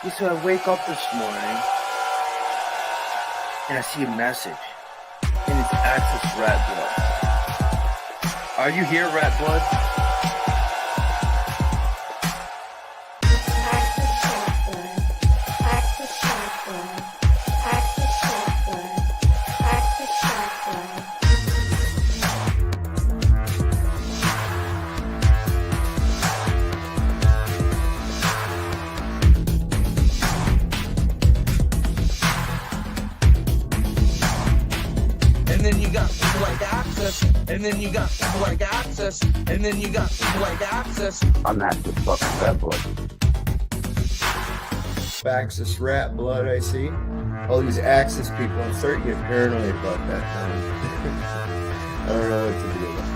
Yeah, so I wake up this morning and I see a message, and it's Access Rattblood. Are you here, Rattblood? Access Rattblood. Access Rattblood. Access Rattblood. Access Rattblood. And then you got people like Access, and then you got people like Access, and then you got people like Access. I'm not the fucking Rattblood. Axis rat blood, I see. All these Axis people, I'm starting to get paranoid about that now. I don't know what to do about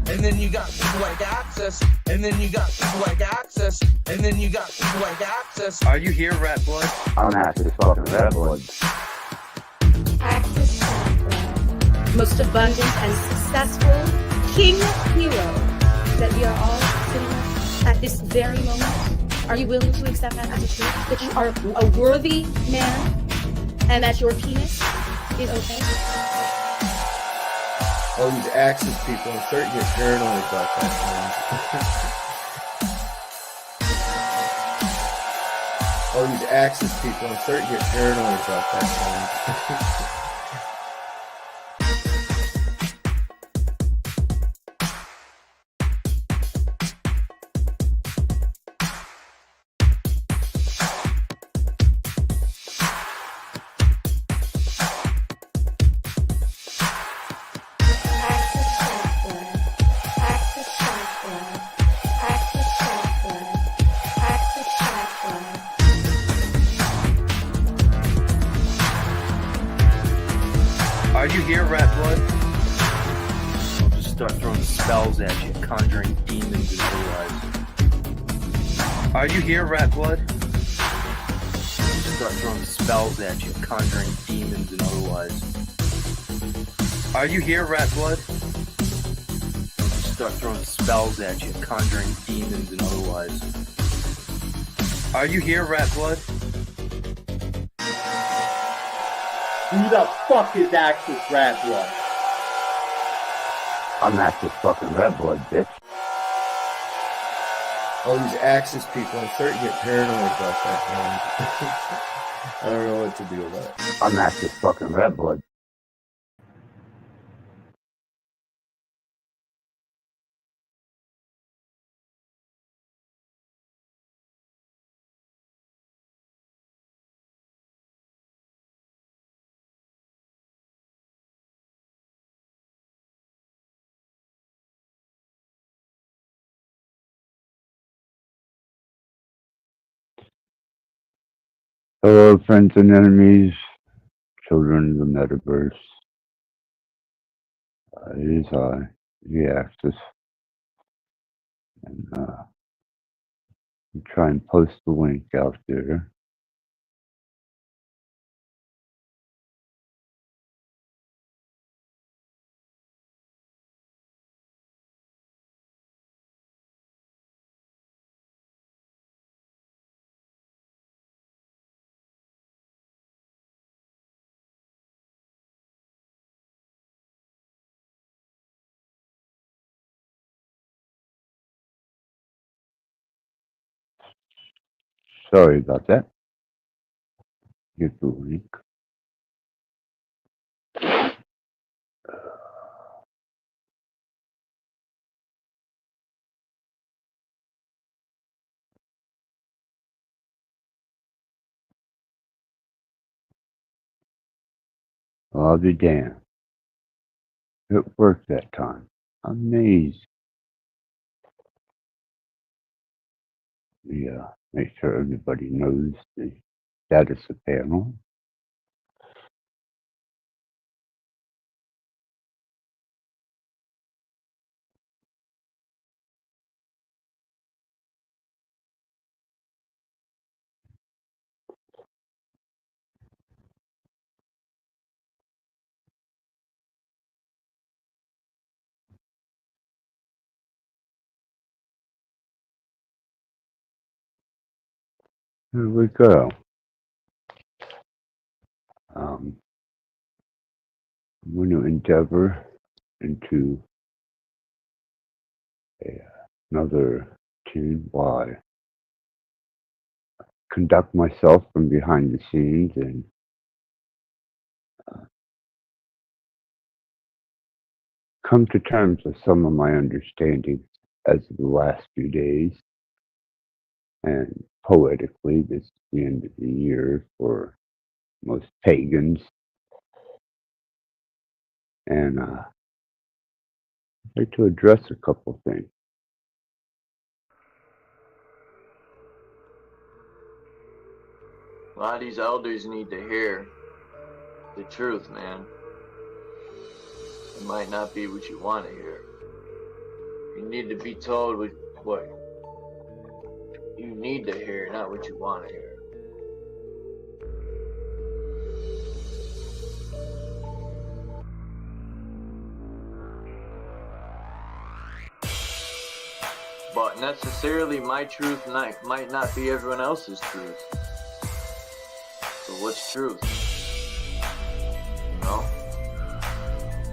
it. And then you got people like Access, and then you got people like Access, and then you got people like Access. Are you here, Rattblood? I'm not the fucking Rattblood. Access Rattblood. Most abundant and successful king hero that we are all sitting with at this very moment. Are you willing to accept that as a truth? That you are a worthy man and that your penis is okay? All these Axis people, I'm starting to get paranoid about that now. All these Axis people, I'm starting to get paranoid about that now. Are you here, Rattblood? I'll just start throwing spells at you, conjuring demons and otherwise. Are you here, Rattblood? I'll just start throwing spells at you, conjuring demons and otherwise. Are you here, Rattblood? I'll just start throwing spells at you, conjuring demons and otherwise. Are you here, Rattblood? Who the fuck is Access Rattblood? I'm not the fucking Rattblood, bitch. All these Axis people, I'm starting to get paranoid about that now. I don't know what to do about it. I'm not the fucking Rattblood. Hello, friends and enemies, children of the metaverse. It is I, the Axis, and I'll try and post the link out there. Sorry about that. Get the link. I'll be damned. It worked that time. Amazing. Yeah, make sure everybody knows the status of panel. Here we go. I'm going to endeavor into another tune while I conduct myself from behind the scenes and come to terms with some of my understandings as of the last few days. And poetically, this is the end of the year for most pagans. And I'd like to address a couple things. A lot of these elders need to hear the truth, man. It might not be what you want to hear. You need to be told what you need to hear, not what you want to hear. But necessarily my truth might not be everyone else's truth. So what's truth? You know?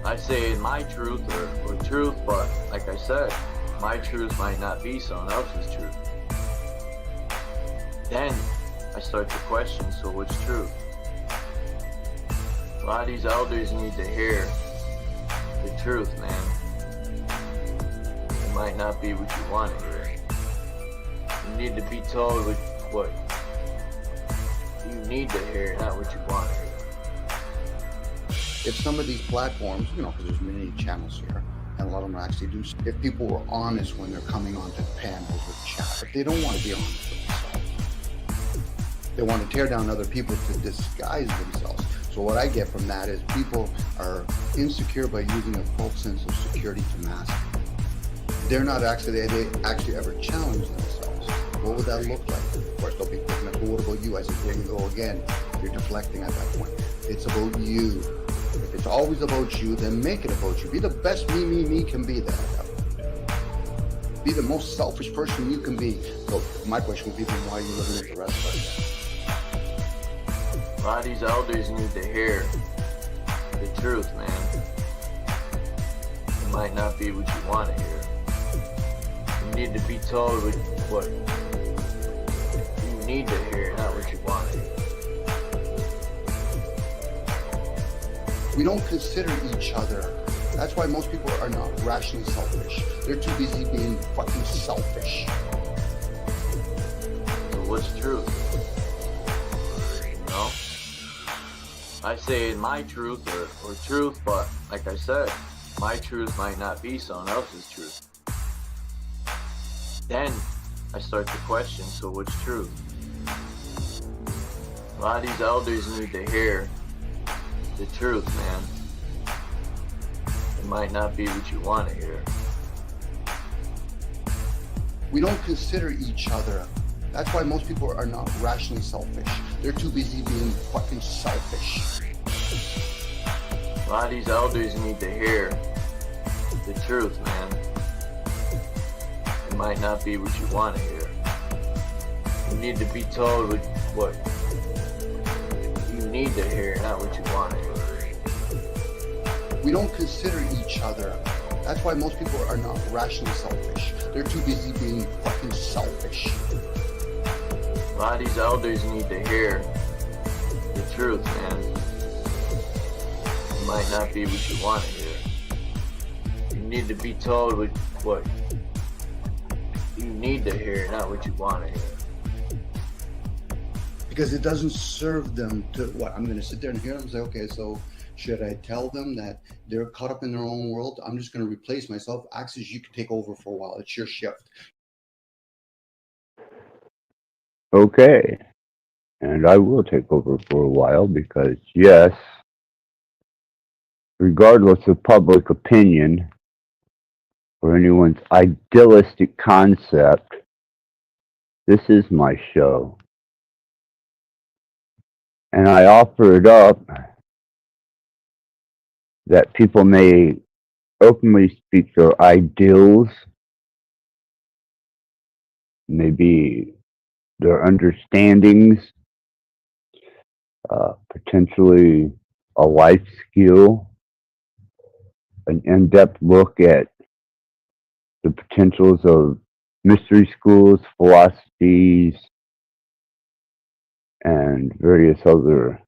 I say my truth or truth, but like I said, my truth might not be someone else's truth. Then I start to question, so what's truth? A lot of these elders need to hear the truth, man. It might not be what you want to hear. You need to be told what you need to hear, not what you want to hear. If some of these platforms, because there's many channels here, and a lot of them actually do, if people were honest when they're coming onto panels or chat, if they don't want to be honest with themselves, they want to tear down other people to disguise themselves. So what I get from that is people are insecure by using a false sense of security to mask it. They're not actually, they actually ever challenge themselves. What would that look like? Of course, they'll be picking up, well, what about you? I said, there you go again. You're deflecting at that point. It's about you. If it's always about you, then make it about you. Be the best me can be there. Be the most selfish person you can be. So my question would be, then why are you living with the rest of us? A lot of these elders need to hear the truth, man. It might not be what you want to hear. You need to be told what you need to hear, not what you want to hear. We don't consider each other. That's why most people are not rationally selfish. They're too busy being fucking selfish. So what's truth? You know? I say my truth or truth, but like I said, my truth might not be someone else's truth. Then I start to question, so what's truth? A lot of these elders need to hear the truth, man. It might not be what you want to hear. We don't consider each other. That's why most people are not rationally selfish. They're too busy being fucking selfish. A lot of these elders need to hear the truth, man. It might not be what you want to hear. You need to be told what you need to hear, not what you want to hear. We don't consider each other. That's why most people are not rationally selfish. They're too busy being fucking selfish. A lot of these elders need to hear the truth, man. It might not be what you want to hear. You need to be told what you need to hear, not what you want to hear. Because it doesn't serve them to, what, I'm going to sit there and hear them and say, okay, so should I tell them that they're caught up in their own world? I'm just going to replace myself. Axis, you can take over for a while. It's your shift. Okay. And I will take over for a while because, yes, regardless of public opinion or anyone's idealistic concept, this is my show. And I offer it up that people may openly speak their ideals, maybe their understandings, potentially a life skill, an in-depth look at the potentials of mystery schools, philosophies, and various other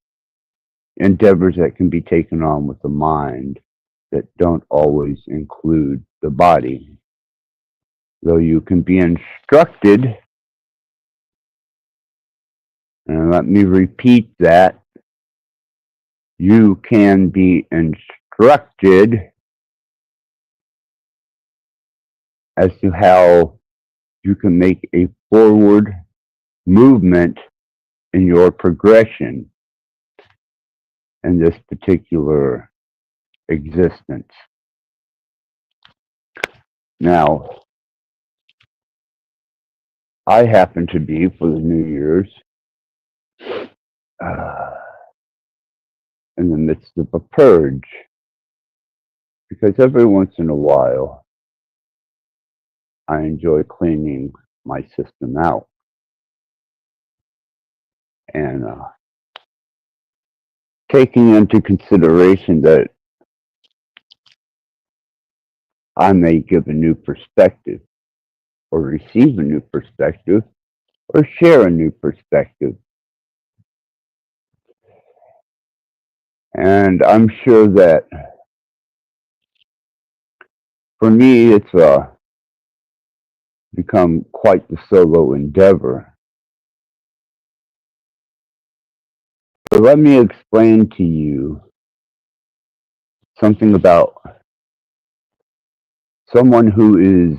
endeavors that can be taken on with the mind that don't always include the body. Though you can be instructed, and let me repeat that, you can be instructed as to how you can make a forward movement in your progression in this particular existence. Now, I happen to be, for the New Year's, in the midst of a purge, because every once in a while, I enjoy cleaning my system out. And taking into consideration that I may give a new perspective, or receive a new perspective, or share a new perspective. And I'm sure that for me, it's become quite the solo endeavor. So let me explain to you something about someone who is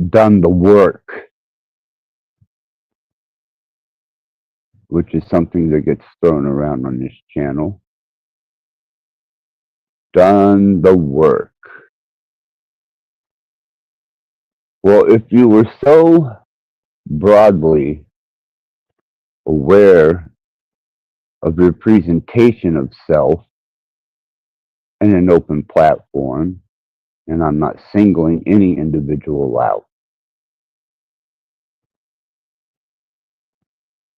done the work, which is something that gets thrown around on this channel. Done the work. Well, if you were so broadly aware of your presentation of self in an open platform, and I'm not singling any individual out,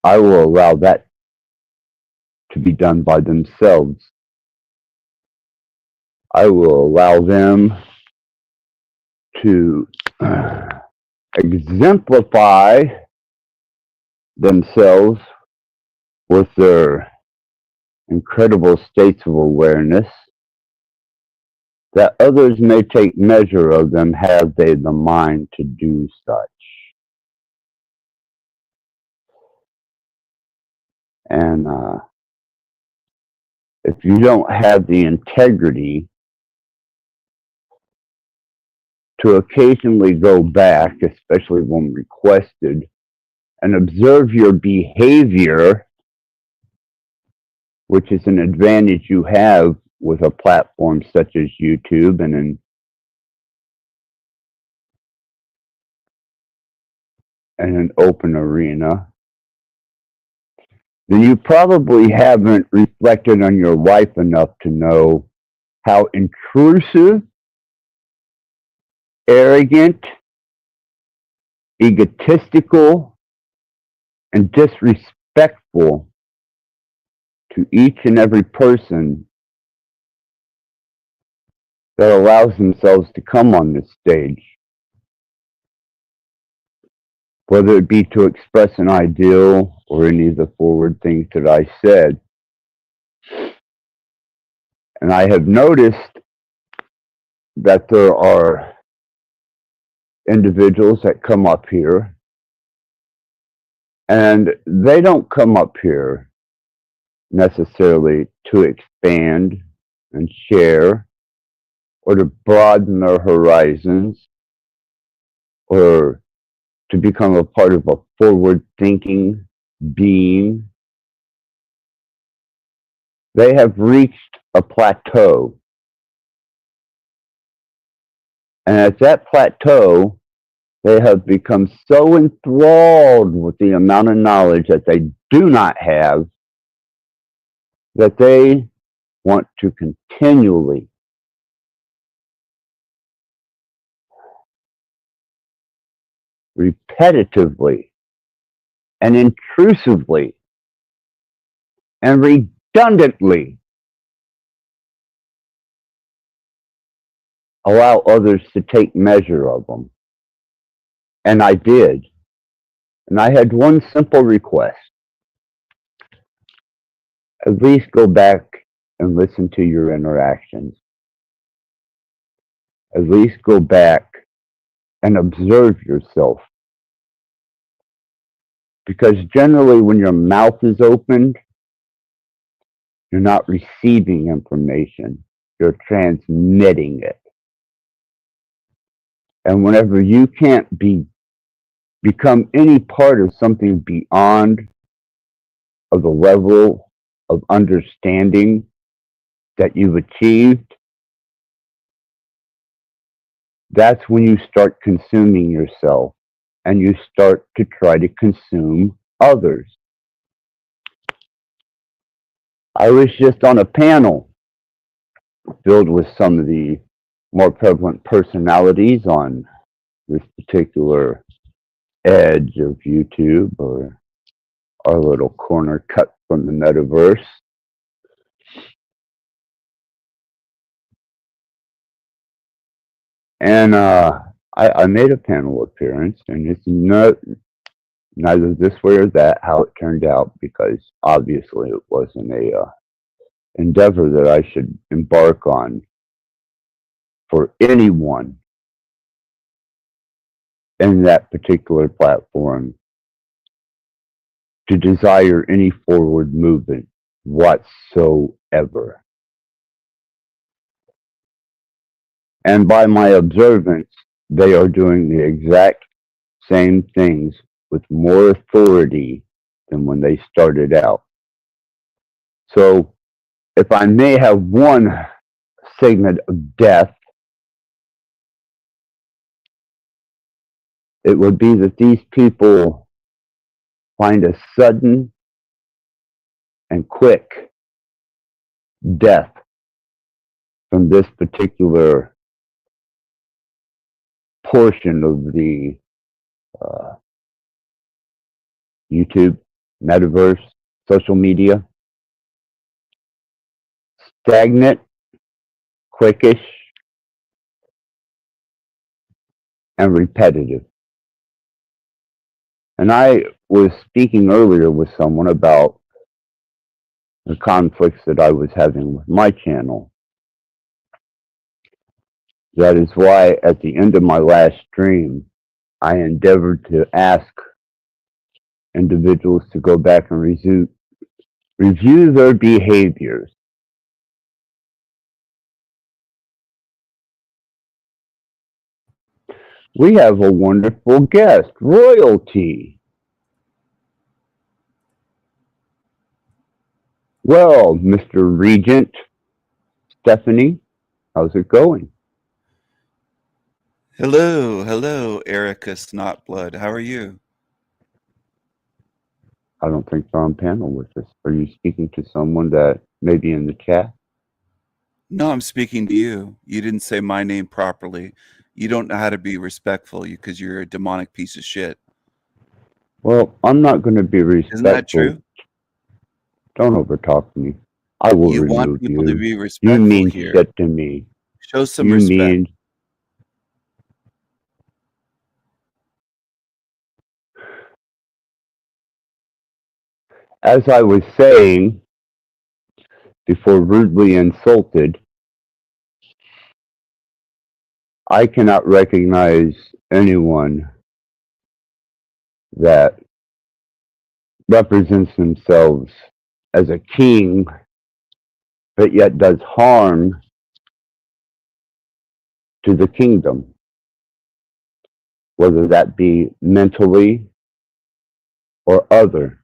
I will allow that to be done by themselves. I will allow them to exemplify themselves with their incredible states of awareness that others may take measure of them, have they the mind to do such. And if you don't have the integrity to occasionally go back, especially when requested, and observe your behavior, which is an advantage you have with a platform such as YouTube and an open arena, then you probably haven't reflected on your life enough to know how intrusive, arrogant, egotistical, and disrespectful to each and every person that allows themselves to come on this stage, whether it be to express an ideal or any of the forward things that I said. And I have noticed that there are individuals that come up here, and they don't come up here necessarily to expand and share or to broaden their horizons or to become a part of a forward-thinking being. They have reached a plateau. And at that plateau, they have become so enthralled with the amount of knowledge that they do not have that they want to continually repetitively and intrusively and redundantly allow others to take measure of them. And I did. And I had one simple request. At least go back and listen to your interactions. At least go back and observe yourself. Because generally, when your mouth is opened, you're not receiving information, you're transmitting it. And whenever you can't become any part of something beyond of the level of understanding that you've achieved, that's when you start consuming yourself and you start to try to consume others. I was just on a panel filled with some of the more prevalent personalities on this particular edge of YouTube, or our little corner cut from the metaverse. And I made a panel appearance, and it's neither this way or that how it turned out, because obviously it wasn't a endeavor that I should embark on for anyone in that particular platform to desire any forward movement whatsoever. And by my observance, they are doing the exact same things with more authority than when they started out. So, if I may have one segment of death, it would be that these people find a sudden and quick death from this particular portion of the YouTube, metaverse, social media. Stagnant, quickish, and repetitive. And I was speaking earlier with someone about the conflicts that I was having with my channel. That is why at the end of my last stream, I endeavored to ask individuals to go back and review their behaviors. We have a wonderful guest, royalty. Well, Mr. Regent, Stephanie, how's it going? Hello, Erica Snotblood. How are you? I don't think they're on panel with us. Are you speaking to someone that may be in the chat? No, I'm speaking to you. You didn't say my name properly. You don't know how to be respectful because you're a demonic piece of shit. Well, I'm not going to be respectful. Isn't that true? Don't overtalk me. I will You remove want people you. to be respectful You mean here. shit to me. Show some respect. As I was saying, before rudely insulted, I cannot recognize anyone that represents themselves as a king, but yet does harm to the kingdom, whether that be mentally or other.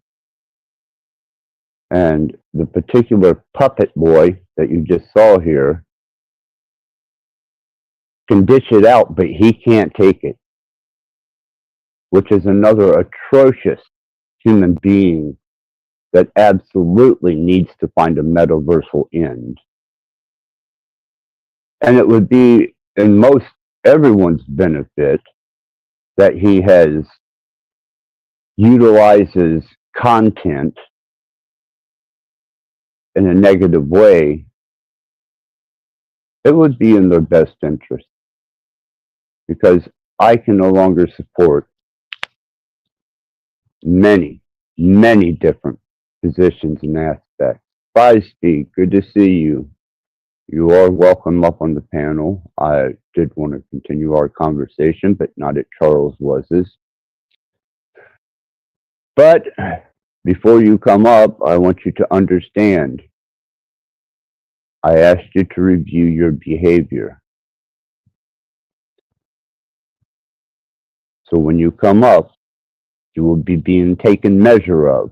And the particular puppet boy that you just saw here can dish it out, but he can't take it, which is another atrocious human being that absolutely needs to find a metaversal end. And it would be in most everyone's benefit that he has utilizes content in a negative way, it would be in their best interest, because I can no longer support many, many different positions and aspects. Bye, Steve. Good to see you. You are welcome up on the panel. I did want to continue our conversation, but not at Charles Waz's. But before you come up, I want you to understand, I asked you to review your behavior. So when you come up, you will be being taken measure of.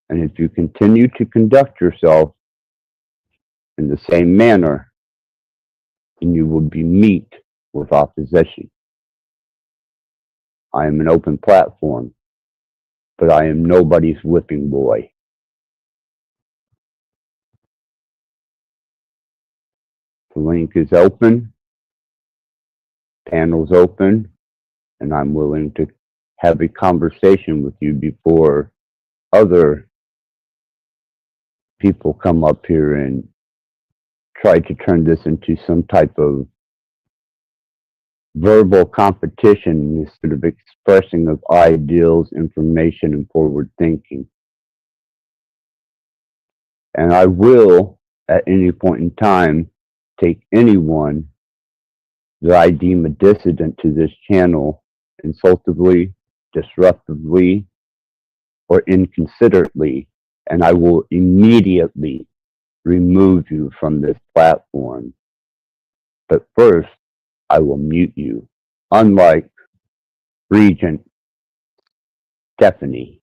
And if you continue to conduct yourself in the same manner, then you will be meet with opposition. I am an open platform, but I am nobody's whipping boy. The link is open, panel's open, and I'm willing to have a conversation with you before other people come up here and try to turn this into some type of verbal competition instead of expressing of ideals, information, and forward thinking. And I will, at any point in time, take anyone that I deem a dissident to this channel insultively, disruptively, or inconsiderately, and I will immediately remove you from this platform. But first, I will mute you, unlike Regent Stephanie.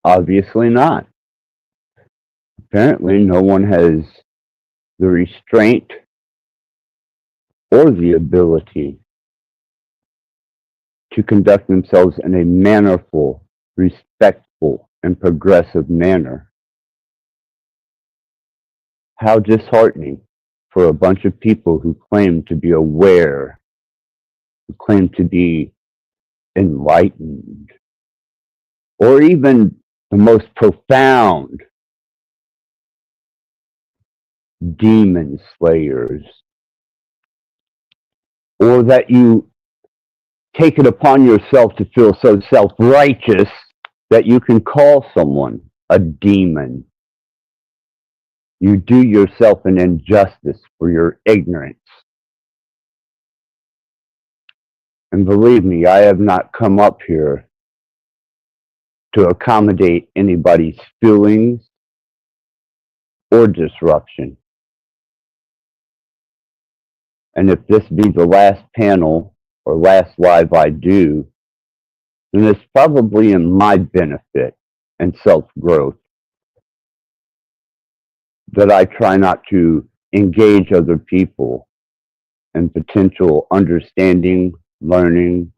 Obviously not. Apparently, no one has the restraint or the ability to conduct themselves in a mannerful, respectful, and progressive manner. How disheartening for a bunch of people who claim to be aware, who claim to be enlightened, or even the most profound demon slayers, or that you take it upon yourself to feel so self-righteous that you can call someone a demon. You do yourself an injustice for your ignorance. And believe me, I have not come up here to accommodate anybody's feelings or disruption. And if this be the last panel or last live I do, then it's probably in my benefit and self-growth that I try not to engage other people in potential understanding, learning,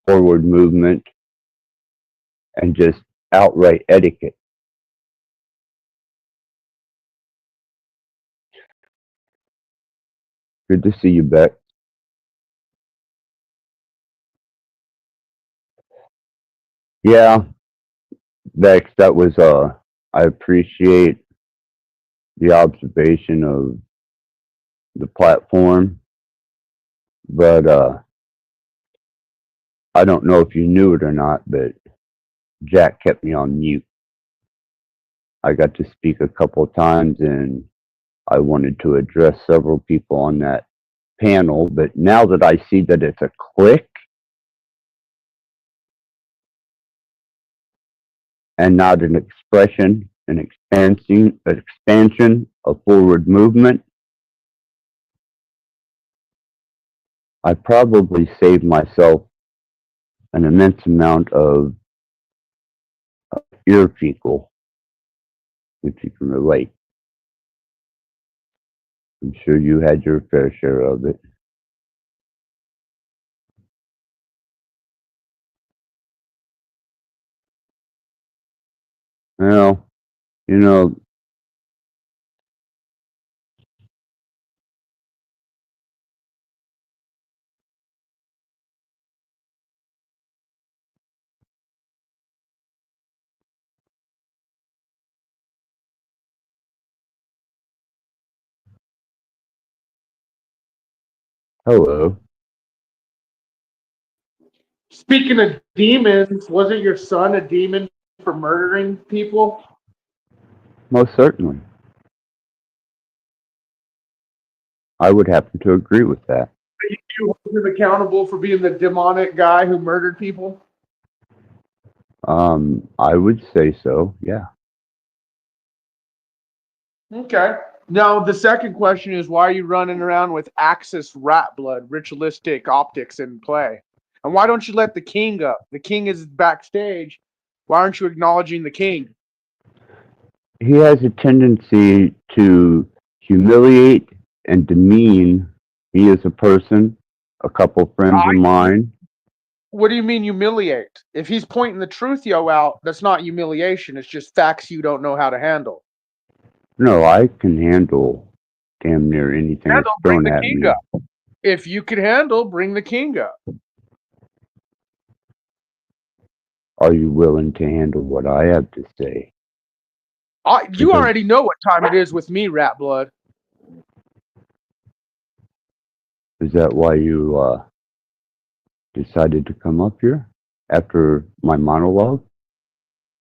forward movement, and just outright etiquette. Good to see you, Beck. Yeah, Bex, that was, I appreciate the observation of the platform, but I don't know if you knew it or not, but Jack kept me on mute. I got to speak a couple of times and I wanted to address several people on that panel, but now that I see that it's a click and not an expression, an expansion of forward movement, I probably saved myself an immense amount of ear fecal, if you can relate. I'm sure you had your fair share of it. Well, you know, hello. Speaking of demons, wasn't your son a demon for murdering people? Most certainly. I would happen to agree with that. You hold him accountable for being the demonic guy who murdered people? I would say so, yeah. Okay. Now, the second question is, why are you running around with Axis Rattblood, ritualistic optics in play? And why don't you let the king up? The king is backstage. Why aren't you acknowledging the king? He has a tendency to humiliate and demean me as a person, a couple friends of mine. What do you mean humiliate? If he's pointing the truth yo out, that's not humiliation. It's just facts you don't know how to handle. No, I can handle damn near anything that's Bring thrown the at king me. up. If you can handle, bring the king up. Are you willing to handle what I have to say? You already know what time it is with me, Rattblood. Is that why you decided to come up here after my monologue?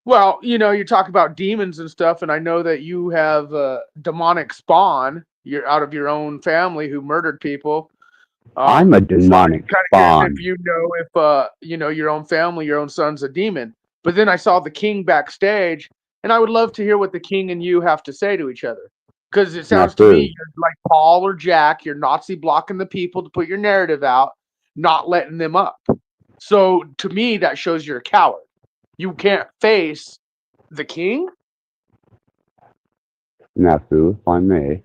Well, you talk about demons and stuff, and I know that you have demonic spawn. You're out of your own family who murdered people. I'm a demonic spawn. If you know if your own family, your own son's a demon. But then I saw the king backstage, and I would love to hear what the king and you have to say to each other. Because it sounds to me you're like Paul or Jack. You're Nazi blocking the people to put your narrative out, not letting them up. So to me, that shows you're a coward. You can't face the king? Snafu, if I may.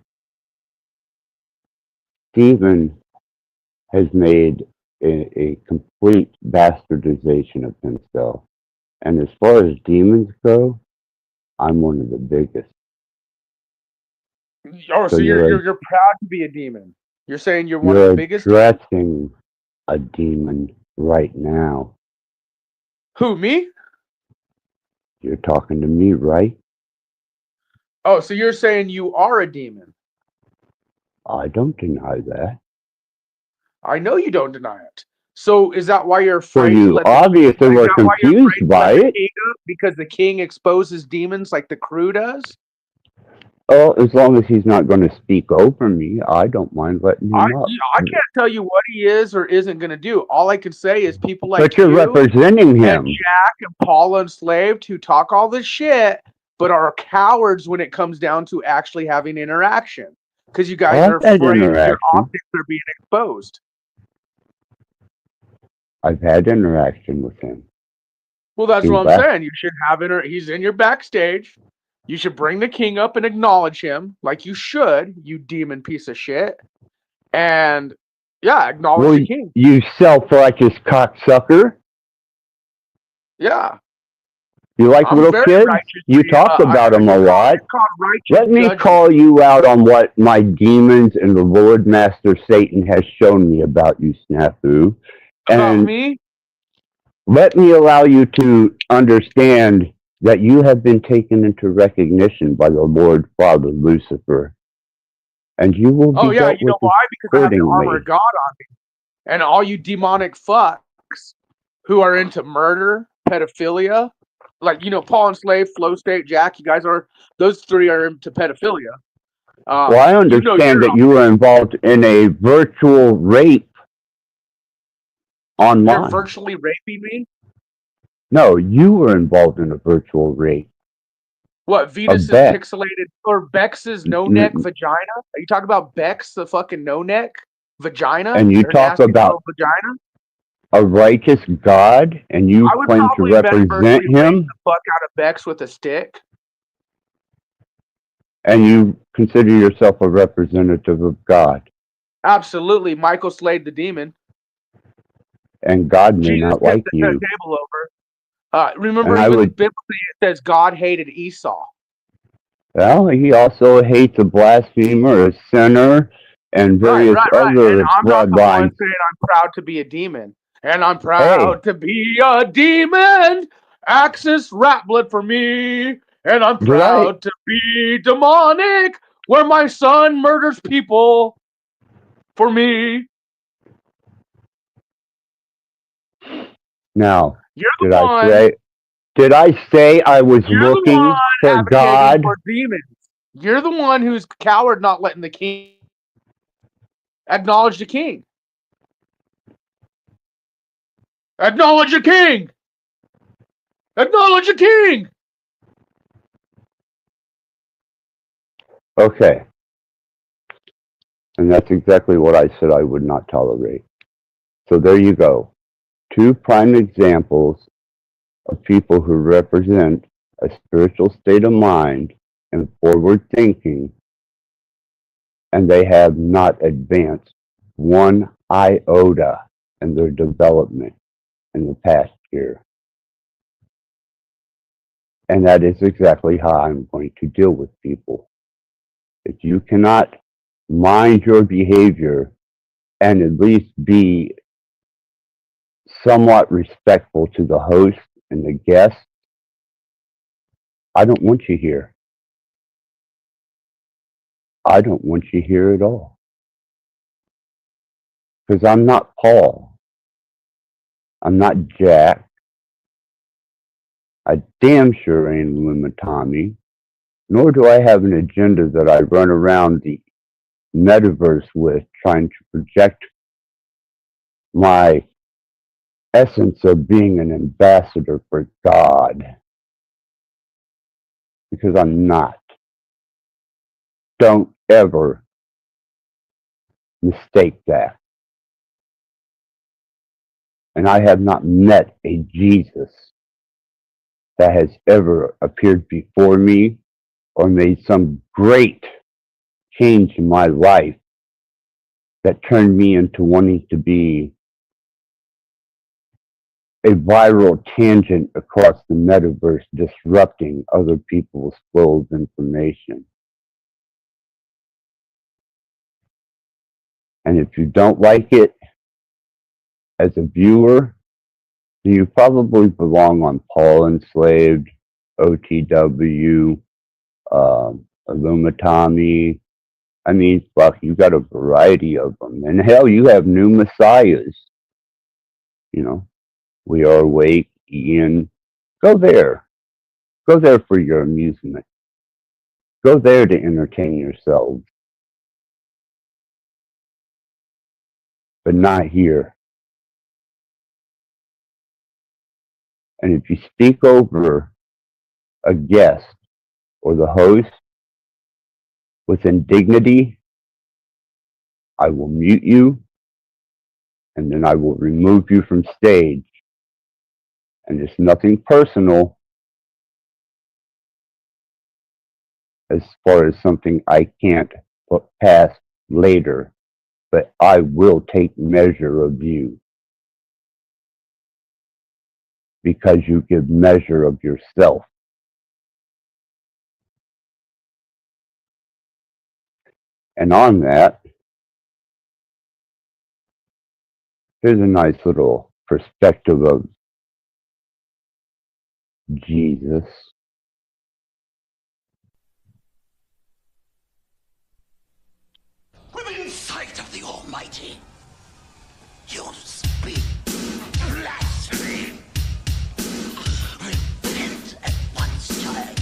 Stephen has made a complete bastardization of himself. And as far as demons go, I'm one of the biggest. Oh, so you're proud to be a demon. You're saying you're one of the biggest? You're addressing a demon right now. Who, me? You're talking to me, right? Oh, so you're saying you are a demon? I don't deny that. I know you don't deny it. So is that why you're afraid? So you obviously were confused by it. Because the king exposes demons like the crew does? Oh, as long as he's not going to speak over me, I don't mind letting him up. I can't tell you what he is or isn't going to do. All I can say is people like but you're you representing him. and Jack and Paula Enslaved who talk all this shit, but are cowards when it comes down to actually having interaction. Because you guys are afraid your optics are being exposed. I've had interaction with him. Well, that's what I'm saying. You should have he's in your backstage. You should bring the king up and acknowledge him like you should, you demon piece of shit. And, yeah, acknowledge the king. You self-righteous cocksucker. Yeah. You like little kids? You talk about them a lot. Let me call you out on what my demons and the Lord Master Satan has shown me about you, Snafu. And me? Let me allow you to understand that you have been taken into recognition by the Lord Father Lucifer. And you will be you know why? Because I have the armor of God on me. And all you demonic fucks who are into murder, pedophilia, like, Paul Enslaved, Flow State, Jack, those three are into pedophilia. Well, I understand that you were involved in a virtual rape online. You're virtually raping me? No, you were involved in a virtual rape. What, Venus's pixelated, or Bex's no-neck vagina? Are you talking about Bex, the fucking no-neck vagina? And you talk about vagina? A righteous God, and you claim to represent him? The fuck out of Bex with a stick? And you consider yourself a representative of God? Absolutely. Michael slayed the demon. And God may not like you. Table over. Remember, And I even would, biblically, it says God hated Esau. well, he also hates a blasphemer, a sinner, and Right, various right, right. And other I'm not the one bloodlines. saying I'm proud to be a demon. And I'm Hey, proud to be a demon. Axis Rattblood for me. And I'm did I? proud to be demonic, where my son murders people for me. Now, You're did the I one. say? Did I say I was You're the one looking for advocating God? for demons. You're the one who's coward, not letting the king acknowledge the king. Acknowledge the king. Acknowledge the king. Okay, and that's exactly what I said I would not tolerate. So there you go. Two prime examples of people who represent a spiritual state of mind and forward thinking, and they have not advanced one iota in their development in the past year. And that is exactly how I'm going to deal with people. If you cannot mind your behavior and at least be somewhat respectful to the host and the guest, I don't want you here. I don't want you here at all. Because I'm not Paul. I'm not Jack. I damn sure ain't Luma Tommy. Nor do I have an agenda that I run around the metaverse with, trying to project my essence of being an ambassador for God. Because I'm not. Don't ever mistake that. And I have not met a Jesus that has ever appeared before me or made some great change in my life that turned me into wanting to be a viral tangent across the metaverse, disrupting other people's flow of information. And if you don't like it as a viewer, then you probably belong on Paul Enslaved, OTW, Illumitami. I mean, fuck, you got a variety of them. And hell, you have new messiahs. You know, We Are Awake, Ian. Go there. Go there for your amusement. Go there to entertain yourselves. But not here. And if you speak over a guest or the host with indignity, I will mute you and then I will remove you from stage. And it's nothing personal as far as something I can't put past later, but I will take measure of you because you give measure of yourself. And on that, here's a nice little perspective of Jesus. Within sight of the Almighty, you speak blasphemy. Repent at once, child.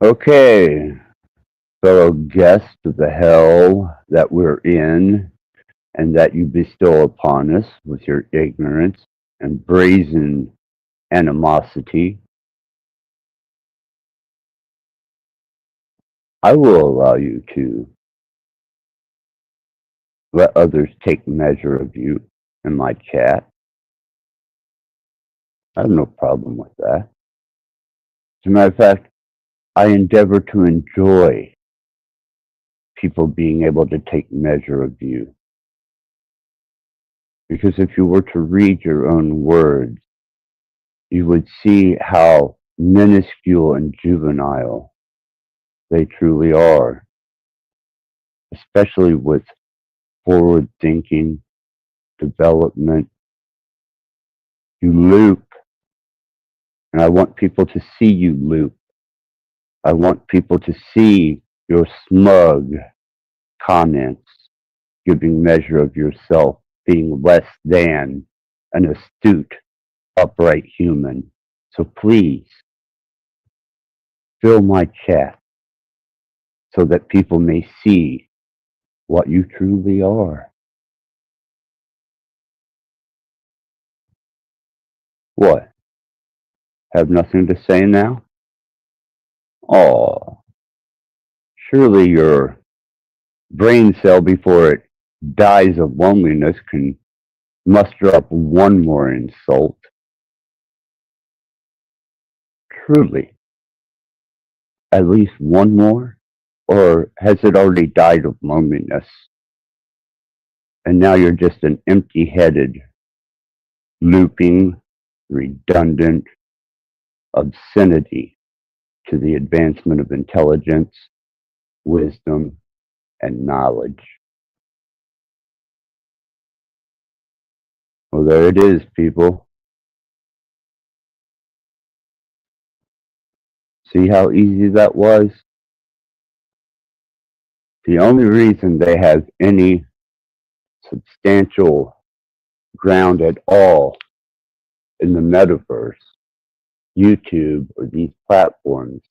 Okay, fellow guests of the hell that we're in and that you bestow upon us with your ignorance and brazen animosity, I will allow you to let others take measure of you in my chat. I have no problem with that. As a matter of fact, I endeavor to enjoy people being able to take measure of you. Because if you were to read your own words, you would see how minuscule and juvenile they truly are, especially with forward thinking, development. You loop, and I want people to see you loop. I want people to see your smug comments, giving measure of yourself, being less than an astute, upright human. So please, fill my chat so that people may see what you truly are. What? Have nothing to say now? Oh, surely your brain cell, before it dies of loneliness, can muster up one more insult. Truly, at least one more? Or has it already died of loneliness? And now you're just an empty headed, looping, redundant obscenity to the advancement of intelligence, wisdom, and knowledge. Well, there it is, people. See how easy that was? The only reason they have any substantial ground at all in the metaverse, YouTube, or these platforms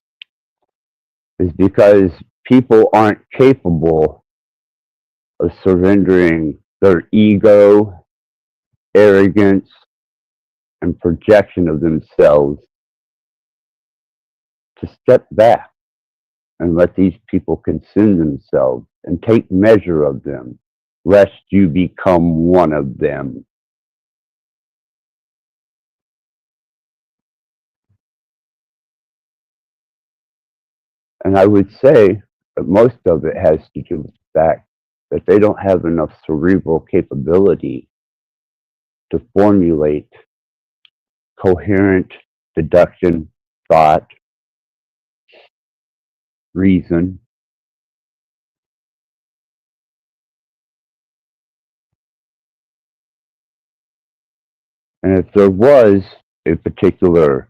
is because people aren't capable of surrendering their ego, arrogance, and projection of themselves to step back and let these people consume themselves and take measure of them, lest you become one of them. And I would say that most of it has to do with the fact that they don't have enough cerebral capability to formulate coherent deduction, thought, reason. And if there was a particular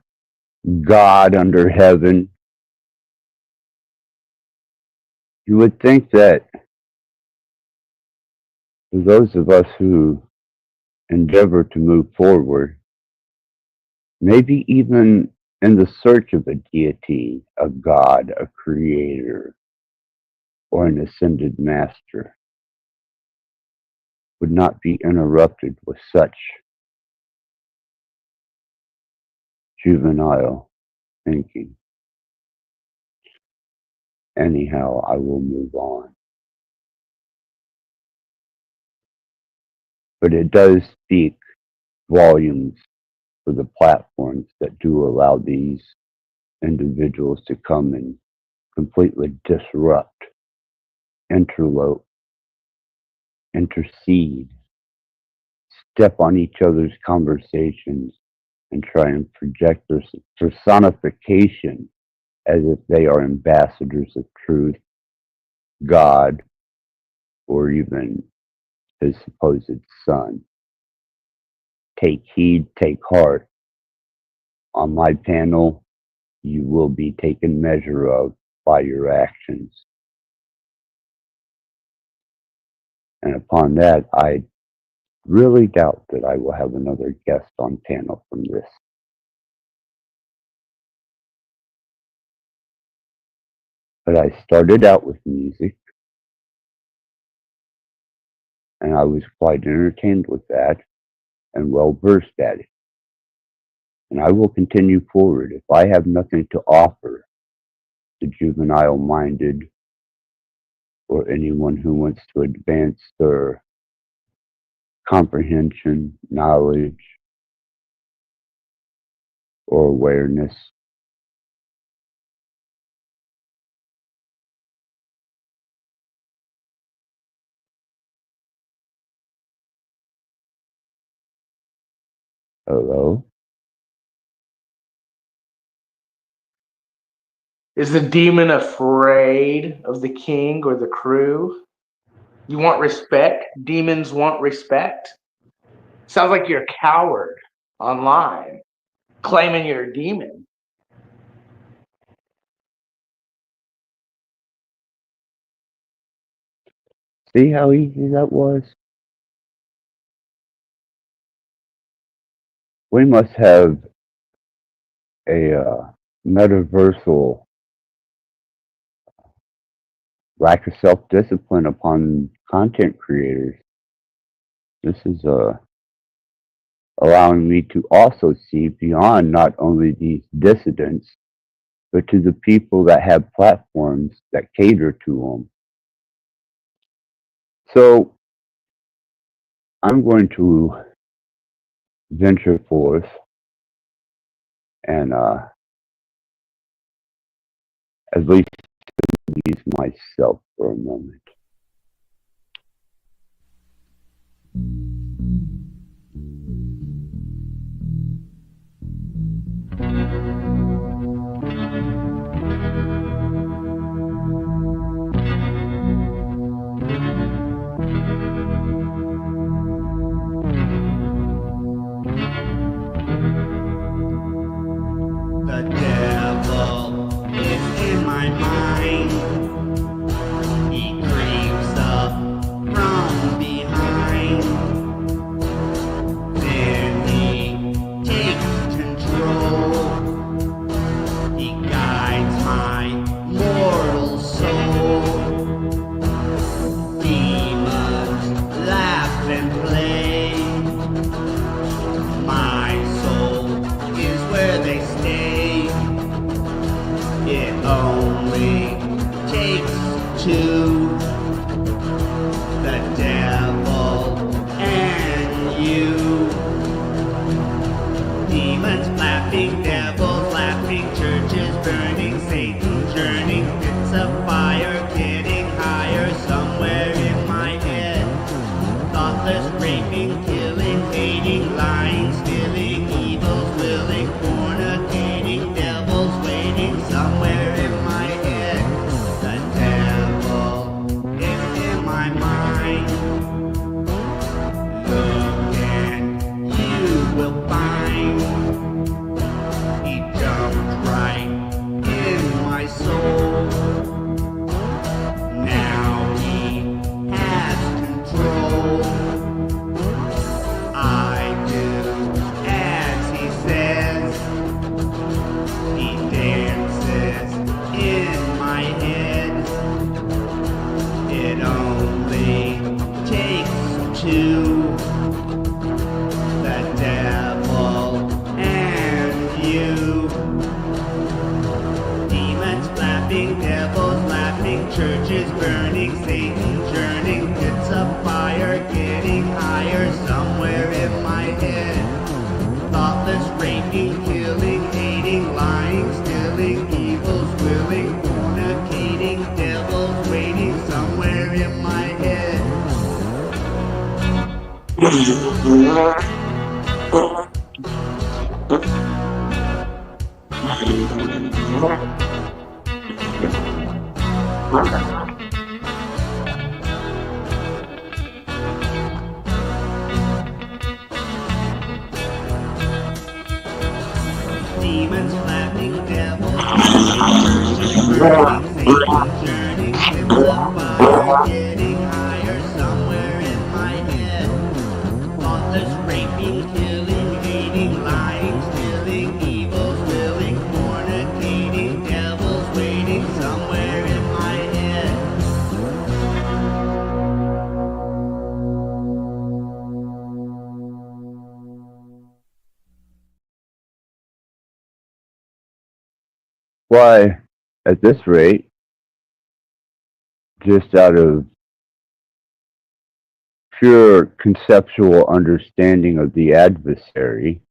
God under heaven, you would think that for those of us who endeavor to move forward, maybe even in the search of a deity, a God, a creator, or an ascended master, would not be interrupted with such juvenile thinking. Anyhow, I will move on. But it does speak volumes for the platforms that do allow these individuals to come and completely disrupt, interlope, intercede, step on each other's conversations, and try and project their personification as if they are ambassadors of truth, God, or even his supposed son. Take heed, take heart. On my panel, you will be taken measure of by your actions. And upon that, I really doubt that I will have another guest on panel from this. But I started out with music, and I was quite entertained with that and well versed at it. And I will continue forward if I have nothing to offer the juvenile minded or anyone who wants to advance their comprehension, knowledge, or awareness. Hello? Is the demon afraid of the king or the crew? You want respect? Demons want respect? Sounds like you're a coward online, claiming you're a demon. See how easy that was? We must have a metaversal lack of self-discipline upon content creators. This is allowing me to also see beyond not only these dissidents, but to the people that have platforms that cater to them. So I'm going to venture forth and at least use myself for a moment. The devil is in my mind. He creeps up from behind. Then he takes control. He guides my mortal soul. Demons laugh and play. My soul is where they stay. It only takes two, the devil and you. Demons laughing, devils laughing, churches burning, Satan churning, bits of fire getting higher somewhere in my head. Thoughtless raping, killing, hating, lying, stealing, evils willing, fornicating, devils waiting somewhere in my head. The devil is in my mind. Look and you will find he jumped right in my soul. Now he has control. I do as he says. He dances in my head. It only takes two, the devil and you. Demons laughing, devils laughing, churches burning, Satan churning, bits of fire getting higher somewhere in my head. Thoughtless raping, killing, hating, lying, stealing, evils willing, fornicating, devils waiting somewhere in my head. Demons laughing, devils laughing, churches burning, Satan churning, bits of fire getting higher somewhere in my head. Thoughtless raping, killing, hating, lying, stealing, evils willing, fornicating, devils waiting somewhere in why, at this rate, just out of pure conceptual understanding of the adversary,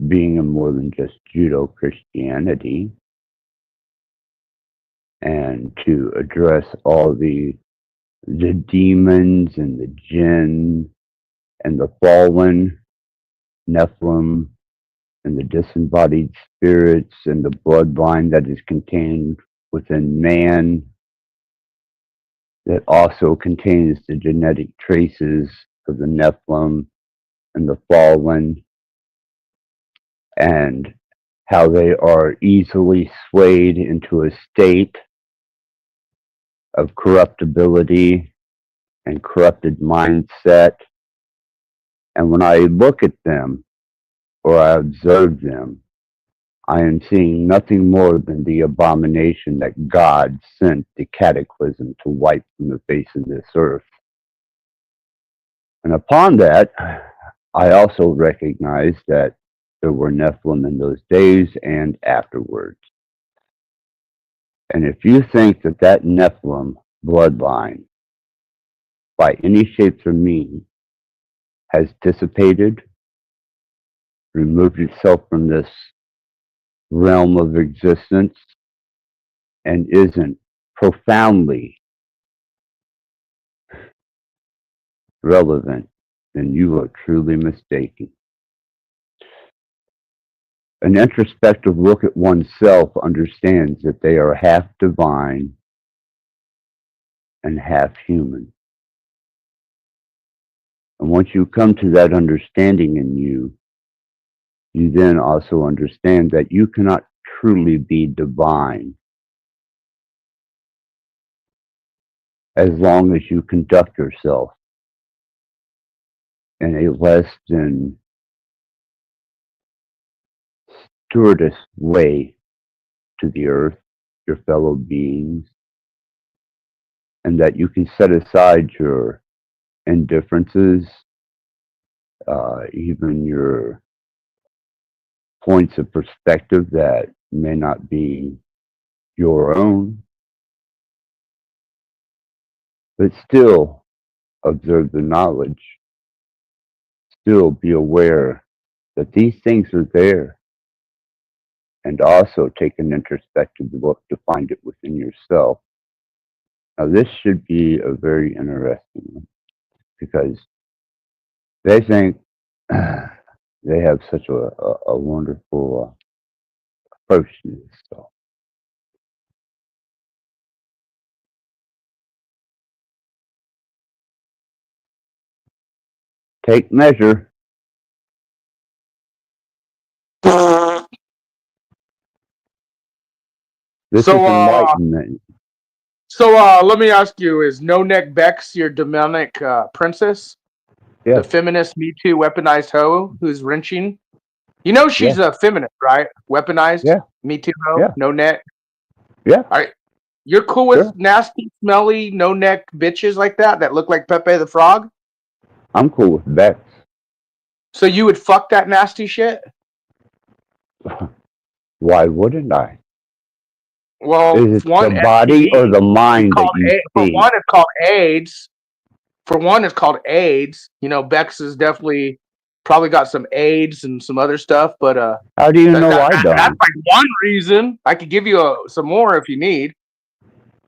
being in more than just Judo-Christianity, and to address all the demons and the jinn and the fallen Nephilim and the disembodied spirits and the bloodline that is contained within man, that also contains the genetic traces of the Nephilim and the fallen, and how they are easily swayed into a state of corruptibility and corrupted mindset. And when I look at them or I observe them, I am seeing nothing more than the abomination that God sent the cataclysm to wipe from the face of this earth. And upon that, I also recognize that there were Nephilim in those days and afterwards. And if you think that that Nephilim bloodline, by any shape or means, has dissipated, removed itself from this realm of existence, and isn't profoundly relevant, then you are truly mistaken. An introspective look at oneself understands that they are half divine and half human. And once you come to that understanding in you, you then also understand that you cannot truly be divine as long as you conduct yourself in a less than stewardess way to the earth, your fellow beings, and that you can set aside your indifferences, even your points of perspective that may not be your own, but still observe the knowledge, still be aware that these things are there, and also take an introspective look to find it within yourself. Now, this should be a very interesting one, because they think they have such a wonderful approach to this. So, take measure. This So, is enlightenment. let me ask you: is No Neck Bex your demonic princess? Yeah. The feminist Me Too weaponized hoe who's wrenching? You know she's a feminist, right? Weaponized? Yeah. Me Too hoe? Yeah. No neck? Yeah. All right. You're cool with Sure. nasty, smelly, no neck bitches like that look like Pepe the Frog? I'm cool with Bex. So you would fuck that nasty shit? Why wouldn't I? Well, Is it one, the body or the mind that you for see? one, it's called AIDS. For one, it's called AIDS. You know, Bex has definitely probably got some AIDS and some other stuff, but how do you know I don't? That's like one reason. I could give you some more if you need.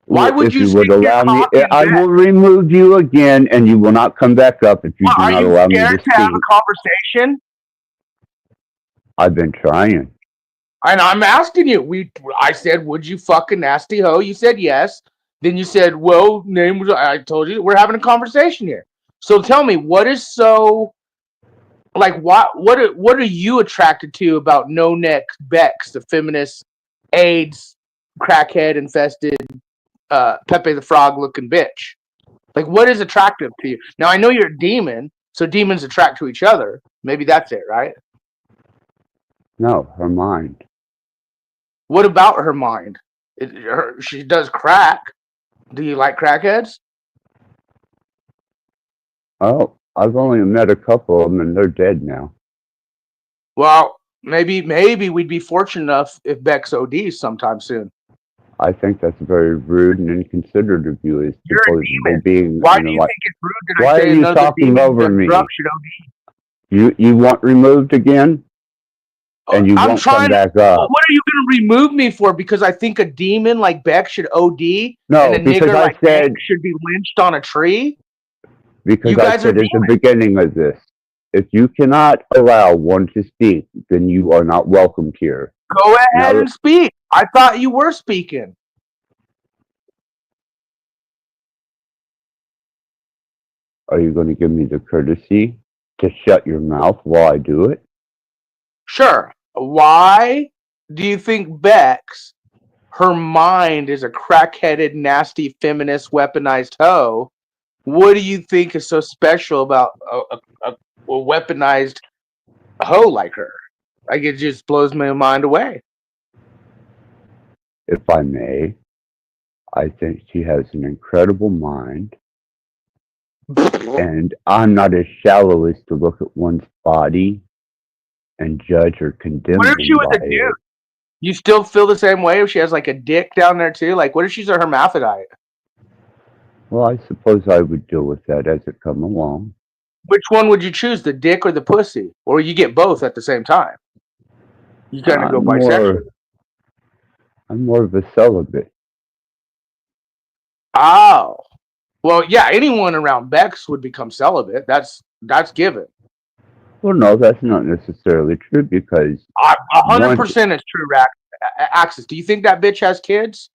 Why would if you would stick your allow me, cock in I Bex? will remove you again, and you will not come back up if you do Are not you allow me scared to to have speak. a conversation? I've been trying. And I'm asking you. I said, would you fuck a nasty hoe? You said yes. Then you said, well, name was. I told you we're having a conversation here. So tell me, what is so like? What are you attracted to about No Neck Bex, the feminist, AIDS, crackhead infested, Pepe the Frog looking bitch? Like, what is attractive to you? Now I know you're a demon, so demons attract to each other. Maybe that's it, right? No, her mind. What about her mind? She does crack. Do you like crackheads? Oh, I've only met a couple of them, and they're dead now. Well, Maybe we'd be fortunate enough if Bex ODs sometime soon. I think that's very rude and inconsiderate of you. Is You're a supposedly demon. being. Why You do know, you like, think it's rude that why I are say you another talking demon over that me? drunk should OD? You want removed again, and you I'm won't trying come to. back What up. are you going to remove me for? Because I think a demon like Beck should OD, and No, a because nigger I like said Beck should be lynched on a tree? because You I guys are said at the demons. beginning of this, if you cannot allow one to speak, then you are not welcomed here. Go ahead Now, and speak. I thought you were speaking. are you going to give me the courtesy to shut your mouth while I do it? Sure. Why do you think Bex, her mind is a crack-headed, nasty, feminist, weaponized hoe? What do you think is so special about a weaponized hoe like her? Like, it just blows my mind away. If I may, I think she has an incredible mind, and I'm not as shallow as to look at one's body and judge or condemn What if she them was by a dude? it. You still feel the same way if she has like a dick down there too? Like, what if she's a hermaphrodite? Well, I suppose I would deal with that as it come along. Which one would you choose, the dick or the pussy? Or you get both at the same time? You kind of go bisexual. I'm more of a celibate. Oh, well, yeah. Anyone around Bex would become celibate. That's given. Well, no, that's not necessarily true because 100% is true, Axis. Do you think that bitch has kids?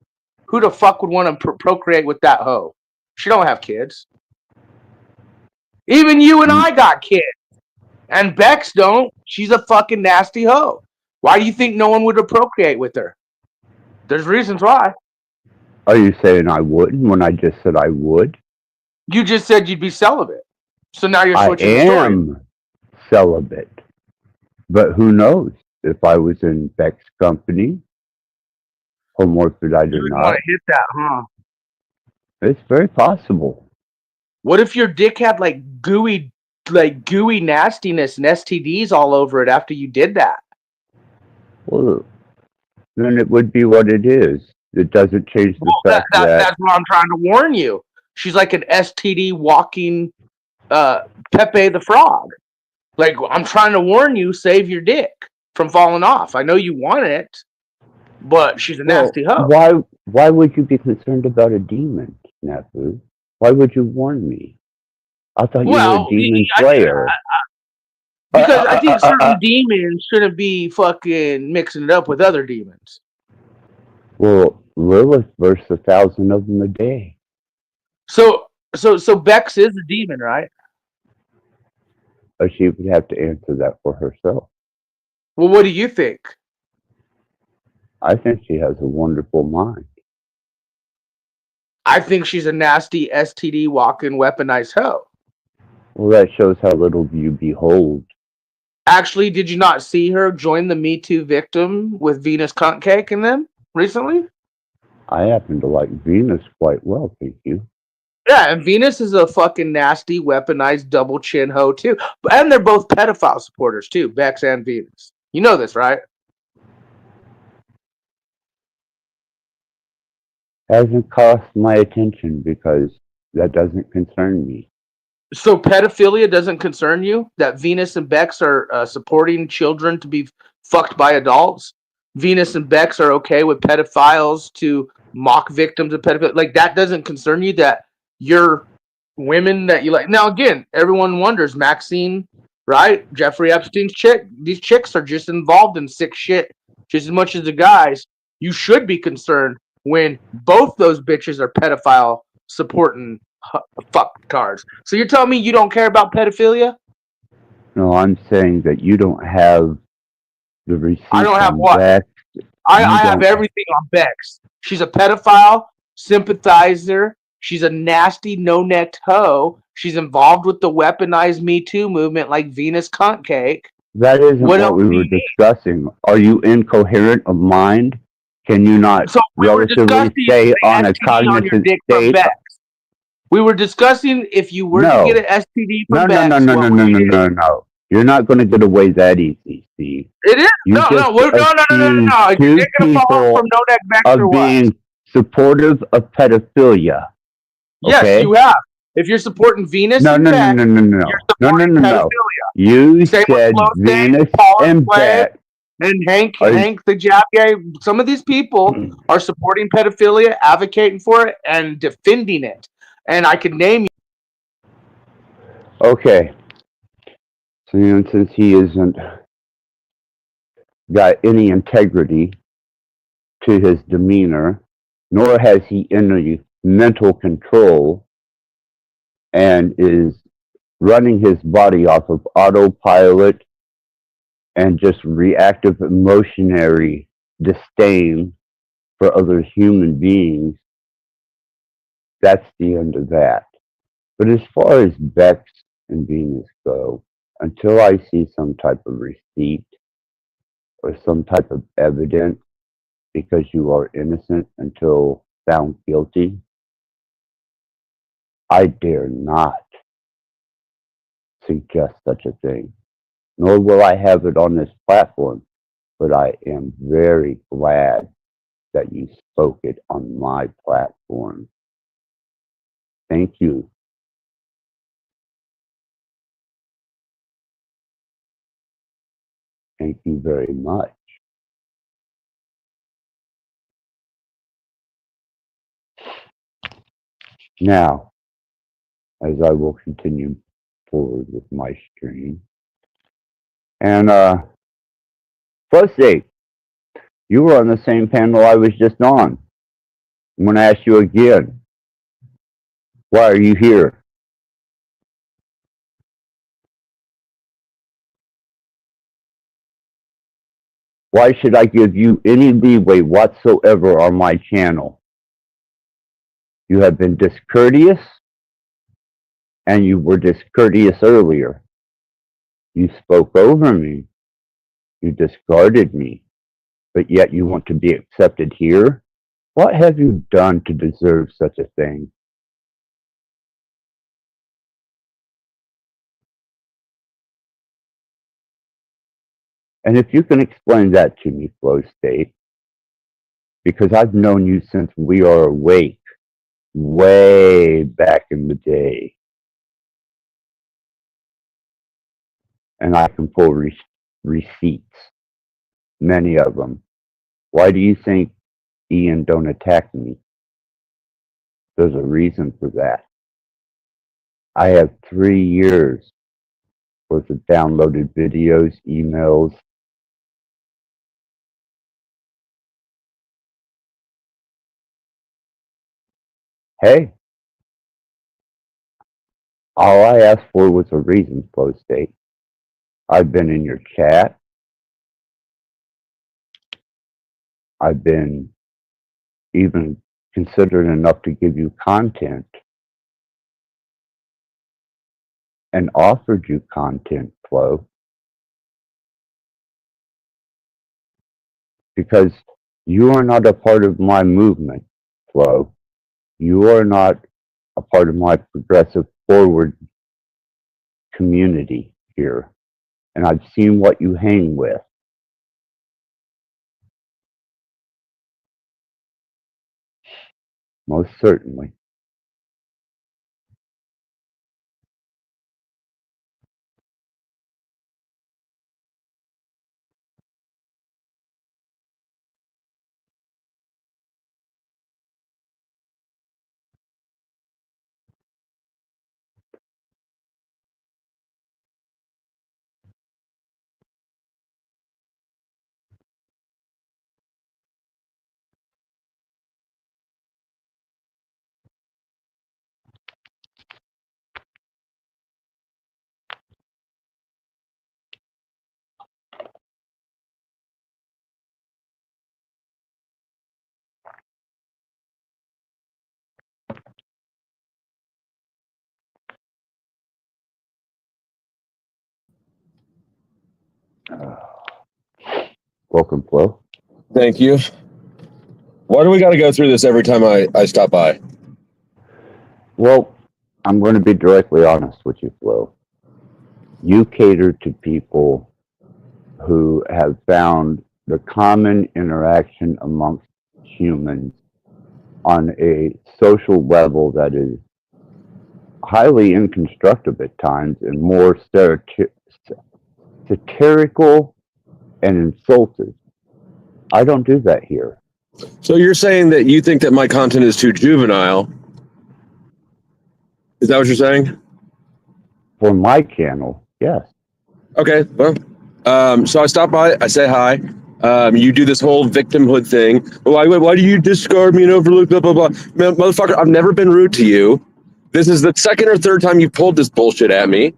Who the fuck would want to procreate with that hoe? She don't have kids. Even you and I got kids, and Bex don't. She's a fucking nasty hoe. Why do you think no one would procreate with her? There's reasons why. Are you saying I wouldn't when I just said I would? You just said you'd be celibate. So now you're I switching the story. am celibate. But who knows? If I was in Beck's company, hermaphrodite You or would not, want to hit that, huh? it's very possible. What if your dick had like gooey nastiness and STDs all over it after you did that? Well, then it would be what it is. It doesn't change the fact that that's what I'm trying to warn you. She's like an STD walking Pepe the Frog. Like, I'm trying to warn you, save your dick from falling off. I know you want it, but she's a nasty hoe. Why would you be concerned about a demon, Snafu? Why would you warn me? I thought you were a demon slayer. Because I think certain demons shouldn't be fucking mixing it up with other demons. Well, Lilith versus 1,000 of them a day. So Bex is a demon, right? She would have to answer that for herself. Well, what do you think? I think she has a wonderful mind. I think she's a nasty STD walking weaponized hoe. Well, that shows how little you behold. Actually, did you not see her join the Me Too victim with Venus Cunt Cake and them recently? I happen to like Venus quite well, thank you. Yeah, and Venus is a fucking nasty, weaponized double chin hoe too. And they're both pedophile supporters too, Bex and Venus. You know this, right? Hasn't caught my attention because that doesn't concern me. So pedophilia doesn't concern you? That Venus and Bex are supporting children to be fucked by adults? Venus and Bex are okay with pedophiles to mock victims of pedophilia? Like, that doesn't concern you, that your women that you like? Now, again, everyone wonders, Maxine, right? Jeffrey Epstein's chick. These chicks are just involved in sick shit just as much as the guys. You should be concerned when both those bitches are pedophile supporting fuck cards. So you're telling me you don't care about pedophilia? No, I'm saying that you don't have the receipts. I don't have on what? Bex. I have everything on Bex. She's a pedophile sympathizer. She's a nasty, no-necked hoe. She's involved with the weaponized Me Too movement like Venus Cunt Cake. That isn't what we were discussing. Are you incoherent of mind? Can you not relatively stay on a cognizant state? We were discussing if you were to get an STD from Bex. No. You're not going to get away that easy, Steve. It is. You No. just You're accused taking a fall from no neck back or of what? being supportive of pedophilia. Yes, Okay? you have. If you're supporting Venus No, and no, no, Bet, no, no, no, you're no, no, supporting no, no. pedophilia. You Same said with Venus Paul and Clay Bet. and Hank Are- the Jab guy. Some of these people are supporting pedophilia, advocating for it, and defending it. And I could name you. Okay. So, since he isn't got any integrity to his demeanor, nor has he any mental control, and is running his body off of autopilot and just reactive emotionary disdain for other human beings, that's the end of that. But as far as Bex and Venus go, until I see some type of receipt or some type of evidence, because you are innocent until found guilty, I dare not suggest such a thing. Nor will I have it on this platform, but I am very glad that you spoke it on my platform. Thank you. Thank you very much. Now, as I will continue forward with my stream, and plus 8, you were on the same panel I was just on. I'm going to ask you again. Why are you here? Why should I give you any leeway whatsoever on my channel? You have been discourteous, and you were discourteous earlier. You spoke over me. You discarded me. But yet you want to be accepted here? What have you done to deserve such a thing? And if you can explain that to me, Flow State, because I've known you since we are awake, way back in the day. And I can pull receipts, many of them. Why do you think Ian don't attack me? There's a reason for that. I have 3 years worth of downloaded videos, emails. Hey, all I asked for was a reason, Flow State. I've been in your chat. I've been even considerate enough to give you content and offered you content, Flo, because you are not a part of my movement, Flo. You are not a part of my progressive forward community here. And I've seen what you hang with. Most certainly. Welcome, Flo. Thank you. Why do we got to go through this every time I stop by? Well, I'm going to be directly honest with you, Flo. You cater to people who have found the common interaction amongst humans on a social level that is highly inconstructive at times and more satirical and insulted. I don't do that here. So you're saying that you think that my content is too juvenile? Is that what you're saying? For my channel, yes. Okay, well, so I stop by, I say hi. You do this whole victimhood thing. Why do you discard me and overlook blah, blah, blah? Man, motherfucker, I've never been rude to you. This is the second or third time you've pulled this bullshit at me.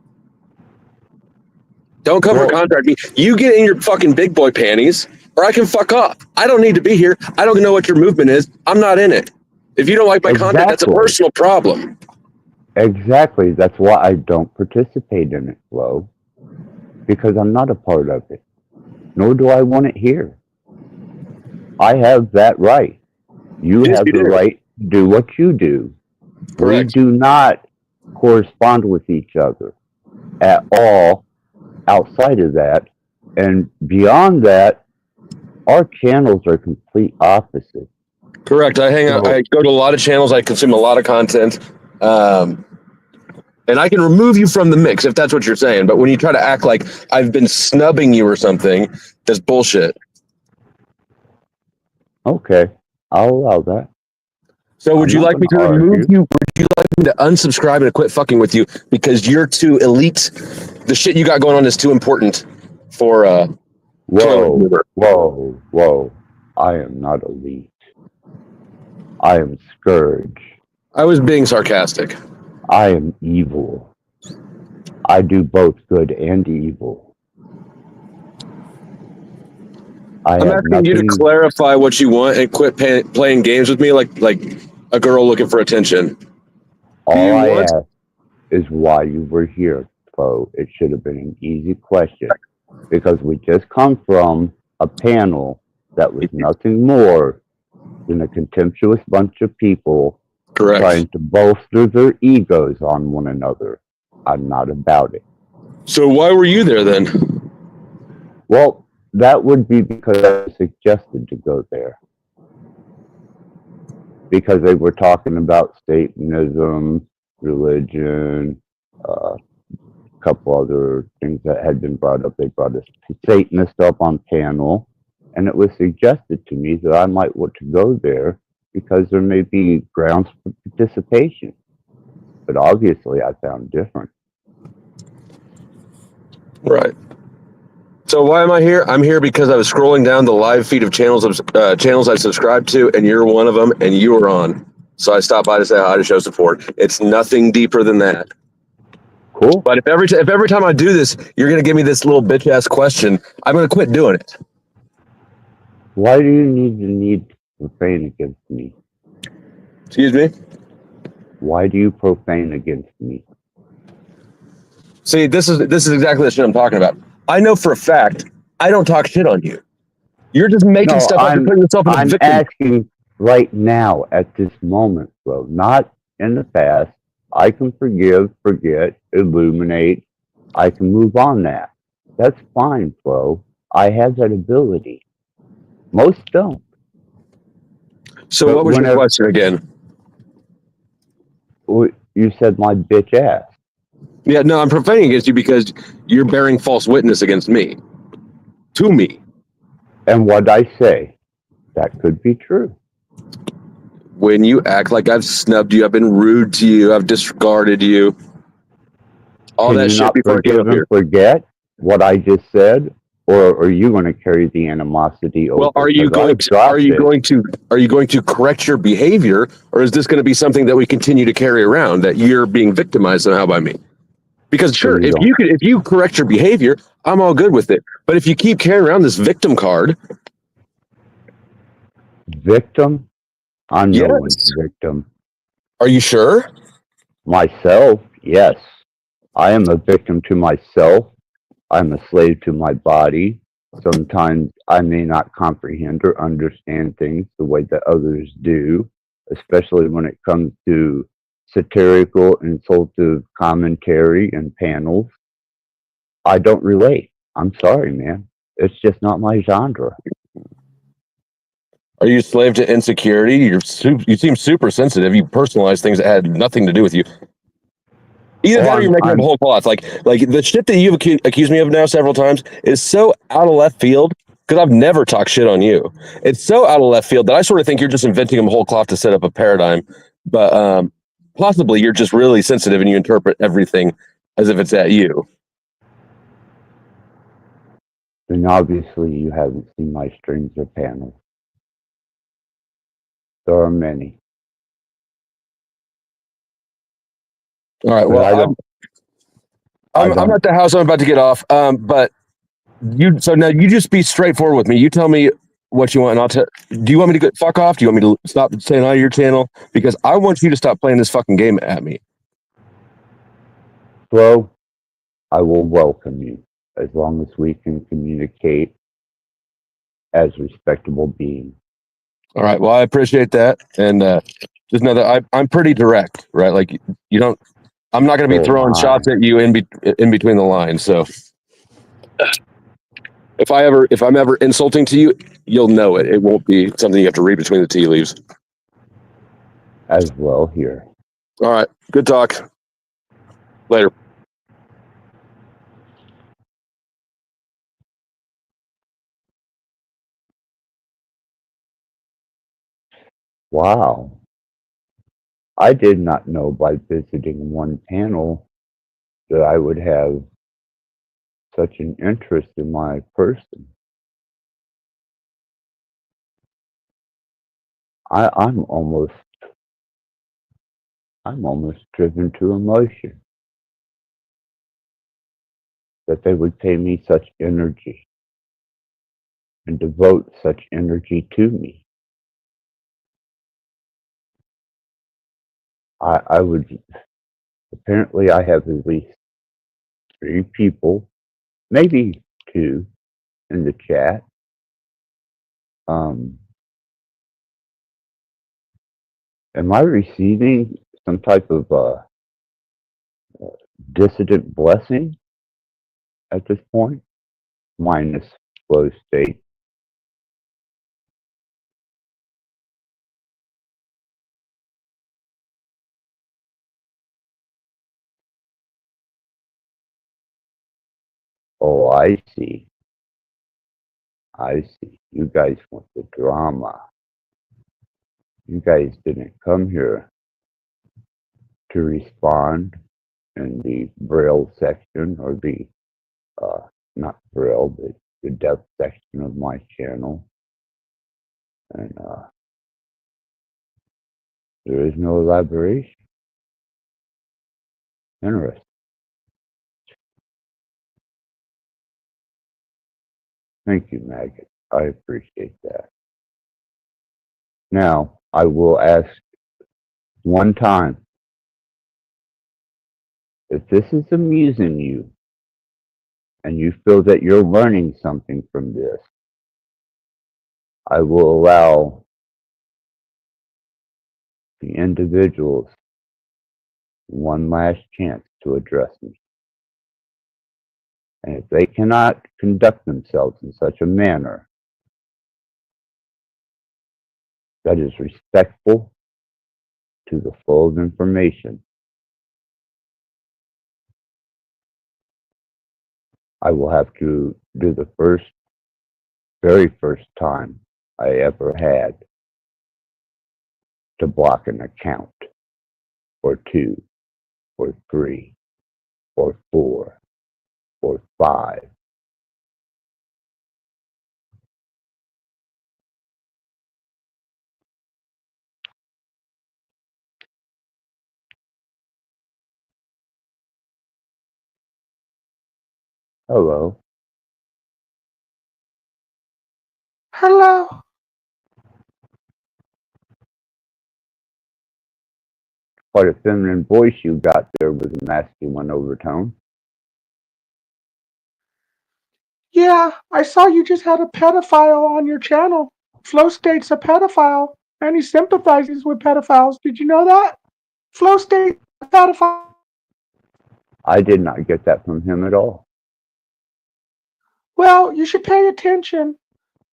Don't come for contract me. You get in your fucking big boy panties, or I can fuck off. I don't need to be here. I don't know what your movement is. I'm not in it. If you don't like my content, that's a personal problem. Exactly. That's why I don't participate in it, Flo. Because I'm not a part of it. Nor do I want it here. I have that right. You have the right to do what you do. Correct. We do not correspond with each other at all outside of that. And beyond that, our channels are complete opposites. Correct. I hang out. I go to a lot of channels. I consume a lot of content. And I can remove you from the mix if that's what you're saying. But when you try to act like I've been snubbing you or something, that's bullshit. Okay, I'll allow that. So would you like me to remove you? Would you like me to unsubscribe and quit fucking with you because you're too elite? The shit you got going on is too important for Whoa. I am not elite. I am Scourge. I was being sarcastic. I am evil. I do both good and evil. I'm asking you to clarify what you want and quit playing games with me like a girl looking for attention. All I ask is why you were here, Flo. It should have been an easy question because we just come from a panel that was nothing more than a contemptuous bunch of people trying to bolster their egos on one another. I'm not about it. So why were you there then? Well, that would be because I was suggested to go there. Because they were talking about Satanism, religion, a couple other things that had been brought up. They brought a Satanist up on panel, and it was suggested to me that I might want to go there because there may be grounds for participation. But obviously I found different. Right. So why am I here? I'm here because I was scrolling down the live feed of channels I subscribed to, and you're one of them, and you were on. So I stopped by to say hi, to show support. It's nothing deeper than that. Cool. But if every time I do this, you're going to give me this little bitch ass question, I'm going to quit doing it. Why do you need to profane against me? Excuse me? Why do you profane against me? See, this is exactly the shit I'm talking about. I know for a fact I don't talk shit on you. You're just making stuff up and putting yourself in a victim. I'm asking right now at this moment, Flo, not in the past. I can forgive, forget, illuminate. I can move on that. That's fine, Flo. I have that ability. Most don't. So but what was your question again? You said my bitch ass. Yeah, no, I'm profaning against you because you're bearing false witness against me. To me. And what I say, that could be true. When you act like I've snubbed you, I've been rude to you, I've discarded you. All that shit before I came up here. Forget what I just said, or are you going to carry the animosity over? Well, are you going to correct your behavior, or is this going to be something that we continue to carry around that you're being victimized somehow by me? Because sure, if you correct your behavior, I'm all good with it. But if you keep carrying around this victim card, victim, I'm no one's victim. Are you sure? Myself, yes. I am a victim to myself. I'm a slave to my body. Sometimes I may not comprehend or understand things the way that others do, especially when it comes to satirical, insultive commentary and panels. I don't relate. I'm sorry, man. It's just not my genre. Are you a slave to insecurity? You seem super sensitive. You personalize things that had nothing to do with you. Either that or you're making up a whole cloth. Like the shit that you've accused me of now several times is so out of left field because I've never talked shit on you. It's so out of left field that I sort of think you're just inventing a whole cloth to set up a paradigm. But possibly you're just really sensitive and you interpret everything as if it's at you. Then obviously you haven't seen my strings or panels. There are many. All right. Well, I'm at the house. I'm about to get off. But so now you just be straightforward with me. You tell me what you want, and I'll tell. Do you want me to fuck off? Do you want me to stop saying hi to your channel? Because I want you to stop playing this fucking game at me. Bro, I will welcome you as long as we can communicate as respectable beings. All right. Well, I appreciate that, and just know that I'm pretty direct, right? Like you don't. I'm not going to be throwing shots at you in between the lines. So if I'm ever insulting to you, you'll know it. It won't be something you have to read between the tea leaves. As well here. All right. Good talk. Later. Wow. I did not know by visiting one panel that I would have such an interest in my person. I'm almost driven to emotion that they would pay me such energy and devote such energy to me. I would, apparently I have at least 3 people, maybe 2 in the chat. Am I receiving some type of dissident blessing at this point? Minus flow state. Oh, I see. I see. You guys want the drama. You guys didn't come here to respond in the Braille section or the, not Braille, but the depth section of my channel. And there is no elaboration. Interesting. Thank you, Maggot. I appreciate that. Now, I will ask one time, if this is amusing you and you feel that you're learning something from this, I will allow the individuals one last chance to address me. And if they cannot conduct themselves in such a manner that is respectful to the flow of information, I will have to do the very first time I ever had to block an account, or 2, or 3, or 4, or 5. Hello. Hello. Quite a feminine voice you got there with a masculine overtone. Yeah, I saw you just had a pedophile on your channel. Flow State's a pedophile, and he sympathizes with pedophiles. Did you know that? Flow State, a pedophile. I did not get that from him at all. Well, you should pay attention.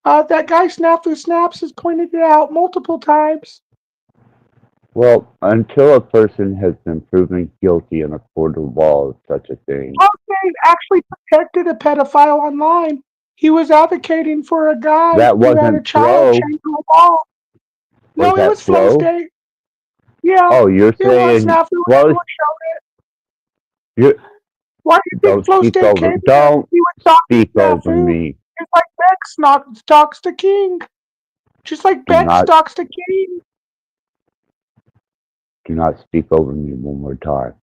That guy Snafu Snaps has pointed it out multiple times. Well, until a person has been proven guilty in a court of law of such a thing, They actually protected a pedophile online. He was advocating for a guy that who had a wasn't child Flo. chained to a wall. Was No, it that was Flo's Flo? day. Yeah, Oh, you're it was saying Snafu. Flo? Everyone showed it. You Why do you think don't Flo speak State over. came here? Don't He was talking speak to over Snafu. me. Just like Beck talks to King. Just like Do Beck not talks to King. do not speak over me one more time.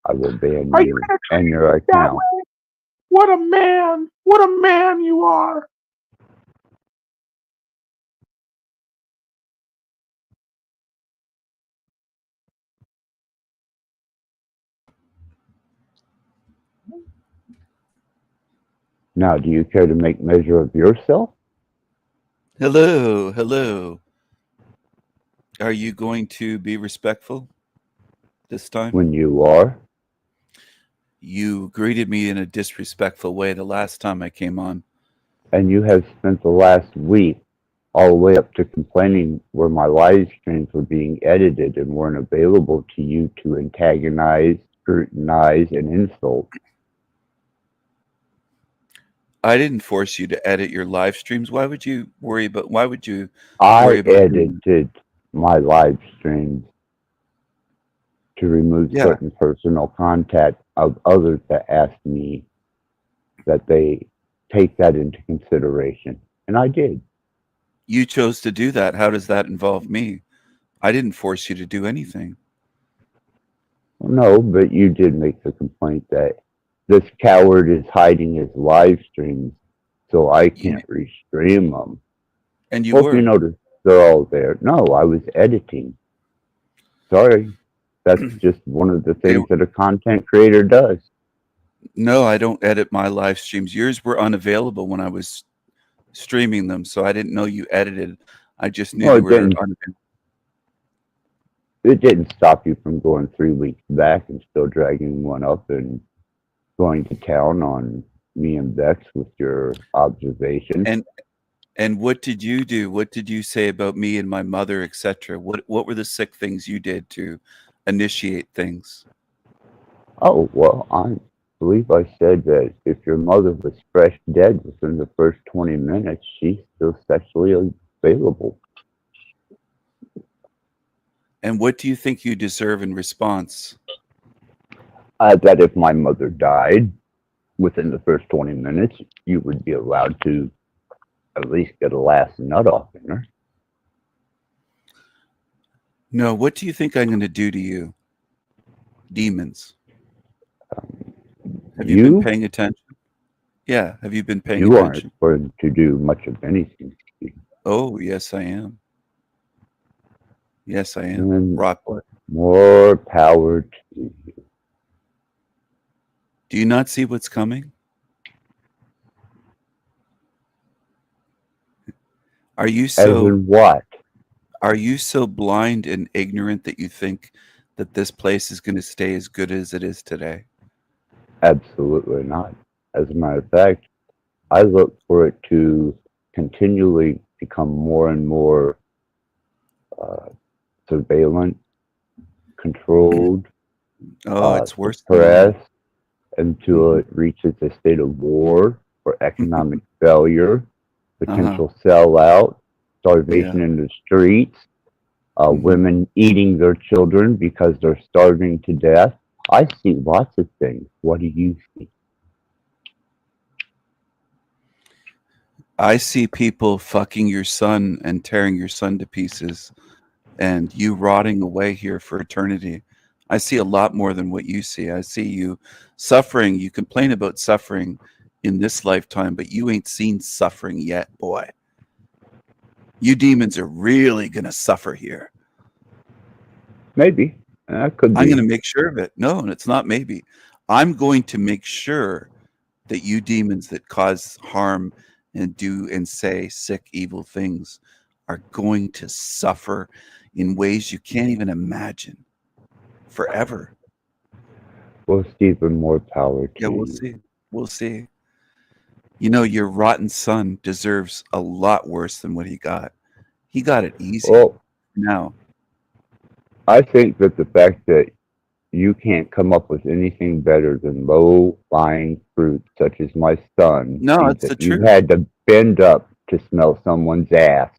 I will ban Are you you going to and treat your me that account. way? What a man. What a man you are. Now, do you care to make measure of yourself? Hello, hello. Are you going to be respectful this time? When you are, You greeted me in a disrespectful way the last time I came on. and you have spent the last week all the way up to complaining where my live streams were being edited and weren't available to you to antagonize, scrutinize, and insult. I didn't force you to edit your live streams. Why would you worry about doing that? I edited my live streams to remove Yeah. certain personal contact of others that asked me that they take that into consideration. And I did. You chose to do that. How does that involve me? I didn't force you to do anything. No, but you did make the complaint that this coward is hiding his live streams, so I can't restream them. And you Hope you were. noticed they're all there. No, I was editing. Sorry. That's just one of the things that a content creator does. No, I don't edit my live streams. Yours were unavailable when I was streaming them, so I didn't know you edited. I just knew Well, they were unavailable. It didn't stop you from going 3 weeks back and still dragging one up and going to town on me and Bex with your observations. And what did you do? What did you say about me and my mother, etc.? What were the sick things you did to initiate things? Oh, well, I believe I said that if your mother was fresh dead within the first 20 minutes, she's still sexually available. And what do you think you deserve in response? That if my mother died within the first 20 minutes, you would be allowed to at least get a last nut off in her. No, what do you think I'm going to do to you? Demons. Have you been paying attention? Yeah, have you been paying attention? You aren't going to do much of anything. Oh, yes, I am. Yes, I am. Rattblood. More power to you. Do you not see what's coming? Are you so what? Are you so blind and ignorant that you think that this place is going to stay as good as it is today? Absolutely not. As a matter of fact, I look for it to continually become more and more surveillance, controlled, It's worse than that. suppressed until it reaches a state of war or economic failure, potential sellout, starvation in the streets, women eating their children because they're starving to death. I see lots of things. What do you see? I see people fucking your son and tearing your son to pieces and you rotting away here for eternity. I see a lot more than what you see. I see you suffering. You complain about suffering in this lifetime, but you ain't seen suffering yet, boy. You demons are really going to suffer here. Maybe. That could be. I'm going to make sure of it. No, it's not maybe. I'm going to make sure that you demons that cause harm and do and say sick, evil things are going to suffer in ways you can't even imagine forever. Well, Stephen, more power to you. Yeah, we'll see. We'll see. You know, your rotten son deserves a lot worse than what he got. He got it easy. Well, Now, I think that the fact that you can't come up with anything better than low-lying fruit, such as my son, no, means it's the that you truth. had to bend up to smell someone's ass,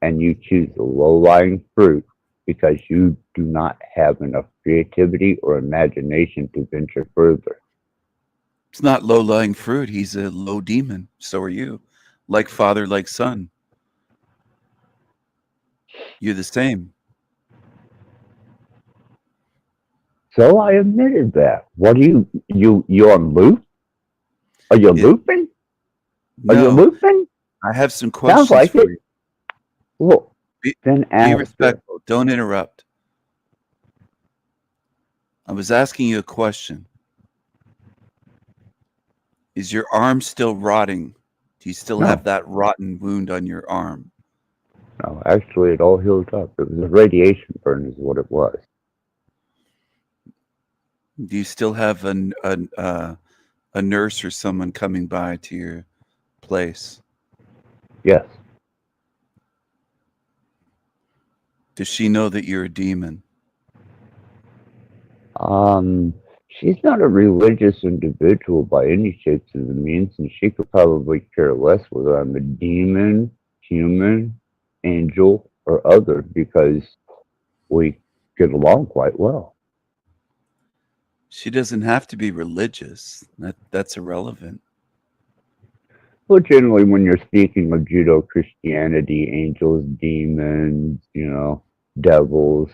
and you choose the low-lying fruit because you do not have enough creativity or imagination to venture further. It's not low lying fruit. He's a low demon. So are you. Like father, like son. You're the same. So I admitted that. What are you on loop? Are you It, looping? Are you no, looping? I have some Sounds questions like for it. you. Well, Be, then be answer. respectful. Don't interrupt. I was asking you a question. Is your arm still rotting? Do you still have No, that rotten wound on your arm? no. Actually, it all healed up. It was a radiation burn, is what it was. Do you still have a nurse or someone coming by to your place? Yes. Does she know that you're a demon? She's not a religious individual by any shapes or means, and she could probably care less whether I'm a demon, human, angel, or other because we get along quite well. She doesn't have to be religious. That's irrelevant. Well, generally, when you're speaking of Judo Christianity, angels, demons, devils,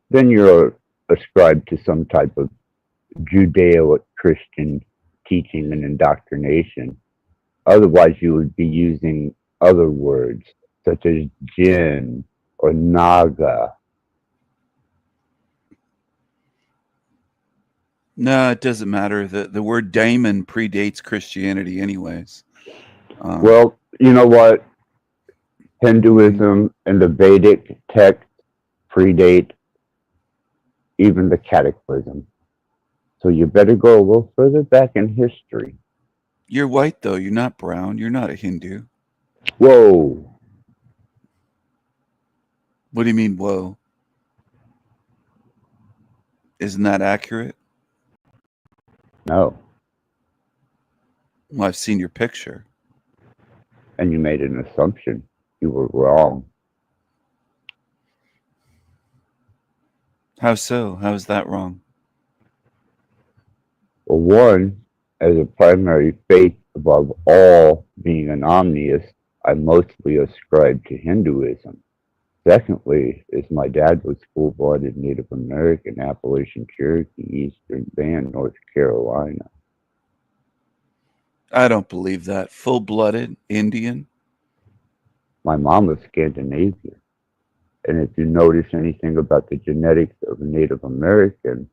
then you're ascribed to some type of Judeo-Christian teaching and indoctrination. Otherwise, you would be using other words such as jinn or naga. No, it doesn't matter. The word daemon predates Christianity, anyways. Well, you know what? Mhm. Hinduism and the Vedic text predate even the Cataclysm. So you better go a little further back in history. You're white, though. You're not brown. You're not a Hindu. Whoa. What do you mean, whoa? Isn't that accurate? No. Well, I've seen your picture. And you made an assumption. You were wrong. How so? How is that wrong? Well, one, as a primary faith above all being an omniist, I mostly ascribe to Hinduism. Secondly, is my dad was full-blooded Native American, Appalachian Cherokee, Eastern Band, North Carolina. I don't believe that. Full-blooded Indian? My mom was Scandinavian. And if you notice anything about the genetics of a Native American,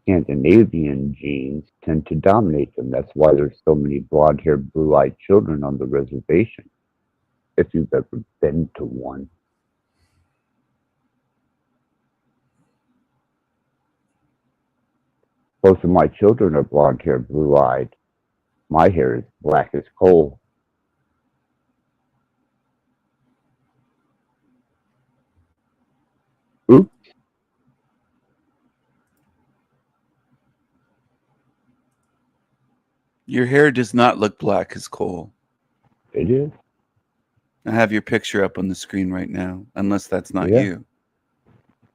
Scandinavian genes tend to dominate them. That's why there's so many blonde-haired, blue-eyed children on the reservation, if you've ever been to one. Both of my children are blonde-haired, blue-eyed. My hair is black as coal. Oops. Your hair does not look black as coal. It is. I have your picture up on the screen right now, unless that's not Yeah. you.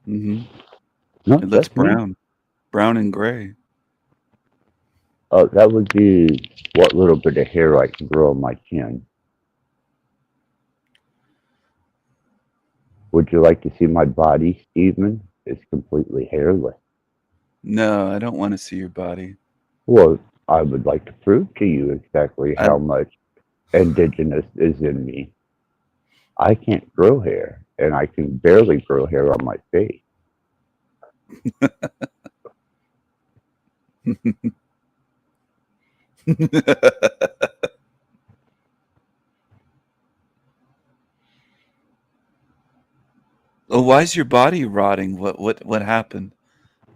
Mm-hmm. No, It looks that's me. brown and gray. Oh, that would be what little bit of hair I can grow on my chin. Would you like to see my body, Stephen? It's completely hairless. No, I don't want to see your body. Well, I would like to prove to you exactly I, how much indigenous is in me. I can't grow hair, and I can barely grow hair on my face. Oh, why is your body rotting? What happened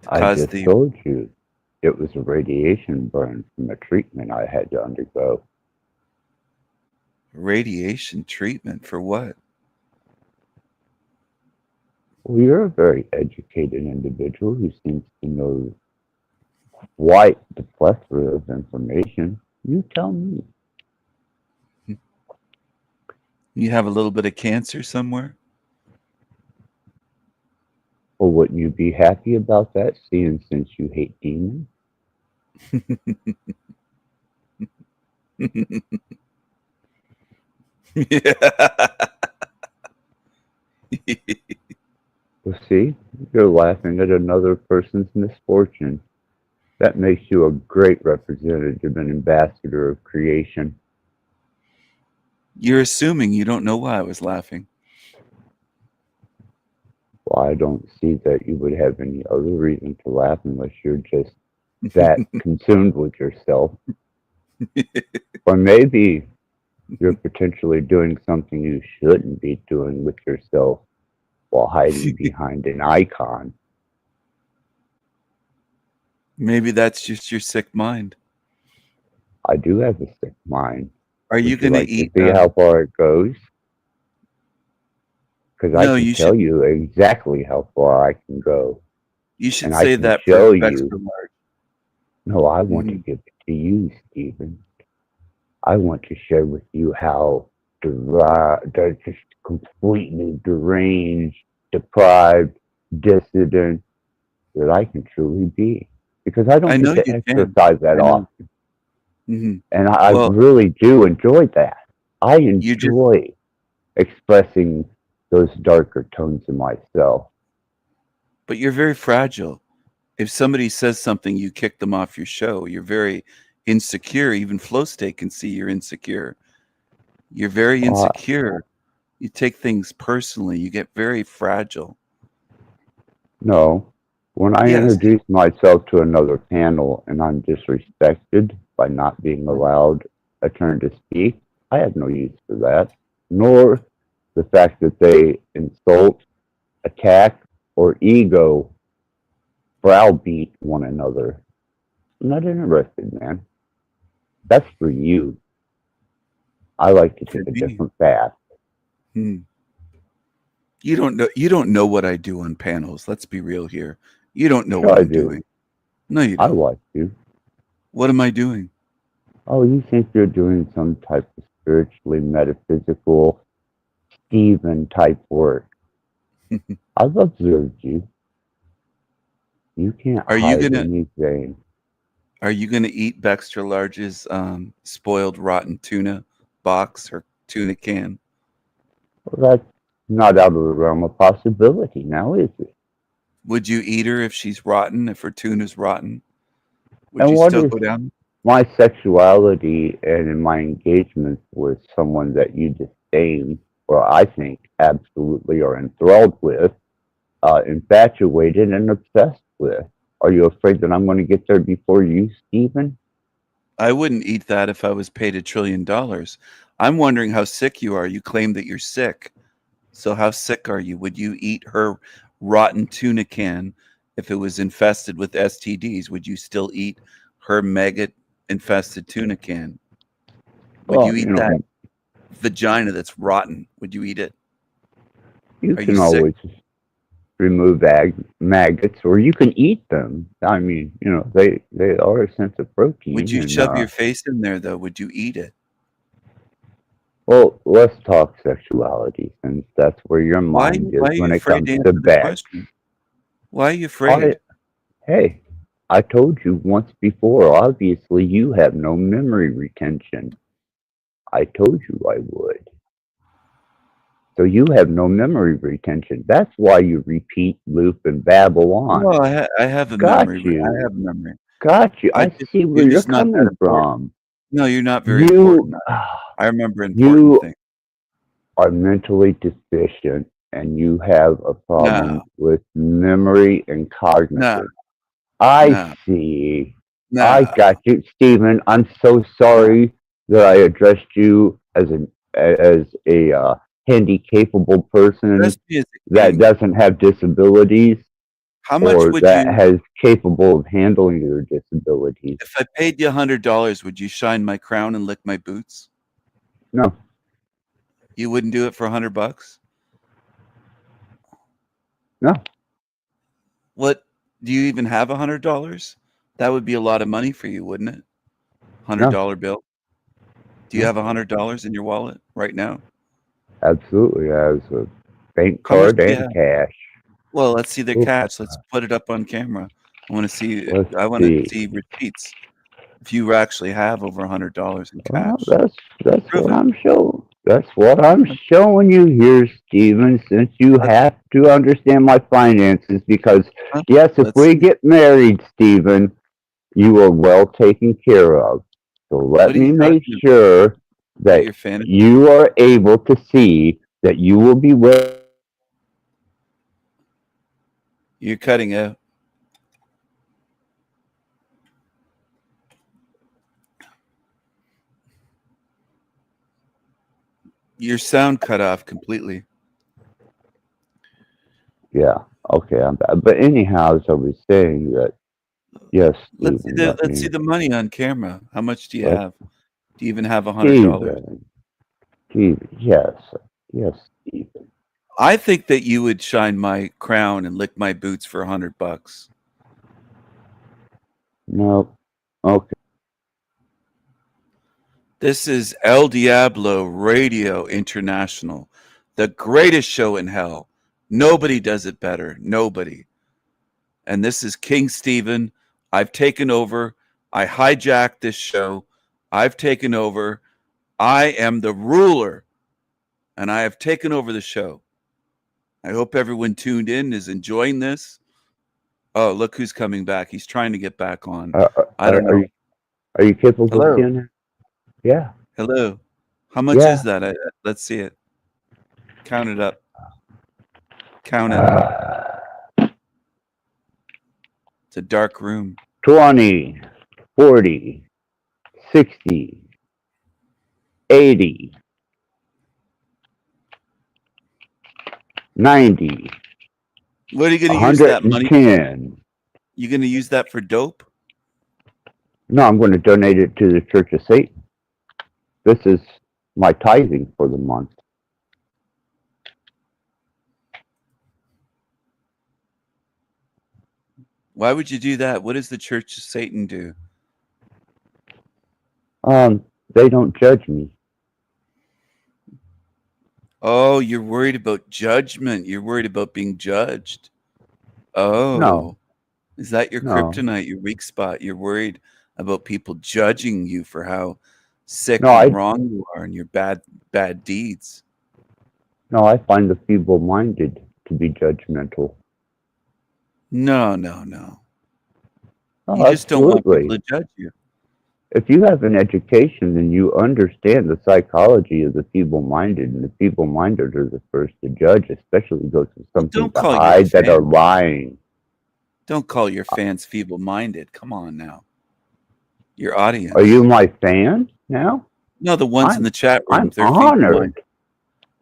to I cause just the? told you it was a radiation burn from a treatment I had to undergo. Radiation treatment for what? Well, you're a very educated individual who seems to know quite the plethora of information. You tell me. You have a little bit of cancer somewhere? Well, wouldn't you be happy about that, seeing since you hate demons? Well, see, you're laughing at another person's misfortune. That makes you a great representative and ambassador of creation. You're assuming you don't know why I was laughing. Well, I don't see that you would have any other reason to laugh unless you're just that consumed with yourself. Or maybe you're potentially doing something you shouldn't be doing with yourself while hiding behind an icon. Maybe that's just your sick mind. I do have a sick mind. Are you Would going to like eat? to see how far it goes? Because No, I can you tell should. you exactly how far I can go. You should And I say can that show for extra you. large. No, I want to Mhm. give it to you, Stephen. I want to share with you how they're just completely deranged, deprived, dissident that I can truly be. Because I don't I get know to you can. exercise that I know. often. hmm And I Well, really do enjoy that. I you just. enjoy expressing those darker tones in myself. But you're very fragile. If somebody says something, you kick them off your show. You're very insecure. Even Flow State can see you're insecure. You're very Uh, insecure. You take things personally. You get very fragile. no. When I Yes. introduce myself to another panel and I'm disrespected by not being allowed a turn to speak, I have no use for that. Nor the fact that they insult, attack, or ego browbeat one another. I'm not interested, man. That's for you. I like to For take a me. different path. Hmm. You don't know. You don't know what I do on panels. Let's be real here. You don't know Sure, what I I'm do. doing. No, you I don't. watch you. What am I doing? Oh, you think you're doing some type of spiritually metaphysical Stephen type work. I've observed you. You can't Are you hide gonna anything. Are you gonna eat Baxter Large's spoiled rotten tuna box or tuna can? Well, that's not out of the realm of possibility now, is it? Would you eat her if she's rotten? If her tuna's rotten, would And you what still is go down? my sexuality and in my engagements with someone that you disdain, or I think absolutely are enthralled with, infatuated and obsessed with? Are you afraid that I'm going to get there before you, Stephen? I wouldn't eat that if I was paid $1 trillion. I'm wondering how sick you are. You claim that you're sick. So how sick are you? Would you eat her rotten tuna can if it was infested with STDs? Would you still eat her maggot infested tuna can? Would you Well, you eat know, that vagina that's rotten? Would you eat it? you Are you can sick? always remove maggots, or you can eat them. I mean, you know, they are a sense of Would protein, you and shove your face in there though? Would you eat it? well, let's talk sexuality, since that's where your Why mind is why are you when it afraid comes to to answer the that. question? Why are you I, afraid? hey, I told you once before. Obviously, you have no memory retention. I told you I would. So you have no memory retention. That's why you repeat, loop, and babble No, on. I have a Got memory. I you. have a memory. Got you. I see where You're you're just not that coming important. from. No, you're not very You, important. I remember important you things. are mentally deficient, and you have a No, problem with memory and no, cognitive. I no, see. I no, got you, Stephen. I'm so no. sorry that I addressed you as a handy capable person Address me as a that king. doesn't have disabilities How much or would that you, has capable of handling their disabilities. if I paid you $100, would you shine my crown and lick my boots? No, You wouldn't do it for $100? No. What? Do you even have $100? That would be a lot of money for you, wouldn't it? No. $100 bill. Do you No. have $100 in your wallet right now? Absolutely. As a bank How much card do you and have? cash. Well, let's see the Ooh, cash. Let's put it up on camera. I want to see. let's I want to see. see receipts. If you actually have over $100 in Well, cash, that's prove what it. I'm showing. That's what I'm showing you here, Stephen, since you Let's, have to understand my finances because, yes, if let's we see. get married, Stephen, you are well taken care of. So let What are me you make talking about? sure Is that that your fantasy? you are able to see that you will be well. You're cutting out. Your sound cut off completely. Yeah, okay, I'm bad. But anyhow, as I was saying that, yes, Let's see Stephen, the let's see the money on camera. How much do you let have? Do you even have $100? Stephen, Stephen, yes, yes, Stephen. I think that you would shine my crown and lick my boots for $100. No, okay. This is El Diablo Radio International, the greatest show in hell. Nobody does it better. Nobody. And this is King Stephen. I've taken over. I hijacked this show. I've taken over. I am the ruler, and I have taken over the show. I hope everyone tuned in is enjoying this. Oh, look who's coming back. He's trying to get back on. I don't know. Are you capable of Hello. doing that? Yeah, Hello. How much yeah. is that? Let's see it. Count it up. Count it. It's a dark room. 20, 40, 60, 80, 90, What are you going to use that money for? 110. You going to use that for dope? No, I'm going to donate it to the Church of Satan. This is my tithing for the month. Why would you do that? What does the Church of Satan do? They don't judge me. Oh, you're worried about judgment. You're worried about being judged. Oh, No, is that your no, kryptonite, your weak spot? You're worried about people judging you for how sick no. and wrong you are and your bad deeds. I find the feeble-minded to be judgmental. No, no, no. Oh, You just don't want people absolutely. to judge you. If you have an education, then you understand the psychology of the feeble-minded, and the feeble-minded are the first to judge, especially those with Well, something don't to call your hide that are fans. lying. Don't call your fans feeble-minded. Come on now. Your Are audience. you my fan now? No, the ones in the chat room, I'm they're feeble-minded. honored.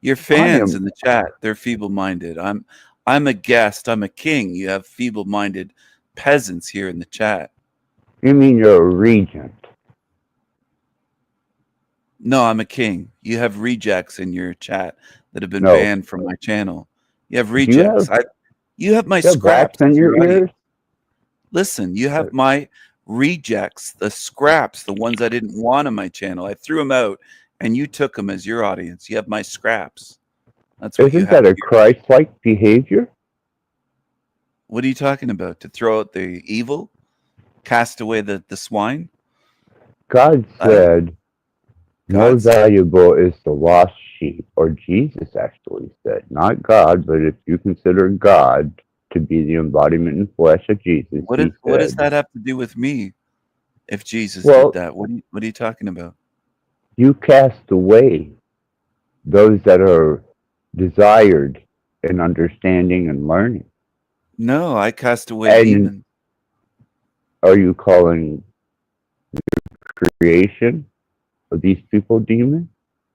Your I fans am. in the chat, they're feeble-minded. I'm a guest. I'm a king. You have feeble-minded peasants here in the chat. You mean you're a regent? No, I'm a king. You have rejects in your chat that have been No. banned from my channel. You have Do you rejects. have You have my you have rats scraps in as your your audience. ears? Listen, you have my rejects, the scraps, the ones I didn't want on my channel. I threw them out, and you took them as your audience. You have my scraps. That's what you Isn't have that a here. Christ-like behavior? What are you talking about? To throw out the evil? Cast away the swine? God said, more God said, valuable is the lost sheep, or Jesus actually said, not God, but if you consider God to be the embodiment in flesh of Jesus, what does that have to do with me? If Jesus well, did that, what are you talking about? you cast away those that are desired in understanding and learning. No, I cast away And demons. are you calling the creation of these people demons?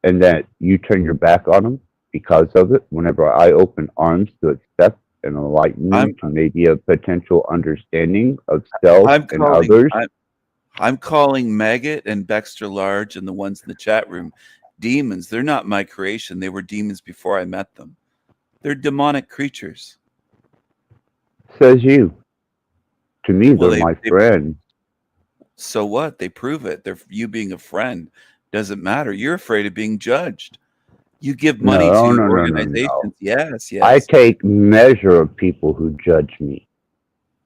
And that you turn your back on them because of it whenever I open arms to accept and enlighten them to maybe a potential understanding of self and others? I'm calling Maggot and Baxter Large and the ones in the chat room demons. They're not my creation. They were demons before I met them. They're demonic creatures. Says you. To me, Well, they're my friend. So what? They prove it. They're you being a friend doesn't matter. You're afraid of being judged. You give money to organizations. Yes, yes. I take measure of people who judge me.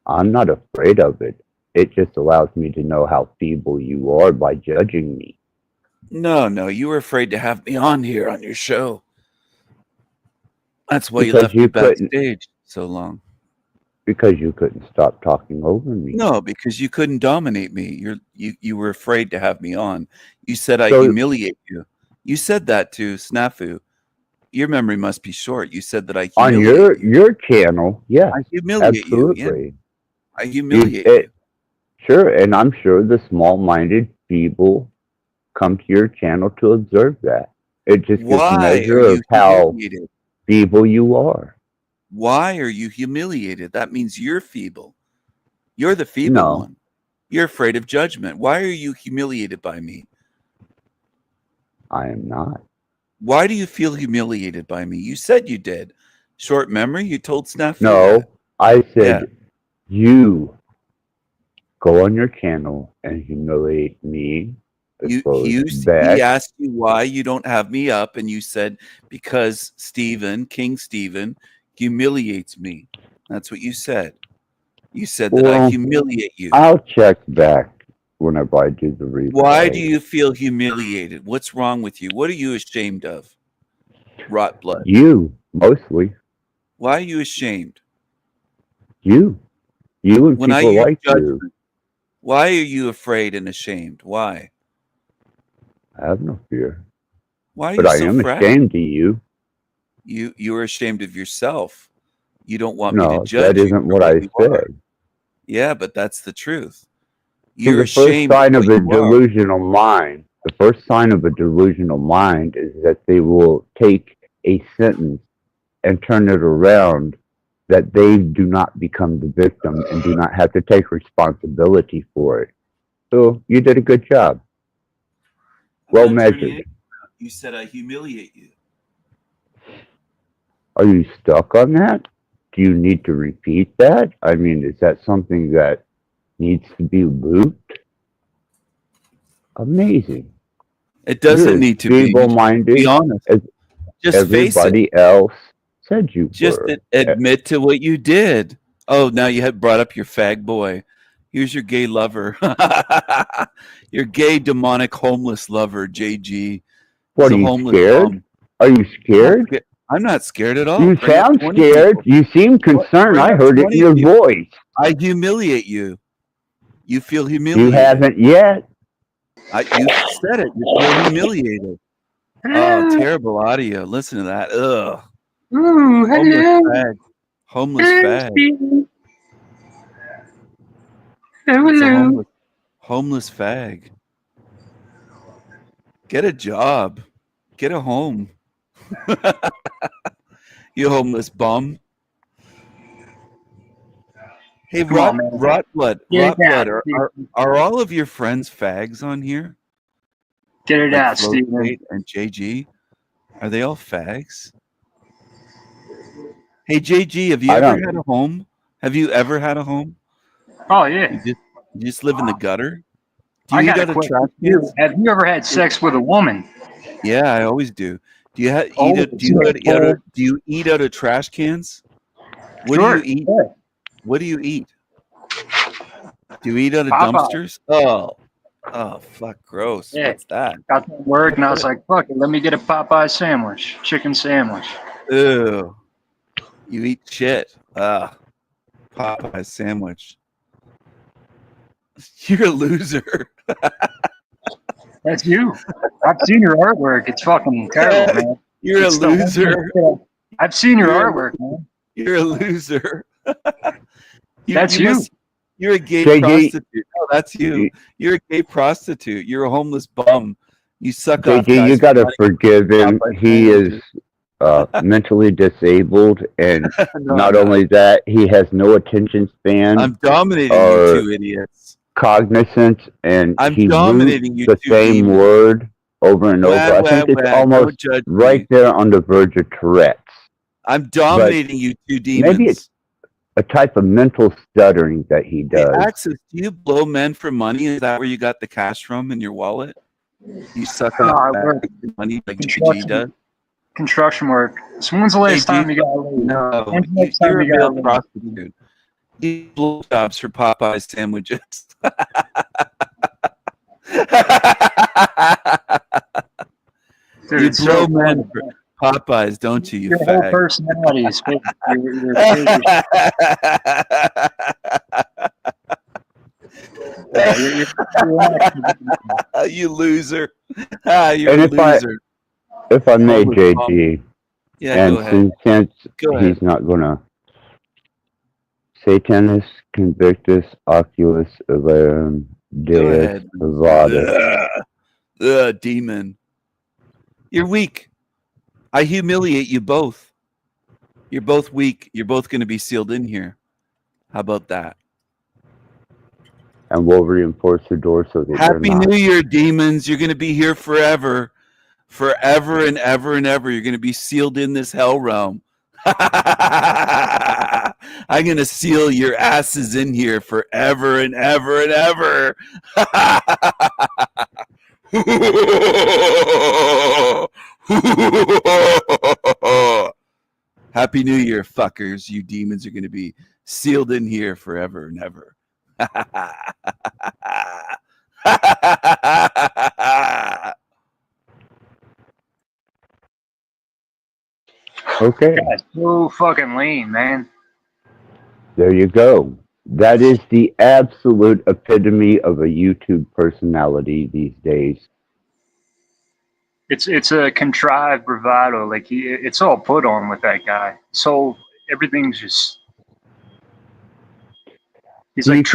I'm not afraid of it. It just allows me to know how feeble you are by judging me. No, you were afraid to have me on here on your show. That's why Because you left me you couldn't- backstage so long. Because you couldn't stop talking over me. No, because you couldn't dominate me. You were afraid to have me on. You said I So- humiliate you. You said that to Snafu. Your memory must be short. You said that I On humiliate you. your channel, yeah. I humiliate absolutely. you. Yeah. I humiliate you. Sure, and I'm sure the small-minded people come to your channel to observe that. It just gives Why measure are of you how humiliated? feeble you are. Why are you humiliated? That means you're feeble. You're the feeble No. one. You're afraid of judgment. Why are you humiliated by me? I am not. Why do you feel humiliated by me? You said you did. Short memory? You told Snafu No, that. I said you go on your channel and humiliate me. He asked you why you don't have me up, and you said because King Stephen, humiliates me. That's what you said. You said that I humiliate you. I'll check back whenever I do the replay. Why do you feel humiliated? What's wrong with you? What are you ashamed of? Rattblood. You, mostly. Why are you ashamed? You and When I people use like judgment, you. why are you afraid and ashamed? Why? I have no fear. Why are but you I so am fragile? ashamed of you. You're ashamed of yourself. You don't want me No, to judge that you isn't for what I you are. said. Yeah, but that's the truth. See, You're the first ashamed sign of of what a you are. delusional mind, the first sign of a delusional mind is that they will take a sentence and turn it around that they do not become the victim and do not have to take responsibility for it. So you did a good job. Well I'm not turning measured. it around. You said I humiliate you. Are you stuck on that? Do you need to repeat that? I mean, is that something that needs to be looped? Amazing. It doesn't You're need to be. feeble-minded Be honest. as Just face it. everybody else said you Just were. admit to what you did. Oh, now you had brought up your fag boy. Here's your gay lover. Your gay demonic homeless lover, JG. What, He's are a you homeless scared? bum. Are you scared? I'm not scared at all. You Bring up sound 20 scared. people. You seem concerned. Bring I up heard it in 20 your people. voice. I humiliate you. You feel You humiliated. haven't yet. You said it. You feel humiliated. Oh, terrible audio. Listen to that. Ugh. Ooh, Homeless hello. fag. Homeless fag. Stephen. It's a Hello. homeless fag. Get a job. Get a home. You homeless bum. Hey, Come on, man. Rattblood. Get it Rattblood, out, are all of your friends fags on here? Get it Like out, Float Stephen. State and JG? Are they all fags? Hey, JG, have you I ever don't- had a home? Have you ever had a home? Oh, yeah. You just live in the gutter? Do I you got eat a out of question trash for you. cans? Have you ever had sex with a woman? Yeah, I always do. Do you Oh, do you eat out of trash cans? What Sure. do you eat? Yeah. What do you eat? Do you eat out of Popeye. dumpsters? Oh, fuck, gross. Yeah. What's that? Got to work, and I was like, fuck it, let me get a Popeye sandwich, chicken sandwich. Ew. You eat shit. Popeye sandwich. You're a loser. That's you. I've seen your artwork. It's fucking terrible, man. You're It's a the loser. I've seen your You're a- artwork, man. You're a loser. That's you. You're a gay JG, prostitute. No, that's you. You're a gay prostitute. You're a homeless bum. You suck off JG, guys you for got to money. forgive him. Popeye He is sandwiches. mentally disabled, and No, not I'm not. only that, he has no attention span I'm dominating or you two idiots. cognizance, and I'm he dominating loops you the two same demons. word over and over. I think it's Don't almost judge right me. there on the verge of Tourette's. I'm But dominating you two maybe it's demons. a type of mental stuttering that he Hey, does. Axis, do you blow men for money? Is that where you got the cash from in your wallet? You sucking No, up I back work money like JG does? construction work. So when's the Hey, last time dude, you got laid? no, When's the next you're time a you got real laid? prostitute. You blow jobs for Popeye sandwiches. Dude, You it's blow so funny. men for Popeyes, don't you, you Your whole fag? personality is fake. You're fake. Yeah, you're You loser. You're And a loser. if I may, Homeless bum. JG, Yeah, and go ahead. since Go he's ahead. not gonna Satanis convictus oculus eleum Go deus ahead. vadis. Demon. You're weak. I humiliate you both. You're both weak. You're both going to be sealed in here. How about that? And we'll reinforce the door so that they're Happy not. New Year, demons. You're going to be here forever. Forever and ever and ever. You're going to be sealed in this hell realm. I'm going to seal your asses in here forever and ever and ever. Happy New Year, fuckers. You demons are going to be sealed in here forever and ever. Okay. That's so fucking lame, man. There you go. That is the absolute epitome of a YouTube personality these days. It's a contrived bravado. Like it's all put on with that guy. So everything's just. He's like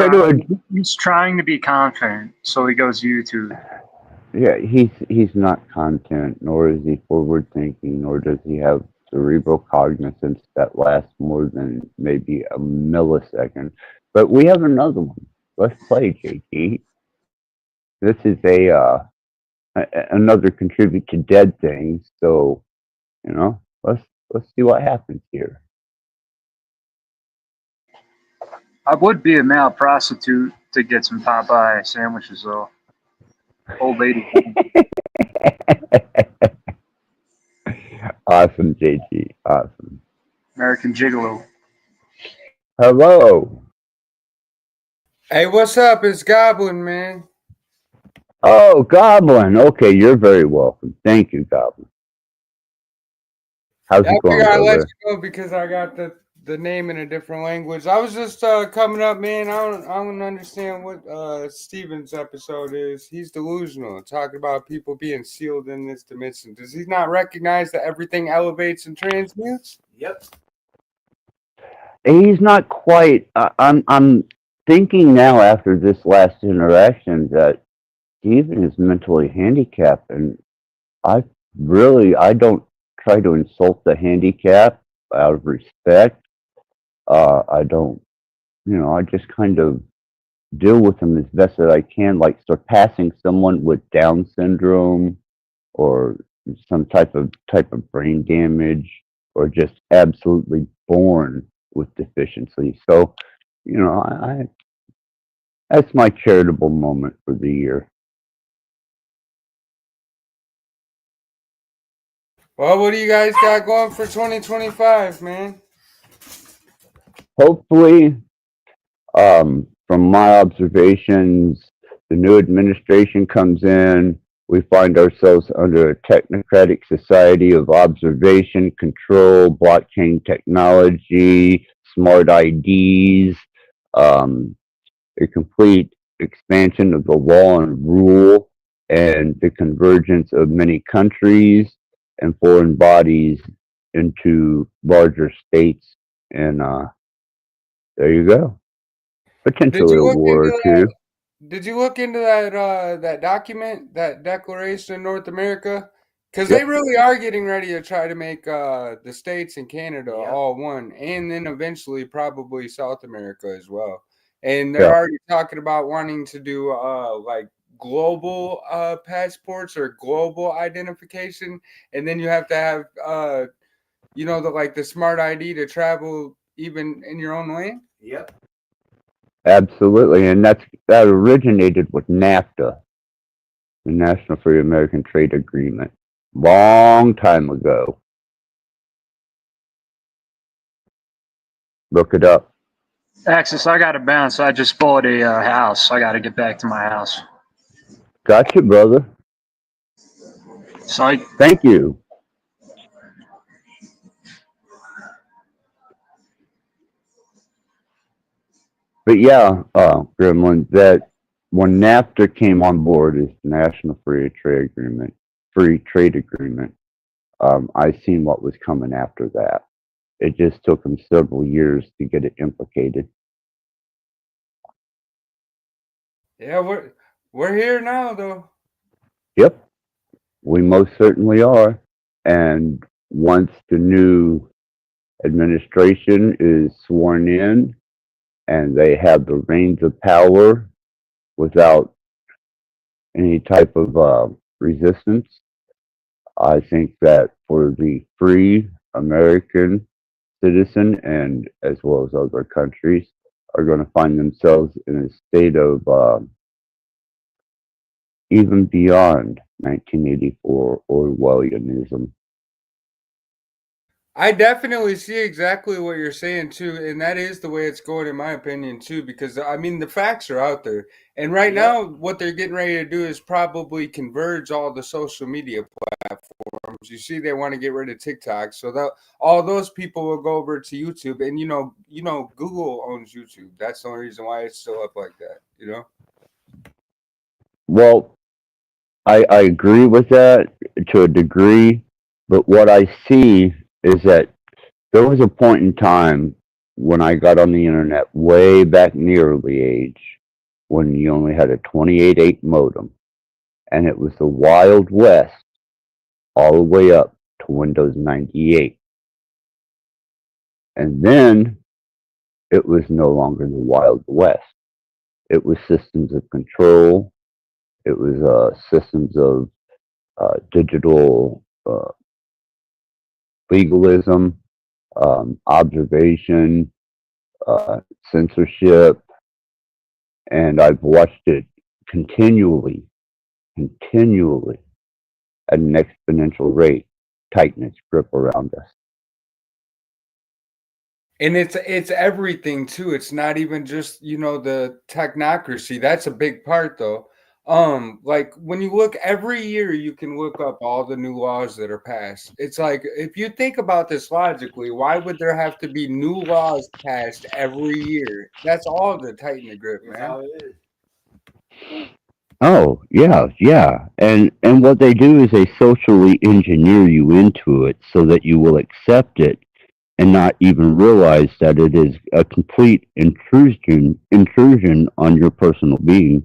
he's trying to be confident, so he goes YouTube. Yeah, he's not content, nor is he forward thinking, nor does he have cerebral cognizance that lasts more than maybe a millisecond. But we have another one. Let's play, JT. This is another contribute to dead things. So, let's see what happens here. I would be a male prostitute to get some Popeye sandwiches, though. Old lady. Awesome, JT. Awesome. American Gigolo. Hello. Hey, what's up? It's Goblin, man. Oh, Goblin. Okay, you're very welcome. Thank you, Goblin. How's I it going, figured I'd let brother? you go because I got the name in a different language. I was just coming up, man. I don't understand what Steven's episode is. He's delusional, talking about people being sealed in this dimension. Does he not recognize that everything elevates and transmutes? Yep. He's not quite. I'm thinking now after this last interaction that Steven is mentally handicapped, and I don't try to insult the handicap out of respect. I don't, I just kind of deal with them as best that I can, like surpassing someone with Down syndrome or some type of brain damage, or just absolutely born with deficiency. So, I that's my charitable moment for the year. Well, what do you guys got going for 2025, man? Hopefully, from my observations, the new administration comes in. We find ourselves under a technocratic society of observation, control, blockchain technology, smart IDs, a complete expansion of the law and rule, and the convergence of many countries and foreign bodies into larger states. And there you go. Potentially a war or two. Did you look into that document, that Declaration of North America? Because Yep. they really are getting ready to try to make the states and Canada all one, and then eventually probably South America as well. And they're Yeah. already talking about wanting to do like global passports or global identification, and then you have to have the smart ID to travel even in your own lane. Yep. Absolutely, and that originated with NAFTA, the National Free American Trade Agreement, long time ago. Look it up. Axis, I got to bounce. I just bought a house. I got to get back to my house. Gotcha, brother. Psych. Thank you. But yeah, Gremlin, that when NAFTA came on board as the National Free Trade Agreement, I seen what was coming after that. It just took them several years to get it implicated. Yeah, we're here now, though. Yep, we most certainly are. And once the new administration is sworn in and they have the reins of power without any type of resistance, I think that for the free American citizen and as well as other countries are going to find themselves in a state of even beyond 1984 Orwellianism. I definitely see exactly what you're saying too, and that is the way it's going in my opinion too. Because I mean, the facts are out there, and right now, what they're getting ready to do is probably converge all the social media platforms. You see, they want to get rid of TikTok, so that all those people will go over to YouTube, and Google owns YouTube. That's the only reason why it's still up like that. Well, I agree with that to a degree, but what I see is that there was a point in time when I got on the internet way back in the early age when you only had a 28.8 modem, and it was the Wild West all the way up to Windows 98. And then it was no longer the Wild West. It was systems of control. It was systems of digital legalism, observation, censorship, and I've watched it continually at an exponential rate tighten its grip around us. And it's everything too. It's not even just the technocracy. That's a big part though. Like when you look every year, you can look up all the new laws that are passed. It's like if you think about this logically, why would there have to be new laws passed every year? That's all to tighten the grip, man. Oh, yeah. And what they do is they socially engineer you into it so that you will accept it and not even realize that it is a complete intrusion on your personal being.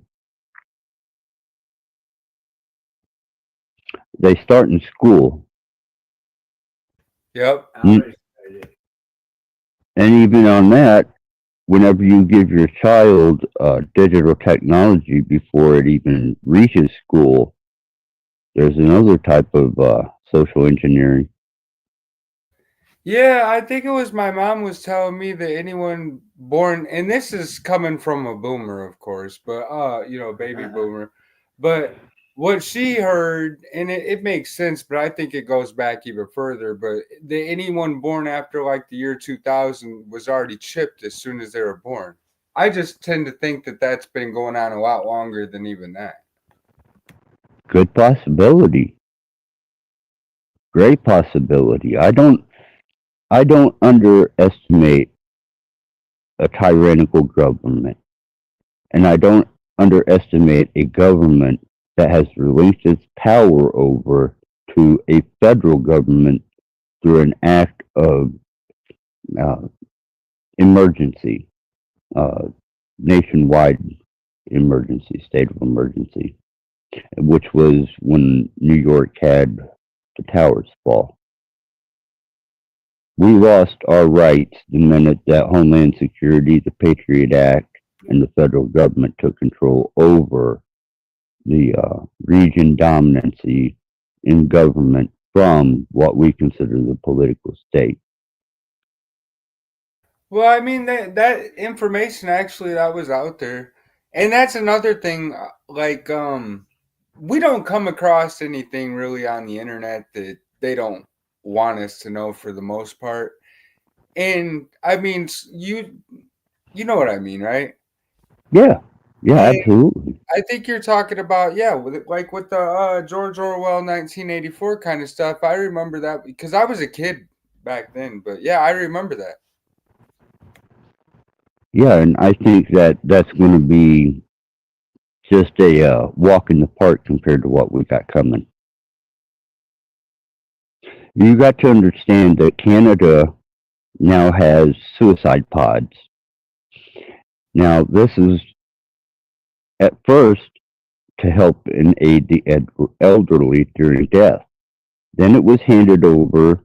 They start in school. Yep. And even on that, whenever you give your child digital technology before it even reaches school, there's another type of social engineering. Yeah, I think it was my mom was telling me that anyone born, and this is coming from a boomer, of course, but baby boomer. But what she heard, and it makes sense, but I think it goes back even further. But that anyone born after like the year 2000 was already chipped as soon as they were born. I just tend to think that that's been going on a lot longer than even that. Good possibility. Great possibility. I don't underestimate a tyrannical government, and I don't underestimate a government that has released its power over to a federal government through an act of emergency, nationwide emergency, state of emergency, which was when New York had the towers fall. We lost our rights the minute that Homeland Security, the Patriot Act, and the federal government took control over the region dominancy in government from what we consider the political state. Well, I mean that information actually that was out there, and that's another thing. Like, we don't come across anything really on the internet that they don't want us to know for the most part. And I mean, you know what I mean, right? Yeah, yeah, And absolutely. I think you're talking about, yeah, like with the George Orwell 1984 kind of stuff. I remember that because I was a kid back then, but yeah, I remember that. Yeah, and I think that that's going to be just a walk in the park compared to what we got coming. You got to understand that Canada now has suicide pods. Now, this is at first to help and aid the elderly during death. Then it was handed over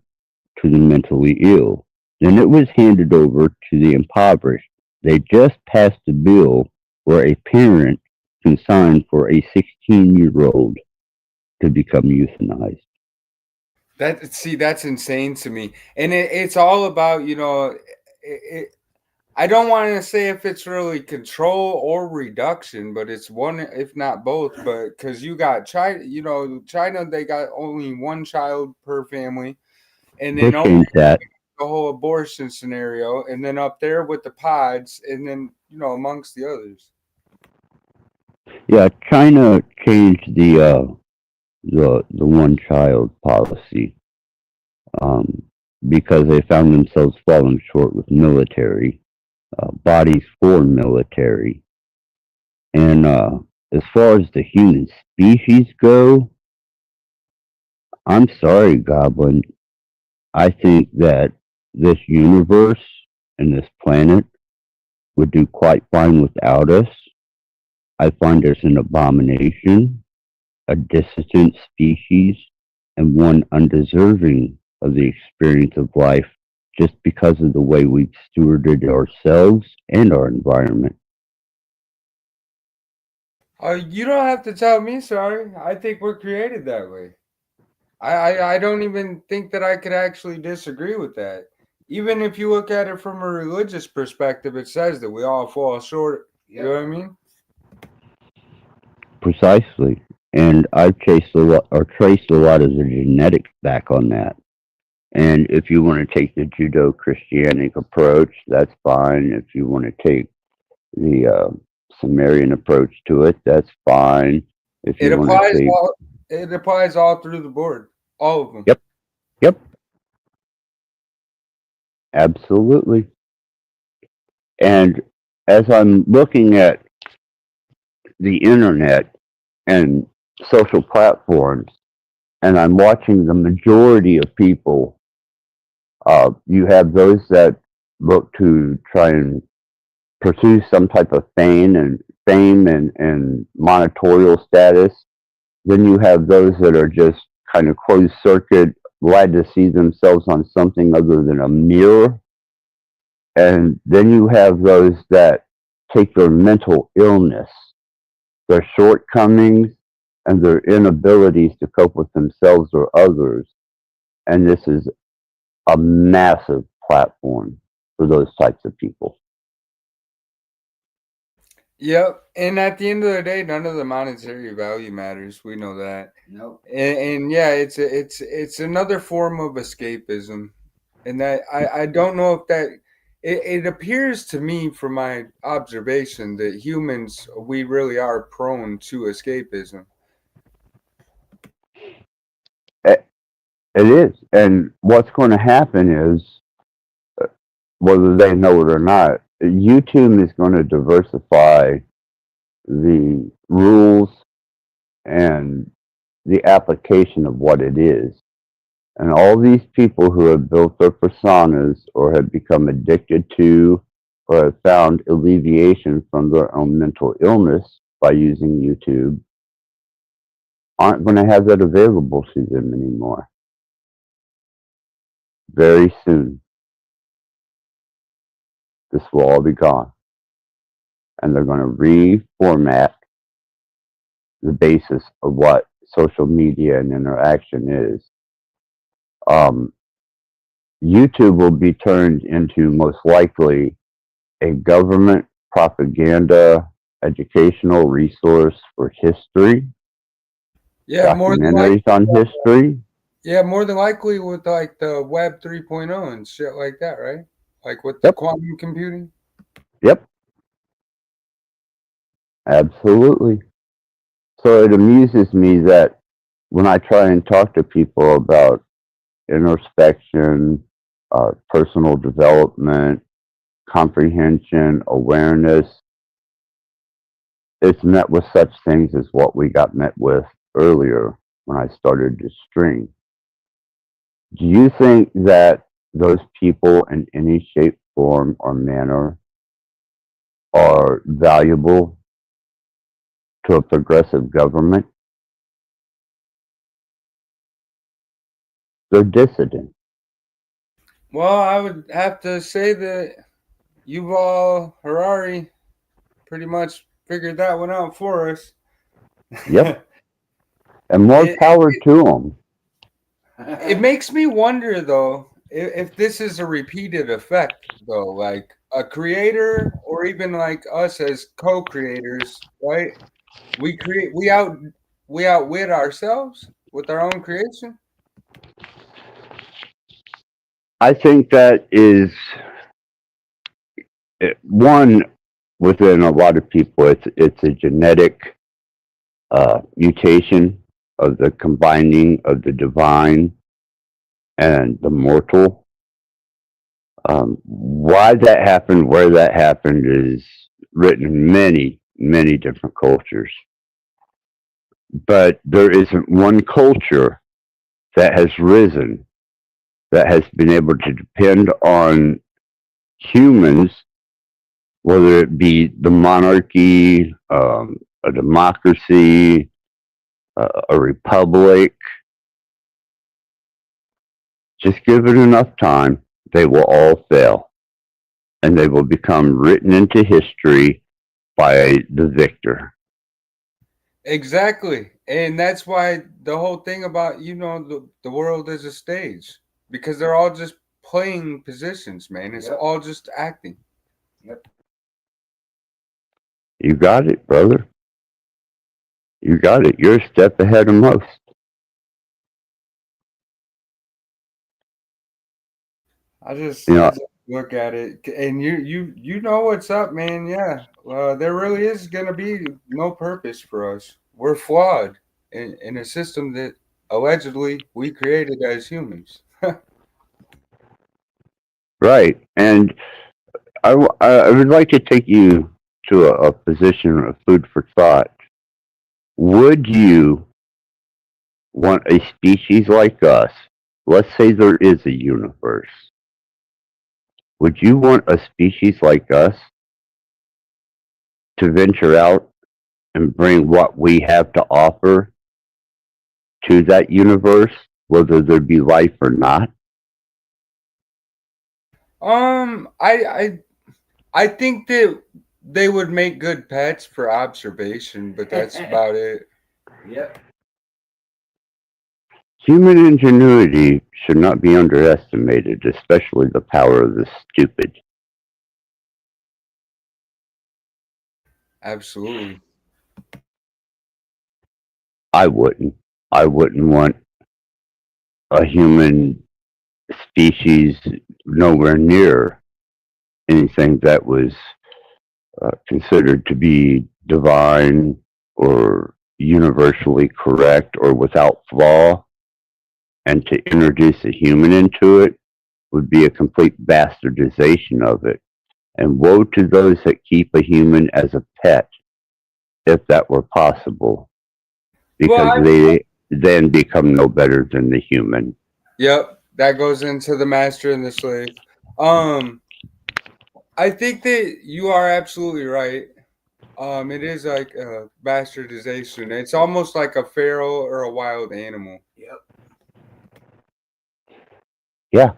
to the mentally ill. Then it was handed over to the impoverished. They just passed a bill where a parent can sign for a 16-year-old to become euthanized. That's insane to me, and it's all about I don't want to say if it's really control or reduction, but it's one, if not both. But because you got China, China, they got only one child per family, and They then over changed that. the whole abortion scenario, and then up there with the pods, and then amongst the others. Yeah, China changed the one child policy um, because they found themselves falling short with military bodies for military. And as far as the human species go, I'm sorry, Goblin. I think that this universe and this planet would do quite fine without us. I find us an abomination, a dissident species, and one undeserving of the experience of life just because of the way we've stewarded ourselves and our environment. You don't have to tell me sorry. I think we're created that way. I don't even think that I could actually disagree with that. Even if you look at it from a religious perspective, it says that we all fall short. You know what I mean? Precisely. And I've traced a lot of the genetics back on that. And if you want to take the Judo Christianic approach, that's fine. If you want to take the Sumerian approach to it, that's fine. If It you want to applies take, all. It applies all through the board, all of them. yep, yep, absolutely. And as I'm looking at the internet and social platforms, and I'm watching the majority of people, you have those that look to try and pursue some type of fame and monitorial status. Then you have those that are just kind of closed circuit, glad to see themselves on something other than a mirror. And then you have those that take their mental illness, their shortcomings, and their inabilities to cope with themselves or others. And this is a massive platform for those types of people. Yep. And at the end of the day, none of the monetary value matters. We know that. Nope. And yeah, it's another form of escapism, and that I don't know if that it appears to me from my observation that humans, we really are prone to escapism. It is. And what's going to happen is, whether they know it or not, YouTube is going to diversify the rules and the application of what it is. And all these people who have built their personas or have become addicted to or have found alleviation from their own mental illness by using YouTube aren't going to have that available to them anymore. Very soon, this will all be gone. And they're going to reformat the basis of what social media and interaction is. YouTube will be turned into most likely a government propaganda educational resource for history, Yeah, more than likely. documentaries on history. Yeah, more than likely with like the Web 3.0 and shit like that, right? Like with the quantum computing. Yep, absolutely. So it amuses me that when I try and talk to people about introspection, personal development, comprehension, awareness, it's met with such things as what we got met with earlier when I started to string. Do you think that those people in any shape, form, or manner are valuable to a progressive government? They're dissident. Well, I would have to say that Yuval Harari pretty much figured that one out for us. Yep. And more It, power to them. it makes me wonder though if this is a repeated effect though, like a creator or even like us as co-creators, right? We outwit ourselves with our own creation. I think that is one within a lot of people. It's a genetic mutation of the combining of the divine and the mortal. Why that happened, where that happened, is written in many, many different cultures. But there isn't one culture that has risen, that has been able to depend on humans, whether it be the monarchy, a democracy, a republic. Just give it enough time, they will all fail, and they will become written into history by the victor. Exactly. And that's why the whole thing about, the world is a stage, because they're all just playing positions, man. It's all just acting. Yep. You got it, brother. You got it. You're a step ahead of most. I just You know, look at it, and you know what's up, man. Yeah, there really is gonna be no purpose for us. We're flawed in a system that allegedly we created as humans. right. And I would like to take you to a position of food for thought. Would you want a species like us? Let's say there is a universe. Would you want a species like us to venture out and bring what we have to offer to that universe, whether there be life or not? I think that they would make good pets for observation, but that's about it. Yep. Human ingenuity should not be underestimated, especially the power of the stupid. Absolutely. I wouldn't. I wouldn't want a human species nowhere near anything that was considered to be divine or universally correct or without flaw. And to introduce a human into it would be a complete bastardization of it. And woe to those that keep a human as a pet, if that were possible, because they then become no better than the human. Yep, that goes into the master and the slave. I think that you are absolutely right. It is like a bastardization. It's almost like a feral or a wild animal. Yep. Yeah,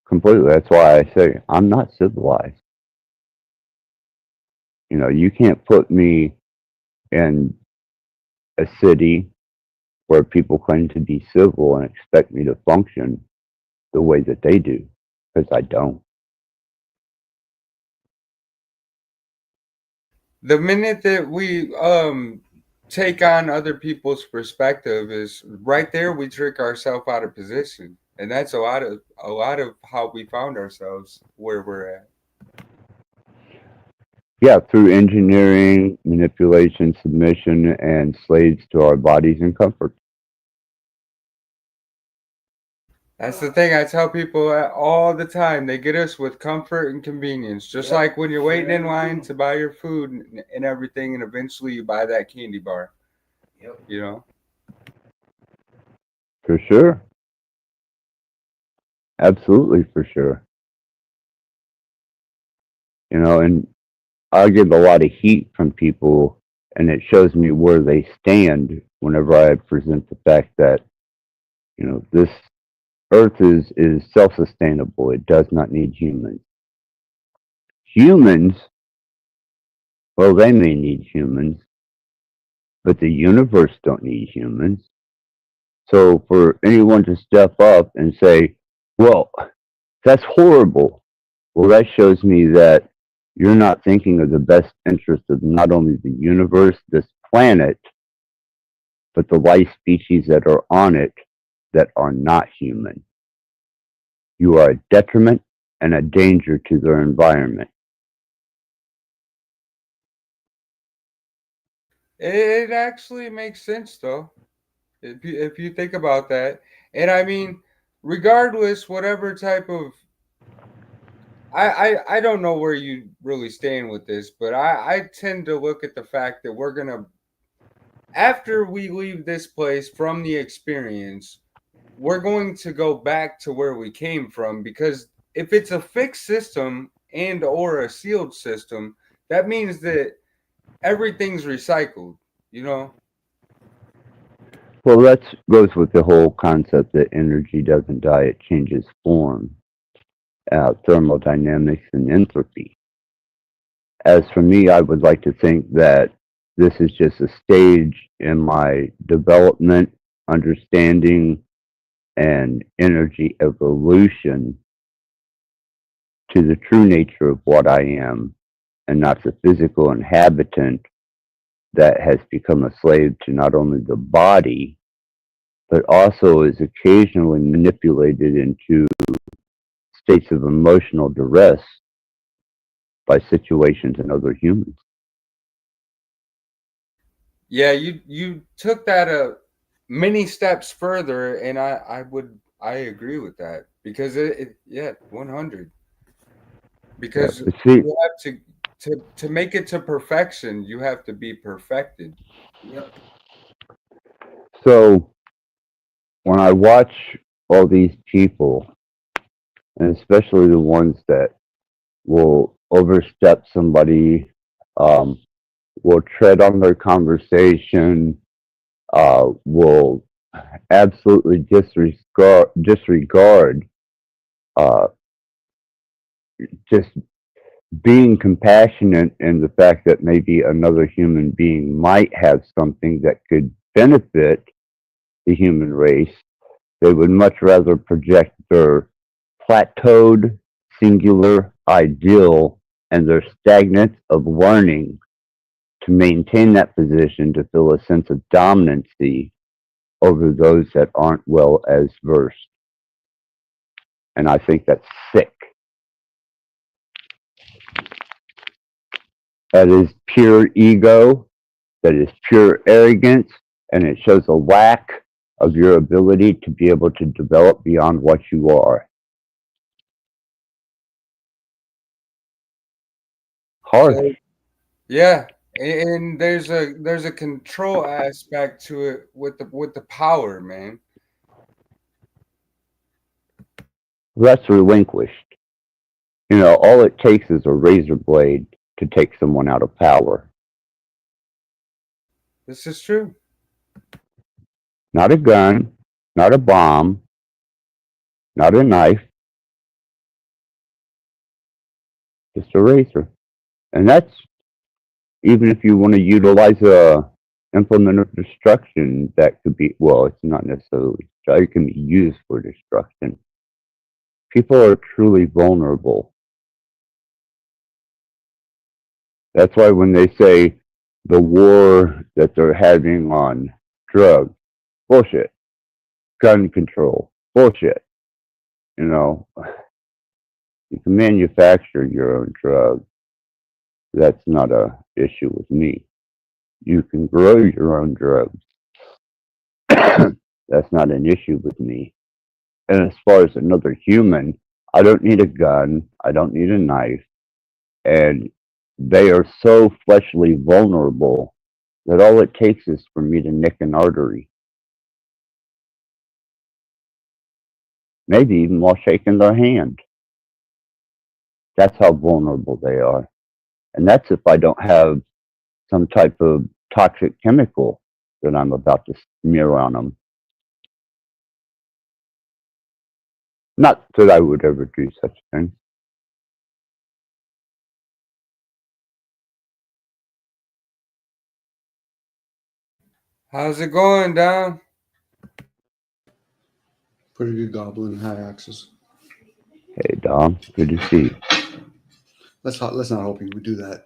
completely. That's why I say I'm not civilized. You know, you can't put me in a city where people claim to be civil and expect me to function the way that they do, because I don't. The minute that we take on other people's perspective is right there we trick ourselves out of position. And that's a lot of how we found ourselves where we're at. Yeah, through engineering, manipulation, submission, and slaves to our bodies and comfort. That's the thing I tell people all the time. They get us with comfort and convenience. Just like when you're waiting in line to buy your food and everything, and eventually you buy that candy bar. Yep. You know? For sure. Absolutely, for sure. You know, and I get a lot of heat from people, and it shows me where they stand whenever I present the fact that, you know, this Earth is self-sustainable. It does not need humans. Humans, well, they may need humans, but the universe don't need humans. So for anyone to step up and say, well, that's horrible. Well, that shows me that you're not thinking of the best interest of not only the universe, this planet, but the life species that are on it that are not human. You are a detriment and a danger to their environment. It actually makes sense though. If you think about that. And I mean, regardless, whatever type of I don't know where you really stand with this, but I tend to look at the fact that we're gonna after we leave this place from the experience, we're going to go back to where we came from because if it's a fixed system and or a sealed system, that means that everything's recycled, you know? Well, that goes with the whole concept that energy doesn't die, it changes form, thermodynamics and entropy. As for me, I would like to think that this is just a stage in my development, understanding, and energy evolution to the true nature of what I am, and not the physical inhabitant that has become a slave to not only the body, but also is occasionally manipulated into states of emotional duress by situations and other humans. Yeah, you took that many steps further, and I agree with that because it yeah 100 Yeah, because but see, you have to make it to perfection you have to be perfected. Yep. so when I watch all these people, and especially the ones that will overstep somebody, um, will tread on their conversation, will absolutely disregard uh, just being compassionate in the fact that maybe another human being might have something that could benefit the human race. They would much rather project their plateaued singular ideal and their stagnance of learning to maintain that position to feel a sense of dominancy over those that aren't well as versed. And I think that's sick. That is pure ego, that is pure arrogance, and it shows a lack of your ability to be able to develop beyond what you are. Harsh. So yeah, and there's a control aspect to it with the power, man. That's relinquished. You know, all it takes is a razor blade to take someone out of power. This is true. Not a gun, not a bomb, not a knife, just a razor. And that's even if you want to utilize implement of destruction that could be, well, it's not necessarily, it can be used for destruction. People are truly vulnerable. That's why when they say the war that they're having on drugs, bullshit. Gun control, bullshit. You know, you can manufacture your own drugs. That's not a issue with me. You can grow your own drugs. That's not an issue with me. And as far as another human, I don't need a gun. I don't need a knife. And they are so fleshly vulnerable that all it takes is for me to nick an artery. Maybe even while shaking their hand. That's how vulnerable they are. And that's if I don't have some type of toxic chemical that I'm about to smear on them. Not that I would ever do such a thing. How's it going, Dom? Pretty good, Goblin. Hi, Axis. Hey, Dom. Good to see you. Let's not hope we do that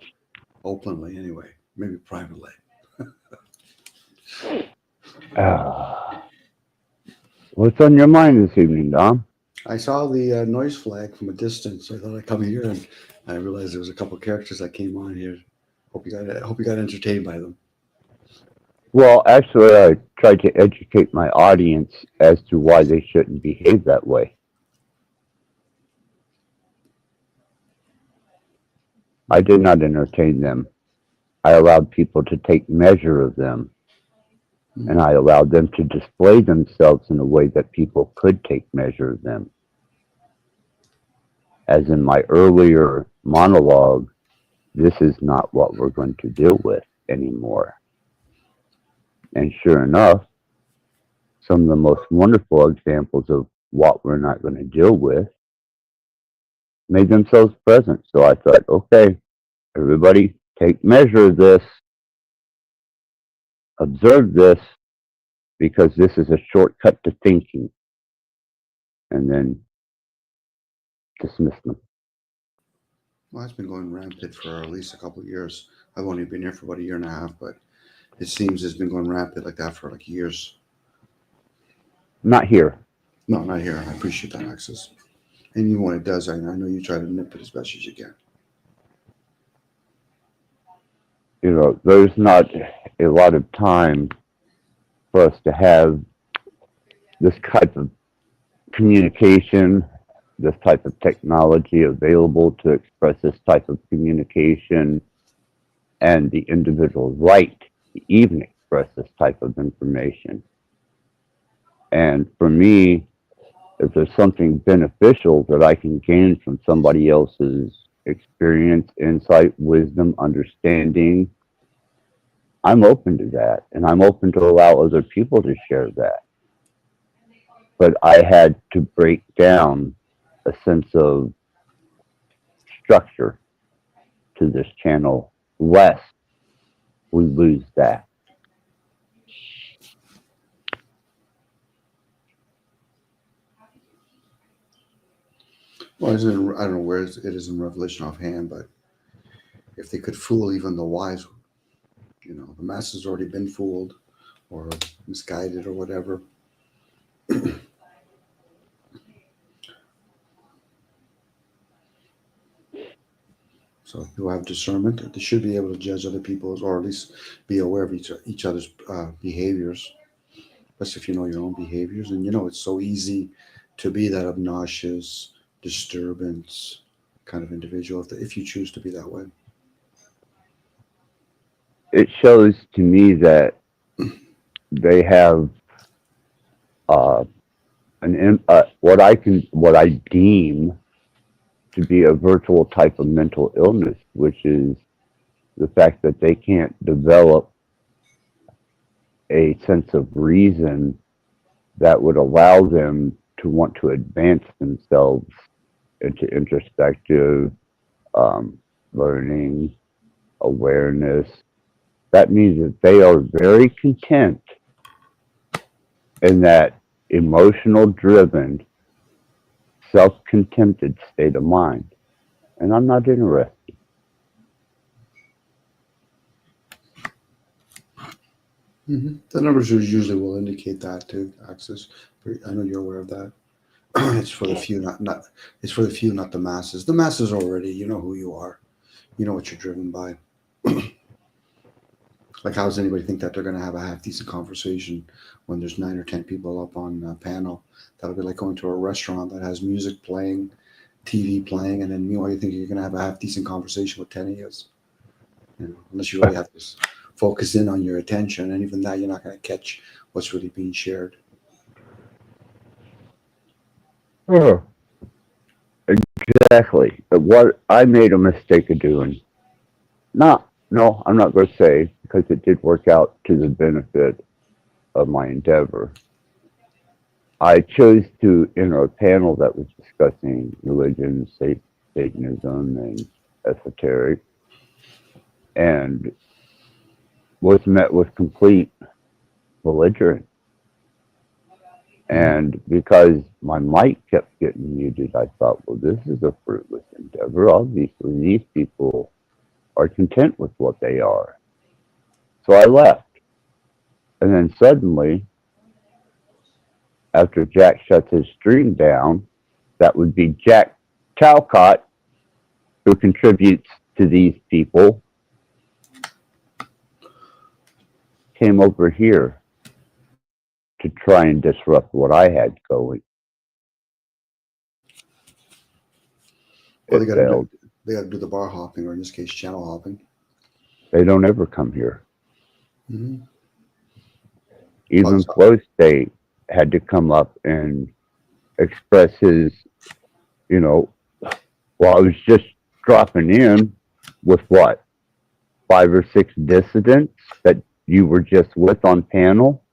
openly anyway. Maybe privately. What's on your mind this evening, Dom? I saw the noise flag from a distance. I thought I'd come here, and I realized there was a couple characters that came on here. Hope you got entertained by them. Well, actually, I tried to educate my audience as to why they shouldn't behave that way. I did not entertain them. I allowed people to take measure of them, and I allowed them to display themselves in a way that people could take measure of them. As in my earlier monologue, this is not what we're going to deal with anymore. And sure enough, some of the most wonderful examples of what we're not going to deal with made themselves present. So I thought, okay, everybody take measure of this, observe this, because this is a shortcut to thinking, and then dismiss them. Well, it's been going rampant for at least a couple of years. I've only been here for about a year and a half, but it seems it's been going rampant like that for like years. Not here. No, not here. I appreciate that, Axis. And even when it does, I know you try to nip it as best as you can. You know, there's not a lot of time for us to have this type of communication, this type of technology available to express this type of communication, and the individual right to even express this type of information. And for me, if there's something beneficial that I can gain from somebody else's experience, insight, wisdom, understanding, I'm open to that. And I'm open to allow other people to share that. But I had to break down a sense of structure to this channel, lest we lose that. Well, I don't know where it is in Revelation offhand, but if they could fool even the wise, you know, the masses already been fooled or misguided or whatever. So who have discernment, they should be able to judge other people's, or at least be aware of each other's behaviors. Especially if you know your own behaviors, and you know it's so easy to be that obnoxious, disturbance kind of individual if you choose to be that way. It shows to me that they have what I deem to be a virtual type of mental illness, which is the fact that they can't develop a sense of reason that would allow them to want to advance themselves into introspective learning, awareness, that means that they are very content in that emotional driven, self-contented state of mind. And I'm not interested. The numbers usually will indicate that too, Axis. I know you're aware of that. It's for the few, not it's for the few, not the masses. The masses already, you know who you are. You know what you're driven by. Like, how does anybody think that they're going to have a half decent conversation when there's 9 or 10 people up on a panel? That'll be like going to a restaurant that has music playing, TV playing, and then meanwhile you think you're going to have a half decent conversation with 10 of you. You know, unless you really have to focus in on your attention, and even that, you're not going to catch what's really being shared. Oh, exactly. But what I made a mistake of doing, no, I'm not going to say, because it did work out to the benefit of my endeavor. I chose to enter a panel that was discussing religion, Satanism, and esoteric, and was met with complete belligerence. And because my mic kept getting muted, I thought, well, this is a fruitless endeavor. Obviously, these people are content with what they are. So I left. And then suddenly, after Jack shuts his stream down, that would be Jack Talcott, who contributes to these people, came over here to try and disrupt what I had going. Well, they got to do the bar hopping, or in this case, channel hopping. They don't ever come here. Mm-hmm. Even Flow State had to come up and express his, well, I was just dropping in with what? 5 or 6 dissidents that you were just with on panel,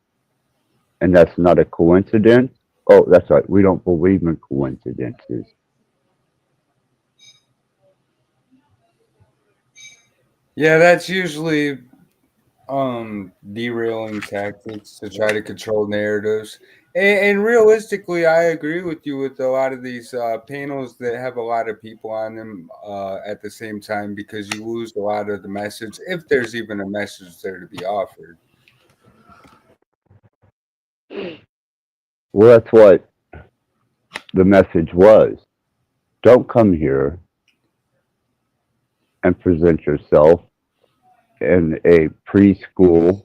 and that's not a coincidence. Oh, that's right. We don't believe in coincidences. Yeah, that's usually derailing tactics to try to control narratives. And realistically, I agree with you with a lot of these panels that have a lot of people on them at the same time, because you lose a lot of the message, if there's even a message there to be offered. Well, that's what the message was. Don't come here and present yourself in a preschool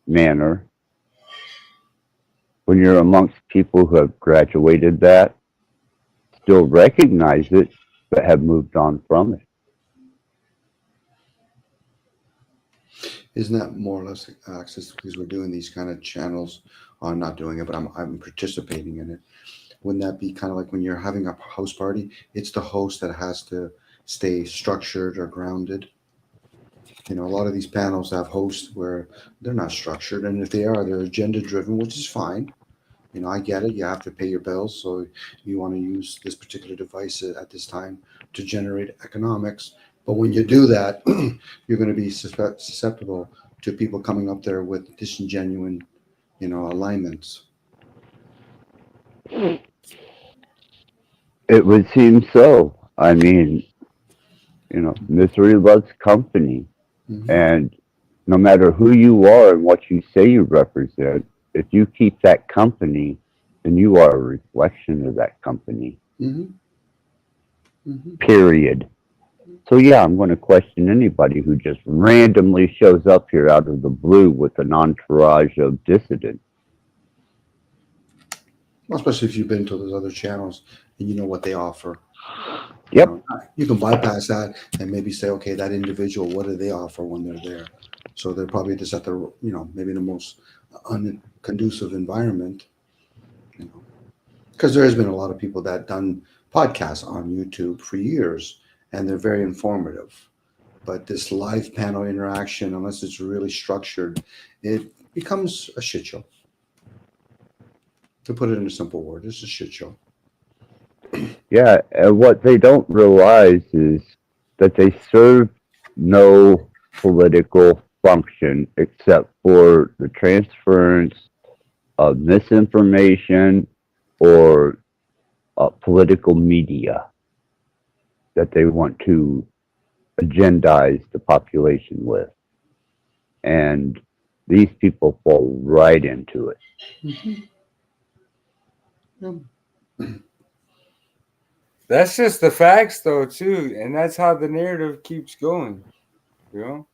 manner when you're amongst people who have graduated that, still recognize it, but have moved on from it. Isn't that more or less Access, because we're doing these kind of channels? I'm not doing it, but I'm participating in it. Wouldn't that be kind of like when you're having a house party? It's the host that has to stay structured or grounded. A lot of these panels have hosts where they're not structured, and if they are, they're agenda driven, which is fine. I get it. You have to pay your bills, so you want to use this particular device at this time to generate economics. But when you do that, you're going to be susceptible to people coming up there with disingenuine, alignments. It would seem so. I mean, misery loves company. Mm-hmm. And no matter who you are and what you say you represent, if you keep that company, then you are a reflection of that company. Mm-hmm. Mm-hmm. Period. So yeah, I'm going to question anybody who just randomly shows up here out of the blue with an entourage of dissidents. Well, especially if you've been to those other channels and you know what they offer. Yep. You can bypass that and maybe say, okay, that individual, what do they offer when they're there? So they're probably just at the, maybe the most unconducive environment. Because there has been a lot of people that done podcasts on YouTube for years, and they're very informative. But this live panel interaction, unless it's really structured, it becomes a shit show. To put it in a simple word, it's a shit show. Yeah, and what they don't realize is that they serve no political function except for the transference of misinformation or political media that they want to agendize the population with. And these people fall right into it. That's just the facts, though, too, and that's how the narrative keeps going. You know.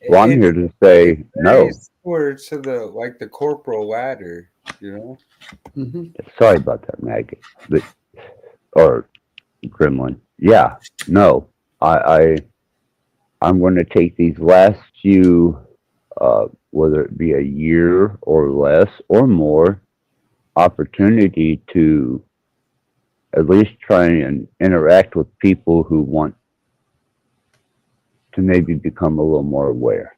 Well, I'm here to say no. Similar to the corporal ladder, you know. Sorry about that, maggot, or gremlin. Yeah, no. I'm going to take these last few, whether it be a year or less or more, opportunity to at least try and interact with people who want to maybe become a little more aware.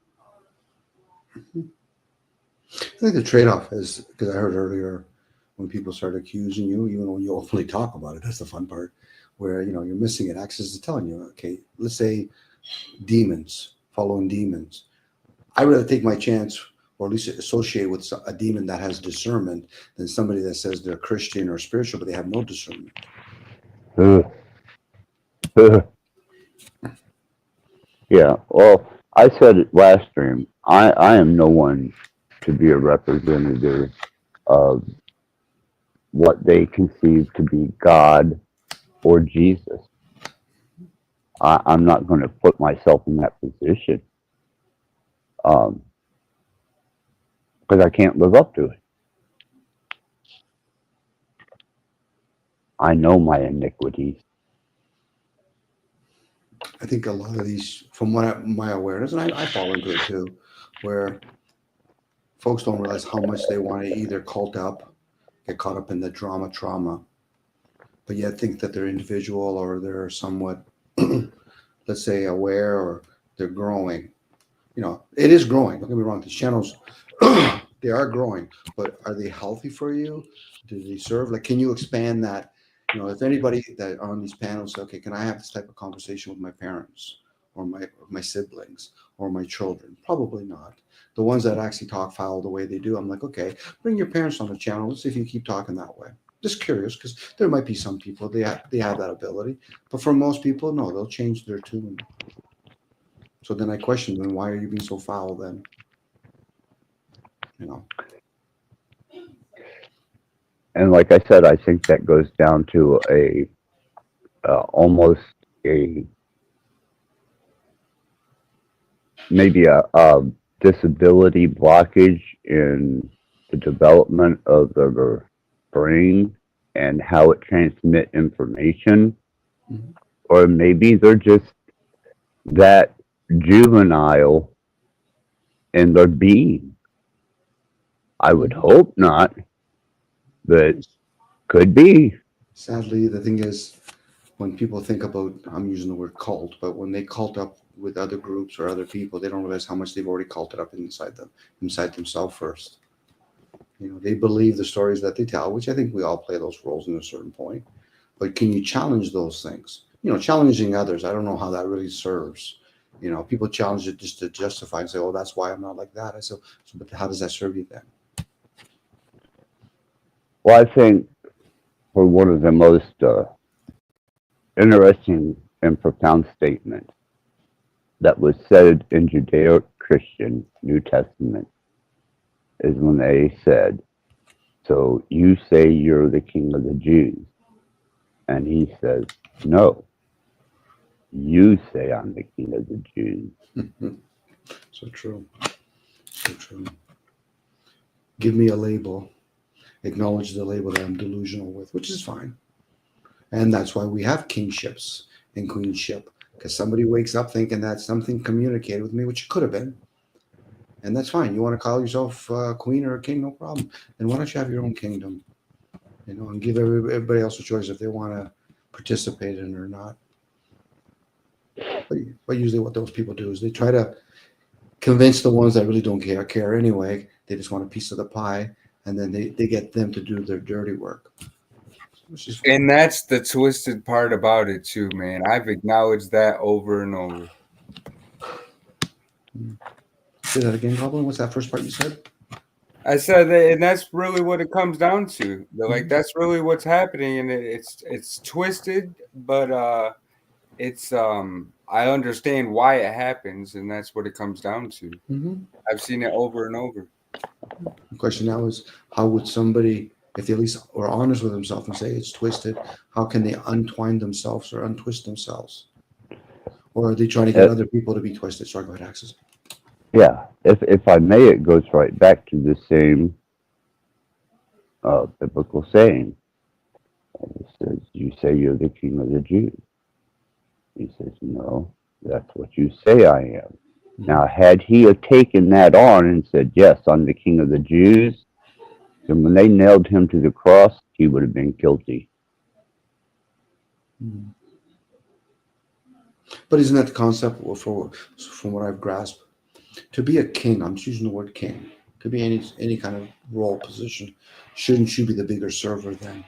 I think the trade-off is, because I heard earlier when people start accusing you, even when you openly talk about it, that's the fun part, where you're missing it. Access is telling you, okay, let's say demons, following demons. I'd rather take my chance, or at least associate with a demon that has discernment, than somebody that says they're Christian or spiritual but they have no discernment. Yeah, well, I said it last stream. I am no one to be a representative of what they conceive to be God or Jesus. I'm not going to put myself in that position because I can't live up to it. I know my iniquities. I think a lot of these, from my awareness, and I fall into it too, where folks don't realize how much they want to either cult up, get caught up in the trauma, but yet think that they're individual or they're somewhat, let's say, aware, or they're growing. It is growing. Don't get me wrong. These channels, they are growing, but are they healthy for you? Do they serve? Like, can you expand that? If anybody that on these panels say, okay, can I have this type of conversation with my parents or my siblings or my children? Probably not. The ones that actually talk foul the way they do, I'm like, okay, bring your parents on the channel. Let's see if you keep talking that way. Just curious, because there might be some people they have that ability, but for most people, no, they'll change their tune. So then I question them, why are you being so foul then? And like I said, I think that goes down to almost maybe a disability blockage in the development of their brain and how it transmits information. Mm-hmm. Or maybe they're just that juvenile in their being. I would hope not, but could be. Sadly, the thing is, when people think about, I'm using the word cult, but when they cult up with other groups or other people, they don't realize how much they've already culted up inside themselves first. They believe the stories that they tell, which I think we all play those roles in a certain point. But can you challenge those things? Challenging others, I don't know how that really serves. People challenge it just to justify and say, oh, that's why I'm not like that. I said, but how does that serve you then? Well, I think for one of the most interesting and profound statements that was said in Judeo-Christian New Testament is when they said, so you say you're the king of the Jews. And he says, no, you say I'm the king of the Jews. So true. So true. Give me a label. Acknowledge the label that I'm delusional with, which is fine. And that's why we have kingships and queenship, because somebody wakes up thinking that something communicated with me, which it could have been. And that's fine. You want to call yourself queen or a king, no problem. Then why don't you have your own kingdom? And give everybody else a choice if they want to participate in it or not. But usually what those people do is they try to convince the ones that really don't care anyway. They just want a piece of the pie, and then they get them to do their dirty work. And that's the twisted part about it too, man. I've acknowledged that over and over. Say that again, Goblin. What's that first part you said? I said that, and that's really what it comes down to. Like that's really what's happening, and it's twisted, but it's I understand why it happens, and that's what it comes down to. I've seen it over and over. The question now is, how would somebody, if they at least are honest with themselves and say it's twisted, how can they untwine themselves or untwist themselves? Or are they trying to get other people to be twisted? Sorry, go ahead, Axis. Yeah, if I may, it goes right back to the same biblical saying. It says, "You say you're the king of the Jews." He says, "No, that's what you say I am." Now, had he have taken that on and said, "Yes, I'm the king of the Jews," then when they nailed him to the cross, he would have been guilty. But isn't that the concept from what I've grasped? To be a king, I'm just using the word king. Could be any kind of role position. Shouldn't you be the bigger server then?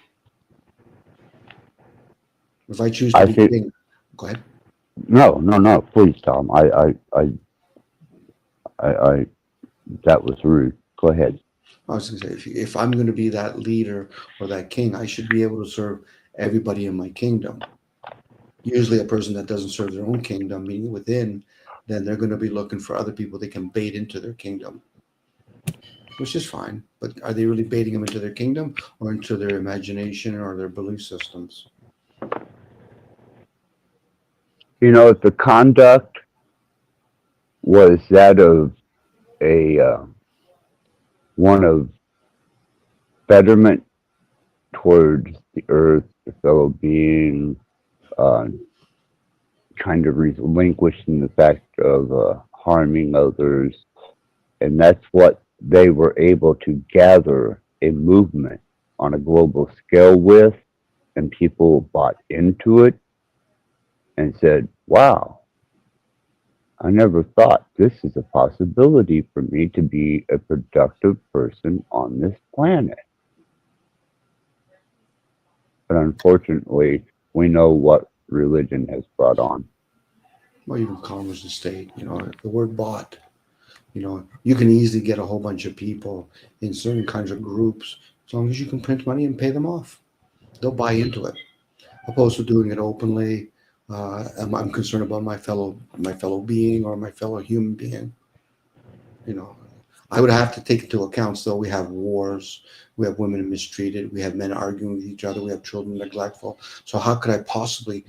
If I choose to be king, go ahead. No, please, Tom. That was rude. Go ahead. I was going to say, if I'm going to be that leader or that king, I should be able to serve everybody in my kingdom. Usually a person that doesn't serve their own kingdom, meaning within, then they're going to be looking for other people they can bait into their kingdom, which is fine. But are they really baiting them into their kingdom or into their imagination or their belief systems? You know, if the conduct was that of one of betterment towards the earth, the fellow being, kind of relinquishing the fact of harming others, and that's what they were able to gather a movement on a global scale with, and people bought into it and said, "Wow, I never thought this is a possibility for me to be a productive person on this planet." But unfortunately, we know what religion has brought on. Well, even commerce and state, the word bought, you can easily get a whole bunch of people in certain kinds of groups as long as you can print money and pay them off. They'll buy into it, opposed to doing it openly. I'm concerned about my fellow being or my fellow human being. I would have to take into account, though, we have wars, we have women mistreated, we have men arguing with each other, we have children neglectful. So how could I possibly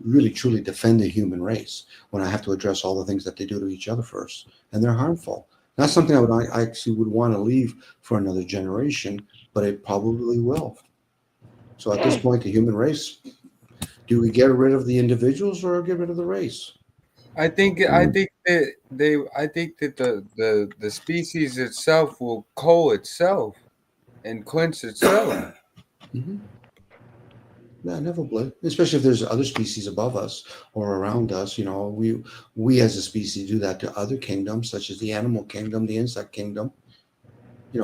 really truly defend the human race when I have to address all the things that they do to each other first? And they're harmful. That's something I actually would want to leave for another generation, but it probably will. So at this point, the human race, do we get rid of the individuals or get rid of the race? I think that the species itself will cull itself and cleanse itself. Yeah, inevitably, especially if there's other species above us or around us. We as a species do that to other kingdoms, such as the animal kingdom, the insect kingdom.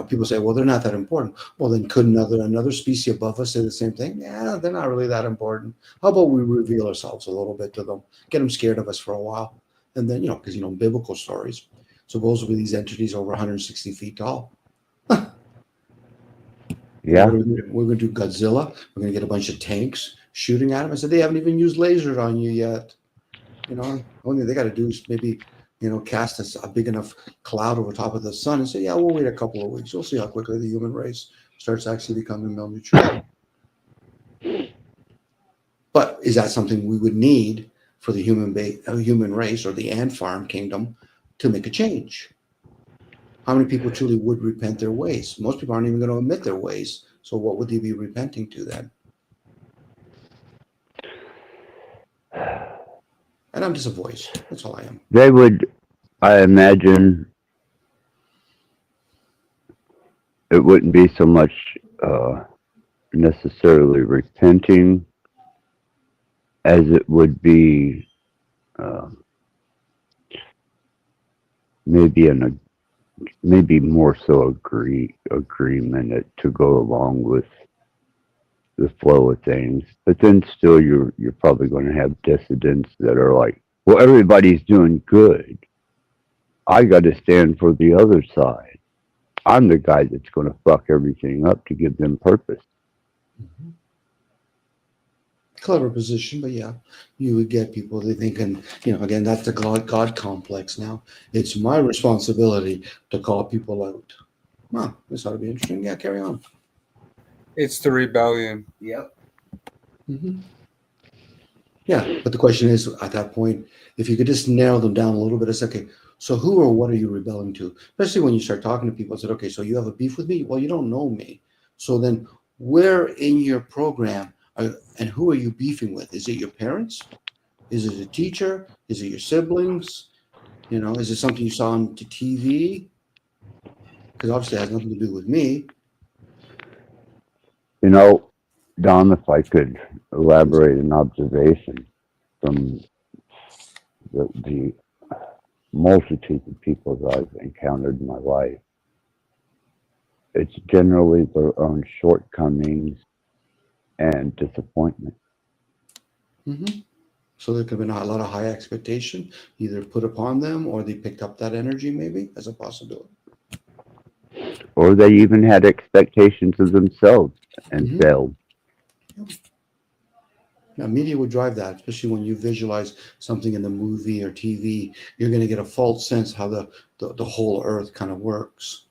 People say, well, they're not that important. Well, then could another species above us say the same thing? Yeah, they're not really that important. How about we reveal ourselves a little bit to them, get them scared of us for a while, and then because biblical stories, supposedly these entities over 160 feet tall. Yeah. We're going to do Godzilla. We're going to get a bunch of tanks shooting at them. I said, they haven't even used lasers on you yet. Only they got to do is maybe, cast a big enough cloud over top of the sun and say, yeah, we'll wait a couple of weeks. We'll see how quickly the human race starts actually becoming malnutrition. But is that something we would need for the human race or the ant farm kingdom to make a change? How many people truly would repent their ways? Most people aren't even going to admit their ways. So what would they be repenting to then? And I'm just a voice. That's all I am. They would, I imagine, it wouldn't be so much necessarily repenting as it would be maybe more so agreement to go along with the flow of things. But then still you're probably going to have dissidents that are like, well, everybody's doing good. I got to stand for the other side. I'm the guy that's going to fuck everything up to give them purpose. Clever position, but yeah, you would get people they thinking, again, that's the God complex now. It's my responsibility to call people out. Well, this ought to be interesting. Yeah, carry on. It's the rebellion. Yep. Yeah, but the question is, at that point, if you could just narrow them down a little bit, it's okay. So who or what are you rebelling to? Especially when you start talking to people, I said, okay, so you have a beef with me? Well, you don't know me. So then where in your program and who are you beefing with? Is it your parents? Is it a teacher? Is it your siblings? Is it something you saw on TV? Because obviously it has nothing to do with me. You know, Don, if I could elaborate an observation from the multitudes of people that I've encountered in my life, it's generally their own shortcomings and disappointment. So there could have been a lot of high expectation, either put upon them or they picked up that energy, maybe, as a possibility. Or they even had expectations of themselves and failed. Now, media would drive that, especially when you visualize something in the movie or TV. You're going to get a false sense how the whole Earth kind of works.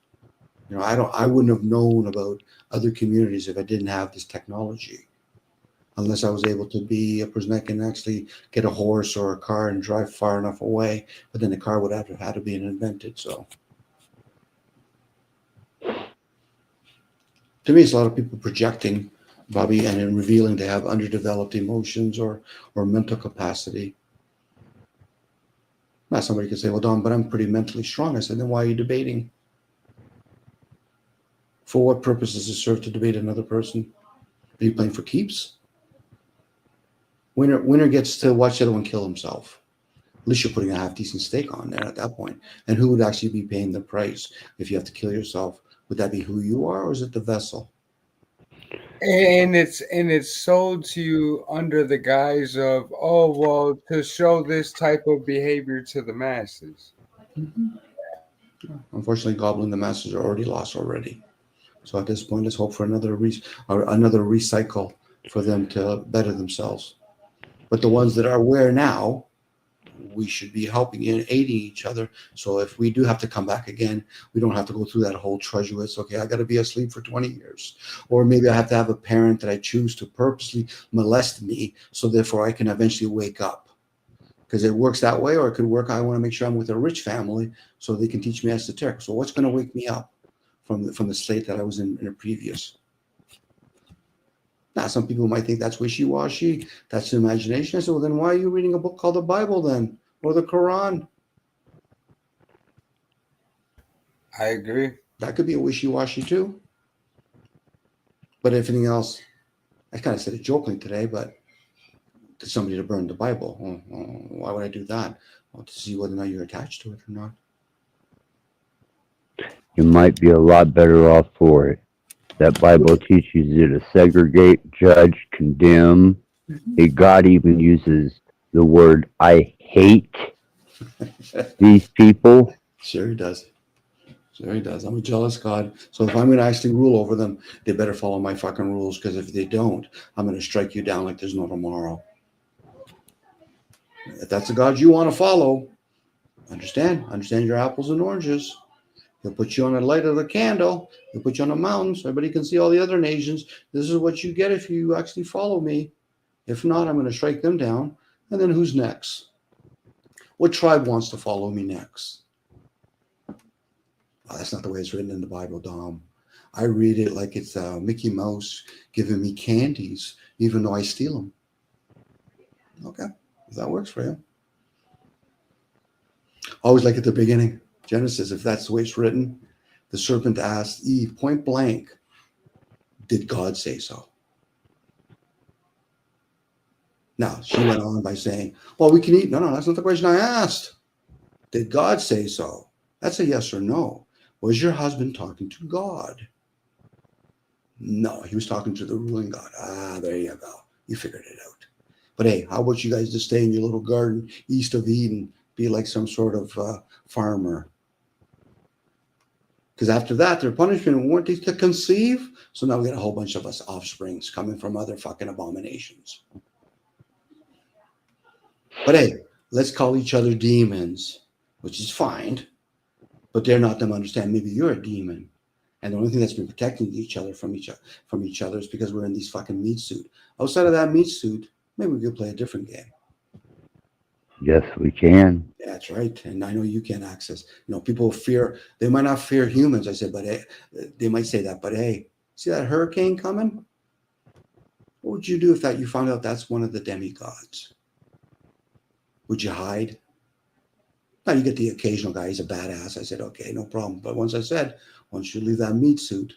I wouldn't have known about other communities if I didn't have this technology, unless I was able to be a person that can actually get a horse or a car and drive far enough away. But then the car would have had to be invented. So, to me, it's a lot of people projecting, Bobby, and then revealing they have underdeveloped emotions or mental capacity. Now, somebody could say, well, Don, but I'm pretty mentally strong. I said, then why are you debating? For what purpose does it serve to debate another person? Are you playing for keeps? Winner gets to watch the other one kill himself. At least you're putting a half decent stake on there at that point. And who would actually be paying the price if you have to kill yourself? Would that be who you are, or is it the vessel? And it's sold to you under the guise of, oh well, to show this type of behavior to the masses. Unfortunately, gobbling the masses are already lost already. So at this point, let's hope for another recycle for them to better themselves. But the ones that are aware now, we should be helping and aiding each other. So if we do have to come back again, we don't have to go through that whole treacherous, okay, I got to be asleep for 20 years. Or maybe I have to have a parent that I choose to purposely molest me, so therefore I can eventually wake up. Because it works that way, or it could work, I want to make sure I'm with a rich family so they can teach me esoteric. So what's going to wake me up from the state that I was in a previous? Now, some people might think that's wishy-washy, that's imagination. I said, well, then why are you reading a book called the Bible then, or the Quran? I agree. That could be a wishy-washy too. But if anything else, I kind of said it jokingly today, but to somebody to burn the Bible, why would I do that? Well, to see whether or not you're attached to it or not. You might be a lot better off for it. That Bible teaches you to segregate, judge, condemn. God even uses the word, I hate these people. Sure he does. Sure he does. I'm a jealous God. So if I'm going to actually rule over them, they better follow my fucking rules, because if they don't, I'm going to strike you down like there's no tomorrow. If that's the God you want to follow, understand your apples and oranges. He'll put you on the light of the candle. He'll put you on a mountain so everybody can see all the other nations. This is what you get if you actually follow me. If not, I'm going to strike them down. And then who's next? What tribe wants to follow me next? Oh, that's not the way it's written in the Bible, Dom. I read it like it's Mickey Mouse giving me candies, even though I steal them. Okay, if that works for you. Always like at the beginning, Genesis, if that's the way it's written, the serpent asked Eve point blank, did God say so? Now, she went on by saying, well, we can eat. No, that's not the question I asked. Did God say so? That's a yes or no. Was your husband talking to God? No, he was talking to the ruling God. Ah, there you go. You figured it out. But hey, how about you guys just stay in your little garden east of Eden be like some sort of farmer. Because after that, their punishment weren't they to conceive? So now we got a whole bunch of us offsprings coming from other fucking abominations. But hey, let's call each other demons, which is fine. But they're not them understand. Maybe you're a demon. And the only thing that's been protecting each other from each other is because we're in these fucking meat suit. Outside of that meat suit, maybe we could play a different game. Yes, we can. That's right. And I know you can't access. People fear. They might not fear humans. I said, but hey, they might say that. But hey, see that hurricane coming? What would you do if you found out that's one of the demigods? Would you hide? Now you get the occasional guy. He's a badass. I said, okay, no problem. But once you leave that meat suit,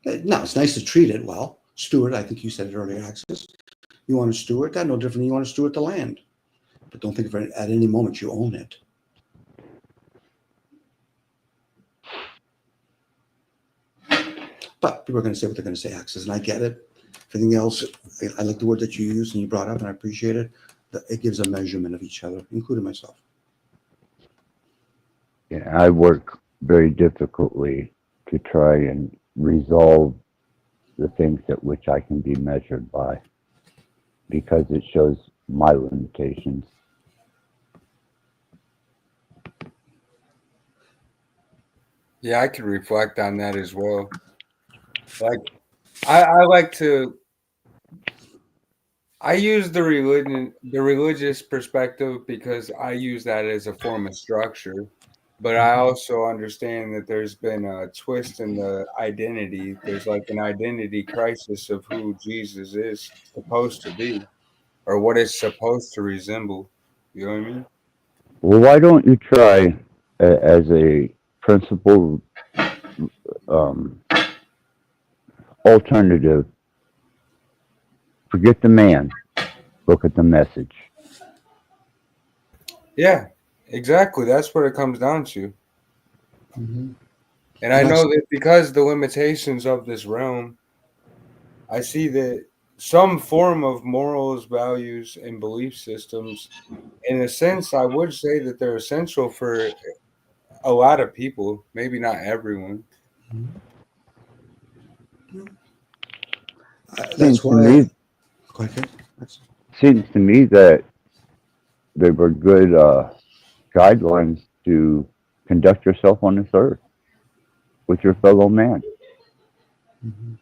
now it's nice to treat it well. Steward, I think you said it earlier, Axis. You want to steward that? No different than you want to steward the land. But don't think of it at any moment you own it. But people are going to say what they're going to say, Axis, and I get it. Everything else, I like the word that you used and you brought up, and I appreciate it. It gives a measurement of each other, including myself. Yeah, I work very difficultly to try and resolve the things at which I can be measured by, because it shows my limitations. Yeah, I could reflect on that as well. Like, I like to. I use the religious perspective because I use that as a form of structure. But I also understand that there's been a twist in the identity. There's like an identity crisis of who Jesus is supposed to be, or what it's supposed to resemble. You know what I mean? Well, why don't you try as a principal alternative, forget the man, look at the message. Yeah, exactly. That's what it comes down to. Mm-hmm. And I know that because the limitations of this realm, I see that some form of morals, values, and belief systems, in a sense, I would say that they're essential for a lot of people, maybe not everyone. That's why. Seems to me that they were good guidelines to conduct yourself on this earth with your fellow man. Mm-hmm.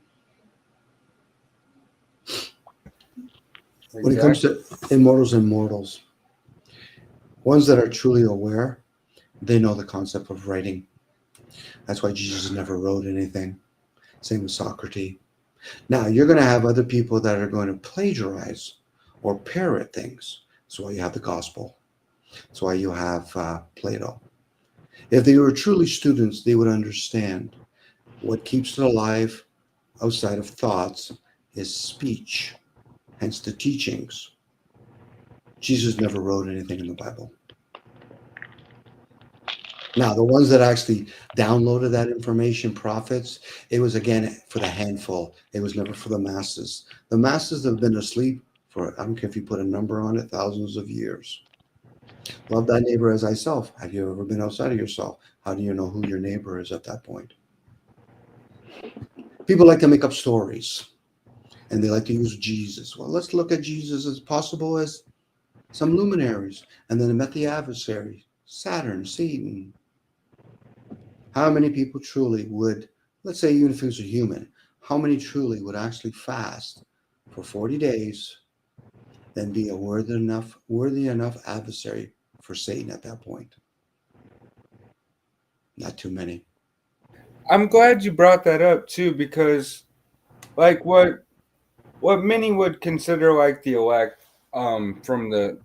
When it comes to immortals and mortals, ones that are truly aware, they know the concept of writing. That's why Jesus never wrote anything. Same with Socrates. Now, you're going to have other people that are going to plagiarize or parrot things. That's why you have the gospel. That's why you have Plato. If they were truly students, they would understand what keeps it alive outside of thoughts is speech, hence the teachings. Jesus never wrote anything in the Bible. Now, the ones that actually downloaded that information, prophets, it was again for the handful. It was never for the masses. The masses have been asleep for, I don't care if you put a number on it, thousands of years. Love thy neighbor as thyself. Have you ever been outside of yourself? How do you know who your neighbor is at that point? People like to make up stories, and they like to use Jesus. Well, let's look at Jesus as possible as some luminaries, and then met the adversary, Saturn, Satan. How many people truly would, let's say even if it was a human, how many truly would actually fast for 40 days, then be a worthy enough adversary for Satan at that point? Not too many. I'm glad you brought that up too, because like what many would consider like the elect from the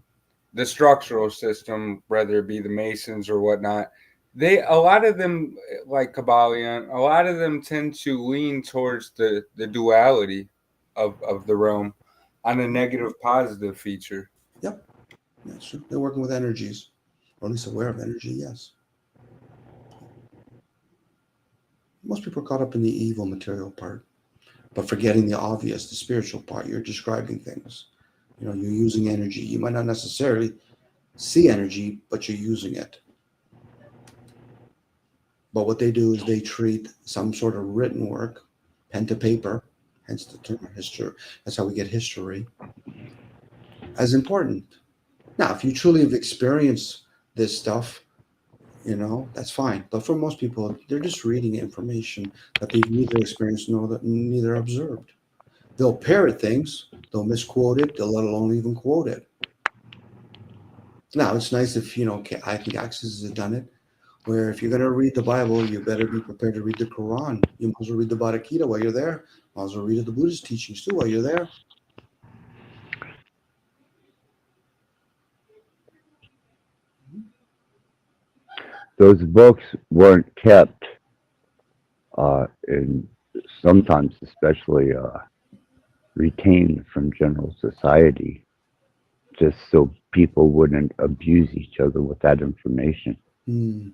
structural system, whether it be the Masons or whatnot, a lot of them, like Kabbalion, a lot of them tend to lean towards the duality of the realm on a negative positive feature. Yep. That's true. They're working with energies, or at least aware of energy, yes. Most people are caught up in the evil material part, but forgetting the obvious, the spiritual part. You're describing things. You're using energy. You might not necessarily see energy, but you're using it. But what they do is they treat some sort of written work, pen to paper, hence the term history. That's how we get history, as important. Now, if you truly have experienced this stuff, that's fine. But for most people, they're just reading information that they've neither experienced nor neither observed. They'll parrot things, they'll misquote it, they'll let alone even quote it. Now, it's nice if, I think Axis has done it, where if you're going to read the Bible, you better be prepared to read the Quran. You might as well read the Bhagavad Gita while you're there. Might as well read the Buddhist teachings too while you're there. Those books weren't kept, and sometimes especially retained from general society, just so people wouldn't abuse each other with that information. Mm.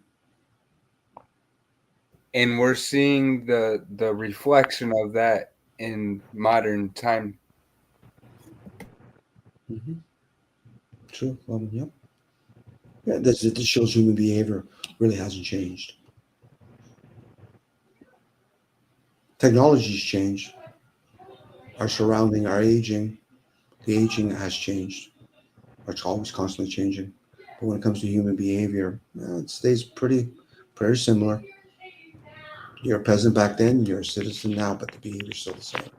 And we're seeing the reflection of that in modern time. Mm-hmm. True. Yep. Yeah, this shows human behavior really hasn't changed. Technology's changed. Our surrounding, our aging, the aging has changed. It's always constantly changing. But when it comes to human behavior, it stays pretty similar. You're a peasant back then, you're a citizen now, but the behavior's still the same.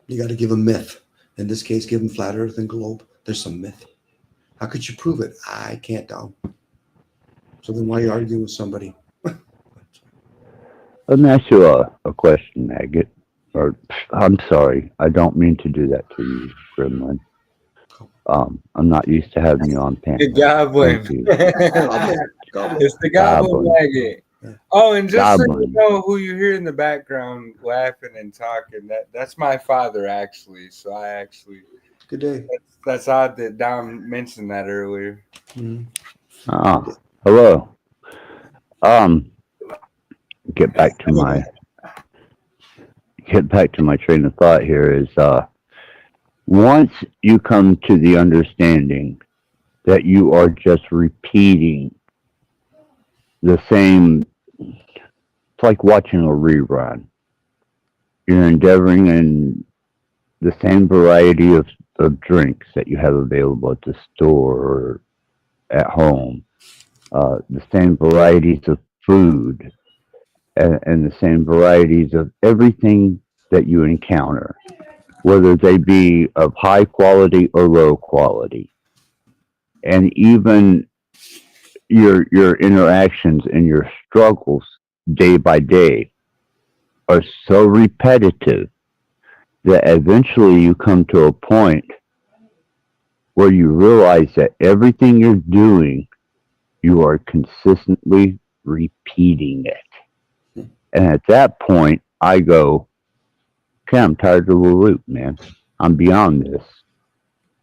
You got to give a myth. In this case, give them flat earth and globe. There's some myth. How could you prove it? I can't tell. So then why are you arguing with somebody? Let me ask you a question, Maggot. Or, I'm sorry, I don't mean to do that to you, Gremlin. I'm not used to having you on panel. The goblin. Thank you. It's the goblin maggot. Oh, and just so you know who you hear in the background laughing and talking, that's my father actually. So I actually good day. That's odd that Dom mentioned that earlier. Mm-hmm. Hello. Get back to my train of thought here is once you come to the understanding that you are just repeating the same, it's like watching a rerun. You're endeavoring in the same variety of drinks that you have available at the store or at home, the same varieties of food, and the same varieties of everything that you encounter, whether they be of high quality or low quality. And even your interactions and your struggles day by day are so repetitive that eventually you come to a point where you realize that everything you're doing, you are consistently repeating it. And at that point, I go, okay, I'm tired of the loop, man. I'm beyond this.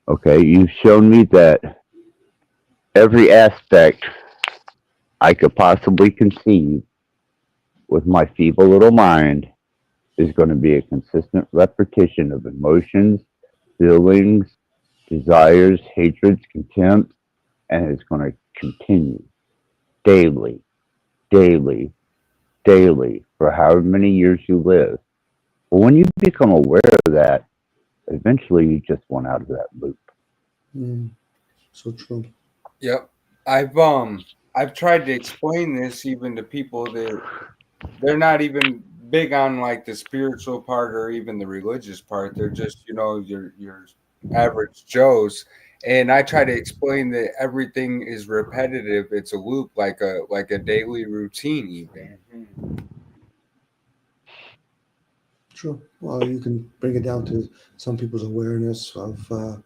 Okay, you've shown me that every aspect I could possibly conceive with my feeble little mind is going to be a consistent repetition of emotions, feelings, desires, hatreds, contempt, and it's going to continue daily, daily, daily for however many years you live. But when you become aware of that, eventually you just want out of that loop. So true. Yep. I've tried to explain this even to people that they're not even big on like the spiritual part or even the religious part. They're just, your average Joes. And I try to explain that everything is repetitive. It's a loop, like a daily routine even. True. Well, you can bring it down to some people's awareness of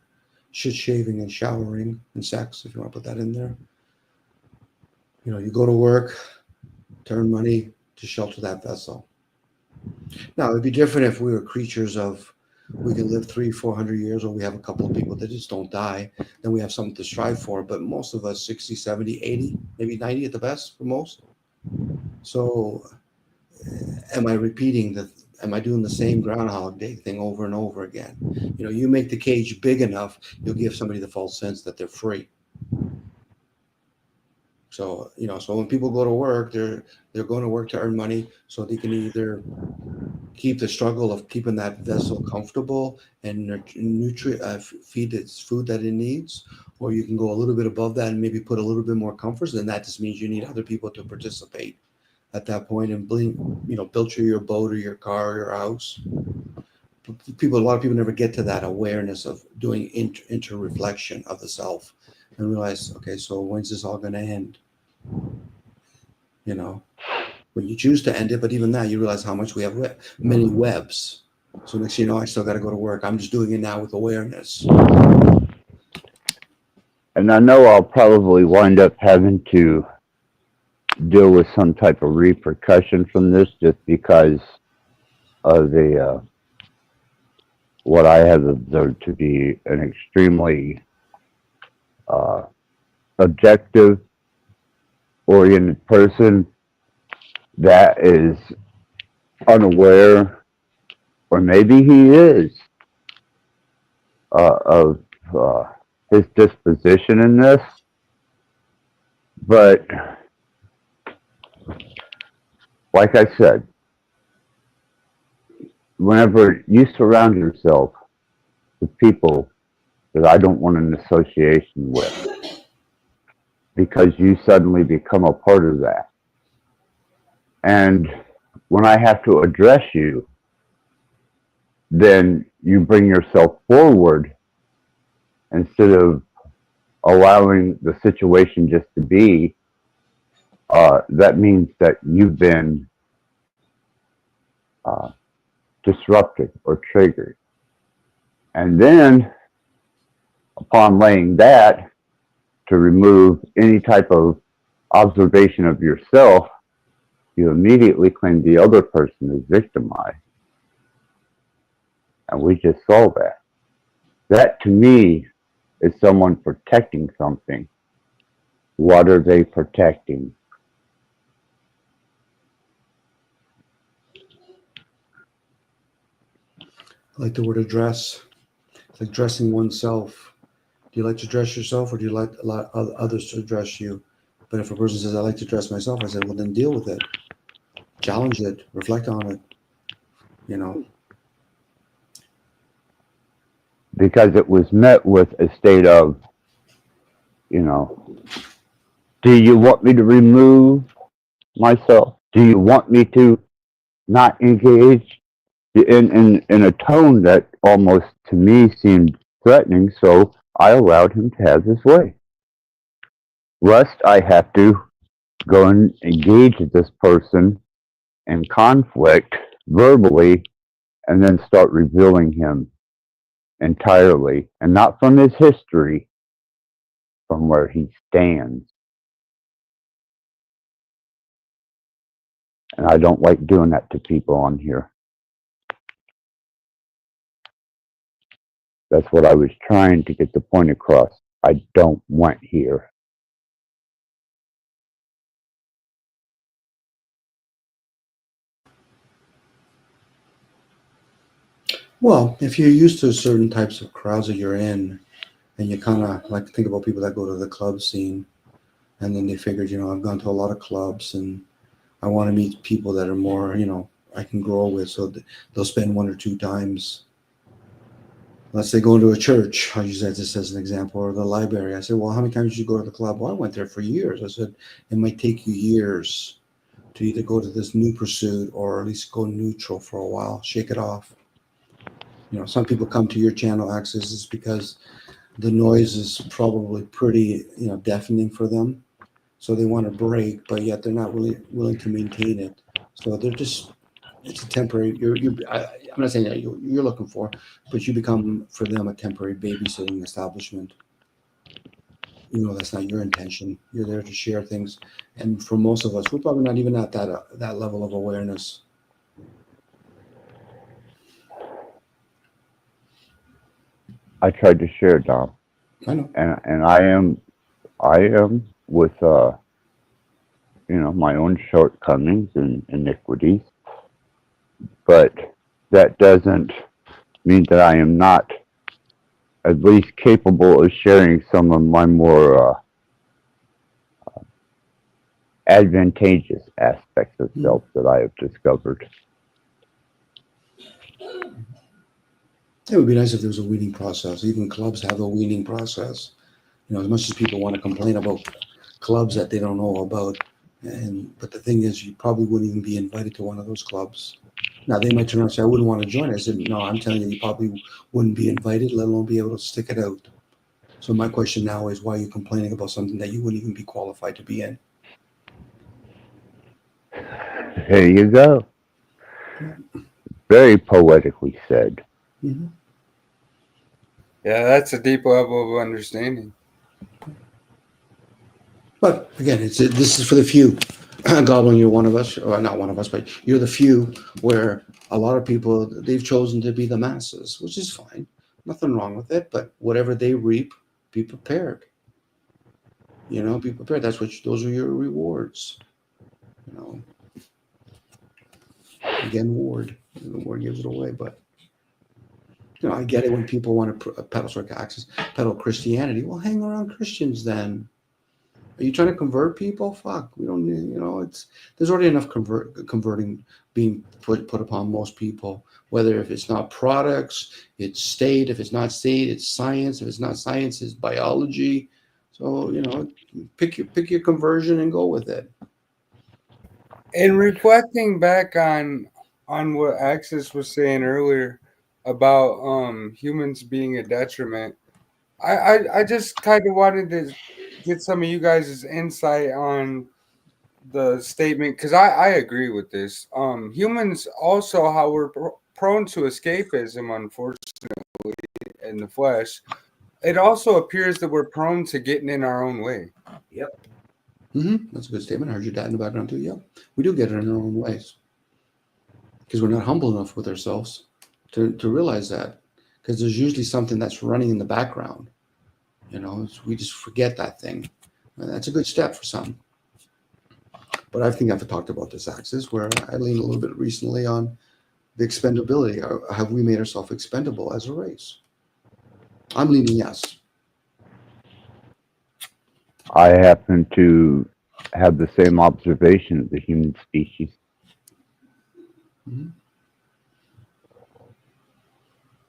shit shaving and showering and sex, if you want to put that in there. You go to work, turn money to shelter that vessel. Now, it'd be different if we were creatures of, we can live 300-400 years, or we have a couple of people that just don't die, then we have something to strive for. But most of us, 60, 70, 80, maybe 90 at the best for most. So am I repeating the am I doing the same Groundhog Day thing over and over again? You know, you make the cage big enough, you'll give somebody the false sense that they're free. So, you know, so when people go to work, they're going to work to earn money so they can either keep the struggle of keeping that vessel comfortable and feed its food that it needs, or you can go a little bit above that and maybe put a little bit more comfort. And that just means you need other people to participate at that point and build your boat or your car or your house. A lot of people never get to that awareness of doing inter-reflection of the self and realize, okay, so when's this all going to end? You know, when you choose to end it, but even that, you realize how much we have many webs. So next thing you know, I still got to go to work. I'm just doing it now with awareness. And I know I'll probably wind up having to deal with some type of repercussion from this just because of the what I have observed to be an extremely objective oriented person that is unaware, or maybe he is, of his disposition in this. But like I said, whenever you surround yourself with people that I don't want an association with, because you suddenly become a part of that. And when I have to address you, then you bring yourself forward instead of allowing the situation just to be. That means that you've been disrupted or triggered. And then, upon laying that, to remove any type of observation of yourself, you immediately claim the other person is victimized. And we just saw that. That, to me, is someone protecting something. What are they protecting? I like the word address. It's like dressing oneself. Do you like to dress yourself, or do you like a lot of others to address you? But if a person says, I like to dress myself, I said, well, then deal with it. Challenge it. Reflect on it. You know. Because it was met with a state of, you know, do you want me to remove myself? Do you want me to not engage? In a tone that almost to me seemed threatening, so I allowed him to have his way. Lest I have to go and engage this person in conflict verbally and then start revealing him entirely, and not from his history, from where he stands. And I don't like doing that to people on here. That's what I was trying to get the point across. I don't want here. Well, if you're used to certain types of crowds that you're in, and you kind of like think about people that go to the club scene, and then they figured, you know, I've gone to a lot of clubs and I want to meet people that are more, you know, I can grow with. So they'll spend one or two times. Let's say going to a church. I'll use that just as an example, or the library. I said, well, how many times did you go to the club? Well, I went there for years. I said, it might take you years to either go to this new pursuit or at least go neutral for a while, shake it off. You know, some people come to your channel access is because the noise is probably pretty, you know, deafening for them. So they want to break, but yet they're not really willing to maintain it. So they're just, it's a temporary, I'm not saying that you're looking for, but you become for them a temporary babysitting establishment. You know, that's not your intention. You're there to share things. And for most of us, we're probably not even at that level of awareness. I tried to share, Dom. I know. And I am with you know, my own shortcomings and iniquities. but that doesn't mean that I am not at least capable of sharing some of my more advantageous aspects of self that I have discovered. It would be nice if there was a weeding process. Even clubs have a weeding process. As much as people want to complain about clubs that they don't know about, but the thing is, you probably wouldn't even be invited to one of those clubs. Now they might turn around and say, "I wouldn't want to join." I said, "No, I'm telling you, you probably wouldn't be invited, let alone be able to stick it out." So my question now is, why are you complaining about something that you wouldn't even be qualified to be in? There you go. Very poetically said. Mm-hmm. Yeah, that's a deep level of understanding. But again, this is for the few. Goblin, you're one of us, or not one of us, but you're the few where a lot of people, they've chosen to be the masses, which is fine. Nothing wrong with it, but whatever they reap, be prepared. Be prepared. Those are your rewards. Again, ward. The word gives it away, but I get it when people want to peddle Christianity. Well, hang around Christians then. Are you trying to convert people? Fuck, we don't need. There's already enough converting being put upon most people. Whether if it's not products, it's state. If it's not state, it's science. If it's not science, it's biology. So pick your conversion and go with it. And reflecting back on what Axis was saying earlier about humans being a detriment, I just kind of wanted to get some of you guys' insight on the statement, because I agree with this. Humans also, how we're prone to escapism, unfortunately, in the flesh. It also appears that we're prone to getting in our own way. Yep. That's a good statement. I heard your dad in the background too. Yep, we do get it in our own ways because we're not humble enough with ourselves to realize that. Because there's usually something that's running in the background. We just forget that thing. And that's a good step for some. But I think I've talked about this axis where I lean a little bit recently on the expendability. Have we made ourselves expendable as a race? I'm leaning yes. I happen to have the same observation of the human species. Mm-hmm.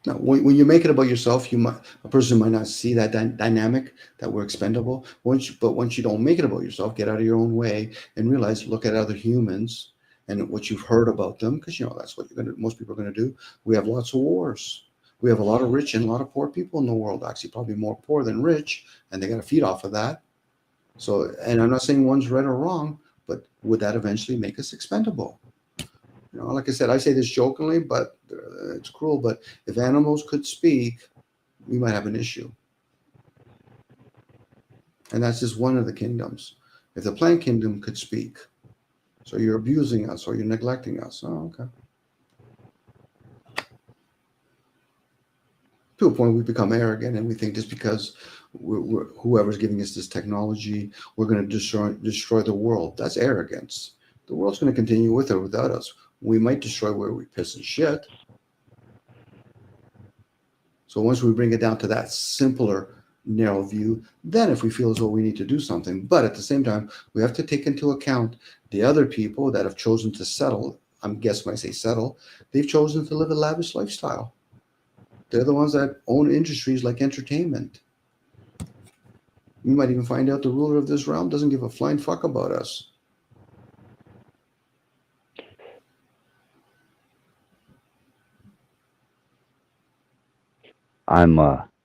Now, when you make it about yourself, a person might not see that dynamic that we're expendable. Once you don't make it about yourself, get out of your own way and realize, look at other humans and what you've heard about them, because that's what most people are going to do. We have lots of wars. We have a lot of rich and a lot of poor people in the world. Actually, probably more poor than rich, and they got to feed off of that. So, and I'm not saying one's right or wrong, but would that eventually make us expendable? Like I said, I say this jokingly, but it's cruel. But if animals could speak, we might have an issue. And that's just one of the kingdoms. If the plant kingdom could speak, so you're abusing us or you're neglecting us. Oh, okay. To a point, we become arrogant and we think just because whoever's giving us this technology, we're going to destroy the world. That's arrogance. The world's going to continue with or without us. We might destroy where we piss and shit. So once we bring it down to that simpler, narrow view, then if we feel as though we need to do something, but at the same time, we have to take into account the other people that have chosen to settle. I'm guessing when I say settle, they've chosen to live a lavish lifestyle. They're the ones that own industries like entertainment. You might even find out the ruler of this realm doesn't give a flying fuck about us. I'm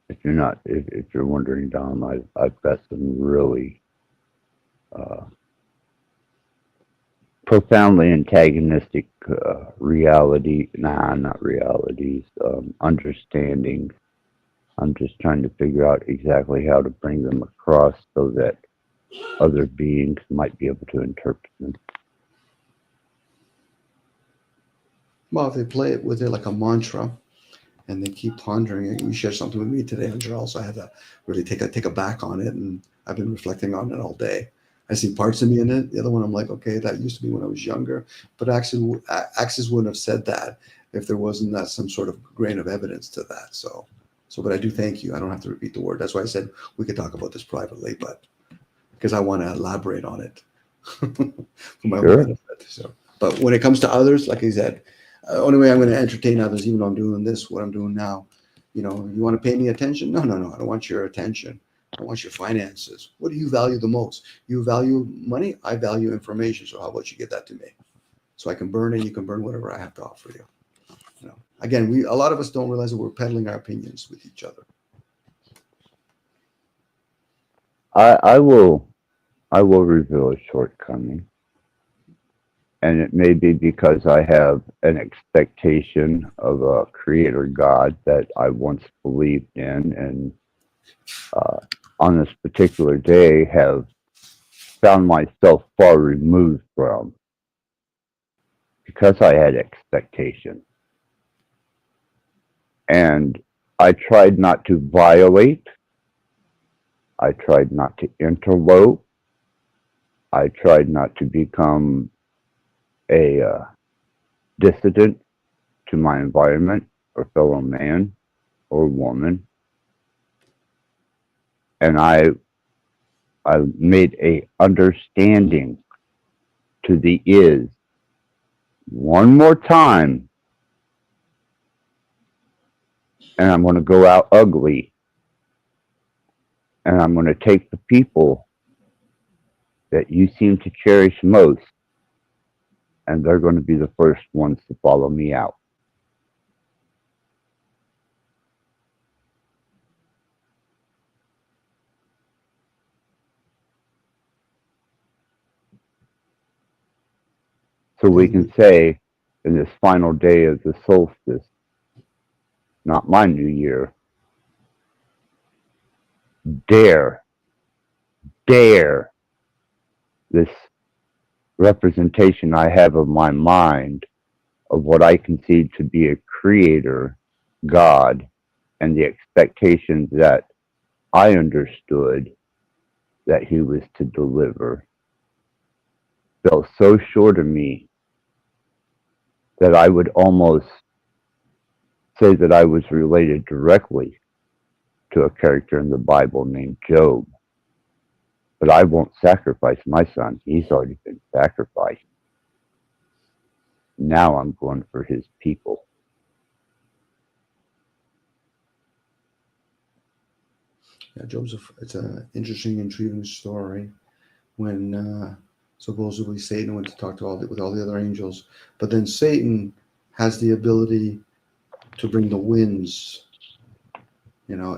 if you're wondering, Dom, I've got some really profoundly antagonistic not realities, understandings. I'm just trying to figure out exactly how to bring them across so that other beings might be able to interpret them. Well, if they play it with it like a mantra and they keep pondering it, you shared something with me today, Charles. I had to really take a back on it, and I've been reflecting on it all day. I see parts of me in it. The other one, I'm like, okay, that used to be when I was younger. But actually, Axis wouldn't have said that if there wasn't that some sort of grain of evidence to that. So, but I do thank you. I don't have to repeat the word. That's why I said we could talk about this privately, but because I want to elaborate on it for my own benefit. So, but when it comes to others, like I said, only way I'm going to entertain others, even though I'm doing this, what I'm doing now, you want to pay me attention? No. I don't want your attention. I want your finances. What do you value the most? You value money. I value information. So how about you get that to me, so I can burn it. You can burn whatever I have to offer you. Again, a lot of us don't realize that we're peddling our opinions with each other. I will reveal a shortcoming. And it may be because I have an expectation of a creator God that I once believed in, and on this particular day have found myself far removed from, because I had expectation. And I tried not to violate. I tried not to interlope. I tried not to become a dissident to my environment or fellow man or woman. And I made a understanding to the is one more time, and I'm going to go out ugly, and I'm going to take the people that you seem to cherish most, and they're going to be the first ones to follow me out. So we can say, in this final day of the solstice, not my new year, dare this representation I have of my mind of what I conceive to be a creator, God, and the expectations that I understood that he was to deliver fell so short of me that I would almost say that I was related directly to a character in the Bible named Job. But I won't sacrifice my son. He's already been sacrificed. Now I'm going for his people. Yeah, Job's it's an interesting, intriguing story. When supposedly Satan went to talk to with all the other angels, but then Satan has the ability to bring the winds.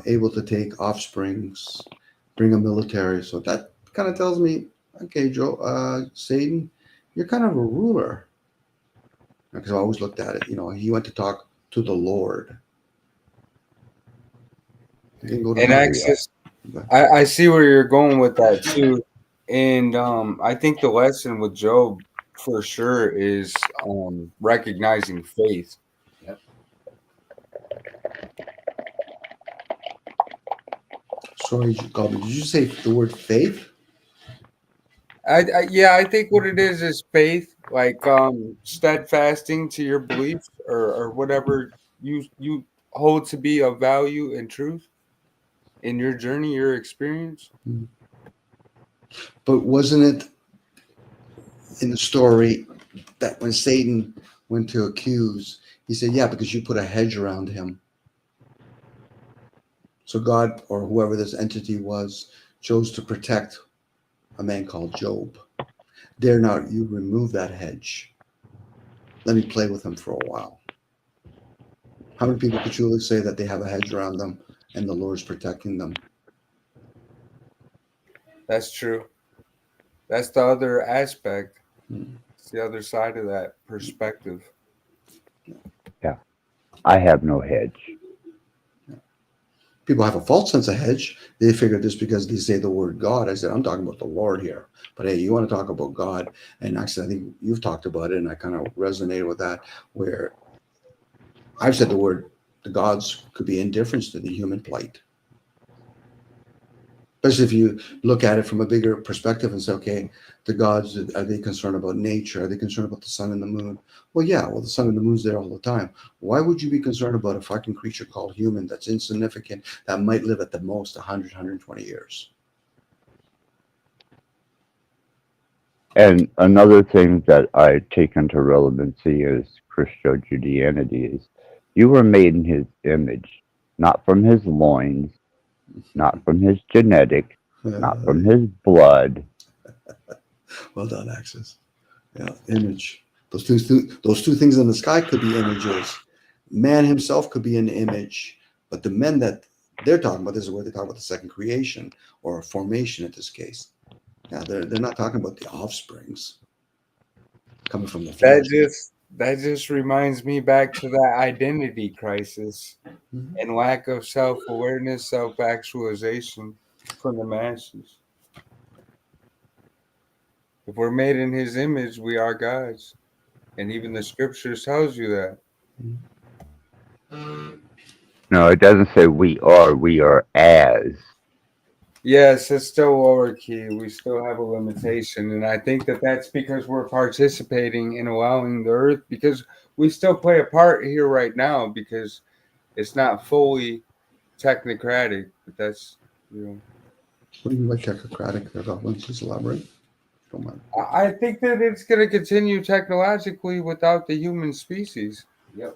Able to take offsprings, bring a military. So that kind of tells me, okay, Satan, you're kind of a ruler. Because I always looked at it, he went to talk to the Lord. He didn't go to And Axis, I see where you're going with that too. And I think the lesson with Job for sure is recognizing faith. Yep. Sorry, Colby, did you say the word faith? I think what it is faith, like steadfasting to your beliefs or whatever you hold to be of value and truth in your journey, your experience. But wasn't it in the story that when Satan went to accuse, he said, yeah, because you put a hedge around him. So God, or whoever this entity was, chose to protect a man called Job. Dare not you remove that hedge. Let me play with him for a while. How many people could truly say that they have a hedge around them and the Lord's protecting them? That's true. That's the other aspect. It's the other side of that perspective. Yeah. I have no hedge. People have a false sense of hedge. They figure this because they say the word God. I said, I'm talking about the Lord here. But hey, you want to talk about God. And actually, I think you've talked about it, and I kind of resonated with that, where I've said the gods could be indifference to the human plight. Especially if you look at it from a bigger perspective and say, okay, the gods, are they concerned about nature? Are they concerned about the sun and the moon? Well, yeah, well, the sun and the moon's there all the time. Why would you be concerned about a fucking creature called human that's insignificant, that might live at the most 100, 120 years? And another thing that I take into relevancy is Christo-Judeanity is you were made in his image, not from his loins, not from his genetic, not from his blood. Well done, Axis. Yeah, image. Those two things in the sky could be images. Man himself could be an image, but the men that they're talking about, this is where they talk about the second creation or formation in this case. Yeah, they're not talking about the offsprings coming from the flesh. That just reminds me back to that identity crisis and lack of self-awareness, self-actualization from the masses. If we're made in his image, we are gods. And even the scriptures tells you that. No, it doesn't say we are as. Yes, it's still lower key. We still have a limitation. And I think that that's because we're participating in allowing the earth, because we still play a part here right now, because it's not fully technocratic. But that's, What do you mean by technocratic? Please elaborate. Don't mind. I think that it's going to continue technologically without the human species. Yep.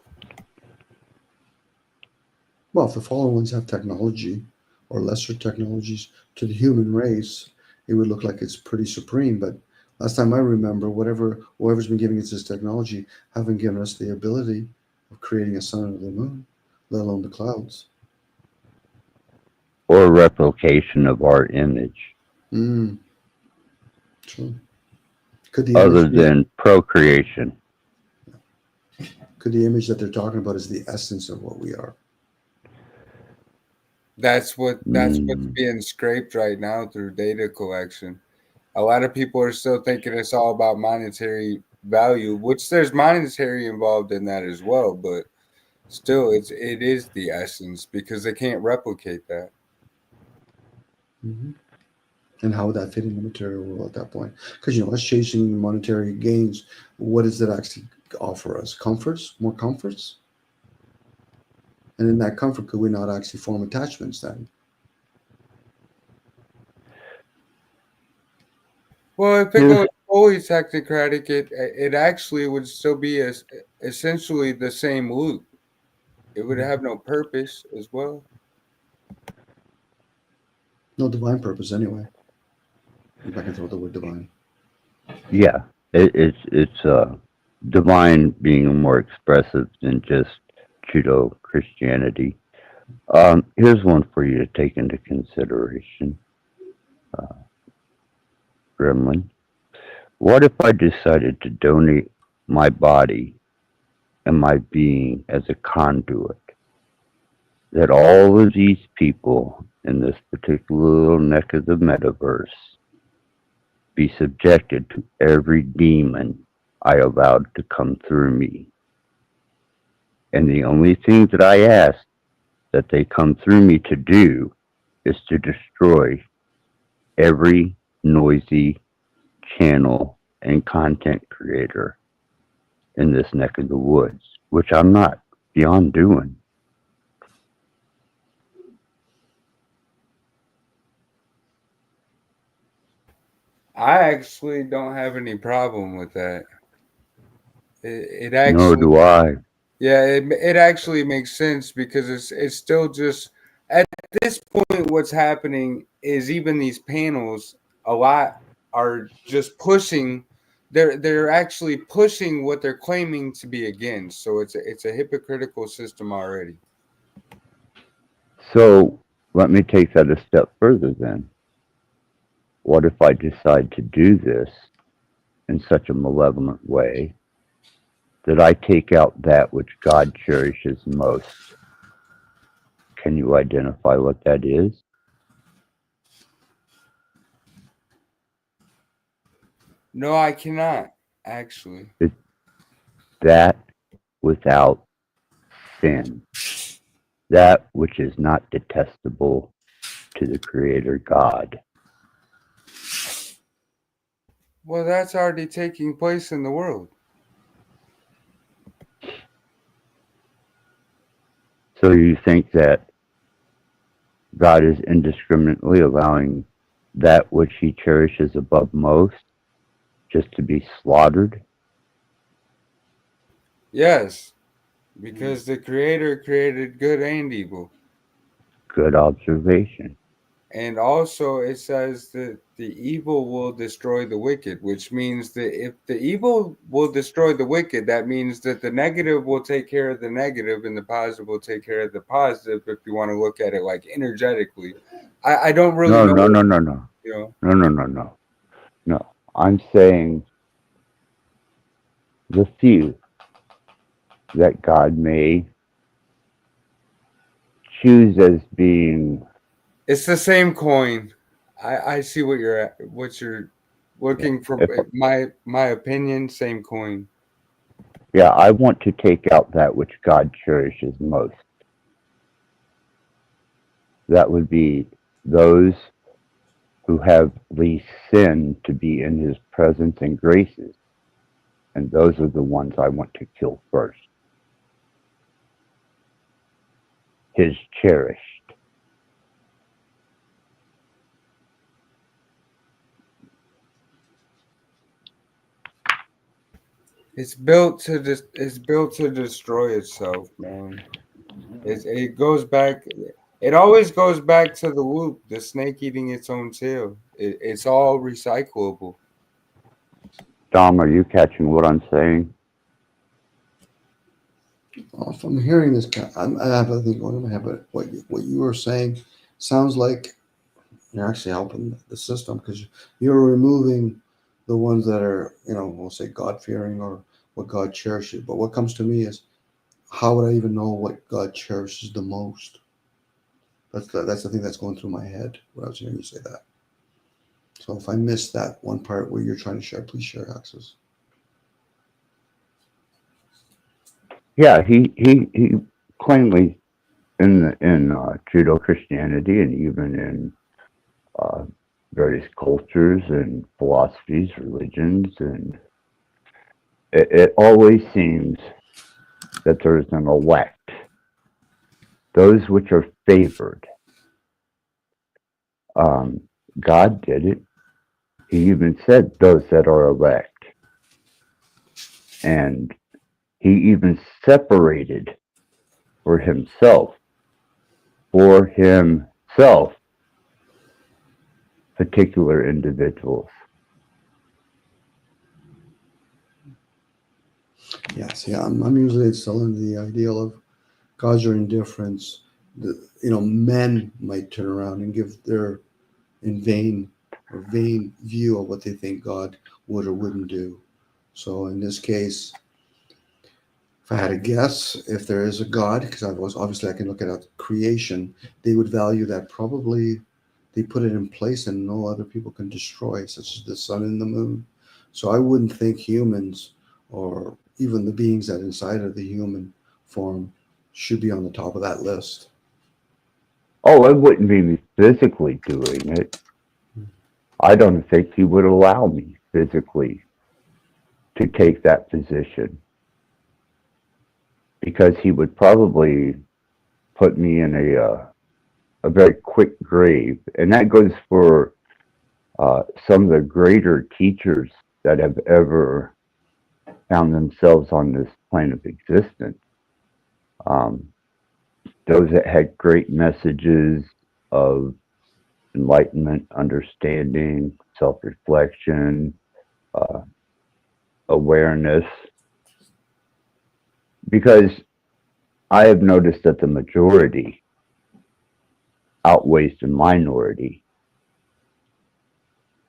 Well, if the fallen ones have technology or lesser technologies to the human race, it would look like it's pretty supreme. But last time I remember, whoever's been giving us this technology haven't given us the ability of creating a sun or the moon, let alone the clouds. Or replication of our image. True. Could the other than procreation. Could the image that they're talking about is the essence of what we are? That's what's being scraped right now through data collection. A lot of people are still thinking it's all about monetary value, which there's monetary involved in that as well, but still it is the essence, because they can't replicate that. Mm-hmm. And how would that fit in the material world at that point? Because us chasing monetary gains, what does it actually offer us? Comforts, more comforts? And in that comfort, could we not actually form attachments then? Well, if it goes fully technocratic, it actually would still be essentially the same loop. It would have no purpose as well. No divine purpose, anyway. If I can throw the word divine. Yeah, it's divine being more expressive than just Judeo-Christianity. Here's one for you to take into consideration, Gremlin. What if I decided to donate my body and my being as a conduit? That all of these people in this particular little neck of the metaverse be subjected to every demon I allowed to come through me. And the only thing that I ask that they come through me to do is to destroy every noisy channel and content creator in this neck of the woods, which I'm not beyond doing. I actually don't have any problem with that. It actually, Nor do I. Yeah, it actually makes sense, because it's still just at this point what's happening is even these panels a lot are just pushing. They're actually pushing what they're claiming to be against. So it's a hypocritical system already. So let me take that a step further then. What if I decide to do this in such a malevolent way that I take out that which God cherishes most? Can you identify what that is? No, I cannot, actually. It's that without sin. That which is not detestable to the Creator God. Well, that's already taking place in the world. So you think that God is indiscriminately allowing that which he cherishes above most just to be slaughtered? Yes, because the Creator created good and evil. Good observation. And also, it says that the evil will destroy the wicked, which means that if the evil will destroy the wicked, that means that the negative will take care of the negative and the positive will take care of the positive, if you want to look at it like energetically. I don't really know. No. You know, No. I'm saying the few that God may choose as being, it's the same coin. I see what you're looking for. if, My opinion, same coin. yeah, I want to take out that which God cherishes most. That would be those who have least sin to be in his presence and graces. And those are the ones I want to kill first. His cherished. It's built to destroy itself, man. It goes back. It always goes back to the loop. The snake eating its own tail. It's all recyclable. Dom, are you catching what I'm saying? If I'm hearing this, I have a thing going in my head, but what you were saying sounds like you're actually helping the system because you're removing the ones that are, we'll say God fearing or what God cherishes. But what comes to me is, how would I even know what God cherishes the most? That's the thing that's going through my head when I was hearing you say that. So if I missed that one part where you're trying to share, please share access. Yeah, he plainly in Judo Christianity and even in various cultures and philosophies, religions, and it always seems that there is an elect, those which are favored. God did it. He even said those that are elect. And he even separated for himself particular individuals. Yes, yeah, I'm usually still in the ideal of God's your indifference. Men might turn around and give their vain view of what they think God would or wouldn't do. So in this case, if I had to guess, if there is a God, because obviously I can look at creation, they would value that probably they put it in place and no other people can destroy, such as the sun and the moon. So I wouldn't think humans or even the beings that inside of the human form should be on the top of that list. Oh, it wouldn't be me physically doing it. I don't think he would allow me physically to take that position because he would probably put me in a very quick grave. And that goes for some of the greater teachers that have ever found themselves on this plane of existence. Those that had great messages of enlightenment, understanding, self-reflection, awareness. Because I have noticed that the majority outweighs the minority.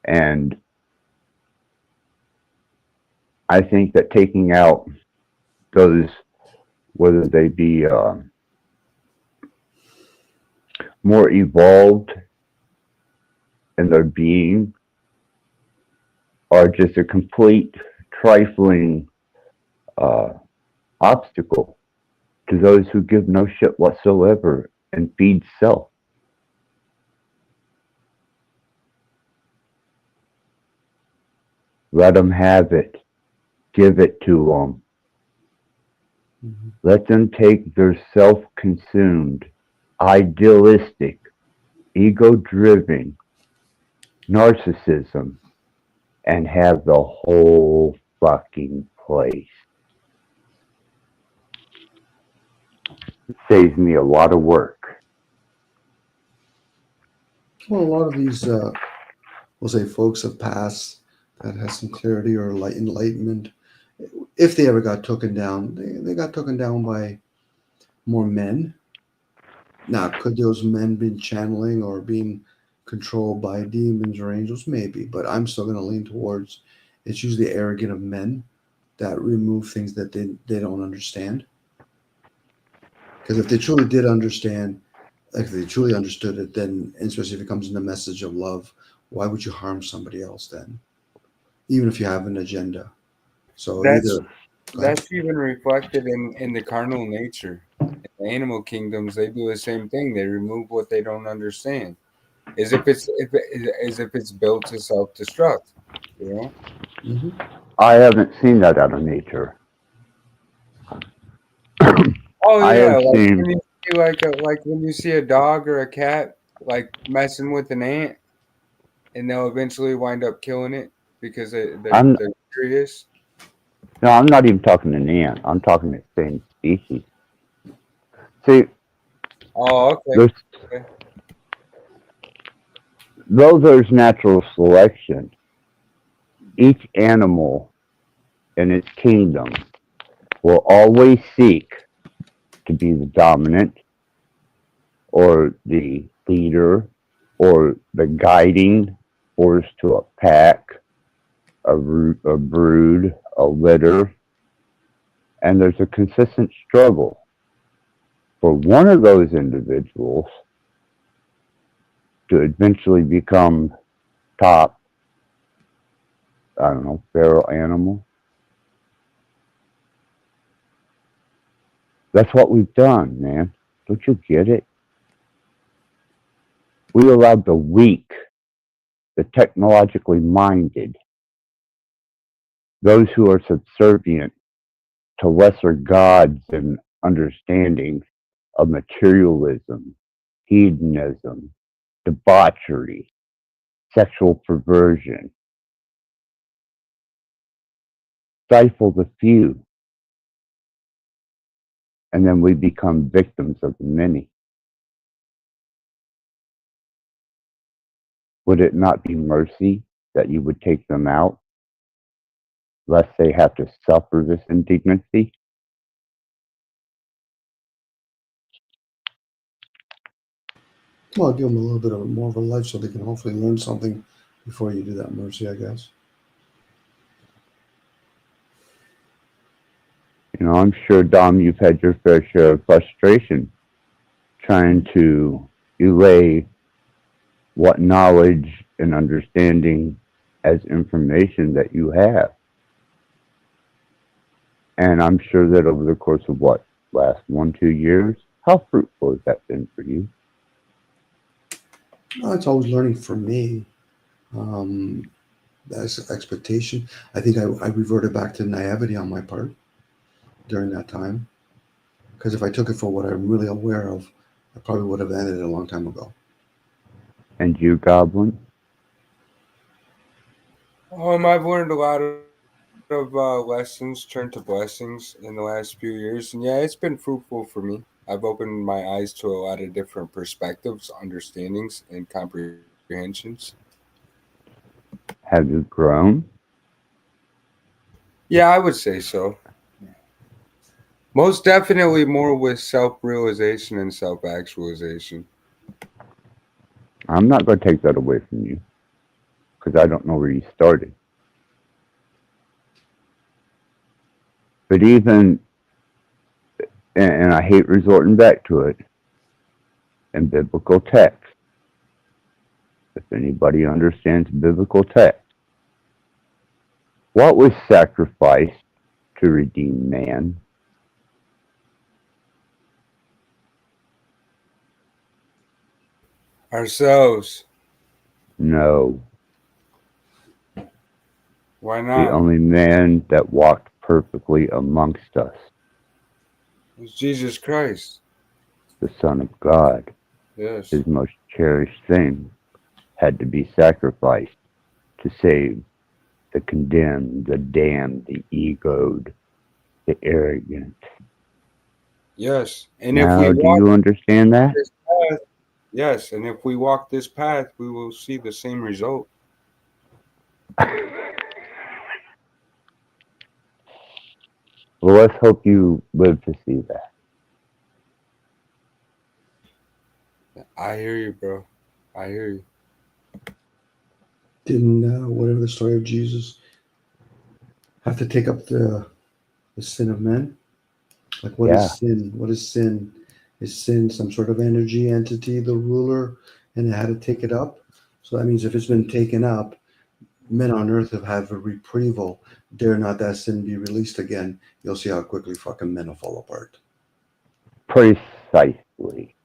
And I think that taking out those, whether they be more evolved in their being, or just a complete trifling obstacle to those who give no shit whatsoever and feed self. Let them have it. Give it to them. Let them take their self-consumed, idealistic, ego-driven narcissism and have the whole fucking place. It saves me a lot of work. Well, a lot of these, we'll say, folks have passed that has some clarity or enlightenment. If they ever got taken down, they got taken down by more men. Now, could those men been channeling or being controlled by demons or angels? Maybe, but I'm still going to lean towards it's usually arrogant of men that remove things that they don't understand. Because if they truly did understand, like if they truly understood it, then especially if it comes in the message of love, why would you harm somebody else then? Even if you have an agenda. So That's either that's even reflected in the carnal nature. In the animal kingdoms, they do the same thing. They remove what they don't understand, as if it's built to self destruct. You know. I haven't seen that out of nature. Oh I yeah, have like seen, when you see like when you see a dog or a cat like messing with an ant, and they'll eventually wind up killing it because I'm they're curious. no, I'm not even talking an ant. I'm talking the same species. See, Oh, okay. there's Okay. though there's natural selection, each animal in its kingdom will always seek to be the dominant or the leader or the guiding force to a pack, a brood, a litter, and there's a consistent struggle for one of those individuals to eventually become top, I don't know, feral animal. That's what we've done, man. Don't you get it? We allowed the weak, the technologically minded, those who are subservient to lesser gods and understandings of materialism, hedonism, debauchery, sexual perversion, stifle the few, and then we become victims of the many. Would it not be mercy that you would take them out, lest they have to suffer this indignity? well, give them a little bit of more of a life so they can hopefully learn something before you do that mercy, I guess. You know, I'm sure, Dom, you've had your fair share of frustration trying to relay what knowledge and understanding as information that you have. And I'm sure that over the course of what, last 1-2 years, how fruitful has that been for you? No, it's always learning for me. Um, that's expectation. I think I reverted back to naivety on my part during that time. Because if I took it for what I'm really aware of, I probably would have ended it a long time ago. And you, Goblin? I've learned a lot of lessons turned to blessings in the last few years, and yeah, it's been fruitful for me. I've opened my eyes to a lot of different perspectives, understandings, and comprehensions. Have you grown? Yeah, I would say so. Most definitely more with self realization and self actualization. I'm not going to take that away from you because I don't know where you started. But even, and I hate resorting back to it, in biblical text, if anybody understands biblical text, what was sacrificed to redeem man? Ourselves. No. Why The not? only man that walked perfectly amongst us, It's Jesus Christ. the Son of God, Yes. his most cherished thing, had to be sacrificed to save the condemned, the damned, the egoed, the arrogant. Yes. And if we Now, do walk you understand that? this path, yes, and if we walk this path, we will see the same result. Well, let's hope you live to see that. I hear you, bro. I hear you. Didn't whatever the story of Jesus have to take up the sin of men? Like, what Yeah. is sin? What is sin? Is sin some sort of energy entity, the ruler, and it had to take it up? So that means if it's been taken up, men on earth have had a retrieval. Dare not that sin be released again. You'll see how quickly fucking men will fall apart. Precisely.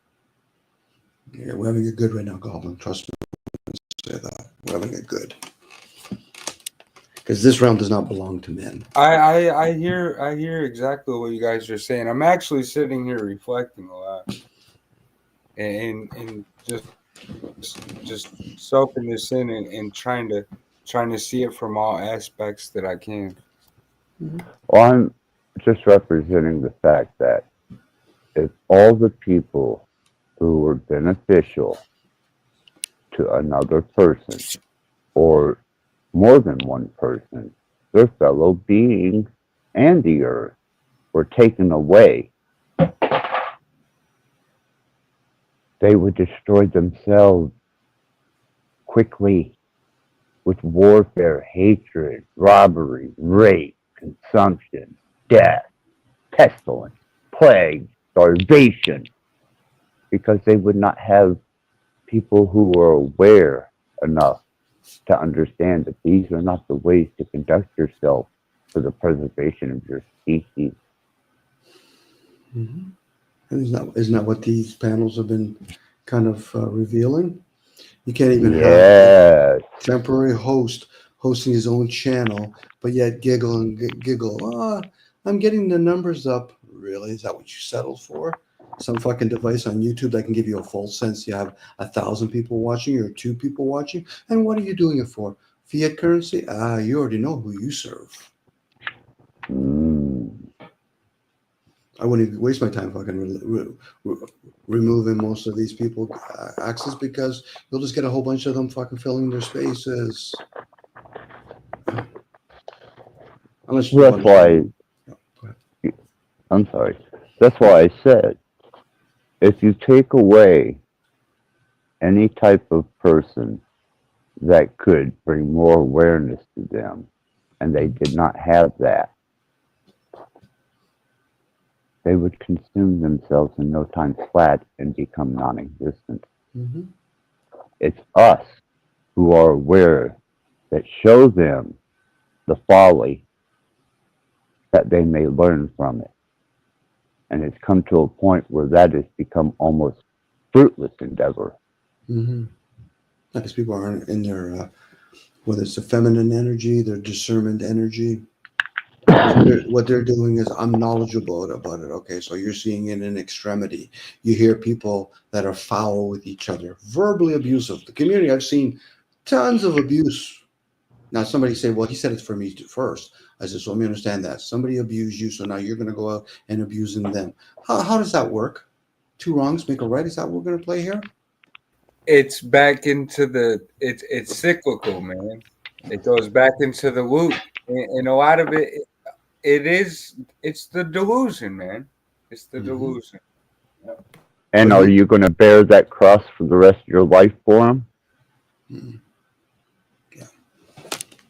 Yeah, we're having it good right now, Goblin. Trust me. Say that. We're having it good. Because this realm does not belong to men. I hear exactly what you guys are saying. I'm actually sitting here reflecting a lot, and just soaking this in and trying to see it from all aspects that I can. Well, I'm just representing the fact that if all the people who were beneficial to another person or more than one person, their fellow beings and the earth were taken away, they would destroy themselves quickly with warfare, hatred, robbery, rape, consumption, death, pestilence, plague, starvation, because they would not have people who are aware enough to understand that these are not the ways to conduct yourself for the preservation of your species. Mm-hmm. And isn't that what these panels have been kind of revealing? You can't even have Yes. a temporary host hosting his own channel, but yet giggle and giggle. I'm getting the numbers up. Really? Is that what you settled for? Some fucking device on YouTube that can give you a false sense you have 1,000 people watching or 2 people watching? And what are you doing it for? Fiat currency? You already know who you serve. I wouldn't even waste my time fucking removing most of these people access because you'll just get a whole bunch of them fucking filling their spaces. Unless you That's why, I'm sorry, that's why I said, if you take away any type of person that could bring more awareness to them, and they did not have that, they would consume themselves in no time flat and become non-existent. Mm-hmm. It's us who are aware that show them the folly that they may learn from it. And it's come to a point where that has become almost fruitless endeavor. Mm-hmm. Because people aren't in their, whether it's the feminine energy, their discernment energy. What they're doing is, I'm knowledgeable about it. Okay, so you're seeing it in extremity. You hear people that are foul with each other, verbally abusive. The community, I've seen tons of abuse. Now, somebody say, well, he said it's for me first. I said, so let me understand that. Somebody abused you, so now you're going to go out and abusing them. How does that work? 2 wrongs make a right? Is that what we're going to play here? It's back into it's cyclical, man. It goes back into the loop, and a lot of it's the delusion, man. It's the delusion. Yep. And are you going to bear that cross for the rest of your life for them? Yeah.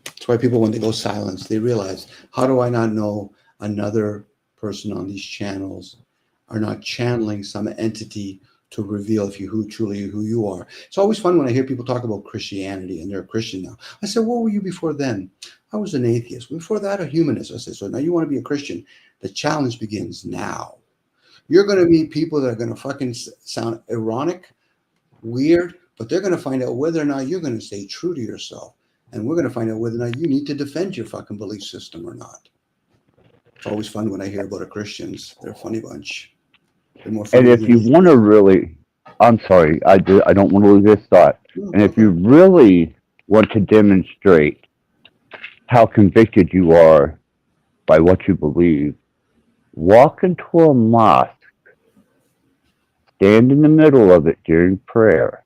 That's why people, when they go silent, they realize, how do I not know another person on these channels are not channeling some entity to reveal if you truly who you are? It's always fun when I hear people talk about Christianity and they're a Christian now. I said, what were you before then? I was an atheist. Before that, a humanist. I said, so now you want to be a Christian. The challenge begins now. You're going to meet people that are going to fucking sound ironic, weird, but they're going to find out whether or not you're going to stay true to yourself. And we're going to find out whether or not you need to defend your fucking belief system or not. It's always fun when I hear about the Christians. They're a funny bunch. They're more And funny if than you want to really, I'm sorry, I don't want to lose this thought. And if you really want to demonstrate how convicted you are by what you believe, walk into a mosque, stand in the middle of it during prayer,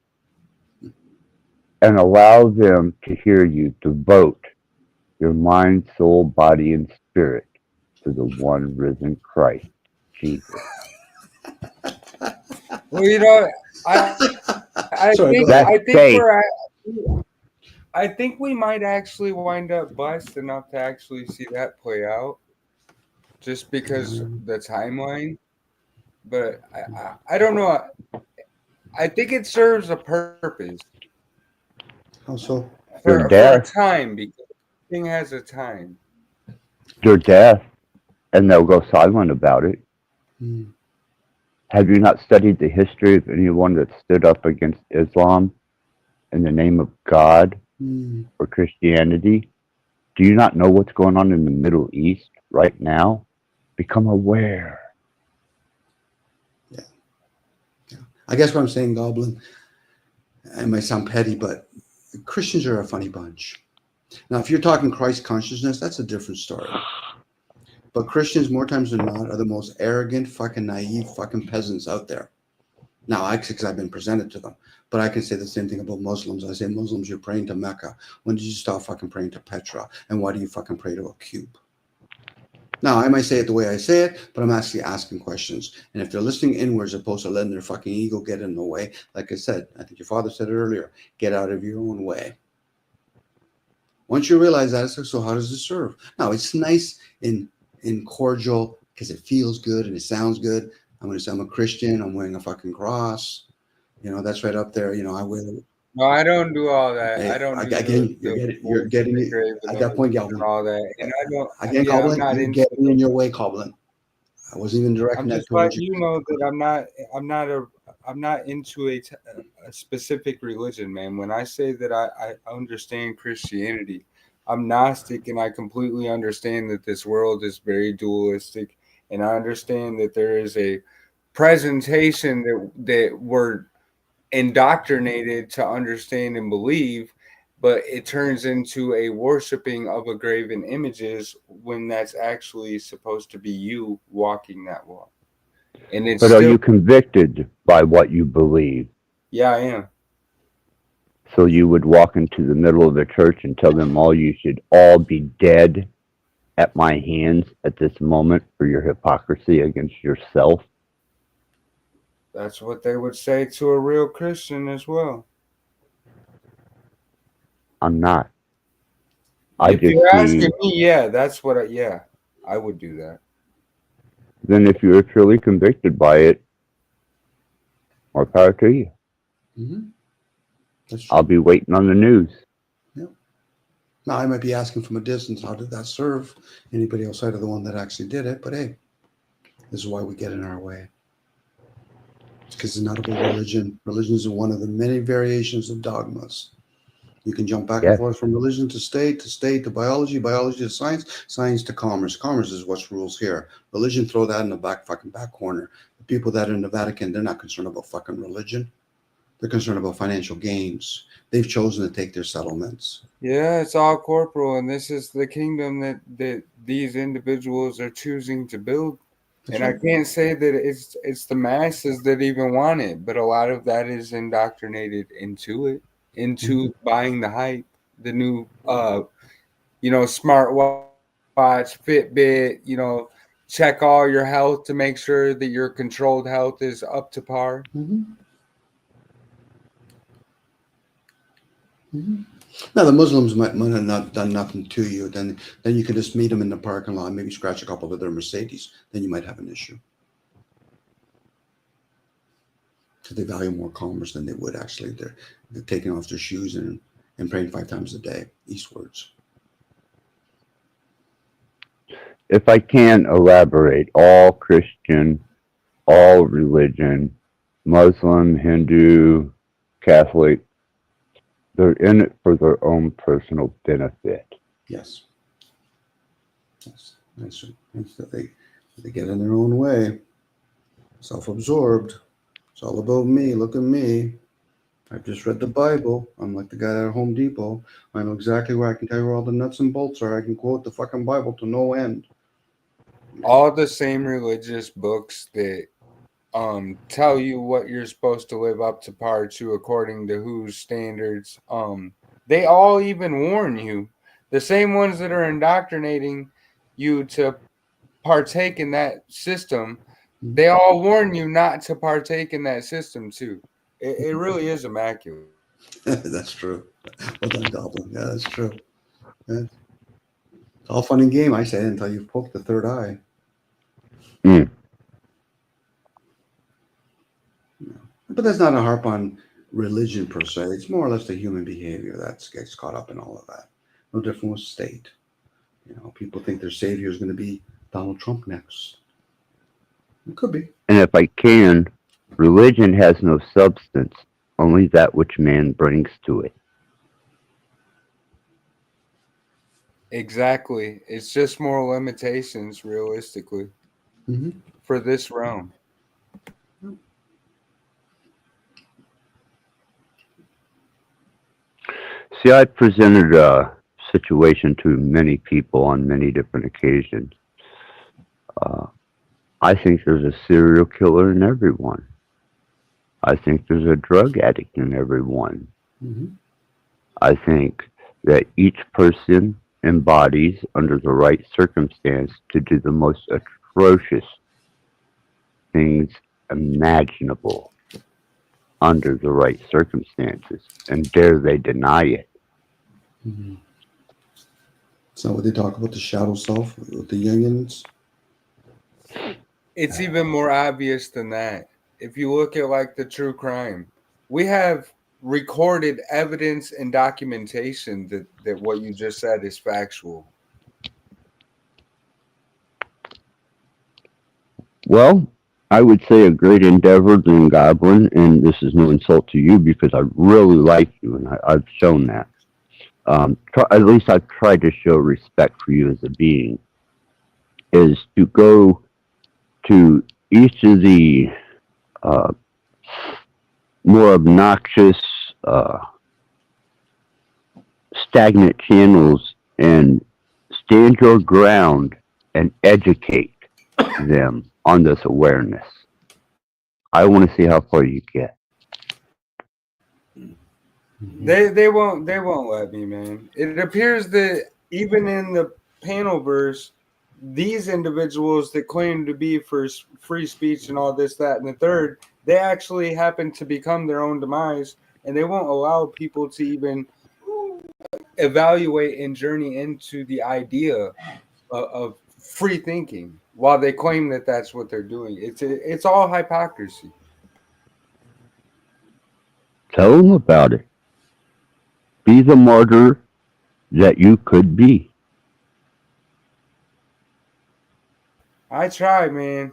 and allow them to hear you devote your mind, soul, body, and spirit to the one risen Christ, Jesus. Well, you know, I Sorry, think go ahead. I think faith. I think we might actually wind up blessed enough to actually see that play out, just because the timeline. But I don't know. I think it serves a purpose How so? Your for a death, time, because thing has a time. your death, and they'll go silent about it. Hmm. Have you not studied the history of anyone that stood up against Islam in the name of God Hmm. or Christianity? Do you not know what's going on in the Middle East right now? Become aware. I guess what I'm saying, Goblin, it might sound petty, but Christians are a funny bunch. Now, if you're talking Christ consciousness, that's a different story. But Christians, more times than not, are the most arrogant, fucking naive, fucking peasants out there. Now, because I've been presented to them. But I can say the same thing about Muslims. I say, Muslims, you're praying to Mecca. When did you stop fucking praying to Petra? And why do you fucking pray to a cube? Now, I might say it the way I say it, but I'm actually asking questions. And if they're listening inwards as opposed to letting their fucking ego get in the way, like I said, I think your father said it earlier, get out of your own way. Once you realize that, it's like, so how does it serve? Now, it's nice in cordial because it feels good and it sounds good. I'm going to say I'm a Christian. I'm wearing a fucking cross. You know, that's right up there. You know, I wear. No, I don't do all that. Hey, I don't do again, the you're getting the it grave at that point, Goblin. and all that. And I don't. Again, Yeah, I'm Goblin, not you're into. getting in your way, Goblin. I wasn't even directing I'm that just towards letting you. you know that I'm not into a specific religion, man. When I say that I understand Christianity, I'm Gnostic and I completely understand that this world is very dualistic, and I understand that there is a presentation that we're indoctrinated to understand and believe, but it turns into a worshiping of a graven images when that's actually supposed to be you walking that walk. And it's But are still, you convicted by what you believe? yeah, I am. So you would walk into the middle of the church and tell them all you should all be dead at my hands at this moment for your hypocrisy against yourself? That's what they would say to a real Christian as well. I'm not. I If just you're see, asking me, yeah, that's what I would do that. then if you're truly convicted by it, more power to you. Mm-hmm. That's true. I'll be waiting on the news. Yep. Now, I might be asking from a distance, how did that serve anybody outside of the one that actually did it? But hey, this is why we get in our way. It's because it's not about religion. Religion is one of the many variations of dogmas. You can jump back and Yes. forth from religion to state to biology, biology to science, science to commerce. Commerce is what rules here. Religion, throw that in the back corner. The people that are in the Vatican, they're not concerned about fucking religion. They're concerned about financial gains. They've chosen to take their settlements. Yeah, it's all corporal, and this is the kingdom that these individuals are choosing to build. That's And I right. can't say that it's the masses that even want it, but a lot of that is indoctrinated into it, into buying the hype, the new smart watch, Fitbit, check all your health to make sure that your controlled health is up to par. Mm-hmm. Mm-hmm. Now, the Muslims might have not done nothing to you. Then you can just meet them in the parking lot, maybe scratch a couple of their Mercedes. Then you might have an issue. Because they value more commerce than they would actually. They're taking off their shoes and praying 5 times a day eastwards. If I can elaborate, all Christian, all religion, Muslim, Hindu, Catholic, They're in it for their own personal benefit. Yes. Yes. They get in their own way. Self-absorbed. It's all about me. Look at me. I've just read the Bible. I'm like the guy at Home Depot. I know exactly where I can tell you where all the nuts and bolts are. I can quote the fucking Bible to no end. All the same religious books that tell you what you're supposed to live up to par to according to whose standards. They all even warn you. The same ones that are indoctrinating you to partake in that system, they all warn you not to partake in that system too. It really is immaculate. That's true. Well done, Goblin. Yeah, that's true. Yeah. It's all fun and game, I say, until you've poked the third eye. Mm. But that's not a harp on religion per se. It's more or less the human behavior that gets caught up in all of that. No different with state. You know, people think their savior is going to be Donald Trump next. It could be. And if I can, religion has no substance, only that which man brings to it. Exactly. It's just more limitations, realistically, for this realm. See, I presented a situation to many people on many different occasions. I think there's a serial killer in everyone. I think there's a drug addict in everyone. I think that each person embodies, under the right circumstance, to do the most atrocious things imaginable under the right circumstances. And dare they deny it. So what they talk about, the shadow self with the Jungians? It's even more obvious than that. If you look at like the true crime, we have recorded evidence and documentation that what you just said is factual. Well, I would say a great endeavor than Goblin, and this is no insult to you because I really like you, and I've shown that. At least I've tried to show respect for you as a being, is to go to each of the more obnoxious, stagnant channels and stand your ground and educate them on this awareness. I want to see how far you get. They won't let me, man. It appears that even in the panel verse, these individuals that claim to be for free speech and all this, that, and the third, they actually happen to become their own demise, and they won't allow people to even evaluate and journey into the idea of free thinking while they claim that that's what they're doing. It's all hypocrisy. Tell them about it. Be the martyr that you could be. I try, man.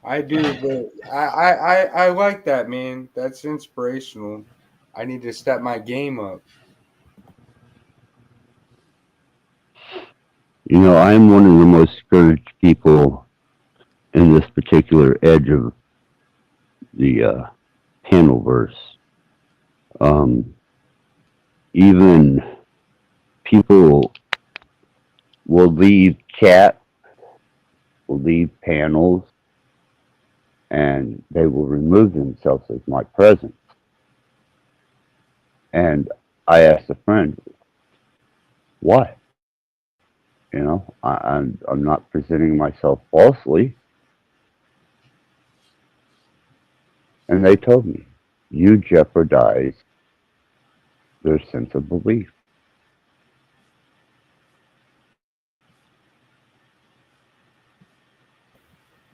I do, but I like that, man. That's inspirational. I need to step my game up. You know, I'm one of the most scourged people in this particular edge of the panel verse. Even people will leave chat, will leave panels, and they will remove themselves as my presence. And I asked a friend, why? You know, I'm not presenting myself falsely. And they told me, you jeopardize their sense of belief.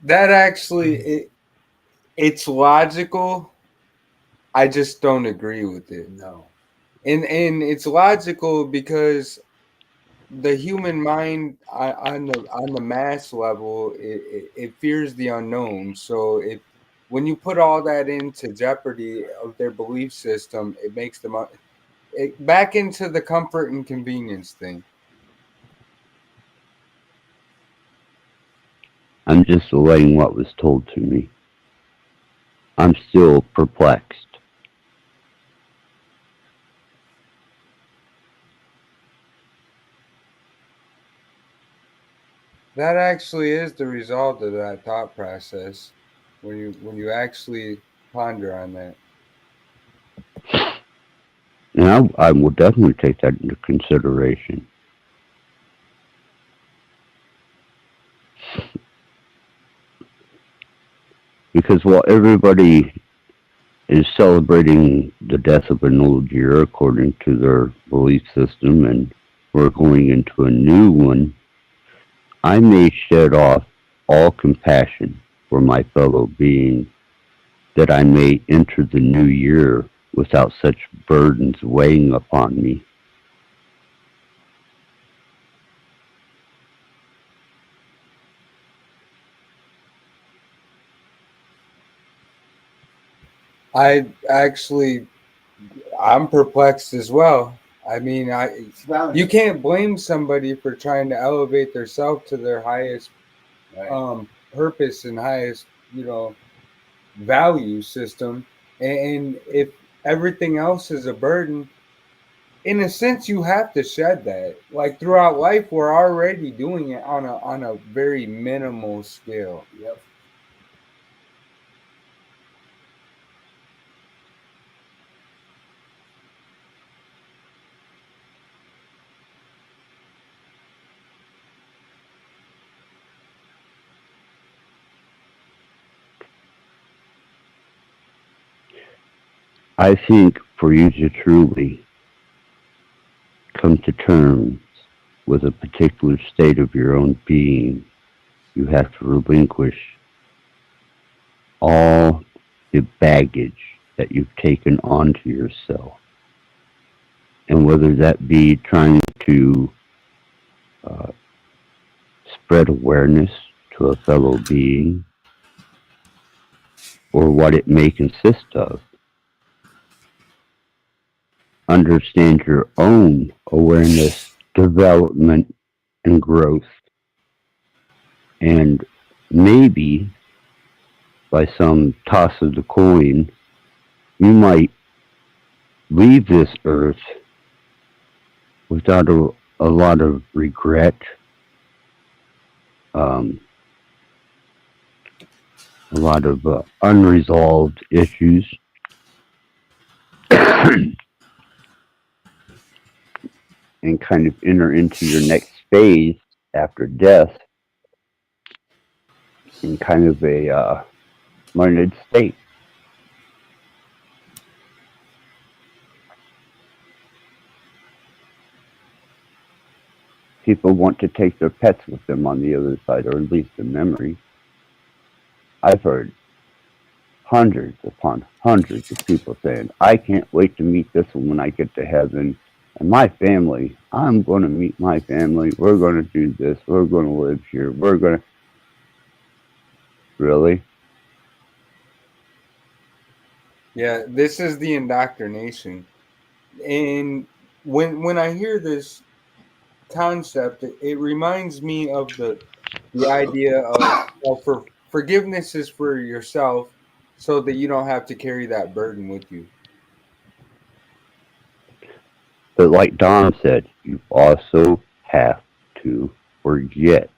That actually, it's logical. I just don't agree with it. No, and it's logical because the human mind on the mass level, it fears the unknown. So when you put all that into jeopardy of their belief system, it makes them back into the comfort and convenience thing. I'm just relaying what was told to me. I'm still perplexed. That actually is the result of that thought process when you actually ponder on that. And I will definitely take that into consideration. Because while everybody is celebrating the death of an old year according to their belief system, and we're going into a new one, I may shed off all compassion for my fellow being, that I may enter the new year without such burdens weighing upon me. I'm perplexed as well. I mean, you can't blame somebody for trying to elevate themselves to their highest purpose and highest, value system. And if everything else is a burden, in a sense, you have to shed that. Like throughout life, we're already doing it on a very minimal scale. Yep. I think for you to truly come to terms with a particular state of your own being, you have to relinquish all the baggage that you've taken onto yourself. And whether that be trying to uh, spread awareness to a fellow being, or what it may consist of, understand your own awareness, development, and growth. And maybe by some toss of the coin, you might leave this earth without a lot of regret, um, a lot of unresolved issues. And kind of enter into your next phase after death in kind of a learned state. People want to take their pets with them on the other side, or at least in memory. I've heard hundreds upon hundreds of people saying, I can't wait to meet this one when I get to heaven. And my family, I'm going to meet my family. We're going to do this. We're going to live here. We're going to. Really? Yeah, this is the indoctrination. And when I hear this concept, it reminds me of the idea of forgiveness is for yourself so that you don't have to carry that burden with you. But like Don said, you also have to forget.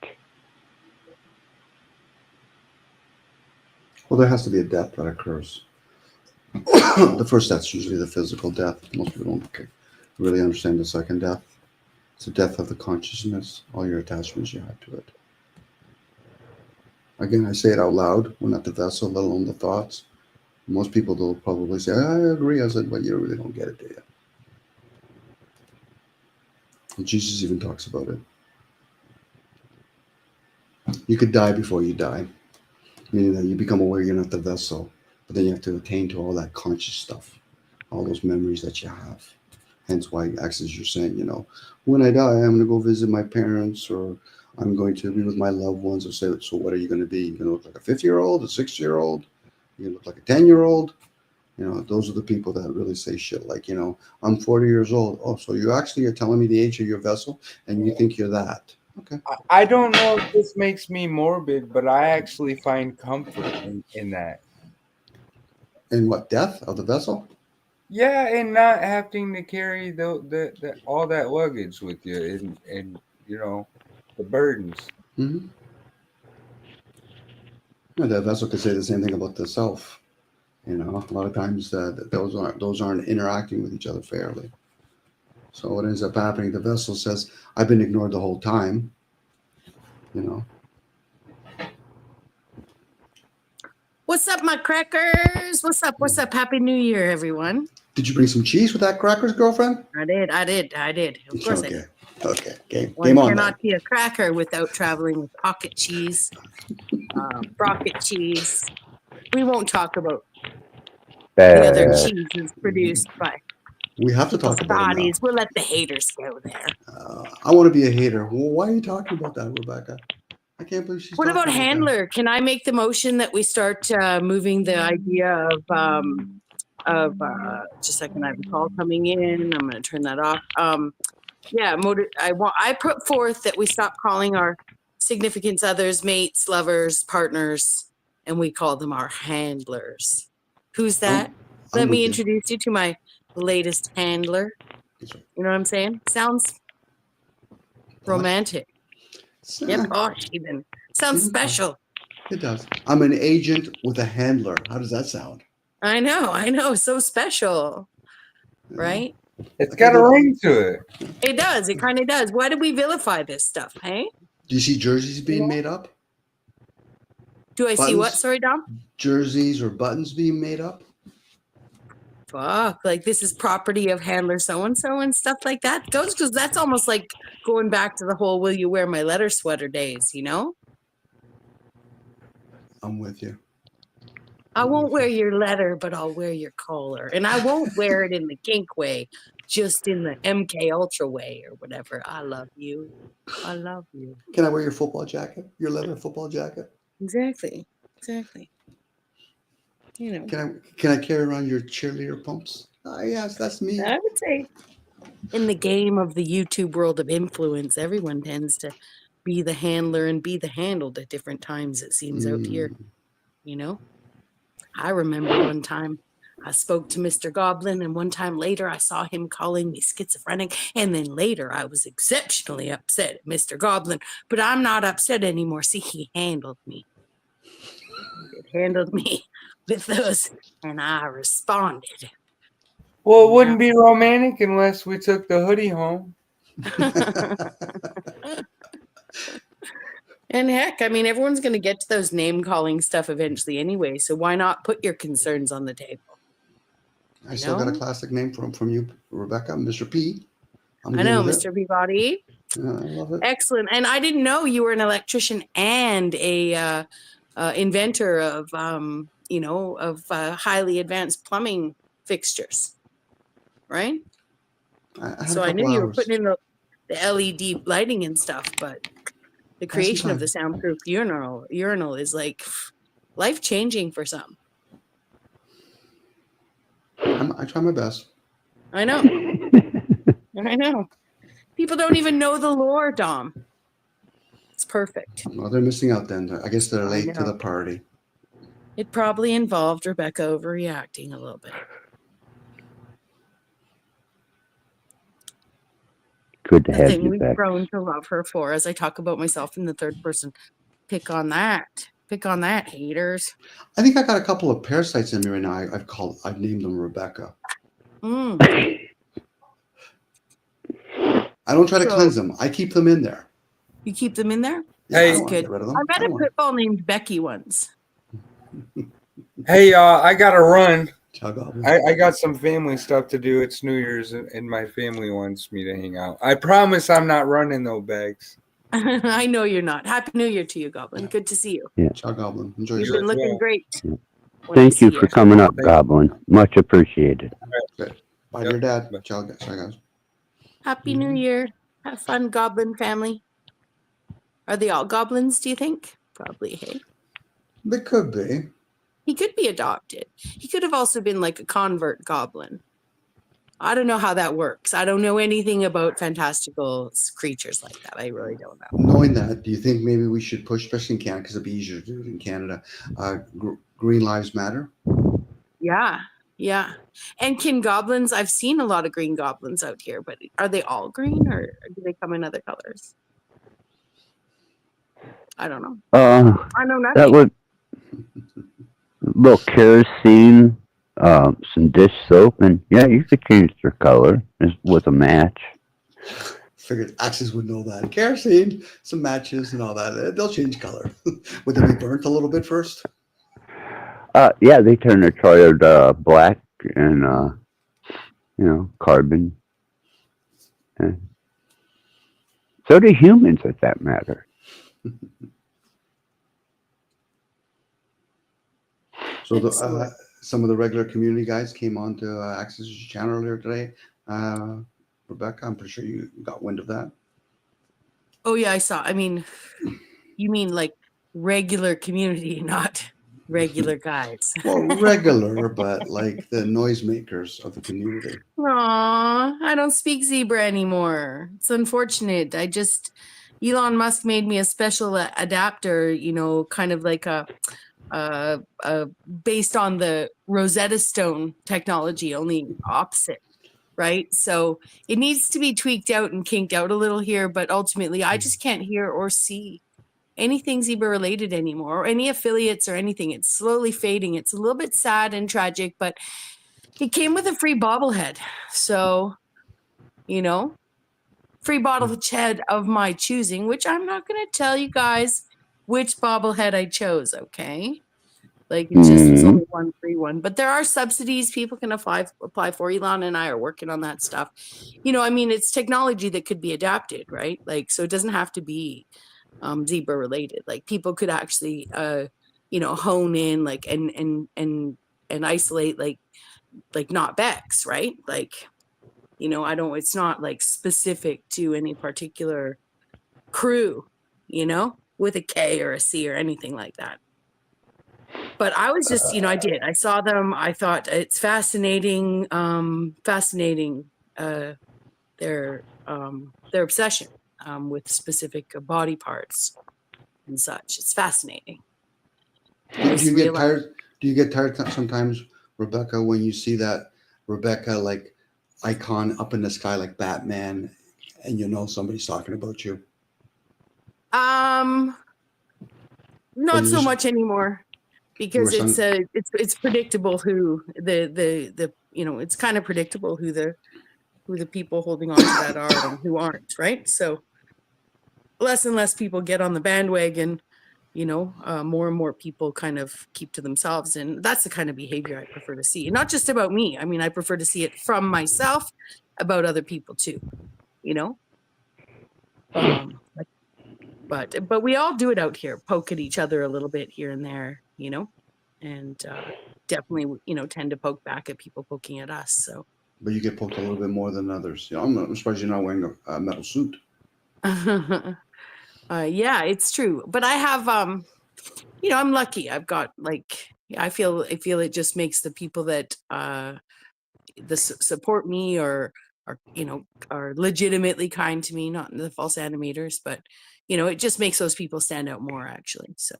Well, there has to be a death that occurs. The first death's usually the physical death. Most people don't really understand the second death. It's the death of the consciousness, all your attachments you had to it. Again, I say it out loud. We're not the vessel, let alone the thoughts. Most people will probably say, I agree. I said, but you really don't get it, do you? And Jesus even talks about it. You could die before you die, meaning that you become aware you're not the vessel, but then you have to attain to all that conscious stuff, all those memories that you have. Hence why, as you're saying, when I die, I'm going to go visit my parents, or I'm going to be with my loved ones. And say, so what are you going to be? You're going to look like a 50-year-old, a 60-year-old? You're going to look like a 10-year-old? You know, those are the people that really say shit like, you know, I'm 40 years old. Oh, so you actually are telling me the age of your vessel and you think you're that. Okay. I don't know if this makes me morbid, but I actually find comfort in that. In what, death of the vessel? Yeah, and not having to carry the all that luggage with you and you know, the burdens. Mm-hmm. Yeah, that vessel could say the same thing about the self. You know, a lot of times those aren't interacting with each other fairly. So what ends up happening? The vessel says, "I've been ignored the whole time." You know. What's up, my crackers? What's up? What's up? Happy New Year, everyone. Did you bring some cheese with that crackers, girlfriend? I did. Of course I Okay. did. Okay. Game One on cannot then. be a cracker without traveling with pocket cheese, rocket cheese. We won't talk about the other cheeses produced by We have to people's talk about it now. bodies. We'll let the haters go there. I want to be a hater. Well, why are you talking about that, Rebecca? I can't believe she's What talking about about handler? Can I make the motion that we start moving the idea of just a second? I have a call coming in. I'm going to turn that off. I put forth that we stop calling our significant others mates, lovers, partners, and we call them our handlers. Who's that? Let me introduce you to my latest handler. You know what I'm saying? Sounds romantic. Yep. Posh even. Sounds special. It does. I'm an agent with a handler. How does that sound? I know. So special. Right? It's got a ring to it. It does. It kind of does. Why do we vilify this stuff, hey? Do you see jerseys being made up? Do I see what? Sorry, Dom? Jerseys or buttons being made up? Fuck, like this is property of handler so-and-so and stuff like that. Goes because that's almost like going back to the whole will you wear my letter sweater days, you know? I'm with you. I won't wear your letter, but I'll wear your collar. And I won't wear it in the kink way, just in the MK Ultra way or whatever. I love you. I love you. Can I wear your football jacket? Your leather football jacket? Exactly. You know. Can I carry around your cheerleader pumps? Yes, that's me. I would say in the game of the YouTube world of influence, everyone tends to be the handler and be the handled at different times, it seems, out here. You know? I remember one time I spoke to Mr. Goblin, and one time later I saw him calling me schizophrenic, and then later I was exceptionally upset at Mr. Goblin, but I'm not upset anymore. See, he handled me. It handled me with those, and I responded. Well, it wouldn't be romantic unless we took the hoodie home. And heck, I mean, everyone's going to get to those name-calling stuff eventually anyway, so why not put your concerns on the table? I still got a classic name from you, Rebecca, Mr. P. I know, Mr. Peabody. Yeah, I love it. Excellent. And I didn't know you were an electrician and a inventor of, highly advanced plumbing fixtures, right? So I knew you were putting in the LED lighting and stuff, but the creation of the soundproof urinal is like life-changing for some. I try my best. I know. I know. People don't even know the lore, Dom. It's perfect. Well, they're missing out then. I guess they're late to the party. It probably involved Rebecca overreacting a little bit. Good to The have thing you we've back. grown to love her for, as I talk about myself in the third person. Pick on that. Pick on that, haters. I think I got a couple of parasites in me right now. I've named them Rebecca. Mm. I don't try to cleanse them. I keep them in there. You keep them in there? Yeah, That's good. I met a pit bull named Becky once. Hey, I got to run. Chug I got some family stuff to do. It's New Year's, and my family wants me to hang out. I promise I'm not running no bags. I know you're not. Happy New Year to you, Goblin. Good to see you. Yeah. Ciao, Goblin. Enjoy You've yourself. been looking great. Yeah. when I Thank you see for coming up, Goblin. Much appreciated. Good. Bye, your dad. Ciao, guys. Happy New Year. Have fun, Goblin family. Are they all goblins, do you think? Probably, hey? They could be. He could be adopted. He could have also been like a convert goblin. I don't know how that works. I don't know anything about fantastical creatures like that. I really don't know. Knowing that, do you think maybe we should push, especially in Canada, because it'd be easier to do it in Canada, Green Lives Matter? Yeah. Yeah. And can goblins, I've seen a lot of green goblins out here, but are they all green or do they come in other colors? I don't know. I know nothing. That would little kerosene, some dish soap, and yeah, you could change their color with a match. Figured Axis would know that. Kerosene, some matches, and all that. They'll change color. Would they be burnt a little bit first? Yeah, they turn their color black and carbon. And so do humans, at that matter. So some of the regular community guys came on to Axis' channel earlier today. Rebecca, I'm pretty sure you got wind of that. Oh yeah, I saw. I mean, you mean like regular community, not regular guys. Well, regular, but like the noisemakers of the community. Aw, I don't speak zebra anymore. It's unfortunate. Elon Musk made me a special adapter, kind of like a based on the Rosetta Stone technology, only opposite, right? So it needs to be tweaked out and kinked out a little here, but ultimately I just can't hear or see anything zebra related anymore, or any affiliates or anything. It's slowly fading. It's a little bit sad and tragic, but it came with a free bobblehead. So, free bobblehead of my choosing, which I'm not going to tell you guys which bobblehead I chose, okay? Like, it's only one free one. But there are subsidies people can apply for. Elon and I are working on that stuff. It's technology that could be adapted, right? Like, so it doesn't have to be zebra related. Like, people could actually, hone in, like, and isolate, like not Bex, right? Like, it's not like specific to any particular crew, with a K or a C or anything like that. But I was just, I saw them. I thought it's fascinating, their obsession with specific body parts and such. It's fascinating. Do you get tired? Do you get tired sometimes, Rebecca, when you see that Rebecca like icon up in the sky like Batman, and somebody's talking about you? Not so much anymore, because it's predictable who the it's kind of predictable who the people holding on to that are and who aren't, right? So less and less people get on the bandwagon, more and more people kind of keep to themselves, and that's the kind of behavior I prefer to see. Not just about me. I mean, I prefer to see it from myself about other people too, but we all do it out here, poke at each other a little bit here and there, and definitely, tend to poke back at people poking at us. So. But you get poked a little bit more than others. I'm surprised you're not wearing a metal suit. Yeah, it's true. But I have, I'm lucky. I've got I feel it just makes the people that support me or are legitimately kind to me, not the false animators, but it just makes those people stand out more, actually. So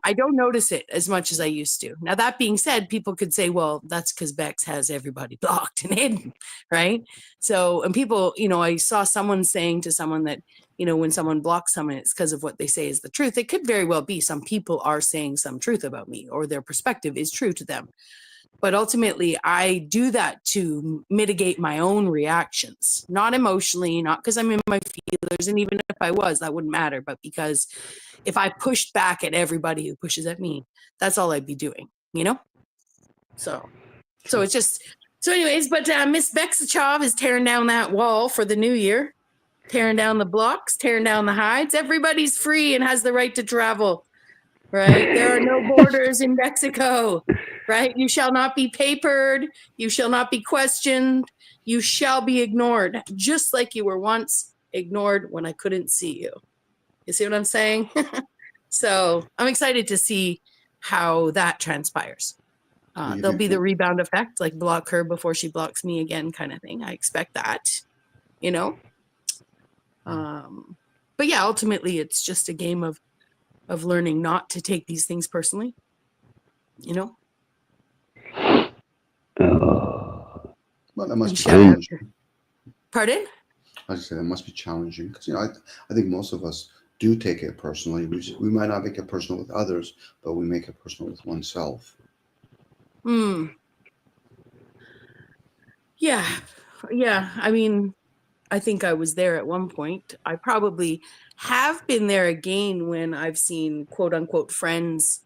I don't notice it as much as I used to. Now, that being said, people could say, well, that's because Bex has everybody blocked and hidden, right? So, and people, I saw someone saying to someone that, when someone blocks someone, it's because of what they say is the truth. It could very well be some people are saying some truth about me, or their perspective is true to them. But ultimately, I do that to mitigate my own reactions, not emotionally, not because I'm in my feelers. And even if I was, that wouldn't matter. But because if I pushed back at everybody who pushes at me, that's all I'd be doing, So it's just, so anyways, but Miss Bexachov is tearing down that wall for the new year, tearing down the blocks, tearing down the hides. Everybody's free and has the right to travel, right? There are no borders in Mexico. Right? You shall not be papered. You shall not be questioned. You shall be ignored, just like you were once ignored when I couldn't see you. You see what I'm saying? So I'm excited to see how that transpires. You There'll do- be the rebound effect, like block her before she blocks me again, kind of thing. I expect that, you know. But yeah, ultimately, it's just a game of learning not to take these things personally, you know. Well, that must And be shout out. challenging. Pardon? I just say that must be challenging because I think most of us do take it personally. We might not make it personal with others, but we make it personal with oneself. Yeah, yeah. I mean, I think I was there at one point. I probably have been there again when I've seen quote unquote friends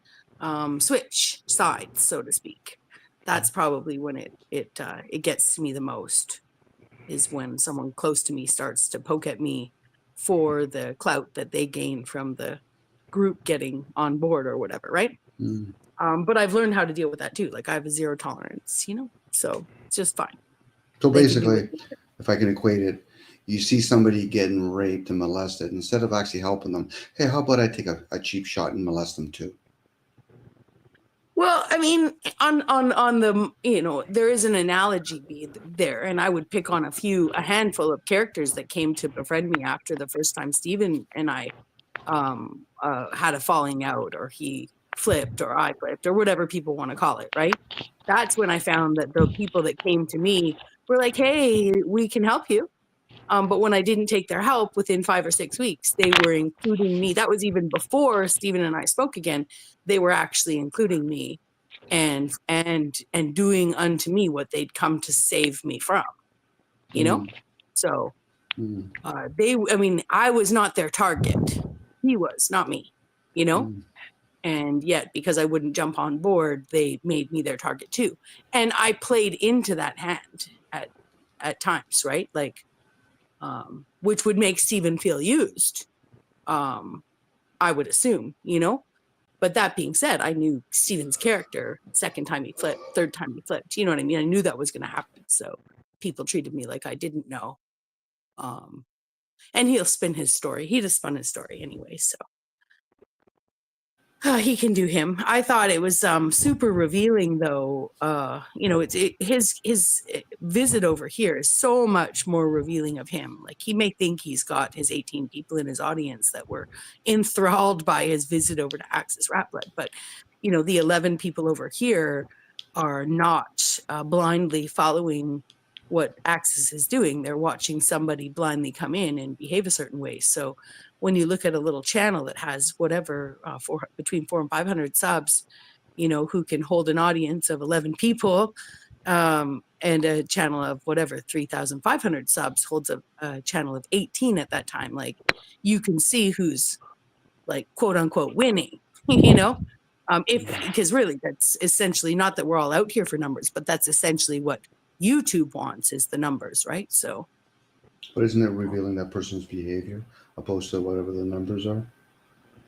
switch sides, so to speak. That's probably when it gets to me the most, is when someone close to me starts to poke at me for the clout that they gain from the group getting on board or whatever, right? Mm. But I've learned how to deal with that too. Like I have a zero tolerance, you know, so it's just fine. So They can do basically, it. if I can equate it, you see somebody getting raped and molested, instead of actually helping them, hey, how about I take a cheap shot and molest them too? Well, I mean, on the, you know, there is an analogy there, and I would pick on a handful of characters that came to befriend me after the first time Steven and I had a falling out, or he flipped, or I flipped, or whatever people want to call it, right? That's when I found that the people that came to me were like, "Hey, we can help you." But when I didn't take their help within 5 or 6 weeks, they were including me. That was even before Steven and I spoke again. They were actually including me and doing unto me what they'd come to save me from, you know? So I mean, I was not their target. He was, not me, you know? And yet, because I wouldn't jump on board, they made me their target too. And I played into that hand at times, right? Like, which would make Steven feel used, I would assume, you know? But that being said, I knew Steven's character. Second time he flipped, third time he flipped. You know what I mean? I knew that was going to happen. So people treated me like I didn't know. And he'll spin his story. He just spun his story anyway. So he can do him. I thought it was super revealing, though. You know, his visit over here is so much more revealing of him. Like, he may think he's got his 18 people in his audience that were enthralled by his visit over to Axis Rattblood, but you know, the 11 people over here are not blindly following what Axis is doing. They're watching somebody blindly come in and behave a certain way. So when you look at a little channel that has whatever between 400 and 500 subs, you know, who can hold an audience of 11 people, and a channel of whatever 3,500 subs holds a channel of 18 at that time, like, you can see who's, like, quote unquote winning, you know, because really that's essentially, not that we're all out here for numbers, but that's essentially what YouTube wants, is the numbers, right? So But isn't it revealing that person's behavior opposed to whatever the numbers are?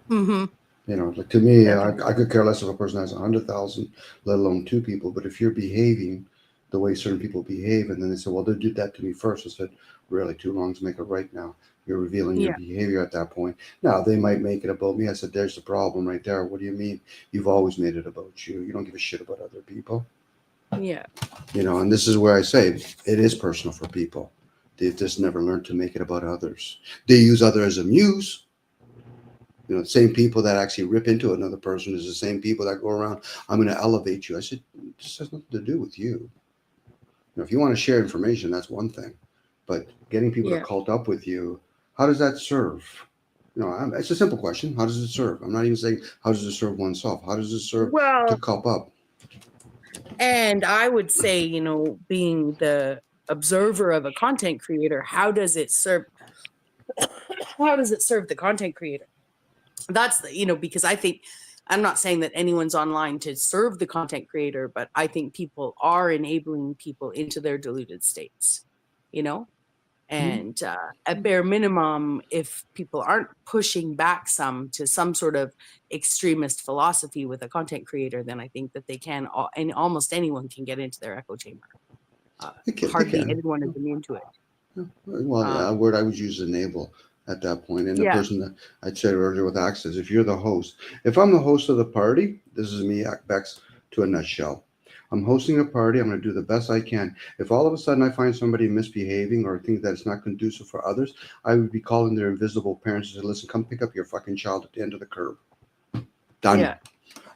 mm-hmm. You know, like, to me, I could care less if a person has 100,000, let alone 2 people. But if you're behaving the way certain people behave, and then they say, well, they did that to me first. I said, really, 2 wrongs make a right now. You're revealing your behavior at that point. Now, they might make it about me. I said, there's the problem right there. What do you mean? You've always made it about you. You don't give a shit about other people. Yeah. You know, and this is where I say it is personal for people. They've just never learned to make it about others. They use others as a muse. You know, the same people that actually rip into another person is the same people that go around, I'm going to elevate you. I said, this has nothing to do with you. You know, if you want to share information, that's one thing. But getting people to cult up with you, how does that serve? You know, it's a simple question. How does it serve? I'm not even saying how does it serve oneself. How does it serve to cult up? And I would say, you know, being the observer of a content creator, how does it serve the content creator? That's the, you know, because I think, I'm not saying that anyone's online to serve the content creator, but I think people are enabling people into their deluded states, you know? And at bare minimum, if people aren't pushing back to some sort of extremist philosophy with a content creator, then I think that they can, and almost anyone can get into their echo chamber. Hardly anyone is immune to it. Well, a word I would use is enable. at that point. And the Yeah. person that I'd said earlier with access, if you're the host, if I'm the host of the party, this is me, Bex, to a nutshell. I'm hosting a party. I'm going to do the best I can. If all of a sudden I find somebody misbehaving or think that it's not conducive for others, I would be calling their invisible parents and say, listen, come pick up your fucking child at the end of the curb. Done. Yeah.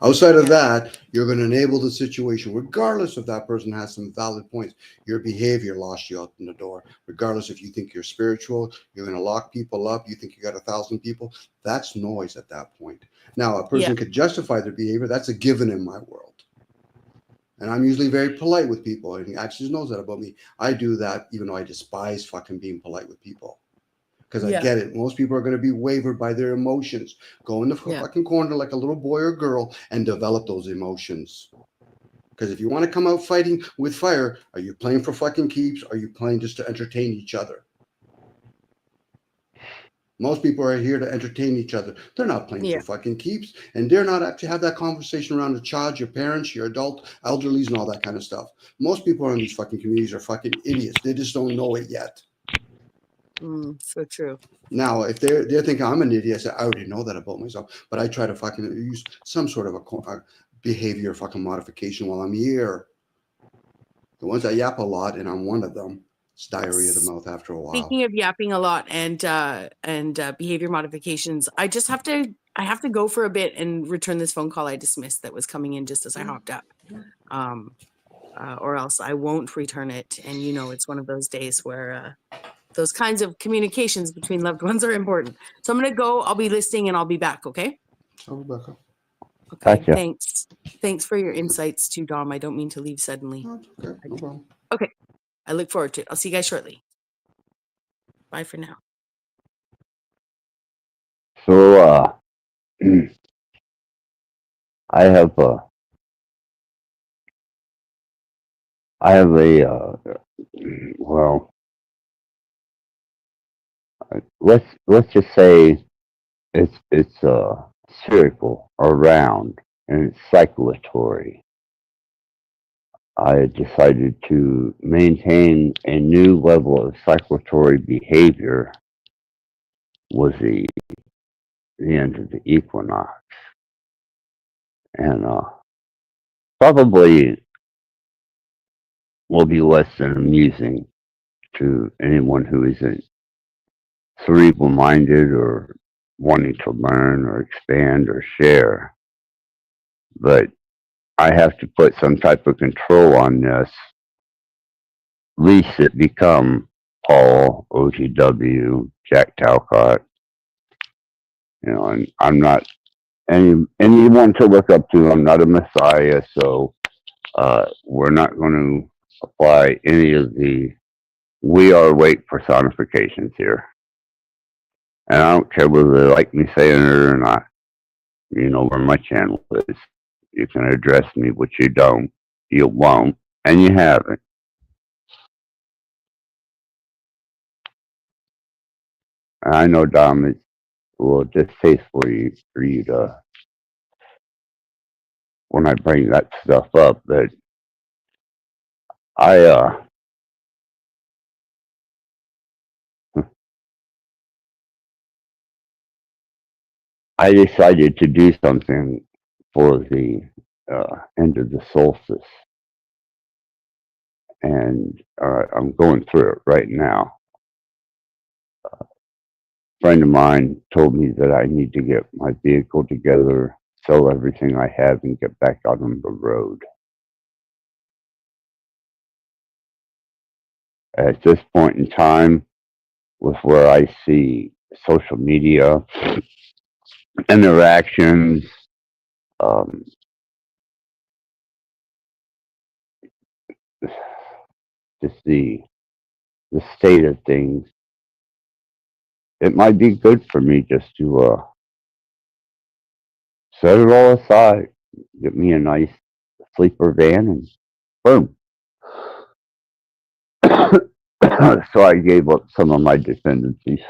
Outside of that, you're going to enable the situation, regardless if that person has some valid points. Your behavior lost you out in the door. Regardless if you think you're spiritual, you're going to lock people up, you think you got 1,000 people. That's noise at that point. Now, a person could justify their behavior. That's a given in my world. And I'm usually very polite with people. And he actually knows that about me. I do that even though I despise fucking being polite with people. Because I get it. Most people are going to be wavered by their emotions. Go in the fucking corner like a little boy or girl and develop those emotions. Because if you want to come out fighting with fire, are you playing for fucking keeps? Or are you playing just to entertain each other? Most people are here to entertain each other. They're not playing for fucking keeps. And they're not actually have that conversation around the child, your parents, your adult, elderlies, and all that kind of stuff. Most people in these fucking communities are fucking idiots. They just don't know it yet. So true. Now, if they're thinking I'm an idiot, I say, I already know that about myself, but I try to fucking use some sort of a behavior fucking modification while I'm here. The ones that yap a lot, and I'm one of them, it's diarrhea of the mouth after a while. Speaking of yapping a lot and behavior modifications, I have to go for a bit and return this phone call I dismissed that was coming in just as I hopped up. Or else I won't return it. And it's one of those days where those kinds of communications between loved ones are important. So I'm going to go. I'll be listening and I'll be back. Okay. I'll be back. Okay. Gotcha. Thanks for your insights too, Dom. I don't mean to leave suddenly. No, okay. No problem. Okay. I look forward to it. I'll see you guys shortly. Bye for now. So, I have well, let's just say it's spherical or round and it's cyclatory. I decided to maintain a new level of cyclatory behavior was the end of the equinox. And probably will be less than amusing to anyone who isn't cerebral minded or wanting to learn or expand or share. But I have to put some type of control on this, lest it become Paul, OTW, Jack Talcott. And I'm not anyone to look up to. I'm not a messiah, so we're not going to apply any of the we are awake personifications here. And I don't care whether they like me saying it or not. You know where my channel is. You can address me, which you don't, you won't, and you haven't. And I know, Dom, it's a little distasteful for you to, when I bring that stuff up, but I decided to do something for the end of the solstice. And I'm going through it right now. A friend of mine told me that I need to get my vehicle together, sell everything I have, and get back out on the road. At this point in time, with where I see social media interactions, just the state of things, it might be good for me just to set it all aside, get me a nice sleeper van, and boom. So I gave up some of my dependencies.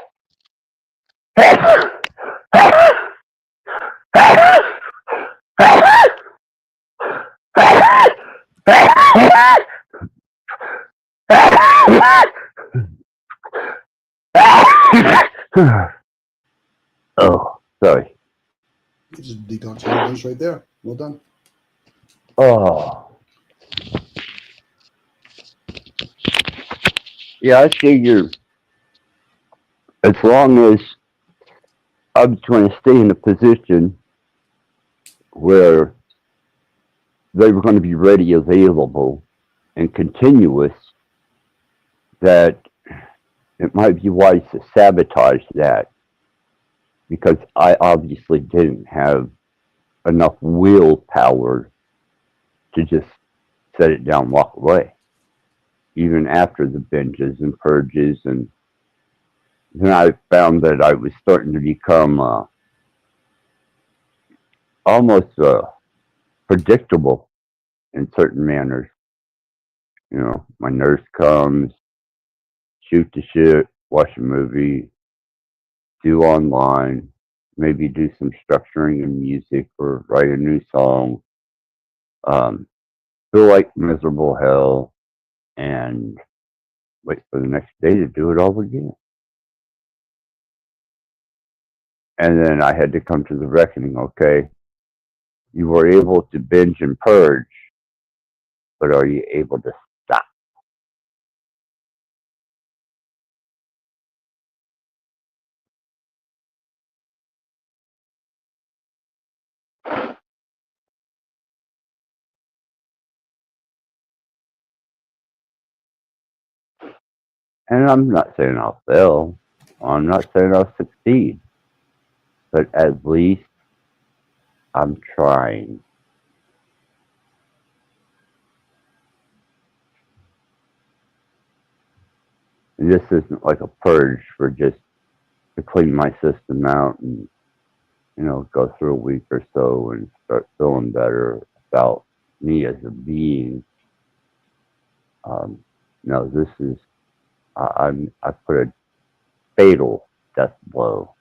Oh, sorry. You just detox your dose right there. Well done. Oh, yeah, I figure as long as I'm trying to stay in a position where they were going to be ready, available, and continuous, that it might be wise to sabotage that because I obviously didn't have enough willpower to just set it down, and walk away, even after the binges and purges. And then I found that I was starting to become almost predictable in certain manners. You know, my nurse comes, shoot the shit, watch a movie, do online, maybe do some structuring in music or write a new song. Feel like miserable hell and wait for the next day to do it all again. And then I had to come to the reckoning, okay, you were able to binge and purge, but are you able to stop? And I'm not saying I'll fail. I'm not saying I'll succeed. But at least I'm trying. And this isn't like a purge for just to clean my system out and, you know, go through a week or so and start feeling better about me as a being. No, this is, I put a fatal death blow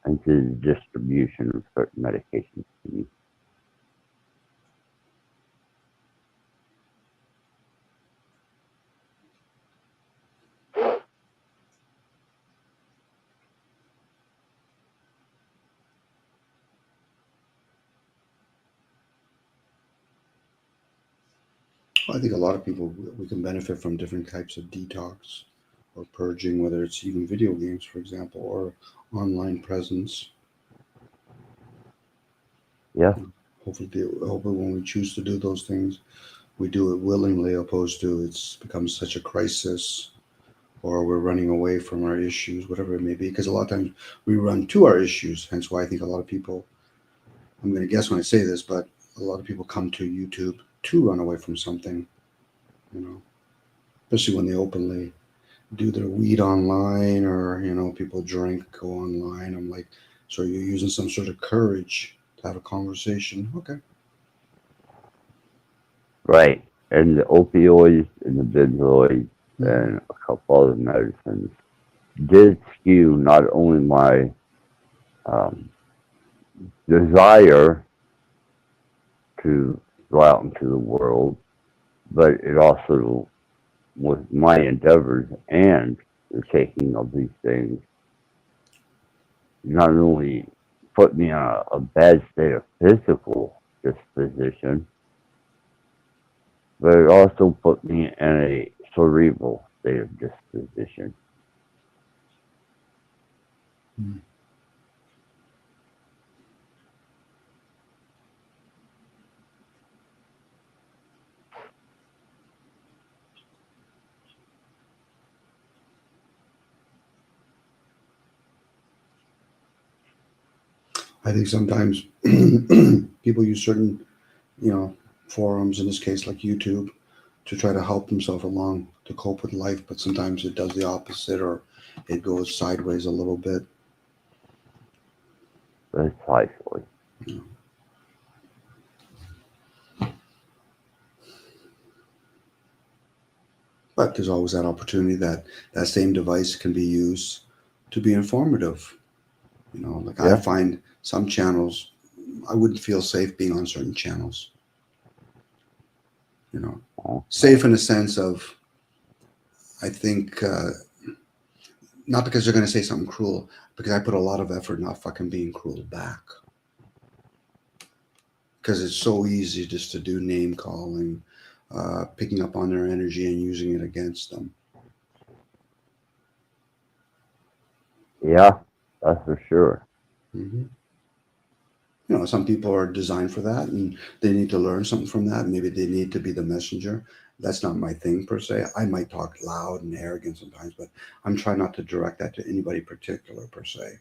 into the distribution of certain medications to me. I think a lot of people, we can benefit from different types of detox or purging, whether it's even video games, for example, or online presence. Yeah. Hopefully when we choose to do those things, we do it willingly, opposed to it's become such a crisis, or we're running away from our issues, whatever it may be. Because a lot of times we run to our issues. Hence why I think a lot of people, I'm going to guess when I say this, but a lot of people come to YouTube to run away from something, you know, especially when they openly do their weed online, or, you know, people drink, go online. I'm like, so you're using some sort of courage to have a conversation. Okay. Right. And the opioids and the benzoids and a couple other medicines did skew not only my desire to go out into the world, but it also was my endeavors and the taking of these things not only put me in a bad state of physical disposition, but it also put me in a cerebral state of disposition. I think sometimes people use certain, you know, forums, in this case like YouTube, to try to help themselves along to cope with life, but sometimes it does the opposite, or it goes sideways a little bit. Precisely. Yeah. But there's always that opportunity that that same device can be used to be informative. You know, like I find some channels, I wouldn't feel safe being on certain channels. You know, safe in a sense of, I think not because they're going to say something cruel, because I put a lot of effort not fucking being cruel back. Because it's so easy just to do name calling, picking up on their energy and using it against them. Yeah, that's for sure. Mm-hmm. You know, some people are designed for that and they need to learn something from that. Maybe they need to be the messenger. That's not my thing per se. I might talk loud and arrogant sometimes, but I'm trying not to direct that to anybody particular per se.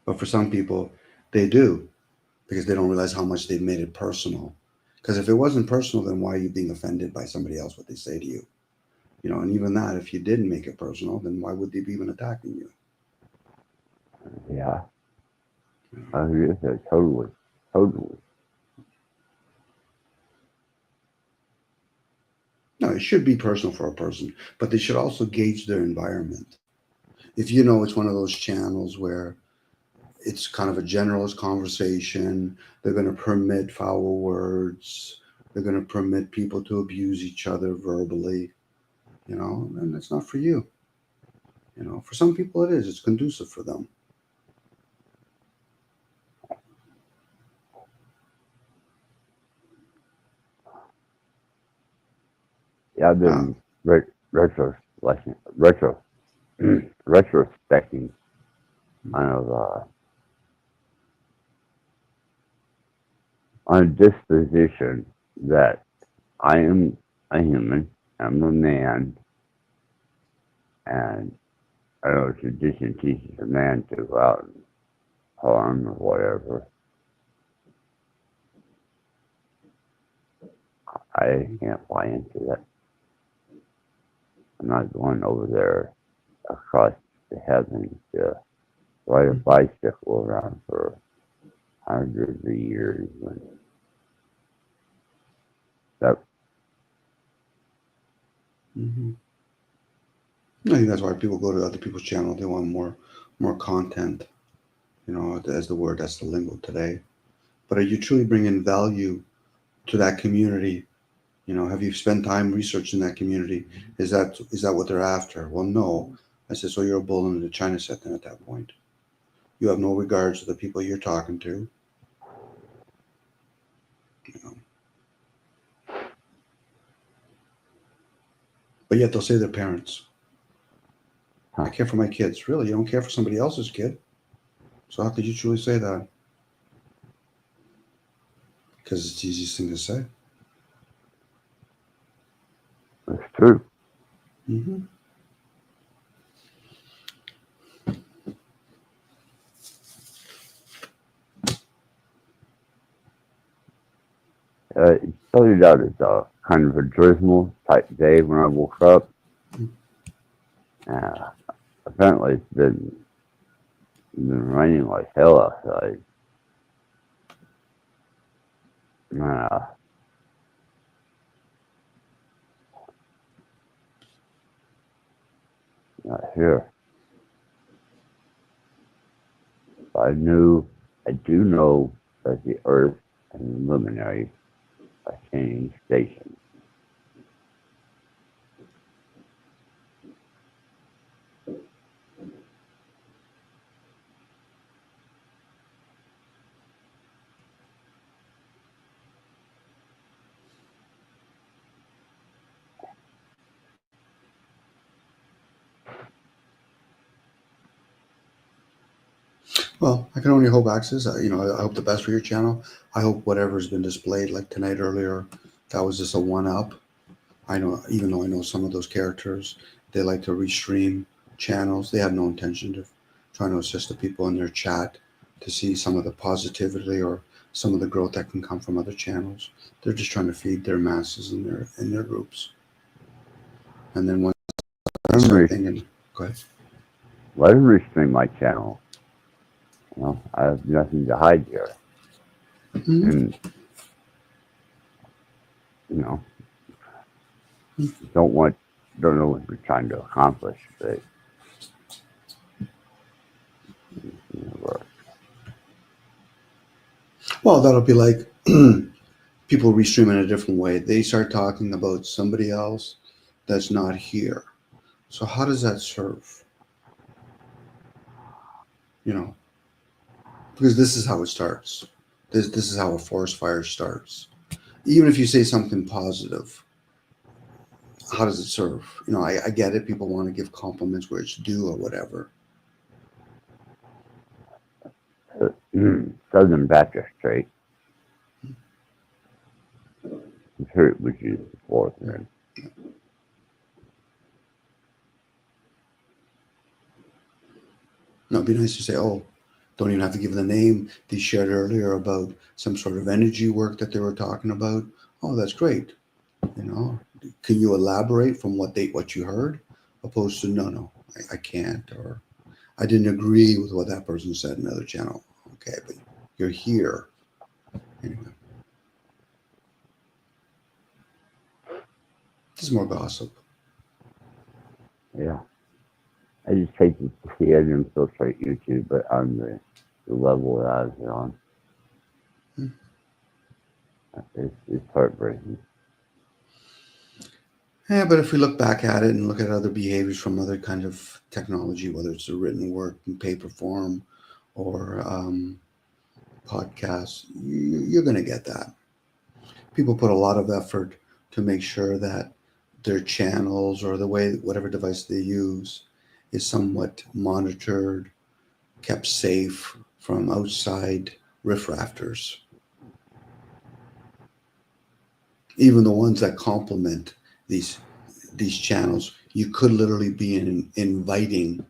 But for some people, they do because they don't realize how much they've made it personal. Because if it wasn't personal, then why are you being offended by somebody else, what they say to you? You know, and even that, if you didn't make it personal, then why would they be even attacking you? Yeah. I agree with that totally. Totally. No, it should be personal for a person, but they should also gauge their environment. If you know it's one of those channels where it's kind of a generalist conversation, they're going to permit foul words, they're going to permit people to abuse each other verbally, you know, and that's not for you. You know, for some people it is, it's conducive for them. Yeah, I've been retrospecting kind of on a disposition that I am a human, I'm a man, and I know tradition teaches a man to go out and harm or whatever. I can't buy into that. I'm not going over there across the heavens to ride a bicycle around for hundreds of years. And that, Mm-hmm. I think that's why people go to other people's channel. They want more content. You know, as the word, that's the lingo today. But are you truly bringing value to that community? You know, have you spent time researching that community? Is that what they're after? Well, no. I said, so you're a bull in the China set then at that point. You have no regards to the people you're talking to. You know. But yet they'll say they're parents. I care for my kids. Really, you don't care for somebody else's kid. So how could you truly say that? Because it's the easiest thing to say. that's true. Mm-hmm. It started out as a kind of a drizzle type day when I woke up. Apparently it's been raining like hell outside. Not here. I do know that the Earth and the luminary are changing stations. Well, I can only hope Access. You know, I hope the best for your channel. I hope whatever's been displayed, like tonight earlier, that was just a one-up. I know, even though I know some of those characters, they like to restream channels. They have no intention of trying to assist the people in their chat to see some of the positivity or some of the growth that can come from other channels. They're just trying to feed their masses in their groups. And then once they start thinking, go ahead. Let them restream my channel. You know, I have nothing to hide here. Mm-hmm. And, you know, don't know what we're trying to accomplish, but Well, that'll be like people restream in a different way. They start talking about somebody else that's not here. So how does that serve? You know, because this is how it starts. This is how a forest fire starts. Even if you say something positive, how does it serve? You know, I get it. People want to give compliments where it's due or whatever. Southern Baptist trait. I'm sure it was used before then. No, it'd be nice to say, oh, don't even have to give the name. They shared earlier about some sort of energy work that they were talking about. Oh, that's great. You know, can you elaborate from what you heard, opposed to no, I can't, or I didn't agree with what that person said in another channel. Okay, but you're here anyway. This is more gossip. Yeah. I just hate to see it infiltrate YouTube, but on the level that I was on. It's heartbreaking. Yeah, but if we look back at it and look at other behaviors from other kind of technology, whether it's a written work in paper form or podcasts, you're going to get that. People put a lot of effort to make sure that their channels or the way, whatever device they use, is somewhat monitored, kept safe from outside riffrafters. Even the ones that complement these channels, you could literally be inviting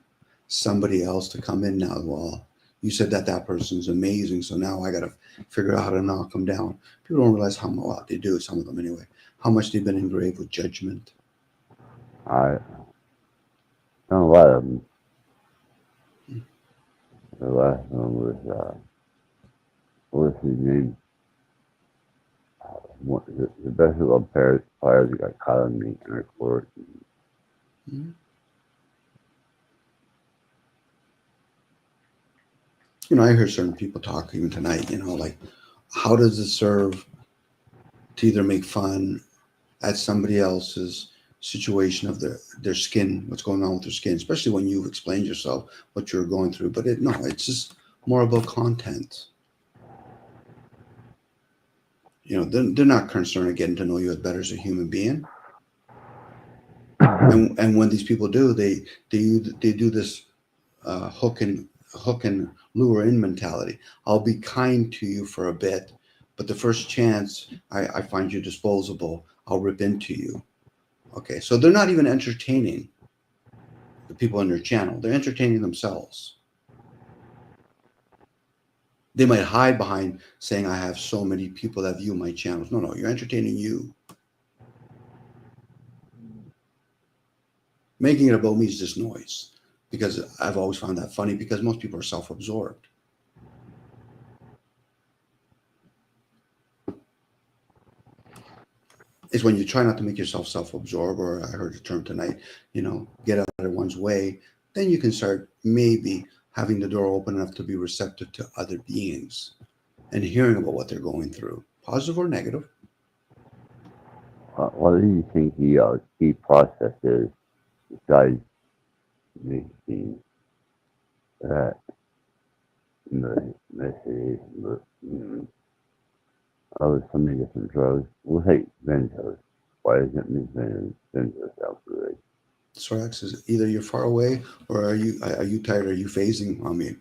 somebody else to come in now. Well, you said that person's amazing, so now I got to figure out how to knock them down. People don't realize how much, well, they do, some of them anyway, how much they've been engraved with judgment. I know a lot of them. The last one was, what was his name? The basketball players that got caught on the intercourse. Mm-hmm. You know, I hear certain people talk even tonight, you know, like, how does it serve to either make fun at somebody else's situation of their skin, what's going on with their skin, especially when you've explained yourself, what you're going through. But it's just more about content. You know, they're not concerned with getting to know you as better as a human being. And when these people do, they do this hook and lure in mentality. I'll be kind to you for a bit, but the first chance I find you disposable, I'll rip into you. Okay, so they're not even entertaining the people on their channel. They're entertaining themselves. They might hide behind saying, I have so many people that view my channels. No, you're entertaining you. Making it about me is just noise, because I've always found that funny, because most people are self-absorbed. It's when you try not to make yourself self-absorbed, or I heard the term tonight, you know, get out of one's way, then you can start maybe having the door open enough to be receptive to other beings and hearing about what they're going through, positive or negative. What do you think the key process is besides the so many different drugs? We'll take benzos. Why isn't benzos alcohol? Sorax, is either you're far away, or are you tired? Are you phasing on me?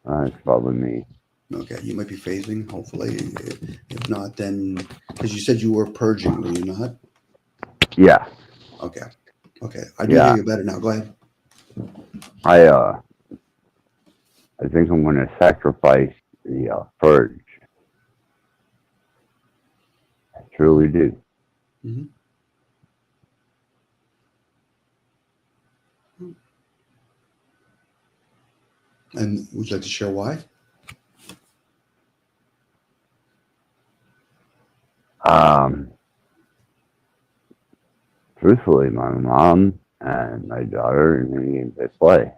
It's probably me. Okay, you might be phasing, hopefully. If not, then, because you said you were purging, were you not? Yeah. Okay. I do hear you better now. Go ahead. I think I'm going to sacrifice the purge. I truly do. Mm-hmm. And would you like to share why? Truthfully, my mom and my daughter and the games they play.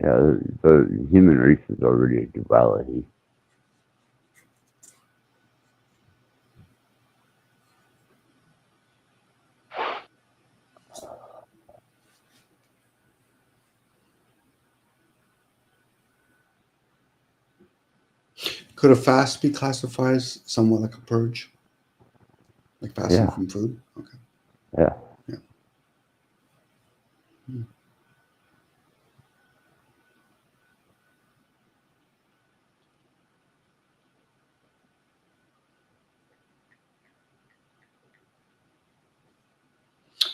Yeah, the human race is already a duality. Could a fast be classified as somewhat like a purge? Like fasting Yeah, from food? Okay. yeah. Yeah. Hmm.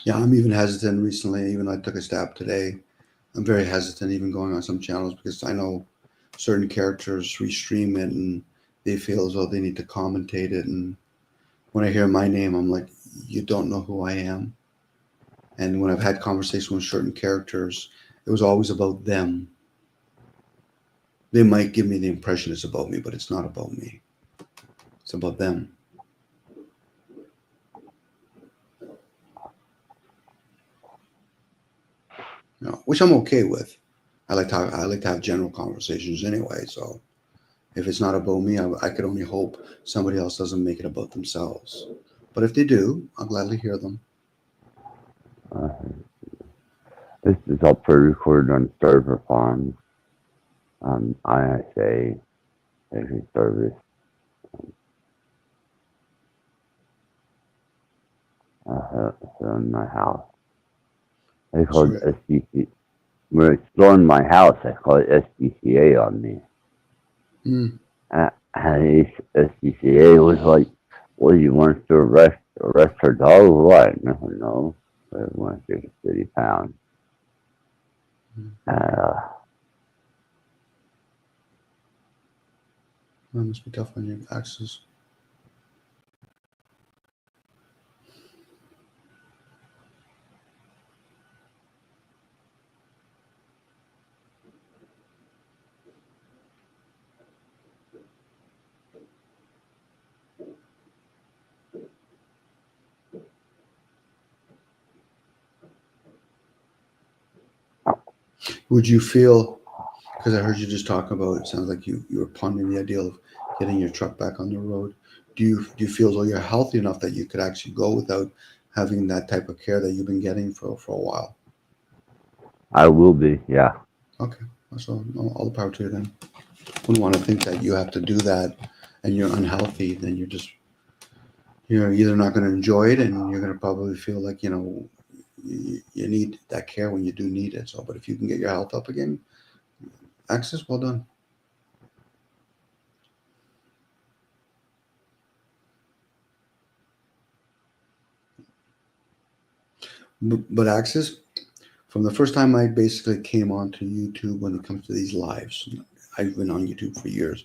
Yeah, I'm even hesitant recently, even though I took a stab today. I'm very hesitant even going on some channels because I know certain characters restream it and they feel as though they need to commentate it. And when I hear my name, I'm like, you don't know who I am. And when I've had conversations with certain characters, it was always about them. They might give me the impression it's about me, but it's not about me. It's about them. You know, which I'm okay with. I like to have general conversations anyway. So if it's not about me, I could only hope somebody else doesn't make it about themselves. But if they do, I'll gladly hear them. Uh, this is up for recorded on server farms. ISA, every service. So in my house. They called Sorry. SDC. When it's stormed my house, they called SDCA on me. Mm. And SDCA was like, "Well, you want us to arrest her dog or what?" No. They want to take a city pound. That must be tough on your access. Would you feel, because I heard you just talk about it, sounds like you were pondering the idea of getting your truck back on the road. Do you feel as though you're healthy enough that you could actually go without having that type of care that you've been getting for a while? I will be, yeah. Okay, so all the power to you then. Wouldn't want to think that you have to do that and you're unhealthy, then you're either not going to enjoy it and you're going to probably feel like, you need that care when you do need it. So, but if you can get your health up again, Access, well done. But Access, from the first time I basically came onto YouTube when it comes to these lives, I've been on YouTube for years.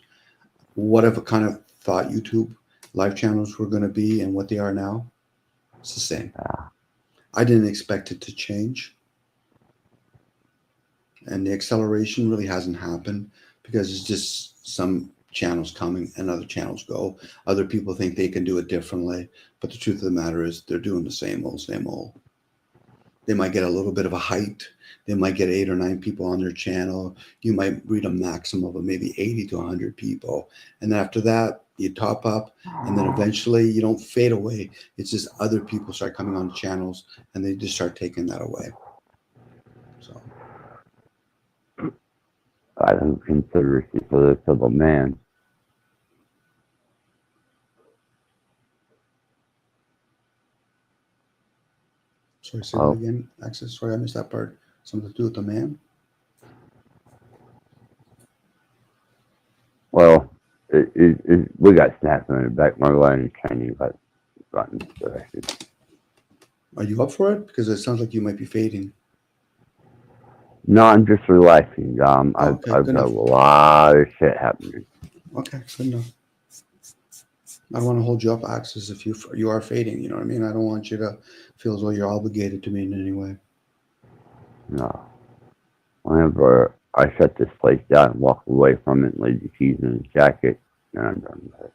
Whatever kind of thought YouTube live channels were going to be and what they are now, it's the same. I didn't expect it to change. And the acceleration really hasn't happened because it's just some channels coming and other channels go. Other people think they can do it differently. But the truth of the matter is they're doing the same old, same old. They might get a little bit of a height. They might get 8 or 9 people on their channel. You might reach a maximum of maybe 80 to 100 people. And then after that, you top up. And then eventually you don't fade away. It's just other people start coming on channels and they just start taking that away. So I don't consider it to the man. sorry, say that again. Access. Sorry, I missed that part. Something to do with the man? Well, we got snapped in the back. My line of training got gotten directed. Are you up for it? Because it sounds like you might be fading. No, I'm just relaxing. I've got a lot of shit happening. Okay, good enough. I don't want to hold you up, Access, if you are fading. You know what I mean? I don't want you to feel as though you're obligated to me in any way. No. Whenever I shut this place down and walk away from it and leave the keys in the jacket, then I'm done with it.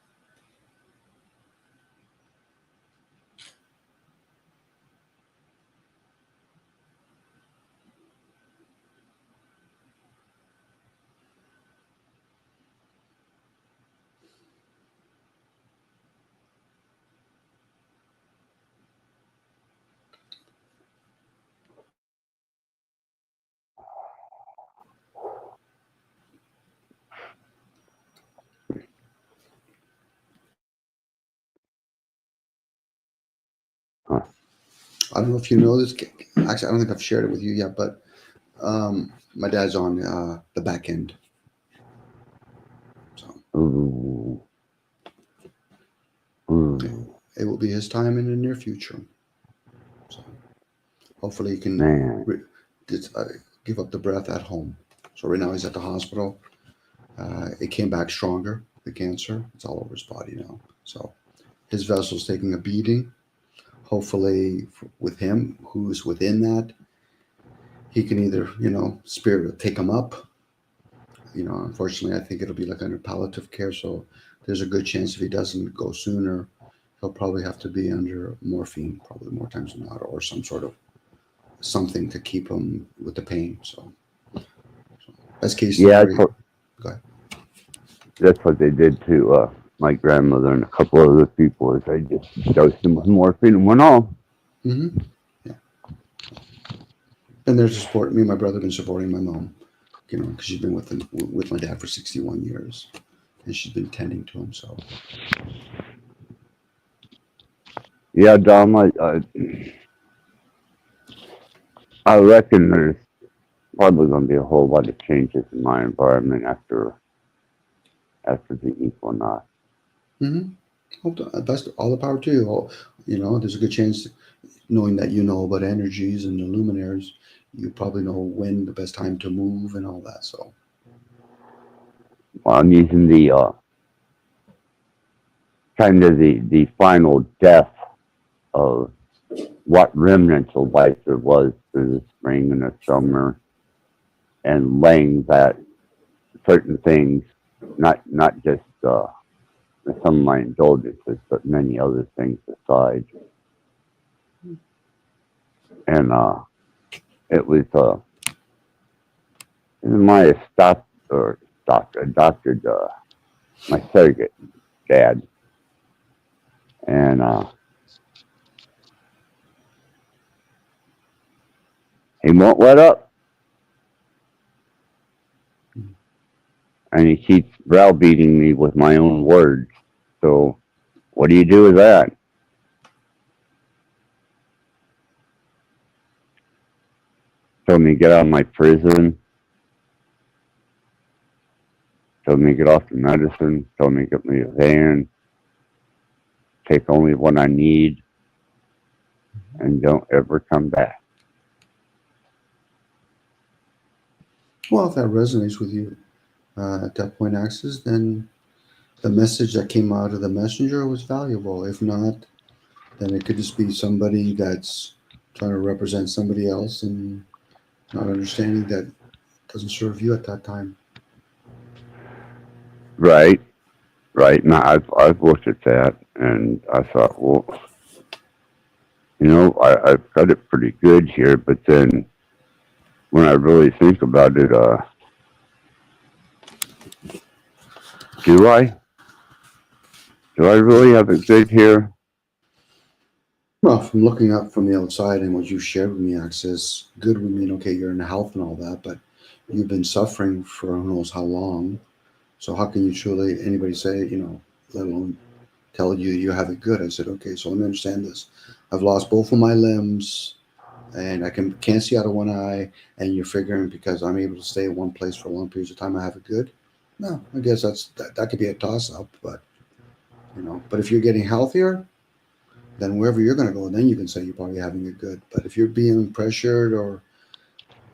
Huh. I don't know if you know this. Actually, I don't think I've shared it with you yet, but my dad's on the back end. So Ooh. Ooh. it will be his time in the near future. So hopefully he can Man. give up the breath at home. So right now he's at the hospital. It came back stronger, the cancer. It's all over his body now. So his vessel's taking a beating. Hopefully with him, who's within that, he can either, spirit will take him up. Unfortunately, I think it'll be like under palliative care. So there's a good chance if he doesn't go sooner, he'll probably have to be under morphine, probably more times than not, or some sort of something to keep him with the pain. So best case scenario. Go ahead. That's what they did to my grandmother and a couple other people. Is they just dosed them with morphine and went on. Mm-hmm. Yeah. And there's a support. Me and my brother have been supporting my mom, because she's been with my dad for 61 years, and she's been tending to him. So. Yeah, Dom. I reckon there's probably going to be a whole lot of changes in my environment after the equinox. Mm-hmm. Best, all the power to you. There's a good chance, knowing that you know about energies and the luminaries, you probably know when the best time to move and all that. So. Well, I'm using the kind of the final death of what remnants of life there was through the spring and the summer, and laying that certain things, not just some of my indulgences, but many other things aside. And it was my adopted my surrogate dad, and he won't let up, and he keeps browbeating me with my own words. So, what do you do with that? Told me to get out of my prison. Told me to get off the medicine. Told me to get me a van. Take only what I need, and don't ever come back. Well, if that resonates with you at that point, Axis, then the message that came out of the messenger was valuable. If not, then it could just be somebody that's trying to represent somebody else and not understanding that doesn't serve you at that time. Right. Now I've looked at that, and I thought, well, I've got it pretty good here. But then, when I really think about it, do I? Do I really have it good here? Well, from looking up from the outside and what you shared with me, Access, good would mean, okay, you're in health and all that, but you've been suffering for who knows how long. So how can you truly, anybody say, let alone tell you have it good? I said, okay, so let me understand this. I've lost both of my limbs, and I can't see out of one eye, and you're figuring because I'm able to stay in one place for long periods of time, I have it good? No, I guess that could be a toss-up, but, but if you're getting healthier, then wherever you're going to go, then you can say you're probably having it good. But if you're being pressured or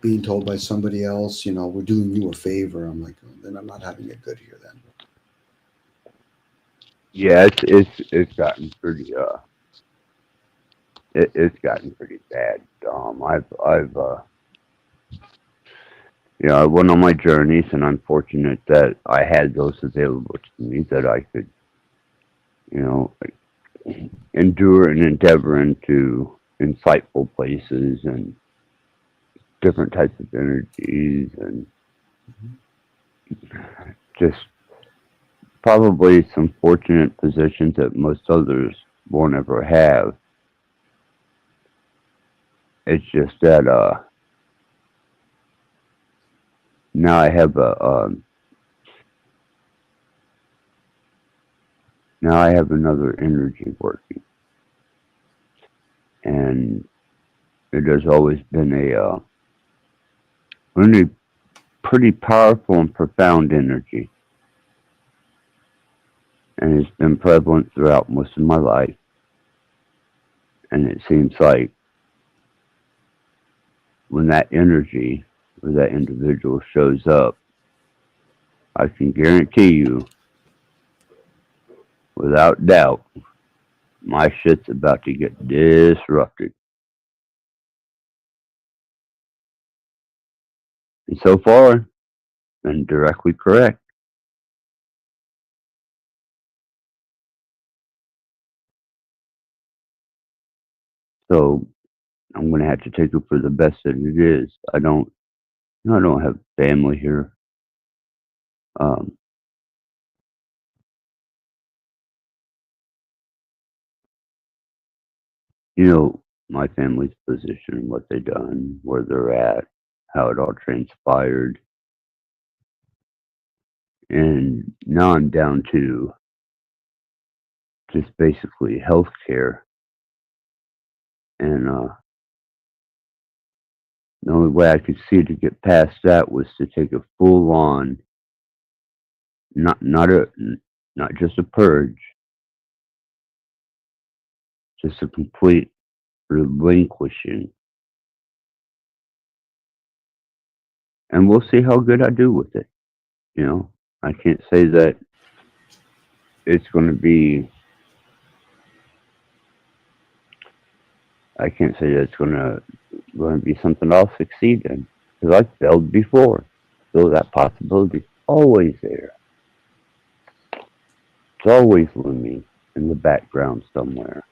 being told by somebody else, we're doing you a favor, I'm like, then I'm not having it good here then. Yeah, it's gotten pretty it's gotten pretty bad. I went on my journeys, and I'm fortunate that I had those available to me that I could, endure and endeavor into insightful places and different types of energies, and just probably some fortunate positions that most others won't ever have. It's just that now I have now I have another energy working. and it has always been a really pretty powerful and profound energy, and it's been prevalent throughout most of my life. And it seems like when that energy or that individual shows up, I can guarantee you, without doubt, my shit's about to get disrupted. And so far, been directly correct. So I'm gonna have to take it for the best that it is. I don't have family here. Um, you know, my family's position, what they done, where they're at, how it all transpired. And now I'm down to just basically healthcare. And the only way I could see to get past that was to take a full on, not just a purge, just a complete relinquishing. And we'll see how good I do with it. You know, I can't say that it's going to be. I can't say that it's going to be something I'll succeed in, because I've failed before. So that possibility's always there. It's always looming in the background somewhere.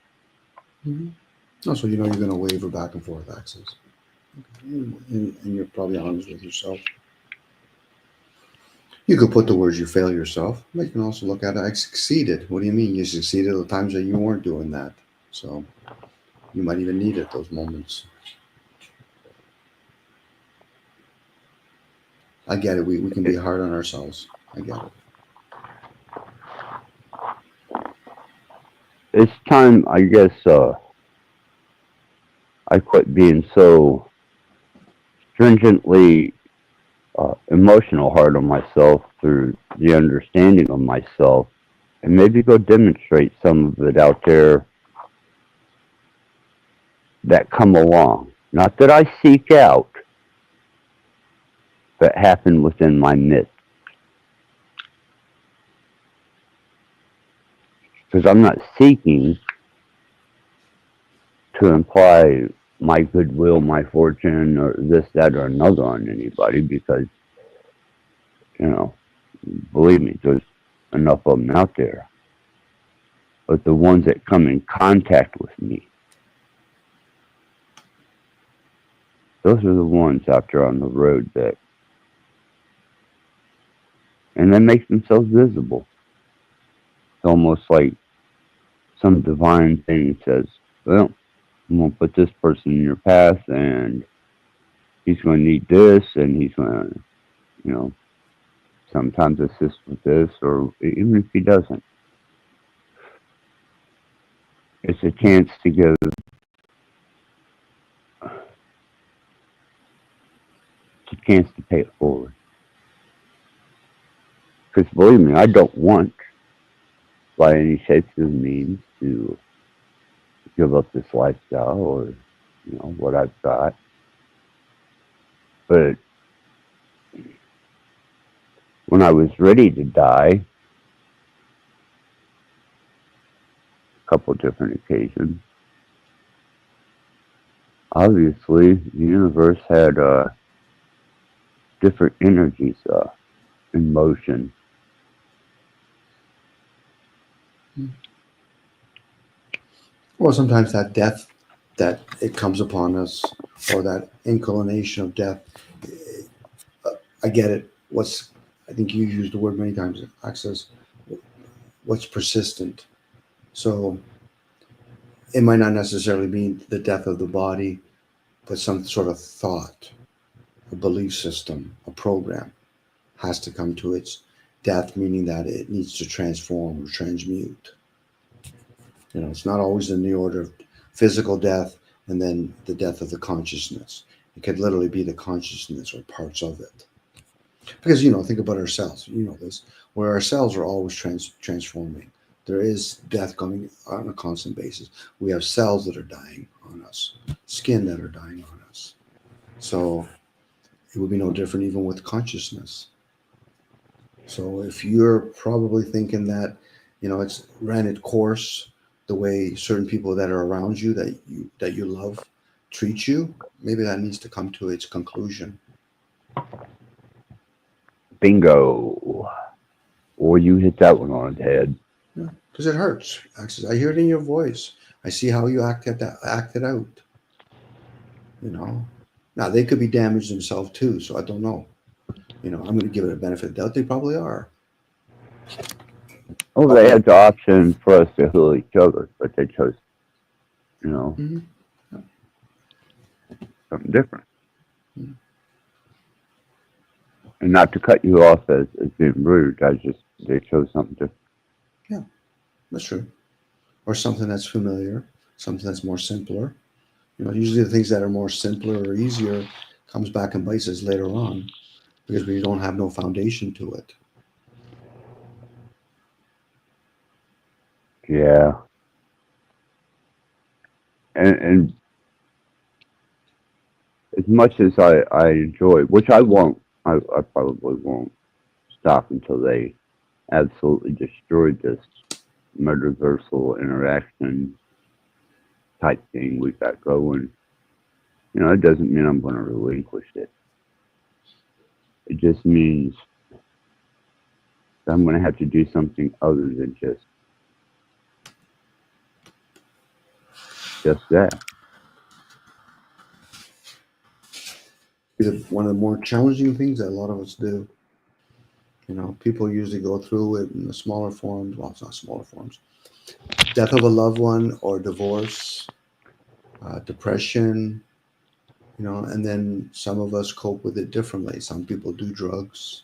Also, you know you're going to waver back and forth, Access. And you're probably honest with yourself. You could put the words "you fail yourself," but you can also look at it. I succeeded. What do you mean? You succeeded the times that you weren't doing that. So you might even need it those moments. I get it. We can be hard on ourselves. I get it. It's time, I guess, I quit being so stringently emotional hard on myself through the understanding of myself, and maybe go demonstrate some of it out there that come along. Not that I seek out, but happen within my midst. Because I'm not seeking to imply my goodwill, my fortune, or this, that, or another on anybody, because, you know, believe me, there's enough of them out there. But the ones that come in contact with me, those are the ones out there on the road that, and they make themselves visible. It's almost like some divine thing says, well, I'm going to put this person in your path, and he's going to need this, and he's going to, you know, sometimes assist with this, or even if he doesn't. It's a chance to give to pay it forward. Because believe me, I don't want, by any shapes or means, to give up this lifestyle or, you know, what I've got. But when I was ready to die, a couple different occasions, obviously the universe had different energies in motion. Or sometimes that death that it comes upon us, or that inclination of death. I get it. I think you used the word many times, Access. What's persistent? So it might not necessarily mean the death of the body, but some sort of thought, a belief system, a program has to come to its death, meaning that it needs to transform or transmute. You know, it's not always in the order of physical death. and then the death of the consciousness. It could literally be the consciousness or parts of it. Because, think about our cells. You know this, where our cells are always transforming. There is death coming on a constant basis. We have cells that are dying on us, skin that are dying on us. So it would be no different even with consciousness. So if you're probably thinking that, it's ran its course the way certain people that are around you that you love treat you, maybe that needs to come to its conclusion. Bingo. Or you hit that one on the head. Yeah, because it hurts. I hear it in your voice. I see how you acted out. Now they could be damaged themselves too, so I don't know. I'm going to give it a benefit of the doubt. They probably are. Oh, they had the option for us to heal each other, but they chose, Mm-hmm. something different. Mm-hmm. And not to cut you off as being rude, they chose something different. Yeah, that's true. Or something that's familiar, something that's more simpler. Usually the things that are more simpler or easier comes back and bites us later on because we don't have no foundation to it. Yeah. And as much as I enjoy, which I won't, I probably won't stop until they absolutely destroyed this metaversal interaction type thing we've got going. It doesn't mean I'm going to relinquish it. It just means that I'm going to have to do something other than just that. It's one of the more challenging things that a lot of us do. People usually go through it in the smaller forms. Well, it's not smaller forms. Death of a loved one or divorce, depression, and then some of us cope with it differently. Some people do drugs,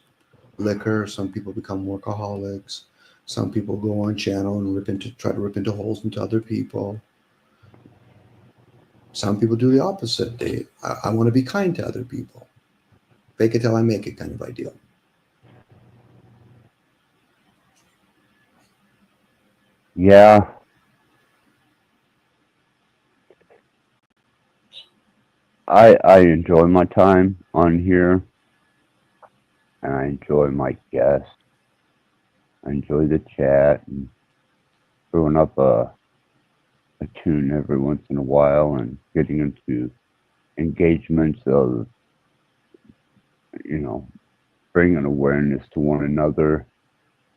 liquor. Some people become workaholics. Some people go on channel and try to rip into holes into other people. Some people do the opposite. I want to be kind to other people. Fake it till I make it kind of ideal. Yeah. I enjoy my time on here, and I enjoy my guests. I enjoy the chat and throwing up a tune every once in a while and getting into engagements of, bringing awareness to one another,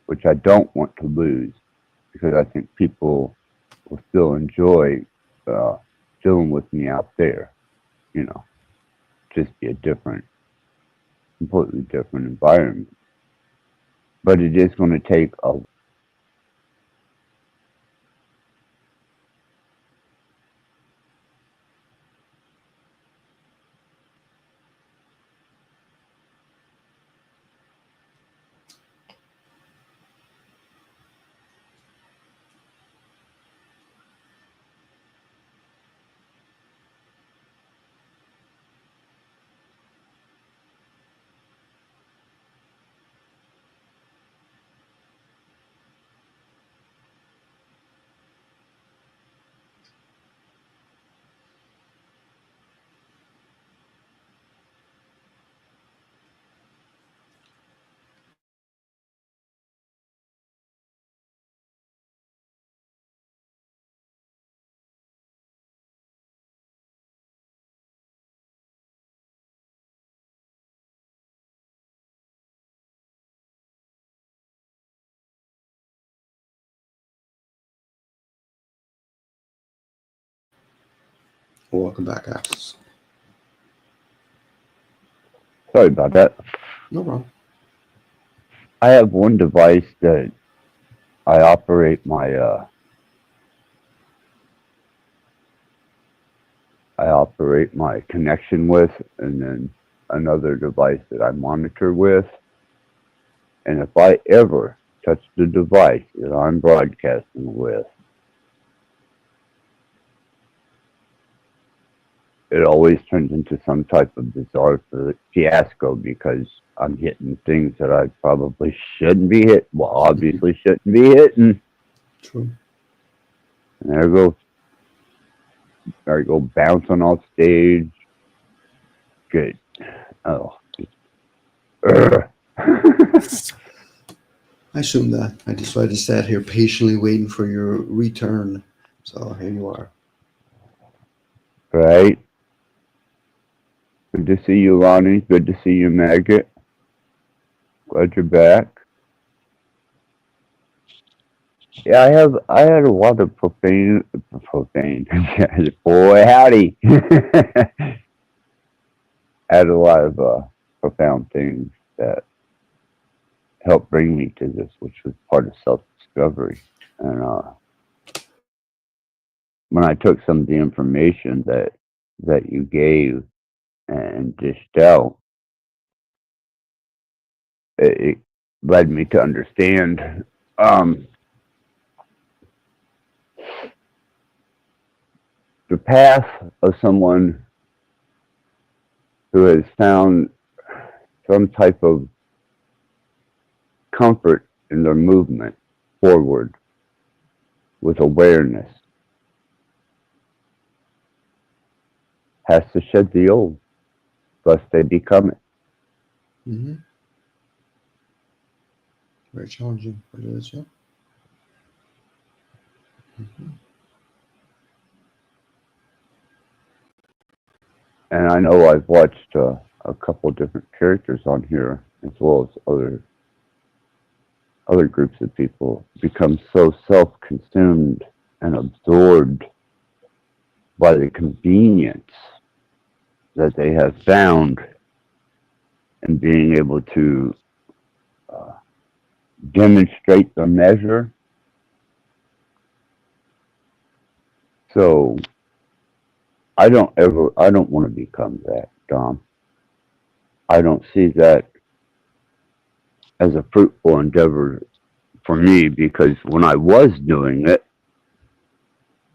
which I don't want to lose because I think people will still enjoy dealing with me out there, just be a completely different environment. But it is going to take a Welcome back, Axis. Sorry about that. No problem. I have one device that I operate my connection with, and then another device that I monitor with. And if I ever touch the device that I'm broadcasting with, it always turns into some type of bizarre fiasco because I'm hitting things that I probably shouldn't be hit. Well, obviously shouldn't be hitting. True. And there I go bouncing off stage. Good. Oh. I assume that. I just sat here patiently waiting for your return. So here you are. Right. Good to see you, Lonnie. Good to see you, Maggot. Glad you're back. Yeah, I had a lot of profane. Boy, howdy. I had a lot of profound things that helped bring me to this, which was part of self-discovery. And when I took some of the information that you gave and dished out, it led me to understand the path of someone who has found some type of comfort in their movement forward with awareness has to shed the old, lest they become it. Mm-hmm. Very challenging, but it is, yeah. Mm-hmm. And I know I've watched a couple different characters on here, as well as other groups of people, become so self-consumed and absorbed by the convenience that they have found in being able to demonstrate the measure. So I don't want to become that, Dom. I don't see that as a fruitful endeavor for me, because when I was doing it,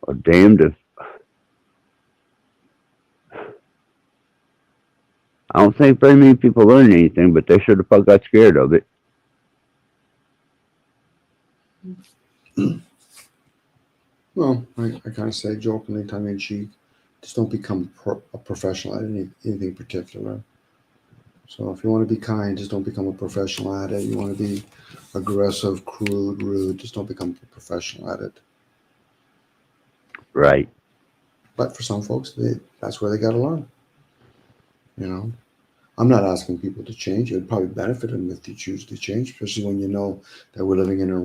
I'm damned if I don't think very many people learned anything, but they should have got scared of it. Well, I kind of say jokingly, tongue in cheek, just don't become a professional at anything particular. So if you want to be kind, just don't become a professional at it. You want to be aggressive, crude, rude, just don't become a professional at it. Right. But for some folks, that's where they got to learn. You know, I'm not asking people to change. It would probably benefit them if they choose to change, especially when you know that we're living in a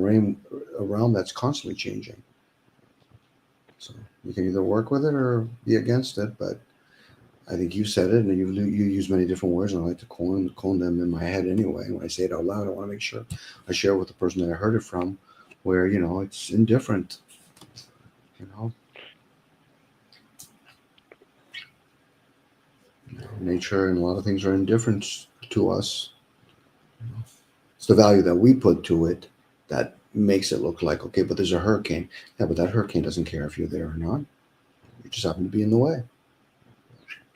realm that's constantly changing. So you can either work with it or be against it. But I think you said it, and you use many different words, and I like to clone them in my head anyway. And when I say it out loud, I want to make sure I share with the person that I heard it from, where it's indifferent. Nature and a lot of things are indifferent to us. It's the value that we put to it that makes it look like, okay, but there's a hurricane. Yeah, but that hurricane doesn't care if you're there or not. You just happen to be in the way.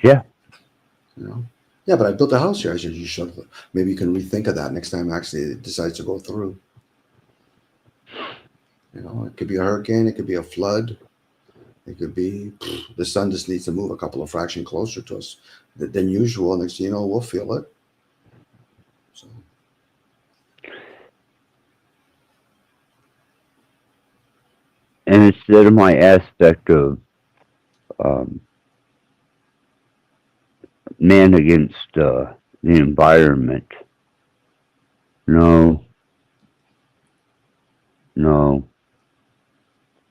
Yeah. Yeah, but I built a house here. I said, you should. Maybe you can rethink of that next time actually it decides to go through. It could be a hurricane. It could be a flood. It could be the sun just needs to move a couple of fractions closer to us than usual. Next thing you know, we'll feel it. So. And instead of my aspect of man against the environment, no,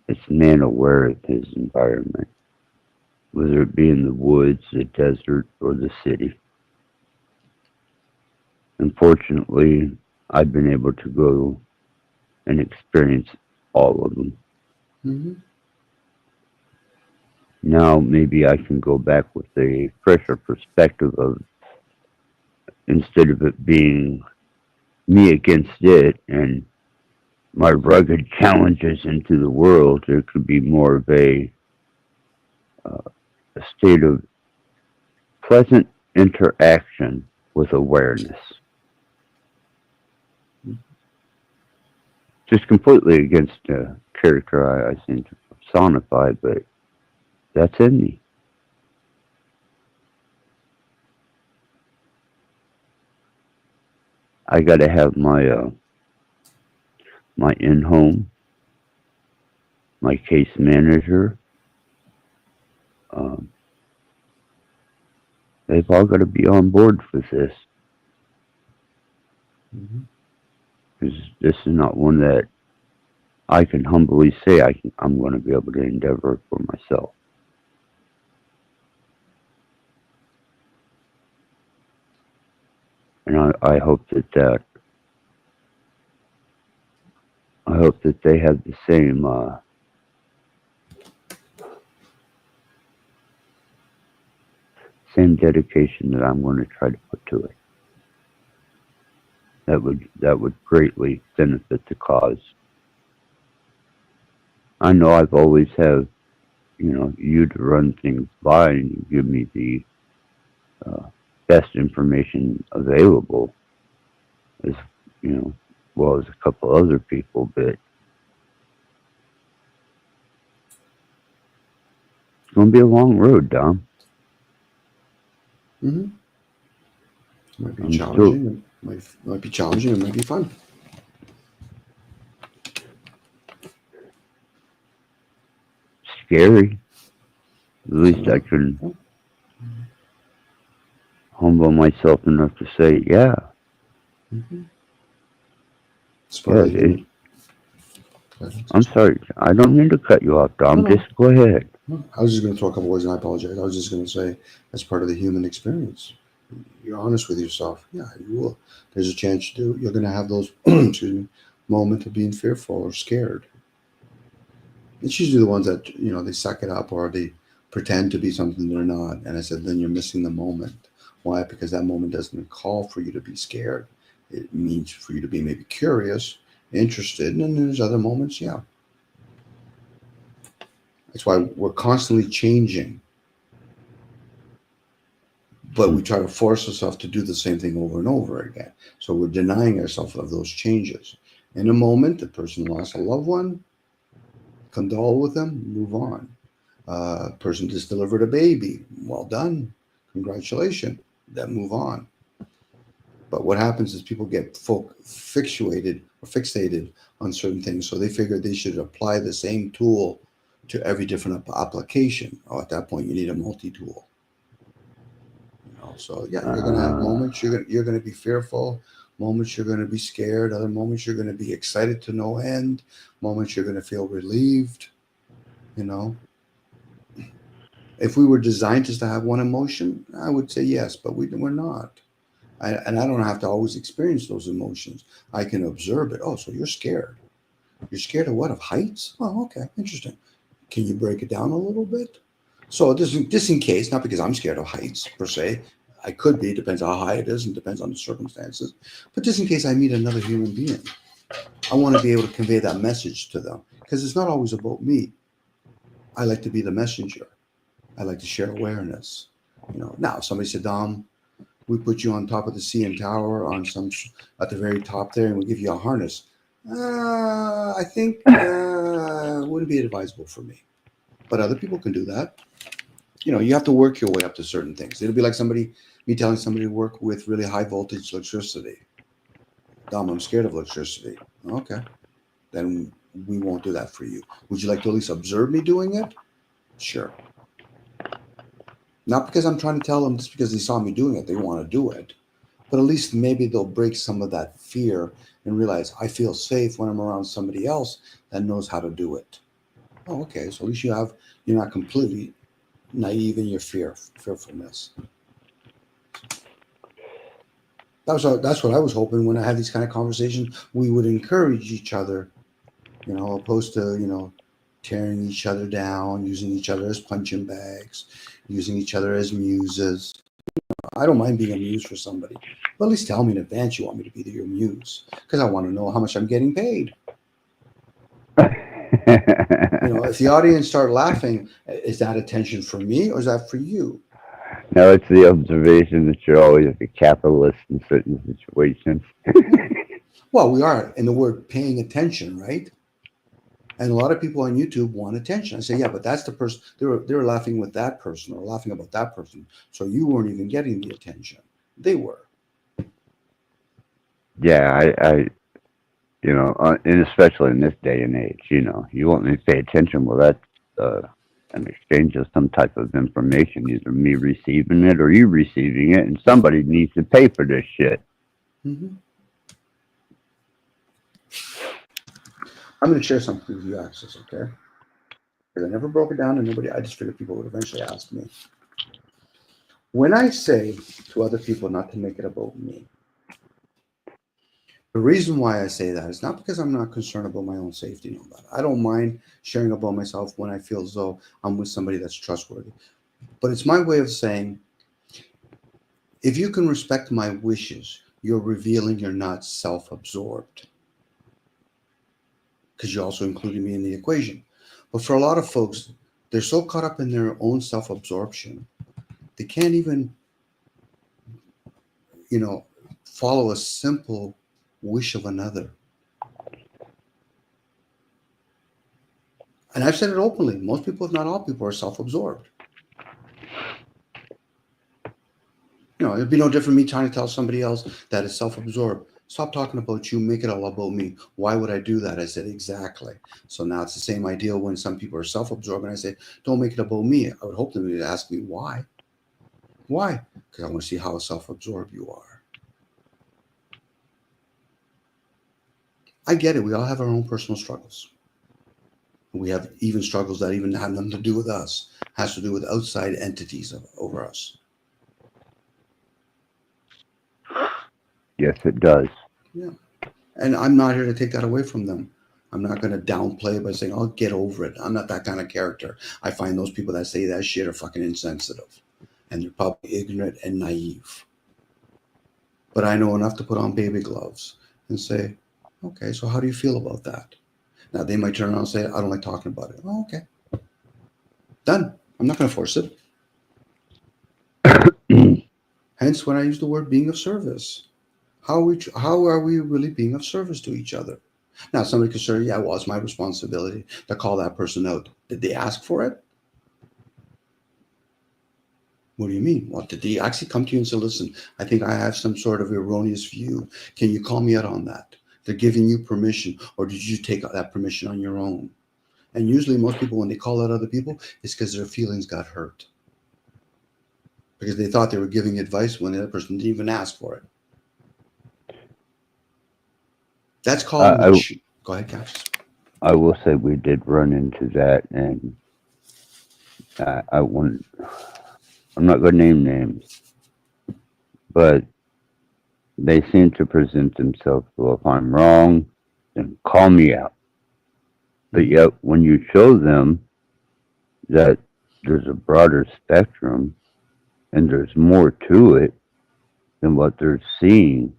it's man aware of his environment, whether it be in the woods, the desert, or the city. Unfortunately, I've been able to go and experience all of them. Mm-hmm. Now maybe I can go back with a fresher perspective of, instead of it being me against it and my rugged challenges into the world, there could be more of a state of pleasant interaction with awareness. Just completely against the character I seem to personify, but that's in me. I got to have my my in-home, my case manager. Um, they've all got to be on board with this, because this is not one that I can humbly say I'm going to be able to endeavor for myself. And I hope that I hope that they have the same dedication that I'm going to try to put to it. That would greatly benefit the cause. I know I've always have, you to run things by, and you give me the best information available, as well as a couple other people, but it's going to be a long road, Dom. Might be I'm challenging. Might be challenging. It might be fun. Scary. At least I can humble myself enough to say, yeah. I'm sorry. I don't mean to cut you off, Dom. No. Just go ahead. I was just going to throw a couple words, and I apologize. I was just going to say, as part of the human experience, you're honest with yourself. Yeah, you will. There's a chance you're going to have those excuse me, moments of being fearful or scared. It's usually the ones that they suck it up or they pretend to be something they're not. And I said, then you're missing the moment. Why? Because that moment doesn't call for you to be scared. It means for you to be maybe curious, interested, and then there's other moments. Yeah. That's why we're constantly changing, but we try to force ourselves to do the same thing over and over again. So we're denying ourselves of those changes. In a moment, the person lost a loved one, condole with them, move on. Person just delivered a baby, well done, congratulations, then move on. But what happens is people get fixated on certain things, so they figure they should apply the same tool to every different application. Oh, at that point, you need a multi-tool. So yeah, you're gonna have moments you're gonna be fearful, moments you're gonna be scared, other moments you're gonna be excited to no end, moments you're gonna feel relieved. If we were designed just to have one emotion, I would say yes, but we're not. And I don't have to always experience those emotions. I can observe it. Oh, so you're scared. You're scared of what? Of heights? Oh, okay, interesting. Can you break it down a little bit? So just in case, not because I'm scared of heights per se, I could be, depends how high it is and depends on the circumstances, but just in case I meet another human being, I want to be able to convey that message to them, because it's not always about me. I like to be the messenger. I like to share awareness. Now if somebody said, Dom, we put you on top of the CN Tower at the very top there, and we give you a harness. I think wouldn't be advisable for me. But other people can do that. You have to work your way up to certain things. It'll be like me telling somebody to work with really high voltage electricity. Dom, I'm scared of electricity. Okay. Then we won't do that for you. Would you like to at least observe me doing it? Sure. Not because I'm trying to tell them just because they saw me doing it, they want to do it. But at least maybe they'll break some of that fear and realize I feel safe when I'm around somebody else that knows how to do it. Oh, okay. So at least you're not completely naive in your fearfulness. That's what I was hoping when I had these kind of conversations. We would encourage each other, opposed to, tearing each other down, using each other as punching bags, using each other as muses. I don't mind being a muse for somebody, but at least tell me in advance you want me to be your muse, because I want to know how much I'm getting paid. If the audience start laughing, is that attention for me or is that for you? Now it's the observation that you're always a capitalist in certain situations. Well, we are, and the word paying attention, right? And a lot of people on YouTube want attention. I say, yeah, but that's the person. They were laughing with that person or laughing about that person. So you weren't even getting the attention. They were. Yeah, and especially in this day and age, you want me to pay attention. Well, that's an exchange of some type of information, either me receiving it or you receiving it, and somebody needs to pay for this shit. Mm-hmm. I'm going to share something with you, Access, okay? Because I never broke it down to nobody. I just figured people would eventually ask me. When I say to other people not to make it about me, the reason why I say that is not because I'm not concerned about my own safety. No, that I don't mind sharing about myself when I feel as though I'm with somebody that's trustworthy. But it's my way of saying, if you can respect my wishes, you're revealing you're not self-absorbed. Because you're also including me in the equation. But for a lot of folks, they're so caught up in their own self-absorption, they can't even, follow a simple wish of another. And I've said it openly. Most people, if not all people, are self-absorbed. It'd be no different me trying to tell somebody else that is self-absorbed. Stop talking about you, make it all about me. Why would I do that? I said, exactly. So now it's the same idea when some people are self-absorbed and I say, don't make it about me. I would hope them to ask me why. Why? Because I want to see how self-absorbed you are. I get it. We all have our own personal struggles. We have even struggles that even have nothing to do with us. It has to do with outside entities over us. Yes, it does. Yeah. And I'm not here to take that away from them. I'm not going to downplay it by saying, "Oh, get over it." I'm not that kind of character. I find those people that say that shit are fucking insensitive. And they're probably ignorant and naive. But I know enough to put on baby gloves and say, okay, so how do you feel about that? Now, they might turn around and say, I don't like talking about it. Oh, okay. Done. I'm not going to force it. Hence, when I use the word being of service, how are we really being of service to each other? Now, somebody could say, yeah, well, it's my responsibility to call that person out. Did they ask for it? What do you mean? Well, did they actually come to you and say, listen, I think I have some sort of erroneous view. Can you call me out on that? They're giving you permission, or did you take that permission on your own? And usually most people, when they call out other people, it's because their feelings got hurt. Because they thought they were giving advice when the other person didn't even ask for it. That's called Go ahead, Cassius. I will say we did run into that, and I'm not going to name names, but they seem to present themselves, well, if I'm wrong, then call me out. But yet, when you show them that there's a broader spectrum and there's more to it than what they're seeing,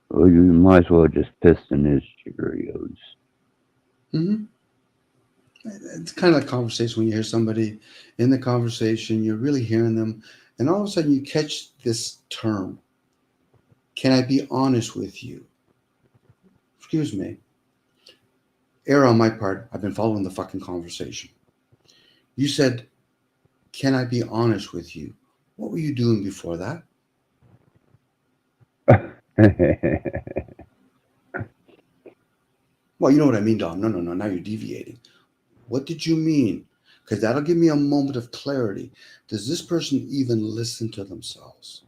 well, you might as well just piston his Cheerios. Mm-hmm. It's kind of like conversation when you hear somebody in the conversation, you're really hearing them, and all of a sudden you catch this term. Can I be honest with you? Excuse me. Error on my part. I've been following the fucking conversation. You said, can I be honest with you? What were you doing before that? Well, you know what I mean, Dom. No. Now you're deviating. What did you mean? Because that'll give me a moment of clarity. Does this person even listen to themselves?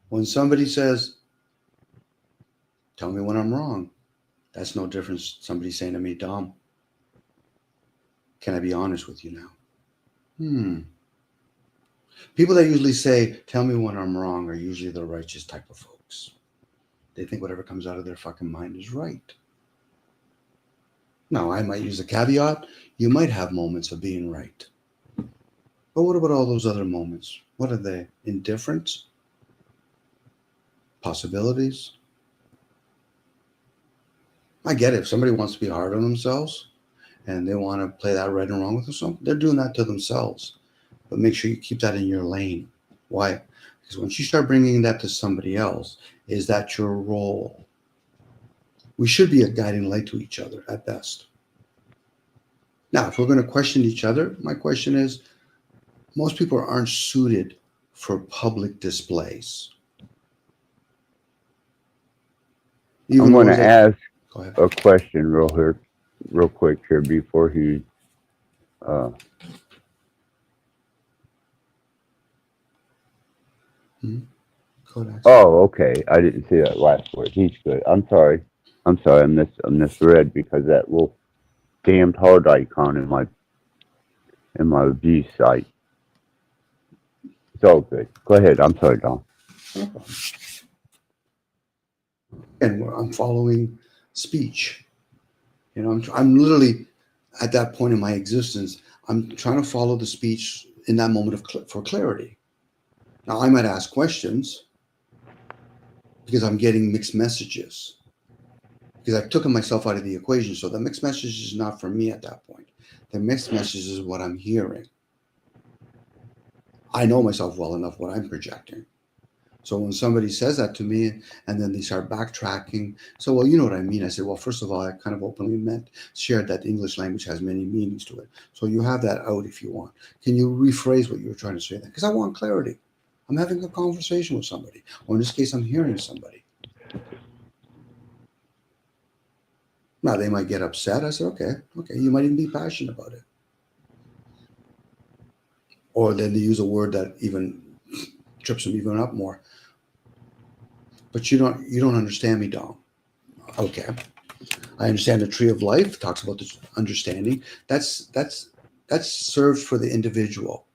When somebody says, tell me when I'm wrong, that's no different somebody saying to me, Dom, can I be honest with you now? People that usually say, tell me when I'm wrong, are usually the righteous type of folks. They think whatever comes out of their fucking mind is right. Now, I might use a caveat. You might have moments of being right. But what about all those other moments? What are they? Indifference? Possibilities? I get it. If somebody wants to be hard on themselves and they want to play that right and wrong with them. They're doing that to themselves. But make sure you keep that in your lane. Why? Because once you start bringing that to somebody else, is that your role? We should be a guiding light to each other at best. Now, if we're going to question each other, my question is, most people aren't suited for public displays. I'm going to ask Go ahead. a question real quick here before he. Oh, okay. I didn't see that last word. He's good. I'm sorry. I misread because that little damned heart icon in my view site. It's all good. Go ahead. I'm sorry, Don. And I'm following speech. You know, I'm literally at that point in my existence. I'm trying to follow the speech in that moment for clarity. Now, I might ask questions because I'm getting mixed messages. Because I've taken myself out of the equation. So the mixed message is not for me at that point. The mixed message is what I'm hearing. I know myself well enough what I'm projecting. So when somebody says that to me and then they start backtracking, so, well, you know what I mean? I say, well, first of all, I kind of openly shared that English language has many meanings to it. So you have that out if you want. Can you rephrase what you were trying to say? Because I want clarity. I'm having a conversation with somebody. Or in this case, I'm hearing somebody. Now, they might get upset. I said, okay, you might even be passionate about it. Or then they use a word that even trips them even up more. But you don't understand me, Dom. Okay. I understand the tree of life talks about this understanding. That's served for the individual.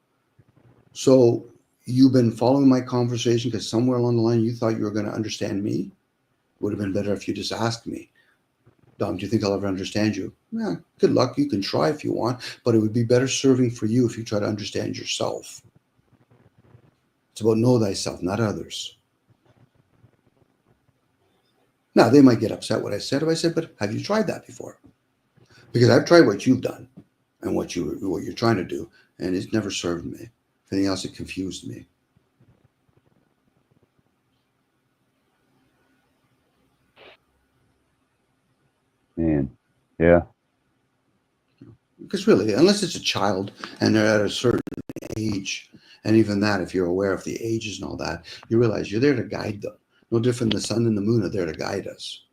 So you've been following my conversation because somewhere along the line you thought you were going to understand me. Would have been better if you just asked me, Dom, do you think I'll ever understand you? Yeah, good luck. You can try if you want, but it would be better serving for you if you try to understand yourself. It's about know thyself, not others. Now, they might get upset what I said. If I said, but have you tried that before? Because I've tried what you've done and what you're trying to do, and it's never served me. If anything else, it confused me. Man, yeah. Because really, unless it's a child and they're at a certain age, and even that, if you're aware of the ages and all that, you realize you're there to guide them. No different than the sun and the moon are there to guide us.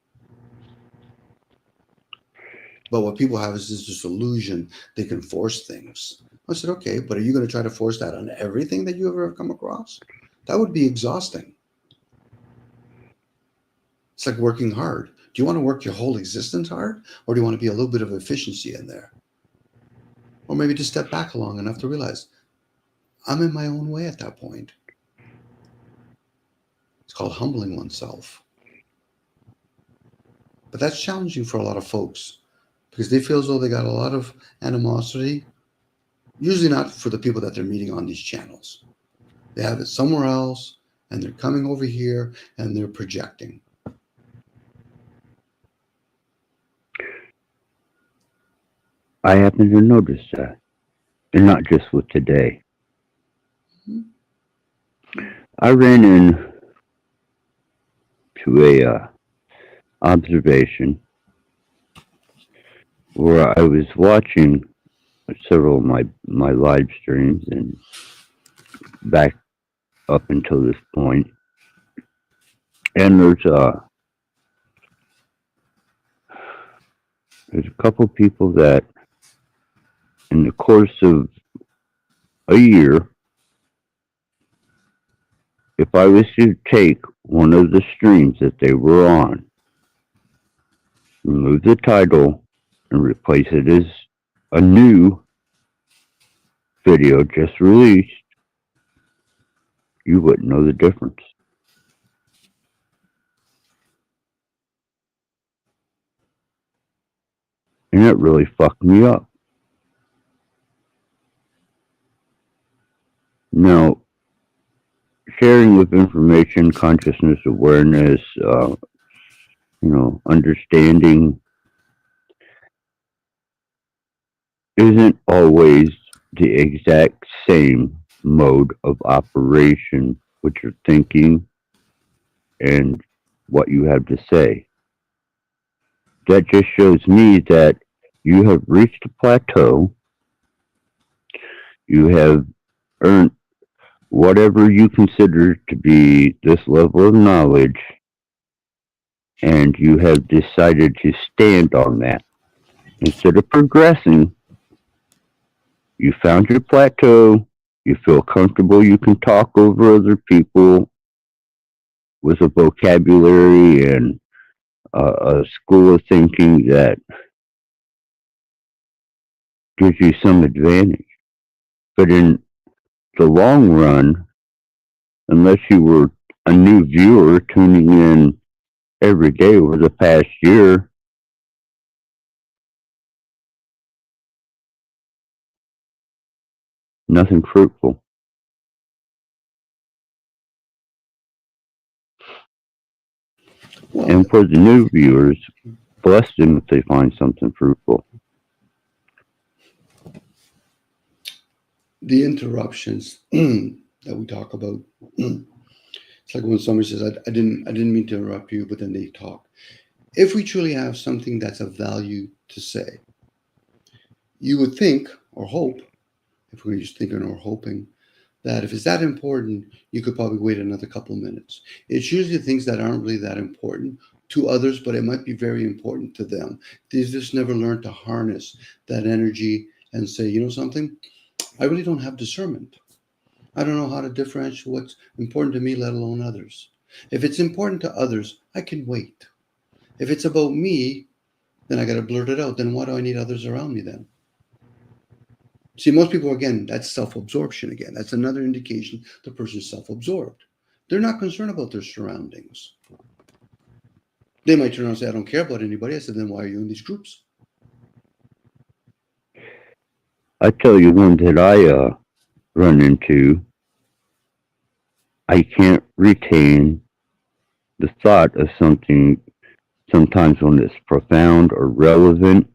But what people have is this illusion they can force things. I said, okay, but are you going to try to force that on everything that you ever come across? That would be exhausting. It's like working hard. Do you want to work your whole existence hard? Or do you want to be a little bit of efficiency in there? Or maybe just step back long enough to realize I'm in my own way at that point. It's called humbling oneself. But that's challenging for a lot of folks because they feel as though they got a lot of animosity, usually not for the people that they're meeting on these channels. They have it somewhere else and they're coming over here and they're projecting. I happen to notice that, and not just with today. I ran in to a observation where I was watching several of my live streams and back up until this point, and there's a couple people that in the course of a year, if I was to take one of the streams that they were on, remove the title, and replace it as a new video just released, you wouldn't know the difference. And it really fucked me up. Now, sharing of information, consciousness, awareness, understanding isn't always the exact same mode of operation with your thinking and what you have to say. That just shows me that you have reached a plateau. You have earned whatever you consider to be this level of knowledge, and you have decided to stand on that. Instead of progressing, you found your plateau, you feel comfortable, you can talk over other people with a vocabulary and a school of thinking that gives you some advantage. But in the long run, unless you were a new viewer tuning in every day over the past year, nothing fruitful. Well, And for the new viewers, bless them if they find something fruitful. the interruptions that we talk about, it's like when somebody says, I didn't mean to interrupt you, but then they talk. If we truly have something that's of value to say, you would think or hope, if we're just thinking or hoping, that if it's that important, you could probably wait another couple of minutes. It's usually things that aren't really that important to others, but it might be very important to them. They just never learned to harness that energy and say, you know something, I really don't have discernment. I don't know how to differentiate what's important to me, let alone others. If it's important to others, I can wait. If it's about me, then I got to blurt it out. Then why do I need others around me then? See, most people, again, that's self-absorption again. That's another indication the person's self-absorbed. They're not concerned about their surroundings. They might turn around and say, I don't care about anybody. I said, then why are you in these groups? I tell you one that I run into. I can't retain the thought of something sometimes when it's profound or relevant,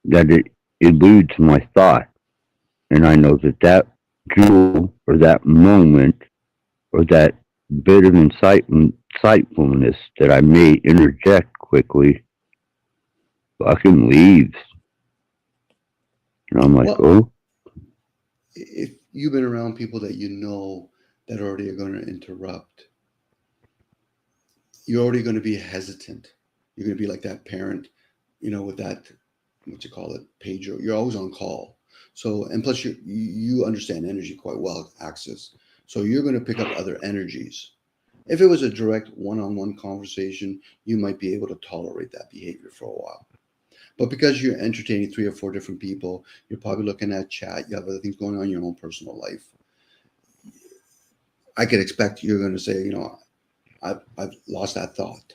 that it eludes my thought. And I know that that jewel or that moment or that bit of insightfulness that I may interject quickly fucking leaves. And I'm like, well, if you've been around people that you know that already are going to interrupt, you're already going to be hesitant. You're going to be like that parent, with that, what you call it, pager. You're always on call. So, and plus you understand energy quite well, Axis. So you're going to pick up other energies. If it was a direct one-on-one conversation, you might be able to tolerate that behavior for a while. But because you're entertaining 3 or 4 different people, you're probably looking at chat, you have other things going on in your own personal life. I could expect you're going to say, I've lost that thought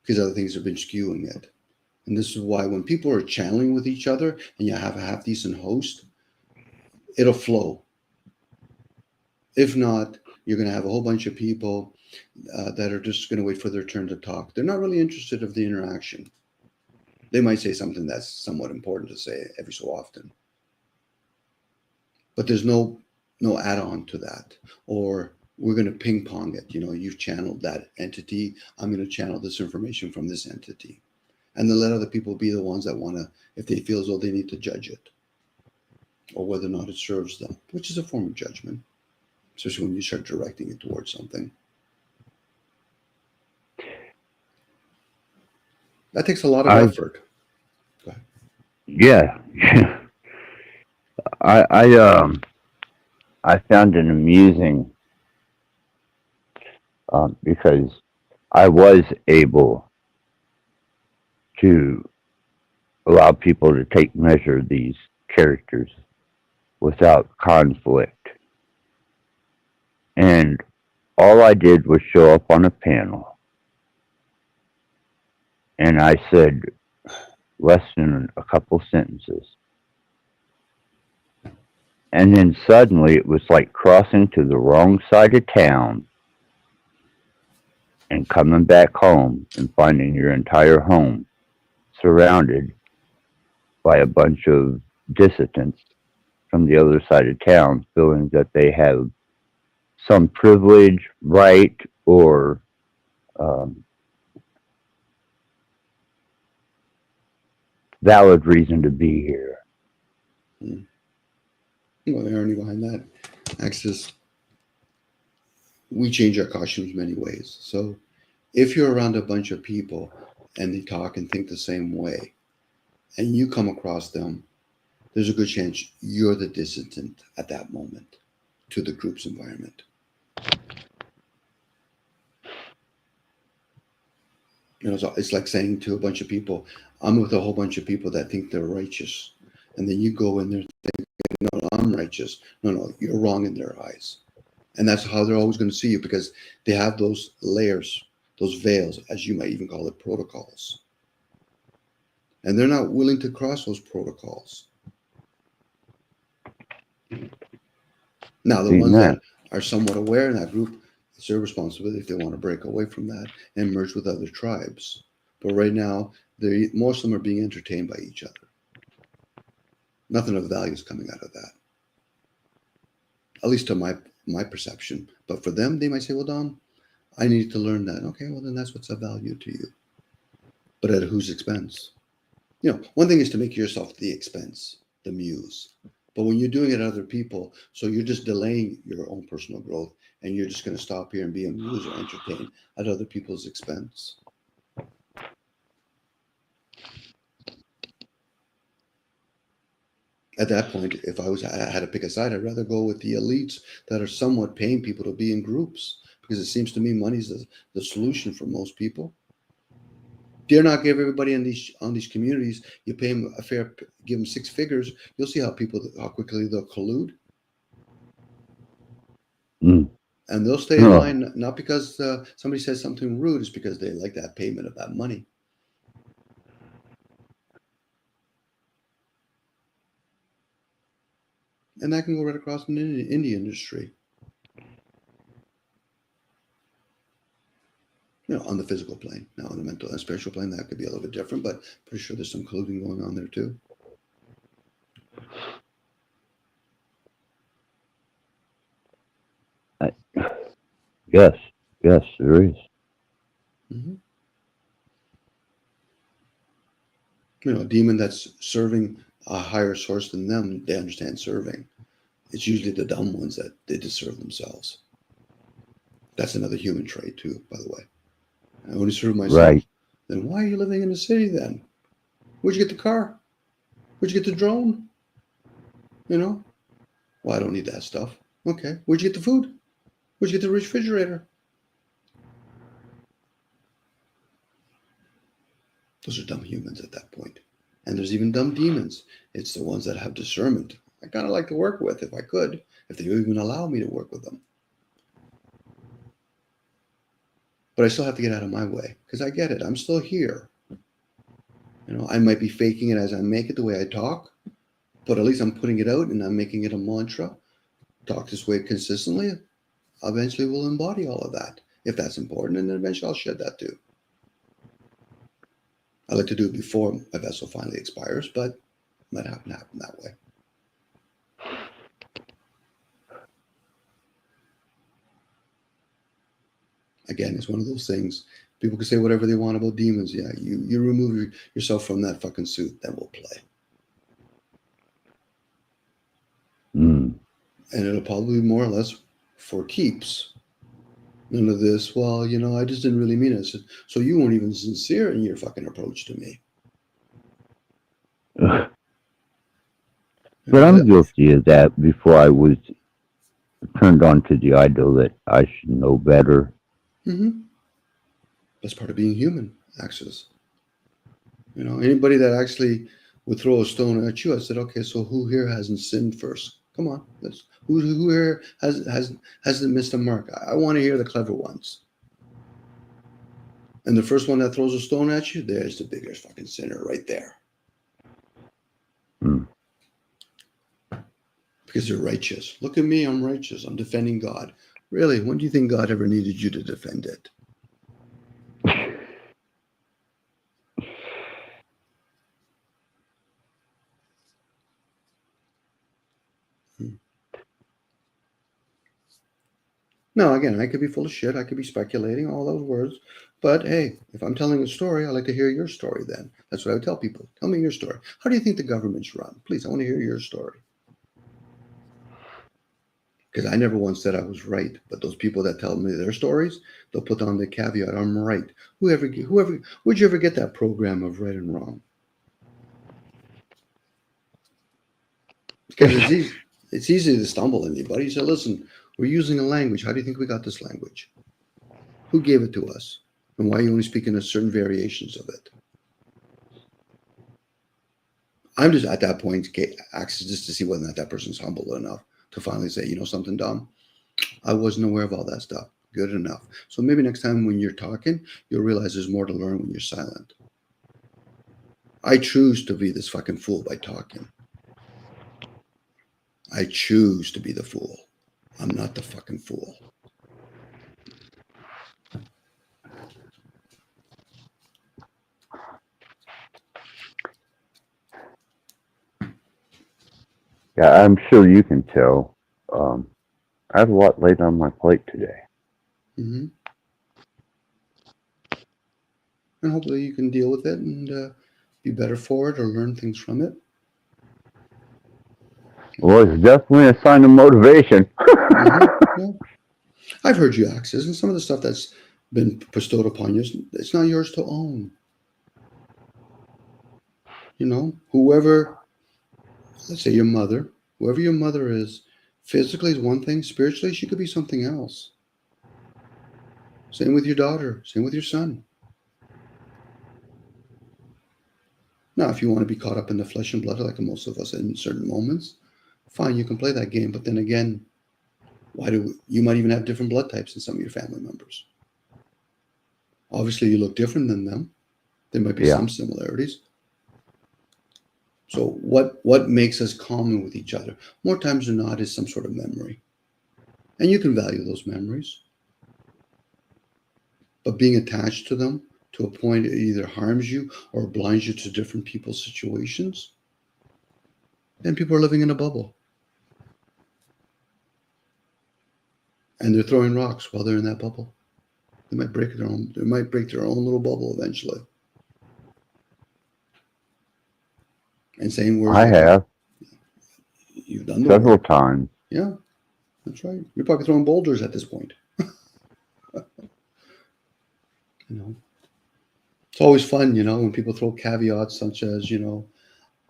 because other things have been skewing it. And this is why when people are channeling with each other and you have a half-decent host, it'll flow. If not, you're going to have a whole bunch of people that are just going to wait for their turn to talk. They're not really interested in the interaction. They might say something that's somewhat important to say every so often. But there's no add-on to that. Or we're going to ping pong it. You've channeled that entity. I'm going to channel this information from this entity. And then let other people be the ones that want to, if they feel as though they need to judge it, or whether or not it serves them, which is a form of judgment, especially when you start directing it towards something. That takes a lot of effort. Go ahead. Yeah. I found it amusing because I was able to allow people to take measure of these characters without conflict. And all I did was show up on a panel. And I said less than a couple sentences. And then suddenly it was like crossing to the wrong side of town and coming back home and finding your entire home surrounded by a bunch of dissidents from the other side of town, feeling that they have some privilege, right, or valid reason to be here. Well, the irony behind that, Axis, we change our costumes many ways. So if you're around a bunch of people and they talk and think the same way, and you come across them, there's a good chance you're the dissident at that moment to the group's environment. You know, it's like saying to a bunch of people, I'm with a whole bunch of people that think they're righteous. And then you go in there thinking, no, I'm righteous. No, you're wrong in their eyes. And that's how they're always going to see you, because they have those layers, those veils, as you might even call it, protocols. And they're not willing to cross those protocols. Now, the ones that are somewhat aware in that group, it's their responsibility if they want to break away from that and merge with other tribes. But right now, most of them are being entertained by each other. Nothing of value is coming out of that, at least to my perception. But for them, they might say, well, Dom, I need to learn that. Okay, well, then that's what's of value to you. But at whose expense? You know, one thing is to make yourself the expense, the muse. But when you're doing it at other people, so you're just delaying your own personal growth, and you're just going to stop here and be amused or entertained at other people's expense. At that point, if I had to pick a side, I'd rather go with the elites that are somewhat paying people to be in groups, because it seems to me money's the solution for most people. Dare not give everybody on these communities. You pay them give them 6 figures. You'll see how quickly they'll collude. And they'll stay in line, not because somebody says something rude, it's because they like that payment of that money. And that can go right across in the indie industry. You know, on the physical plane. Now, on the mental and spiritual plane, that could be a little bit different, but pretty sure there's some colluding going on there too. Yes, there is. Mm-hmm. You know, a demon that's serving a higher source than them, they understand serving. It's usually the dumb ones that they just serve themselves. That's another human trait too, by the way. I only serve myself. Right. Then why are you living in the city then? Where'd you get the car? Where'd you get the drone? You know? Well, I don't need that stuff. Okay. Where'd you get the food? Where'd you get the refrigerator? Those are dumb humans at that point. And there's even dumb demons. It's the ones that have discernment. I kind of like to work with if I could, if they even allow me to work with them. But I still have to get out of my way, because I get it. I'm still here. You know, I might be faking it as I make it, the way I talk, but at least I'm putting it out and I'm making it a mantra. Talk this way consistently. Eventually we'll embody all of that, if that's important, and then eventually I'll shed that too. I like to do it before my vessel finally expires, but it might happen that way. Again, it's one of those things. People can say whatever they want about demons. Yeah, you remove yourself from that fucking suit, then we'll play. And it'll probably be more or less for keeps. None of this, well, you know, I just didn't really mean it. So you weren't even sincere in your fucking approach to me. But I'm guilty of that before I was turned on to the idol that I should know better. Mm-hmm. That's part of being human, Axis. You know, anybody that actually would throw a stone at you, I said, okay, so who here hasn't sinned first? Come on, who here hasn't missed a mark? I want to hear the clever ones. And the first one that throws a stone at you, there's the biggest fucking sinner right there. Because they're righteous. Look at me, I'm righteous. I'm defending God. Really? When do you think God ever needed you to defend it? Now, again, I could be full of shit. I could be speculating, all those words. But hey, if I'm telling a story, I like to hear your story then. That's what I would tell people. Tell me your story. How do you think the government's run? Please, I want to hear your story. Because I never once said I was right. But those people that tell me their stories, they'll put on the caveat, I'm right. Whoever, would you ever get that program of right and wrong? Because it's easy to stumble anybody. You say, listen, we're using a language. How do you think we got this language? Who gave it to us? And why are you only speaking of certain variations of it? I'm just at that point, access just to see whether or not that person's humble enough to finally say, you know something, Dom? I wasn't aware of all that stuff. Good enough. So maybe next time when you're talking, you'll realize there's more to learn when you're silent. I choose to be this fucking fool by talking. I choose to be the fool. I'm not the fucking fool. Yeah, I'm sure you can tell. I have a lot laid on my plate today. Mm-hmm. And hopefully you can deal with it and be better for it or learn things from it. Well, it's definitely a sign of motivation. Mm-hmm. Yeah. I've heard you, Axis, and some of the stuff that's been bestowed upon you, it's not yours to own. You know, whoever, let's say your mother, whoever your mother is, physically is one thing, spiritually, she could be something else. Same with your daughter, same with your son. Now, if you want to be caught up in the flesh and blood, like most of us in certain moments, fine, you can play that game. But then again, you might even have different blood types in some of your family members. Obviously, you look different than them. There might be some similarities. So what makes us common with each other? More times than not is some sort of memory. And you can value those memories. But being attached to them to a point it either harms you or blinds you to different people's situations, then people are living in a bubble. And they're throwing rocks while they're in that bubble. They might break their own little bubble eventually. And saying words I have. You've done the several work. times. Yeah, that's right. You're probably throwing boulders at this point. You know, it's always fun, you know, when people throw caveats such as, you know,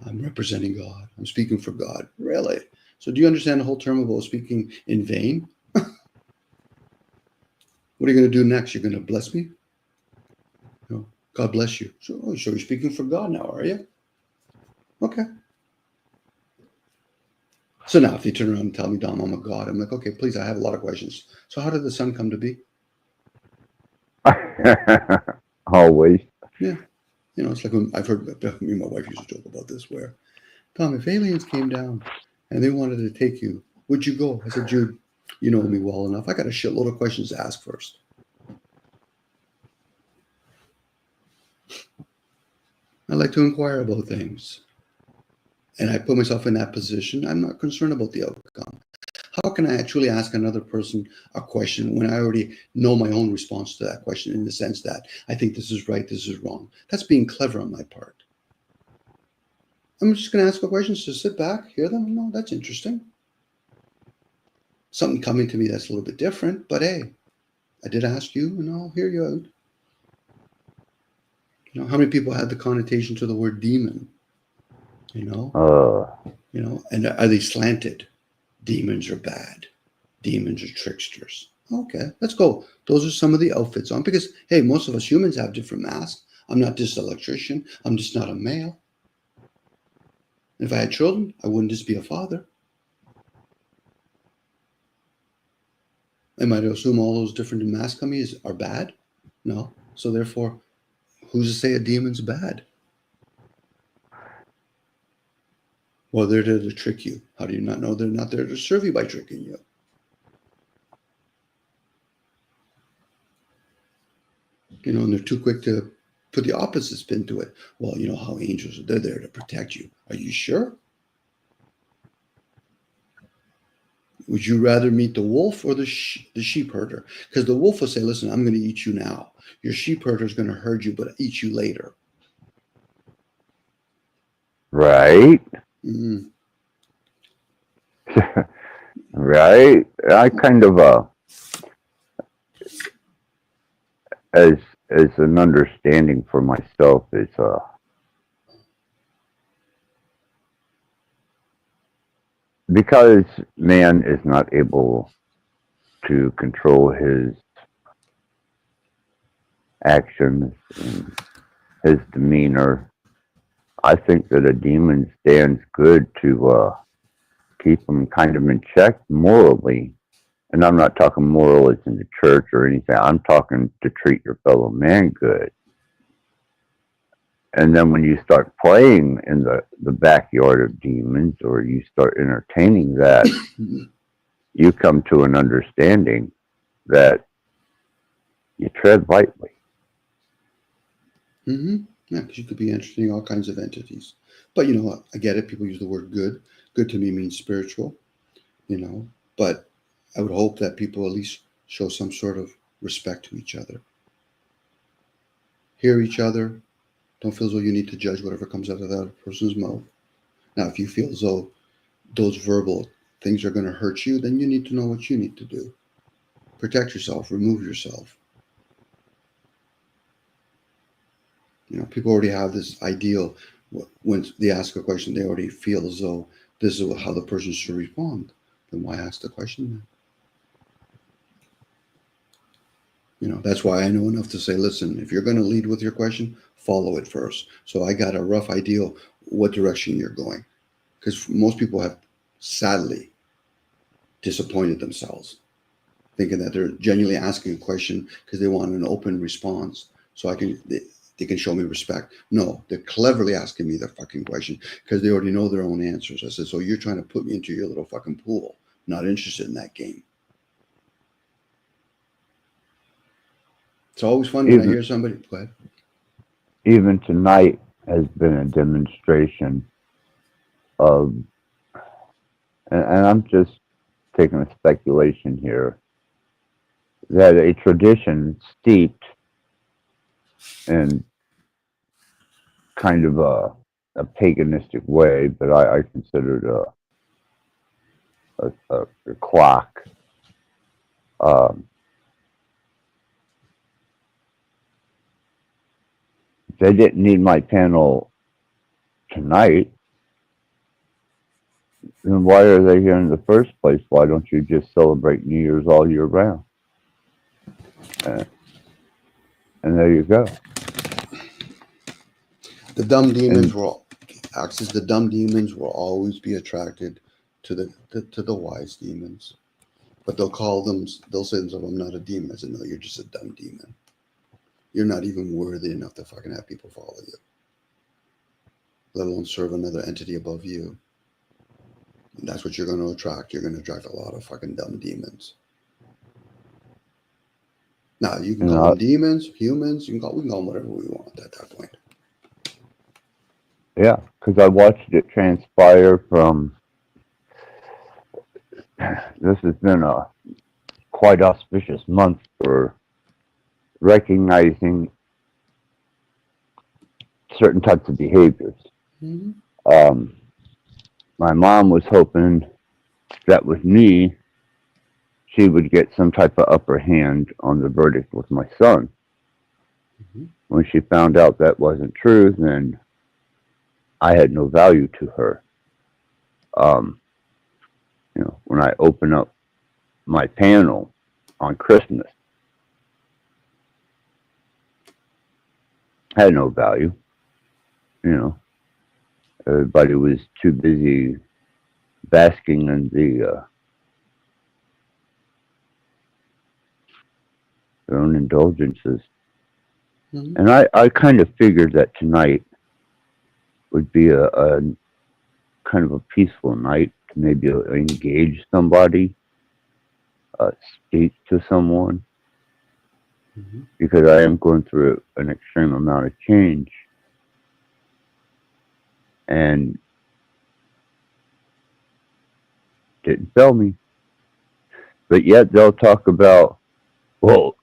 I'm representing God. I'm speaking for God. Really? So do you understand the whole term about speaking in vain? What are you going to do next? You're going to bless me? No. God bless you. So you're speaking for God now, are you? Okay. So now if you turn around and tell me, Dom, I'm a God, I'm like, okay, please, I have a lot of questions. So how did the sun come to be? Always. Yeah. You know, it's like when I've heard, me and my wife used to joke about this, where, Tom, if aliens came down and they wanted to take you, would you go? I said, Jude, you know me well enough. I got a shitload of questions to ask first. I like to inquire about things. And I put myself in that position. I'm not concerned about the outcome. How can I actually ask another person a question when I already know my own response to that question, in the sense that I think this is right, this is wrong? That's being clever on my part. I'm just going to ask a question, so sit back, hear them. No, that's interesting. Something coming to me that's a little bit different, but hey, I did ask you, and I'll hear you out. You know, how many people had the connotation to the word demon? You know, and are they slanted? Demons are bad. Demons are tricksters. Okay, let's go. Those are some of the outfits on, because hey, most of us humans have different masks. I'm not just an electrician. I'm just not a male. If I had children, I wouldn't just be a father. Am I to assume all those different masks on me are bad? No. So therefore, who's to say a demon's bad? Well, they're there to trick you. How do you not know they're not there to serve you by tricking you? You know, and they're too quick to put the opposite spin to it. Well, you know how angels are. They're there to protect you. Are you sure? Would you rather meet the wolf or the sheep herder? Because the wolf will say, listen, I'm going to eat you now. Your sheep herder is going to herd you, but eat you later. Right. Mm. Right. I kind of as an understanding for myself is because man is not able to control his actions and his demeanor. I think that a demon stands good to keep him kind of in check morally. And I'm not talking moral as in the church or anything. I'm talking to treat your fellow man good. And then when you start playing in the backyard of demons or you start entertaining that, you come to an understanding that you tread lightly. Mm-hmm. Yeah, because you could be entertaining all kinds of entities. But, you know, I get it. People use the word good. Good to me means spiritual, you know. But I would hope that people at least show some sort of respect to each other. Hear each other. Don't feel as though you need to judge whatever comes out of that person's mouth. Now, if you feel as though those verbal things are going to hurt you, then you need to know what you need to do. Protect yourself. Remove yourself. You know, people already have this ideal. When they ask a question, they already feel as though this is how the person should respond. Then why ask the question then? You know, that's why I know enough to say, listen, if you're going to lead with your question, follow it first. So I got a rough idea what direction you're going. Because most people have sadly disappointed themselves, thinking that they're genuinely asking a question because they want an open response. So they can show me respect. No, they're cleverly asking me the fucking question because they already know their own answers. I said, so you're trying to put me into your little fucking pool. Not interested in that game. It's always fun when I hear somebody. Go ahead. Even tonight has been a demonstration of, and I'm just taking a speculation here, that a tradition steeped in kind of a paganistic way, but I consider it a clock. They didn't need my panel tonight, then why are they here in the first place? Why don't you just celebrate New Year's all year round? And there you go. The dumb demons will always be attracted to the wise demons. But they'll say to themselves, I'm not a demon. I said, no, you're just a dumb demon. You're not even worthy enough to fucking have people follow you, let alone serve another entity above you. And that's what you're going to attract. You're going to attract a lot of fucking dumb demons. Now, you can call them demons, humans, we can call them whatever we want at that point. Yeah, because I watched it transpire from, this has been a quite auspicious month for recognizing certain types of behaviors. Mm-hmm. My mom was hoping that with me, she would get some type of upper hand on the verdict with my son. Mm-hmm. When she found out that wasn't true, then I had no value to her. You know, when I open up my panel on Christmas, I had no value. You know, everybody was too busy basking in their own indulgences. Mm-hmm. And I kind of figured that tonight would be a kind of a peaceful night to maybe engage somebody, speak to someone, Mm-hmm. because I am going through an extreme amount of change. And didn't fail me. but yet they'll talk about, well,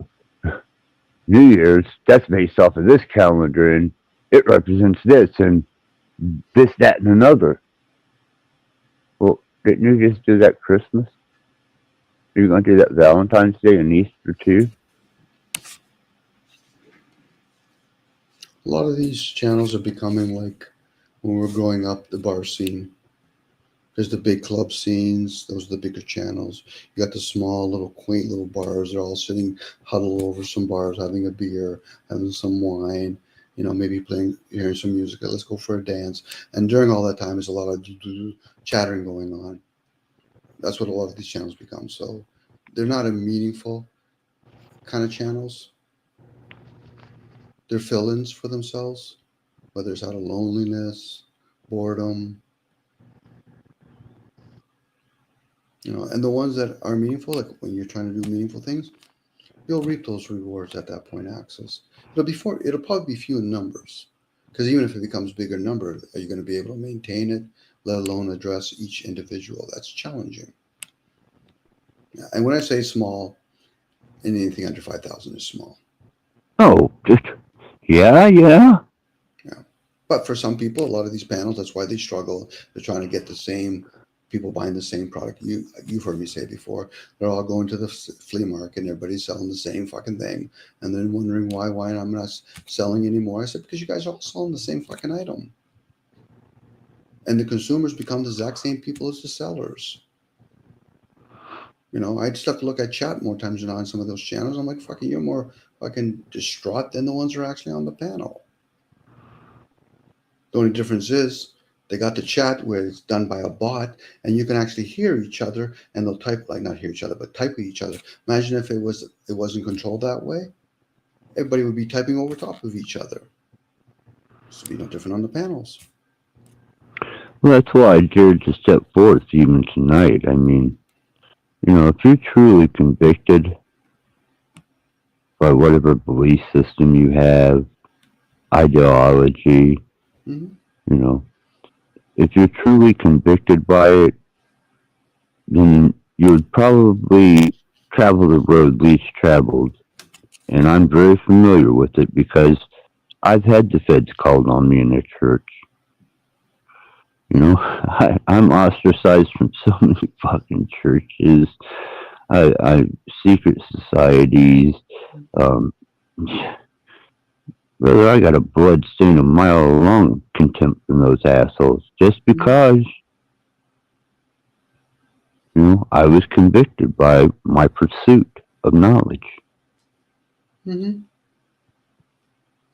New Year's, that's based off of this calendar, and it represents this, and this, that, and another. Well, didn't you just do that Christmas? Are you going to do that Valentine's Day and Easter too? A lot of these channels are becoming like when we were growing up, the bar scene. There's the big club scenes. Those are the bigger channels. You got the small, little, quaint little bars. They're all sitting huddled over some bars, having a beer, having some wine, maybe hearing some music. Let's go for a dance. And during all that time, there's a lot of chattering going on. That's what a lot of these channels become. So they're not a meaningful kind of channels. They're fill-ins for themselves, whether it's out of loneliness, boredom, and the ones that are meaningful, like when you're trying to do meaningful things, you'll reap those rewards at that point. Access. It'll probably be few in numbers, because even if it becomes bigger number, are you going to be able to maintain it, let alone address each individual? That's challenging. And when I say small, anything under 5,000 is small. Oh, just yeah. But for some people, a lot of these panels, that's why they struggle. They're trying to get the same people buying the same product. You've heard me say before. They're all going to the flea market and everybody's selling the same fucking thing, and then wondering why I'm not selling anymore. I said, because you guys are all selling the same fucking item, and the consumers become the exact same people as the sellers. I just have to look at chat more times than on some of those channels. I'm like, fucking, you're more fucking distraught than the ones that are actually on the panel. The only difference is they got the chat where it's done by a bot, and you can actually hear each other, and they'll type, like, not hear each other, but type with each other. Imagine if it wasn't controlled that way. Everybody would be typing over top of each other. This would be no different on the panels. Well, that's why I dared to step forth even tonight. I mean, if you're truly convicted by whatever belief system you have, ideology, if you're truly convicted by it, then you would probably travel the road least traveled. And I'm very familiar with it because I've had the feds called on me in a church. I'm ostracized from so many fucking churches. I secret societies. Brother, I got a blood stain a mile long contempt from those assholes just because, I was convicted by my pursuit of knowledge. Mm-hmm.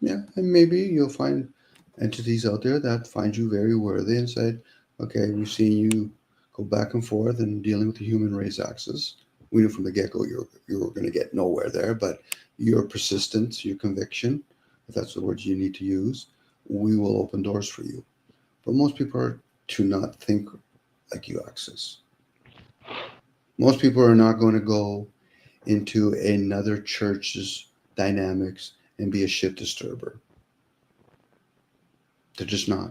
Yeah, and maybe you'll find entities out there that find you very worthy and say, okay, we've seen you go back and forth and dealing with the human race axis. We knew from the get-go you were going to get nowhere there, but your persistence, your conviction, if that's the words you need to use, we will open doors for you. But most people do not think like you, Axis. Most people are not going to go into another church's dynamics and be a shit disturber. They're just not.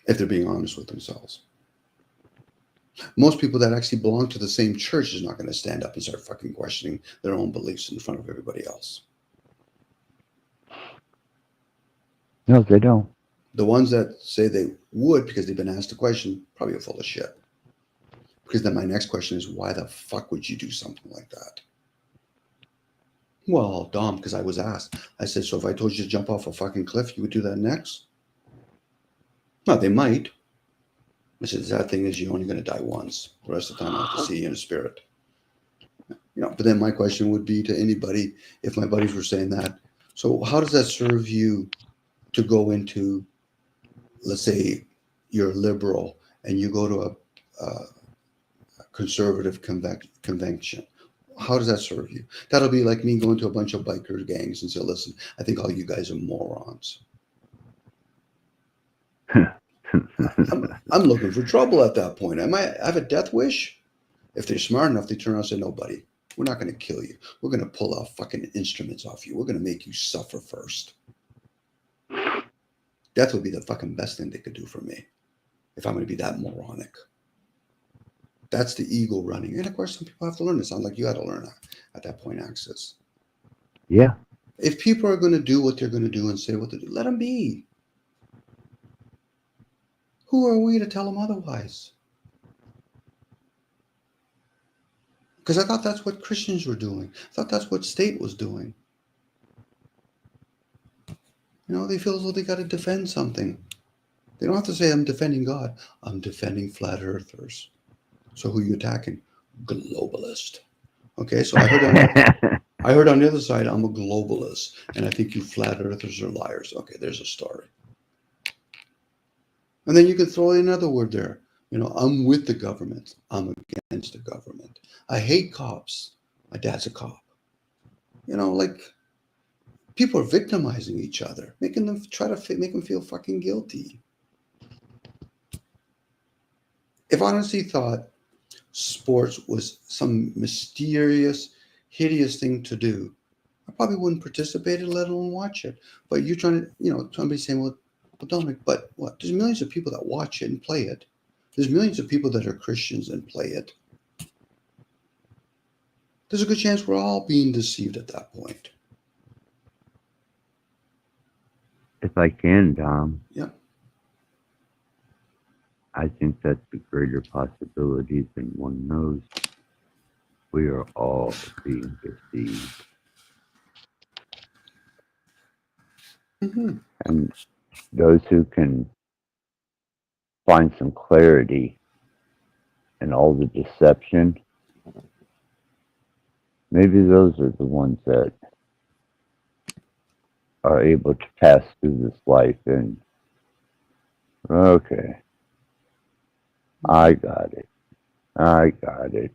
If they're being honest with themselves. Most people that actually belong to the same church is not going to stand up and start fucking questioning their own beliefs in front of everybody else. No, they don't. The ones that say they would because they've been asked a question probably are full of shit. Because then my next question is, why the fuck would you do something like that? Well, Dom, because I was asked. I said, so if I told you to jump off a fucking cliff, you would do that next? No, they might. I said, the sad thing is you're only going to die once. The rest of the time I have to see you in a spirit. But then my question would be to anybody, if my buddies were saying that, so how does that serve you to go into, let's say you're a liberal and you go to a conservative convention? How does that serve you? That'll be like me going to a bunch of biker gangs and say, listen, I think all you guys are morons. I'm looking for trouble at that point. I have a death wish? If they're smart enough, they turn around and say, no, buddy, we're not going to kill you. We're going to pull out fucking instruments off you. We're going to make you suffer first. Death would be the fucking best thing they could do for me if I'm going to be that moronic. That's the ego running. And of course, some people have to learn. It sounds like you had to learn that at that point, Access. Yeah. If people are going to do what they're going to do and say what they do, let them be. Who are we to tell them otherwise? Because I thought that's what Christians were doing. I thought that's what state was doing. You know, they feel as though they got to defend something. They don't have to say, I'm defending God. I'm defending flat earthers. So who are you attacking? Globalist. Okay, so I heard on the other side, I'm a globalist, and I think you flat earthers are liars. Okay, there's a story. And then you could throw in another word there. You know, I'm with the government. I'm against the government. I hate cops. My dad's a cop. You know, like, people are victimizing each other, making them make them feel fucking guilty. If I honestly thought sports was some mysterious, hideous thing to do, I probably wouldn't participate in it, let alone watch it. But you're trying to, you know, somebody's saying, well, Dominic, but what? There's millions of people that watch it and play it. There's millions of people that are Christians and play it. There's a good chance we're all being deceived at that point. If I can, Dom. Yeah. I think that's a greater possibility than one knows. We are all being deceived. Mm-hmm. And those who can find some clarity in all the deception, maybe those are the ones that are able to pass through this life and, okay, I got it.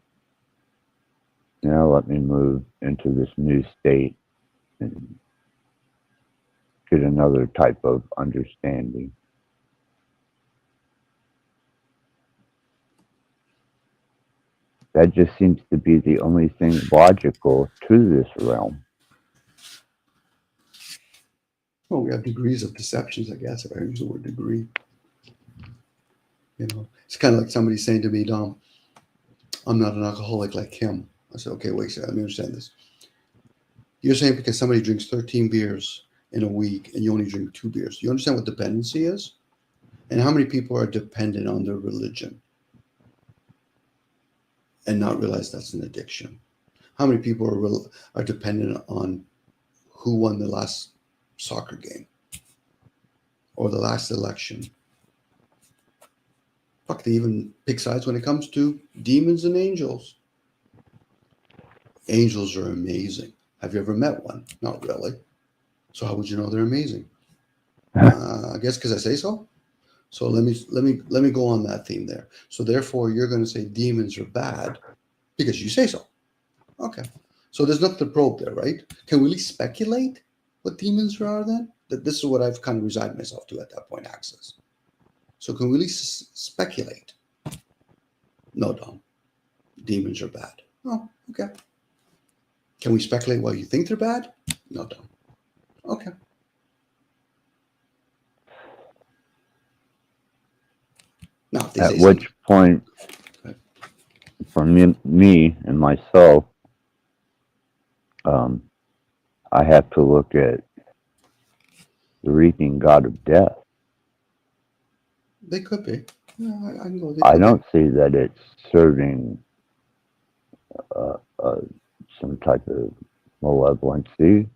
Now let me move into this new state and get another type of understanding. That just seems to be the only thing logical to this realm. Well, we have degrees of deceptions, I guess, if I use the word degree. You know, it's kind of like somebody saying to me, Dom, I'm not an alcoholic like him. I said, okay, wait a second, let me understand this. You're saying because somebody drinks 13 beers in a week and you only drink 2 beers. Do you understand what dependency is? And how many people are dependent on their religion and not realize that's an addiction? How many people are dependent on who won the last soccer game or the last election? Fuck, they even pick sides when it comes to demons and angels. Angels are amazing. Have you ever met one? Not really. So how would you know they're amazing? I guess because I say so. So let me go on that theme there. So therefore, you're going to say demons are bad because you say so. Okay. So there's nothing to probe there, right? Can we at least speculate what demons are then? That this is what I've kind of resigned myself to at that point, Access. So can we at least speculate? No, Dom. Demons are bad. Oh, okay. Can we speculate why you think they're bad? No, Dom. Okay. Now, if they At say which point, for me and myself, I have to look at the reaping God of death. They could be. Yeah, I can go. I don't see that it's serving some type of malevolency.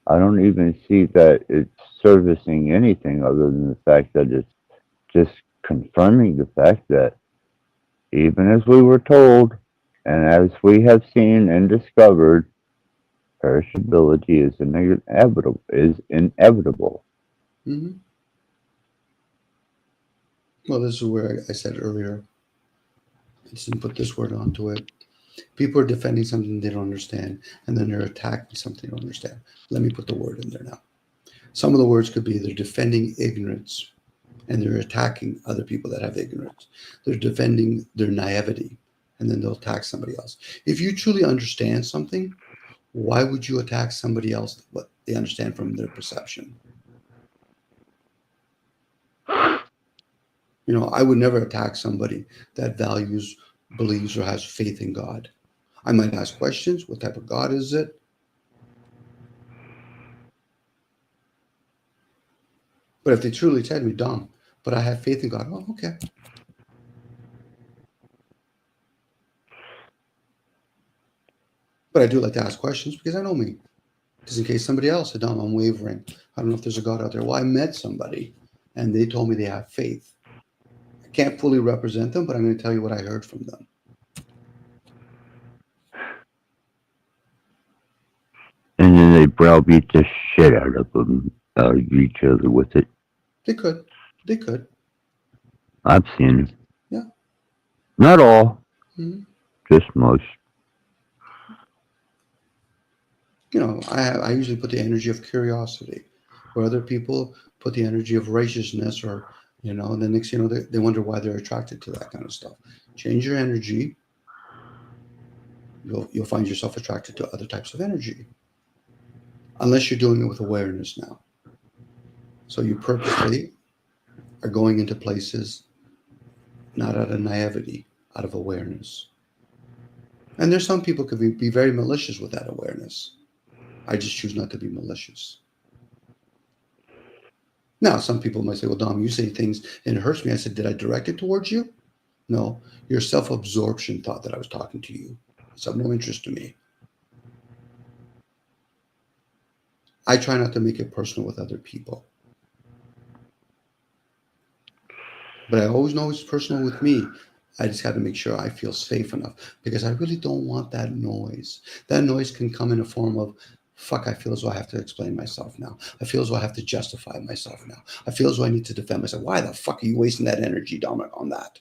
I don't even see that it's servicing anything other than the fact that it's just confirming the fact that even as we were told and as we have seen and discovered, perishability is inevitable. Mm-hmm. Well, this is where I said earlier, I didn't put this word onto it. People are defending something they don't understand, and then they're attacking something they don't understand. Let me put the word in there now. Some of the words could be they're defending ignorance, and they're attacking other people that have ignorance. They're defending their naivety, and then they'll attack somebody else. If you truly understand something, why would you attack somebody else what they understand from their perception? You know, I would never attack somebody that values believes or has faith in God. I might ask questions. What type of God is it? But if they truly tell me, Dom, but I have faith in God, oh, okay. But I do like to ask questions because I know me. Because in case somebody else said, Dom, I'm wavering. I don't know if there's a God out there. Well, I met somebody and they told me they have faith. I can't fully represent them, but I'm going to tell you what I heard from them. And then they browbeat the shit out of them, each other with it. They could. They could. I've seen it. Yeah. Not all, Mm-hmm. just most. You know, I usually put the energy of curiosity, where other people put the energy of righteousness, or, you know, and the next, you know, they wonder why they're attracted to that kind of stuff. Change your energy. You'll find yourself attracted to other types of energy. Unless you're doing it with awareness now. So you purposely are going into places not out of naivety, out of awareness. And there's some people could be very malicious with that awareness. I just choose not to be malicious. Now, some people might say, well, Dom, you say things and it hurts me. I said, did I direct it towards you? No, your self-absorption thought that I was talking to you. It's of no interest to me. I try not to make it personal with other people. But I always know it's personal with me. I just got to make sure I feel safe enough because I really don't want that noise. That noise can come in a form of, fuck, I feel as though I have to explain myself now. I feel as though I have to justify myself now. I feel as though I need to defend myself. Why the fuck are you wasting that energy, Dominic, on that?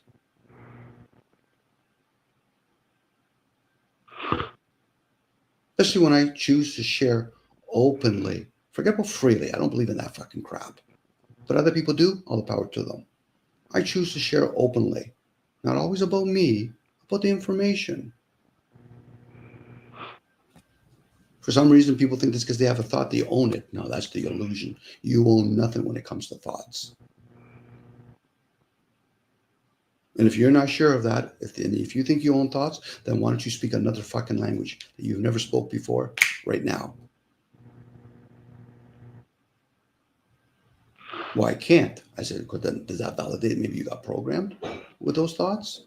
Especially when I choose to share openly. Forget about freely. I don't believe in that fucking crap. But other people do, all the power to them. I choose to share openly. Not always about me, about the information. For some reason, people think this because they have a thought, they own it. No, that's the illusion. You own nothing when it comes to thoughts. And if you're not sure of that, if you think you own thoughts, then why don't you speak another fucking language that you've never spoke before right now? Well, I can't. I said, then does that validate maybe you got programmed with those thoughts?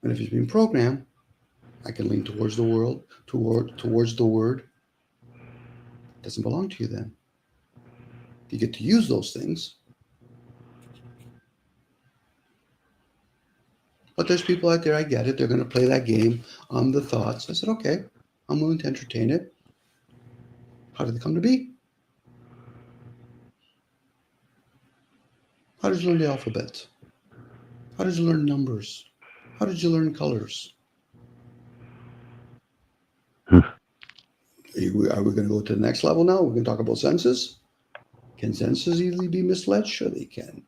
And if it's been programmed, I can lean towards the world, towards the word. It doesn't belong to you then. You get to use those things. But there's people out there, I get it. They're going to play that game on the thoughts. I said, okay, I'm willing to entertain it. How did they come to be? How did you learn the alphabet? How did you learn numbers? How did you learn colors? Are we going to go to the next level now? We're going to talk about senses. Can senses easily be misled? Sure they can.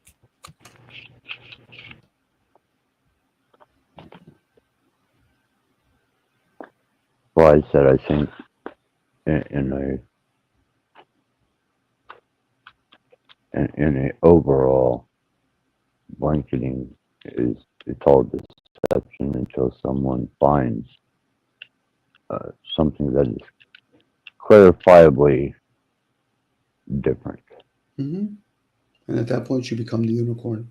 Well, I said I think in a overall blanketing is it's all deception until someone finds something that is clarifiably different. Mm-hmm. And at that point, you become the unicorn.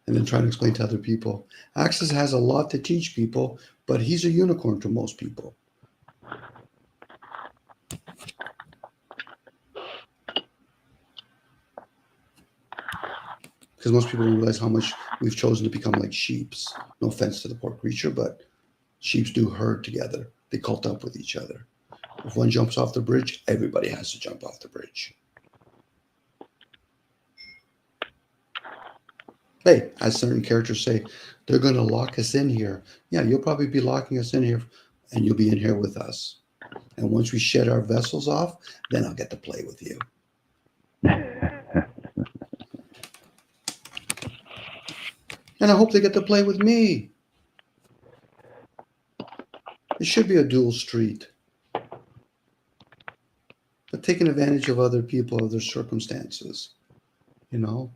And then try to explain to other people. Axis has a lot to teach people, but he's a unicorn to most people. Because most people don't realize how much we've chosen to become like sheeps. No offense to the poor creature, but sheeps do herd together. They cult up with each other. If one jumps off the bridge, everybody has to jump off the bridge. Hey, as certain characters say, they're going to lock us in here. Yeah, you'll probably be locking us in here, and you'll be in here with us. And once we shed our vessels off, then I'll get to play with you. And I hope they get to play with me. It should be a dual street. But taking advantage of other people, of their circumstances, you know?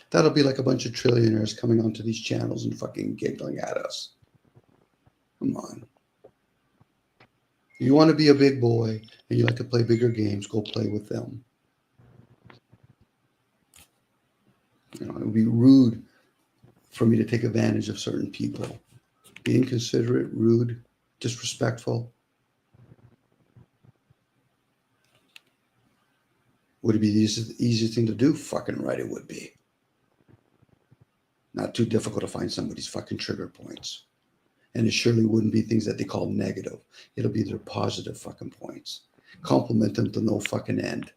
That'll be like a bunch of trillionaires coming onto these channels and fucking giggling at us. Come on. You want to be a big boy and you like to play bigger games, go play with them. You know, it would be rude for me to take advantage of certain people. Be inconsiderate, rude, disrespectful. Would it be the easiest thing to do? Fucking right, it would be. Not too difficult to find somebody's fucking trigger points. And it surely wouldn't be things that they call negative. It'll be their positive fucking points. Compliment them to no fucking end.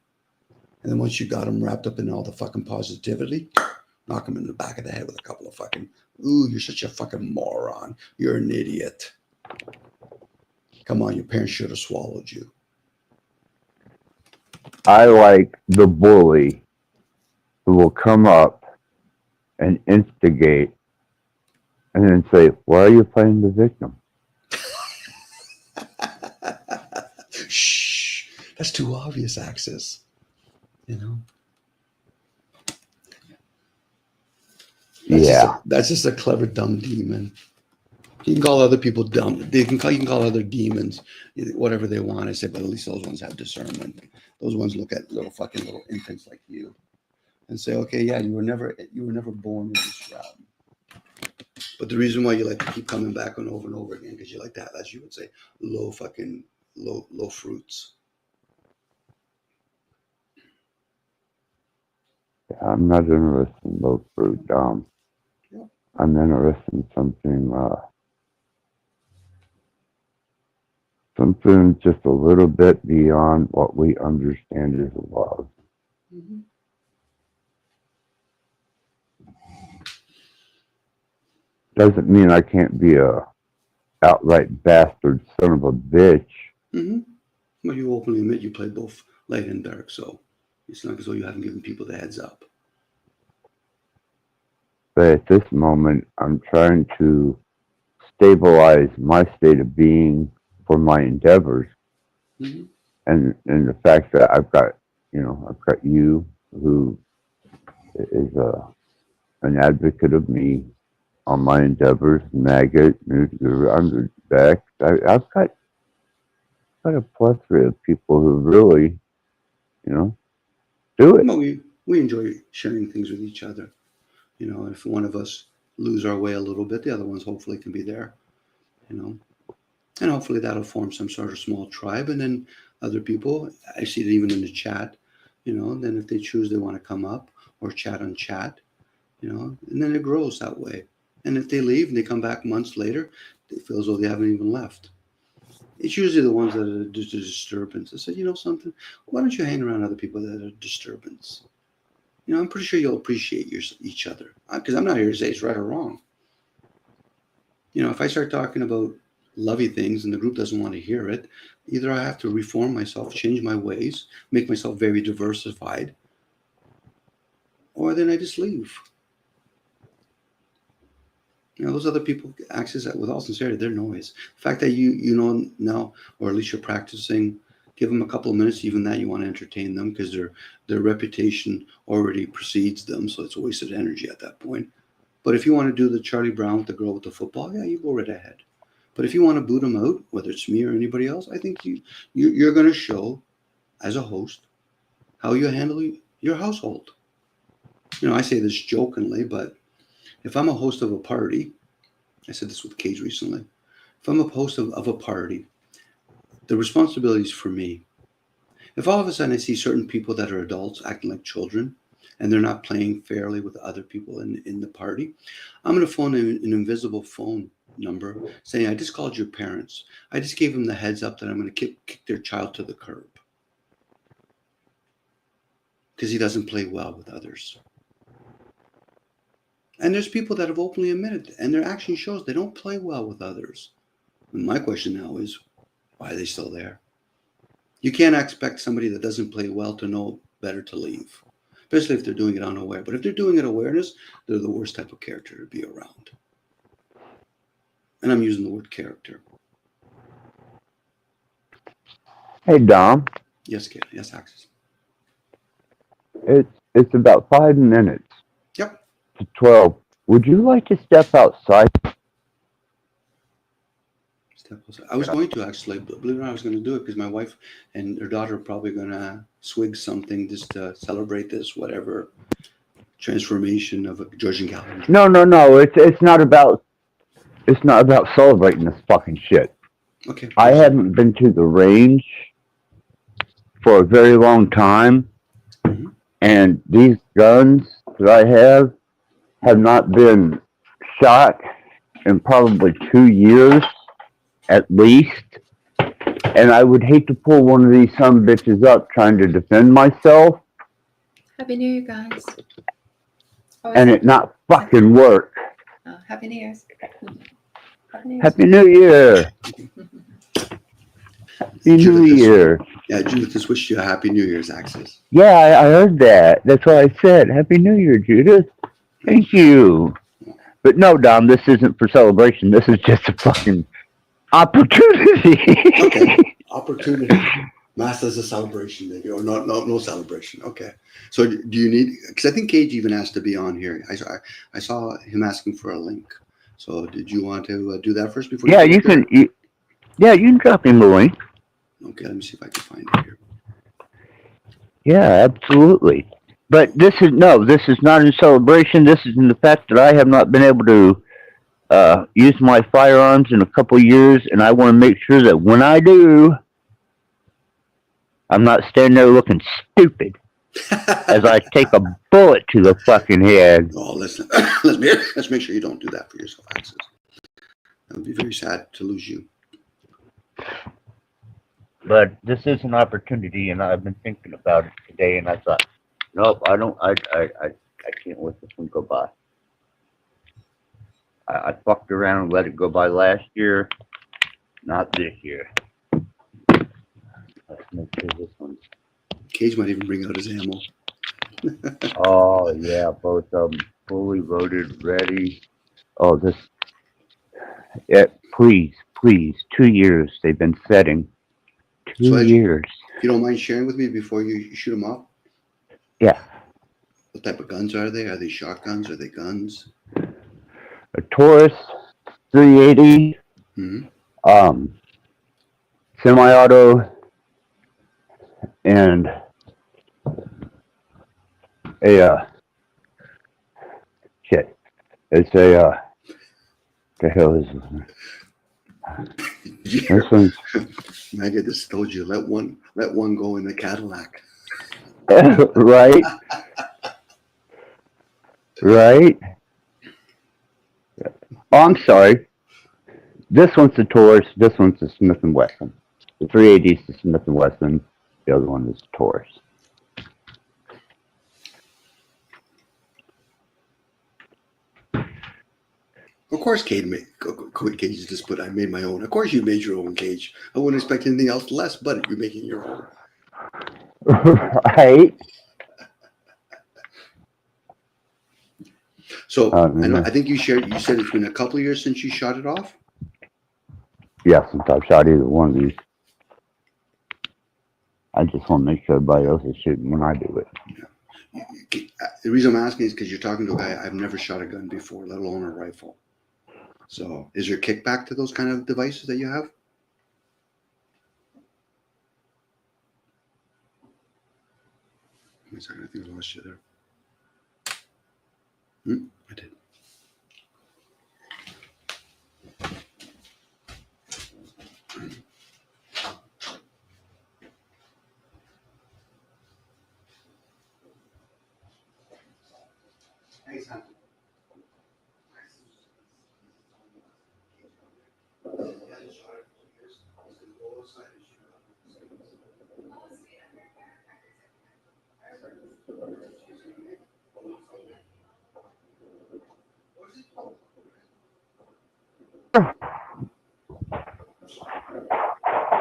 And then once you got them wrapped up in all the fucking positivity, knock them in the back of the head with a couple of fucking, ooh, you're such a fucking moron. You're an idiot. Come on, your parents should have swallowed you. I like the bully who will come up and instigate and then say, why are you playing the victim? Shh. That's too obvious, Axis. You know? That's just a clever, dumb demon. You can call other people dumb. You can call other demons whatever they want. I say, but at least those ones have discernment. Those ones look at little infants like you and say, okay, yeah, you were never born in this realm. But the reason why you like to keep coming back on over and over again, because you like to have, as you would say, low fruits. I'm not interested in low fruit. I'm interested in something just a little bit beyond what we understand as love. Mm-hmm. Doesn't mean I can't be a outright bastard son of a bitch. Mm-hmm. Well, you openly admit you played both light and dark, so it's not as though you haven't given people the heads up. But at this moment, I'm trying to stabilize my state of being for my endeavors. Mm-hmm. And the fact that I've got you who is an advocate of me on my endeavors, Maggot, I'm back. I've got a plethora of people who really, do it. Well, we enjoy sharing things with each other. You know, if one of us lose our way a little bit, the other ones hopefully can be there. You know, and hopefully that'll form some sort of small tribe. And then other people, I see it even in the chat. You know, then if they choose they want to come up or chat on chat, you know, and then it grows that way. And if they leave and they come back months later, they feel as though they haven't even left. It's usually the ones that are just a disturbance. I said, you know something? Why don't you hang around other people that are disturbance? You know, I'm pretty sure you'll appreciate each other. Because I'm not here to say it's right or wrong. You know, if I start talking about lovey things and the group doesn't want to hear it, either I have to reform myself, change my ways, make myself very diversified, or then I just leave. You know, those other people access that with all sincerity, they're noise. The fact that you know now, or at least you're practicing, give them a couple of minutes, even that you want to entertain them because their reputation already precedes them, so it's a waste of energy at that point. But if you want to do the Charlie Brown with the girl with the football, yeah, you go right ahead. But if you want to boot them out, whether it's me or anybody else, I think you're going to show as a host how you handle your household. You know, I say this jokingly, but if I'm a host of a party, I said this with Cage recently, if I'm a host of a party, the responsibility is for me. If all of a sudden I see certain people that are adults acting like children and they're not playing fairly with other people in the party, I'm going to phone an invisible phone number saying, I just called your parents. I just gave them the heads up that I'm going to kick their child to the curb because he doesn't play well with others. And there's people that have openly admitted, and their action shows they don't play well with others. And my question now is, why are they still there? You can't expect somebody that doesn't play well to know better to leave, especially if they're doing it unaware. But if they're doing it awareness, they're the worst type of character to be around. And I'm using the word character. Hey, Dom. Yes, Kid. Yes, Axis. It's about 5 minutes. Yep. to 12. Would you like to step outside? I was going to actually, believe it or not, I was going to do it because my wife and her daughter are probably going to swig something just to celebrate this, whatever transformation of a Georgian calendar. No. It's not about celebrating this fucking shit. Okay. I haven't been to the range for a very long time, and these guns that I have not been shot in probably 2 years at least. And I would hate to pull one of these son bitches up trying to defend myself Happy New Year, guys. and it not fucking work. Happy New Year's. Happy New Year's. Happy New Year. Happy New Year. Yeah, Judith just wished you a Happy New Year's, Axis. Yeah, I heard that. That's what I said. Happy New Year, Judith. Thank you. But no, Dom, this isn't for celebration. This is just a fucking opportunity. Okay. Opportunity. Mass as a celebration, maybe, or no celebration. Okay. So do you need? Because I think Cage even asked to be on here. I saw him asking for a link. So did you want to do that first before? Yeah, you can. You can drop him the link. Okay, let me see if I can find it here. Yeah, absolutely. But this is not in celebration. This is in the fact that I have not been able to use my firearms in a couple of years, and I want to make sure that when I do, I'm not standing there looking stupid as I take a bullet to the fucking head. Oh, listen, let's make sure you don't do that for yourself, Axis. That would be very sad to lose you. But this is an opportunity, and I've been thinking about it today, and I thought, nope, I can't let this one go by. I fucked around and let it go by last year, not this year. Let's make sure this one's... Cage might even bring out his ammo. Oh, yeah, both of them fully loaded, ready. Oh, this... Yeah, please, 2 years they've been setting. 2 years. If you don't mind sharing with me before you shoot them off? Yeah. What type of guns are they? Are they shotguns? Are they guns? A Taurus 380, semi-auto, and a shit. It's a the hell is this? This one's Maggie just told you let one go in the Cadillac. right. Right. Oh, I'm sorry. This one's the Taurus. This one's the Smith & Wesson. The 380 is the Smith & Wesson. The other one is the Taurus. Of course, Cage just put, I made my own. Of course, you made your own, Cage. I wouldn't expect anything else less, but you're making your own. Right. So I think you said it's been a couple of years since you shot it off. Yeah, since I've shot either one of these. I just want to make sure everybody else is shooting when I do it. Yeah. The reason I'm asking is because you're talking to a guy I've never shot a gun before, let alone a rifle. So is there kickback to those kind of devices that you have? Wait a second, I think I lost you there. I did. Thanks, man.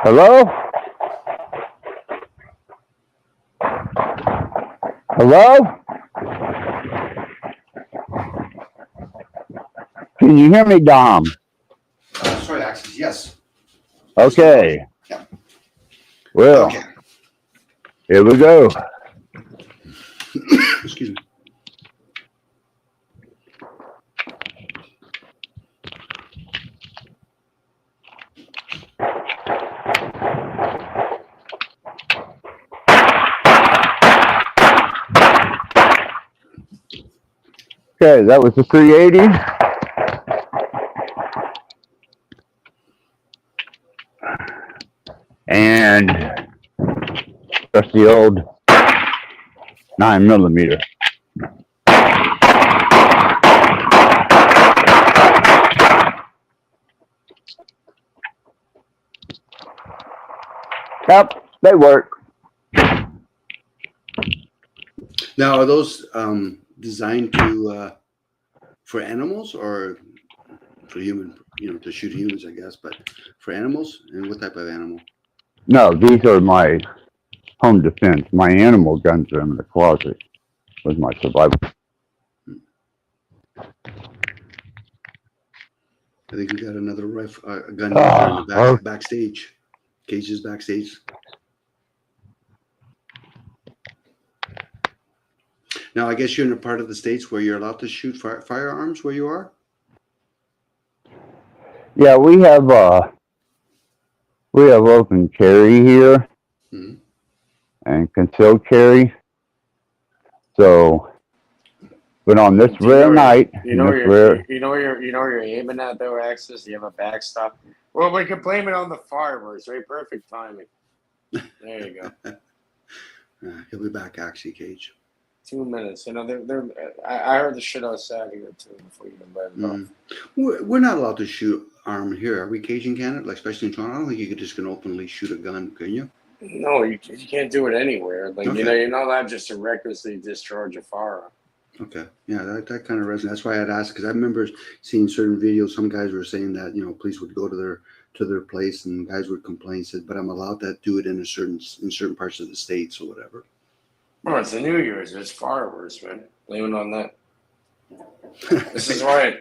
Hello? Hello? Can you hear me, Dom? Sorry, Axis. Yes. Okay. Yeah. Well, okay. Here we go. Excuse me. Okay, that was the 380. And that's the old 9mm. Yep, they work. Now, are those designed to for animals or for human? You know, to shoot humans, I guess. But for animals, and what type of animal? No, these are my home defense. My animal guns are in the closet with my survival. I think we got another gun here in the backstage. Cages backstage. Now, I guess you're in a part of the States where you're allowed to shoot firearms where you are? Yeah, we have open carry here and concealed carry. So, but on this rare night, you know where you're aiming at though, Axis. You have a backstop. Well, we can blame it on the fireworks, right? Perfect timing. There you go. He'll be back, actually, Cage. 2 minutes. You know, I heard the shit outside here too before you even let it off. We're not allowed to shoot arm here. Are we, Cage, in Canada? Like, especially in Toronto? I don't think you could just openly shoot a gun, can you? No, you can't do it anywhere. Like, okay. You're not allowed just to recklessly discharge a firearm. Okay, yeah, that kind of resonates. That's why I'd ask, because I remember seeing certain videos. Some guys were saying that police would go to their place, and guys would complain, said, "But I'm allowed to do it in certain parts of the states or whatever." Oh, it's the New Year's. It's fireworks, man. Blame it on that. This is why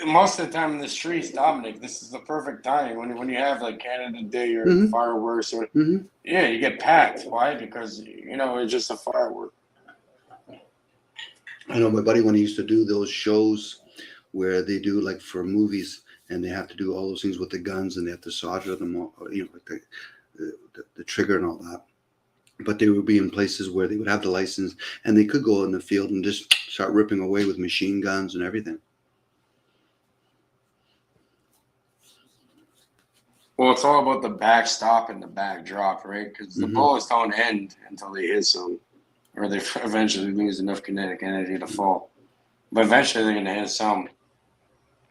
most of the time in the streets, Dominic, this is the perfect time when you have like Canada Day or fireworks or yeah, you get packed. Why? Because it's just a firework. I know my buddy when he used to do those shows where they do like for movies and they have to do all those things with the guns and they have to solder them all, like the trigger and all that. But they would be in places where they would have the license and they could go in the field and just start ripping away with machine guns and everything. Well, it's all about the backstop and the backdrop, right? Because the bullets don't end until they hit some. Or they eventually lose enough kinetic energy to fall. But eventually they're going to hit some.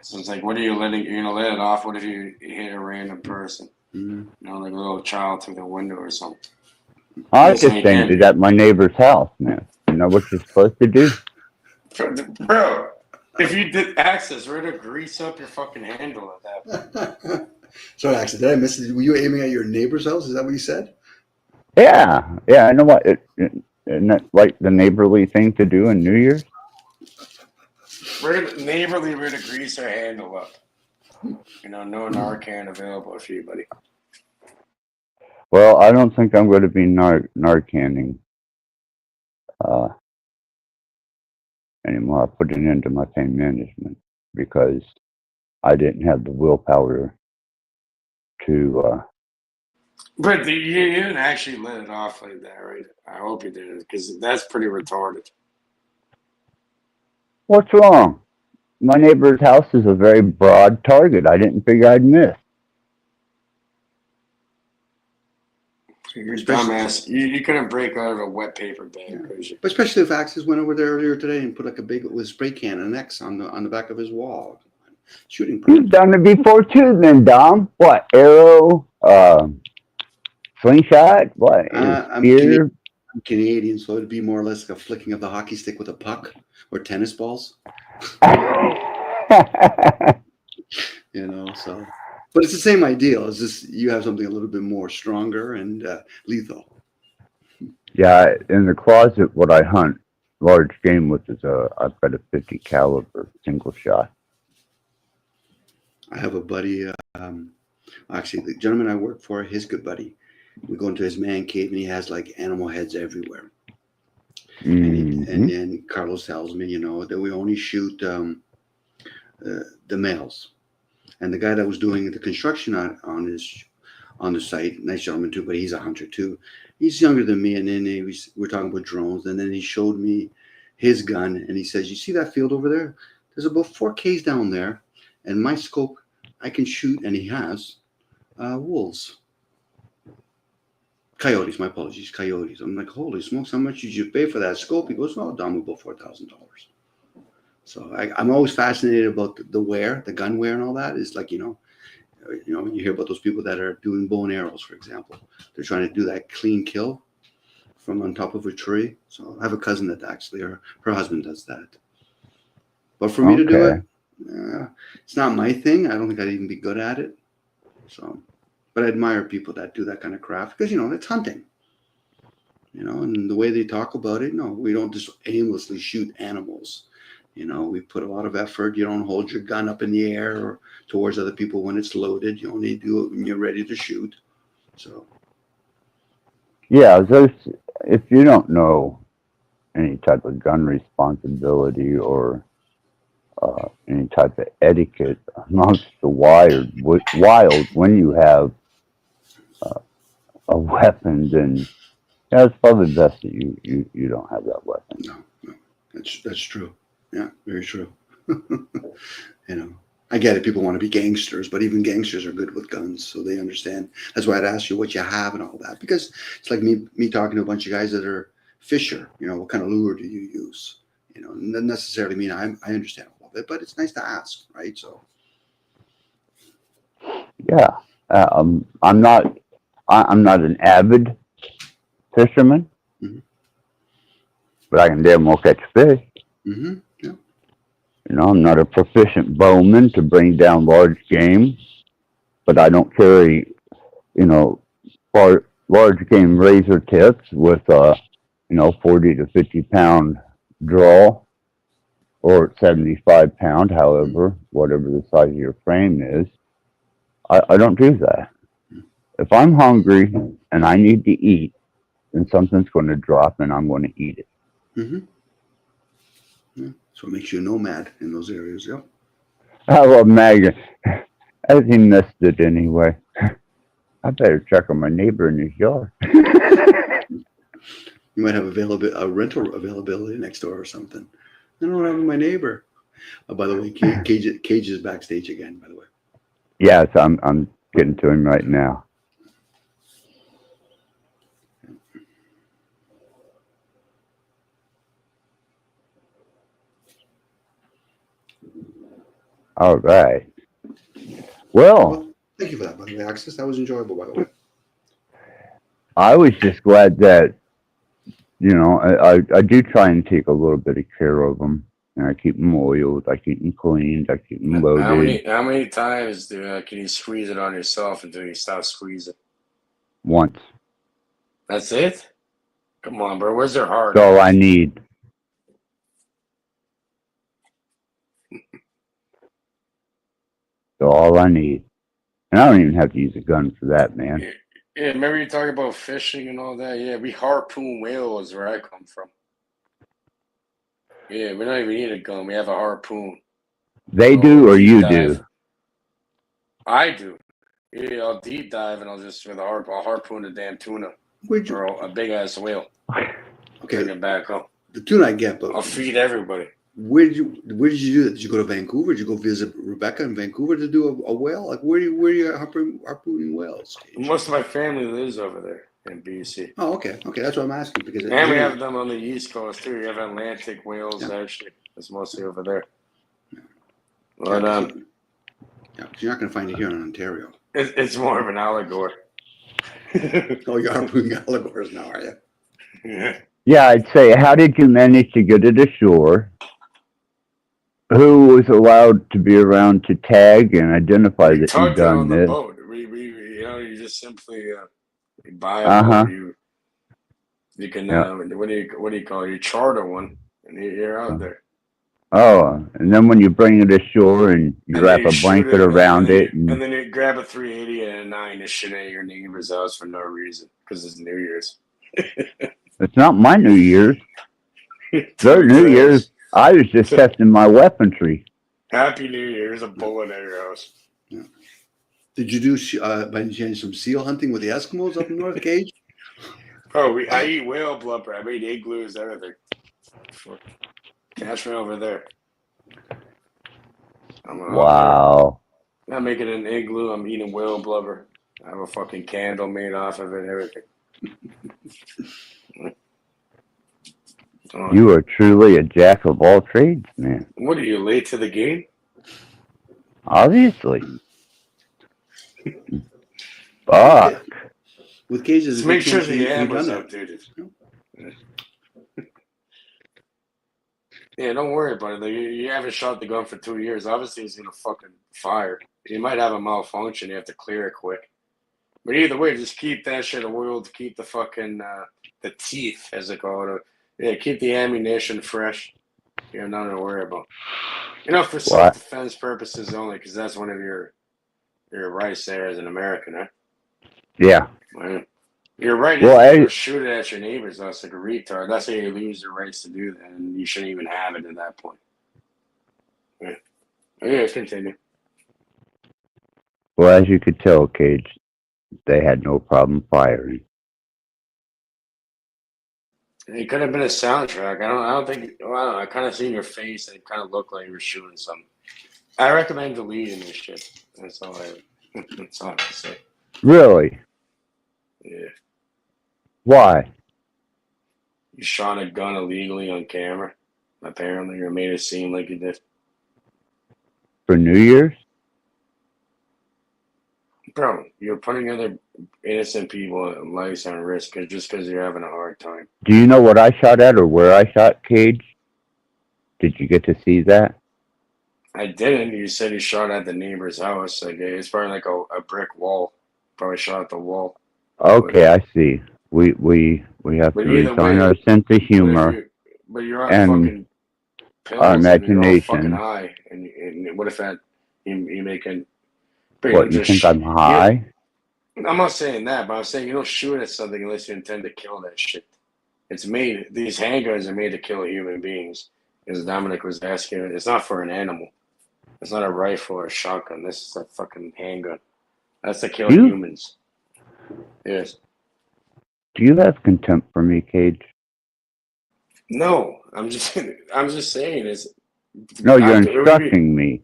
So it's like, what are you letting? You're going to let it off? What if you hit a random person? Like a little child through the window or something? I just fainted at my neighbor's house, man. You know what you're supposed to do? Bro, if you did access, we're going to grease up your fucking handle at that point. Sorry, Axel, did I miss it? Were you aiming at your neighbor's house? Is that what you said? Yeah, I know what. Isn't that like the neighborly thing to do in New Year's? We're going to grease our handle up. No Narcan available for you, buddy. Well, I don't think I'm going to be Narcanning anymore. I put it into my pain management because I didn't have the willpower to. But you didn't actually let it off like that, right? I hope you didn't, because that's pretty retarded. What's wrong? My neighbor's house is a very broad target. I didn't figure I'd miss. You're dumbass. You couldn't break out of a wet paper bag, could you? But especially if Axis went over there earlier today and put like a big spray can and X on the back of his wall. Shooting. You've done it before too, then, Dom. What, arrow? Slingshot? What? I'm Canadian, so it'd be more or less like a flicking of the hockey stick with a puck or tennis balls. So. But it's the same ideal. It's just you have something a little bit more stronger and lethal. Yeah, in the closet, what I hunt large game with is I've got a 50 caliber single shot. I have a buddy. Actually, the gentleman I work for, his good buddy. We go into his man cave and he has like animal heads everywhere. And then Carlos tells me, that we only shoot the males. And the guy that was doing the construction on the site, nice gentleman too, but he's a hunter too. He's younger than me, and then we're talking about drones, and then he showed me his gun, and he says, "You see that field over there? There's about 4 Ks down there, and my scope, I can shoot," and he has wolves. Coyotes, my apologies, coyotes. I'm like, holy smokes, how much did you pay for that scope? He goes, "Oh, down about $4,000. So I'm always fascinated about the wear, the gun wear and all that. Is like, you hear about those people that are doing bow and arrows, for example. They're trying to do that clean kill from on top of a tree. So I have a cousin that actually, her husband does that. But for me to do it, it's not my thing. I don't think I'd even be good at it. So, but I admire people that do that kind of craft because, it's hunting. And the way they talk about it, no, we don't just aimlessly shoot animals. We put a lot of effort. You don't hold your gun up in the air or towards other people when it's loaded. You only do it when you're ready to shoot. So. Yeah, if you don't know any type of gun responsibility or any type of etiquette amongst the wild when you have a weapon, then it's probably best that you don't have that weapon. No, that's true. Yeah, very true. I get it. People want to be gangsters, but even gangsters are good with guns, so they understand. That's why I'd ask you what you have and all that, because it's like me talking to a bunch of guys that are fisher. What kind of lure do you use? Doesn't necessarily mean I understand all of it, but it's nice to ask, right? So. Yeah, I'm not an avid fisherman, but I can damn well catch fish. Mm-hmm. Yeah. I'm not a proficient bowman to bring down large game, but I don't carry, large game razor tips with 40 to 50 pound draw or 75 pound, however, whatever the size of your frame is. I don't do that. If I'm hungry and I need to eat, then something's going to drop and I'm going to eat it. Mm-hmm. Yeah. So it makes you a nomad in those areas, yeah. Well, Megan, I think he missed it anyway. I better check on my neighbor in his yard. You might have a rental availability next door or something. I don't have my neighbor. Oh, by the way, Cage is backstage again, by the way. Yes, I'm getting to him right now. All right. Well, thank you for that, by the way, Axis. That was enjoyable, by the way. I was just glad that, I do try and take a little bit of care of them. And I keep them oiled, I keep them cleaned, I keep them loaded. How many times can you squeeze it on yourself until you stop squeezing? Once. That's it? Come on, bro. Where's their heart? That's all I need. That's all I need. And I don't even have to use a gun for that, man. Yeah, remember you talking about fishing and all that? Yeah, we harpoon whales where I come from. Yeah, we don't even need a gun. We have a harpoon. They do or you do? I do. Yeah, I'll deep dive and I'll harpoon a damn tuna. Or a big ass whale. Okay. Bring it back home. The tuna I get, but I'll feed everybody. Where did you do that? Did you go to Vancouver? Did you go visit Rebecca in Vancouver to do a whale? Like where are you harpooning whales? Most of my family lives over there in BC. Oh, okay. That's what I'm asking because. And we have them on the East Coast too. You have Atlantic whales actually. It's mostly over there. But you're not going to find it here in Ontario. It's more of an alligator. Oh, you're harpooning alligators now, are you? Yeah. Yeah, I'd say, how did you manage to get it ashore? Who was allowed to be around to tag and identify that you've done this? Boat. You just simply buy a boat. You can what do you call it? You charter one, and you're out there. Oh, and then when you bring it ashore and you wrap a blanket around it, and then you grab a 380 and a 9 to shit at your neighbor's house for no reason because it's New Year's. It's not my New Year's. Their New Year's, I was just testing my weaponry. Happy New Year. There's a bullet at your house. Yeah. Did you do, by any chance, some seal hunting with the Eskimos up in North Cage? Oh, I eat whale blubber. I made igloos, everything. Catch me over there. I'm out Wow. there. I'm making an igloo. I'm eating whale blubber. I have a fucking candle made off of it. Everything. Oh, You are truly a jack of all trades, man. what are you late to the game? Obviously. With, Fuck. with Cage, there's Just a make good sure chance the you ad done was that. updated. Yeah, don't worry about it. Like, you haven't shot the gun for 2 years. Obviously, he's gonna fucking fire. You might have a malfunction. You have to clear it quick. But either way, just keep that shit oiled. Keep the fucking the teeth, as they call it. Yeah, keep the ammunition fresh. You have nothing to worry about. You know, for What? self-defense purposes only, because that's one of your rights there as an American, huh? Yeah. Right. Your right Well, is to go I, shoot it at your neighbors. That's like a retard. That's how you lose your rights to do that, and you shouldn't even have it at that point. Yeah, yeah, continue. well, as you could tell, Cage, they had no problem firing. It could have been a soundtrack. I don't think. Well, I don't know. I kind of seen your face, and it kind of looked like you were shooting something. I recommend deleting this shit. That's all I. That's all I have to say. Really? Yeah, Why? you shot a gun illegally on camera. Apparently, or made it seem like you did. For New Year's? Bro, you're putting other innocent people lives on risk just because you're having a hard time. Do you know what I shot at or where I shot, Cage? Did you get to see that? I didn't. You said you shot at the neighbor's house. Like it's probably like a brick wall. Probably shot at the wall. Okay, I see. We have But to either retain way, our sense of humor but you're on and fucking our pills and you're all fucking imagination. high. And what if that you making? But What, you think I'm high? I'm not saying that, but I'm saying you don't shoot at something unless you intend to kill that shit. It's made. These handguns are made to kill human beings. As Dominic was asking, it's not for an animal. It's not a rifle or a shotgun. This is a fucking handgun. That's to kill You? humans. Yes. Do you have contempt for me, Cage? No, I'm just saying. It's No, you're it would be. instructing me.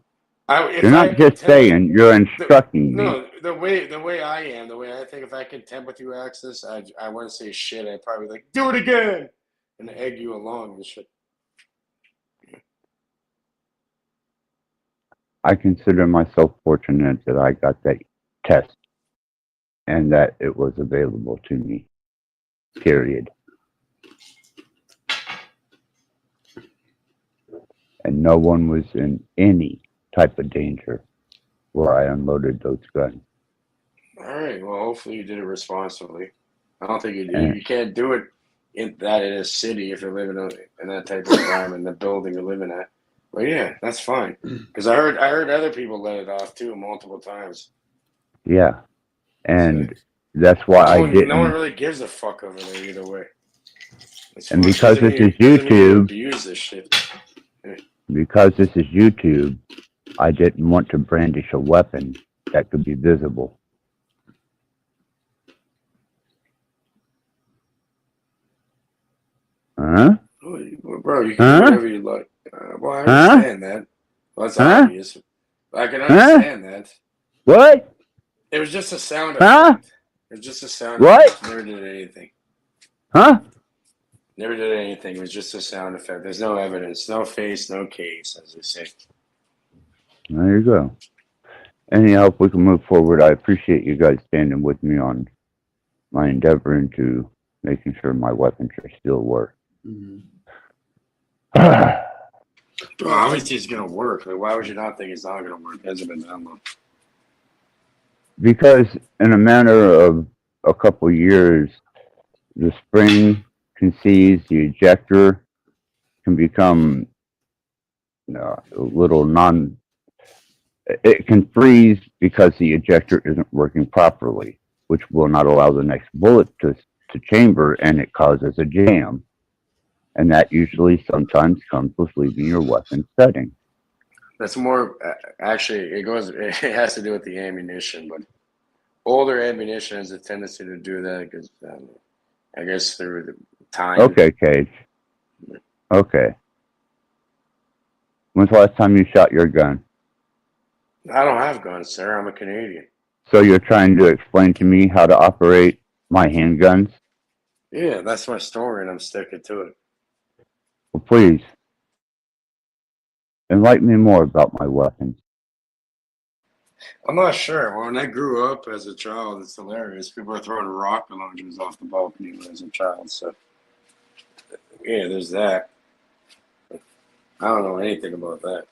If You're I not had just contempt saying, you're instructing me. no, the way I am, the way I think, if I contempt with you, Axis, I wouldn't say shit. I'd probably like do it again and egg you along and shit. I consider myself fortunate that I got that test and that it was available to me. Period. And no one was in any type of danger where I unloaded those guns. All right. Well, hopefully you did it responsibly. I don't think you And you can't do it in a city if you're living in that type of environment, the building you're living at. But yeah, that's fine. Because I heard other people let it off too multiple times. yeah, and that's why I No one didn't. really gives a fuck over there either way. It's And fine. because this is Doesn't mean you YouTube, abuse this shit. because this is YouTube, I didn't want to brandish a weapon that could be visible. Huh? Bro, you can do whatever you like. Well, I understand that. Well, that's obvious. I can understand that. What? It was just a sound effect. It was just a sound effect. Never did anything. Huh? Never did anything. It was just a sound effect. There's no evidence, no face, no case, as they say. There you go. Anyhow, if we can move forward, I appreciate you guys standing with me on my endeavor into making sure my weapons are still work. Bro, obviously it's gonna work. Like, why would you not think it's not gonna work? It hasn't been that long. Because in a matter of a couple years, the spring concedes, the ejector can become a little it can freeze because the ejector isn't working properly, which will not allow the next bullet to chamber, and it causes a jam. And that usually sometimes comes with leaving your weapon setting. That's more actually. It has to do with the ammunition, but older ammunition has a tendency to do that because I guess through the time. Okay, Cage. Okay. When's the last time you shot your gun? I don't have guns, sir. I'm a Canadian. So you're trying to explain to me how to operate my handguns? Yeah, that's my story, and I'm sticking to it. Well, please, enlighten me more about my weapons. I'm not sure. When I grew up as a child, it's hilarious. People are throwing rocket launchers off the balcony when I was a child. So, yeah, there's that. I don't know anything about that.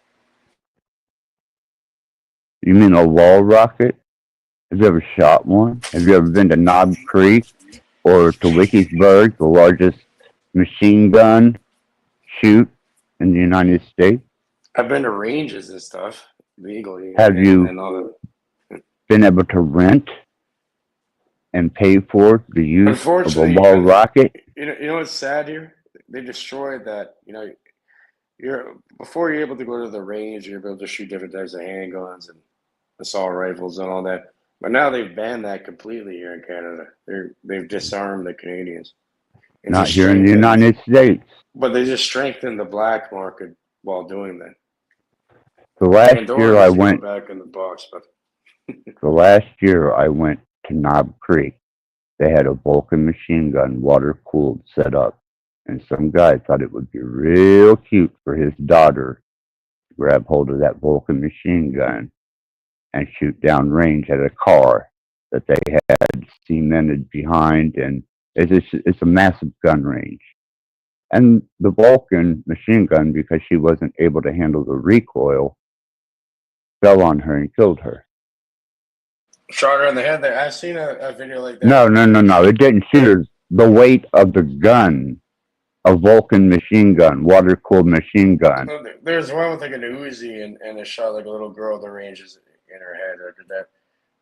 You mean a wall rocket? Have you ever shot one? Have you ever been to Knob Creek or to Wickiesburg, the largest machine gun shoot in the United States? I've been to ranges and stuff legally. Have you and all the, been able to rent and pay for the use of a unfortunately, wall rocket? you know what's sad here? They destroyed that. You know, before you're able to go to the range, you're able to shoot different types of handguns and assault rifles and all that. But now they've banned that completely here in Canada. They've disarmed the Canadians. And Not just here in the strengthened, United States. but they just strengthened the black market while doing that. The last Pandora year I needs to go went. back in the box, but The last year I went to Knob Creek. They had a Vulcan machine gun, water cooled, set up, and some guy thought it would be real cute for his daughter to grab hold of that Vulcan machine gun and shoot down range at a car that they had cemented behind, and it's a massive gun range. And the Vulcan machine gun, because she wasn't able to handle the recoil, fell on her and killed her. shot her in the head. There, I've seen a video like that. No. It didn't shoot her. The weight of the gun, a Vulcan machine gun, water cooled machine gun. There's one with like an Uzi and it shot like a little girl. The range is in her head. Or that,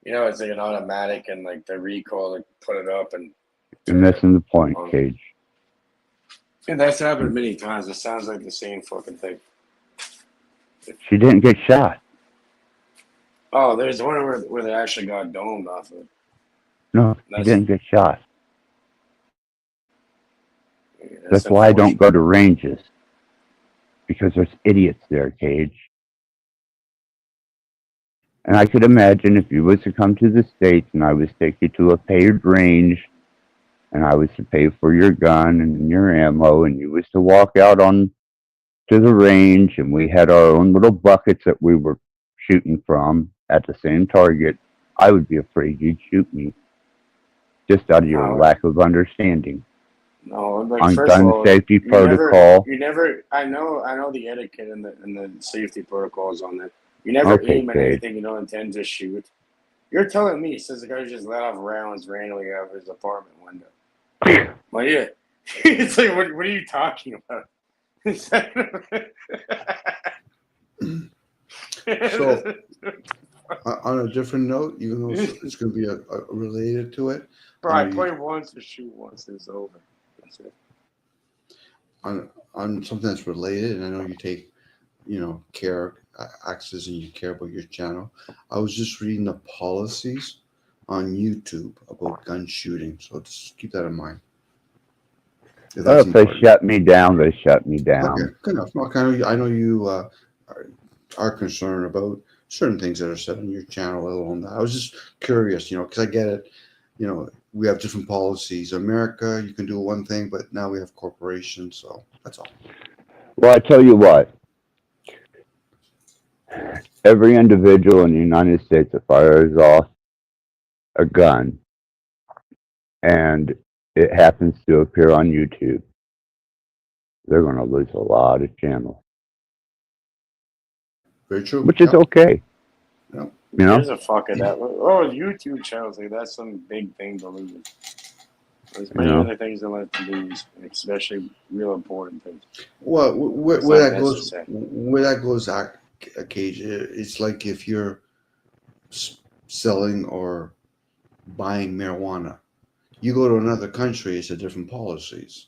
you know, it's like an automatic and like the recoil, like put it up and. You're missing the point, Cage. And that's happened many times. It sounds like the same fucking thing. She didn't get shot. Oh, there's one where they actually got domed off of it. No, she didn't get shot. That's why I don't go to ranges. Because there's idiots there, Cage. And I could imagine if you was to come to the States and I was to take you to a paid range and I was to pay for your gun and your ammo and you was to walk out on to the range and we had our own little buckets that we were shooting from at the same target, I would be afraid you'd shoot me just out of your lack of understanding. No, like on first of gun all, safety protocol. You never. I know the etiquette and the safety protocols on that. You never Okay, aim at Cage. anything you don't intend to shoot. You're telling me since the guy just let off rounds randomly out of his apartment window. Well, yeah, it's like what are you talking about? So, on a different note, even though it's going to be related to it, Bro, I play once to shoot once. It's over. That's it. On something that's related, and I know you take, care, access, and you care about your channel. I was just reading the policies on YouTube about gun shooting, so just keep that in mind. If they shut me down, they shut me down. Okay, good enough. Okay, I know you are concerned about certain things that are said on your channel, let alone that. I was just curious, because I get it. We have different policies. America, you can do one thing, but now we have corporations, so that's all. Well, I tell you what. Every individual in the United States that fires off a gun and it happens to appear on YouTube, they're going to lose a lot of channels. Very true. Which is okay. Yep. There's a fucking that. Oh, YouTube channels, like that's some big thing to lose. There's many other things in life to lose, especially real important things. Well, where that goes, Cage, it's like if you're selling or buying marijuana, you go to another country, it's a different policies.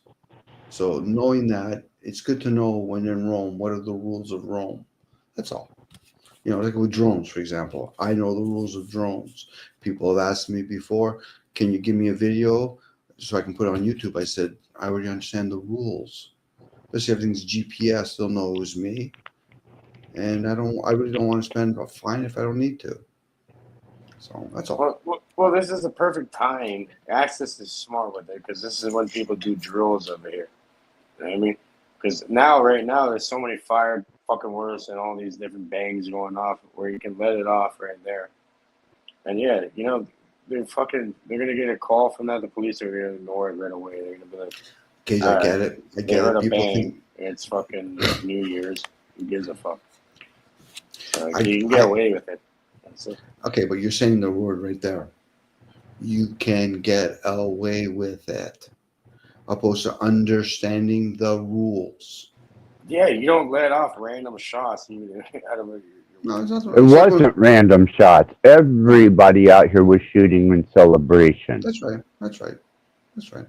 So knowing that, it's good to know when in Rome, what are the rules of Rome? That's all. Like with drones, for example. I know the rules of drones. People have asked me before, can you give me a video so I can put it on YouTube? I said, I already understand the rules. Especially everything's GPS, they'll know it was me. and I really don't want to spend a fine if I don't need to. So that's all. Well, this is the perfect time. Access is smart with it because this is when people do drills over here. You know what I mean? Because right now, there's so many fire fucking worse and all these different bangs going off where you can let it off right there. And yeah, they're gonna get a call from that. The police are gonna ignore it right away. They're gonna be like, Okay, all I right, get it. I they get heard it. a People bang. think It's fucking New Year's. Who gives a fuck? So I- you can get I- away with it. That's it. okay, but you're saying the word right there. You can get away with it, opposed to understanding the rules. Yeah, you don't let off random shots. Even out of No, it's not. It wasn't random shots. Everybody out here was shooting in celebration. That's right. That's right. That's right.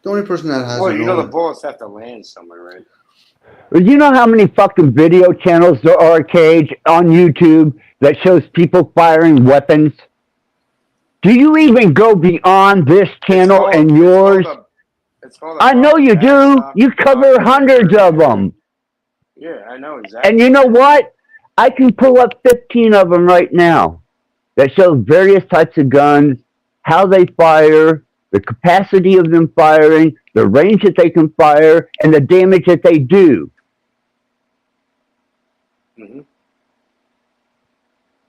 The only person that has Well, an the bullets have to land somewhere, right? Well, you know how many fucking video channels there are, Cage, on YouTube that shows people firing weapons? Do you even go beyond this channel and yours? I know you do. You cover hundreds of them. Yeah, I know exactly. And you know what? I can pull up 15 of them right now that shows various types of guns, how they fire, the capacity of them firing, the range that they can fire, and the damage that they do. Mm-hmm.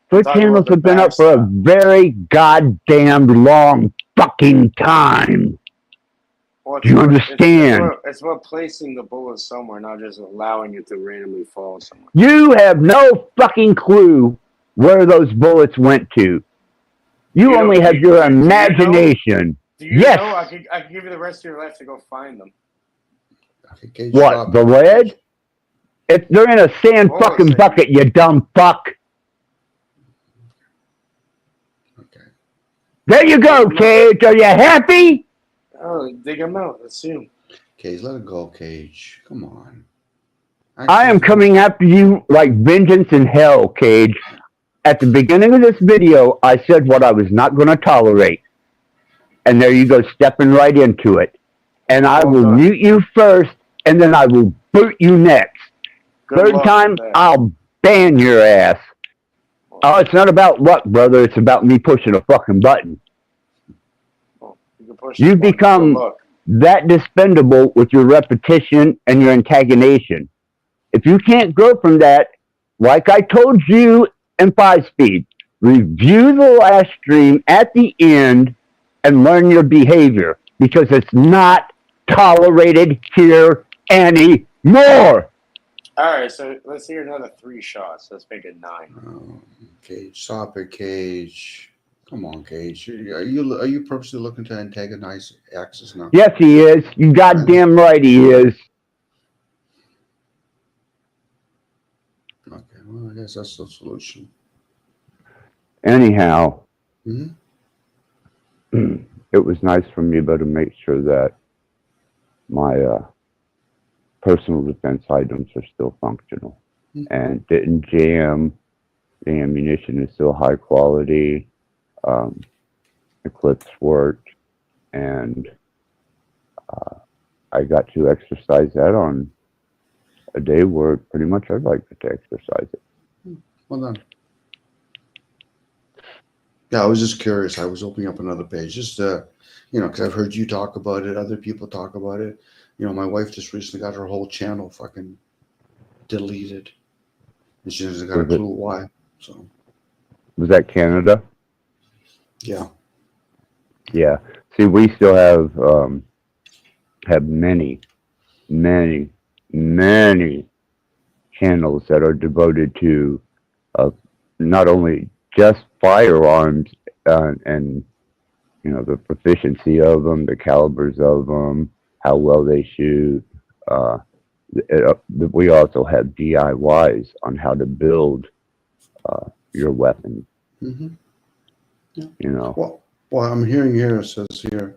Those channels have been up for a very goddamn long fucking time. Well, Do you understand? It's about placing the bullet somewhere, not just allowing it to randomly fall somewhere. You have no fucking clue where those bullets went to. You only have your imagination. Do you Yes. know? I could give you the rest of your life to go find them. What? The lead? If they're in a sand fucking bucket, you dumb fuck. There you go, Cage. Are you happy? Oh, dig them out. Let's see them. Cage, let it go, Cage. Come on. I am coming after you like vengeance in hell, Cage. At the beginning of this video, I said what I was not going to tolerate. And there you go, stepping right into it. And I will mute you first, and then I will boot you next. Third time, I'll ban your ass. Oh, it's not about luck, brother. It's about me pushing a fucking button. You become that dispendable with your repetition and your antagonization. If you can't grow from that, like I told you in 5-Speed, review the last stream at the end and learn your behavior, because it's not tolerated here anymore. All right, so let's hear another 3 shots. Let's make it 9. Oh, Cage, stop it, Cage. Come on, Cage. Are you purposely looking to antagonize Axis now? Yes, he is. You goddamn right he is. Okay, well, I guess that's the solution. Anyhow, Mm-hmm. it was nice from you, though, to make sure that my personal defense items are still functional and didn't jam. The ammunition is still high quality. Eclipse worked, and I got to exercise that on a day where pretty much I'd like to exercise it. Well done. Yeah, I was just curious. I was opening up another page, just because I've heard you talk about it, other people talk about it. My wife just recently got her whole channel fucking deleted, and she hasn't got a clue why. So, was that Canada? Yeah. Yeah. See, we still have many channels that are devoted to not only just firearms and the proficiency of them, the calibers of them, how well they shoot. We also have DIYs on how to build your weapon. Mm-hmm. Yeah. Well, I'm hearing here, it says here,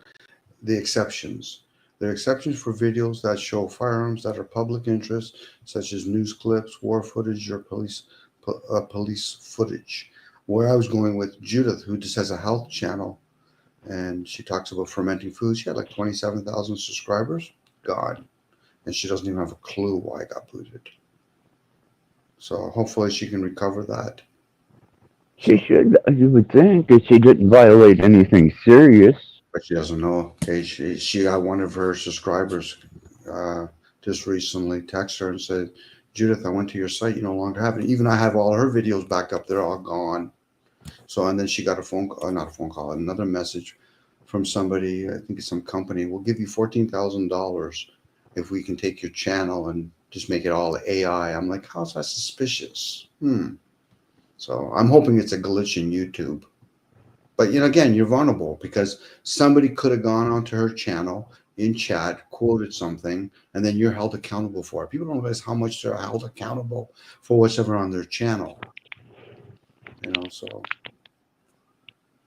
the exceptions. There are exceptions for videos that show firearms that are public interest, such as news clips, war footage, or police footage. Where I was going with Judith, who just has a health channel, and she talks about fermenting foods. She had like 27,000 subscribers. God. And she doesn't even have a clue why I got booted. So hopefully she can recover that. She should, you would think, if she didn't violate anything serious. But she doesn't know. Okay, she got one of her subscribers just recently text her and said, Judith, I went to your site. You no longer have it. Even I have all her videos back up. They're all gone. So, and then she got a phone call, not a phone call, another message from somebody, I think it's some company. We'll give you $14,000 if we can take your channel and just make it all AI. I'm like, how's that suspicious? So I'm hoping it's a glitch in YouTube. But again, you're vulnerable because somebody could have gone onto her channel in chat, quoted something, and then you're held accountable for it. People don't realize how much they're held accountable for whatever on their channel. So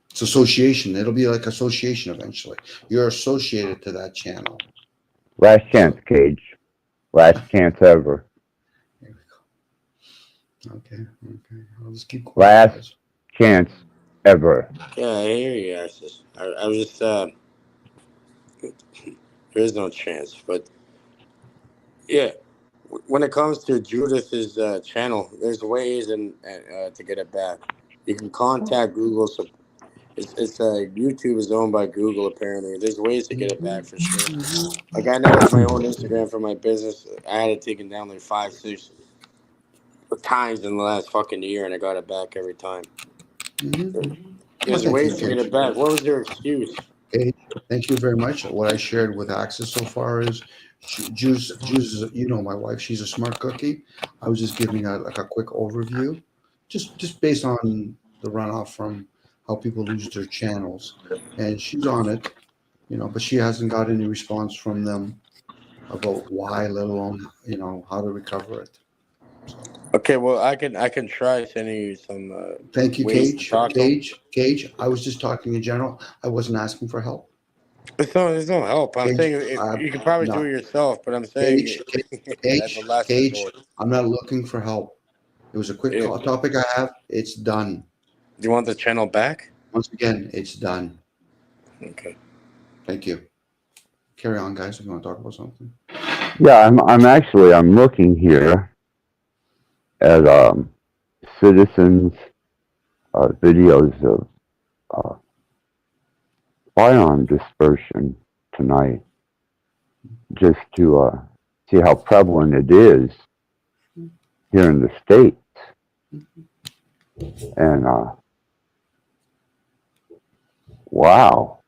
it's association. It'll be like association eventually. You're associated to that channel. Last chance, Cage. Last chance ever. Okay. I'll just keep quiet. Last chance ever. Yeah, I hear you, Access. I was just there is no chance, but yeah. When it comes to Judith's channel, there's ways to get it back. You can contact Google. So it's YouTube is owned by Google apparently. There's ways to get it back for sure. Like I know with my own Instagram for my business, I had it taken down like 5-6 times in the last fucking year, and I got it back every time. There's ways to get it back. What was your excuse? Okay, thank you very much. What I shared with Access so far is Juice, my wife, she's a smart cookie. I was just giving a quick overview, just based on the runoff from how people lose their channels. And she's on it, but she hasn't got any response from them about why, let alone, how to recover it. Okay, well, I can try sending you some. Thank you, ways Cage. to talk to them. Cage. I was just talking in general. I wasn't asking for help. There's no help. I'm Cage, saying you can probably do it yourself, but I'm saying as a last Cage. resort. I'm not looking for help. It was a quick topic I have. It's done. Do you want the channel back? Once again, it's done. Okay. Thank you. Carry on, guys. If you want to talk about something. Yeah, I'm looking here at citizens' videos of firearm dispersion tonight, just to see how prevalent it is here in the States. And wow.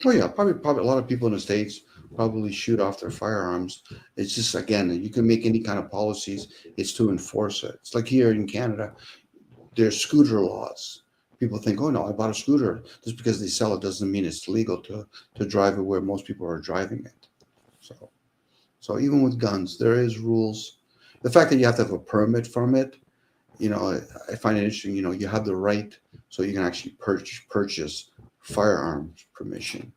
Oh yeah, probably a lot of people in the States probably shoot off their firearms. It's just, again, you can make any kind of policies. It's to enforce it. It's like here in Canada, there's scooter laws. People think, oh no, I bought a scooter. Just because they sell it doesn't mean it's legal to drive it where most people are driving it. So even with guns, there is rules. The fact that you have to have a permit from it, I find it interesting. You have the right, so you can actually purchase firearms permission.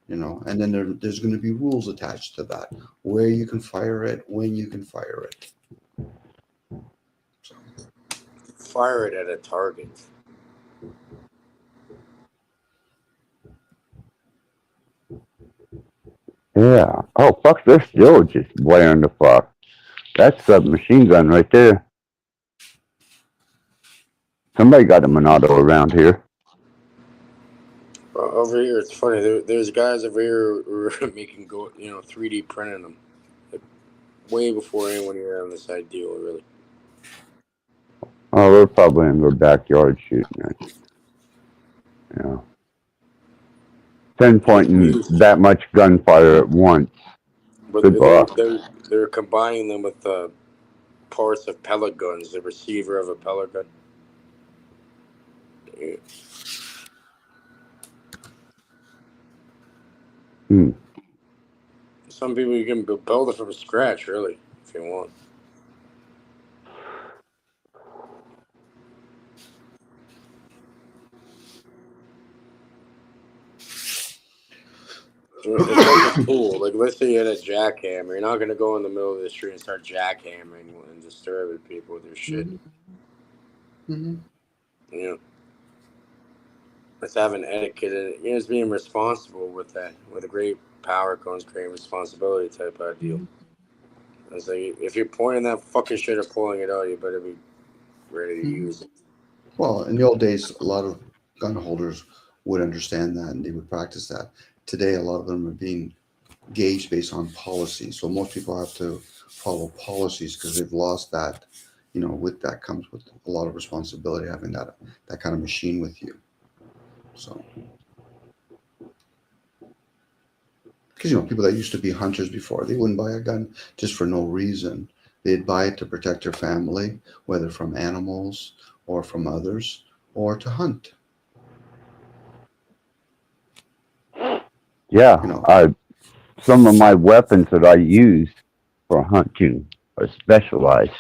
And then there's going to be rules attached to that, where you can fire it, when you can fire it. Fire it at a target. Yeah. Oh, fuck, they're still just blaring the fuck. That's a machine gun right there. Somebody got a Monado around here. Over here, it's funny. There's guys over here who are making 3D printing them, like, way before anyone here on this ideal, really. Oh, they're probably in their backyard shooting it. Yeah. Pinpointing that much gunfire at once. But Good luck. they're combining them with parts of pellet guns, the receiver of a pellet gun. Yeah. Some people you can build it from scratch, really, if you want. It's like a tool. Like, let's say you had a jackhammer. You're not going to go in the middle of the street and start jackhammering and disturbing people with your shit. Mm-hmm. Yeah. Let's have an etiquette. And it's being responsible with that. With a great power comes great responsibility type of deal. It's like if you're pointing that fucking shit or pulling it out, you better be ready to use it. Well, in the old days, a lot of gun holders would understand that and they would practice that. Today, a lot of them are being gauged based on policy. So most people have to follow policies because they've lost that. You know, with that comes with a lot of responsibility having that kind of machine with you. So, because people that used to be hunters before, they wouldn't buy a gun just for no reason. They'd buy it to protect their family, whether from animals or from others, or to hunt. Yeah, some of my weapons that I use for hunting are specialized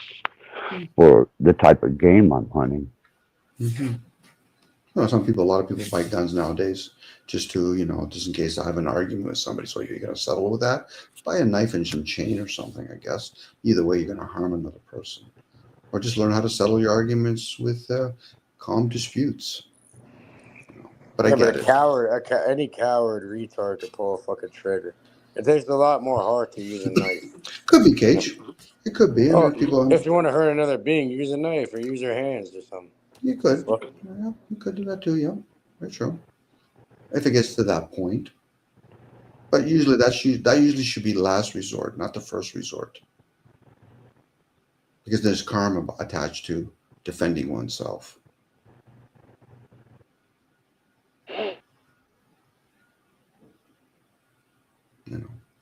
for the type of game I'm hunting. Mm-hmm. Well, a lot of people buy guns nowadays just to, just in case I have an argument with somebody. So you're going to settle with that? Buy a knife and some chain or something, I guess. Either way, you're going to harm another person. Or just learn how to settle your arguments with calm disputes. But I get it. Any coward retard could pull a fucking trigger. It takes a lot more heart to use a knife. Could be, Cage. It could be. And people. If you want to hurt another being, use a knife or use your hands or something. You could. Yeah, you could do that too, yeah. That's true. If it gets to that point. But usually that usually should be last resort, not the first resort. Because there's karma attached to defending oneself.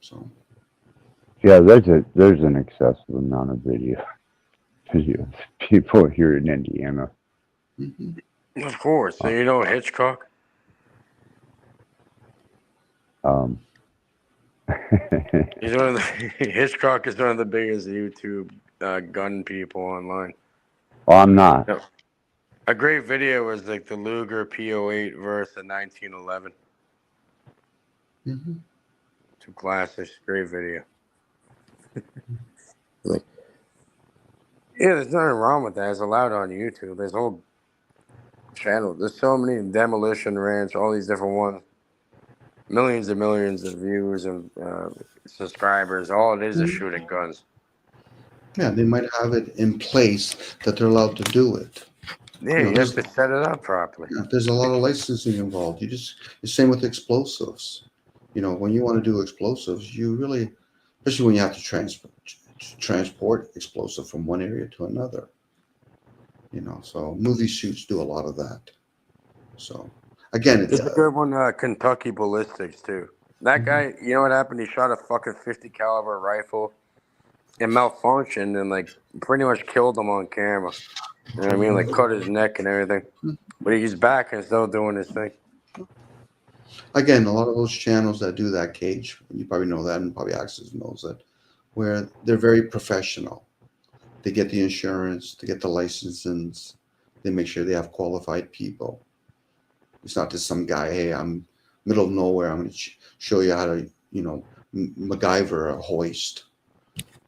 So. Yeah, there's an excessive amount of videos people here in Indiana. Mm-hmm. Of course. So you know Hitchcock? Hitchcock is one of the biggest YouTube gun people online. Oh, I'm not. No. A great video was like the Luger P08 versus the 1911. Mm-hmm. Two classics. Great video. Yeah, there's nothing wrong with that. It's allowed on YouTube. There's whole channels. There's so many Demolition Ranch, all these different ones. Millions and millions of views and subscribers. All it is shooting guns. Yeah, they might have it in place that they're allowed to do it. Yeah, you have to set it up properly. Yeah, there's a lot of licensing involved. The same with explosives. When you want to do explosives, you really, especially when you have to transport explosive from one area to another. So movie shoots do a lot of that. So again, It's a good one. Kentucky Ballistics too. That guy, you know what happened? He shot a fucking 50 caliber rifle. It malfunctioned and pretty much killed him on camera. You know what I mean? Cut his neck and everything. But he's back and still doing his thing. Again, a lot of those channels that do that, Cage, you probably know that, and probably Axis knows that, where they're very professional. They get the insurance, they get the licenses, they make sure they have qualified people. It's not just some guy, hey, I'm middle of nowhere, I'm going to show you how to, MacGyver a hoist,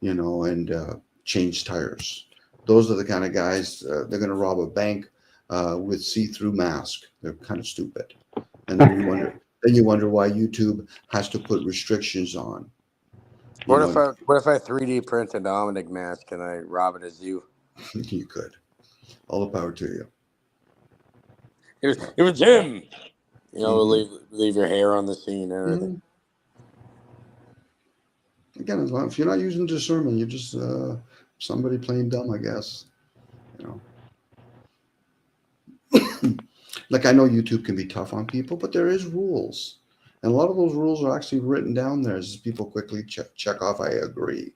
and change tires. Those are the kind of guys, they're going to rob a bank with see-through mask. They're kind of stupid. And then you wonder why YouTube has to put restrictions on. What if I 3D print a Dominic mask and I rob it as you? You could. All the power to you. It was him. Leave your hair on the scene and everything. Again, as long if you're not using discernment, you're just somebody playing dumb, I guess. I know YouTube can be tough on people, but there is rules. And a lot of those rules are actually written down there as people quickly check off, I agree.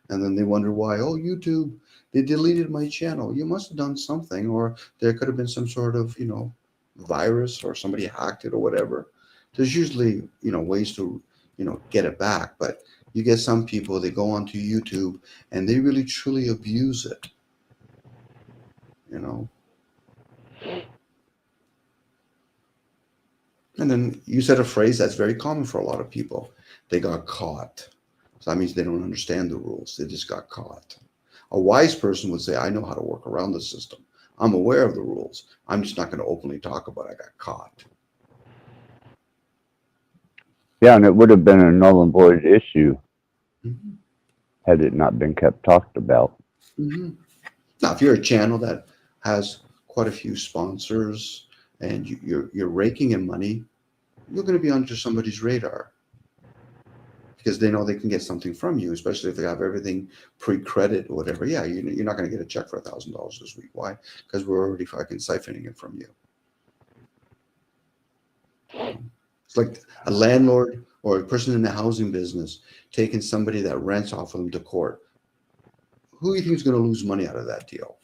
And then they wonder why, YouTube, they deleted my channel. You must have done something, or there could have been some sort of, virus or somebody hacked it or whatever. There's usually, ways to, get it back. But you get some people, they go onto YouTube and they really truly abuse it. And then you said a phrase that's very common for a lot of people. They got caught. So that means they don't understand the rules. They just got caught. A wise person would say, I know how to work around the system. I'm aware of the rules. I'm just not going to openly talk about I got caught. Yeah, and it would have been a null and void issue had it not been kept talked about. Mm-hmm. Now, if you're a channel that has quite a few sponsors and you're raking in money, you're going to be under somebody's radar because they know they can get something from you, especially if they have everything pre-credit or whatever. Yeah, you're not going to get a check for $1,000 this week. Why? Because we're already fucking siphoning it from you. It's like a landlord or a person in the housing business taking somebody that rents off of them to court. Who do you think is going to lose money out of that deal?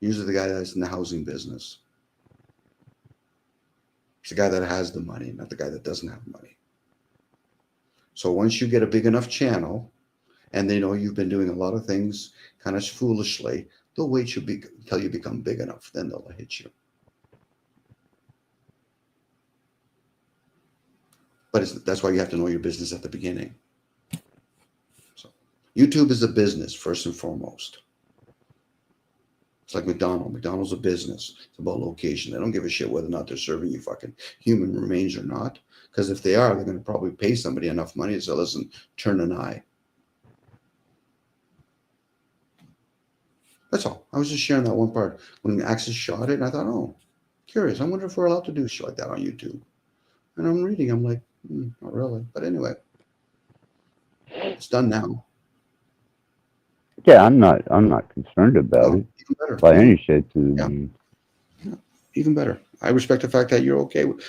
Usually the guy that's in the housing business. It's the guy that has the money, not the guy that doesn't have money. So once you get a big enough channel and they know you've been doing a lot of things kind of foolishly, they'll wait until you become big enough. Then they'll hit you. But that's why you have to know your business at the beginning. So YouTube is a business first and foremost. It's like McDonald's. McDonald's a business. It's about location. They don't give a shit whether or not they're serving you fucking human remains or not. Because if they are, they're going to probably pay somebody enough money to say, listen, turn an eye. That's all. I was just sharing that one part. When Axis shot it, and I thought, oh, curious. I wonder if we're allowed to do shit like that on YouTube. And I'm reading. I'm like, not really. But anyway, it's done now. Yeah, I'm not concerned about it even better. by any shades of the means. Even better. I respect the fact that you're okay with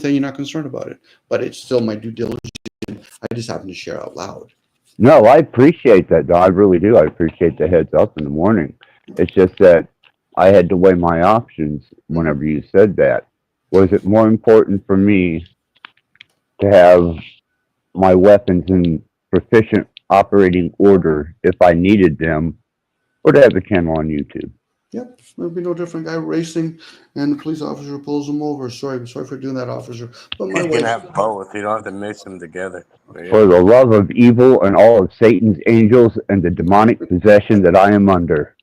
it. You're not concerned about it. But it's still my due diligence. I just happen to share out loud. No, I appreciate that, though. I really do. I appreciate the heads up in the morning. It's just that I had to weigh my options whenever you said that. Was it more important for me to have my weapons in proficient operating order if I needed them, or to have a channel on YouTube? Yep, there'll be no different. Guy racing, and the police officer pulls him over. Sorry for doing that, officer. But my You wife. can have both. You don't have to mix them together. But yeah. For the love of evil and all of Satan's angels and the demonic possession that I am under.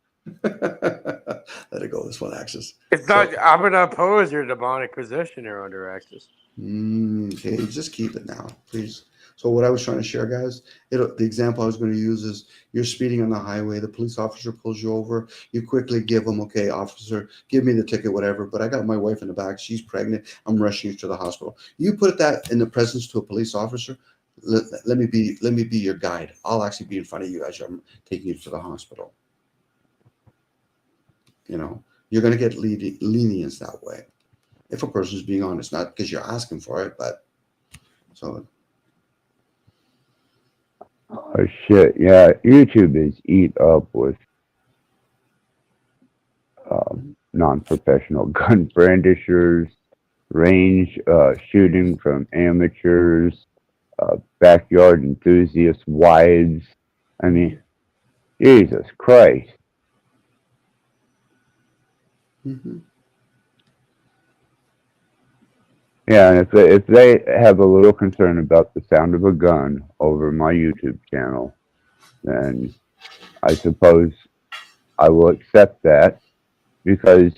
Let it go. This one, Axis. It's not. I'm gonna oppose your demonic possession here under Axis. Okay, just keep it now, please. So what I was trying to share, guys, the example I was going to use is you're speeding on the highway. The police officer pulls you over. You quickly give them, okay, officer, give me the ticket, whatever. But I got my wife in the back. She's pregnant. I'm rushing you to the hospital. You put that in the presence to a police officer. Let me be your guide. I'll actually be in front of you as I'm taking you to the hospital. You know, you're going to get lenience that way. If a person's being honest, not because you're asking for it, but so. Oh shit! Yeah, YouTube is eat up with non-professional gun brandishers, range shooting from amateurs, backyard enthusiasts, wives. I mean, Jesus Christ. Mm-hmm. Yeah, and if they have a little concern about the sound of a gun over my YouTube channel, then I suppose I will accept that because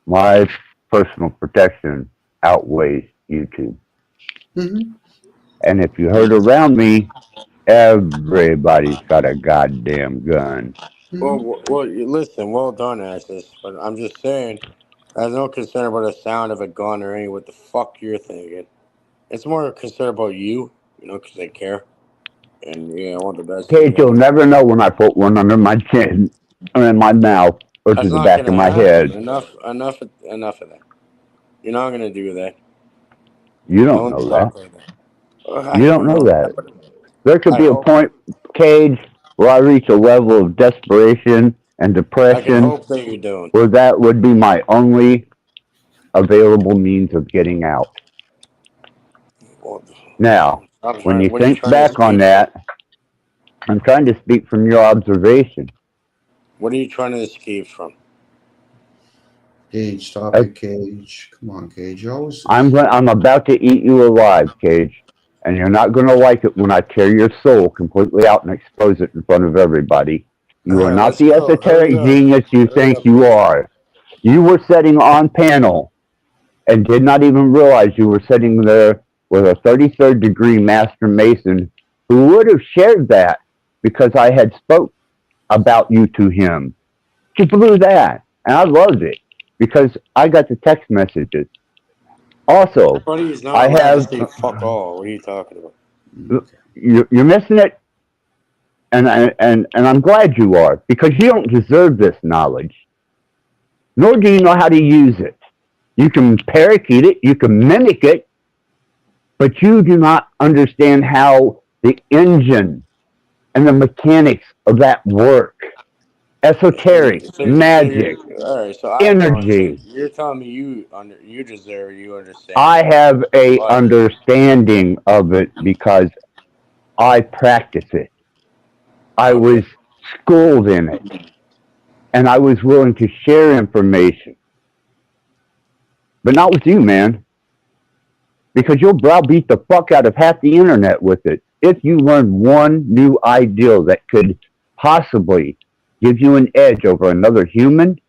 my personal protection outweighs YouTube. Mm-hmm. And if you heard around me, everybody's got a goddamn gun. Well, listen. Well done, Axis. But I'm just saying, I have no concern about the sound of a gun or any what the fuck you're thinking. It's more a concern about you, because they care. And yeah, I want the best. Cage, you'll never know when I put one under my chin, or in my mouth, or That's to the not back gonna of my happen. head. Enough of that. You're not gonna do that. You don't know that. Like that. I You don't don't know know that. but There could I be a hope. point, Cage, where I reach a level of desperation and I can depression hope that you don't. where that would be my only available means of getting out. Well, Now, when you what are you think trying to back on escape that, from? I'm trying to speak from your observation. What are you trying to escape from? Cage, stop it, Cage. Come on, Cage. You always. I'm about to eat you alive, Cage, and you're not going to like it when I tear your soul completely out and expose it in front of everybody. You are not Let's the go. Hurry esoteric up. genius you Hurry think up. you are. You were sitting on panel and did not even realize you were sitting there with a 33rd degree master mason who would have shared that because I had spoke about you to him. She blew that, and I loved it because I got the text messages. Also, Buddy is not I allowed to have say fuck all. What are you talking about? you're missing it, and I'm glad you are because you don't deserve this knowledge, nor do you know how to use it. You can parakeet it, you can mimic it, but you do not understand how the engine and the mechanics of that work. Esoteric, So magic, you're all right. So I don't. So energy. you're telling me you deserve you I understand it, have a but understanding of it because I practice it. I okay. was schooled in it, and I was willing to share information, but not with you, man, because you'll browbeat the fuck out of half the internet with it. If you learn one new ideal that could possibly give you an edge over another human,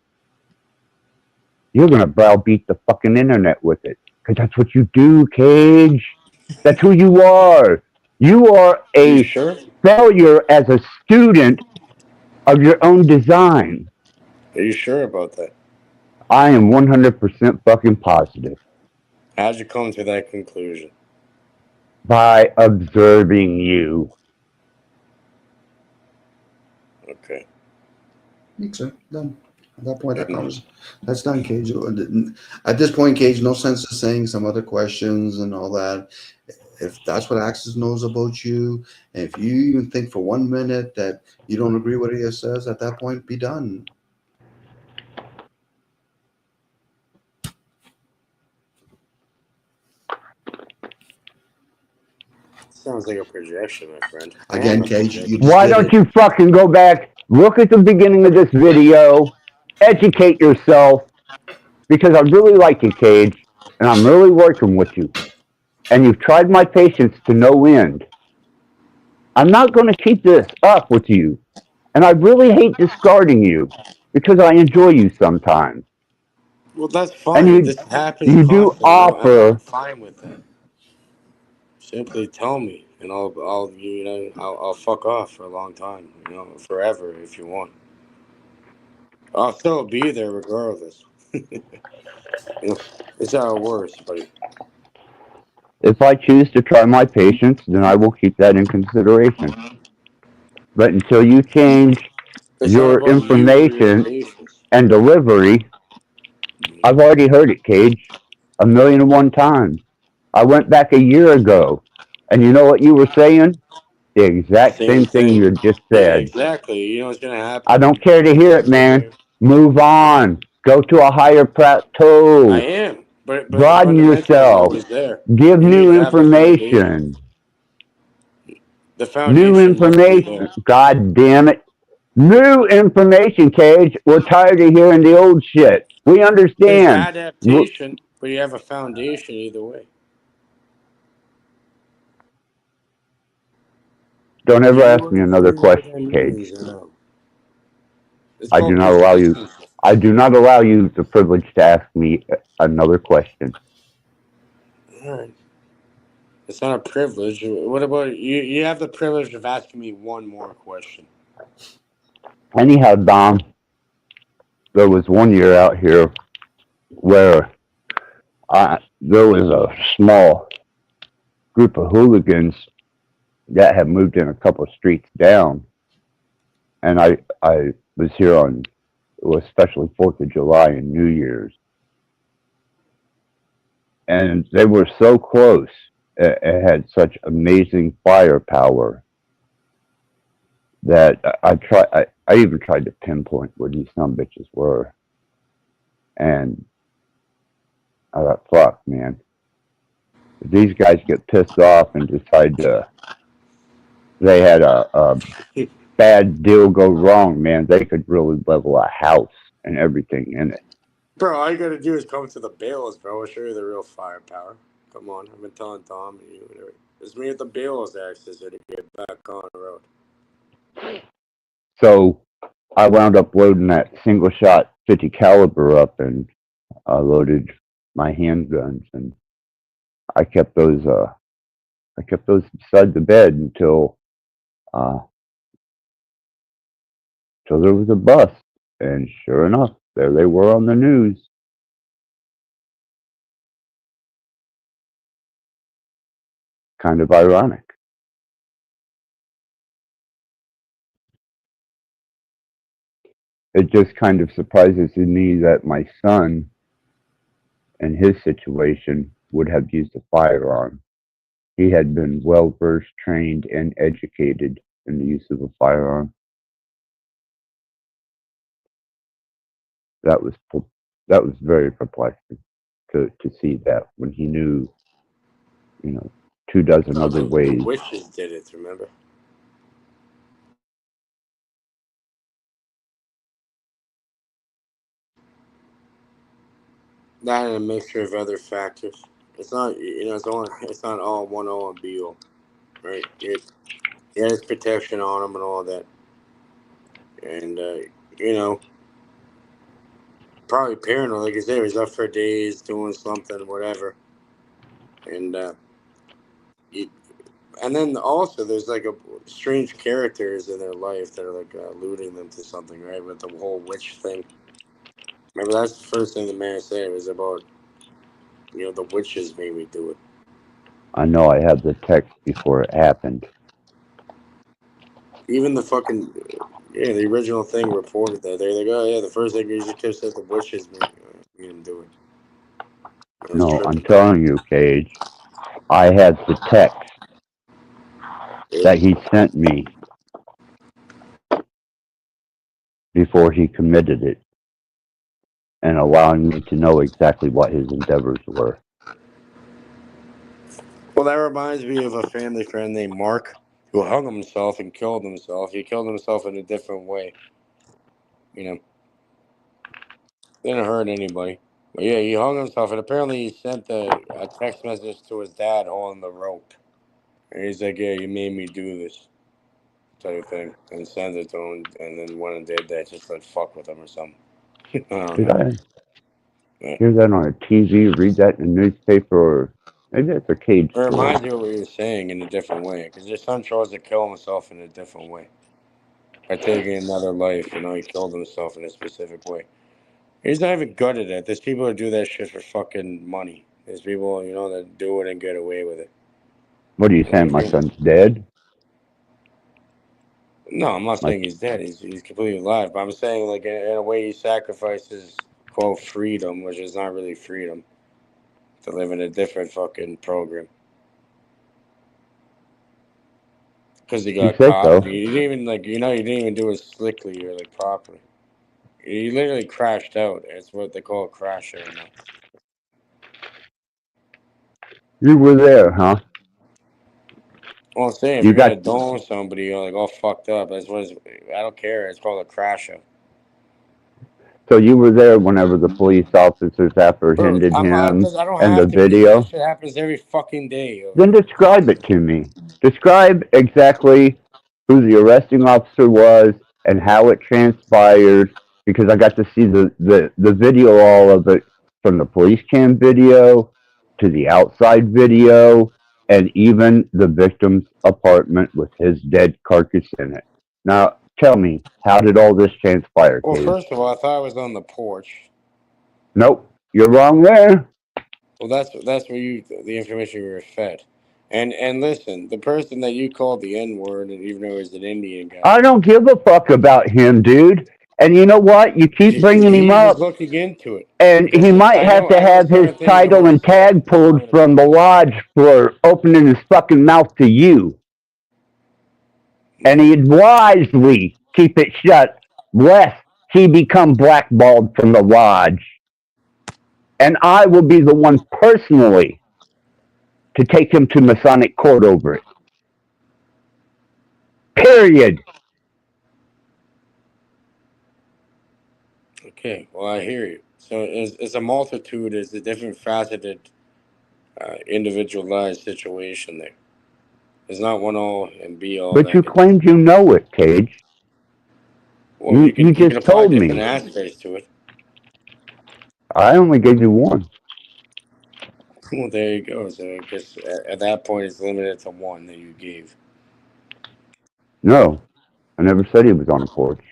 you're gonna browbeat the fucking internet with it. Because that's what you do, Cage. That's who you are. You are Are you a sure? failure as a student of your own design. Are you sure about that? I am 100% fucking positive How'd you come to that conclusion? by observing you. Okay. Okay, done. At that point, that's done, Cage. At this point, Cage, no sense of saying some other questions and all that. If that's what Axis knows about you, and if you even think for 1 minute that you don't agree with what he says, at that point, be done. Sounds like a projection, my friend. I am Again, a Cage, you projection. just Why did don't it. you fucking go back, look at the beginning of this video, educate yourself, because I really like you, Cage, and I'm really working with you. And you've tried my patience to no end. I'm not going to keep this up with you. And I really hate discarding you because I enjoy you sometimes. Well, that's And fine. If this happens you do constantly, I'm offer, fine with that. Simply tell me, and I'll fuck off for a long time, forever if you want. I'll still be there regardless. It's how it works, buddy. if I choose to try my patience, then I will keep that in consideration. But until you change It's not your about you or your information patience. and delivery, I've already heard it, Cage, 1,000,001 times. I went back a year ago, and you know what you were saying? The exact Same same thing thing. you had just Yeah, said. exactly. You know what's gonna I happen. don't care to You're hear gonna it, sit man. there. Move on. Go to a higher I plateau. am, but the Broaden fundamentals are yourself. always there. Give You need new to have the foundation. information. The New foundation must be information. there. God damn it. New information, Cage. We're tired of hearing the old shit. We There's understand. adaptation, but you have a foundation either way. Don't ever You ask me another understand what question, that Cage. means, I know. It's I do called not allow you. persistence. I do not allow you the privilege to ask me another question. All right. It's not a privilege. What about you? You have the privilege of asking me one more question. Anyhow, Dom, there was one year out here where there was a small group of hooligans that had moved in a couple of streets down, and I was here on, especially 4th of July and New Year's, and they were so close. It had such amazing firepower that I even tried to pinpoint where these some bitches were, and I thought, fuck, man, if these guys get pissed off and decide they had a bad deal go wrong, man, they could really level a house and everything in it. Bro, all you gotta do is come to the Bayless, bro. I'll show you the real firepower. Come on, I've been telling Tom and you. Whatever. It's me at the Bayless access to get back on the road. So I wound up loading that single shot 50 caliber up, and loaded my handguns, and I kept those beside the bed until So there was a bust, and sure enough, there they were on the news. Kind of ironic. It just kind of surprises me that my son, in his situation, would have used a firearm. He had been well versed, trained, and educated in the use of a firearm. That was very perplexing to see that when he knew, 24 No, other the ways. witches did it, remember? That and a mixture of other factors. It's not, it's not all one all and be all, right? He had his protection on him and all that, and you know, probably paranoid. Like I said, he was up for days doing something, whatever, and he, and then also there's like a strange characters in their life that are like alluding them to something, right? With the whole witch thing. Remember, that's the first thing the man said. It was about, the witches made me do it. I know I had the text before it happened. Even the fucking, the original thing reported that. They're like, oh yeah, the first thing you just kept said the witches made him do it. I was No, I'm tripping. telling you, Cage, I had the text that he sent me before he committed it and allowing me to know exactly what his endeavors were. Well, that reminds me of a family friend named Mark who hung himself and killed himself. He killed himself in a different way. Didn't hurt anybody. But yeah, he hung himself, and apparently he sent a text message to his dad on the rope. And he's like, yeah, you made me do this type of thing. And sends it to him, and then went and did that, just like fuck with him or something. I don't Did know. I Yeah. hear that on a TV, read that in a newspaper, or maybe that's a Cage It story? reminds you of what you're saying in a different way. Because your son chose to kill himself in a different way. By taking another life, he killed himself in a specific way. He's not even good at it. There's people that do that shit for fucking money. There's people, that do it and get away with it. What are you saying? My son's dead? No, I'm not My, saying he's dead. He's completely alive. But I'm saying, like, in a way, he sacrifices, quote, freedom, which is not really freedom, to live in a different fucking program. Because he you got say caught. so. And he didn't even, you didn't even do it slickly or, properly. He literally crashed out. It's what they call a crash right now. You were there, huh? Well, I'm saying, if You you're got gonna dome somebody, you're like all fucked up. That's what I don't care. It's called a crasher. so you were there whenever the police officers Bro, apprehended him I don't and the have to be there. This video. shit happens every fucking day. Then describe it to me. Describe exactly who the arresting officer was and how it transpired, because I got to see the video, all of it, from the police cam video to the outside video, and even the victim's apartment with his dead carcass in it. Now, tell me, how did all this transpire, Well, Cage? first of all, I thought I was on the porch. Nope, you're wrong there. Well, that's where the information you were fed. And listen, the person that you called the N word, and even though he's an Indian guy, I don't give a fuck about him, dude. And you know what? You keep bringing him he was up, looking into it and he because might have to I know have his certain things title about and tag I'm not pulled gonna from do the it. lodge for opening his fucking mouth to you. And he'd wisely keep it shut, lest he become blackballed from the lodge. And I will be the one personally to take him to Masonic court over it. Period. Okay, well, I hear you. So it's a multitude, it's a different faceted, individualized situation there. It's not one all and be all But you that could. claimed you know it, Cage. Well, You you can just apply told different me. aspects to it. I only gave you one. Well, there you go. So I guess at that point, it's limited to one that you gave. No, I never said he was on a porch.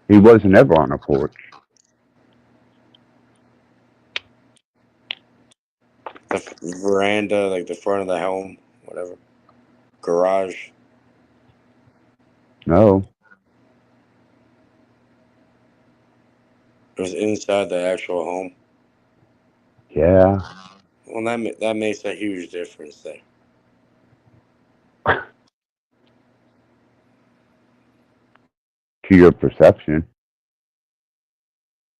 He wasn't ever on a porch. The veranda, like the front of the home, whatever. Garage. No. It was inside the actual home. Yeah. Well, that makes a huge difference there. To your perception.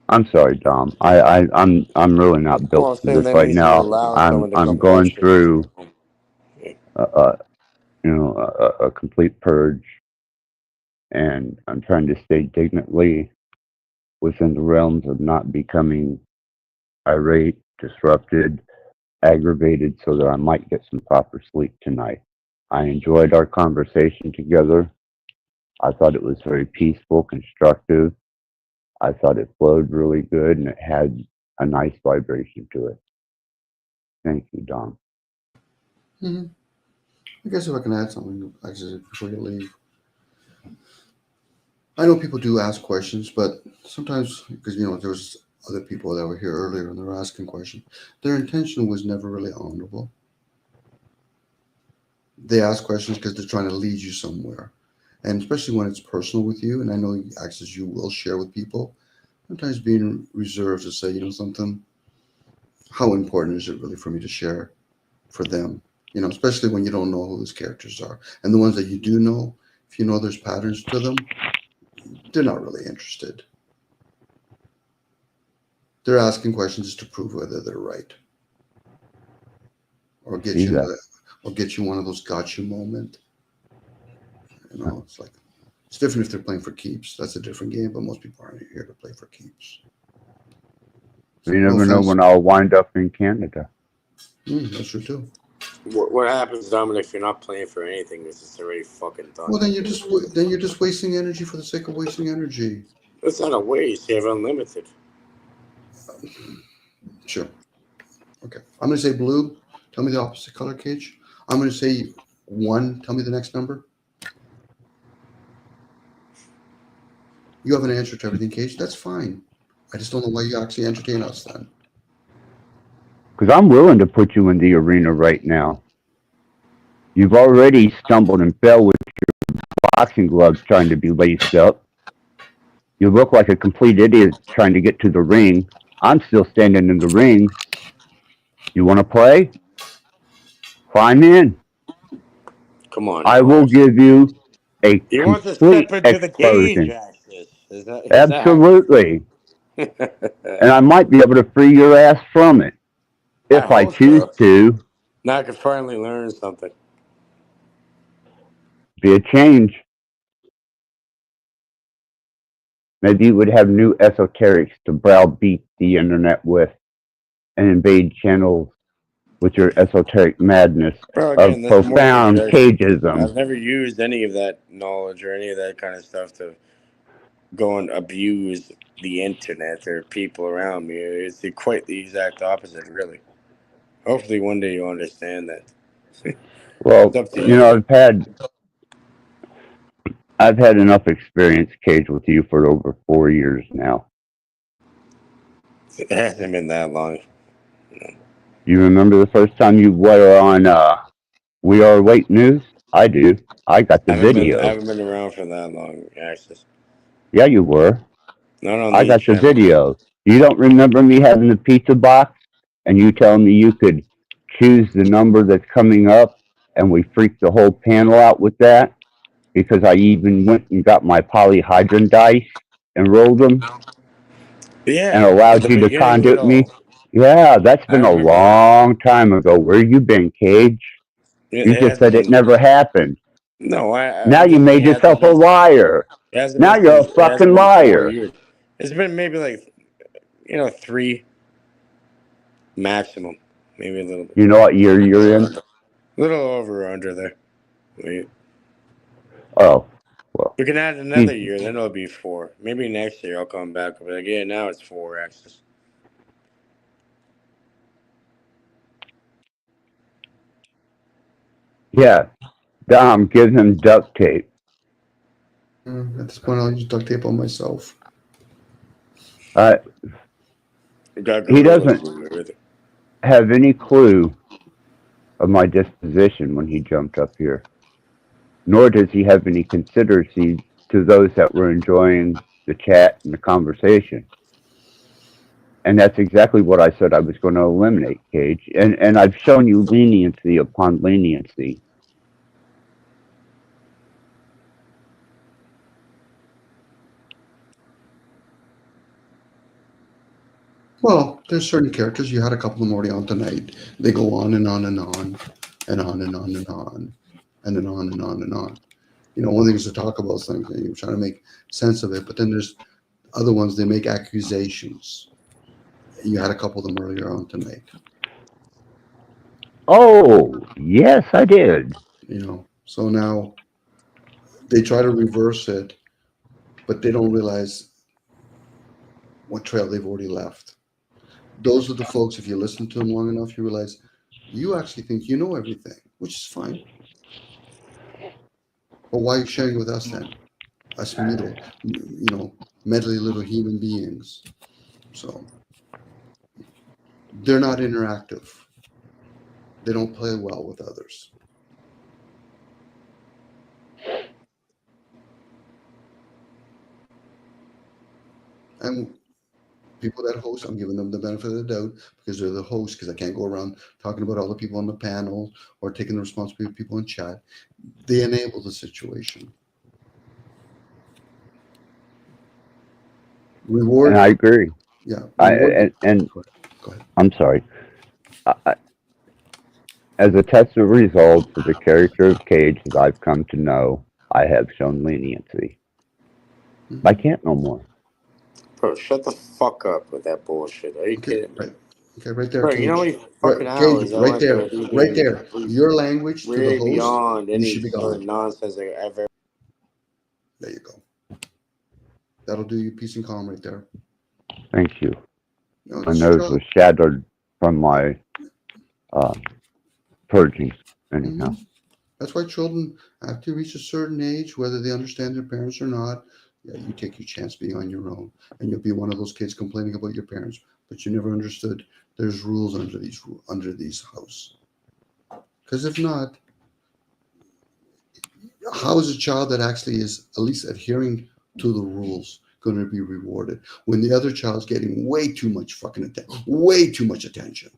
I'm sorry, Dom. I'm really not Well, I'm built for saying this that right means you now. allow someone to I'm come watch going you. through a complete purge, and I'm trying to stay dignantly within the realms of not becoming irate, disrupted, aggravated, so that I might get some proper sleep tonight. I enjoyed our conversation together. I thought it was very peaceful, constructive. I thought it flowed really good, and it had a nice vibration to it. Thank you, Dom. Hmm. I guess if I can add something actually before you leave. I know people do ask questions, but sometimes, because there was other people that were here earlier and they were asking questions, their intention was never really honorable. They ask questions because they're trying to lead you somewhere. And especially when it's personal with you, and I know access you will share with people, sometimes being reserved to say, something, how important is it really for me to share for them? Especially when you don't know who those characters are. And the ones that you do know, if you know there's patterns to them, they're not really interested. They're asking questions just to prove whether they're right. Or get you one of those gotcha moment. It's like it's different if they're playing for keeps. That's a different game, but most people aren't here to play for keeps. So you never know when I'll wind up in Canada. That's true too. What happens, Dominic, if you're not playing for anything? Because it's already fucking done. Well, then you're just wasting energy for the sake of wasting energy. It's not a waste. You have unlimited. Sure. Okay. I'm going to say blue. Tell me the opposite color, Cage. I'm going to say 1. Tell me the next number. You have an answer to everything, Cage. That's fine. I just don't know why you actually entertain us then. Because I'm willing to put you in the arena right now. You've already stumbled and fell with your boxing gloves trying to be laced up. You look like a complete idiot trying to get to the ring. I'm still standing in the ring. You want to play? Climb in. Come on. I will give you a You want to complete step into the cage, explosion. Axis. Is that Absolutely. And I might be able to free your ass from it. If I hope choose so. to. Now I can finally learn something. Be a change. Maybe you would have new esoterics to browbeat the internet with and invade channels with your esoteric madness Well, of again, that's more profound projection. cageism. I've never used any of that knowledge or any of that kind of stuff to go and abuse the internet or people around me. It's quite the exact opposite, really. Hopefully, one day you'll understand that. Well, It's up to you. I've had enough experience, Cage, with you for over 4 years now. It hasn't been that long. You remember the first time you were on We Are Awake News? I do. I got the I video. haven't been around for that long, Axis. Yeah, you were. Not on I these got the channels. video. You don't remember me having the pizza box and you telling me you could choose the number that's coming up and we freaked the whole panel out with that because I even went and got my polyhedron dice and rolled them Yeah, and at allowed the you to beginning of it conduit me? all. Yeah, that's I been a remember that. long time ago. Where you been, Cage? You It just hasn't said it been. never happened. No, Now I'm you just saying made it hasn't yourself a been. liar. It hasn't Now been you're since. a It hasn't fucking been 4 liar. years. It's been maybe like 3 maximum, maybe a little bit. You know what year you're in? A little over or under there. Wait. Oh, well. We can add another year, then it'll be 4. Maybe next year I'll come back. But again, now it's 4 axis. Yeah. Dom, give him duct tape. At this point, I'll use duct tape on myself. He doesn't have any clue of my disposition when he jumped up here, nor does he have any consideration to those that were enjoying the chat and the conversation. And that's exactly what I said I was going to eliminate, Cage. And I've shown you leniency upon leniency. Well, there's certain characters. You had a couple of them already on tonight. They go on and on and on and on and on and on and then on and on and on. You know, one thing is to talk about things and you're trying to make sense of it, but then there's other ones, they make accusations. You had a couple of them earlier on tonight. Oh, yes, I did. You know, so now they try to reverse it, but they don't realize what trail they've already left. Those are the folks, if you listen to them long enough, you realize you actually think you know everything, which is fine. But why are you sharing with us then? Us mentally little human beings. So they're not interactive. They don't play well with others. And people that host, I'm giving them the benefit of the doubt because they're the host, because I can't go around talking about all the people on the panel or taking the responsibility of people in chat. They enable the situation. Reward. And I agree. Yeah. Go ahead. I'm sorry. As a test of results of the character of Cage that I've come to know, I have shown leniency. I can't no more. Bro, shut the fuck up with that bullshit. Are you kidding me? Right. Okay, right there, Bro, Cage. you know how many fucking hours Cage, I right went there, through right there. Your language to the way host, beyond you any should be sort of gone. nonsense I've ever. There you go. That'll do you peace and calm right there. Thank you. No, My it's your nose job. was shattered from my purging, anyhow. That's why children, after you reach a certain age, whether they understand their parents or not, yeah, you take your chance being on your own, and you'll be one of those kids complaining about your parents, but you never understood there's rules under these house. Because if not, how is a child that actually is at least adhering to the rules going to be rewarded when the other child's getting way too much fucking attention, way too much attention?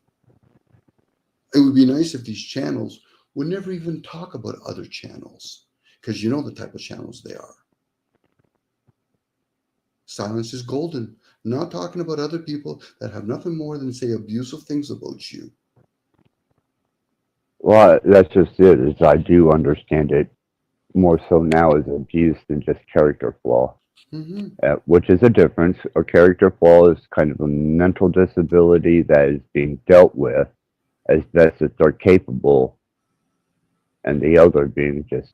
It would be nice if these channels would never even talk about other channels, because you know the type of channels they are. Silence is golden. Not talking about other people that have nothing more than say abusive things about you. Well, that's just it. Is I do understand it more so now as abuse than just character flaw, which is a difference. A character flaw is kind of a mental disability that is being dealt with as best as they're capable, and the other being just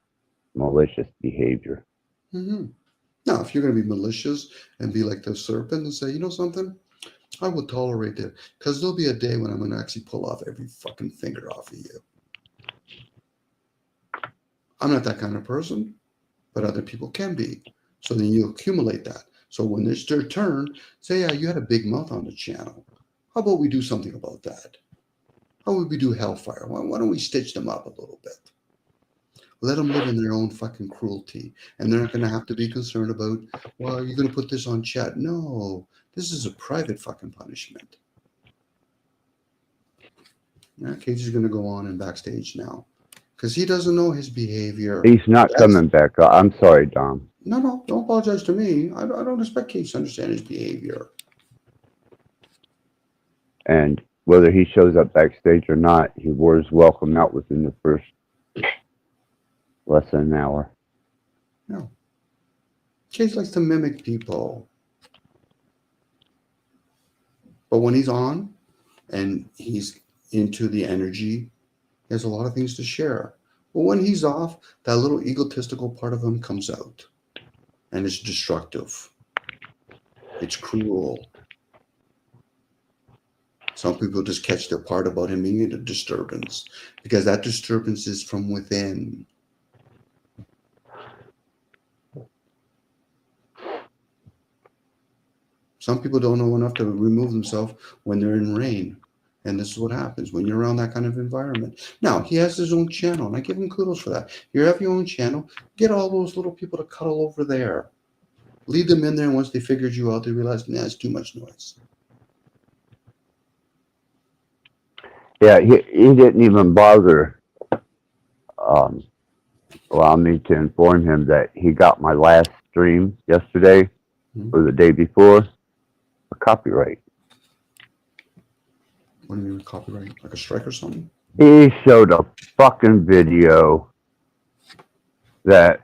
malicious behavior. Now, if you're going to be malicious and be like the serpent and say, you know something, I will tolerate it, because there'll be a day when I'm going to actually pull off every fucking finger off of you. I'm not that kind of person, but other people can be. So then you accumulate that. So when it's their turn, say, yeah, you had a big mouth on the channel. How about we do something about that? How would we do Hellfire? Why don't we stitch them up a little bit? Let them live in their own fucking cruelty. And they're not going to have to be concerned about, well, you're going to put this on chat. No, this is a private fucking punishment. Cage is going to go on and backstage now, because he doesn't know his behavior. He's not coming back. I'm sorry, Dom. No, don't apologize to me. I don't expect Cage to understand his behavior. And whether he shows up backstage or not, he was welcome out within the first less than an hour. No. Cage likes to mimic people. But when he's on and he's into the energy, he has a lot of things to share. But when he's off, that little egotistical part of him comes out. And it's destructive. It's cruel. Some people just catch the part about him being a disturbance, because that disturbance is from within. Some people don't know enough to remove themselves when they're in rain. And this is what happens when you're around that kind of environment. Now, he has his own channel, and I give him kudos for that. You have your own channel, get all those little people to cuddle over there. Lead them in there, and once they figured you out, they realized, nah, it's too much noise. Yeah, he didn't even bother allow me to inform him that he got my last stream yesterday or the day before for copyright. What do you mean copyright? Like a strike or something? He showed a fucking video that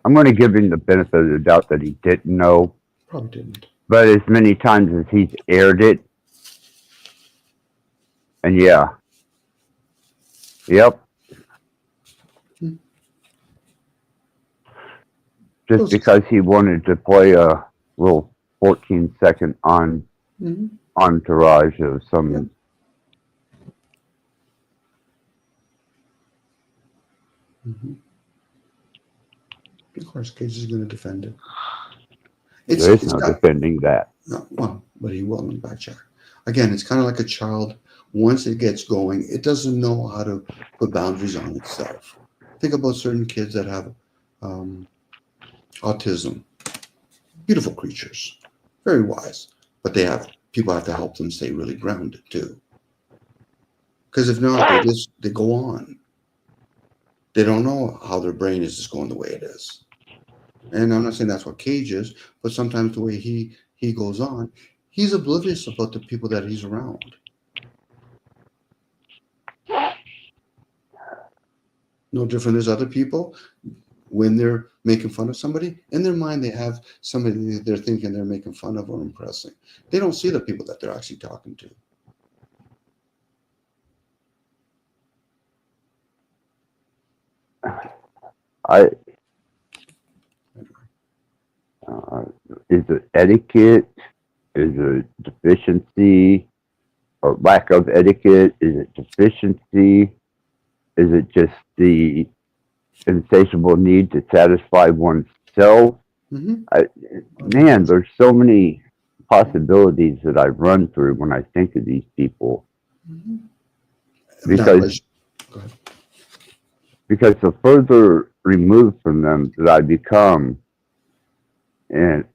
I'm going to give him the benefit of the doubt that he didn't know. Probably didn't. But as many times as he's aired it, and yeah. Yep. Just because he wanted to play a little 14-second entourage of some. Of course, Cage is going to defend it. There is no defending that. No, well, but he will in back check. Again, it's kind of like a child. Once it gets going, it doesn't know how to put boundaries on itself. Think about certain kids that have autism. Beautiful creatures, very wise, but people have to help them stay really grounded too. Because if not, they go on. They don't know how their brain is just going the way it is. And I'm not saying that's what Cage is, but sometimes the way he goes on, he's oblivious about the people that he's around. No different as other people. When they're making fun of somebody, in their mind they have somebody they're thinking they're making fun of or impressing. They don't see the people that they're actually talking to. Is it etiquette? Is it deficiency or lack of etiquette? Is it deficiency? Is it just the insatiable need to satisfy oneself? Man, there's so many possibilities that I run through when I think of these people. Because the further removed from them that I become in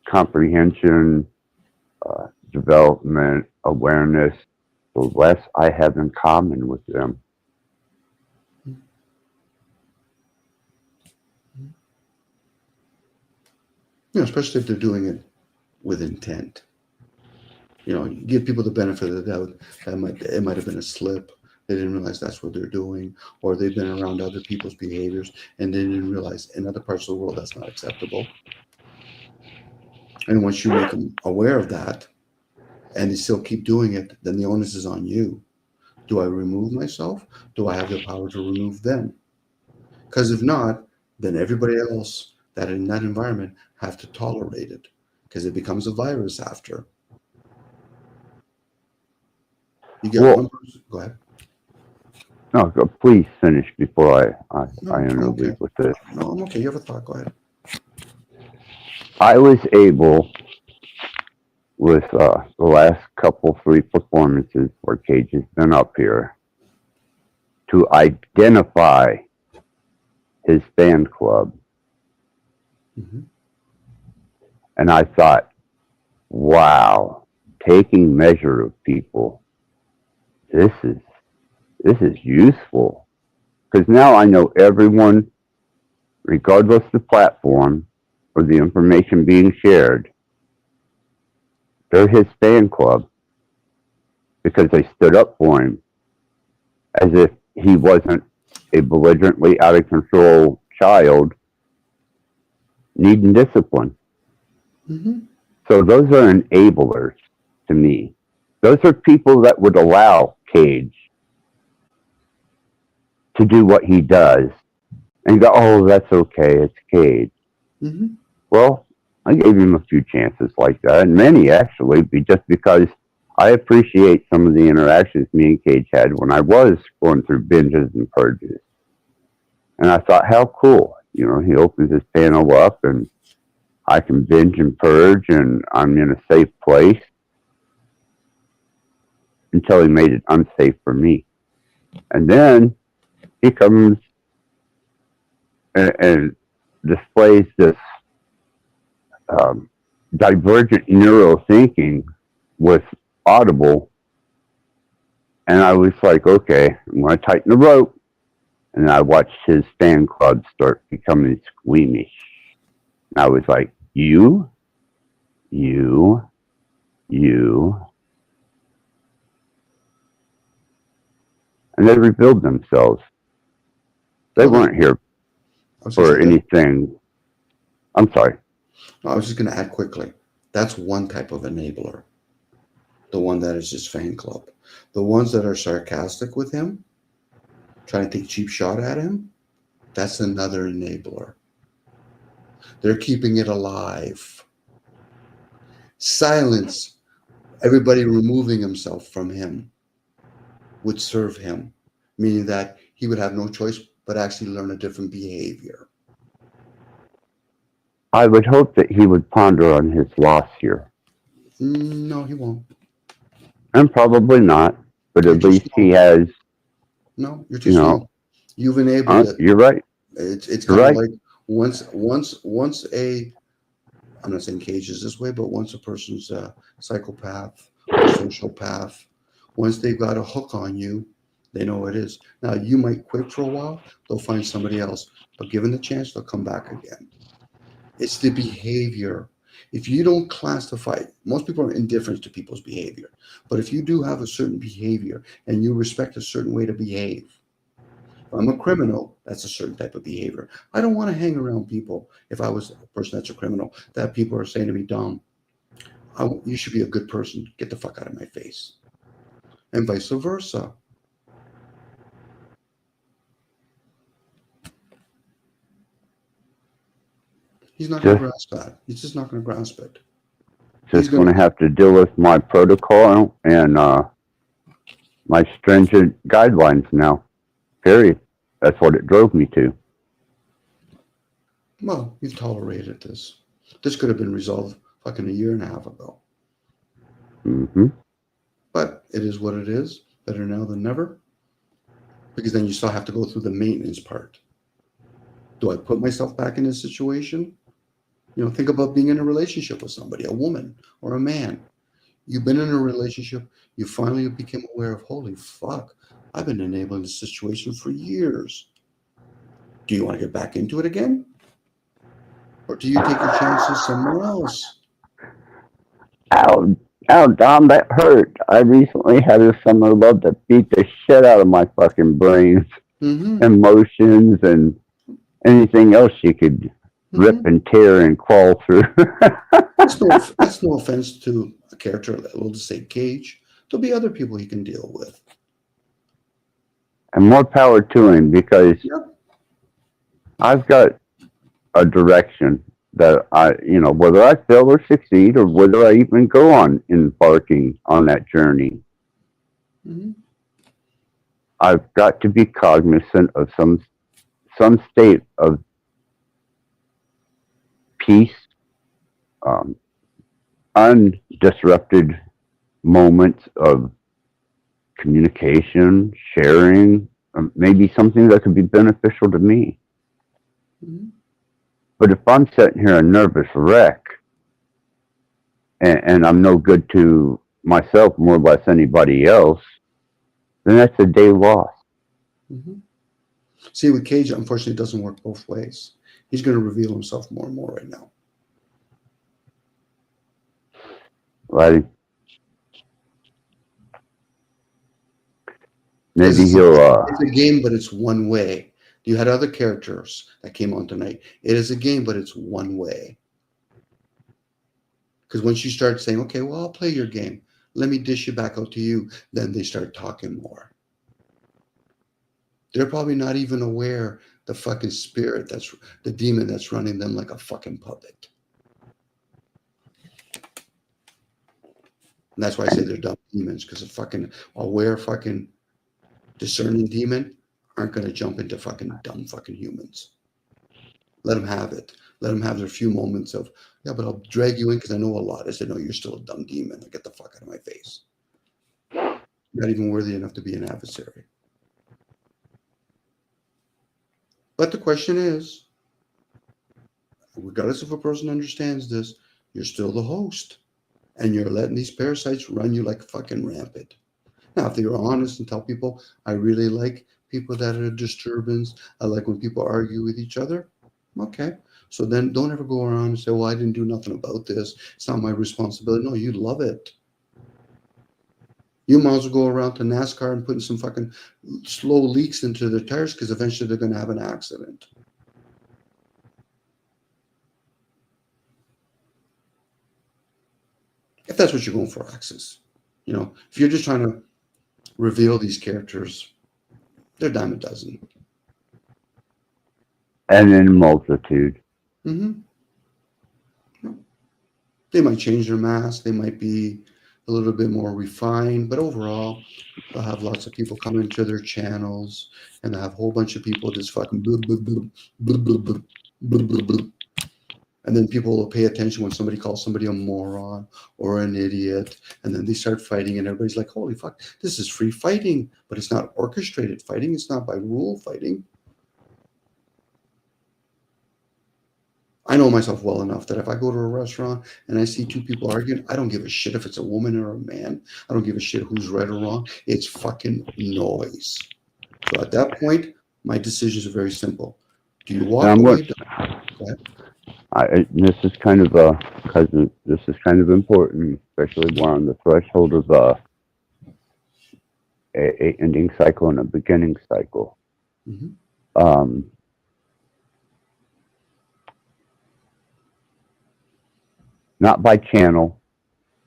comprehension, development, awareness, the less I have in common with them. Especially if they're doing it with intent. Give people the benefit of the doubt. It might have been a slip. They didn't realize that's what they're doing, or they've been around other people's behaviors and they didn't realize in other parts of the world that's not acceptable. And once you make them aware of that and they still keep doing it, then the onus is on you. Do I remove myself? Do I have the power to remove them? Because if not, then everybody else that in that environment have to tolerate it because it becomes a virus after. You get one person. Go ahead. No, please finish before I interlude with this. No, I'm okay. You have a thought. Go ahead. I was able, with the last three performances where Cage has been up here, to identify his fan club. And I thought, wow, taking measure of people, this is useful. Because now I know everyone, regardless of the platform or the information being shared, they're his fan club because they stood up for him as if he wasn't a belligerently out of control child needing discipline. So those are enablers to me. Those are people that would allow Cage to do what he does and go, oh, that's okay, it's Cage. Well, I gave him a few chances like that, and many actually, just because I appreciate some of the interactions me and Cage had when I was going through binges and purges. And I thought, how cool. he opens his panel up and I can binge and purge and I'm in a safe place until he made it unsafe for me. And then he comes and displays this divergent neuro thinking with Audible. And I was like, okay, I'm going to tighten the rope. And I watched his fan club start becoming squeamish. And I was like, you. And they revealed themselves. They weren't here for anything. I'm sorry. I was just going to add quickly. That's one type of enabler. The one that is his fan club. The ones that are sarcastic with him, trying to take cheap shot at him, that's another enabler. They're keeping it alive. Silence, everybody removing himself from him, would serve him, meaning that he would have no choice but actually learn a different behavior. I would hope that he would ponder on his loss here. No, he won't. And probably not, but at least he has. No, you're too slow. You've enabled it. You're right. It's kind of like once a, I'm not saying Cage is this way, but once a person's a psychopath or sociopath, once they've got a hook on you, they know what it is. Now, you might quit for a while, they'll find somebody else, but given the chance, they'll come back again. It's the behavior. If you don't classify, most people are indifferent to people's behavior, but if you do have a certain behavior and you respect a certain way to behave, if I'm a criminal, that's a certain type of behavior. I don't want to hang around people, if I was a person that's a criminal, that people are saying to me, Dom, you should be a good person. Get the fuck out of my face. And vice versa. He's not going to grasp that. He's just not going to grasp it. Just going to have to deal with my protocol and my stringent guidelines now. Period. That's what it drove me to. Well, you've tolerated this. This could have been resolved fucking 1.5 years ago. Mm-hmm. But it is what it is. Better now than never. Because then you still have to go through the maintenance part. Do I put myself back in this situation? Think about being in a relationship with somebody, a woman or a man. You've been in a relationship. You finally became aware of, holy fuck, I've been enabling this situation for years. Do you want to get back into it again? Or do you take your chances somewhere else? Ow, Dom, that hurt. I recently had a summer love that beat the shit out of my fucking brains, emotions, and anything else you could rip and tear and crawl through. That's no offense to a character, we'll just say Cage. There'll be other people he can deal with. And more power to him, because I've got a direction that whether I fail or succeed, or whether I even go on embarking on that journey, I've got to be cognizant of some state of peace, undisrupted moments of communication, sharing, maybe something that could be beneficial to me. But if I'm sitting here a nervous wreck and I'm no good to myself, more or less anybody else, then that's a day lost. See, with Cage, unfortunately, it doesn't work both ways. He's going to reveal himself more and more right now. Right. Maybe It's he'll. It's a game, but it's one way. You had other characters that came on tonight. It is a game, but it's one way. Because once you start saying, okay, well, I'll play your game. Let me dish it back out to you. Then they start talking more. They're probably not even aware the fucking spirit, that's the demon that's running them like a fucking puppet. And that's why I say they're dumb demons, because a fucking aware fucking discerning demon aren't going to jump into fucking dumb fucking humans. Let them have it. Let them have their few moments of, yeah, but I'll drag you in because I know a lot. I said, no, you're still a dumb demon. Get the fuck out of my face. Not even worthy enough to be an adversary. But the question is, regardless if a person understands this, you're still the host. And you're letting these parasites run you like fucking rampant. Now, if you're honest and tell people, I really like people that are a disturbance. I like when people argue with each other. Okay. So then don't ever go around and say, well, I didn't do nothing about this. It's not my responsibility. No, you love it. You might as well go around to NASCAR and putting some fucking slow leaks into their tires because eventually they're going to have an accident. If that's what you're going for, access. If you're just trying to reveal these characters, they're a dime a dozen. And in multitude. Mm-hmm. They might change their mask. They might be a little bit more refined, but overall, they'll have lots of people come into their channels, and they'll have a whole bunch of people just fucking blah, blah, blah, blah, blah, blah, blah, blah, blah. And then people will pay attention when somebody calls somebody a moron or an idiot, and then they start fighting, and everybody's like, holy fuck, this is free fighting, but it's not orchestrated fighting. It's not by rule fighting. I know myself well enough that if I go to a restaurant and I see two people arguing, I don't give a shit if it's a woman or a man. I don't give a shit who's right or wrong. It's fucking noise. So at that point, my decisions are very simple. Do you walk away? Go ahead. This is kind of this is kind of important, especially we're on the threshold of a ending cycle and a beginning cycle. Mm-hmm. Not by channel,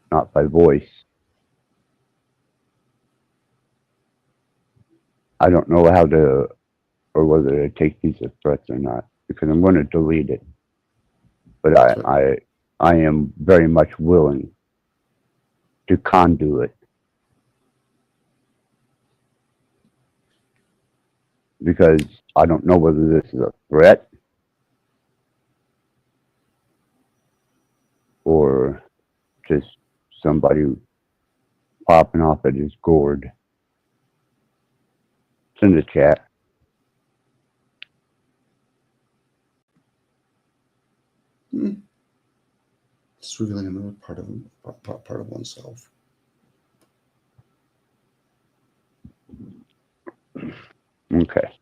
not by voice. I don't know how to, or whether to take these as threats or not, because I'm going to delete it. But I am very much willing to conduit, because I don't know whether this is a threat or just somebody popping off at his gourd. It's in the chat. It's revealing another part of oneself. Okay.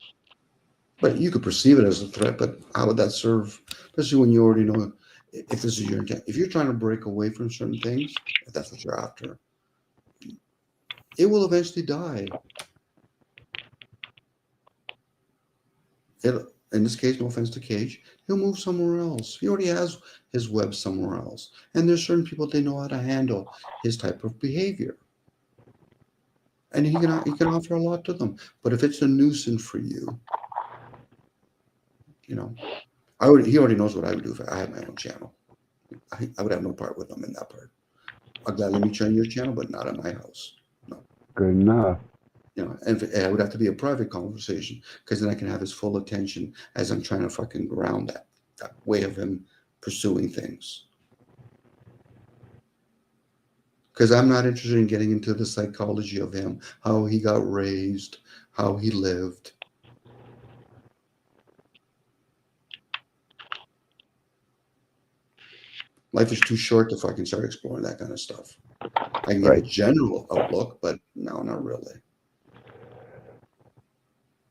But you could perceive it as a threat, but how would that serve, especially when you already know if this is your intent? If you're trying to break away from certain things, if that's what you're after, it will eventually die. In this case, no offense to Cage, he'll move somewhere else. He already has his web somewhere else. And there's certain people, they know how to handle his type of behavior. And he can offer a lot to them. But if it's a nuisance for you, he already knows what I would do if I had my own channel. I would have no part with him in that part. I'll gladly meet you on your channel, but not at my house. No. Good enough. And it would have to be a private conversation, because then I can have his full attention as I'm trying to fucking ground that way of him pursuing things. Because I'm not interested in getting into the psychology of him, how he got raised, how he lived. Life is too short to fucking start exploring that kind of stuff. I can give a general outlook, but no, not really.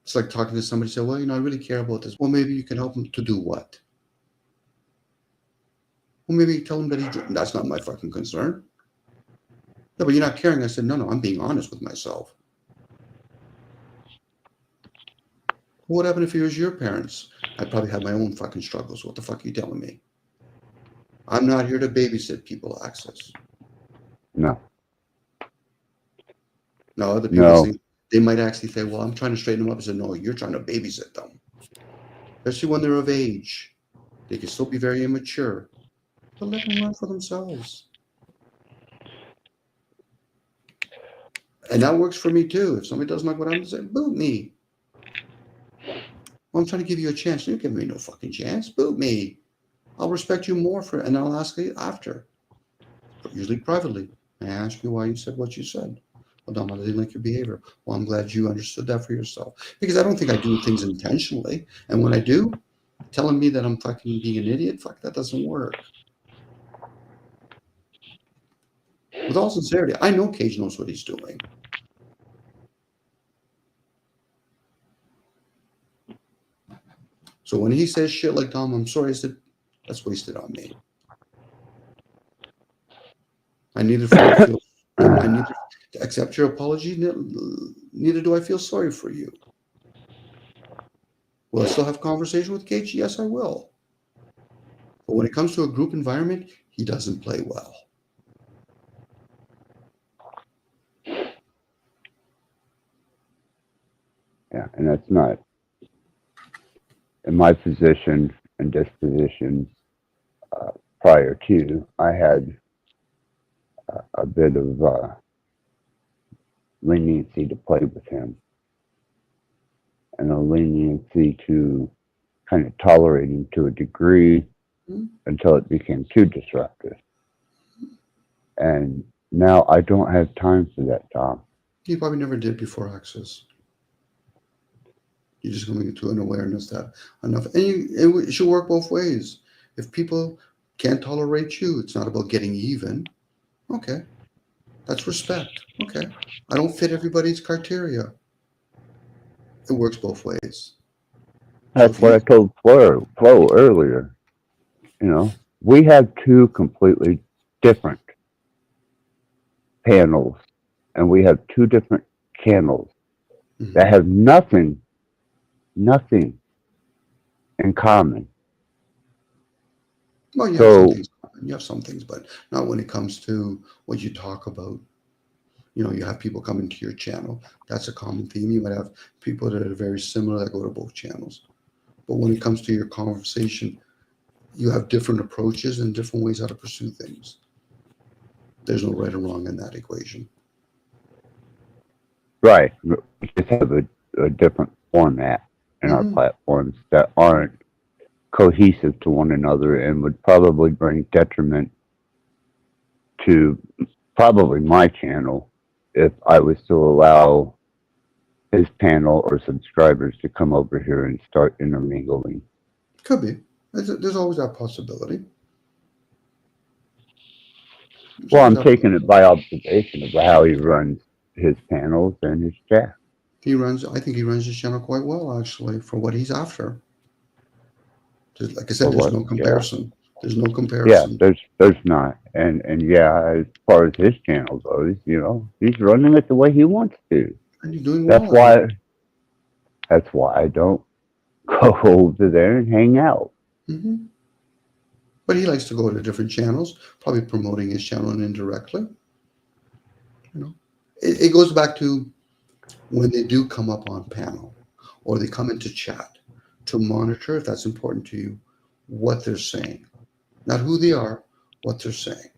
It's like talking to somebody, say, well, I really care about this. Well, maybe you can help him to do what? Well, maybe tell him that that's not my fucking concern. No, but you're not caring. I said, no, I'm being honest with myself. What happened if it was your parents? I'd probably have my own fucking struggles. What the fuck are you telling me? I'm not here to babysit people, Access. No. No, other people think they might actually say, well, I'm trying to straighten them up. I said, no, you're trying to babysit them. Especially when they're of age. They can still be very immature. But let them learn for themselves. And that works for me too. If somebody doesn't like what I'm saying, boot me. Well, I'm trying to give you a chance. You give me no fucking chance. Boot me. I'll respect you more for it, and I'll ask you after. Usually privately. May I ask you why you said what you said? Well, Dom, I didn't like your behavior. Well, I'm glad you understood that for yourself. Because I don't think I do things intentionally. And when I do, telling me that I'm fucking being an idiot, fuck, that doesn't work. With all sincerity, I know Cage knows what he's doing. So when he says shit like, Dom, I'm sorry, I said, that's wasted on me. I neither feel I neither accept your apology, neither do I feel sorry for you. Will I still have conversation with Cage? Yes, I will. But when it comes to a group environment, he doesn't play well. Yeah, and that's not in my position and disposition. Prior to, I had a bit of leniency to play with him, and a leniency to kind of tolerate him to a degree until it became too disruptive. And now I don't have time for that, Tom. You probably never did before Access. You're just coming to an awareness that enough, and it should work both ways. If people can't tolerate you, it's not about getting even. Okay, that's respect. Okay, I don't fit everybody's criteria. It works both ways. That's what I told Flo earlier. You know, we have two completely different panels, and we have two different channels that have nothing in common. Well, you have some things, but not when it comes to what you talk about. You know, you have people coming to your channel. That's a common theme. You might have people that are very similar that go to both channels. But when it comes to your conversation, you have different approaches and different ways how to pursue things. There's no right or wrong in that equation. Right. We just have a different format in our platforms that aren't cohesive to one another and would probably bring detriment to probably my channel if I was to allow his panel or subscribers to come over here and start intermingling. Could be. There's always that possibility. Well, I'm taking it by observation of how he runs his panels and his chat. I think he runs his channel quite well, actually, for what he's after. Like I said, there's no comparison. There's no comparison. Yeah, there's not. And yeah, as far as his channel goes, you know, he's running it the way he wants to. And you're doing well. That's why I don't go over there and hang out. Mm-hmm. But he likes to go to different channels, probably promoting his channel indirectly. You know, it goes back to when they do come up on panel or they come into chat to monitor, if that's important to you, what they're saying. Not who they are, what they're saying.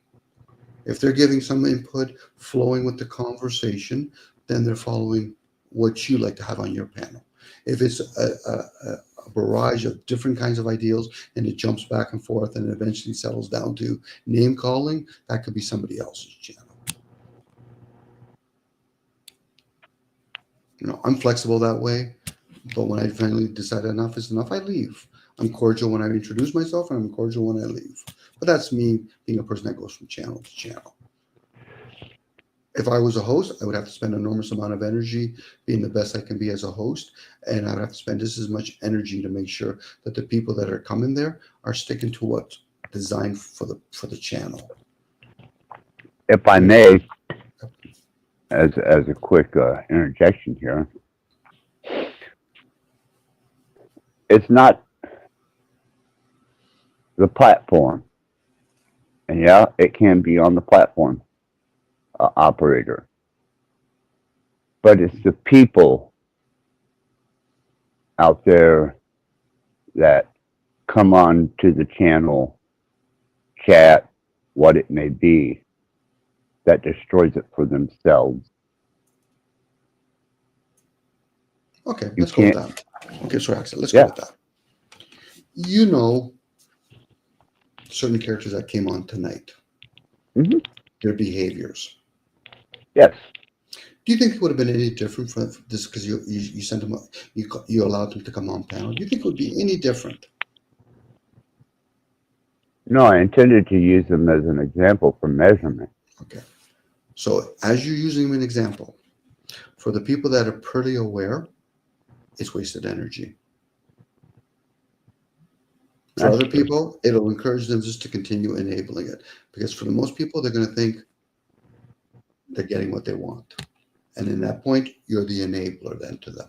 If they're giving some input, flowing with the conversation, then they're following what you like to have on your panel. If it's a barrage of different kinds of ideals and it jumps back and forth and eventually settles down to name calling, that could be somebody else's channel. You know, I'm flexible that way, but when I finally decide enough is enough, I leave. I'm cordial when I introduce myself and I'm cordial when I leave. But that's me being a person that goes from channel to channel. If I was a host, I would have to spend an enormous amount of energy being the best I can be as a host. And I would have to spend just as much energy to make sure that the people that are coming there are sticking to what's designed for the channel. If I may, as a quick interjection here, it's not the platform. And yeah, it can be on the platform operator. But it's the people out there that come on to the channel, chat, what it may be, that destroys it for themselves. Okay, let's go with that. Okay, so Axel, let's Yeah. go with that. You know certain characters that came on tonight, their behaviors. Yes. Do you think it would have been any different for this because you sent them, you allowed them to come on panel? Do you think it would be any different? No, I intended to use them as an example for measurement. Okay. So as you're using them an example, for the people that are pretty aware, it's wasted energy. For That's other true. people, it'll encourage them just to continue enabling it. Because for the most people, they're going to think they're getting what they want. And in that point, you're the enabler then to them.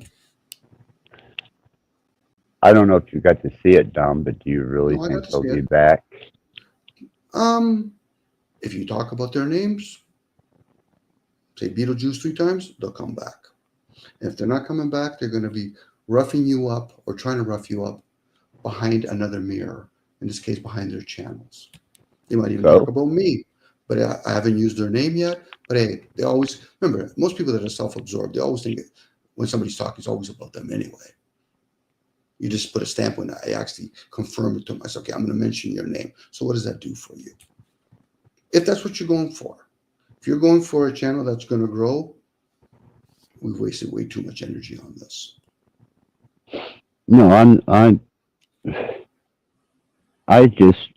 I don't know if you got to see it, Dom, but do you really No, I think got to they'll see be it. back? If you talk about their names, say Beetlejuice 3 times, they'll come back. And if they're not coming back, they're going to be roughing you up or trying to rough you up behind another mirror, in this case, behind their channels. They might even talk about me, but I haven't used their name yet. But hey, they always, remember, most people that are self-absorbed, they always think when somebody's talking, it's always about them anyway. You just put a stamp when I actually confirm it to them. I say, okay, I'm going to mention your name. So what does that do for you? If that's what you're going for. If you're going for a channel that's going to grow, we've wasted way too much energy on this. No, I just,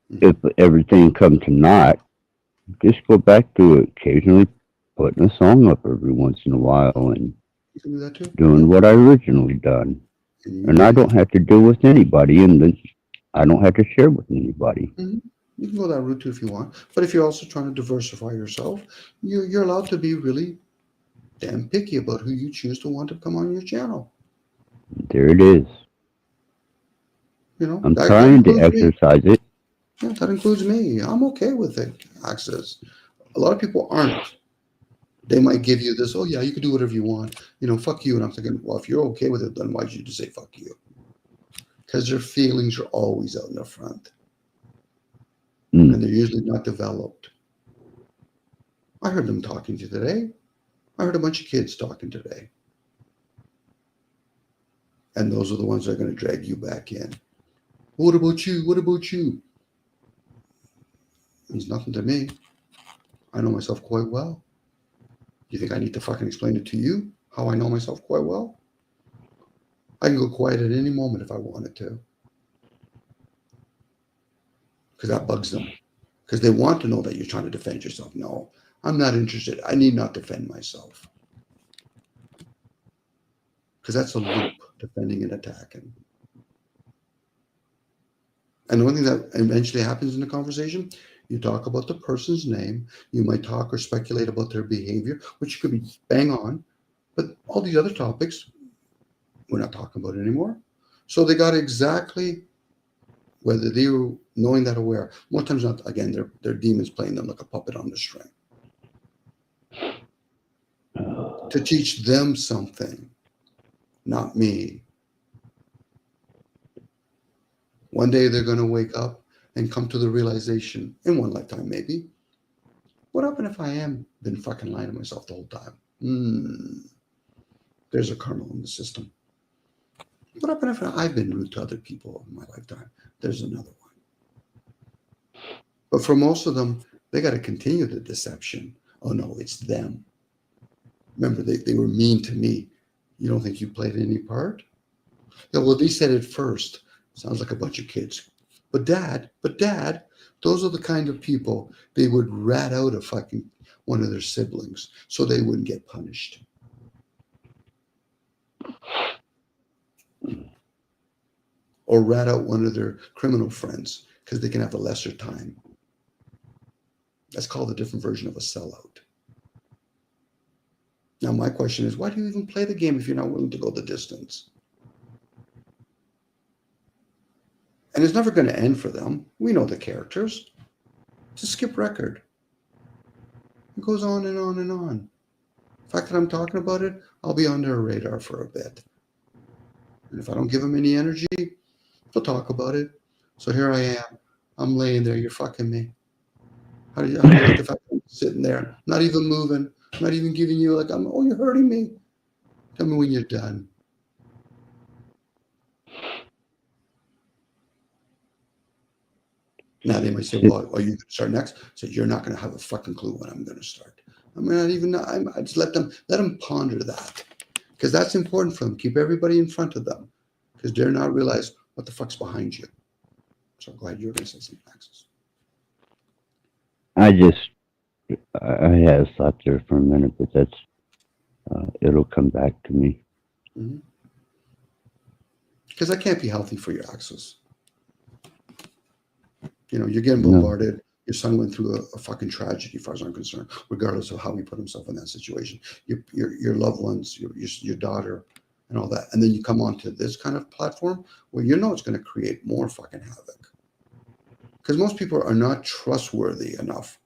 if everything comes to naught, just go back to occasionally putting a song up every once in a while and You can do that too. doing what I originally done. And I don't have to do with anybody, and then I don't have to share with anybody. You can go that route too if you want. But if you're also trying to diversify yourself, you're allowed to be really damn picky about who you choose to want to come on your channel. There it is. You know, I'm that trying to includes me. exercise it. Yeah, that includes me. I'm okay with it, Access. A lot of people aren't. They might give you this, oh yeah, you can do whatever you want. You know, fuck you. And I'm thinking, well, if you're okay with it, then why did you just say fuck you? Because their feelings are always out in the front. And they're usually not developed. I heard them talking to you today. I heard a bunch of kids talking today. And those are the ones that are going to drag you back in. What about you? What about you? It means nothing to me. I know myself quite well. You think I need to fucking explain it to you? How I know myself quite well? I can go quiet at any moment if I wanted to. Because that bugs them. Because they want to know that you're trying to defend yourself. No, I'm not interested. I need not defend myself. Because that's a loop, defending and attacking. And the one thing that eventually happens in the conversation, you talk about the person's name. You might talk or speculate about their behavior, which could be bang on. But all these other topics, we're not talking about it anymore. So they got exactly whether they were knowing that aware. More times not, again, they're demons playing them like a puppet on the string. To teach them something, not me. One day they're going to wake up and come to the realization, in one lifetime maybe, what happened if I am been fucking lying to myself the whole time? There's a kernel in the system. What happened if I've been rude to other people in my lifetime? There's another one. But for most of them, they got to continue the deception. Oh no, it's them. Remember, they were mean to me. You don't think you played any part? Yeah, well, they said it first. Sounds like a bunch of kids. But dad, those are the kind of people they would rat out a fucking one of their siblings so they wouldn't get punished. Or rat out one of their criminal friends because they can have a lesser time. That's called a different version of a sellout. Now, my question is, why do you even play the game if you're not willing to go the distance? And it's never going to end for them. We know the characters. It's a skip record. It goes on and on and on. The fact that I'm talking about it, I'll be on their radar for a bit. And if I don't give them any energy, they'll talk about it. So here I am. I'm laying there. You're fucking me. How do you like the fact that I'm sitting there, not even moving, not even giving you like, oh, you're hurting me. Tell me when you're done. Now they might say, well, are you going to start next? So you're not going to have a fucking clue when I'm going to start. I'm not even, I just let them ponder that, because that's important for them. Keep everybody in front of them, because they're not realize what the fuck's behind you. So go ahead, you're going to say something, Axis. I had a thought there for a minute, but that's it'll come back to me. Because that can't be healthy for your Axis. You know, you're getting bombarded. Your son went through a fucking tragedy, as far as I'm concerned, regardless of how he put himself in that situation. Your loved ones, your daughter, and all that, and then you come onto this kind of platform where you know it's going to create more fucking havoc. Because most people are not trustworthy enough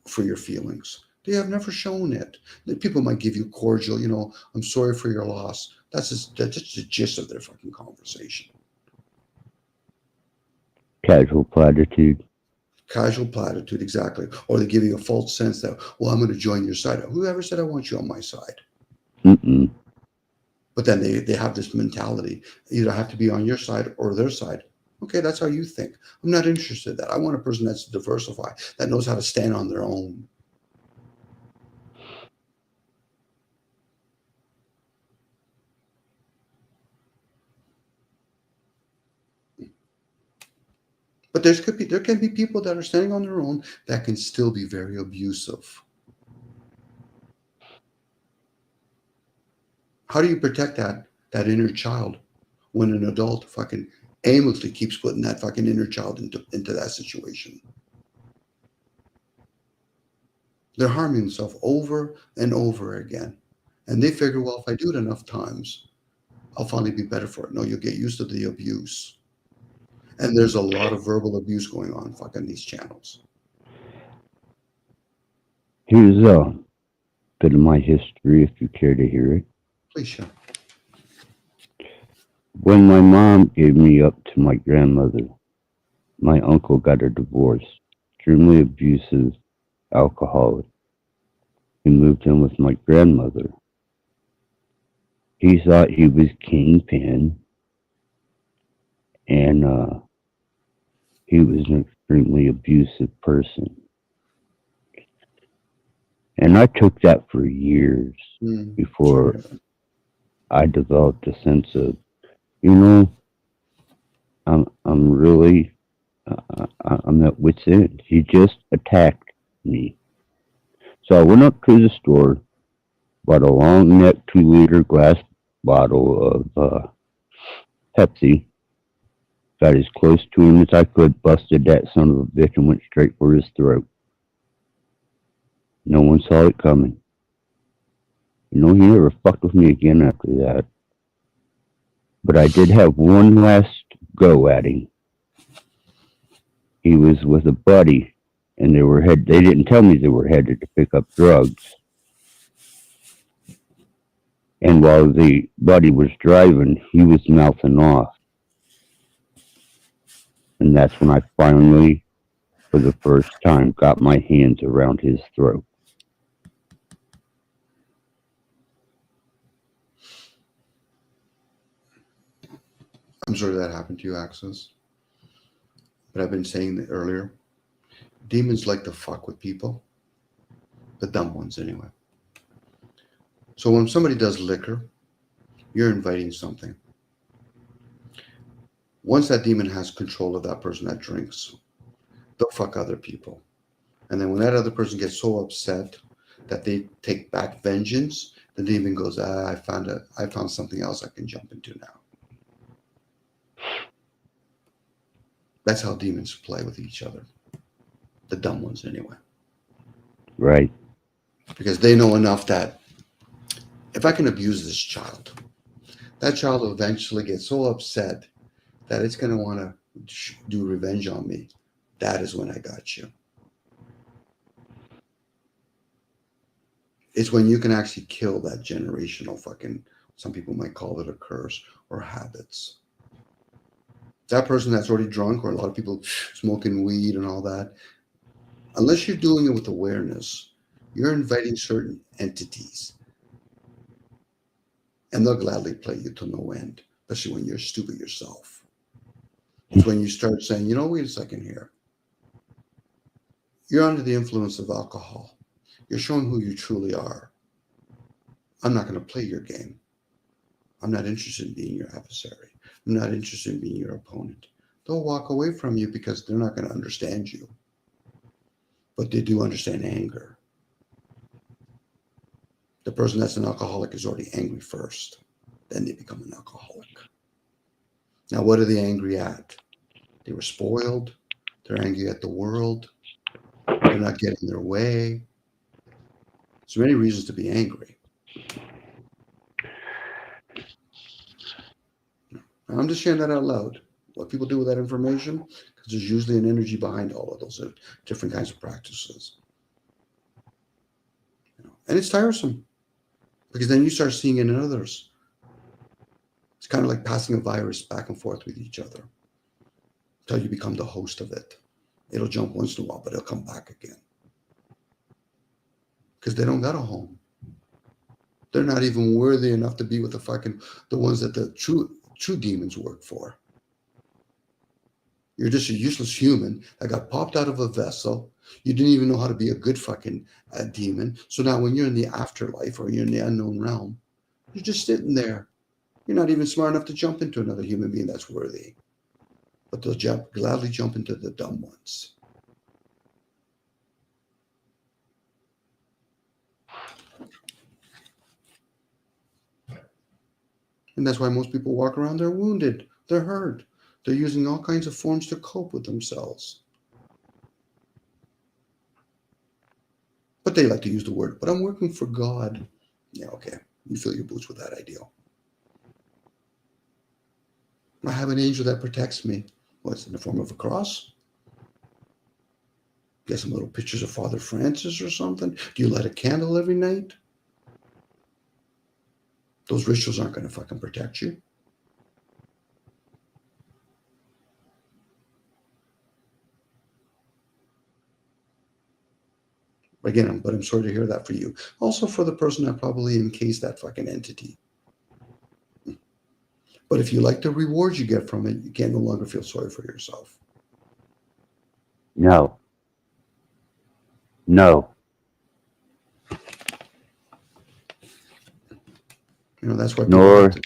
for your feelings. They have never shown it. The people might give you cordial, you know, I'm sorry for your loss. That's just the gist of their fucking conversation. Casual platitude. Casual platitude, exactly. Or they give you a false sense that, well, I'm going to join your side. Whoever said I want you on my side? Mm-mm. But then they have this mentality, either have to be on your side or their side. Okay, that's how you think. I'm not interested in that. I want a person that's diversified, that knows how to stand on their own. But there can be people that are standing on their own that can still be very abusive. How do you protect that inner child when an adult fucking aimlessly keeps putting that fucking inner child into that situation? They're harming themselves over and over again. And they figure, well, if I do it enough times, I'll finally be better for it. No, you'll get used to the abuse. And there's a lot of verbal abuse going on fucking these channels. Here's a bit of my history, if you care to hear it. Please share. When my mom gave me up to my grandmother, my uncle got a divorce. Extremely abusive alcoholic. He moved in with my grandmother. He thought he was kingpin, and he was an extremely abusive person. And I took that for years before I developed a sense of, you know, I'm really, I'm at wit's end. He just attacked me. So I went up to the store, bought a long neck 2-liter glass bottle of Pepsi, got as close to him as I could, busted that son of a bitch, and went straight for his throat. No one saw it coming. You know, he never fucked with me again after that. But I did have one last go at him. He was with a buddy, and they didn't tell me they were headed to pick up drugs. And while the buddy was driving, he was mouthing off. And that's when I finally, for the first time, got my hands around his throat. I'm sorry that happened to you, Axis. But I've been saying that earlier. Demons like to fuck with people. The dumb ones, anyway. So when somebody does liquor, you're inviting something. Once that demon has control of that person that drinks, they'll fuck other people. And then when that other person gets so upset that they take back vengeance, the demon goes, I found something else I can jump into now. That's how demons play with each other. The dumb ones, anyway. Right. Because they know enough that if I can abuse this child, that child will eventually get so upset that it's going to want to do revenge on me. That is when I got you. It's when you can actually kill that generational fucking, some people might call it a curse, or habits. That person that's already drunk, or a lot of people smoking weed and all that, unless you're doing it with awareness, you're inviting certain entities. And they'll gladly play you to no end, especially when you're stupid yourself. It's when you start saying, wait a second here. You're under the influence of alcohol. You're showing who you truly are. I'm not going to play your game. I'm not interested in being your adversary. I'm not interested in being your opponent. They'll walk away from you because they're not going to understand you. But they do understand anger. The person that's an alcoholic is already angry first. Then they become an alcoholic. Now, what are they angry at? They were spoiled. They're angry at the world. They're not getting their way. There's many reasons to be angry. I'm just sharing that out loud. What people do with that information, because there's usually an energy behind all of those different kinds of practices. And it's tiresome, because then you start seeing it in others. It's kind of like passing a virus back and forth with each other until you become the host of it. It'll jump once in a while, but it'll come back again. Because they don't got a home. They're not even worthy enough to be with the ones that the true demons work for. You're just a useless human that got popped out of a vessel. You didn't even know how to be a good demon. So now when you're in the afterlife or you're in the unknown realm, you're just sitting there. You're not even smart enough to jump into another human being that's worthy. But they'll gladly jump into the dumb ones. And that's why most people walk around, they're wounded, they're hurt. They're using all kinds of forms to cope with themselves. But they like to use the word, but I'm working for God. Yeah, okay. You fill your boots with that ideal. I have an angel that protects me. What's in the form of a cross? Get some little pictures of Father Francis or something? Do you light a candle every night? Those rituals aren't going to fucking protect you. Again, but I'm sorry to hear that for you. Also for the person that probably encased that fucking entity. But if you like the rewards you get from it, you can no longer feel sorry for yourself. No. No. That's why people Nor have to.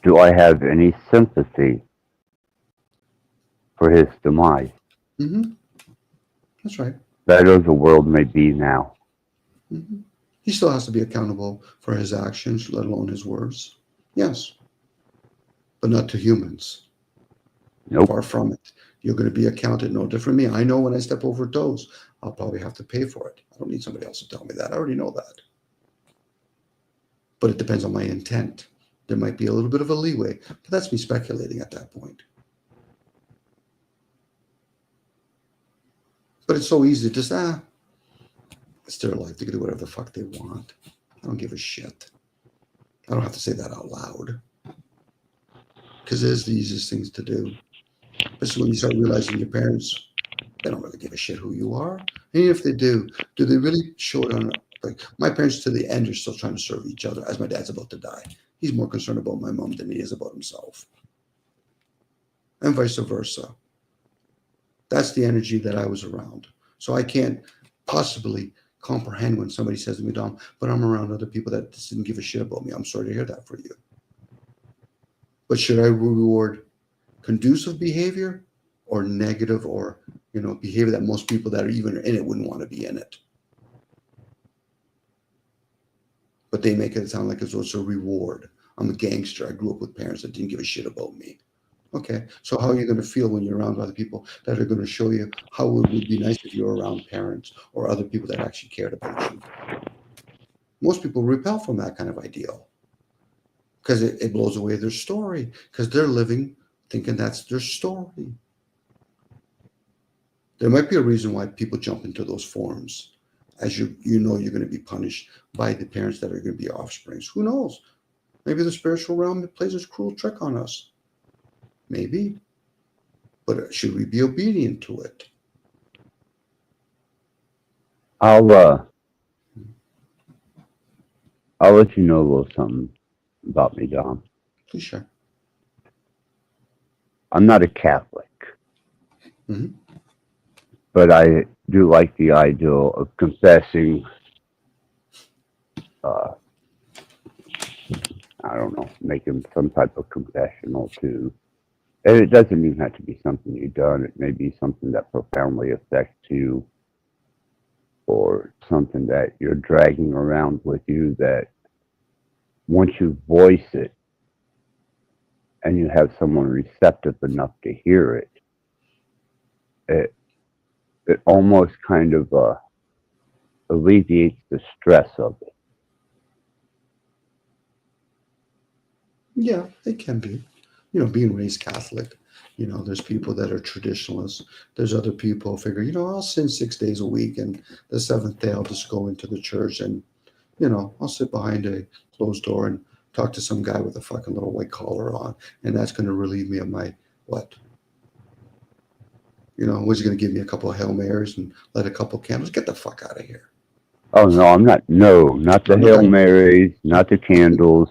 do I have any sympathy for his demise. Mm-hmm. That's right. Better the world may be now. Mm-hmm. He still has to be accountable for his actions, let alone his words. Yes. But not to humans. Nope. Far from it. You're going to be accounted no different from me. I know when I step over toes, I'll probably have to pay for it. I don't need somebody else to tell me that. I already know that. But it depends on my intent. There might be a little bit of a leeway, but that's me speculating at that point. But it's so easy to just, it's their life. They can do whatever the fuck they want. I don't give a shit. I don't have to say that out loud. Because it is the easiest things to do. Especially when you start realizing your parents, they don't really give a shit who you are. And even if they do they really show it on, like, my parents to the end are still trying to serve each other as my dad's about to die. He's more concerned about my mom than he is about himself. And vice versa. That's the energy that I was around. So I can't possibly comprehend when somebody says to me, Dom, but I'm around other people that just didn't give a shit about me. I'm sorry to hear that for you. But should I reward conducive behavior or negative or, behavior that most people that are even in it wouldn't want to be in it? But they make it sound like it's also a reward. I'm a gangster. I grew up with parents that didn't give a shit about me. Okay, so how are you going to feel when you're around other people that are going to show you how it would be nice if you were around parents or other people that actually cared about you? Most people repel from that kind of ideal because it blows away their story, because they're living thinking that's their story. There might be a reason why people jump into those forms, as you're going to be punished by the parents that are going to be your offsprings. Who knows? Maybe the spiritual realm plays this cruel trick on us. Maybe. But should we be obedient to it? I'll let you know a little something about me, Dom. Please share. I'm not a Catholic, Mhm. but I do like the ideal of confessing. Uh, I don't know, making some type of confessional too. And it doesn't even have to be something you've done. It may be something that profoundly affects you, or something that you're dragging around with you that once you voice it and you have someone receptive enough to hear it, it, it almost kind of alleviates the stress of it. Yeah, it can be. You know, being raised Catholic, you know, there's people that are traditionalists. There's other people who figure, you know, I'll sin 6 days a week, and the seventh day I'll just go into the church and, you know, I'll sit behind a closed door and talk to some guy with a fucking little white collar on, and that's going to relieve me of my what? You know, was he going to give me a couple of Hail Marys and light a couple of candles? Get the fuck out of here. Oh no, I'm not. No, not the Hail Okay. Marys, not the candles.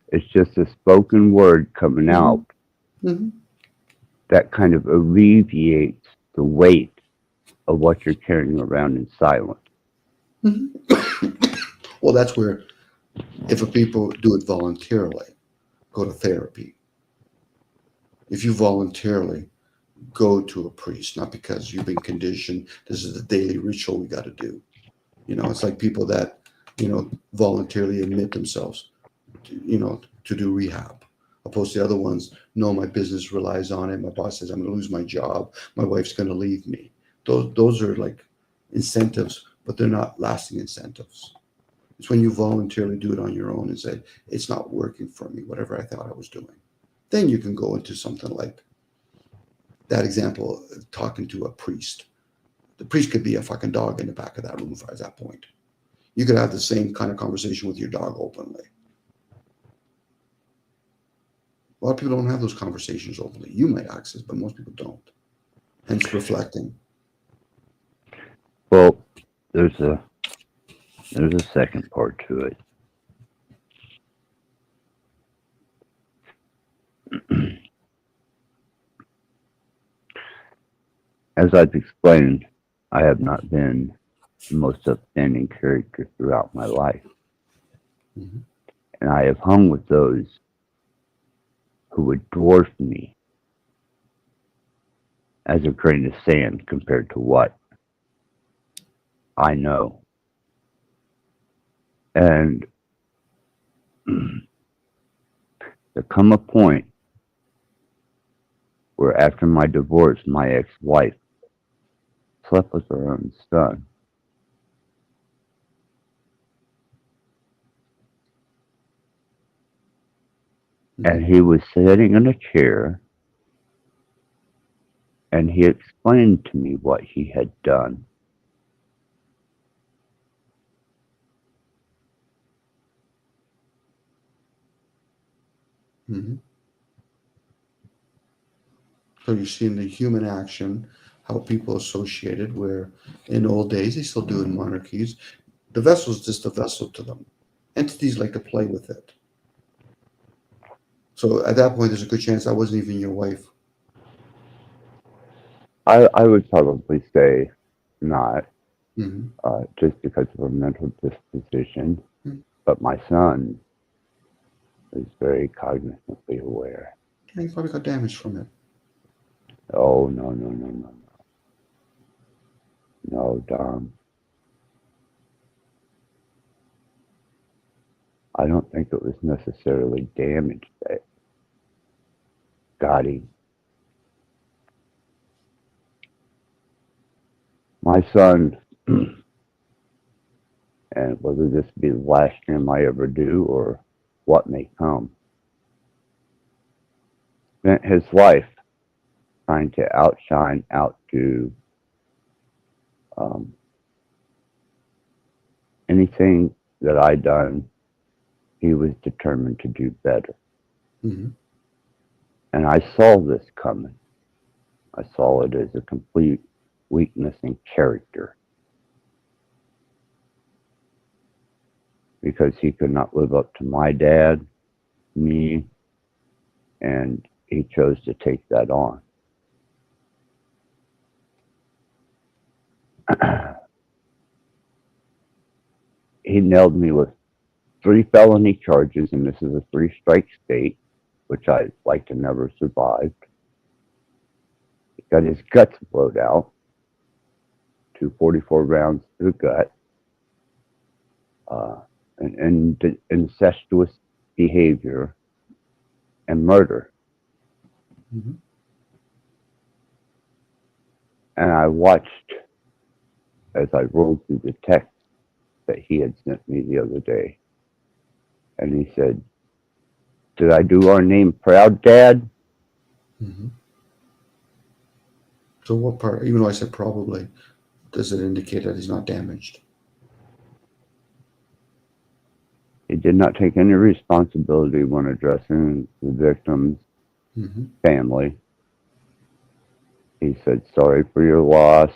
It's just a spoken word coming out Mm-hmm. that kind of alleviates the weight of what you're carrying around in silence. Well, that's where, if a people do it voluntarily, go to therapy. If you voluntarily go to a priest, not because you've been conditioned, this is the daily ritual we got to do. You know, it's like people that, you know, voluntarily admit themselves, you know, to do rehab. Opposed to the other ones, no, my business relies on it. My boss says I'm going to lose my job. My wife's going to leave me. Those are like incentives, but they're not lasting incentives. It's when you voluntarily do it on your own and say, it's not working for me, whatever I thought I was doing. Then you can go into something like that example, talking to a priest. The priest could be a fucking dog in the back of that room at that point. You could have the same kind of conversation with your dog openly. A lot of people don't have those conversations openly. You might access, but most people don't. Hence reflecting. Well, there's a second part to it. As I've explained, I have not been the most upstanding character throughout my life. Mm-hmm. And I have hung with those who would dwarf me as a grain of sand compared to what I know. And there come a point where after my divorce, my ex-wife slept with her own son. And he was sitting in a chair and he explained to me what he had done. Mm-hmm. So you're seeing the human action, how people associated, where in old days, they still do in monarchies, the vessel's just a vessel to them. Entities like to play with it. So at that point, there's a good chance I wasn't even your wife. I would probably say not, Mm-hmm. just because of a mental disposition. Mm-hmm. But my son is very cognizantly aware. Yeah, you probably got damaged from it. Oh, no. No, Dom. I don't think it was necessarily damage that got him. My son, and whether this be the last stream I ever do or what may come, spent his life trying to outshine, outdo anything that I done. He was determined to do better. Mm-hmm. And I saw this coming. I saw it as a complete weakness in character. Because he could not live up to my dad, me, and he chose to take that on. He nailed me with 3 felony charges, and this is a 3-strike state, which I'd like to never survive. He got his guts blowed out, 244 rounds to the gut, and incestuous behavior and murder. Mm-hmm. And I watched as I rolled through the text that he had sent me the other day. And he said, "Did I do our name proud, Dad?" Mm-hmm. So what part, even though I said probably, does it indicate that he's not damaged? He did not take any responsibility when addressing the victim's Mm-hmm. family. He said, "Sorry for your loss.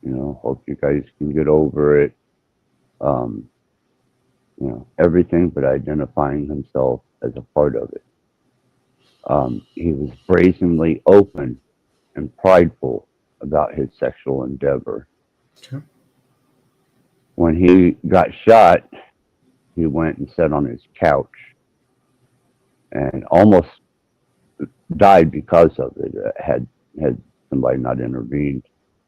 Hope you guys can get over it." Everything but identifying himself as a part of it. He was brazenly open and prideful about his sexual endeavor. Okay. When he got shot, he went and sat on his couch and almost died because of it. Had somebody not intervened.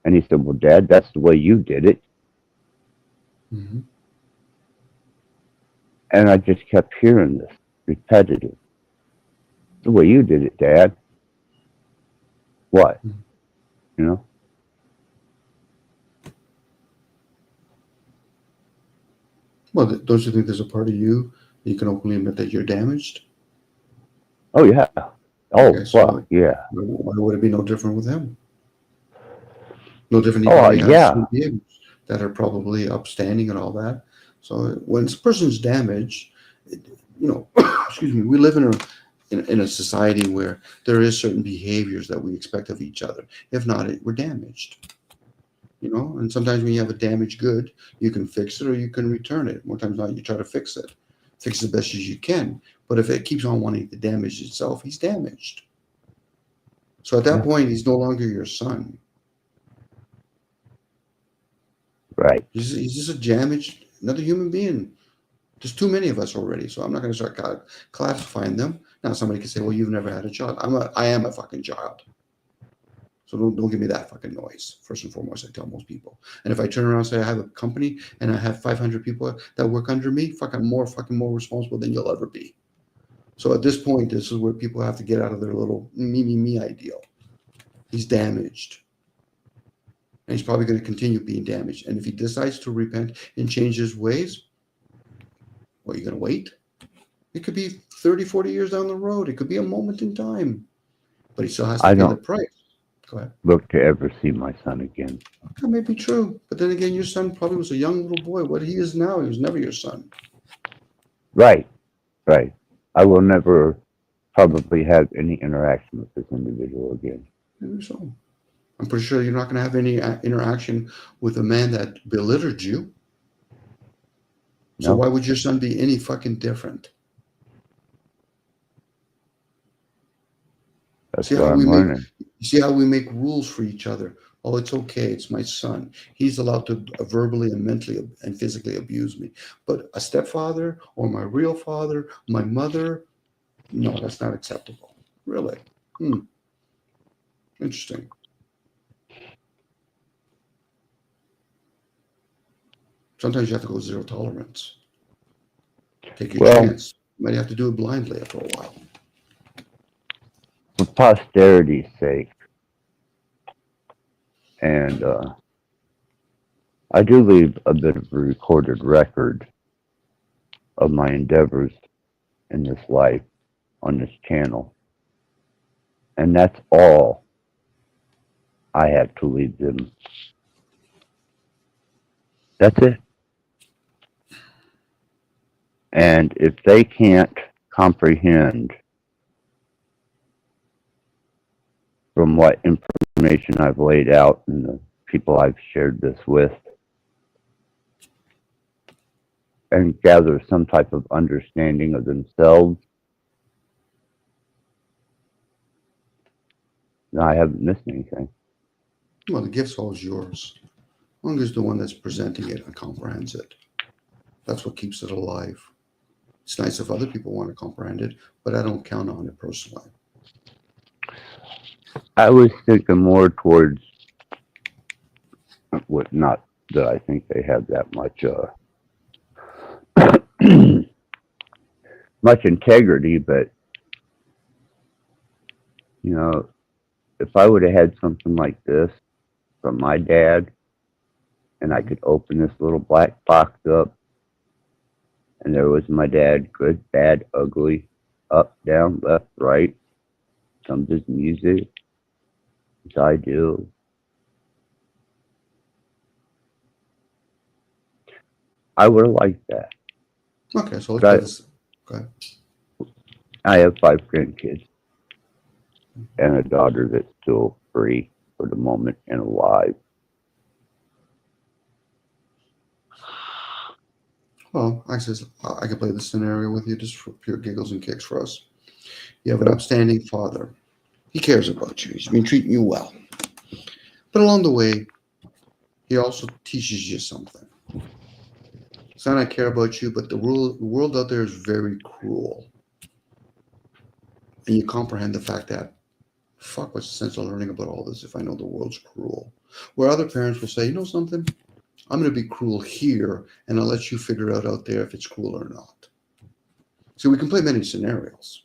And he said, "Well, Dad, that's the way you did it." Mm-hmm. And I just kept hearing this repetitive. "The way you did it, Dad." What? You know? Well, don't you think there's a part of you that you can openly admit that you're damaged? Oh, yeah. Oh, Okay, so fuck, yeah. why would it be no different with him? No different. He Oh, probably has yeah. some behaviors that are probably upstanding and all that. So when a person's damaged, excuse me, we live in a society where there is certain behaviors that we expect of each other. If not, we're damaged. And sometimes when you have a damaged good, you can fix it or you can return it. More times than not, you try to fix it as best as you can. But if it keeps on wanting to damage itself, he's damaged. So at that point, he's no longer your son. Right. He's just a damaged, another human being. There's too many of us already, so I'm not going to start classifying them. Now somebody can say, "Well, you've never had a child." I am a fucking child. So don't give me that fucking noise. First and foremost, I tell most people. And if I turn around and say I have a company and I have 500 people that work under me, I'm more responsible than you'll ever be. So at this point, this is where people have to get out of their little me ideal. He's damaged. And he's probably going to continue being damaged. And if he decides to repent and change his ways, what, are you going to wait? It could be 30, 40 years down the road. It could be a moment in time. But he still has to I pay the don't price. Go ahead. look to ever see my son again. That may be true. But then again, your son probably was a young little boy. What he is now, he was never your son. Right. Right. I will never probably have any interaction with this individual again. Maybe so. I'm pretty sure you're not going to have any interaction with a man that belittled you. So No. why would your son be any fucking different? That's what I'm learning. See how we make rules for each other. Oh, it's okay. It's my son. He's allowed to verbally and mentally and physically abuse me. But a stepfather or my real father, my mother, no, that's not acceptable. Really? Interesting. Sometimes you have to go 0 tolerance. Take your chance. You might have to do it blindly after a while. For posterity's sake, and I do leave a bit of a recorded record of my endeavors in this life on this channel. And that's all I have to leave them. That's it. And if they can't comprehend from what information I've laid out and the people I've shared this with, and gather some type of understanding of themselves, I haven't missed anything. Well, the gift's always yours. As long as the one that's presenting it and comprehends it. That's what keeps it alive. It's nice if other people want to comprehend it, but I don't count on it personally. I was thinking more towards what, not that I think they have that much much integrity, but you know, if I would have had something like this from my dad, and I could open this little black box up, and there was my dad, good, bad, ugly, up, down, left, right, some of his music, his ideals. I would have liked that. Okay, so let's do this. Okay. I have 5 grandkids and a daughter that's still free for the moment and alive. Well, I can play this scenario with you just for pure giggles and kicks for us. You have an upstanding father. He cares about you. He's been treating you well. But along the way, he also teaches you something. Son, I care about you, but the world out there is very cruel. And you comprehend the fact that, fuck, what's the sense of learning about all this if I know the world's cruel? Where other parents will say, you know something? I'm going to be cruel here, and I'll let you figure out there if it's cruel or not. So we can play many scenarios.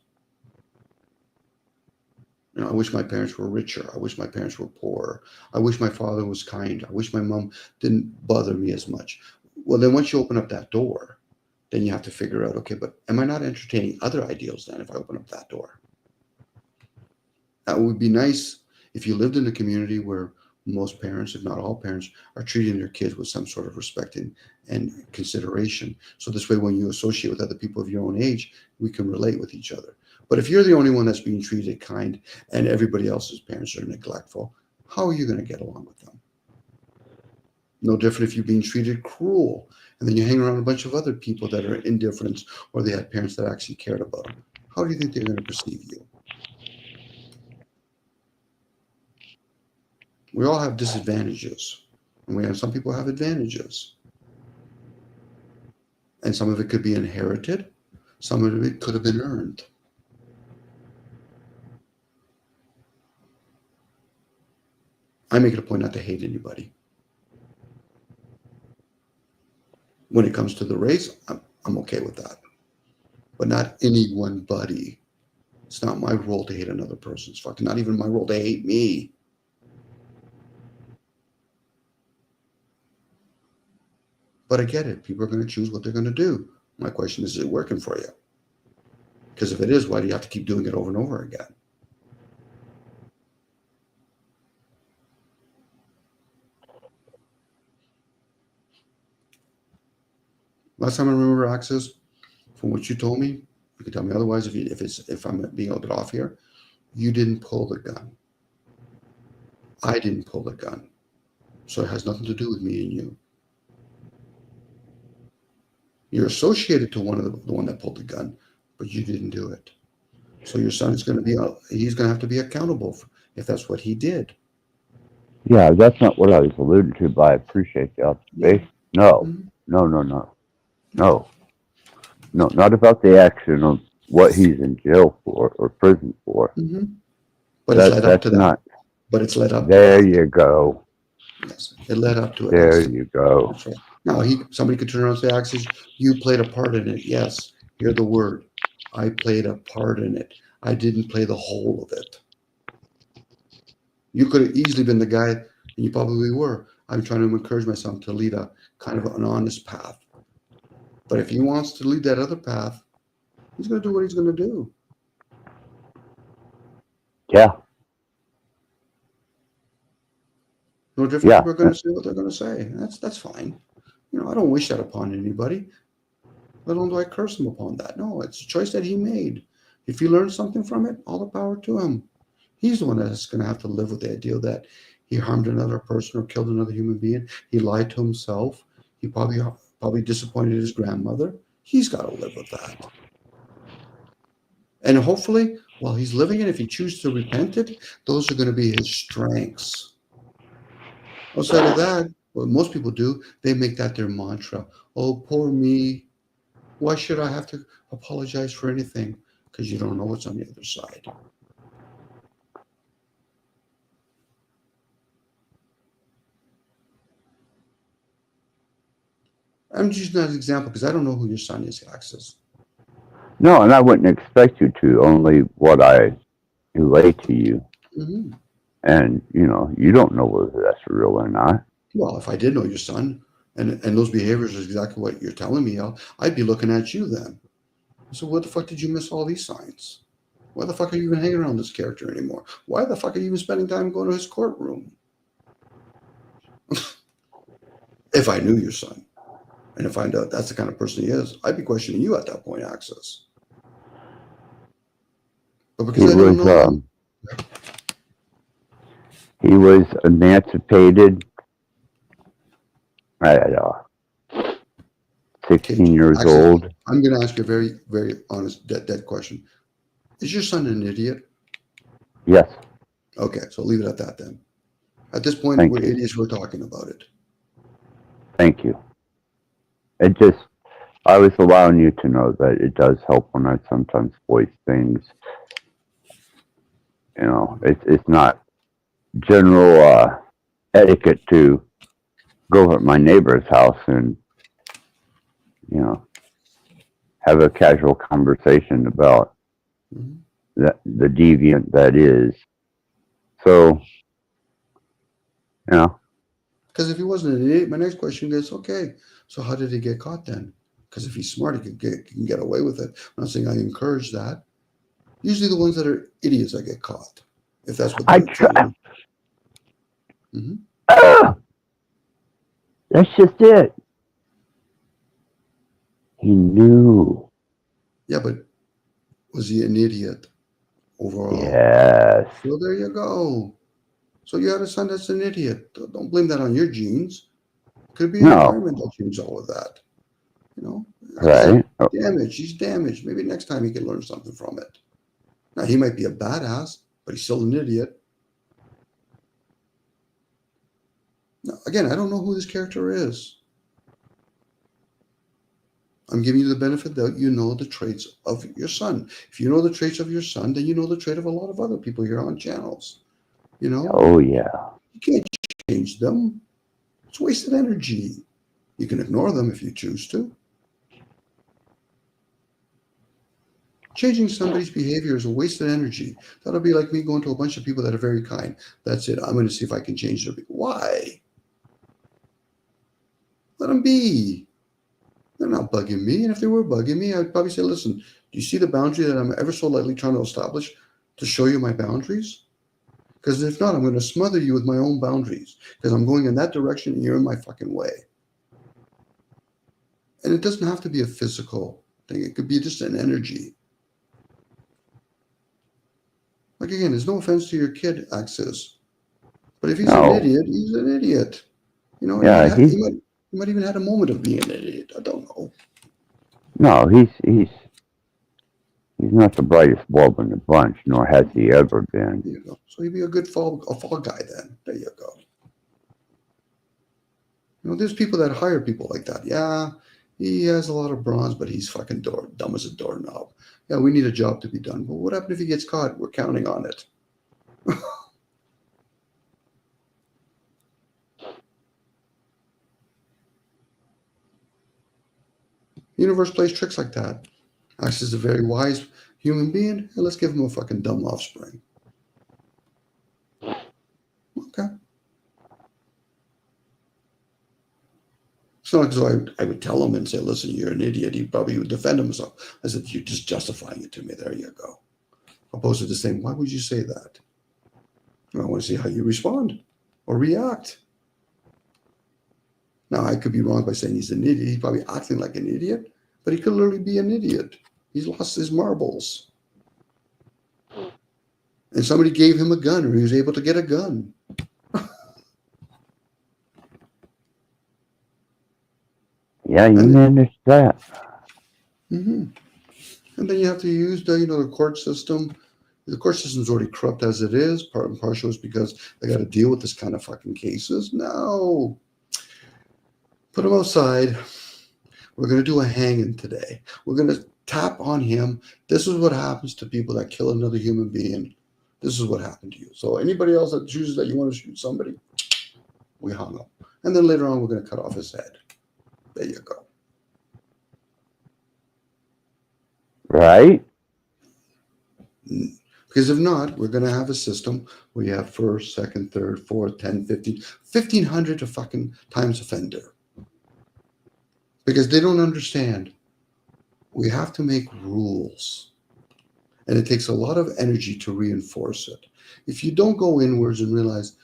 You know, I wish my parents were richer. I wish my parents were poorer. I wish my father was kind. I wish my mom didn't bother me as much. Well, then once you open up that door, then you have to figure out, okay, but am I not entertaining other ideals then if I open up that door? That would be nice if you lived in a community where most parents, if not all parents, are treating their kids with some sort of respect and consideration. So this way, when you associate with other people of your own age, we can relate with each other. But if you're the only one that's being treated kind and everybody else's parents are neglectful, how are you going to get along with them? No different if you're being treated cruel and then you hang around a bunch of other people that are indifferent or they had parents that actually cared about them. How do you think they're going to perceive you? We all have disadvantages, and some people have advantages. And some of it could be inherited. Some of it could have been earned. I make it a point not to hate anybody. When it comes to the race, I'm okay with that. But not any one buddy. It's not my role to hate another person. It's fucking not even my role to hate me. But I get it. People are going to choose what they're going to do. My question is it working for you? Because if it is, why do you have to keep doing it over and over again? Last time I remember, Access, from what you told me, you can tell me otherwise if I'm being a little bit off here, you didn't pull the gun. I didn't pull the gun. So it has nothing to do with me and you. You're associated to the one that pulled the gun, but you didn't do it. So your son is going to he's going to have to be accountable if that's what he did. Yeah, that's not what I was alluding to, but I appreciate the observation. No, no, not about the action of what he's in jail for or prison for. Mm-hmm. But it's led up to that. But it's led up to that. There you go. Yes, it led up to it. There you go. That's right. Now, somebody could turn around and say, Axis, you played a part in it. Yes, hear the word. I played a part in it. I didn't play the whole of it. You could have easily been the guy, and you probably were. I'm trying to encourage my son to lead a kind of an honest path. But if he wants to lead that other path, he's going to do what he's going to do. Yeah. No different. People are going to say what they're going to say. That's fine. You know, I don't wish that upon anybody. Let alone do I curse him upon that. No, it's a choice that he made. If he learns something from it, all the power to him. He's the one that's going to have to live with the idea that he harmed another person or killed another human being. He lied to himself. He probably disappointed his grandmother. He's got to live with that. And hopefully, while he's living it, if he chooses to repent it, those are going to be his strengths. Outside of that, what most people do, they make that their mantra. Oh, poor me. Why should I have to apologize for anything? Because you don't know what's on the other side. I'm just using that as an example because I don't know who your son is, Axis. No, and I wouldn't expect you to, only what I relay to you. Mm-hmm. And, you know, you don't know whether that's real or not. Well, if I did know your son and those behaviors are exactly what you're telling me, I'd be looking at you then. So what the fuck did you miss all these signs? Why the fuck are you even hanging around this character anymore? Why the fuck are you even spending time going to his courtroom? If I knew your son and to find out that's the kind of person he is, I'd be questioning you at that point, Access. But because I don't know he was emancipated at 16 years Access, old. I'm going to ask you a very, very honest, dead question. Is your son an idiot? Yes. Okay, so leave it at that then. At this point, Thank we're you. idiots. We're talking about it. Thank you. It just, I was allowing you to know that it does help when I sometimes voice things. You know, it's not general etiquette to go over at my neighbor's house and, you know, have a casual conversation about the deviant that is. So, you know. Because if he wasn't an idiot, my next question is, okay, so how did he get caught then? Because if he's smart, he can get away with it. I'm not saying I encourage that. Usually the ones that are idiots that get caught, if that's what they're doing. That's just it. He knew. Yeah, but was he an idiot overall? Yes. Well, there you go. So you had a son that's an idiot. Don't blame that on your genes. Could be an environment that changed all of that. You know, right? Damaged. He's damaged. Maybe next time he can learn something from it. Now he might be a badass, but he's still an idiot. Now, again, I don't know who this character is. I'm giving you the benefit that you know the traits of your son. If you know the traits of your son, then you know the trait of a lot of other people here on channels. You know? Oh, yeah. You can't change them. It's wasted energy. You can ignore them if you choose to. Changing somebody's behavior is a wasted energy. That'll be like me going to a bunch of people that are very kind. That's it. I'm going to see if I can change their behavior. Why? Let them be. They're not bugging me. And if they were bugging me, I'd probably say, listen, do you see the boundary that I'm ever so lightly trying to establish to show you my boundaries? Because if not, I'm going to smother you with my own boundaries because I'm going in that direction and you're in my fucking way. And it doesn't have to be a physical thing. It could be just an energy. Like, again, there's no offense to your kid, Axis. But if he's an idiot, he's an idiot. You know, yeah, he might even had a moment of being an idiot. I don't know. No, he's not the brightest bulb in the bunch, nor has he ever been. There you go. So he'd be a good fall guy then. There you go. You know, there's people that hire people like that. Yeah, he has a lot of bronze, but he's fucking dumb as a doorknob. Yeah, we need a job to be done. But what happened if he gets caught? We're counting on it. The universe plays tricks like that. Axe is a very wise human being. Hey, let's give him a fucking dumb offspring. Okay. It's not as though I would tell him and say, listen, you're an idiot. He probably would defend himself. I said, you're just justifying it to me. There you go. Opposed to the saying, why would you say that? I want to see how you respond or react. Now, I could be wrong by saying he's an idiot. He's probably acting like an idiot, but he could literally be an idiot. He's lost his marbles. And somebody gave him a gun, or he was able to get a gun. Yeah, you managed that. Mm-hmm. And then you have to use the, the court system. The court system's already corrupt as it is. Part and partial is because they got to deal with this kind of fucking cases. No. Put him outside. We're going to do a hanging today. We're going to tap on him. This is what happens to people that kill another human being. This is what happened to you. So anybody else that chooses that you want to shoot somebody, we hung up. And then later on, we're going to cut off his head. There you go. Right? Because if not, we're going to have a system where you have first, second, third, fourth, 10, 15, 1,500 to fucking times offender. Because they don't understand. We have to make rules. And it takes a lot of energy to reinforce it. If you don't go inwards and realize,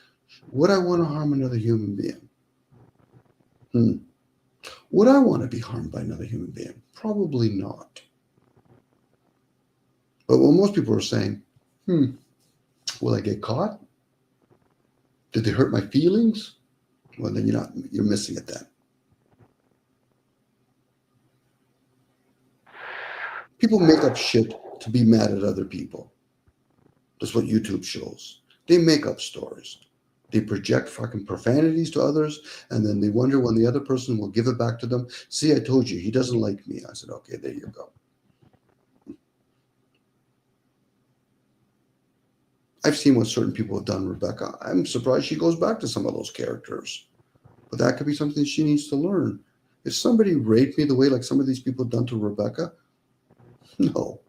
would I want to harm another human being? Would I want to be harmed by another human being? Probably not. But what most people are saying, will I get caught? Did they hurt my feelings? Well, then you're missing it then. People make up shit to be mad at other people. That's what YouTube shows. They make up stories. They project fucking profanities to others, and then they wonder when the other person will give it back to them. See, I told you, he doesn't like me. I said, okay, there you go. I've seen what certain people have done, Rebecca. I'm surprised she goes back to some of those characters. But that could be something she needs to learn. If somebody raped me the way like some of these people have done to Rebecca, no.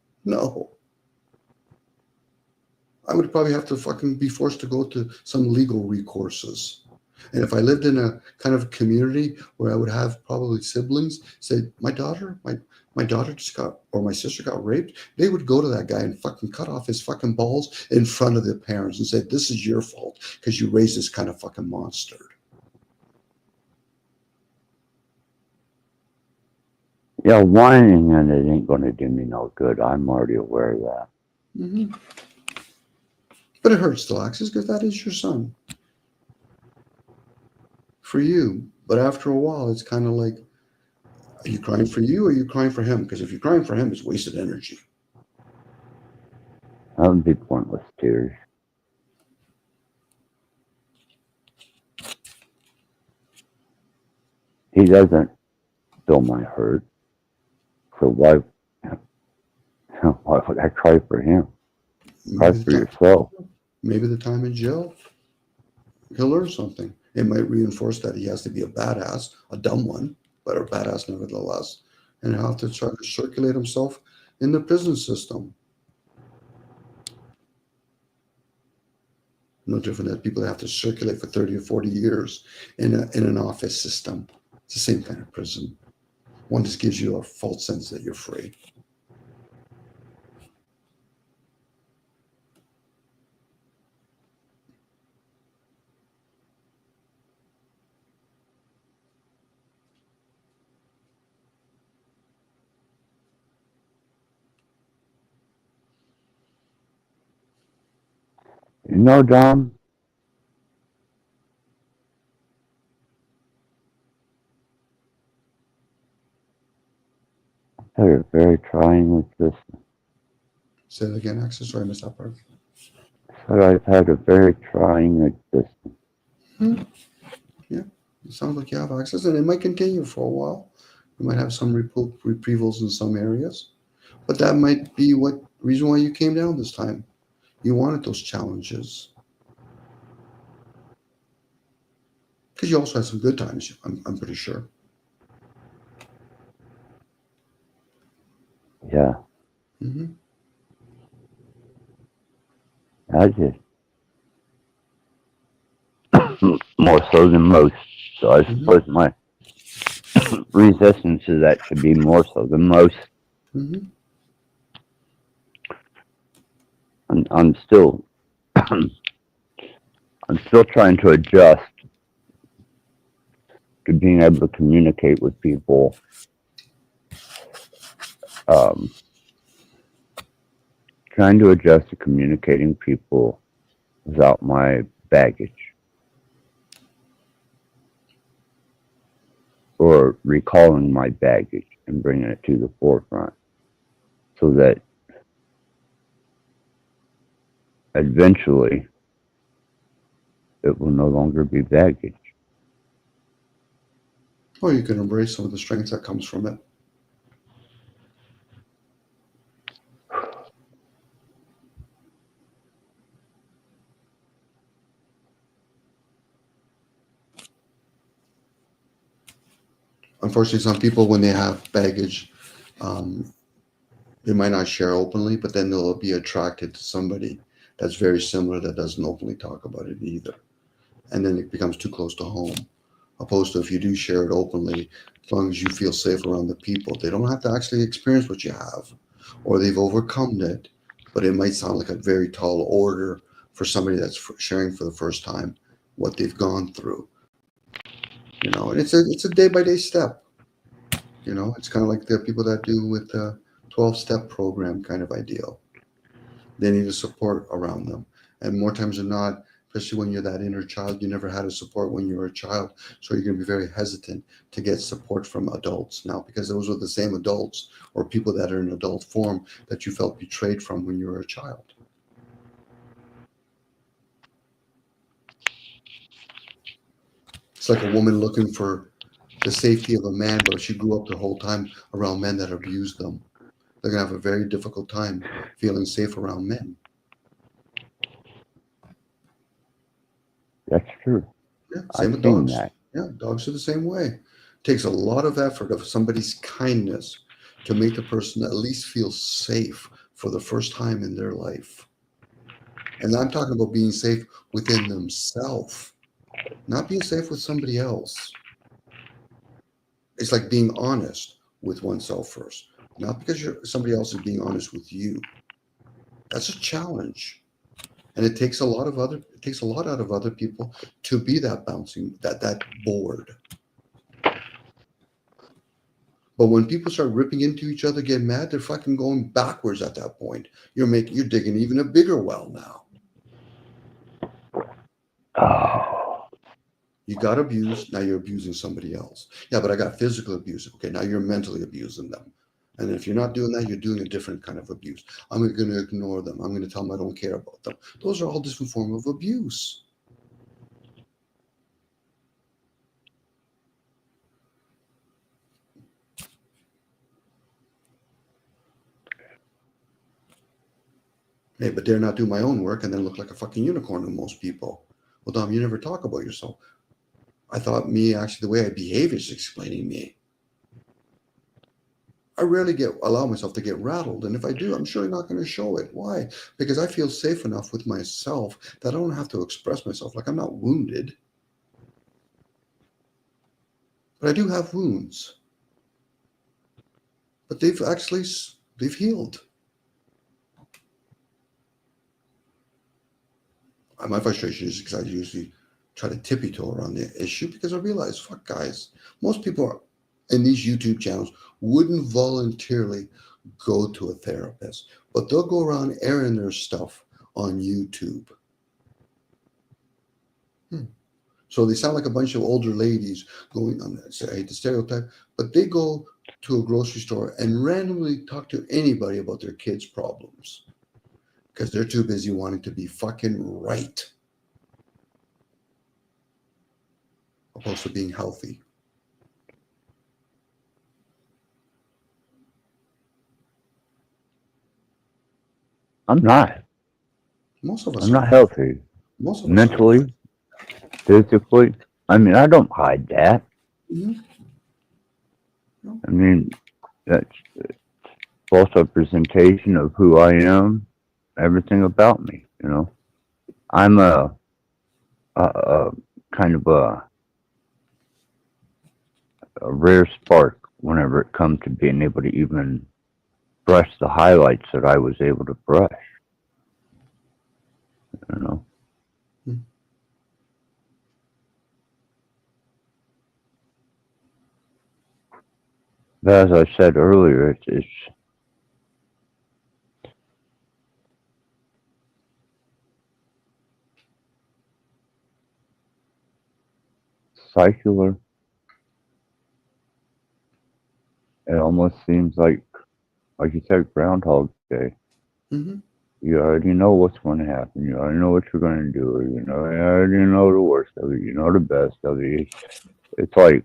I would probably have to fucking be forced to go to some legal recourses. And if I lived in a kind of community where I would have probably siblings say, my daughter just got, or my sister got raped, they would go to that guy and fucking cut off his fucking balls in front of the parents and say, this is your fault because you raised this kind of fucking monster. Yeah, whining and it ain't going to do me no good. I'm already aware of that. Mm-hmm. But it hurts still, Axis, because that is your son. For you. But after a while, it's kind of like, are you crying for you or are you crying for him? Because if you're crying for him, it's wasted energy. That would be pointless tears. He doesn't feel my hurt. So why would I cry for him? Cry for yourself. Maybe the time in jail, he'll learn something. It might reinforce that he has to be a badass, a dumb one, but a badass nevertheless, and he'll have to try to circulate himself in the prison system. No different than people that have to circulate for 30 or 40 years in an office system. It's the same kind of prison. One just gives you a false sense that you're free. You know, Dom, they're very trying existence. Say that again, Axel. Sorry, I missed that part. But I've had a very trying existence. Yeah, it sounds like you have access, and it might continue for a while. You might have some reprievals in some areas, but that might be what reason why you came down this time. You wanted those challenges because you also had some good times. I'm pretty sure. Yeah. Mm-hmm. I just more so than most. So I suppose my resistance to that should be more so than most. Mm-hmm. I'm still trying to adjust to being able to communicate with people. Trying to adjust to communicating people without my baggage. Or recalling my baggage and bringing it to the forefront so that eventually it will no longer be baggage. Or you can embrace some of the strength that comes from it. Unfortunately, some people, when they have baggage, they might not share openly, but then they'll be attracted to somebody that's very similar that doesn't openly talk about it either. And then it becomes too close to home. Opposed to if you do share it openly, as long as you feel safe around the people, they don't have to actually experience what you have, or they've overcome it. But it might sound like a very tall order for somebody that's sharing for the first time what they've gone through. You know, and it's a day by day step. You know, it's kind of like the people that do with the 12-step program kind of ideal. They need a support around them. And more times than not, especially when you're that inner child, you never had a support when you were a child. So you're going to be very hesitant to get support from adults now, because those are the same adults or people that are in adult form that you felt betrayed from when you were a child. It's like a woman looking for the safety of a man, but she grew up the whole time around men that abused them. They're going to have a very difficult time feeling safe around men. That's true. Yeah, I've same with seen dogs. that. Yeah, dogs are the same way. It takes a lot of effort of somebody's kindness to make the person at least feel safe for the first time in their life. And I'm talking about being safe within themselves, not being safe with somebody else. It's like being honest with oneself first, not because somebody else is being honest with you. That's a challenge. And it takes a lot out of other people to be that that board. But when people start ripping into each other, get mad, they're fucking going backwards at that point. You're digging even a bigger well now. Oh. You got abused, now you're abusing somebody else. Yeah, but I got physical abuse. Okay, now you're mentally abusing them. And if you're not doing that, you're doing a different kind of abuse. I'm going to ignore them. I'm going to tell them I don't care about them. Those are all different forms of abuse. Hey, but dare not do my own work and then look like a fucking unicorn to most people. Well, Dom, you never talk about yourself. I thought the way I behave is explaining me. I rarely allow myself to get rattled. And if I do, I'm surely not going to show it. Why? Because I feel safe enough with myself that I don't have to express myself. Like I'm not wounded. But I do have wounds. But they've healed. My frustration is because I usually try to tippy-toe around the issue because I realize, fuck guys, most people in these YouTube channels wouldn't voluntarily go to a therapist, but they'll go around airing their stuff on YouTube. So they sound like a bunch of older ladies going, I hate the stereotype, but they go to a grocery store and randomly talk to anybody about their kids' problems because they're too busy wanting to be fucking right, opposed to being healthy. I'm not. Most of us I'm not aren't. healthy. Most of us mentally, physically. I mean, I don't hide that. Mm-hmm. I mean, that's false representation of who I am, everything about me. You know, I'm a kind of a rare spark whenever it comes to being able to even brush the highlights that I was able to brush. You know. But as I said earlier, it's circular. It almost seems like you said, Groundhog Day. Mm-hmm. You already know what's going to happen. You already know what you're going to do. You already know the worst of it. You know the best of it. It's like,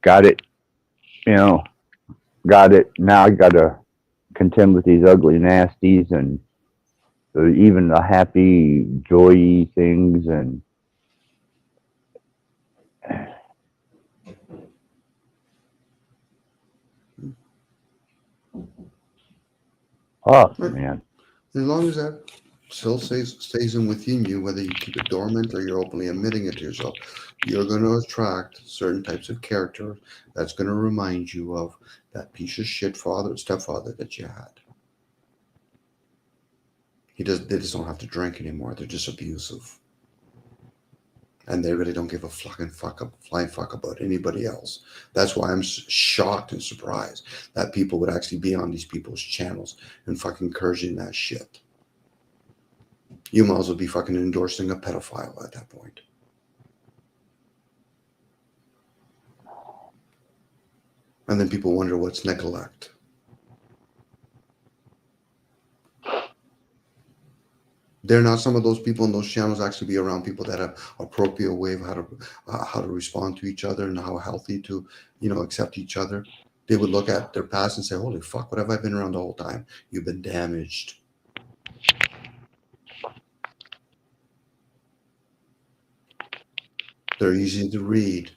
got it, you know, got it. Now I got to contend with these ugly nasties and even the happy, joy things. And oh, man. As long as that still stays in within you, whether you keep it dormant or you're openly admitting it to yourself, you're going to attract certain types of character that's going to remind you of that piece of shit stepfather that you had. They just don't have to drink anymore. They're just abusive. And they really don't give a flying fuck about anybody else. That's why I'm shocked and surprised that people would actually be on these people's channels and fucking encouraging that shit. You might as well be fucking endorsing a pedophile at that point. And then people wonder what's neglect. They're not some of those people in those channels actually be around people that have appropriate way of how to respond to each other and how healthy to, accept each other. They would look at their past and say, holy fuck, what have I been around the whole time? You've been damaged. They're easy to read.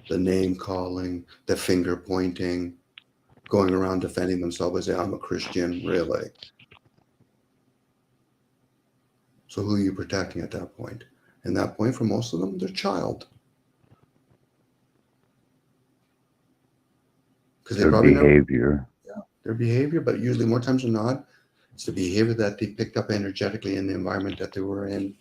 The name calling, the finger pointing, going around defending themselves and say, I'm a Christian, really. So who are you protecting at that point? And that point, for most of them, their child. Because they probably behavior. Their behavior, but usually more times than not, it's the behavior that they picked up energetically in the environment that they were in.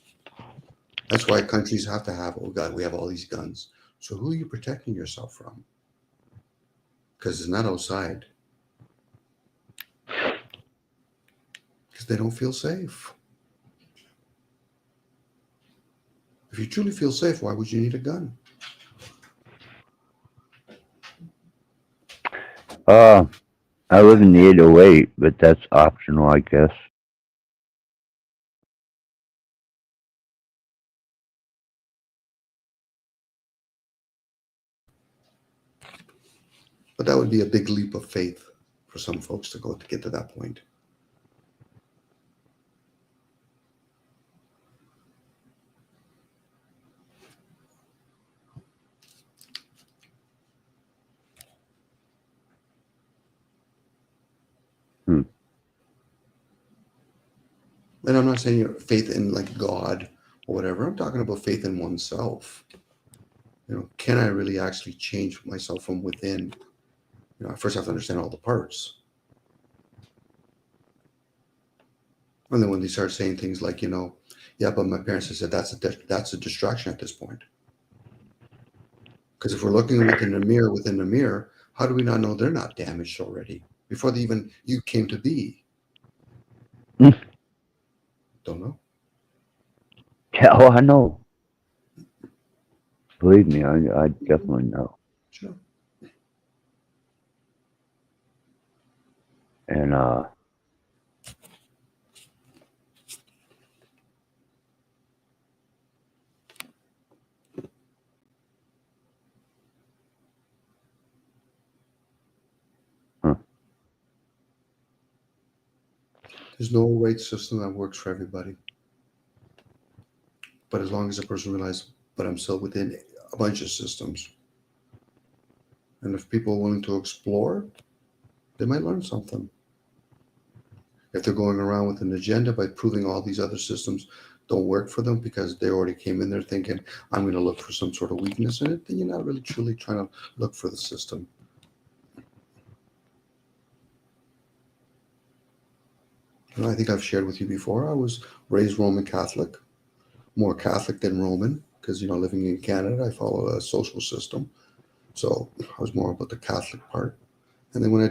That's why countries have to have, oh God, we have all these guns. So who are you protecting yourself from? Because it's not outside. Because they don't feel safe. If you truly feel safe, why would you need a gun? I live in the 808, but that's optional, I guess. But that would be a big leap of faith for some folks to get to that point. And I'm not saying your faith in like God or whatever. I'm talking about faith in oneself. Can I really actually change myself from within? I first have to understand all the parts. And then when they start saying things like, yeah, but my parents have said that's a distraction at this point. Because if we're looking within the mirror, how do we not know they're not damaged already before you came to be? Don't know. Yeah, I know. Believe me, I definitely know. Sure. And There's no right system that works for everybody. But as long as a person realizes, but I'm still within a bunch of systems. And if people are willing to explore, they might learn something. If they're going around with an agenda by proving all these other systems don't work for them because they already came in there thinking, I'm going to look for some sort of weakness in it, then you're not really truly trying to look for the system. I think I've shared with you before, I was raised Roman Catholic, more Catholic than Roman, because, living in Canada, I follow a social system. So I was more about the Catholic part. And then when I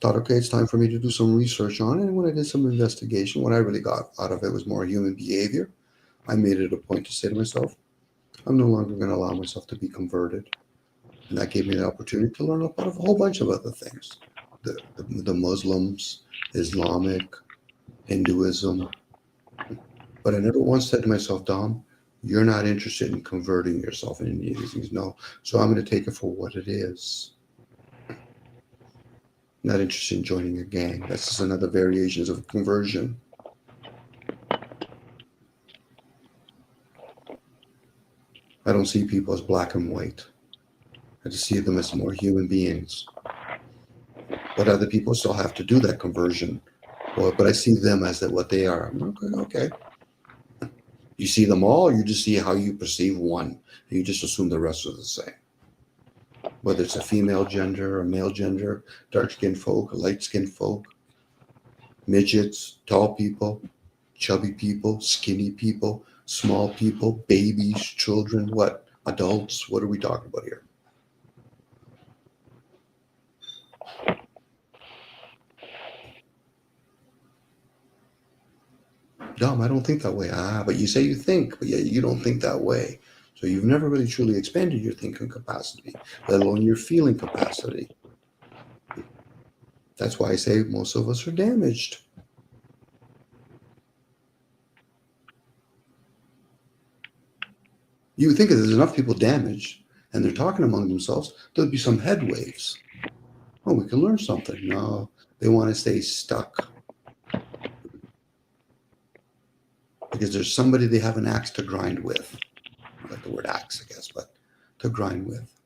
thought, okay, it's time for me to do some research on it. And when I did some investigation, what I really got out of it was more human behavior. I made it a point to say to myself, I'm no longer going to allow myself to be converted. And that gave me the opportunity to learn about a whole bunch of other things. The Muslims, Islamic, Hinduism. But I never once said to myself, Dom, you're not interested in converting yourself in any of these things. No. So I'm going to take it for what it is. Not interested in joining a gang. That's just another variations of conversion. I don't see people as black and white. I just see them as more human beings. But other people still have to do that conversion. Well, but I see them as that what they are. Okay. You see them all, or you just see how you perceive one, and you just assume the rest are the same. Whether it's a female gender or male gender, dark-skinned folk, light-skinned folk, midgets, tall people, chubby people, skinny people, small people, babies, children, what? Adults, what are we talking about here? Dom, I don't think that way. But you say you think, but yet you don't think that way. So you've never really truly expanded your thinking capacity, let alone your feeling capacity. That's why I say most of us are damaged. You would think if there's enough people damaged and they're talking among themselves, there'll be some head waves. Oh, we can learn something. No, they want to stay stuck. Because there's somebody they have an axe to grind with. I like the word axe, I guess, but to grind with.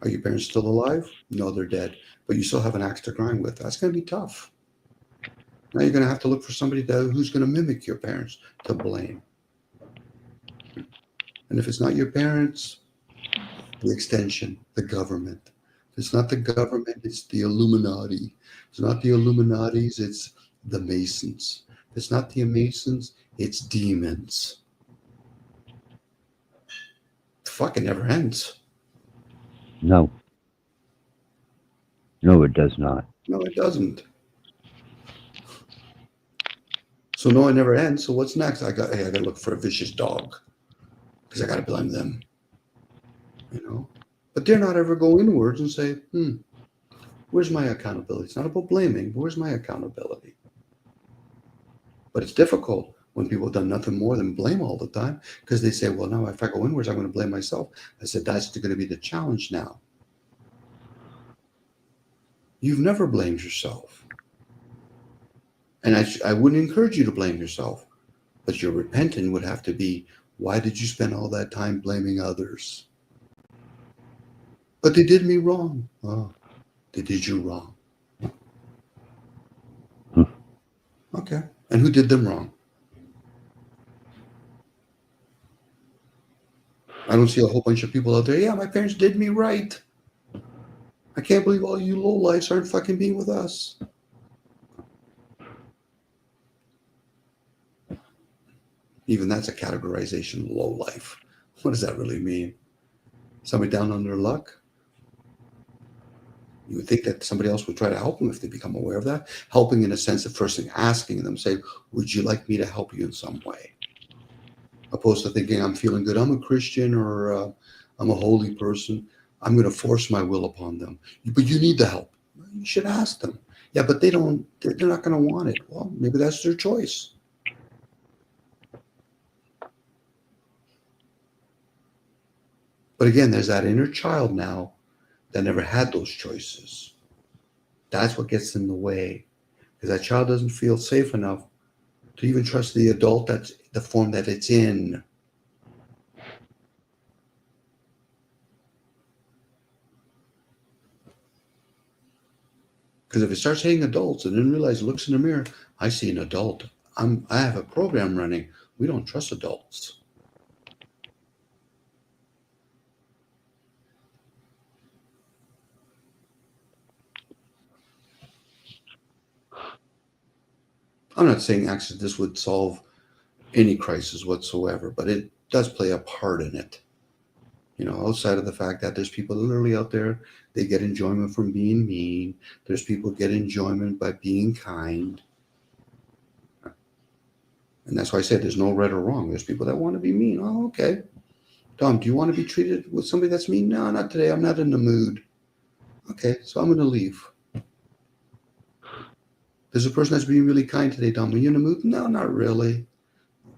Are your parents still alive? No, they're dead. But you still have an axe to grind with. That's going to be tough. Now you're going to have to look for somebody who's going to mimic your parents to blame. And if it's not your parents, the extension, the government. If it's not the government, it's the Illuminati. If it's not the Illuminatis, it's the Masons. If it's not the Masons, it's demons. It fucking never ends. No. No, it does not. No, it doesn't. So no, it never ends. So what's next? I got to look for a vicious dog because I got to blame them. You know, but they're not ever go inwards and say, where's my accountability? It's not about blaming. But where's my accountability? But it's difficult when people have done nothing more than blame all the time because they say, well, now if I go inwards, I'm going to blame myself. I said, that's going to be the challenge now. You've never blamed yourself. And I wouldn't encourage you to blame yourself, but your repenting would have to be, why did you spend all that time blaming others? But they did me wrong. Oh, they did you wrong. Okay. And who did them wrong? I don't see a whole bunch of people out there, yeah, my parents did me right. I can't believe all you lowlifes aren't fucking being with us. Even that's a categorization, low life. What does that really mean? Somebody down on their luck? You would think that somebody else would try to help them if they become aware of that. Helping in a sense of first thing asking them, say, would you like me to help you in some way? Opposed to thinking, I'm feeling good, I'm a Christian or I'm a holy person. I'm going to force my will upon them. But you need the help. You should ask them. Yeah, but they're not going to want it. Well, maybe that's their choice. But again, there's that inner child now that never had those choices. That's what gets in the way. Because that child doesn't feel safe enough to even trust the adult that's the form that it's in. Because if it starts hating adults and then realize it looks in the mirror, I see an adult. I have a program running. We don't trust adults. I'm not saying actually this would solve any crisis whatsoever, but it does play a part in it. You know, outside of the fact that there's people literally out there, they get enjoyment from being mean. There's people get enjoyment by being kind. And that's why I said there's no right or wrong. There's people that want to be mean. Oh, okay. Tom, do you want to be treated with somebody that's mean? No, not today. I'm not in the mood. Okay, so I'm going to leave. There's a person that's being really kind today, Dom. Are you in a mood? No, not really.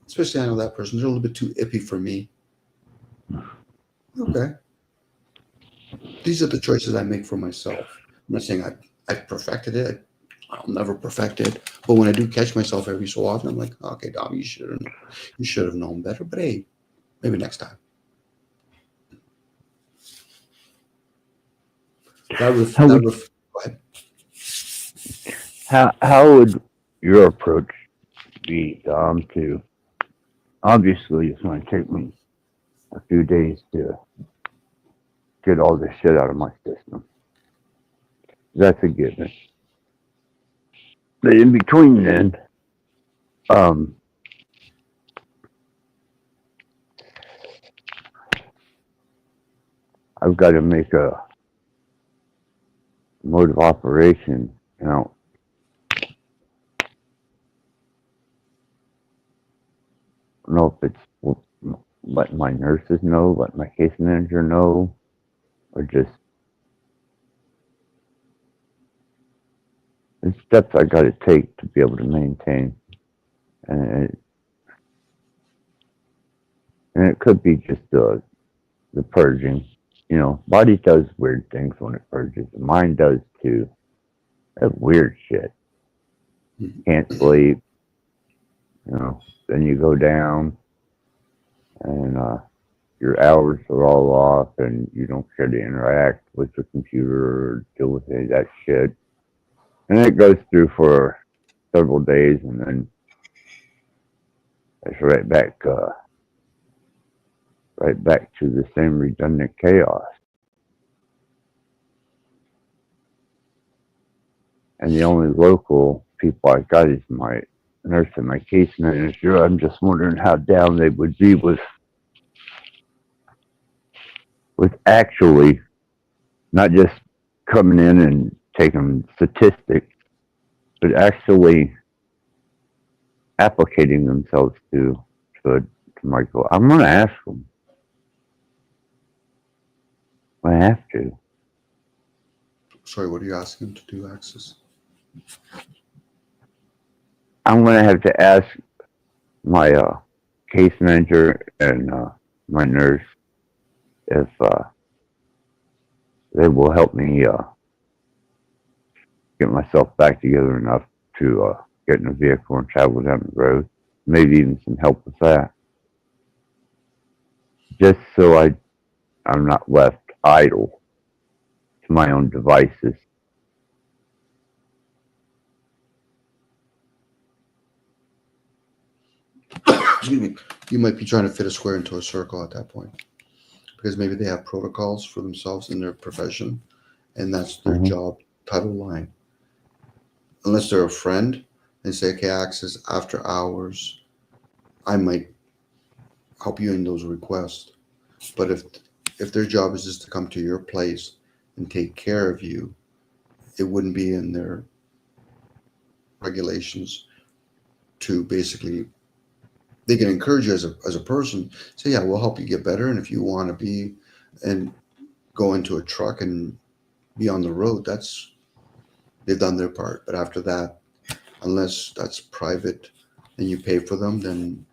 Especially I know that person. They're a little bit too ippy for me. Okay. These are the choices I make for myself. I'm not saying I've perfected it. I'll never perfect it. But when I do catch myself every so often, I'm like, okay, Dom, you should have known better. But hey, maybe next time. Go ahead. How would your approach be, Dom, to obviously it's going to take me a few days to get all this shit out of my system. That's a given. But in between then, I've got to make a mode of operation, you know. I don't know if it's let my nurses know, let my case manager know, or just the steps I got to take to be able to maintain. And it could be just the purging. You know, body does weird things when it purges. The mind does too. That weird shit. Can't sleep. You know, then you go down and your hours are all off and you don't get to interact with the computer or deal with any of that shit. And it goes through for several days and then it's right back to the same redundant chaos. And the only local people I got is my nurse and my case manager. I'm just wondering how down they would be with actually not just coming in and taking statistics, but actually applicating themselves to my goal. I'm going to ask them. I have to. Sorry, what are you asking him to do, Axis? I'm going to have to ask my case manager and my nurse if they will help me get myself back together enough to get in a vehicle and travel down the road. Maybe even some help with that. Just so I'm not left idle to my own devices. Excuse me. You might be trying to fit a square into a circle at that point. Because maybe they have protocols for themselves in their profession, and that's their job title line. Unless they're a friend and say, okay, Axis, after hours, I might help you in those requests. But if their job is just to come to your place and take care of you, it wouldn't be in their regulations to basically, they can encourage you as a person, say, yeah, we'll help you get better. And if you want to be and go into a truck and be on the road, they've done their part. But after that, unless that's private and you pay for them, then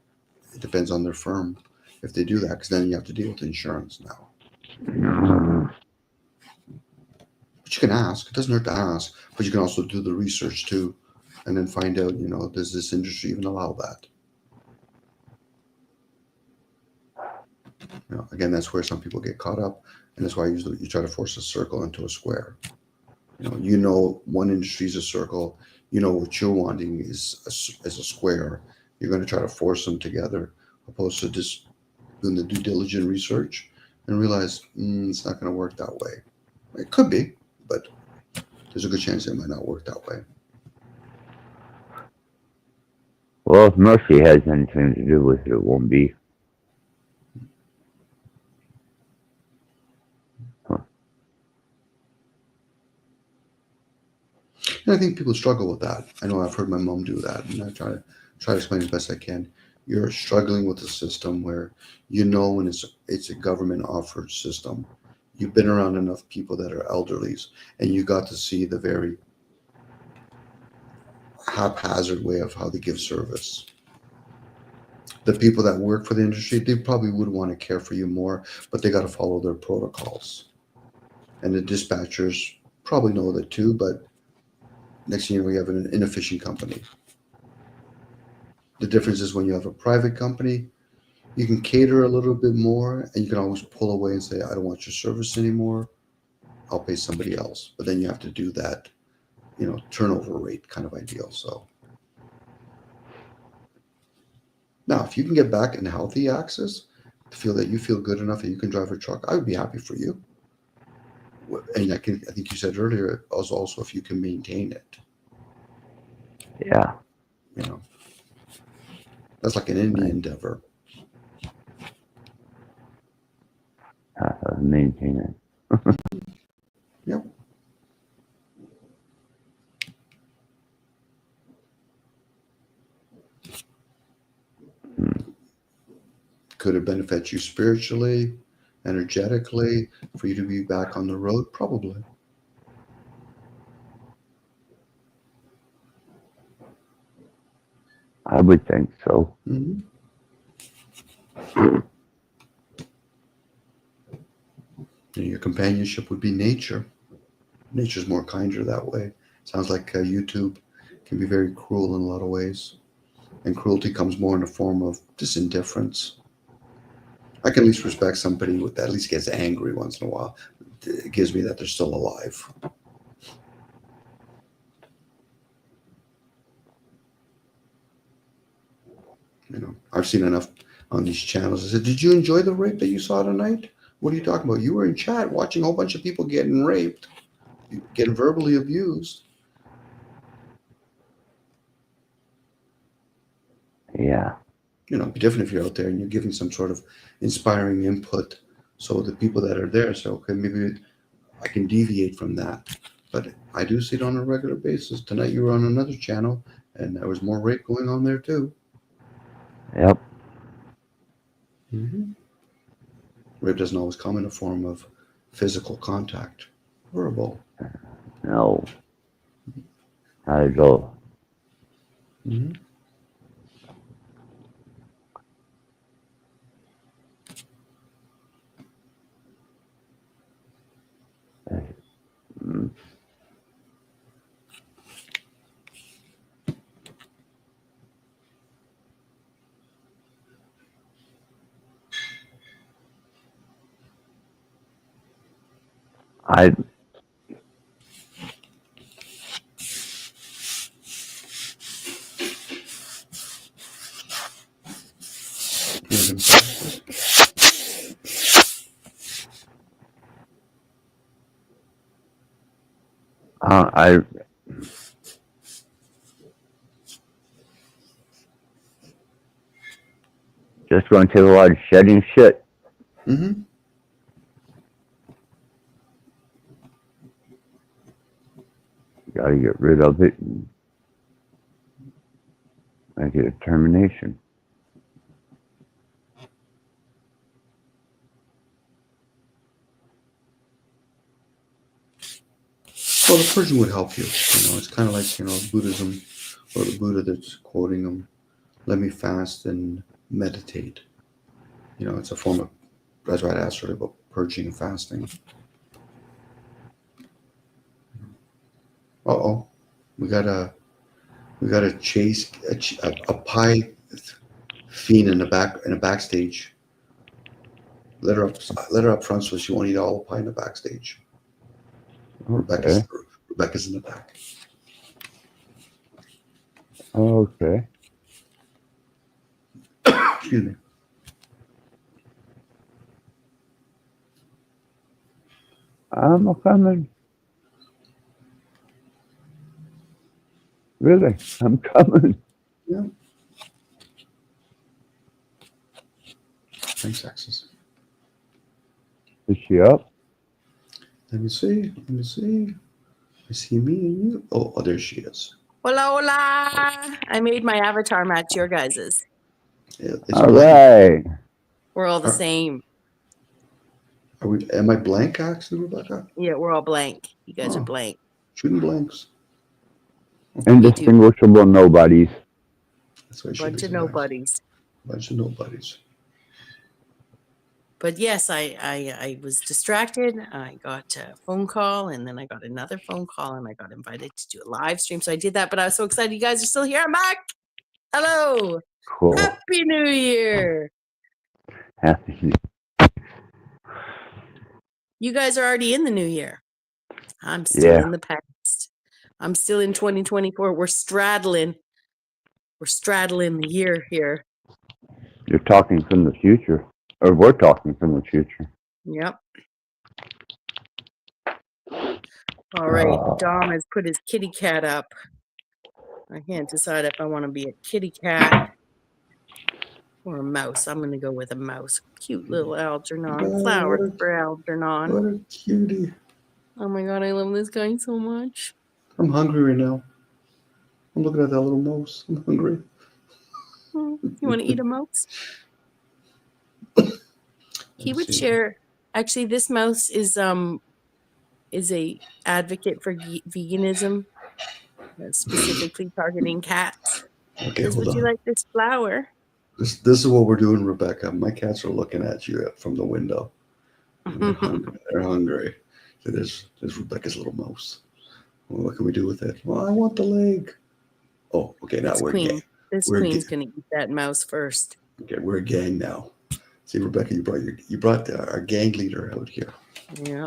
it depends on their firm if they do that, because then you have to deal with insurance now. But you can ask. It doesn't hurt to ask. But you can also do the research too, and then find out, does this industry even allow that? Again, that's where some people get caught up, and that's why usually you try to force a circle into a square. One industry is a circle. What you're wanting is a square. You're going to try to force them together, opposed to just doing the due diligent research and realize it's not going to work that way. It could be, but there's a good chance it might not work that way. Well, if mercy has anything to do with it, it won't be. And I think people struggle with that. I know I've heard my mom do that, and I try to explain as best I can. You're struggling with a system where when it's a government offered system. You've been around enough people that are elderlies, and you got to see the very haphazard way of how they give service. The people that work for the industry, they probably would want to care for you more, but they got to follow their protocols. And the dispatchers probably know that too, but next thing you know, you have an inefficient company. The difference is when you have a private company, you can cater a little bit more and you can always pull away and say, I don't want your service anymore. I'll pay somebody else. But then you have to do that, turnover rate kind of ideal. So now, if you can get back in healthy access to feel that you feel good enough that you can drive a truck, I would be happy for you. And I think you said earlier, also if you can maintain it. Yeah. That's like an Indian endeavor. Maintain it. Yep. Could it benefit you spiritually, energetically, for you to be back on the road? Probably. I would think so. Mm-hmm. Your companionship would be nature. Nature's more kinder that way. Sounds like YouTube can be very cruel in a lot of ways. And cruelty comes more in the form of just indifference. I can at least respect somebody that at least gets angry once in a while. It gives me that they're still alive. I've seen enough on these channels. I said, did you enjoy the rape that you saw tonight? What are you talking about? You were in chat watching a whole bunch of people getting raped, getting verbally abused. Yeah. It'd be different if you're out there and you're giving some sort of inspiring input. So the people that are there say, okay, maybe I can deviate from that. But I do see it on a regular basis. Tonight you were on another channel and there was more rape going on there too. Yep. Mm-hmm. Rape doesn't always come in a form of physical contact. Verbal. No. Not at all. Mm-hmm. I just going to take a lot of shedding shit. Mm-hmm. Got to get rid of it and make it a termination. Well, the purging would help you. It's kind of like, Buddhism or the Buddha that's quoting them, let me fast and meditate. It's a form of, that's why I asked earlier about purging and fasting. Uh-oh. We got a chase, a pie fiend in a backstage. Let her up front so she won't eat all the pie in the backstage. Okay. Rebecca's in the back. Okay. Excuse me. I'm coming. Really, I'm coming. Yeah. Thanks, Axis. Is she up? Let me see. I see me and you. Oh, there she is. Hola, hola. I made my avatar match your guys's. All right. We're all the same. Am I blank, actually, Rebecca? Yeah, we're all blank. You guys are Oh. blank. Shooting blanks. Indistinguishable nobodies. That's why you should Bunch be of so nice. nobodies. Bunch of nobodies. But yes, I was distracted. I got a phone call, and then I got another phone call, and I got invited to do a live stream. So I did that, but I was so excited you guys are still here. I'm back. Hello. Cool. Happy New Year. Happy. You guys are already in the new year. I'm still Yeah. in the past. I'm still in 2024. We're straddling the year here. You're talking from the future. Or we're talking from the future. Yep. All right. Dom has put his kitty cat up. I can't decide if I want to be a kitty cat or a mouse. I'm going to go with a mouse. Cute little Algernon. Oh, Flowers what a- for Algernon. What a cutie. Oh my god, I love this guy so much. I'm hungry right now. I'm looking at that little mouse. I'm hungry. You want to eat a mouse? He would share. Actually, this mouse is a advocate for veganism, specifically targeting cats. Okay, Says, hold would you on. like this flower? This is what we're doing, Rebecca. My cats are looking at you from the window. They're hungry. They're hungry. So there's Rebecca's little mouse. Well, what can we do with it? Well, I want the leg. Oh, okay. Now This we're queen. gang. This We're queen's gang. gonna eat that mouse first. Okay, we're a gang now. See, Rebecca, you brought our gang leader out here. Yeah.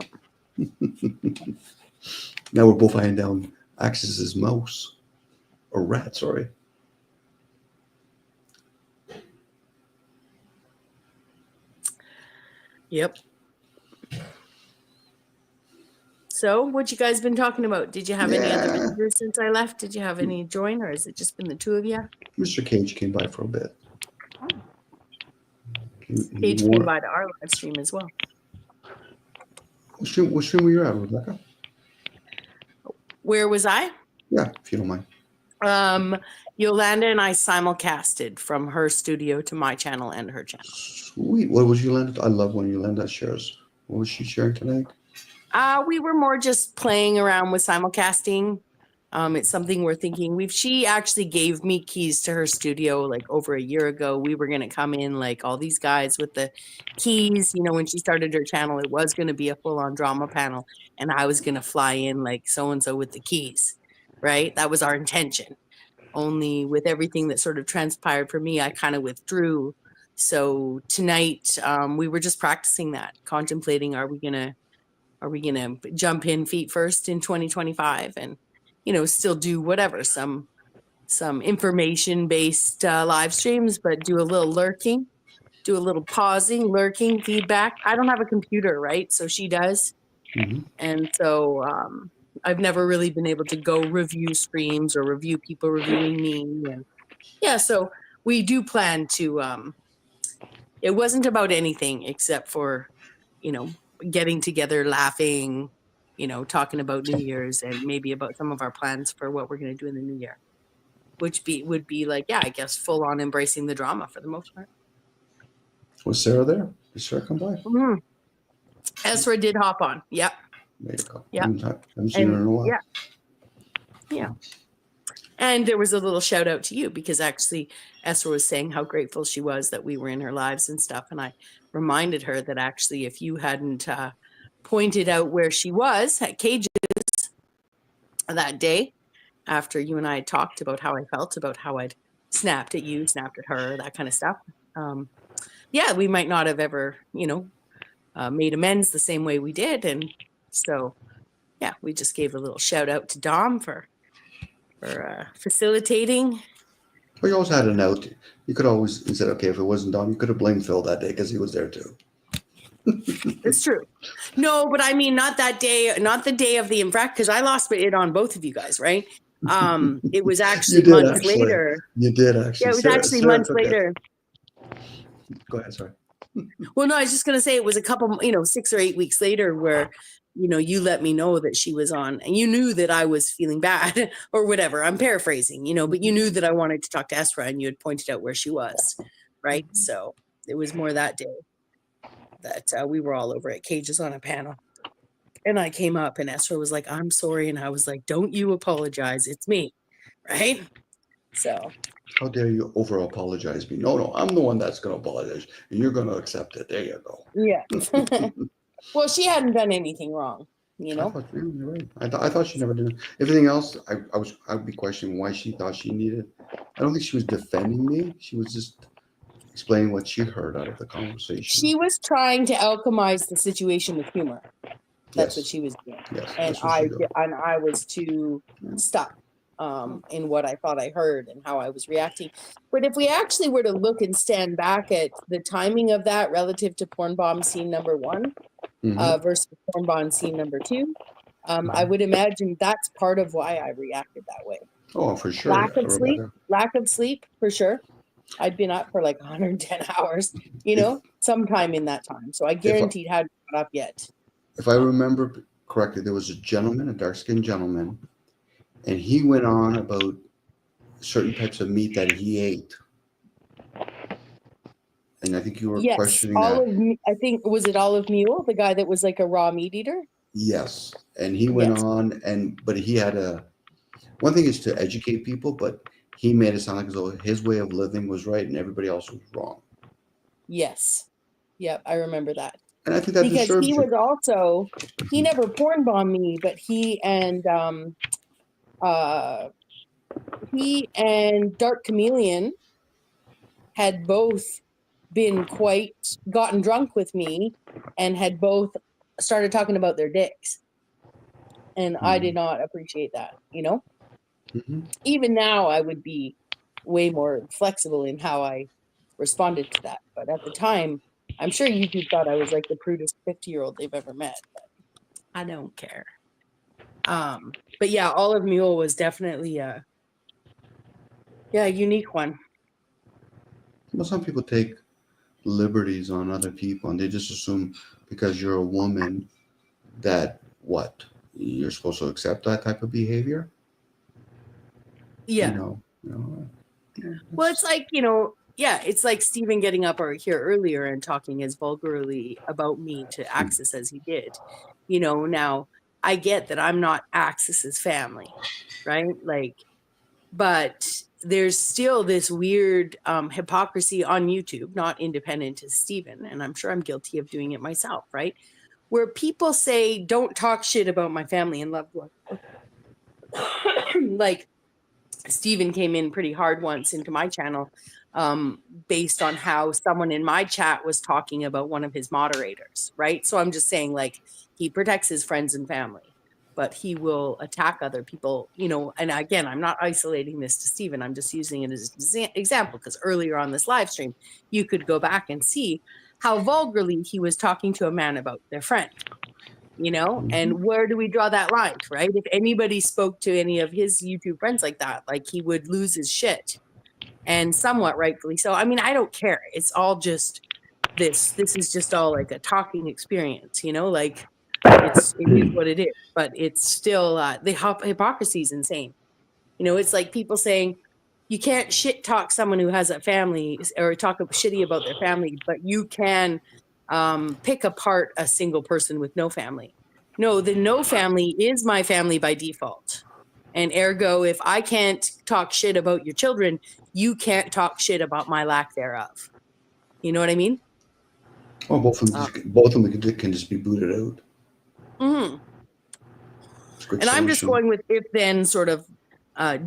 Now we're both eyeing down Axis's mouse or rat. Sorry. Yep. So, what you guys been talking about? Did you have any other visitors since I left? Did you have any join, or has it just been the two of you? Mr. Cage came by for a bit. Paige came by to our live stream as well. What stream were you at, Rebecca? Where was I? Yeah, if you don't mind. Yolanda and I simulcasted from her studio to my channel and her channel. Sweet. What was Yolanda? I love when Yolanda shares. What was she sharing tonight? We were more just playing around with simulcasting. It's something we're thinking. She actually gave me keys to her studio like over a year ago. We were gonna come in like all these guys with the keys. You know, when she started her channel, it was gonna be a full-on drama panel, and I was gonna fly in like so and so with the keys. Right? That was our intention. Only with everything that sort of transpired for me, I kind of withdrew. So tonight, we were just practicing that, contemplating: are we gonna jump in feet first in 2025 and still do whatever, some information based live streams, but do a little lurking, do a little pausing, lurking, feedback. I don't have a computer, right? So she does. And so I've never really been able to go review streams or review people reviewing me. And yeah, so we do plan to it wasn't about anything except for getting together, laughing, talking about New Year's and maybe about some of our plans for what we're going to do in the new year, which would be like, yeah, I guess full on embracing the drama for the most part. Was Sarah there? Did Sarah come by? Ezra did hop on. Yep. There you go. Yeah. Haven't seen her in a while. Yeah. Yeah. And there was a little shout out to you because actually Esther was saying how grateful she was that we were in her lives and stuff. And I reminded her that actually if you hadn't pointed out where she was at Cages that day, after you and I had talked about how I felt about how I'd snapped at you, snapped at her, that kind of stuff. Yeah, we might not have ever, made amends the same way we did. And so, yeah, we just gave a little shout out to Dom for facilitating. Well, you always had an out. You could always, you said, okay, if it wasn't Dom, you could have blamed Phil that day because he was there too. It's true. No, but I mean, not that day, not the day of the infraction, because I lost it on both of you guys, right? It was actually months later. You did actually. Yeah, it was actually months later. Go ahead, sorry. Well, no, I was just going to say it was a couple, 6 or 8 weeks later where, you let me know that she was on and you knew that I was feeling bad or whatever. I'm paraphrasing, but you knew that I wanted to talk to Esra and you had pointed out where she was. Right. So it was more that day that we were all over at Cages on a panel. And I came up and Esra was like, I'm sorry. And I was like, don't you apologize. It's me. right? So How dare you over apologize me? No, I'm the one that's going to apologize, and you're going to accept it. There you go. yeah. Well, she hadn't done anything wrong, you I know. thought you're right. I thought she never did. Everything else, I'd be questioning why she thought she needed. I don't think she was defending me. She was just explaining what she heard out of the conversation. She was trying to alchemize the situation with humor. That's what Yes. she was doing. Yes, And that's what she did. I was too stuck in what I thought I heard and how I was reacting. But if we actually were to look and stand back at the timing of that relative to porn bomb scene number 1 versus porn bomb scene number 2, I would imagine that's part of why I reacted that way. Oh, for sure. Lack of sleep, for sure. I'd been up for like 110 hours, you know, sometime in that time. So I guaranteed hadn't got up yet. If I remember correctly, there was a gentleman, a dark-skinned gentleman, and he went on about certain types of meat that he ate. And I think you were questioning that. I think, was it Olive Mule, the guy that was like a raw meat eater? Yes. And he went on, but he had one thing is to educate people, but he made it sound like as though his way of living was right and everybody else was wrong. Yes. Yep, I remember that. And I think that because disturbs he you. was also, he never porn bombed me, but he and Dark Chameleon had both been gotten drunk with me and had both started talking about their dicks. And I did not appreciate that, you know? Even now, I would be way more flexible in how I responded to that. But at the time, I'm sure YouTube thought I was like the prudest 50-year-old they've ever met. But I don't care. But yeah, Olive Mule was definitely a unique one. Well, some people take liberties on other people and they just assume because you're a woman that you're supposed to accept that type of behavior. Yeah. You know, well, it's like, it's like Stephen getting up here earlier and talking as vulgarly about me to Axis as he did. Now I get that I'm not Axis's family, right? But there's still this weird hypocrisy on YouTube, not independent to Stephen, and I'm sure I'm guilty of doing it myself, right? Where people say, don't talk shit about my family and loved ones. Like, Stephen came in pretty hard once into my channel based on how someone in my chat was talking about one of his moderators, right? So I'm just saying, he protects his friends and family, but he will attack other people, and again, I'm not isolating this to Stephen. I'm just using it as an example because earlier on this live stream, you could go back and see how vulgarly he was talking to a man about their friend. And where do we draw that line, right? If anybody spoke to any of his YouTube friends like that, he would lose his shit, and somewhat rightfully so. I mean, I don't care. It's all just this is just all like a talking experience, it is what it is, but it's still, the hypocrisy is insane. It's like people saying, you can't shit talk someone who has a family or talk shitty about their family, but you can pick apart a single person with no family. No, the no family is my family by default. And ergo, if I can't talk shit about your children, you can't talk shit about my lack thereof. You know what I mean? Well, both of them can just be booted out. And I'm just going with if then sort of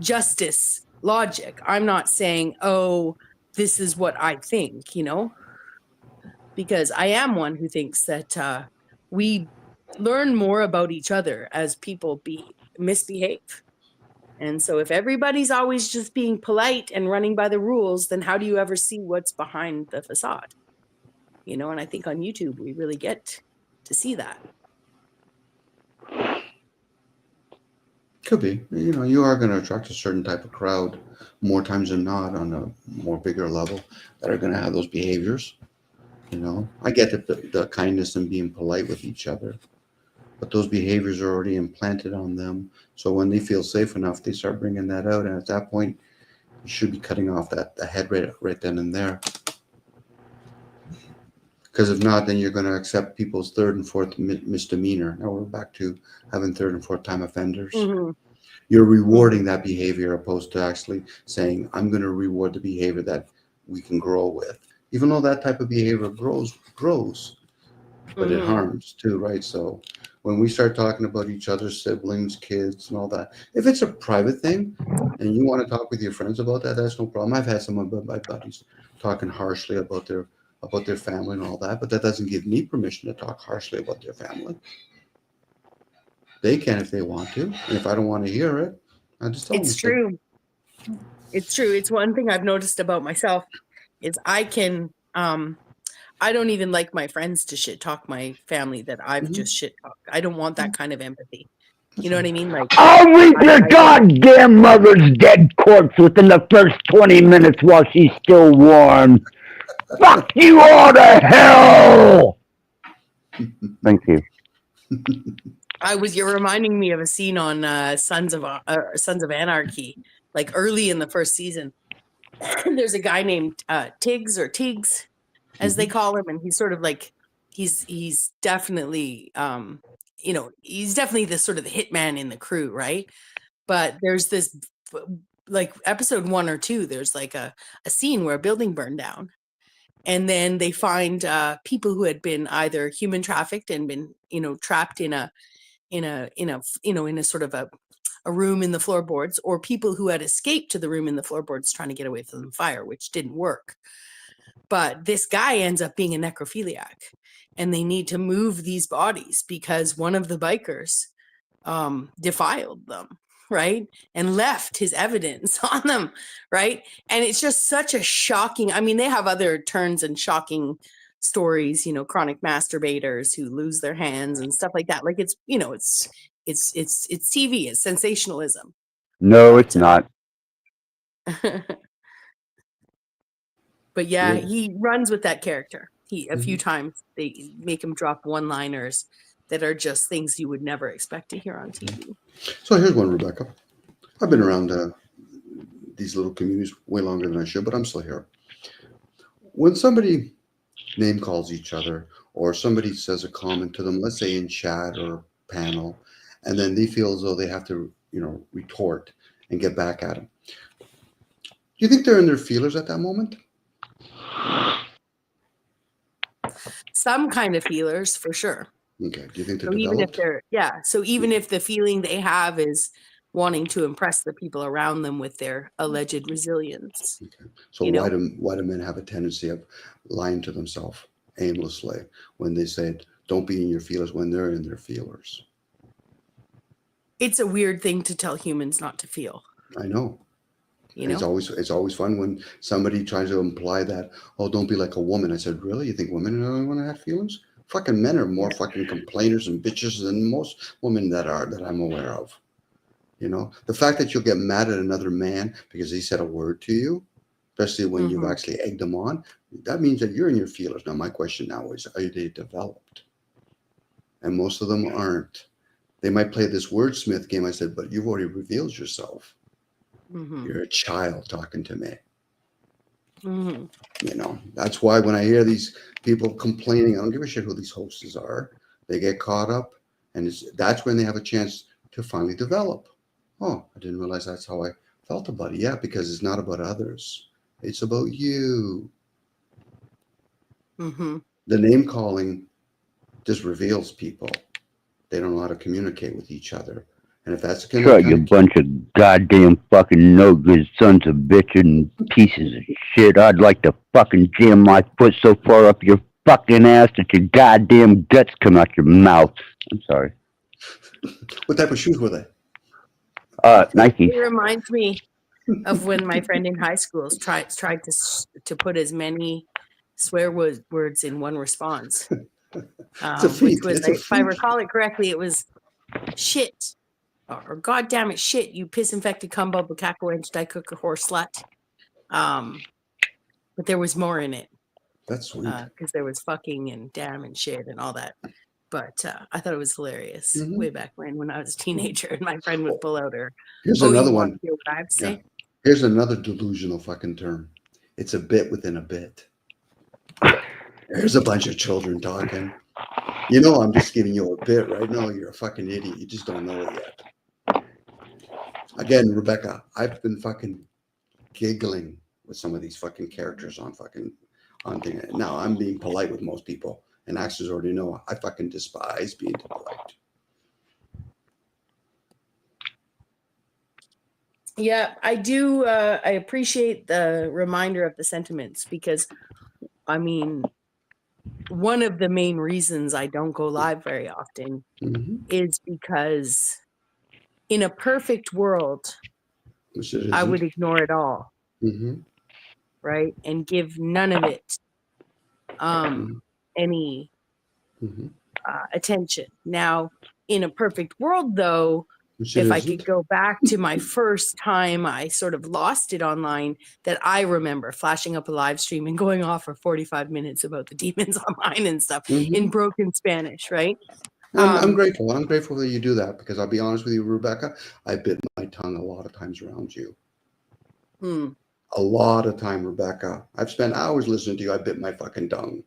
justice logic. I'm not saying, oh, this is what I think, because I am one who thinks that we learn more about each other as people misbehave. And so if everybody's always just being polite and running by the rules, then how do you ever see what's behind the facade? And I think on YouTube, we really get to see that. Could be. You are going to attract a certain type of crowd more times than not on a more bigger level that are going to have those behaviors. I get the kindness and being polite with each other, but those behaviors are already implanted on them. So when they feel safe enough, they start bringing that out. And at that point, you should be cutting off the head right then and there. Because if not, then you're going to accept people's third and fourth misdemeanor. Now we're back to having third and fourth time offenders. You're rewarding that behavior opposed to actually saying, I'm going to reward the behavior that we can grow with. Even though that type of behavior grows, but it harms too, right? So when we start talking about each other's siblings, kids, and all that, if it's a private thing and you want to talk with your friends about that, that's no problem. I've had some of my buddies talking harshly about their family and all that, but that doesn't give me permission to talk harshly about their family. They can if they want to, and if I don't want to hear it, I just tell them. It's true. It's true. It's one thing I've noticed about myself is I can I don't even like my friends to shit talk my family that I've just shit talked. I don't want that kind of empathy. You know what I mean? Like I'll reap your goddamn mother's dead corpse within the first 20 minutes while she's still warm. Fuck you all to hell! Thank you. You're reminding me of a scene on Sons of Anarchy, like early in the first season. There's a guy named Tiggs or Tiggs, as they call him, and he's sort of like he's definitely he's definitely the sort of the hitman in the crew, right? But there's this like episode 1 or 2, there's like a scene where a building burned down. And then they find people who had been either human trafficked and been, trapped in a sort of a room in the floorboards, or people who had escaped to the room in the floorboards trying to get away from the fire, which didn't work. But this guy ends up being a necrophiliac, and they need to move these bodies because one of the bikers defiled them, right? And left his evidence on them, right? And it's just such a shocking, I mean, they have other turns and shocking stories, chronic masturbators who lose their hands and stuff like that. Like it's TV, it's sensationalism. No, it's not. But yeah, he runs with that character. A few times they make him drop one-liners that are just things you would never expect to hear on TV. So here's one, Rebecca. I've been around these little communities way longer than I should, but I'm still here. When somebody name calls each other, or somebody says a comment to them, let's say in chat or panel, and then they feel as though they have to, retort and get back at them. Do you think they're in their feelers at that moment? Some kind of feelers, for sure. Okay. Do you think they're so even if developed? so even if the feeling they have is wanting to impress the people around them with their alleged resilience. Okay. So why do men have a tendency of lying to themselves aimlessly when they say don't be in your feelers when they're in their feelers? It's a weird thing to tell humans not to feel. I know. It's always fun when somebody tries to imply that, oh, don't be like a woman. I said, really? You think women are the only one that have feelings? Fucking men are more fucking complainers and bitches than most women that I'm aware of. The fact that you'll get mad at another man because he said a word to you, especially when you've actually egged them on, that means that you're in your feelers. Now, my question now is, are they developed? And most of them aren't. They might play this wordsmith game. I said, but you've already revealed yourself. You're a child talking to me. That's why when I hear these people complaining, I don't give a shit who these hosts are. They get caught up, and that's when they have a chance to finally develop. Oh, I didn't realize that's how I felt about it. Yeah, because it's not about others. It's about you. The name calling just reveals people. They don't know how to communicate with each other. And if that's the Sure, you bunch of goddamn fucking no good sons of bitches and pieces of shit. I'd like to fucking jam my foot so far up your fucking ass that your goddamn guts come out your mouth. I'm sorry. What type of shoes were they? Nike. It reminds me of when my friend in high school tried to put as many swear words in one response. Which was, if I recall it correctly, it was shit. Or God damn it, shit, you piss infected cumbo, bucaco, and die-cooker horse slut. But there was more in it. That's sweet. Because there was fucking and damn and shit and all that. But I thought it was hilarious way back when I was a teenager and my friend would pull out her. Here's another one. Hear what I have to say? Here's another delusional fucking term. It's a bit within a bit. There's a bunch of children talking. I'm just giving you a bit, right? No, you're a fucking idiot. You just don't know it yet. Again, Rebecca, I've been fucking giggling with some of these fucking characters on thing. Now I'm being polite with most people, and actors already know I fucking despise being polite. Yeah, I do. I appreciate the reminder of the sentiments because, I mean, one of the main reasons I don't go live very often is because in a perfect world, Which it I isn't. would ignore it all, right? And give none of it any attention. Now, in a perfect world, though, Which it if I isn't. could go back to my first time I sort of lost it online, that I remember flashing up a live stream and going off for 45 minutes about the demons online and stuff in broken Spanish, right? I'm grateful. I'm grateful that you do that because I'll be honest with you, Rebecca, I bit my tongue a lot of times around you. A lot of time, Rebecca. I've spent hours listening to you. I bit my fucking tongue.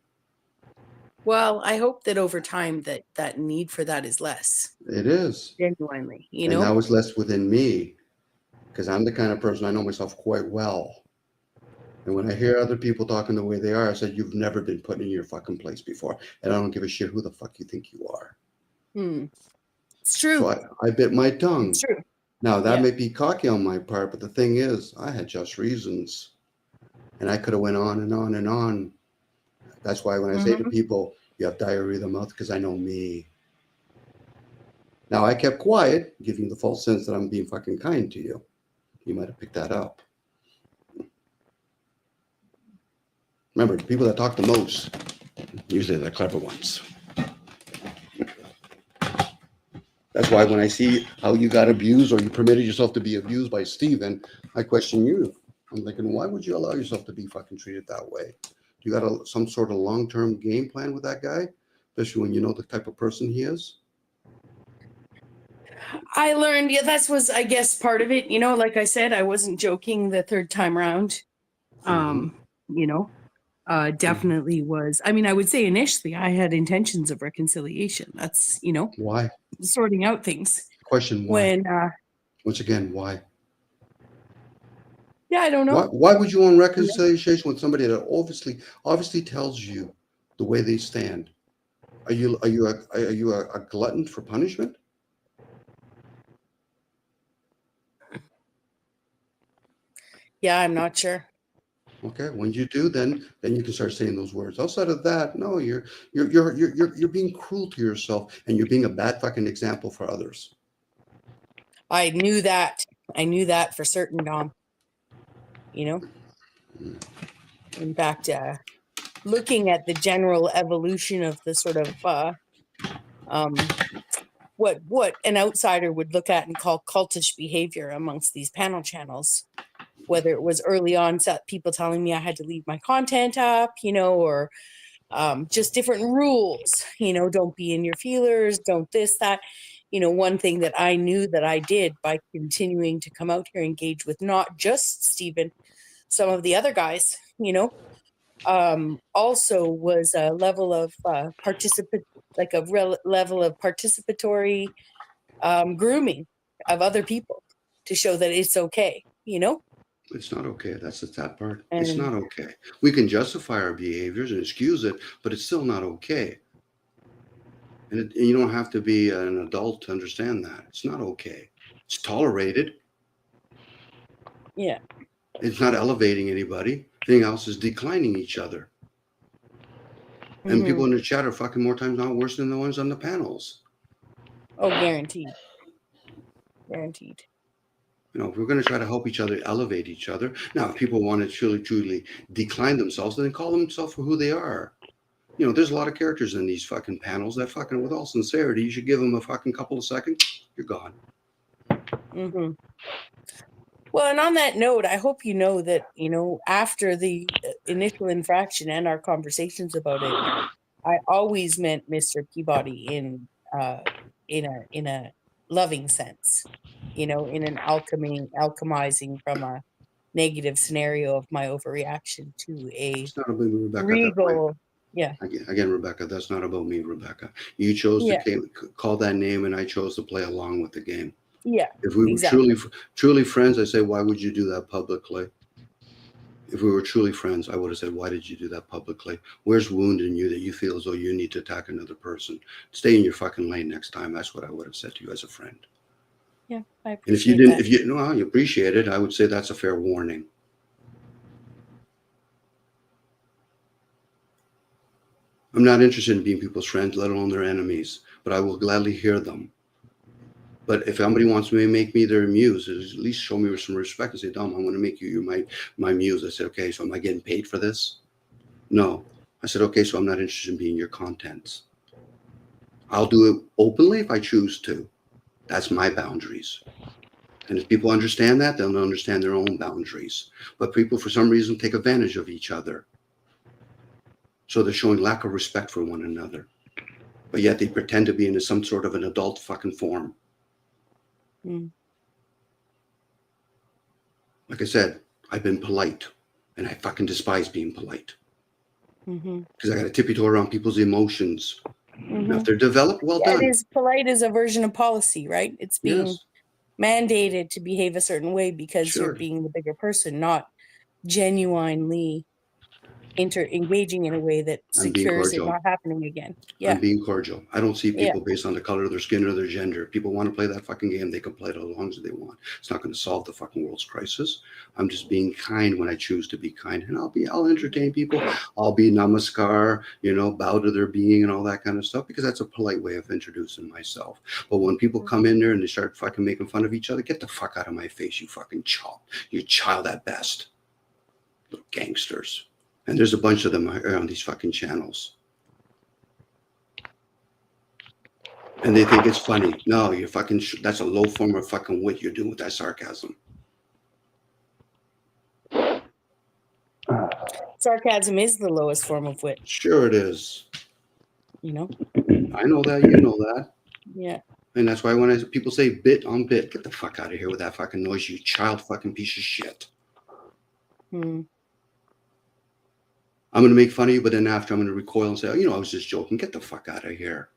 Well, I hope that over time that need for that is less. It is. Genuinely, you And know? that was less within me because I'm the kind of person I know myself quite well. And when I hear other people talking the way they are, I said, you've never been put in your fucking place before. And I don't give a shit who the fuck you think you are. It's true. So I bit my tongue. It's true. Now, that Yeah. may be cocky on my part, but the thing is, I had just reasons. And I could have went on and on and on. That's why when I say to people, you have diarrhea of the mouth, because I know me. Now, I kept quiet, giving the false sense that I'm being fucking kind to you. You might have picked that up. Remember, the people that talk the most, usually they're the clever ones. That's why when I see how you got abused or you permitted yourself to be abused by Steven, I question you. I'm thinking, why would you allow yourself to be fucking treated that way? You got some sort of long-term game plan with that guy, especially when you know the type of person he is? I learned, yeah, that was, I guess, part of it. You know, like I said, I wasn't joking the third time around. You know, definitely was. I mean, I would say initially I had intentions of reconciliation. That's, you know, why sorting out things. Question why? When, Once again, why? Yeah, I don't know. Why would you want reconciliation with somebody that obviously tells you the way they stand? Are you a glutton for punishment? Yeah, I'm not sure. Okay, when you do, then you can start saying those words. Outside of that, no, you're being cruel to yourself, and you're being a bad fucking example for others. I knew that. I knew that for certain, Dom. You know? In fact, looking at the general evolution of the sort of what an outsider would look at and call cultish behavior amongst these panel channels, whether it was early on people telling me I had to leave my content up, you know, or just different rules, you know, don't be in your feelers, don't this, that. You know, one thing that I knew that I did by continuing to come out here, engage with not just Stephen, some of the other guys, you know, also was a level of level of participatory grooming of other people to show that it's okay, you know? It's not okay. That's the sad part. It's not okay. We can justify our behaviors and excuse it, but it's still not okay. And you don't have to be an adult to understand that. It's not okay. It's tolerated. Yeah. It's not elevating anybody. Everything else is declining each other. And people in the chat are fucking more times not worse than the ones on the panels. Oh, guaranteed. Guaranteed. You know, if we're going to try to help each other, elevate each other. Now, if people want to truly decline themselves, then call themselves for who they are. You know, there's a lot of characters in these fucking panels that fucking, with all sincerity, you should give them a fucking couple of seconds. You're gone. Well, and on that note, I hope you know that, you know, after the initial infraction and our conversations about it, I always meant Mr. Peabody in a loving sense, you know, in an alchemizing from a negative scenario of my overreaction to a It's not about Rebecca. regal. Yeah. Again, Rebecca, that's not about me, Rebecca. You chose to call that name, and I chose to play along with the game. Yeah. If we were exactly. truly friends, I say, why would you do that publicly? If we were truly friends, I would have said, why did you do that publicly? Where's wound in you that you feel as though you need to attack another person? Stay in your fucking lane next time. That's what I would have said to you as a friend. Yeah, I And if you appreciate didn't, that. if you no, you appreciate it, I would say that's a fair warning. I'm not interested in being people's friends, let alone their enemies, but I will gladly hear them. But if somebody wants to make me their muse, at least show me some respect and say, Dom, I'm going to make you my muse. I said, okay, so am I getting paid for this? No. I said, okay, so I'm not interested in being your contents. I'll do it openly if I choose to. That's my boundaries. And if people understand that, they'll understand their own boundaries. But people, for some reason, take advantage of each other. So they're showing lack of respect for one another. But yet they pretend to be in some sort of an adult fucking form. Mm. Like I said, I've been polite. And I fucking despise being polite. Because I got to tippy-toe around people's emotions. Now, if they're developed, well Yeah, done. it is polite is a version of policy, right? It's being Yes. mandated to behave a certain way because you're Sure. being the bigger person, not genuinely engaging in a way that I'm being secures it cordial. not happening again. Yeah. I'm being cordial. I don't see Yeah. people based on the color of their skin or their gender. People want to play that fucking game. They can play it as long as they want. It's not going to solve the fucking world's crisis. I'm just being kind when I choose to be kind. And I'll entertain people. I'll be namaskar, bow to their being and all that kind of stuff, because that's a polite way of introducing myself. But when people come in there and they start fucking making fun of each other, get the fuck out of my face, you fucking child. You're a child at best. Little gangsters. And there's a bunch of them on these fucking channels. And they think it's funny. No, you're fucking, that's a low form of fucking wit you're doing with that sarcasm. Sarcasm is the lowest form of wit. Sure it is. You know? I know that. You know that. Yeah. And that's why when people say bit on bit, get the fuck out of here with that fucking noise, you child fucking piece of shit. I'm going to make fun of you, but then after I'm going to recoil and say, I was just joking. Get the fuck out of here.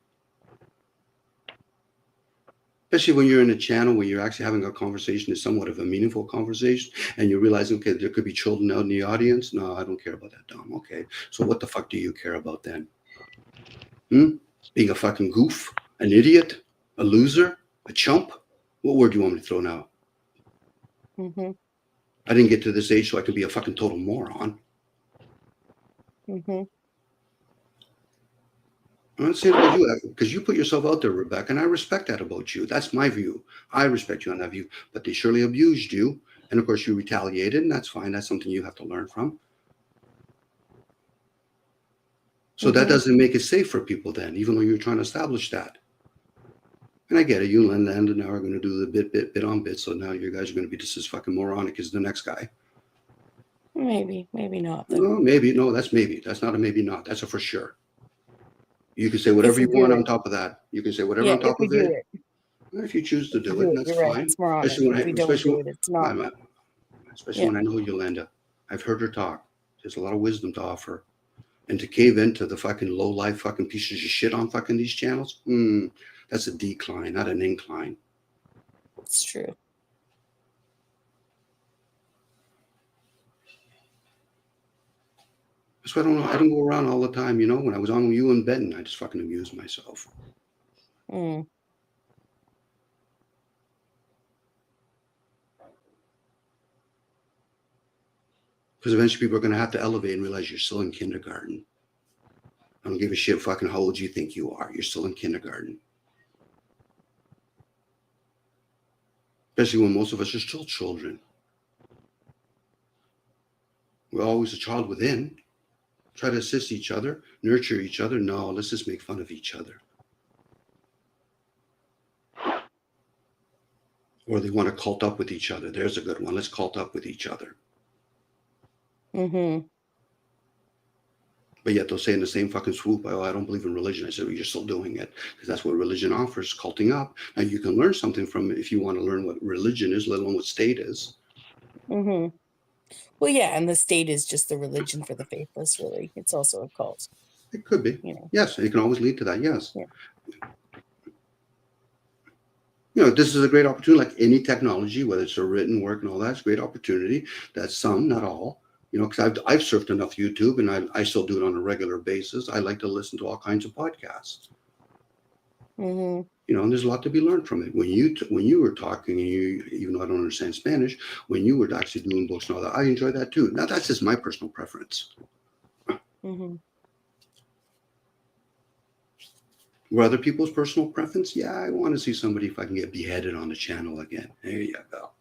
Especially when you're in a channel where you're actually having a conversation, is somewhat of a meaningful conversation, and you're realizing, okay, there could be children out in the audience. No, I don't care about that, Dom. Okay, so what the fuck do you care about then? Being a fucking goof, an idiot, a loser, a chump? What word do you want me to throw now? I didn't get to this age so I could be a fucking total moron. I'm not saying about you, because you put yourself out there, Rebecca, and I respect that about you. That's my view. I respect you on that view. But they surely abused you. And of course, you retaliated, and that's fine. That's something you have to learn from. So that doesn't make it safe for people then, even though you're trying to establish that. And I get it. You and Landa now are going to do the bit on bit. So now you guys are going to be just as fucking moronic as the next guy. Maybe not. No, maybe. No, that's maybe. That's not a maybe not. That's a for sure. You can say whatever you want on top of that. You can say whatever on top of it. If you choose to do it, that's fine. It's moronic. If we don't do it, it's not. Especially when I know Yolanda. I've heard her talk. There's a lot of wisdom to offer. And to cave into the fucking low-life fucking pieces of shit on fucking these channels, that's a decline, not an incline. It's true. That's why I don't go around all the time, When I was on with you and Benton, I just fucking amused myself. Because eventually people are going to have to elevate and realize you're still in kindergarten. I don't give a shit fucking how old you think you are. You're still in kindergarten. Especially when most of us are still children. We're always a child within. Try to assist each other, nurture each other. No, let's just make fun of each other. Or they want to cult up with each other. There's a good one. Let's cult up with each other. But yet they'll say in the same fucking swoop, oh, I don't believe in religion. I said, well, you're still doing it because that's what religion offers, culting up. Now you can learn something from it if you want to learn what religion is, let alone what state is. Well, yeah, and the state is just the religion for the faithless, really. It's also a cult. It could be. Yes, it can always lead to that, yes. this is a great opportunity, like any technology, whether it's a written work and all that, it's a great opportunity. That's some, not all. Because I've surfed enough YouTube, and I still do it on a regular basis. I like to listen to all kinds of podcasts. Mm-hmm. And there's a lot to be learned from it. When you were talking, and even though I don't understand Spanish, when you were actually doing books and all that, I enjoyed that too. Now that's just my personal preference. Mm-hmm. Were other people's personal preference? Yeah, I want to see somebody, if I can get beheaded on the channel again. There you go.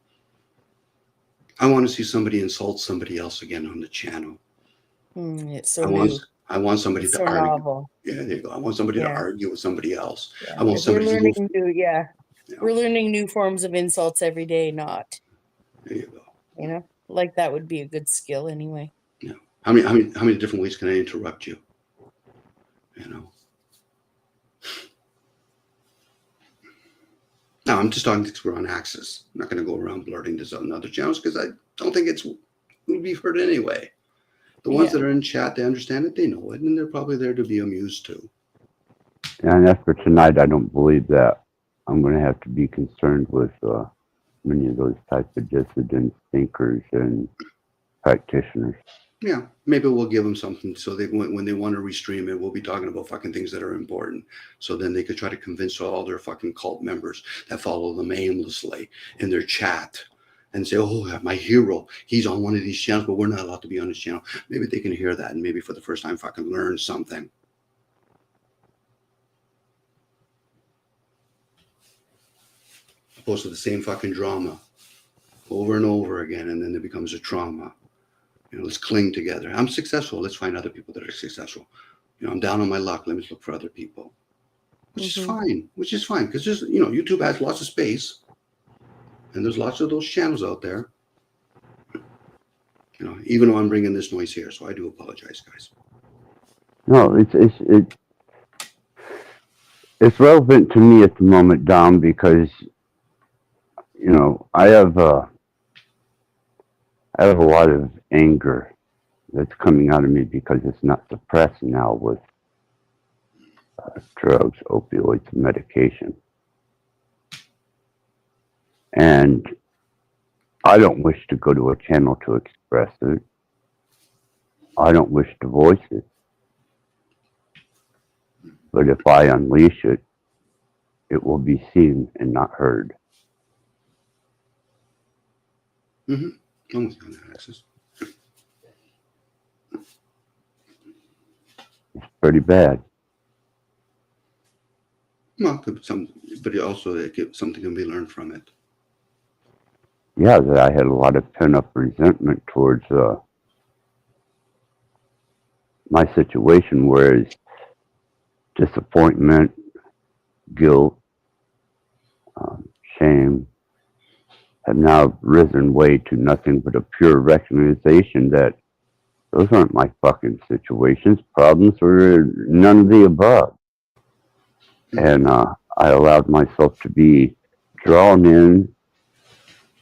I want to see somebody insult somebody else again on the channel. It's so I want somebody it's to so argue. novel. Yeah, there you go. I want somebody to Yeah. argue with somebody else. Yeah. I want If we're somebody to learning move. new, we're learning new forms of insults every day. Not. There you go. Like that would be a good skill anyway. Yeah. How many different ways can I interrupt you? Now I'm just talking because we're on Axis. I'm not going to go around blurting this on other channels because I don't think it would be heard anyway. The ones that are in chat, they understand it, they know it, and they're probably there to be amused too. And after tonight, I don't believe that I'm going to have to be concerned with many of those types of dissident thinkers and practitioners. Yeah, maybe we'll give them something so they when they want to restream it, we'll be talking about fucking things that are important. So then they could try to convince all their fucking cult members that follow them aimlessly in their chat and say, oh, my hero, he's on one of these channels, but we're not allowed to be on his channel. Maybe they can hear that and maybe for the first time fucking learn something. Opposed to the same fucking drama over and over again, and then it becomes a trauma. Let's cling together. I'm successful. Let's find other people that are successful. I'm down on my luck. Let me look for other people, which is fine. Because just YouTube has lots of space, and there's lots of those channels out there. Even though I'm bringing this noise here, so I do apologize, guys. No, it's relevant to me at the moment, Dom, because I have a lot of anger that's coming out of me because it's not suppressed now with drugs, opioids, medication. And I don't wish to go to a channel to express it. I don't wish to voice it. But if I unleash it, it will be seen and not heard. Mm-hmm. I'm with you on that, Alexis. It's pretty bad. Well, but also something can be learned from it. Yeah, that I had a lot of pent-up resentment towards my situation, whereas disappointment, guilt, shame have now risen way to nothing but a pure recognition that those aren't my fucking situations, problems, or none of the above. And I allowed myself to be drawn in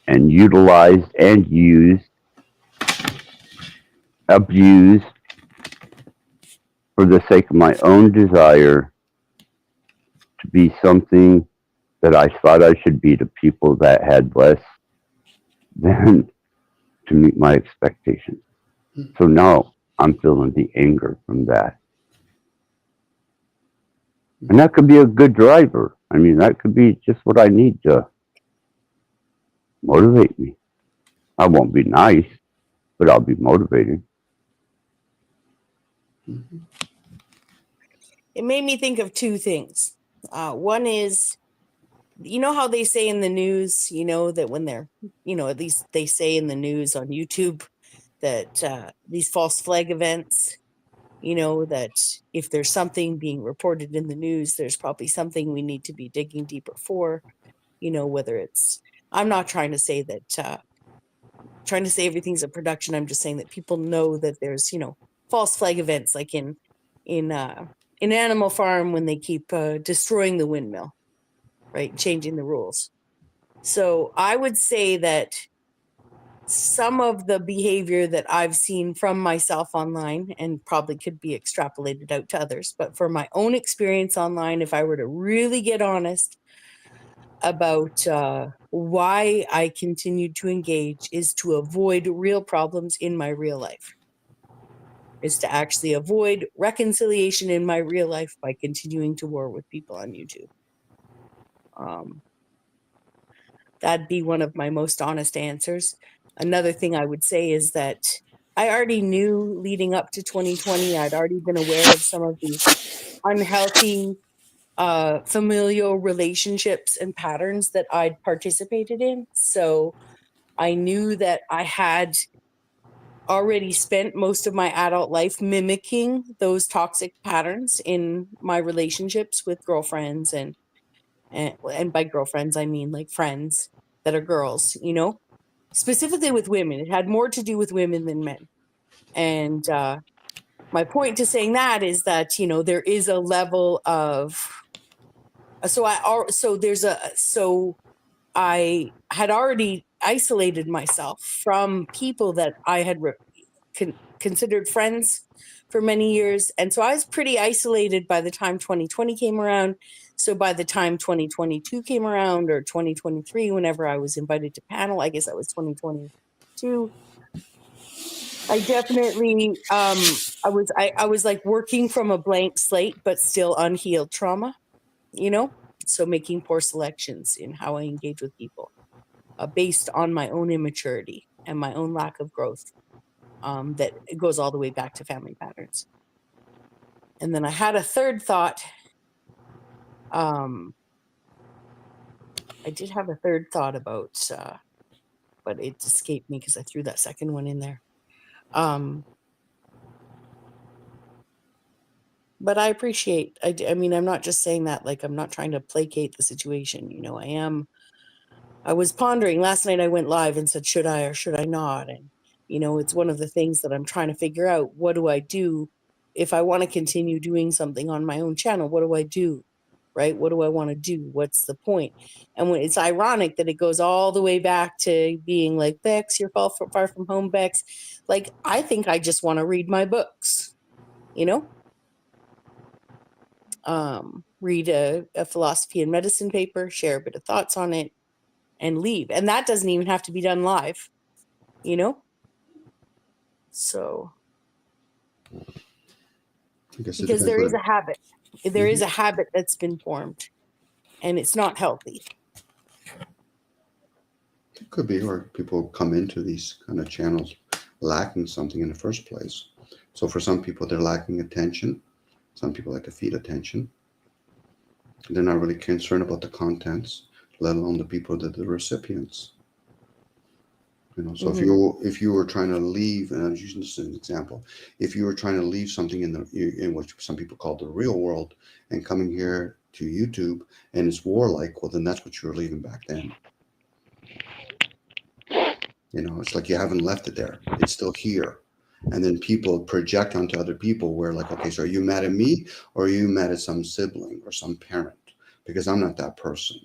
and utilized and used, abused for the sake of my own desire to be something that I thought I should be to people that had less than to meet my expectations. So now I'm feeling the anger from that. And that could be a good driver. I mean, that could be just what I need to motivate me. I won't be nice, but I'll be motivated. It made me think of two things. One is, how they say in the news, that when they're, at least they say in the news on YouTube that these false flag events, that if there's something being reported in the news, there's probably something we need to be digging deeper for, whether it's, I'm not trying to say that, trying to say everything's a production. I'm just saying that people know that there's, false flag events, like in Animal Farm when they keep destroying the windmill, right? Changing the rules. So I would say that some of the behavior that I've seen from myself online, and probably could be extrapolated out to others, but for my own experience online, if I were to really get honest, about why I continued to engage is to avoid real problems in my real life. Is to actually avoid reconciliation in my real life by continuing to war with people on YouTube. That'd be one of my most honest answers. Another thing I would say is that I already knew leading up to 2020, I'd already been aware of some of the unhealthy familial relationships and patterns that I'd participated in. So I knew that I had already spent most of my adult life mimicking those toxic patterns in my relationships with girlfriends and by girlfriends I mean like friends that are girls, you know, specifically with women. It had more to do with women than men. And my point to saying that is that, you know, there is a level of so I had already isolated myself from people that I had considered friends for many years. And so I was pretty isolated by the time 2020 came around. So by the time 2022 came around, or 2023, whenever I was invited to panel, I guess that was 2022. I definitely I was like working from a blank slate, but still unhealed trauma, you know? So making poor selections in how I engage with people, based on my own immaturity and my own lack of growth. That it goes all the way back to family patterns. And then I had a third thought. I did have a third thought about, but it escaped me because I threw that second one in there. But I appreciate, I mean, I'm not just saying that, like, I'm not trying to placate the situation. You know, I was pondering last night. I went live and said, should I or should I not? And, you know, it's one of the things that I'm trying to figure out. What do I do if I want to continue doing something on my own channel? What do I do? Right? What do I want to do? What's the point? And when it's ironic that it goes all the way back to being like, Bex, you're far from home, Bex. Like, I think I just want to read my books, you know? Read a philosophy and medicine paper, share a bit of thoughts on it, and leave. And that doesn't even have to be done live, you know? So, because there is a habit. There is a habit that's been formed, and it's not healthy. It could be, or people come into these kind of channels lacking something in the first place. So for some people, they're lacking attention. Some people like to feed attention. They're not really concerned about the contents, let alone the people that are the recipients. You know, so if you were trying to leave, and I was using this as an example, if you were trying to leave something in what some people call the real world and coming here to YouTube and it's warlike, well, then that's what you were leaving back then. You know, it's like you haven't left it there. It's still here. And then people project onto other people where like, okay, so are you mad at me or are you mad at some sibling or some parent? Because I'm not that person.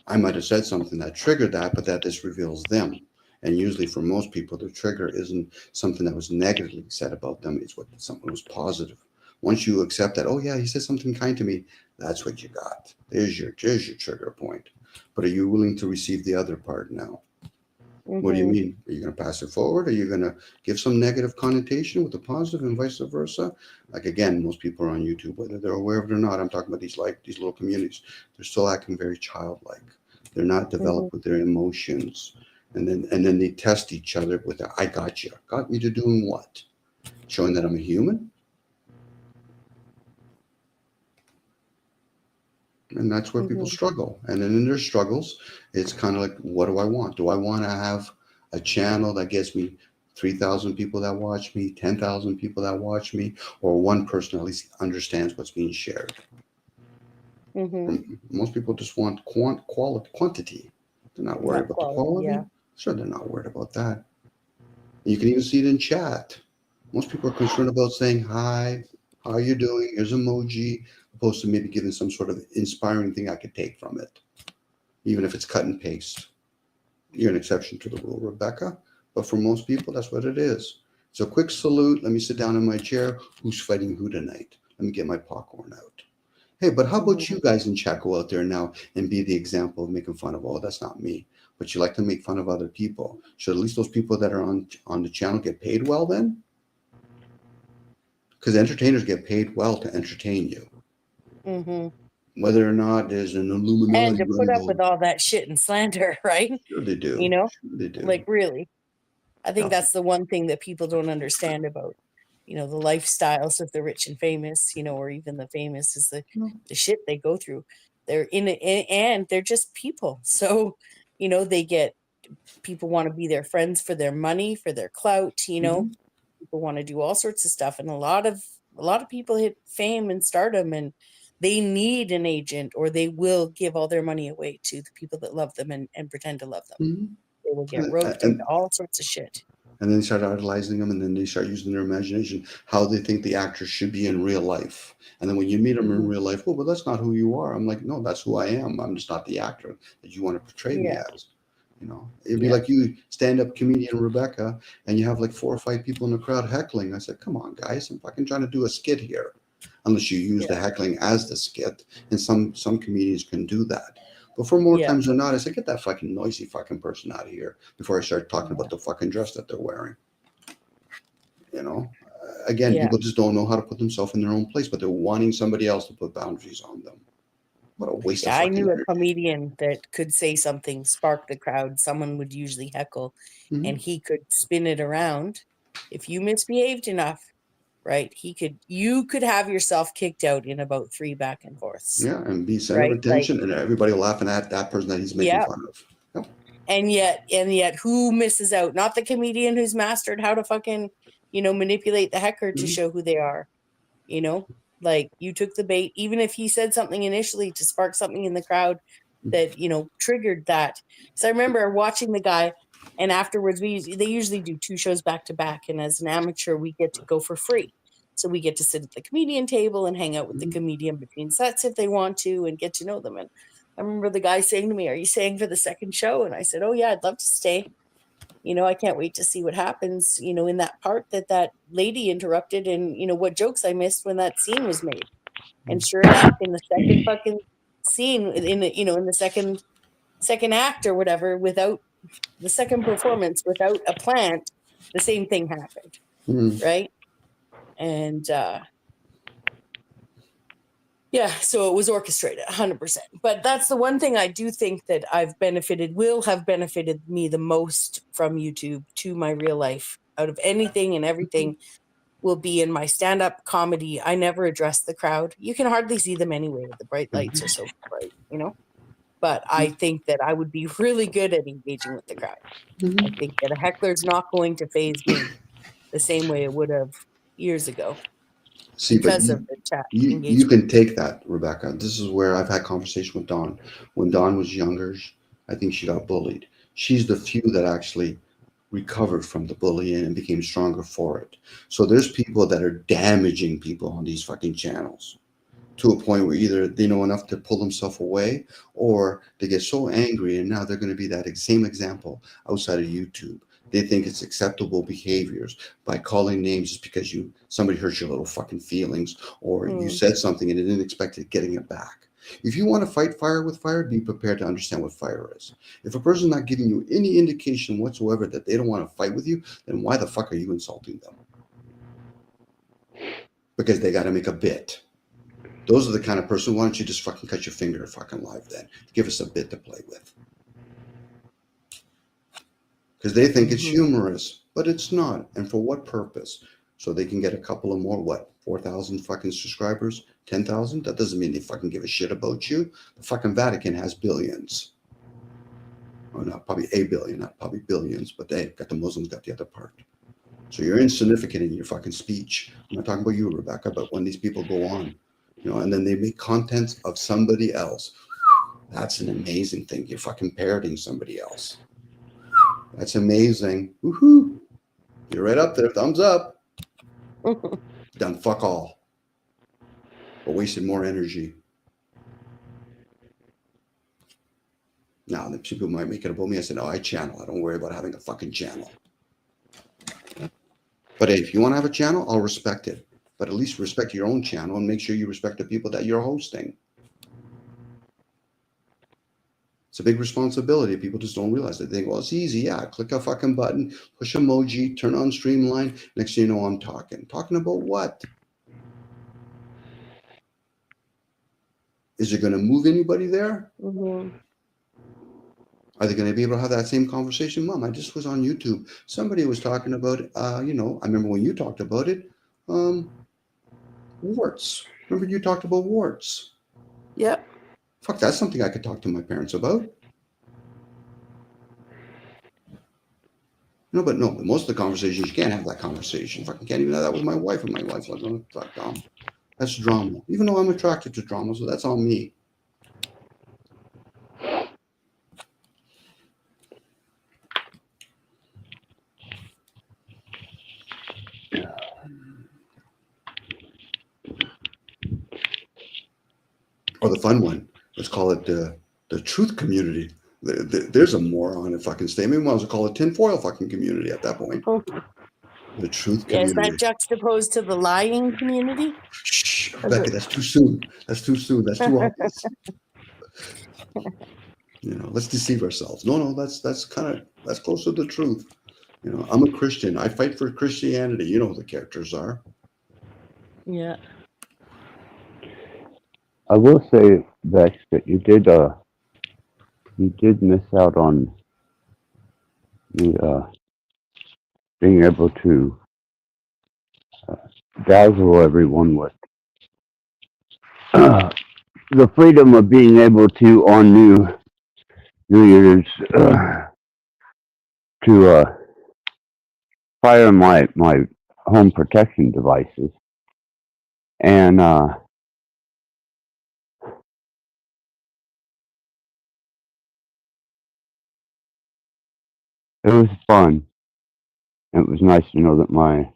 I might have said something that triggered that, but that just reveals them. And usually for most people, the trigger isn't something that was negatively said about them. It's something that was positive. Once you accept that, oh yeah, he said something kind to me, that's what you got. There's your trigger point. But are you willing to receive the other part now? What do you mean? Are you going to pass it forward? Are you going to give some negative connotation with the positive and vice versa? Like, again, most people are on YouTube, whether they're aware of it or not. I'm talking about these little communities. They're still acting very childlike. They're not developed with their emotions. And then they test each other with I got you. Got me to doing what? Showing that I'm a human? And that's where people struggle. And then in their struggles, it's kind of like, what do I want? Do I want to have a channel that gets me 3,000 people that watch me, 10,000 people that watch me, or one person at least understands what's being shared? Most people just want quantity. They're not worried about the quality. Yeah. Sure, they're not worried about that. You can even see it in chat. Most people are concerned about saying hi, how are you doing? Here's emoji, opposed to maybe giving some sort of inspiring thing I could take from it, even if it's cut and paste. You're an exception to the rule, Rebecca, but for most people, that's what it is. So quick salute. Let me sit down in my chair. Who's fighting who tonight? Let me get my popcorn out. Hey, but how about you guys in chat go out there now and be the example of making fun of, oh, that's not me. But you like to make fun of other people. Should at least those people that are on the channel get paid well then? Because entertainers get paid well to entertain you. Mm-hmm. Whether or not there's an And Illuminati to put running up those. with all that shit and slander, right? Sure they do. You know, Sure they do. like really. I think Yeah. that's the one thing that people don't understand about, the lifestyles of the rich and famous, or even the famous is the shit they go through. They're in it, and they're just people. So, they get people want to be their friends for their money, for their clout, Mhm. people want to do all sorts of stuff. And a lot of people hit fame and stardom and they need an agent or they will give all their money away to the people that love them and pretend to love them. Mhm. They will get roped And into all sorts of shit. and then they start idolizing them, and then they start using their imagination, how they think the actor should be in real life. And then when you meet them in real life, well, but that's not who you are. I'm like, no, that's who I am. I'm just not the actor that you want to portray me Yeah. as. It'd be like you stand-up comedian Rebecca, and you have like 4 or 5 people in the crowd heckling. I said, come on, guys, I'm fucking trying to do a skit here. Unless you use the heckling as the skit, and some comedians can do that. But for more times than not, I said, get that fucking noisy fucking person out of here before I start talking about the fucking dress that they're wearing. Again, Yeah. people just don't know how to put themselves in their own place, but they're wanting somebody else to put boundaries on them. What a waste of I fucking knew a energy. comedian that could say something, spark the crowd. Someone would usually heckle, and he could spin it around. If you misbehaved enough, right? You could have yourself kicked out in about 3 back and forths. Yeah, and be center of Right? attention, and everybody laughing at that person that he's making Yeah. fun of. Yep. And yet who misses out? Not the comedian who's mastered how to fucking, manipulate the heckler to show who they are. Like you took the bait, even if he said something initially to spark something in the crowd that, triggered that. So I remember watching the guy, and afterwards they usually do 2 shows back to back. And as an amateur, we get to go for free. So we get to sit at the comedian table and hang out with the comedian between sets if they want to and get to know them. And I remember the guy saying to me, "Are you staying for the second show?" And I said, "Oh yeah, I'd love to stay. I can't wait to see what happens, in that part that lady interrupted and, what jokes I missed when that scene was made." And sure enough, in the second fucking scene, in the second act or whatever, without the second performance, without a plant, the same thing happened. Right. And, yeah, so it was orchestrated 100%. But that's the one thing I do think that will have benefited me the most from YouTube to my real life. Out of anything and everything will be in my stand-up comedy. I never address the crowd. You can hardly see them anyway. The bright lights are so bright, But I think that I would be really good at engaging with the crowd. I think that a heckler's not going to faze me the same way it would have years ago. See, because of the chat you engagement. can take that, Rebecca. This is where I've had conversation with Dawn. When Dawn was younger, I think she got bullied. She's the few that actually recovered from the bullying and became stronger for it. So there's people that are damaging people on these fucking channels to a point where either they know enough to pull themselves away or they get so angry and now they're going to be that same example outside of YouTube. They think it's acceptable behaviors by calling names just because somebody hurt your little fucking feelings or you said something and they didn't expect it, getting it back. If you want to fight fire with fire, be prepared to understand what fire is. If a person's not giving you any indication whatsoever that they don't want to fight with you, then why the fuck are you insulting them? Because they got to make a bit. Those are the kind of person, why don't you just fucking cut your finger fucking live then? Give us a bit to play with. Because they think it's humorous, but it's not. And for what purpose? So they can get a couple of more, 4,000 fucking subscribers? 10,000? That doesn't mean they fucking give a shit about you. The fucking Vatican has billions. Or not, probably a billion, not probably billions, but they got the Muslims, got the other part. So you're insignificant in your fucking speech. I'm not talking about you, Rebecca, but when these people go on, and then they make content of somebody else. That's an amazing thing. You're fucking parroting somebody else. That's amazing. Woohoo! You're right up there. Thumbs up. Done fuck all. But wasted more energy. Now, the people might make it about me. I said, no, I channel. I don't worry about having a fucking channel. But hey, if you want to have a channel, I'll respect it. but at least respect your own channel and make sure you respect the people that you're hosting. It's a big responsibility. People just don't realize it. They think, well, it's easy. Yeah, click a fucking button, push emoji, turn on Streamline. Next thing you know, I'm talking. Talking about what? Is it going to move anybody there? Mm-hmm. Are they going to be able to have that same conversation? Mom, I just was on YouTube. Somebody was talking about, I remember when you talked about it, warts. Remember you talked about warts? Yep. Fuck, that's something I could talk to my parents about. But most of the conversations, you can't have that conversation. Fucking can't even have that with my wife, and my wife's like, oh, fuck, that's drama. Even though I'm attracted to drama, so that's on me. Or the fun one. Let's call it the truth community. There's a moron in fucking statement. We might as well call it tinfoil fucking community at that point. The truth Yeah, is community. that juxtaposed to the lying community? Shh, Becky, that's too soon. That's too soon. That's too obvious. Let's deceive ourselves. No, that's close to the truth. I'm a Christian. I fight for Christianity. You know who the characters are. Yeah. I will say, Vex, that you did miss out on the being able to dazzle everyone with the freedom of being able to on New Year's to fire my home protection devices, and it was fun. It was nice to know that my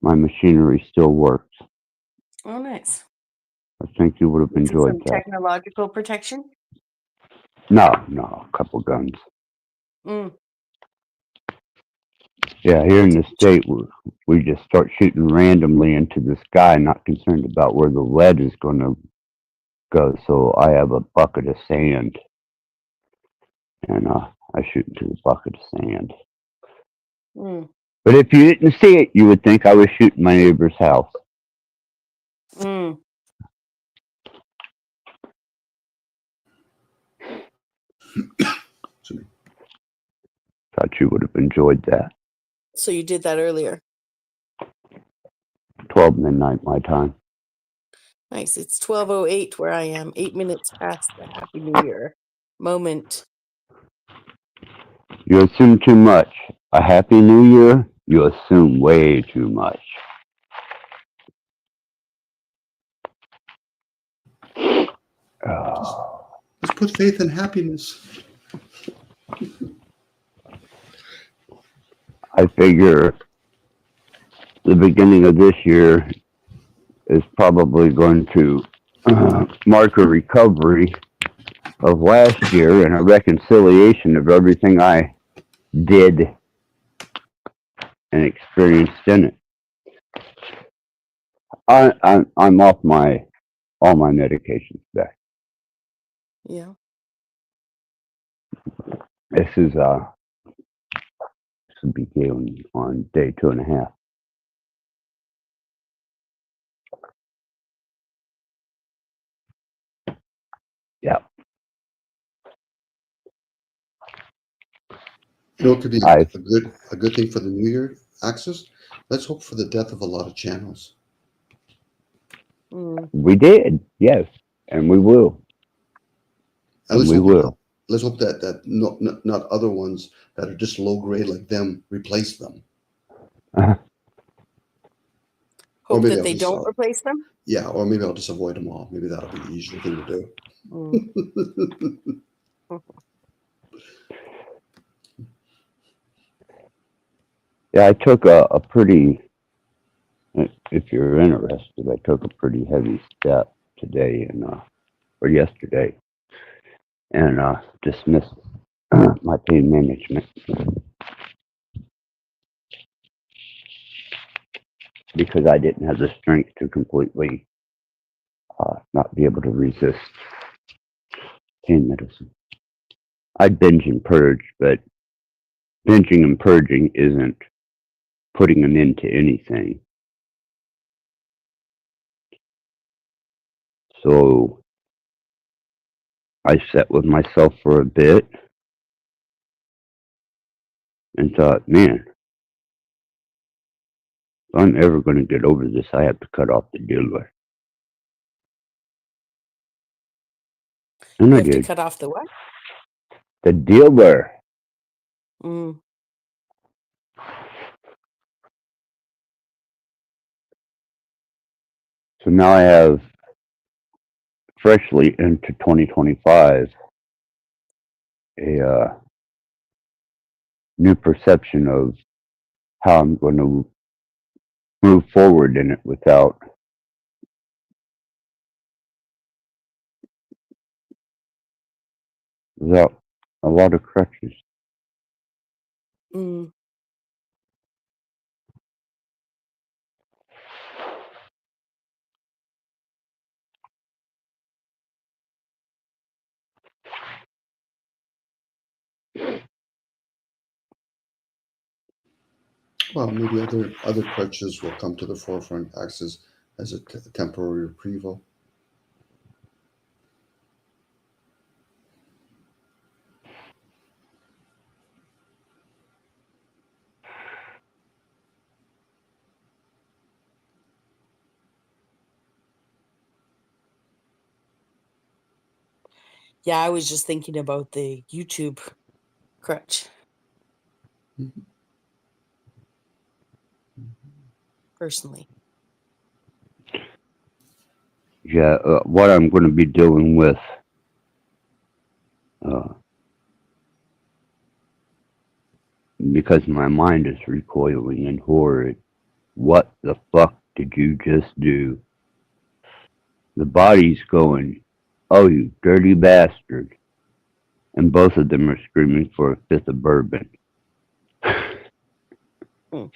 machinery still works. Oh, nice. I think you would have This is enjoyed some that. technological protection. No, a couple guns. Mm. Yeah, here in the state, we just start shooting randomly into the sky, not concerned about where the lead is going to go. So I have a bucket of sand, and I shoot into the bucket of sand. Mm. But if you didn't see it, you would think I was shooting my neighbor's house. Mm. Thought you would have enjoyed that. So you did that earlier. 12 midnight my time. Nice. It's 12:08 where I am. 8 minutes past the Happy New Year moment. You assume too much. A Happy New Year? You assume way too much. Let's put faith in happiness. I figure the beginning of this year is probably going to mark a recovery of last year and a reconciliation of everything I did and experienced in it. I'm off all my medications back. Yeah. This will be on day 2.5. Yeah. It could be a good thing for the New Year axis. Let's hope for the death of a lot of channels. Mm. We did, yes, and we will. And we will. Let's hope that not other ones that are just low grade like them replace them. Hope that they don't replace them? Yeah, or maybe I'll just avoid them all. Maybe that'll be the easier thing to do. Yeah, I took a pretty, if you're interested, I took a pretty heavy step today or yesterday, and dismissed my pain management. because I didn't have the strength to completely not be able to resist pain medicine. I'd binge and purge, but binging and purging isn't putting an end to anything. So I sat with myself for a bit and thought, man, if I'm ever going to get over this, I have to cut off the dealer. And You I have to did. cut off the what? The dealer. Mm. So now I have freshly into 2025 a new perception of how I'm going to move forward in it without a lot of crutches. Mm. Well, maybe other crutches will come to the forefront, acts as a temporary reprieval. Yeah, I was just thinking about the YouTube crutch. Personally. Yeah, what I'm going to be dealing with because my mind is recoiling in horror. What the fuck did you just do? The body's going, oh, you dirty bastard. And both of them are screaming for a fifth of bourbon. Mm.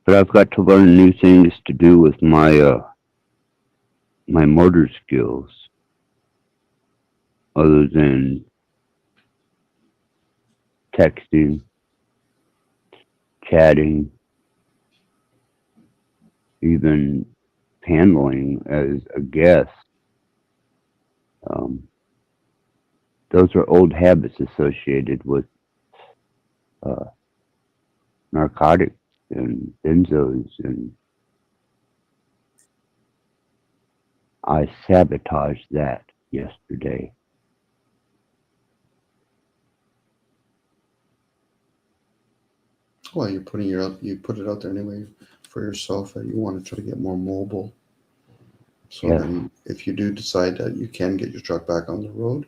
But I've got to learn new things to do with my my motor skills, other than texting, chatting, even handling as a guest. Those are old habits associated with uh, narcotics and benzos, and I sabotaged that yesterday. Well, you put it out there anyway for yourself that you want to try to get more mobile. So Yes. then, if you do decide that you can get your truck back on the road,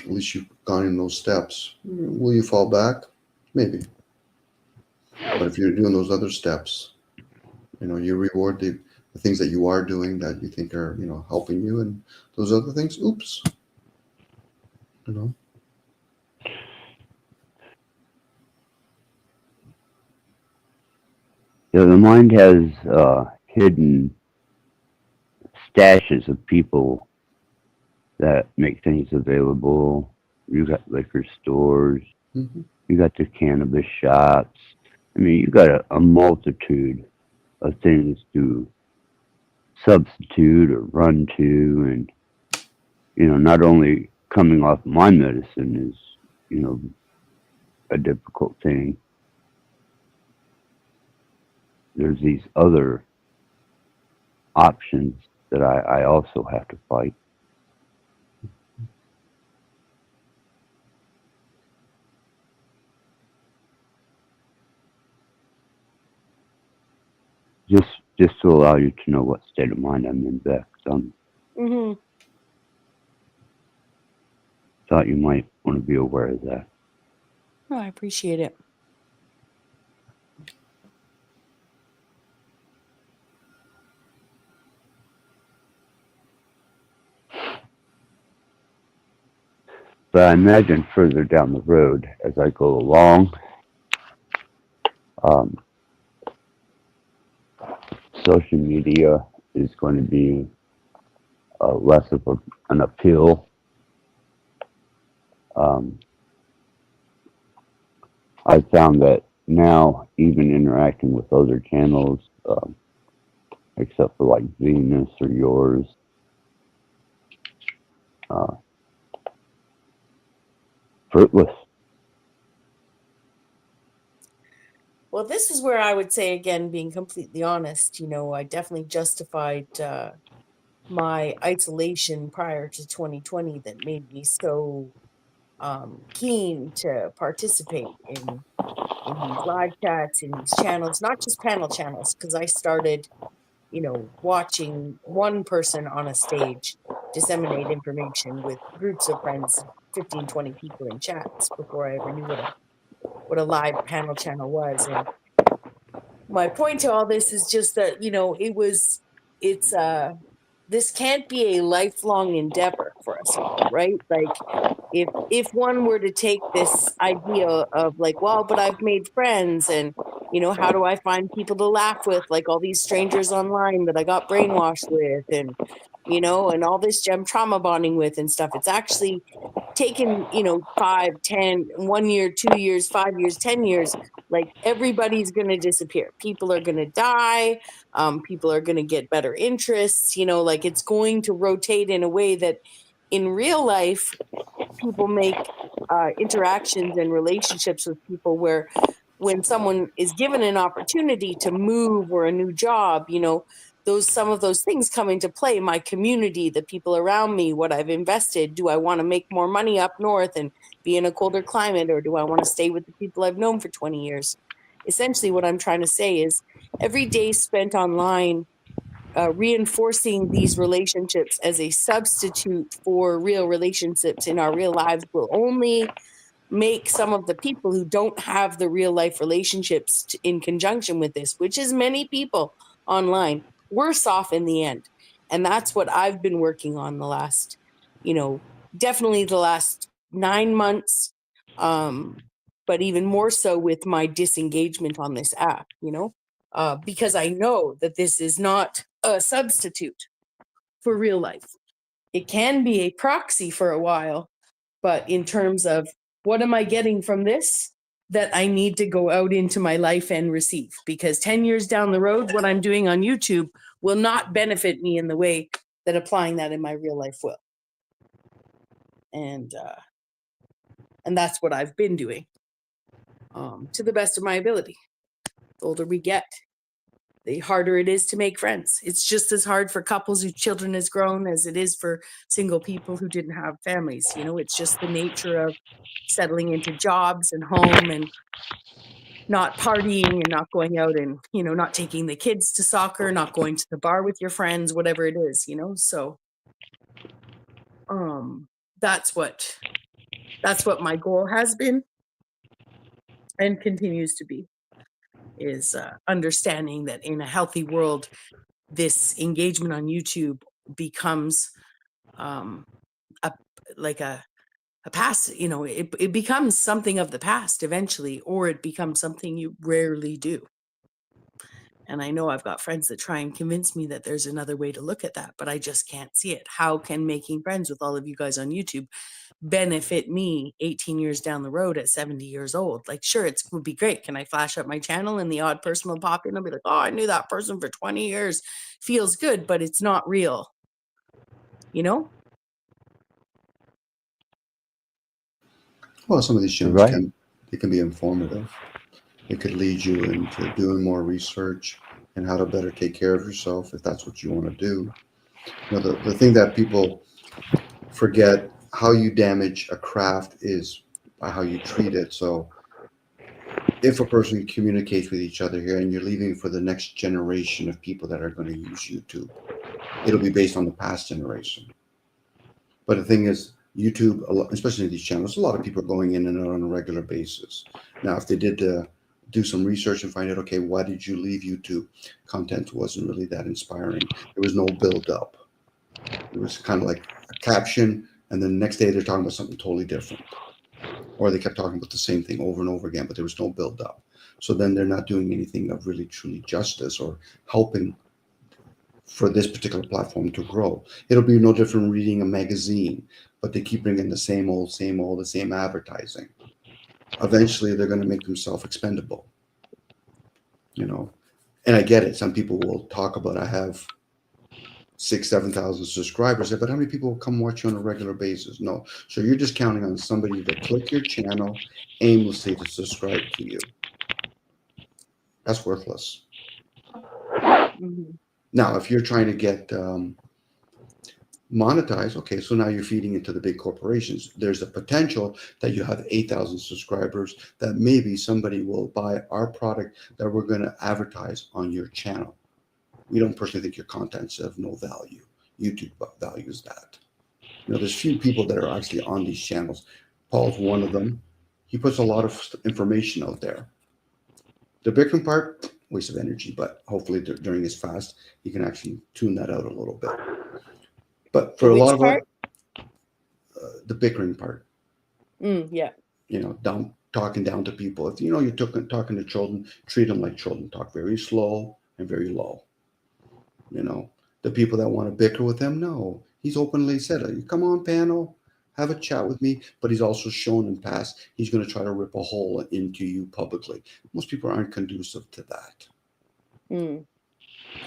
at least you've gone in those steps. Will you fall back? Maybe. But if you're doing those other steps, you reward the things that you are doing that you think are, helping you, and those other things, oops. Yeah, the mind has hidden stashes of people that make things available. You got liquor stores. Mhm. You got the cannabis shops. I mean, you got a multitude of things to substitute or run to, and not only coming off my medicine is a difficult thing. There's these other options that I also have to fight. Just to allow you to know what state of mind I'm in, Beck. Mm-hmm. Thought you might want to be aware of that. Oh, I appreciate it. But I imagine further down the road as I go along, um, social media is going to be less of an appeal. I found that now, even interacting with other channels, except for like Venus or yours, uh, fruitless. Well, this is where I would say, again, being completely honest, I definitely justified my isolation prior to 2020 that made me so keen to participate in these live chats, in these channels, not just panel channels, because I started, watching one person on a stage disseminate information with groups of friends, 15, 20 people in chats before I ever knew what a live panel channel was. And my point to all this is just that, it's this can't be a lifelong endeavor for us all, right? Like if one were to take this idea of like, well, but I've made friends, and how do I find people to laugh with, like all these strangers online that I got brainwashed with, and and all this gem trauma bonding with and stuff. It's actually taken 5, 10, 1 year, 2 years, 5 years, 10 years. Like everybody's going to disappear, people are going to die, people are going to get better interests, like it's going to rotate in a way that in real life people make interactions and relationships with people where when someone is given an opportunity to move or a new job, some of those things come into play. My community, the people around me, what I've invested. Do I want to make more money up north and be in a colder climate, or do I want to stay with the people I've known for 20 years? Essentially, what I'm trying to say is every day spent online reinforcing these relationships as a substitute for real relationships in our real lives will only make some of the people who don't have the real life relationships in conjunction with this, which is many people online, worse off in the end. And that's what I've been working on the last, definitely the last 9 months, but even more so with my disengagement on this app, because I know that this is not a substitute for real life. It can be a proxy for a while, but in terms of what am I getting from this that I need to go out into my life and receive? Because 10 years down the road, what I'm doing on YouTube will not benefit me in the way that applying that in my real life will. And that's what I've been doing to the best of my ability. The older we get, the harder it is to make friends. It's just as hard for couples whose children has grown as it is for single people who didn't have families. It's just the nature of settling into jobs and home and not partying and not going out and, not taking the kids to soccer, not going to the bar with your friends, whatever it is, so that's what my goal has been and continues to be, is understanding that in a healthy world, this engagement on YouTube becomes a past, it becomes something of the past eventually, or it becomes something you rarely do. And I know I've got friends that try and convince me that there's another way to look at that, but I just can't see it. How can making friends with all of you guys on YouTube benefit me 18 years down the road at 70 years old? Like, sure, it would be great. Can I flash up my channel and the odd person will pop in? I'll be like, oh, I knew that person for 20 years. Feels good, but it's not real. Well, some of these channels Right. can be informative. It could lead you into doing more research and how to better take care of yourself if that's what you want to do. The thing that people forget, how you damage a craft is by how you treat it. So if a person communicates with each other here and you're leaving for the next generation of people that are going to use YouTube, it'll be based on the past generation. But the thing is, YouTube, especially these channels, a lot of people are going in and out on a regular basis. Now, if they did do some research and find out, okay, why did you leave YouTube? Content wasn't really that inspiring. There was no build up. It was kind of like a caption And then the next day they're talking about something totally different. Or they kept talking about the same thing over and over again, but there was no build up. So then they're not doing anything of really truly justice or helping for this particular platform to grow. It'll be no different from reading a magazine, but they keep bringing the same old, the same advertising. Eventually they're going to make themselves expendable, you know. And I get it. Some people will talk about, I have 6,000-7,000 subscribers, but how many people will come watch you on a regular basis? No. So you're just counting on somebody to click your channel aimlessly to subscribe to you. That's worthless. Mm-hmm. Now, if you're trying to get monetized, okay, so now you're feeding into the big corporations. There's a potential that you have 8,000 subscribers that maybe somebody will buy our product that we're going to advertise on your channel. We don't personally think your content's of no value. YouTube values that. You know, there's few people that are actually on these channels. Paul's one of them. He puts a lot of information out there. The bickering part, waste of energy, but hopefully during his fast, he can actually tune that out a little bit. But for a lot of us, the bickering part. Yeah. You know, talking down to people. If you know you're talking to children, treat them like children. Talk very slow and very low. You know, the people that want to bicker with him, no. He's openly said, come on, panel, have a chat with me. But he's also shown in past, he's going to try to rip a hole into you publicly. Most people aren't conducive to that. Mm.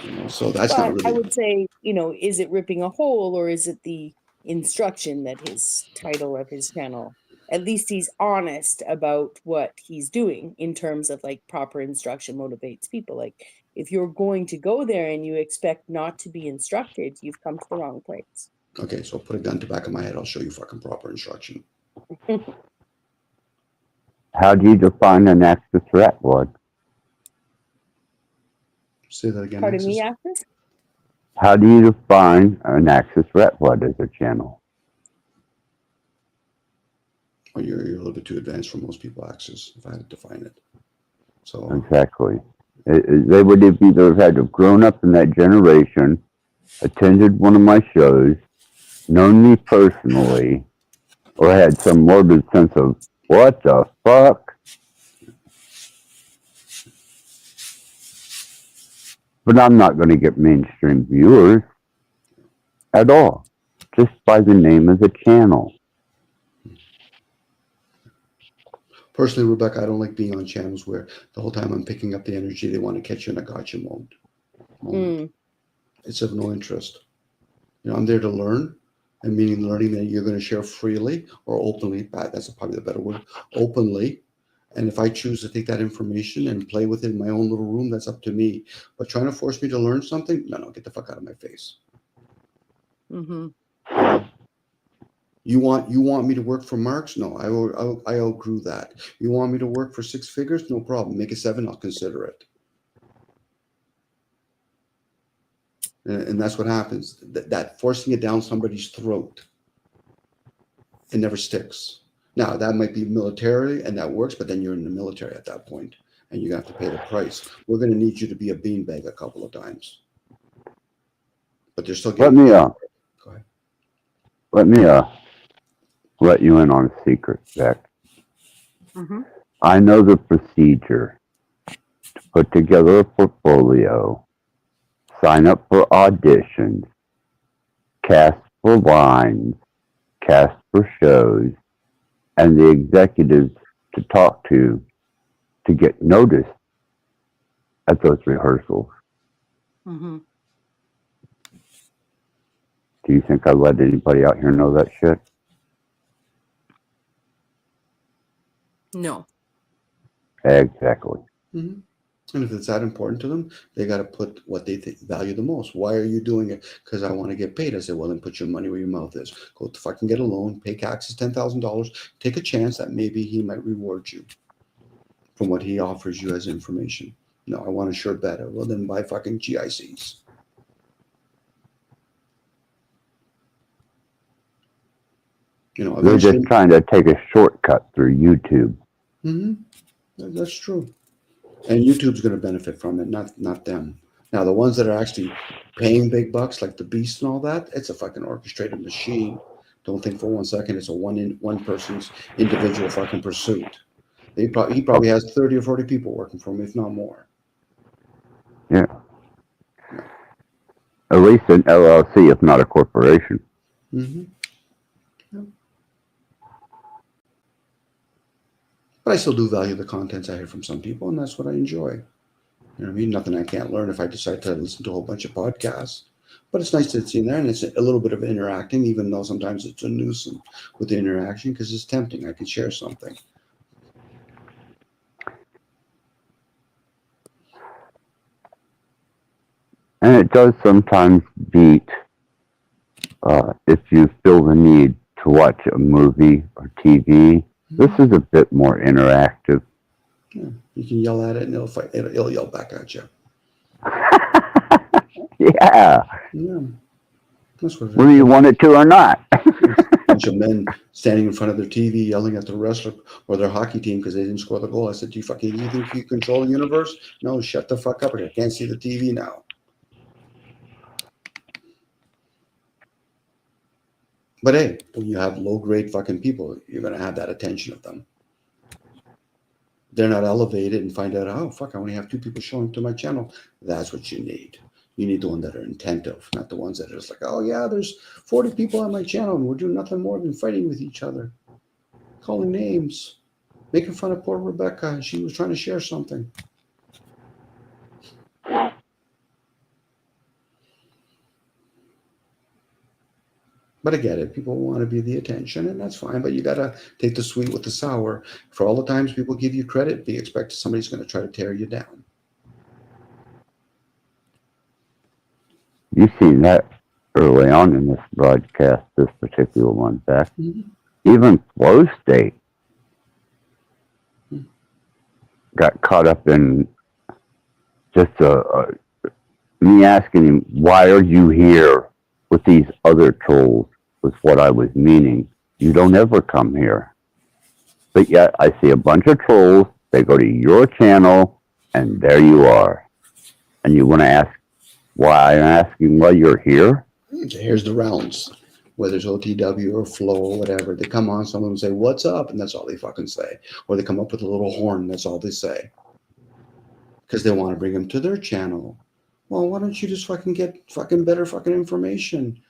You know, so that's But not really. I would say, you know, is it ripping a hole or is it the instruction that his title of his channel? At least he's honest about what he's doing in terms of like proper instruction motivates people. Like if you're going to go there and you expect not to be instructed, you've come to the wrong place. Okay, so put a gun to the back of my head. I'll show you fucking proper instruction. How do you define an Axis Rattblood? Say that again. Pardon me, Axis? How do you define an Axis Rattblood as a channel? Well, you're a little bit too advanced for most people, Axis, if I had to define it. So Exactly. They would have either had to have grown up in that generation, attended one of my shows, known me personally, or had some morbid sense of, what the fuck? But I'm not going to get mainstream viewers at all, just by the name of the channel. personally, Rebecca, I don't like being on channels where the whole time I'm picking up the energy, they want to catch you in a gotcha moment. It's of no interest. You know, I'm there to learn, and meaning learning that you're going to share freely or openly. That's probably the better word, openly. And if I choose to take that information and play with it in my own little room, that's up to me. But trying to force me to learn something, no, get the fuck out of my face. Mm-hmm. You want me to work for Marx? No, I outgrew that. You want me to work for 6 figures? No problem. Make it 7. I'll consider it. And that's what happens. That forcing it down somebody's throat, it never sticks. Now, that might be military, and that works, but then you're in the military at that point, and you're going to have to pay the price. We're going to need you to be a beanbag a couple of times. But they're still getting... Go ahead. Let me let you in on a secret, Beck. Mm-hmm. I know the procedure to put together a portfolio, sign up for auditions, cast for lines, cast for shows, and the executives to talk to get noticed at those rehearsals. Mm-hmm. Do you think I let anybody out here know that shit? No. Exactly. Mm-hmm. And if it's that important to them, they got to put what they value the most. Why are you doing it? Because I want to get paid. I said, well, then put your money where your mouth is. Go to fucking get a loan, pay taxes, $10,000, take a chance that maybe he might reward you from what he offers you as information. No, I want a sure better. Well, then buy fucking GICs. You know, they're just trying to take a shortcut through YouTube. Mm-hmm. That's true. And YouTube's going to benefit from it, not them. Now, the ones that are actually paying big bucks, like the Beast and all that, it's a fucking orchestrated machine. Don't think for 1 second it's a one person's individual fucking pursuit. He probably has 30 or 40 people working for him, if not more. Yeah. At least an LLC, if not a corporation. Mm-hmm. Yeah. But I still do value the contents I hear from some people, and that's what I enjoy. You know what I mean? Nothing I can't learn if I decide to listen to a whole bunch of podcasts. But it's nice that it's in there, and it's a little bit of interacting, even though sometimes it's a nuisance with the interaction, because it's tempting. I could share something. And it does sometimes beat, if you feel the need to watch a movie or TV, this is a bit more interactive. Yeah, you can yell at it, and it'll yell back at you. Yeah. Yeah. That's what Whether you want it to or not. A bunch of men standing in front of their TV yelling at the wrestler or their hockey team because they didn't score the goal. I said, do you think you control the universe? No, shut the fuck up. I can't see the TV now. But hey, when you have low-grade fucking people, you're going to have that attention of them. They're not elevated and find out, oh, fuck, I only have 2 people showing to my channel. That's what you need. You need the ones that are attentive, not the ones that are just like, oh, yeah, there's 40 people on my channel, and we're doing nothing more than fighting with each other, calling names, making fun of poor Rebecca. She was trying to share something. But I get it. People want to be the attention, and that's fine. But you got to take the sweet with the sour. For all the times people give you credit, be expected somebody's going to try to tear you down. You've seen that early on in this broadcast, this particular one, Beck. Even Flow State got caught up in just me asking him, why are you here with these other trolls, was what I was meaning. You don't ever come here. But yet I see a bunch of trolls, they go to your channel, and there you are. And you want to ask why I'm asking why you're here? Here's the rounds. Whether it's OTW or Flow or whatever, they come on, some of them say, what's up? And that's all they fucking say. Or they come up with a little horn, that's all they say. Because they want to bring them to their channel. Well, why don't you just fucking get fucking better fucking information?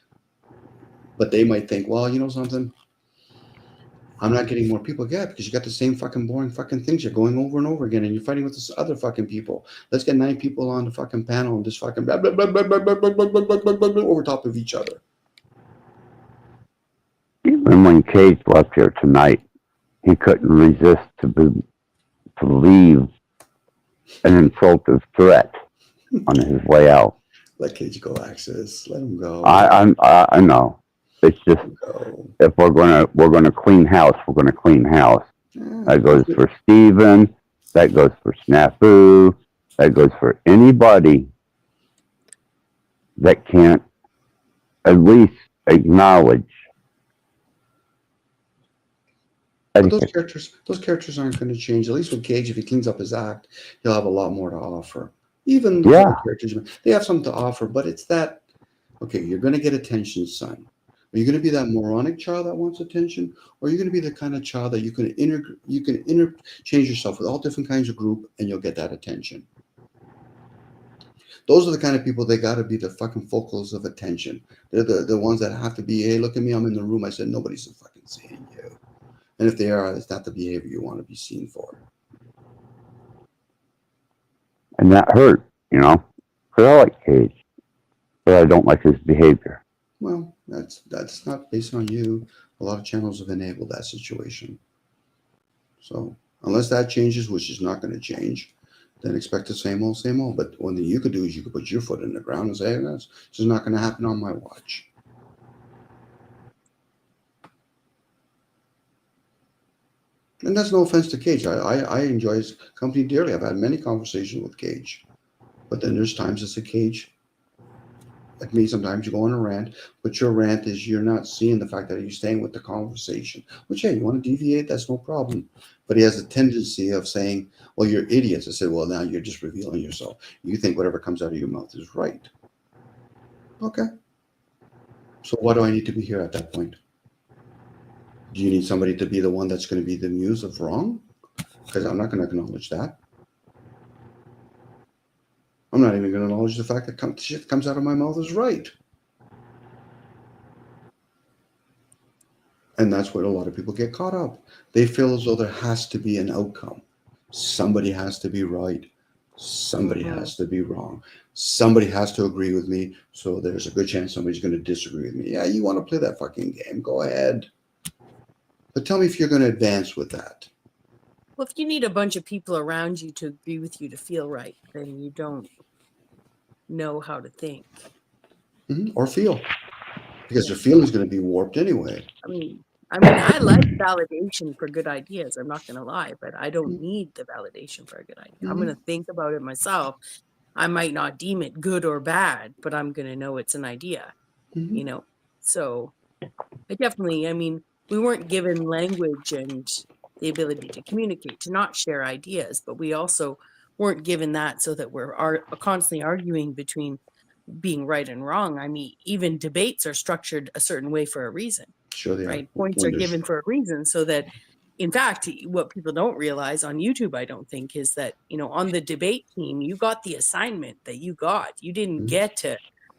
But they might think, well, you know something? I'm not getting more people. Yeah, because you got the same fucking boring fucking things. You're going over and over again, and you're fighting with this other fucking people. Let's get 9 people on the fucking panel and just fucking blah, blah, blah, blah, blah, blah, blah, blah, blah, blah, blah, blah, over top of each other. Even when Cage left here tonight, he couldn't resist to leave an insultive threat on his way out. Let Cage go, Axis. Let him go. I know. It's just if we're gonna clean house, we're gonna clean house. That goes for Steven, that goes for Snafu, that goes for anybody that can't at least acknowledge. But those characters aren't going to change. At least with Cage, if he cleans up his act, he'll have a lot more to offer. Even the other characters, they have something to offer, but it's that, okay, you're going to get attention, son. Are you going to be that moronic child that wants attention? Or are you going to be the kind of child that you can interchange yourself with all different kinds of group and you'll get that attention? Those are the kind of people, they got to be the fucking focals of attention. They're the ones that have to be, hey, look at me, I'm in the room. I said, nobody's fucking seeing you. And if they are, it's not the behavior you want to be seen for. And that hurt, you know, because I like Cage, but I don't like his behavior. Well, that's not based on you. A lot of channels have enabled that situation. So unless that changes, which is not going to change, then expect the same old, same old. But one thing you could do is you could put your foot in the ground and say, hey, that's just not going to happen on my watch. And that's no offense to Cage. I enjoy his company dearly. I've had many conversations with Cage. But then there's times it's a Cage. Like me, sometimes you go on a rant, but your rant is you're not seeing the fact that you're staying with the conversation. Which, hey, you want to deviate? That's no problem. But he has a tendency of saying, well, you're idiots. I said, well, now you're just revealing yourself. You think whatever comes out of your mouth is right. Okay. So why do I need to be here at that point? Do you need somebody to be the one that's going to be the muse of wrong? Because I'm not going to acknowledge that. I'm not even going to acknowledge the fact that shit comes out of my mouth is right. And that's where a lot of people get caught up. They feel as though there has to be an outcome. Somebody has to be right. Somebody has to be wrong. Somebody has to agree with me. So there's a good chance somebody's going to disagree with me. Yeah, you want to play that fucking game? Go ahead. But tell me if you're going to advance with that. Well, if you need a bunch of people around you to agree with you to feel right, then you don't know how to think. Or feel. Because their feeling's going to be warped anyway. I mean, I like validation for good ideas. I'm not going to lie, but I don't need the validation for a good idea. I'm going to think about it myself. I might not deem it good or bad, but I'm going to know it's an idea, you know? So I definitely, I mean, we weren't given language and the ability to communicate, to not share ideas, but we also weren't given that so that we're constantly arguing between being right and wrong. I mean, even debates are structured a certain way for a reason. Sure they right? are. Points are given for a reason, so that, in fact, what people don't realize on YouTube, I don't think, is that, you know, on the debate team, you got the assignment that you got. You didn't get to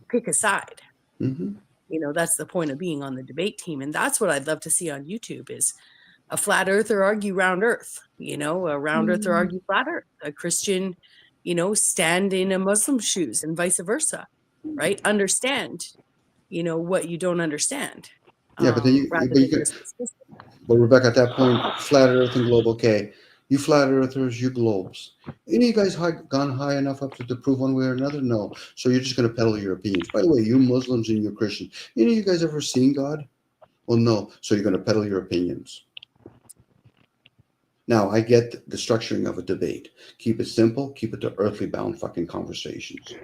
pick a side. Mm-hmm. You know, that's the point of being on the debate team. And that's what I'd love to see on YouTube is a flat earther argue round earth, you know, a round earther argue flat earth, a Christian, you know, stand in a Muslim shoes and vice versa, right? Understand, you know, what you don't understand. Yeah, but then but Rebecca, at that point, flat earth and globe, okay. You flat earthers, you globes. Any of you guys gone high enough up to prove one way or another? No. So you're just going to peddle your opinions. By the way, you Muslims and you Christians, any of you guys ever seen God? Well, no. So you're going to peddle your opinions. Now, I get the structuring of a debate. Keep it simple. Keep it to earthly bound fucking conversations.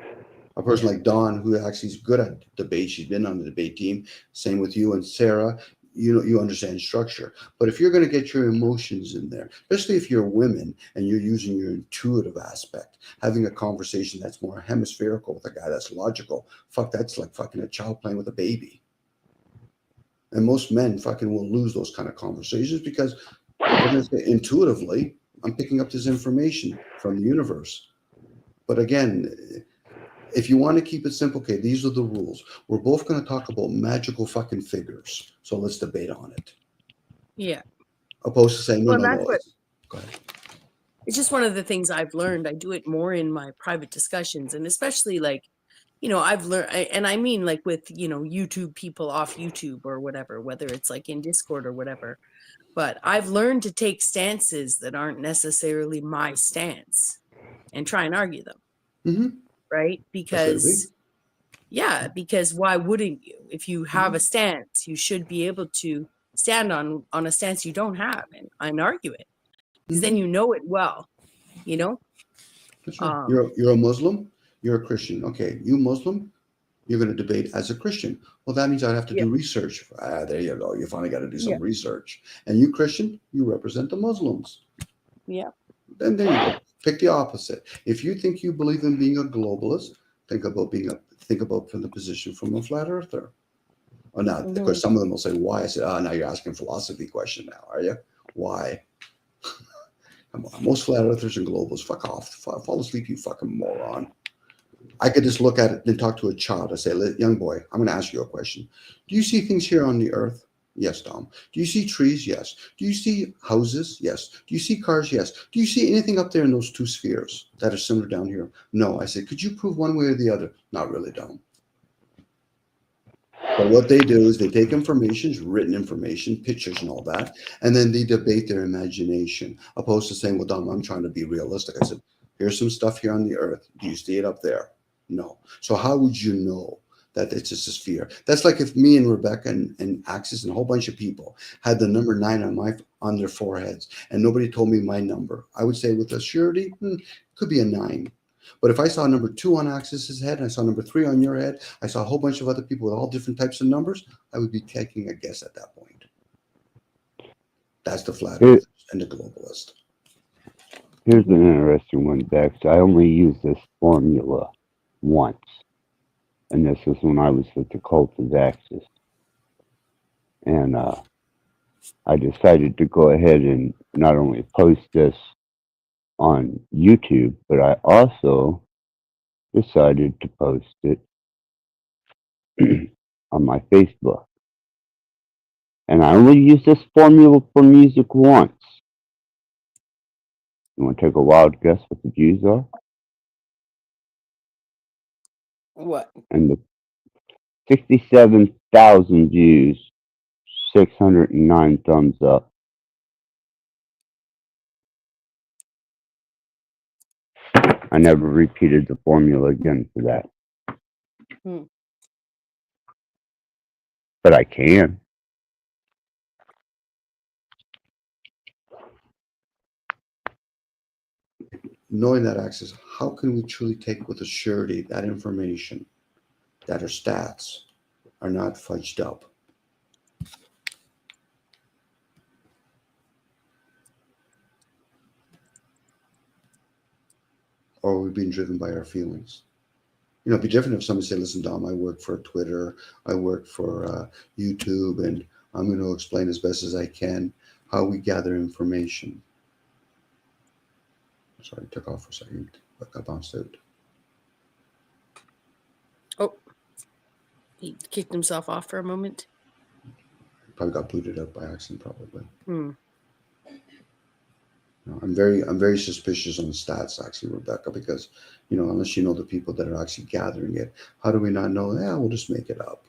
A person like Dawn, who actually is good at debate, she's been on the debate team. Same with you and Sarah. You understand structure. But if you're going to get your emotions in there, especially if you're women and you're using your intuitive aspect, having a conversation that's more hemispherical with a guy that's logical, fuck, that's like fucking a child playing with a baby. And most men fucking will lose those kind of conversations because intuitively, I'm picking up this information from the universe. But again, if you want to keep it simple, okay, these are the rules. We're both going to talk about magical fucking figures. So let's debate on it. Yeah. Opposed to saying, no, no. Go ahead. It's just one of the things I've learned. I do it more in my private discussions, and especially like, you know, I've learned, and I mean like with, you know, YouTube people off YouTube or whatever, whether it's like in Discord or whatever. But I've learned to take stances that aren't necessarily my stance and try and argue them. Mm-hmm. Right? Because, yeah, because why wouldn't you? If you have a stance, you should be able to stand on a stance you don't have and argue it. Because then you know it well, you know? That's right. You're a Muslim, you're a Christian. Okay, you Muslim, you're going to debate as a Christian. Well, that means I have to do research. There you go. You finally got to do some research. And you Christian, you represent the Muslims. Yeah. Then there you go. Pick the opposite. If you think you believe in being a globalist, think about from the position from a flat earther. Oh, now, of course, some of them will say, why? I said, now you're asking a philosophy question now, are you? Why? Come on. Most flat earthers and globalists, fuck off. Fall asleep, you fucking moron. I could just look at it and talk to a child. I say, young boy, I'm going to ask you a question. Do you see things here on the earth? Yes, Tom. Do you see trees? Yes. Do you see houses? Yes. Do you see cars? Yes. Do you see anything up there in those two spheres that are similar down here? No. I said, could you prove one way or the other? Not really, Tom. But what they do is they take information, written information, pictures and all that, and then they debate their imagination, opposed to saying, well, Dom, I'm trying to be realistic. I said, here's some stuff here on the earth. Do you see it up there? No. So how would you know that it's just a sphere? That's like if me and Rebecca and Axis and a whole bunch of people had the number 9 on their foreheads and nobody told me my number. I would say with a surety, could be a 9. But if I saw number 2 on Axis's head and I saw number 3 on your head, I saw a whole bunch of other people with all different types of numbers, I would be taking a guess at that point. That's the flat earth and the globalist. Here's an interesting one, Bex. I only used this formula once. And this was when I was with the cult of Axis. And I decided to go ahead and not only post this on YouTube, but I also decided to post it on my Facebook. And I only use this formula for music once. You want to take a wild guess what the views are? What? And the 67,000 views, 609 thumbs up. I never repeated the formula again for that, Hmm. but I can. Knowing that access, how can we truly take with a surety that information, that our stats are not fudged up? Or are we being driven by our feelings? You know, it'd be different if somebody said, listen, Dom, I work for Twitter, I work for YouTube, and I'm going to explain as best as I can how we gather information. Sorry, I took off for a second, but I bounced out. Oh, he kicked himself off for a moment. Probably got booted out by accident, probably. Hmm. I'm very suspicious on the stats, actually, Rebecca, because unless you know the people that are actually gathering it, how do we not know? Yeah, we'll just make it up.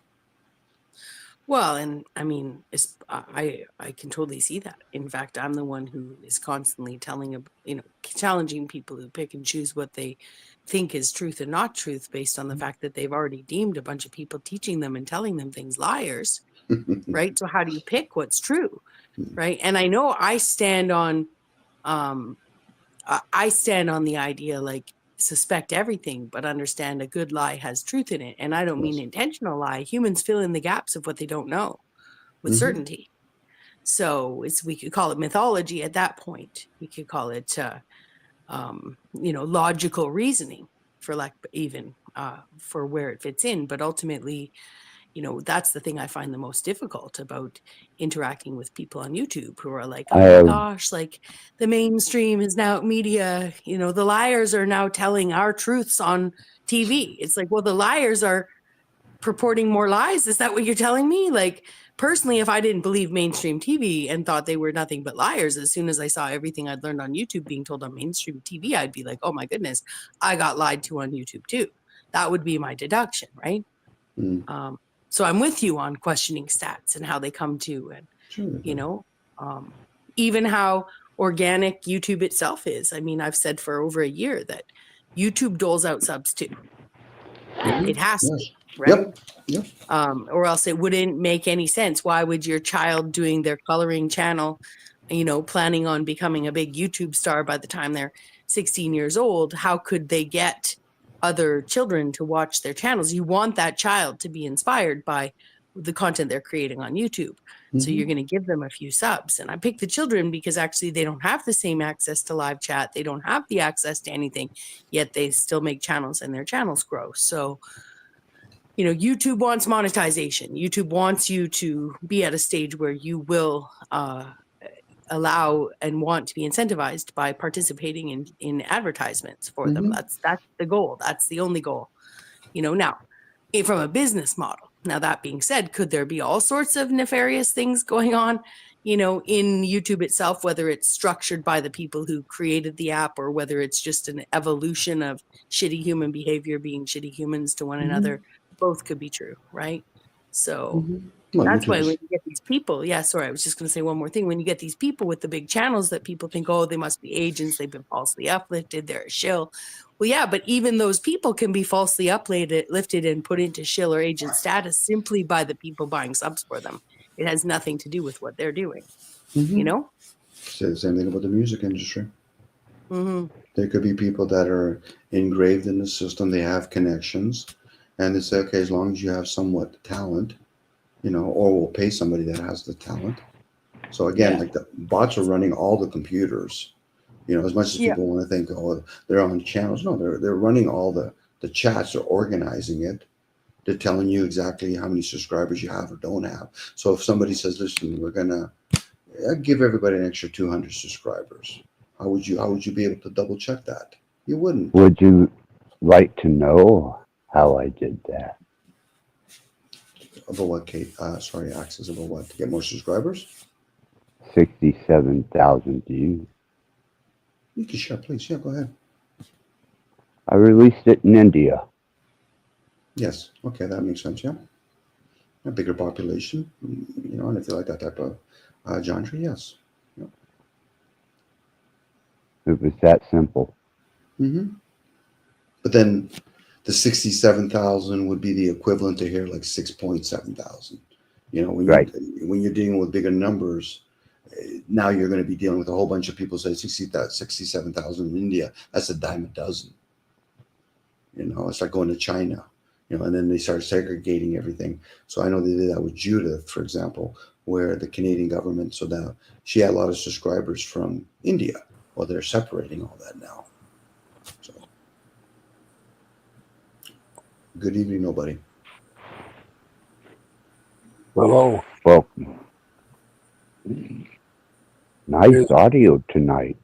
Well, and I mean, I can totally see that. In fact, I'm the one who is constantly challenging people who pick and choose what they think is truth and not truth based on the fact that they've already deemed a bunch of people teaching them and telling them things liars, right? So how do you pick what's true, right? And I know I stand on the idea, like, suspect everything, but understand a good lie has truth in it. And I don't mean Yes. intentional lie. Humans fill in the gaps of what they don't know with certainty. So we could call it mythology at that point. We could call it, logical reasoning for for where it fits in. But ultimately, that's the thing I find the most difficult about interacting with people on YouTube who are like, I oh my have gosh, like the mainstream is now media, the liars are now telling our truths on TV. It's like, well, the liars are purporting more lies. Is that what you're telling me? Like, personally, if I didn't believe mainstream TV and thought they were nothing but liars, as soon as I saw everything I'd learned on YouTube being told on mainstream TV, I'd be like, oh my goodness, I got lied to on YouTube too. That would be my deduction, right? So I'm with you on questioning stats and how they come to, and even how organic YouTube itself is. I mean, I've said for over a year that YouTube doles out subs too. It has to, right? Yep. Or else it wouldn't make any sense. Why would your child doing their coloring channel, planning on becoming a big YouTube star by the time they're 16 years old, how could they get other children to watch their channels? You want that child to be inspired by the content they're creating on YouTube. So you're going to give them a few subs. And I pick the children because actually they don't have the same access to live chat. They don't have the access to anything, yet they still make channels and their channels grow. So, YouTube wants monetization. YouTube wants you to be at a stage where you will allow and want to be incentivized by participating in advertisements for them. That's the goal. That's the only goal. Now, from a business model. Now, that being said, could there be all sorts of nefarious things going on, in YouTube itself, whether it's structured by the people who created the app or whether it's just an evolution of shitty human behavior being shitty humans to one another? Both could be true, right? So Well, that's YouTube why is- when you get these people, I was just going to say one more thing. When you get these people with the big channels that people think, oh, they must be agents, they've been falsely uplifted, they're a shill. Well, yeah, but even those people can be falsely lifted and put into shill or agent status simply by the people buying subs for them. It has nothing to do with what they're doing, Say the same thing about the music industry. Mm-hmm. There could be people that are engraved in the system, they have connections, and they say, okay, as long as you have somewhat talent, or we'll pay somebody that has the talent. So again, like the bots are running all the computers. As much as people want to think, oh, they're on channels. No, they're running all the chats, they're organizing it. They're telling you exactly how many subscribers you have or don't have. So if somebody says, listen, we're gonna I'd give everybody an extra 200 subscribers. How would you be able to double check that? You wouldn't. Would you like to know how I did that? About what, Kate? Sorry, Axis. About what? To get more subscribers? 67,000 views. You can share, please. Yeah, go ahead. I released it in India. Yes. Okay, that makes sense. Yeah. A bigger population, you know, and if you like that type of genre, yes. Yeah. It was that simple. Mm-hmm. But then the 67,000 would be the equivalent to here, like 6.7 thousand. You know, when you're dealing with bigger numbers, now you're going to be dealing with a whole bunch of people say 67,000 in India. That's a dime a dozen. You know, it's like going to China. You know, and then they start segregating everything. So I know they did that with Judith, for example, where the Canadian government, so now she had a lot of subscribers from India. Well, they're separating all that now. So, good evening, nobody. Hello. Welcome. Nice audio tonight.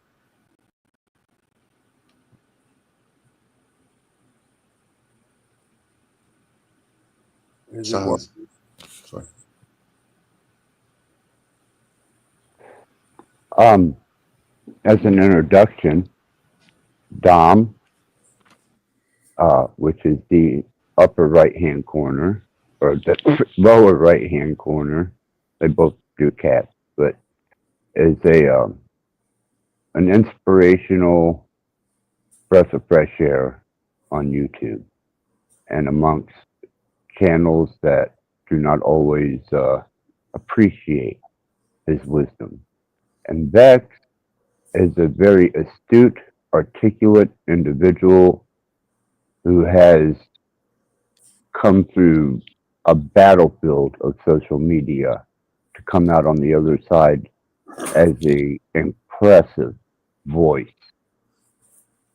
Silence. Sorry. As an introduction, Dom, which is the upper right-hand corner, or the lower right-hand corner, they both do cats, but is an inspirational breath of fresh air on YouTube and amongst channels that do not always appreciate his wisdom. And Vex is a very astute, articulate individual who has come through a battlefield of social media to come out on the other side as a impressive voice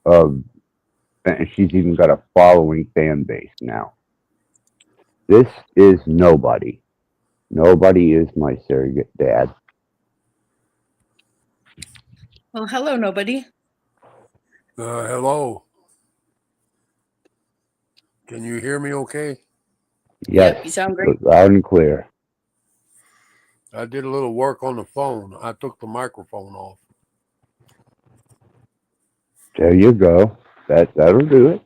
of, and she's even got a following fan base now. This is nobody. Nobody is my surrogate dad. Well, hello, nobody. Hello. Can you hear me okay? Yes, Yep, you sound great. loud and clear. I did a little work on the phone. I took the microphone off. There you go. That'll do it.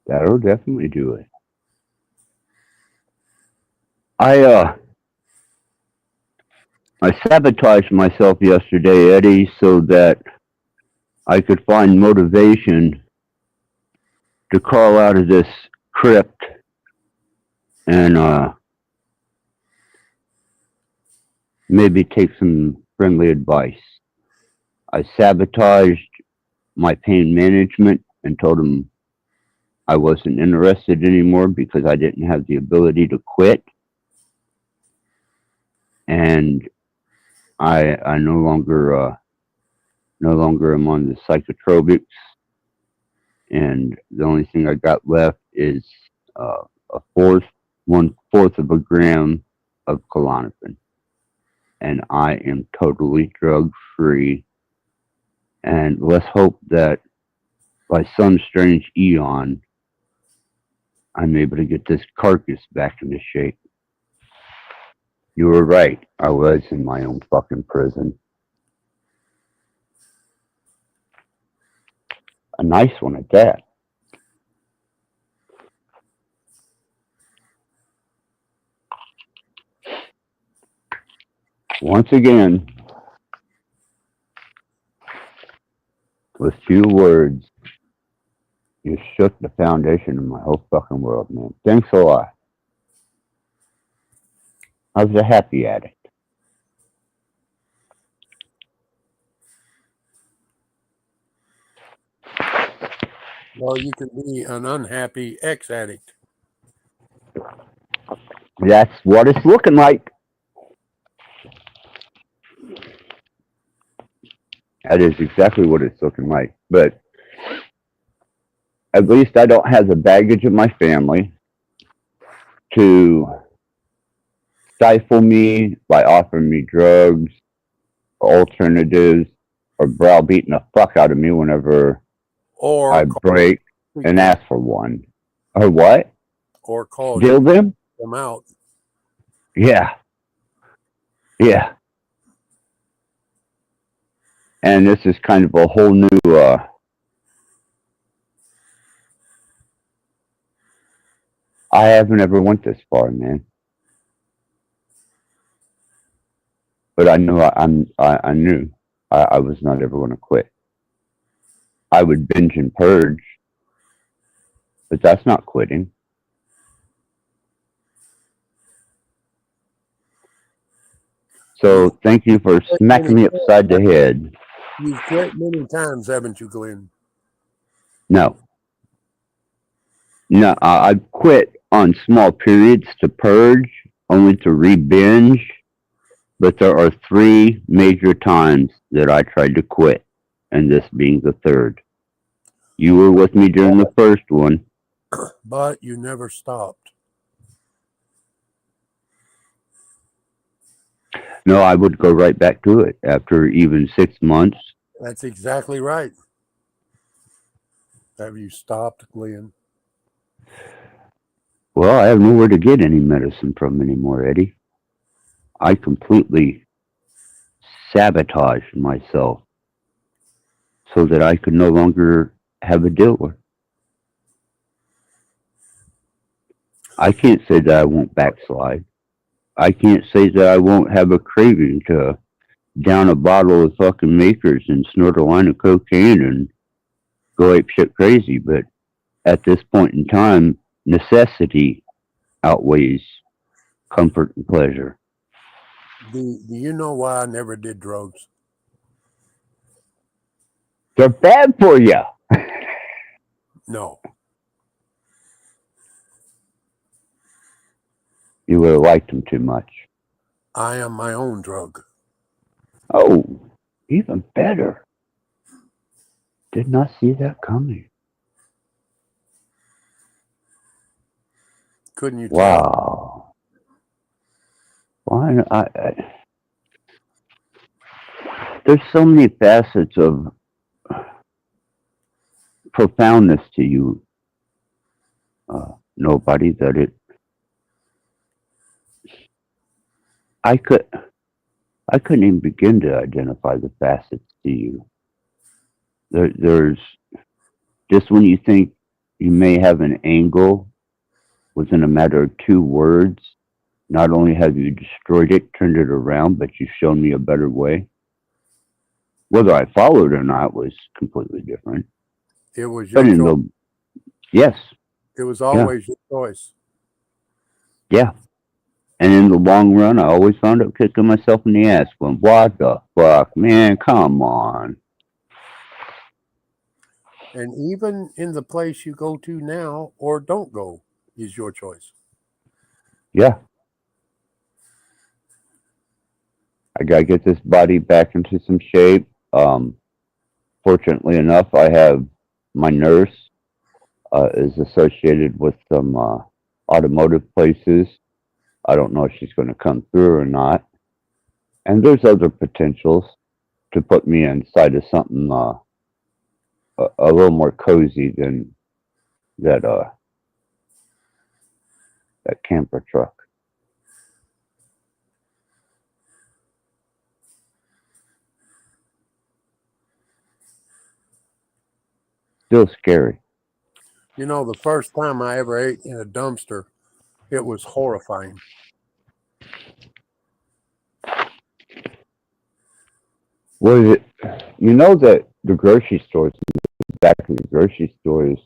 That'll definitely do it. I sabotaged myself yesterday, Eddie, so that I could find motivation to crawl out of this crypt and maybe take some friendly advice. I sabotaged my pain management and told him I wasn't interested anymore because I didn't have the ability to quit. And I no longer am on the psychotropics, and the only thing I got left is one-fourth of a gram of Klonopin, and I am totally drug-free. And let's hope that by some strange eon, I'm able to get this carcass back into shape. You were right. I was in my own fucking prison. A nice one at that. Once again, with few words, you shook the foundation of my whole fucking world, man. Thanks a lot. I was a happy addict. Well, you can be an unhappy ex-addict. That's what it's looking like. That is exactly what it's looking like. But at least I don't have the baggage of my family to stifle me by offering me drugs, alternatives, or browbeating the fuck out of me whenever Or I break and ask for one. Or what? or call Steal them? them out. Yeah. Yeah. And this is kind of a whole new I haven't ever went this far, man. But I knew I knew I was not ever going to quit. I would binge and purge, but that's not quitting. So thank you for smacking me upside the head. You've quit many times, haven't you, Glenn? No. No, I've quit on small periods to purge, only to re-binge. But there are 3 major times that I tried to quit, and this being the third. You were with me during the first one. But you never stopped. No, I would go right back to it after even 6 months. That's exactly right. Have you stopped, Glenn? Well, I have nowhere to get any medicine from anymore, Eddie. I completely sabotaged myself so that I could no longer have a dealer. I can't say that I won't backslide. I can't say that I won't have a craving to down a bottle of fucking Makers and snort a line of cocaine and go ape shit crazy, but at this point in time, necessity outweighs comfort and pleasure. Do you know why I never did drugs? They're bad for you. No. You would have liked them too much. I am my own drug. Oh, even better. Did not see that coming. Couldn't you tell? Wow. Well, there's so many facets of profoundness to you, nobody, that I couldn't even begin to identify the facets to you. There's just when you think you may have an angle within a matter of 2 words, not only have you destroyed it, turned it around, but you've shown me a better way. Whether I followed or not was completely different. It was But your in choice. yes, It was always your choice. yeah. And in the long run, I always wound up kicking myself in the ass going, what the fuck, man, come on. And even in the place you go to now or don't go is your choice. Yeah. I gotta get this body back into some shape. Fortunately enough, I have my nurse is associated with some automotive places. I don't know if she's going to come through or not. And there's other potentials to put me inside of something a little more cozy than that that camper truck. Still scary. You know, the first time I ever ate in a dumpster, it was horrifying. Was it? You know that the grocery stores, back in the grocery stores,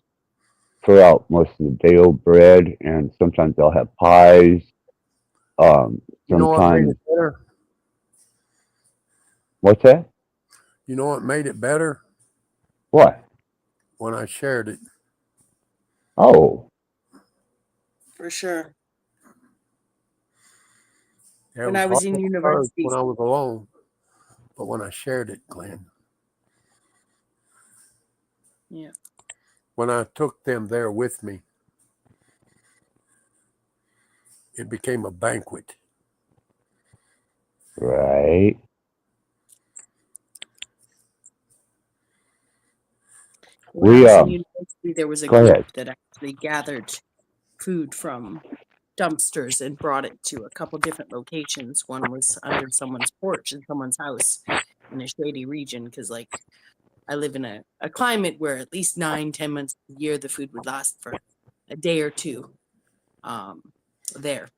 throw out most of the day old bread, and sometimes they'll have pies. You know what made Sometimes it better? what's that? You know what made it better? What? When I shared it. Oh, For sure. It When was I was hard in at first university. when I was alone, but when I shared it, Glenn, Yeah. when I took them there with me, it became a banquet. Right. When I was in university, there was a Go ahead. group that actually gathered food from dumpsters and brought it to a couple different locations. One was under someone's porch in someone's house in a shady region, because like I live in a climate where at least 9-10 months a year the food would last for a day or two there.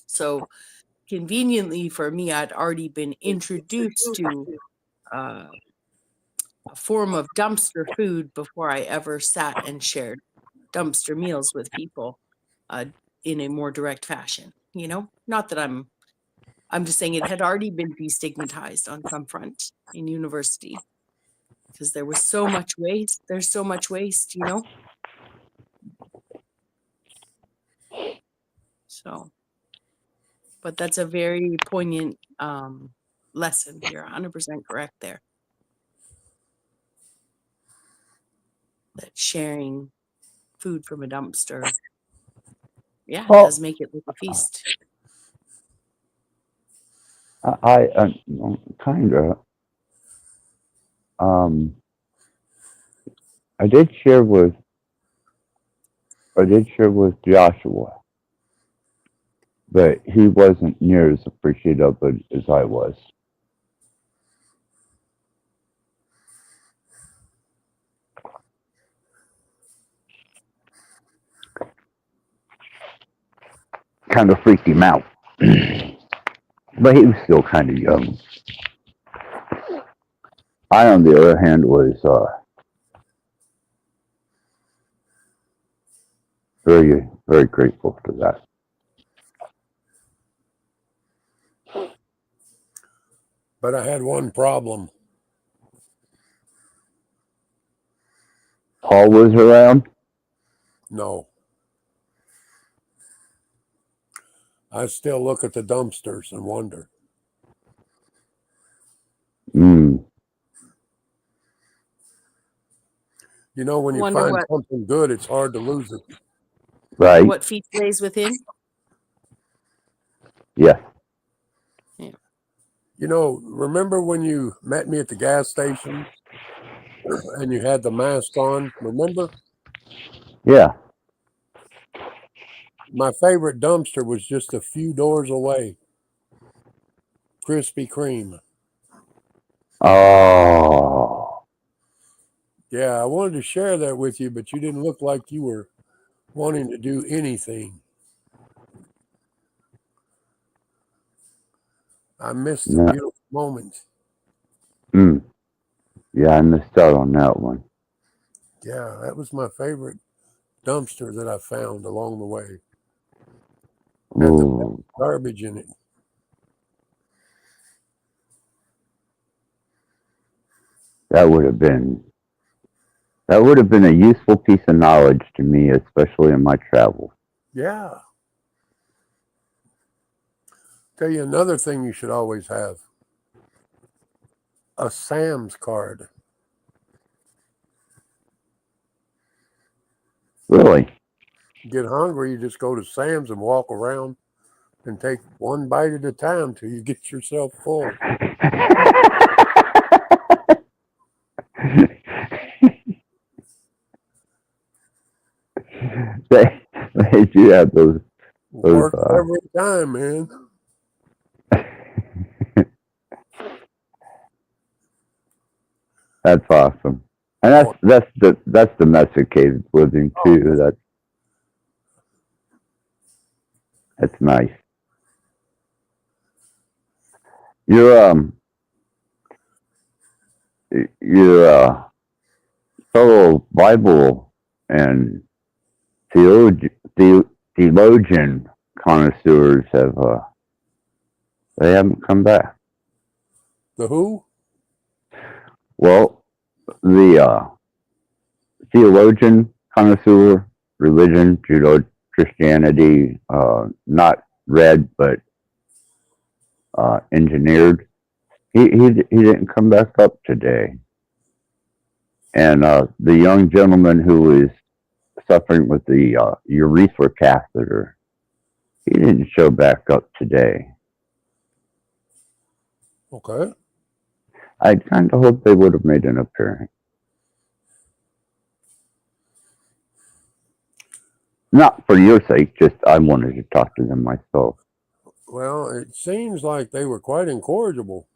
So conveniently for me, I'd already been introduced to a form of dumpster food before I ever sat and shared dumpster meals with people in a more direct fashion. You know, not that I'm just saying it had already been destigmatized on some front in university, because there was so much waste. There's so much waste, you know? So, but that's a very poignant lesson. You're 100% correct there. That sharing food from a dumpster, yeah, it does make it like a feast. I kind of. I did share with Joshua, but he wasn't near as appreciative of it as I was. Kind of freaked him out, but he was still kind of young. I, on the other hand, was very, very grateful for that. But I had one problem. Paul was around? No. I still look at the dumpsters and wonder. Mm. You know, when you Wonder find what- something good, it's hard to lose it. Right. What feast lays within? Yeah. You know, remember when you met me at the gas station and you had the mask on? Remember? Yeah. My favorite dumpster was just a few doors away. Krispy Kreme. Oh. Yeah, I wanted to share that with you, but you didn't look like you were wanting to do anything. I missed the No. beautiful moment. Mm. Yeah, I missed out on that one. Yeah, that was my favorite dumpster that I found along the way. Had the garbage in it. That would have been a useful piece of knowledge to me, especially in my travels. Yeah. Tell you another thing you should always have. A Sam's card. Really? Get hungry, you just go to Sam's and walk around and take one bite at a time till you get yourself full. They do have those Works every time, man. That's awesome. And that's domesticated living too. That's nice. Your fellow Bible and theologian connoisseurs they haven't come back. The who? Well, the theologian connoisseur, religion, Judeo-Christianity, not read but engineered. He didn't come back up today. And the young gentleman who is suffering with the urethra catheter, he didn't show back up today. Okay. I kind of hope they would have made an appearance. Not for your sake, just I wanted to talk to them myself. Well, it seems like they were quite incorrigible.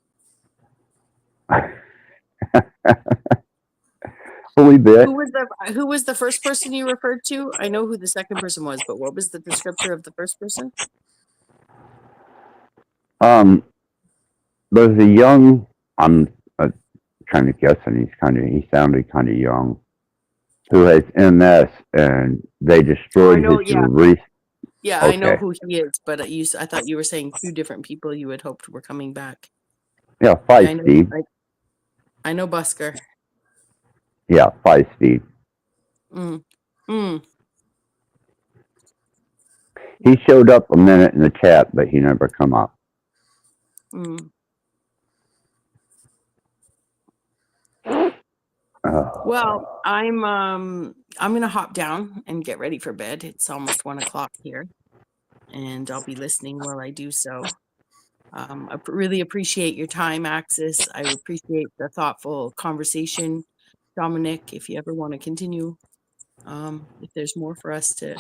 Holy bit. Who was the first person you referred to? I know who the second person was, but what was the descriptor of the first person? There's a young. I'm trying to guess, and he sounded kind of young, who has MS, and they destroyed know, his yeah. release. Yeah, Okay. I know who he is, but I thought you were saying two different people you had hoped were coming back. Yeah, Yeah, Steve. I know Busker. Yeah, Steve. He showed up a minute in the chat, but he never come up. Well, I'm gonna hop down and get ready for bed. It's almost 1:00 here, and I'll be listening while I do so. I really appreciate your time, Axis. I appreciate the thoughtful conversation, Dominic. If you ever want to continue, if there's more for us to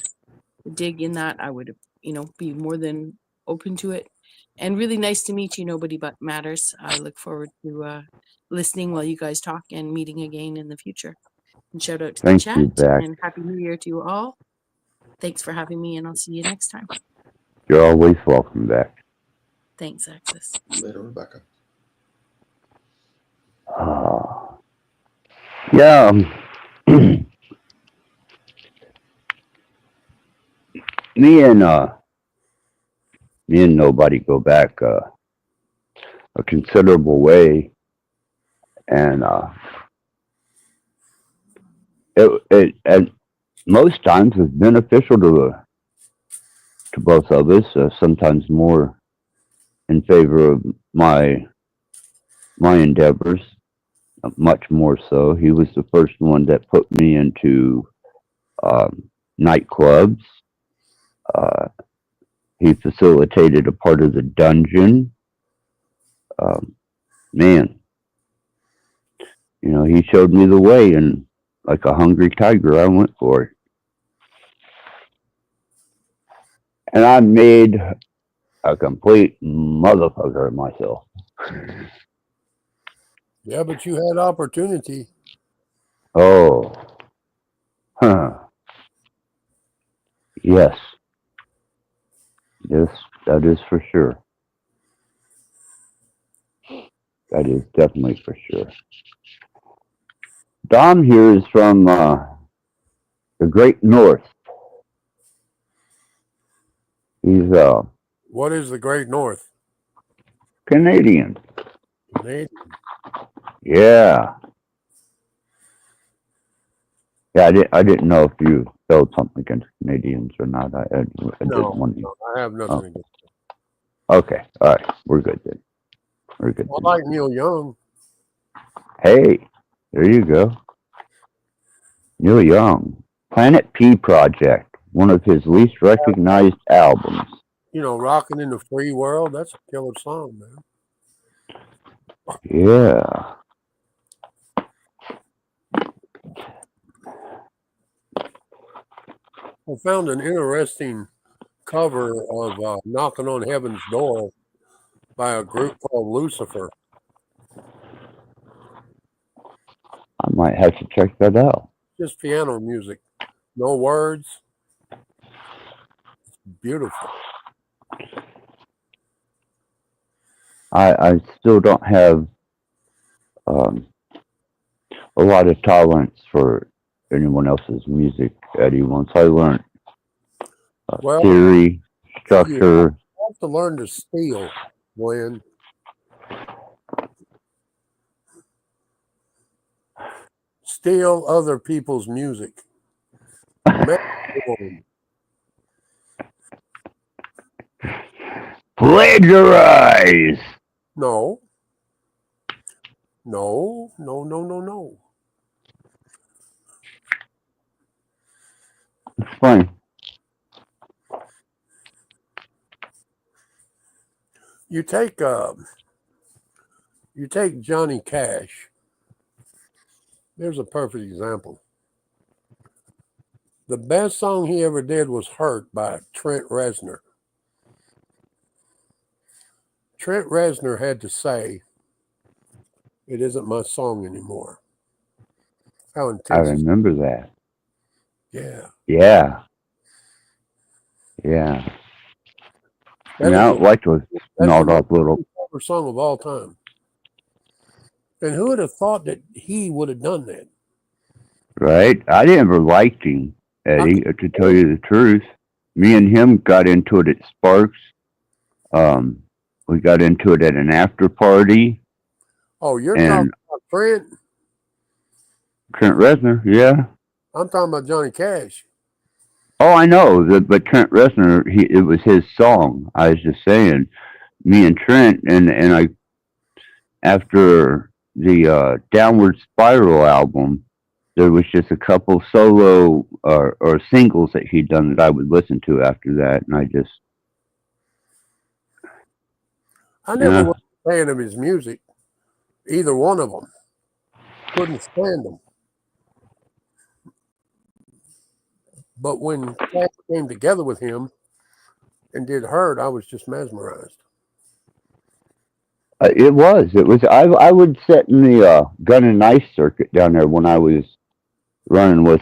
dig in that, I would, be more than open to it. And really nice to meet you. Nobody but matters. I look forward to listening while you guys talk and meeting again in the future. And shout out to the Thank chat you, Beck. and Happy New Year to you all. Thanks for having me, and I'll see you next time. You're always welcome back. Thanks, Axis. Later, Rebecca. Yeah. Me and nobody go back a considerable way, and it at most times is beneficial to both of us. Sometimes more in favor of my endeavors, much more so. He was the first one that put me into nightclubs. He facilitated a part of the dungeon. Man, he showed me the way, and like a hungry tiger, I went for it. And I made a complete motherfucker of myself. Yeah, but you had opportunity. Oh. Huh. Yes. Yes, that is for sure. That is definitely for sure. Dom here is from the Great North. He's What is the Great North? Canadian. Canadian. Yeah. Yeah, I didn't know if you felt something against Canadians or not. I No, didn't want you. I have nothing against it. Okay, all right, we're good then. We're good. I like Neil Young. Hey, there you go. Neil Young, Planet P Project, one of his least recognized albums. Rockin' in the Free World. That's a killer song, man. Yeah. I found an interesting cover of Knocking on Heaven's Door by a group called Lucifer. I might have to check that out. Just piano music. No words. It's beautiful. I still don't have a lot of tolerance for anyone else's music, Eddie. Once I learned theory, structure. You have to learn to steal, Glenn. Steal other people's music. Plagiarize. No. No, no, no, no, no. Explain. You take You take Johnny Cash. There's a perfect example. The best song he ever did was Hurt by Trent Reznor. Trent Reznor had to say, it isn't my song anymore. How I intense is remember that. Yeah. Yeah. Yeah. That I is don't like those that is the gnawed most up little. popular song of all time. And who would have thought that he would have done that? Right? I never liked him, Eddie, to tell you the truth. Me and him got into it at Sparks. We got into it at an after party. Oh, you're And talking about Trent? Trent Reznor, yeah. I'm talking about Johnny Cash. Oh, I know. But Trent Reznor, it was his song. I was just saying, me and Trent, and I, after the Downward Spiral album, there was just a couple solo or singles that he'd done that I would listen to after that, and I just, I never yeah. was a fan of his music. Either one of them. Couldn't stand them. But when Cash came together with him and did Hurt, I was just mesmerized. It was. It was. I would sit in the gun and knife circuit down there when I was running with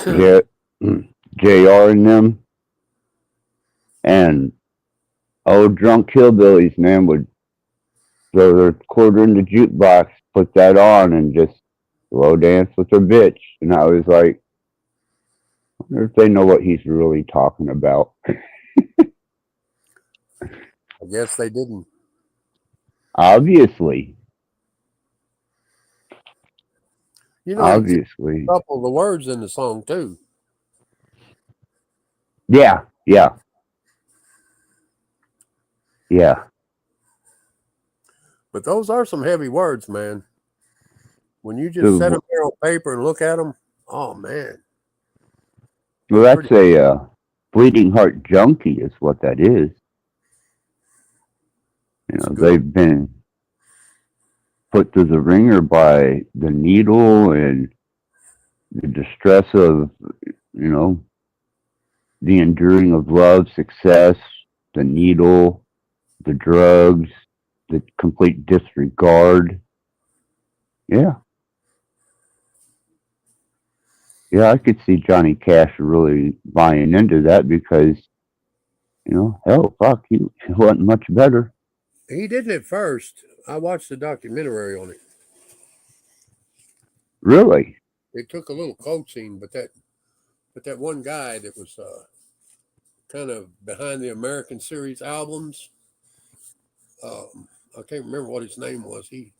J, JR and them, and old drunk hillbillies, man, would throw their quarter in the jukebox, put that on, and just slow dance with their bitch. And I was like, I wonder if they know what he's really talking about. I guess they didn't. Obviously. You know, he changed Obviously. a couple of the words in the song too. Yeah. Yeah. Yeah. But those are some heavy words, man. When you just set So, them there on paper and look at them, oh man. well, that's a bleeding heart junkie, is what that is. You know, they've been put through the ringer by the needle and the distress of, you know, the enduring of love, success, the needle, the drugs, the complete disregard. Yeah. Yeah, I could see Johnny Cash really buying into that because, you know, hell, fuck, he wasn't much better. He didn't at first. I watched the documentary on it. Really? It took a little coaching, but that one guy that was kind of behind the American series albums, I can't remember what his name was. He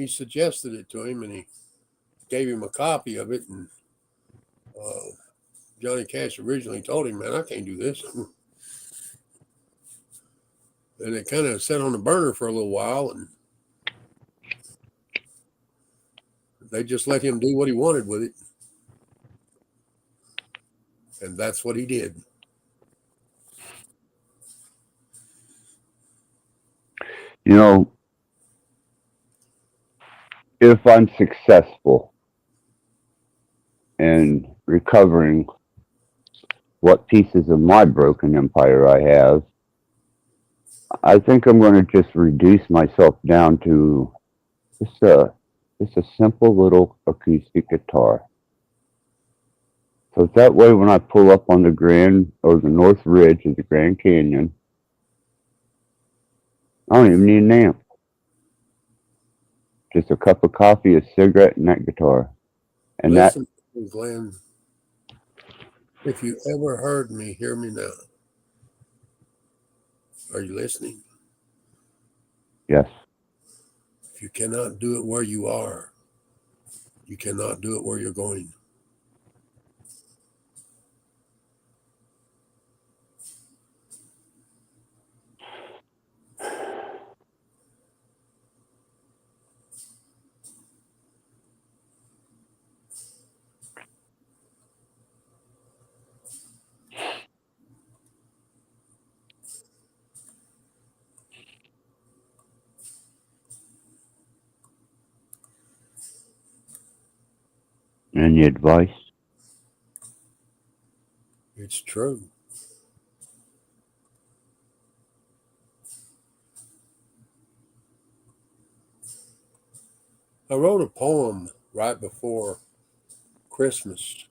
suggested it to him, and he gave him a copy of it. And Johnny Cash originally told him, "Man, I can't do this." And it kind of sat on the burner for a little while, and they just let him do what he wanted with it. And that's what he did. You know, if I'm successful in recovering what pieces of my broken empire I have, I think I'm going to just reduce myself down to just a simple little acoustic guitar. So that way, when I pull up on the Grand or the North Ridge of the Grand Canyon, I don't even need an amp. Just a cup of coffee, a cigarette, and that guitar. And Listen to me, Glenn. If you ever heard me, hear me now. Are you listening? Yes. If you cannot do it where you are, you cannot do it where you're going. Any advice? It's true. I wrote a poem right before Christmas.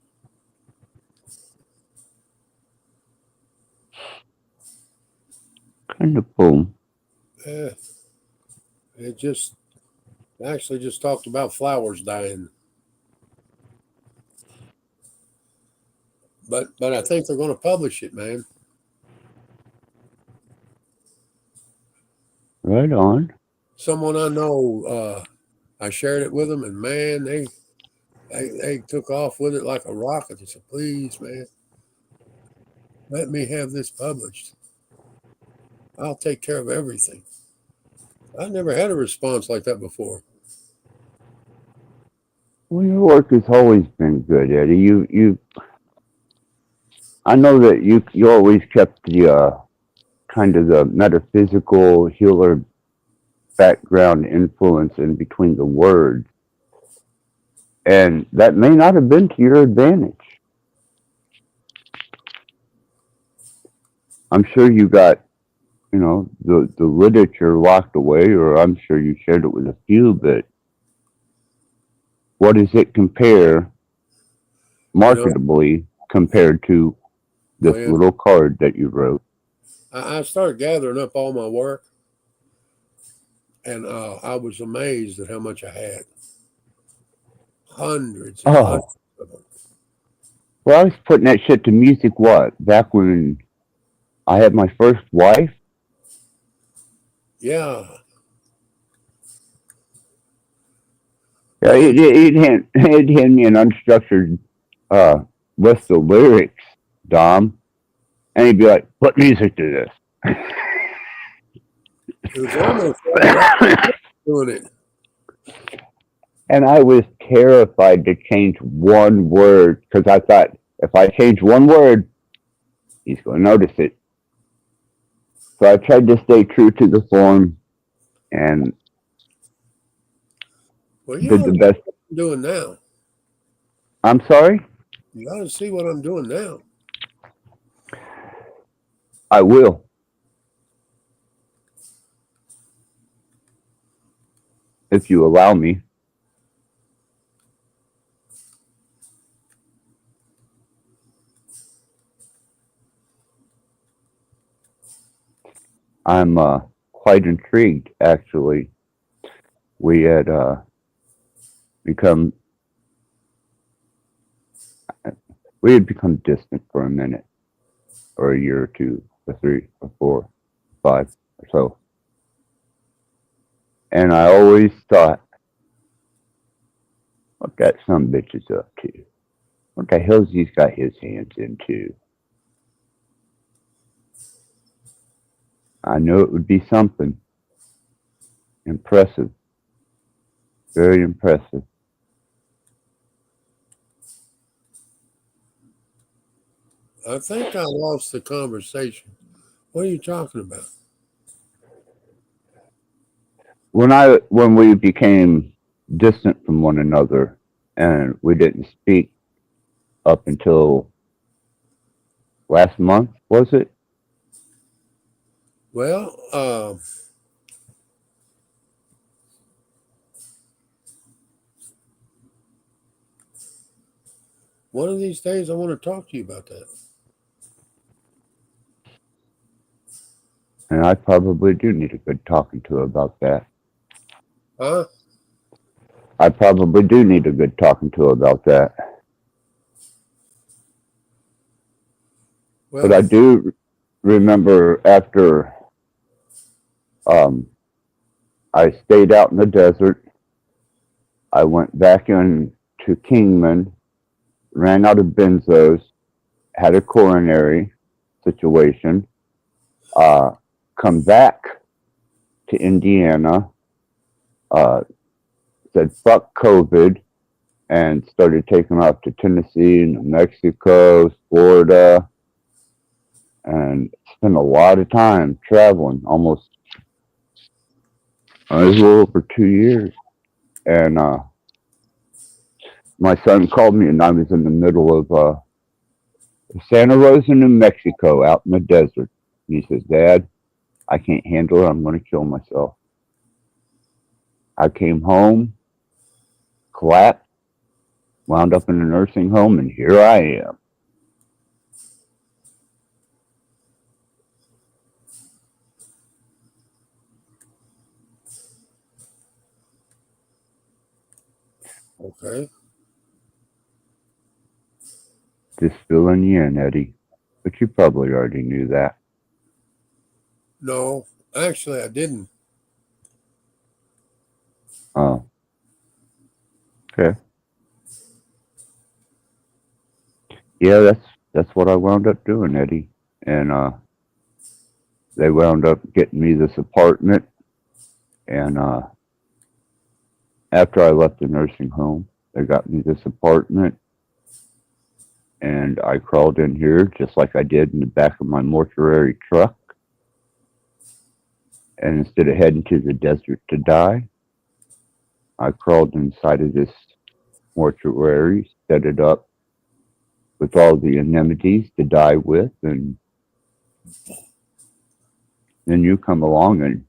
Kind of poem. It just actually just talked about flowers dying. But I think they're going to publish it, man. Right on. Someone I know, I shared it with them, and man, they took off with it like a rocket. They said, "Please, man, let me have this published. I'll take care of everything." I never had a response like that before. Well, your work has always been good, Eddie. I know that you always kept the kind of the metaphysical healer background influence in between the words, and that may not have been to your advantage. I'm sure you got, the literature locked away, or I'm sure you shared it with a few, but what does it compare marketably compared to this little card that you wrote? I started gathering up all my work, and I was amazed at how much I had. Hundreds and hundreds of them. Well, I was putting that shit to music, back when I had my first wife? Yeah. Yeah, he'd hand me an unstructured list of lyrics, Dom, and he'd be like, "Put music to this." It was almost like doing it. And I was terrified to change one word because I thought if I change one word, he's going to notice it. So I tried to stay true to the form and did the best. What I'm doing now. I'm sorry? You got to see what I'm doing now. I will. If you allow me. I'm quite intrigued, actually. We had become distant for a minute, or a year or two, or 3 or 4, 5 or so. And I always thought, what that some bitch is up to? What the hell's he's got his hands into? I knew it would be something impressive, very impressive. I think I lost the conversation. What are you talking about? When we became distant from one another and we didn't speak up until last month, was it? Well, one of these days I want to talk to you about that. And I probably do need a good talking to about that. Huh? I probably do need a good talking to about that. Well, but I do remember after I stayed out in the desert, I went back into Kingman, ran out of benzos, had a coronary situation, come back to Indiana, said fuck COVID, and started taking off to Tennessee, New Mexico, Florida, and spent a lot of time traveling, almost it was a little over 2 years. And my son called me, and I was in the middle of Santa Rosa, New Mexico, out in the desert. And he says, "Dad, I can't handle it. I'm going to kill myself." I came home, collapsed, wound up in a nursing home, and here I am. Okay. Just filling you in, Eddie. But you probably already knew that. No, actually, I didn't. Oh. Okay. Yeah, that's what I wound up doing, Eddie. And they wound up getting me this apartment. And after I left the nursing home, they got me this apartment. And I crawled in here just like I did in the back of my mortuary truck. And instead of heading to the desert to die, I crawled inside of this mortuary, set it up with all the amenities to die with, and then you come along and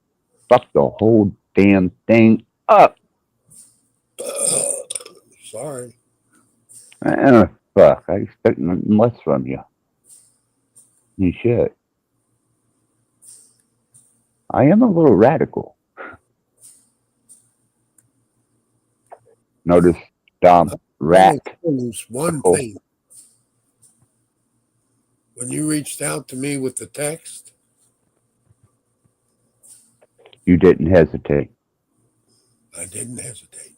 fuck the whole damn thing up. Sorry. Fuck, I expect nothing less from you. You should. I am a little radical. Notice Dom rat. One thing. When you reached out to me with the text, You didn't hesitate. I didn't hesitate.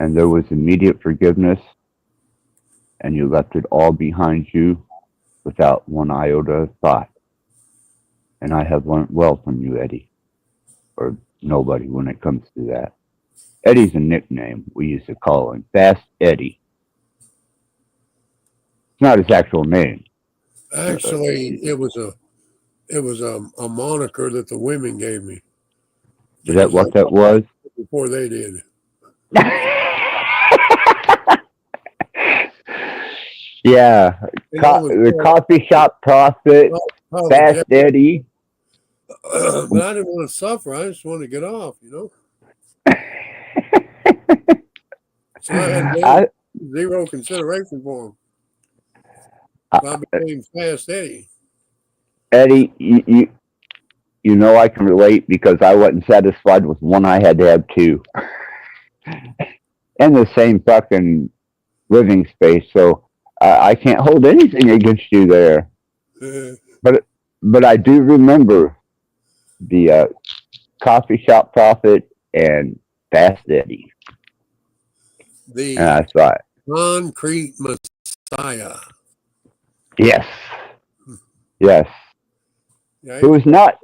And there was immediate forgiveness, and you left it all behind you without one iota of thought. And I have learned well from you, Eddie. Or nobody when it comes to that. Eddie's a nickname we used to call him. Fast Eddie. It's not his actual name. Actually, it was a moniker that the women gave me. Is that what that was? Before they did. Yeah. The coffee shop prophet, Fast Eddie. But I didn't want to suffer. I just wanted to get off, So I had zero consideration for him. So I became Fast Eddie. Eddie, you know I can relate because I wasn't satisfied with one. I had to have two. And the same fucking living space. So I can't hold anything against you there. But I do remember the coffee shop prophet and Fast Eddie. The and I thought, concrete Messiah. yes. Yes. Yeah, Who was not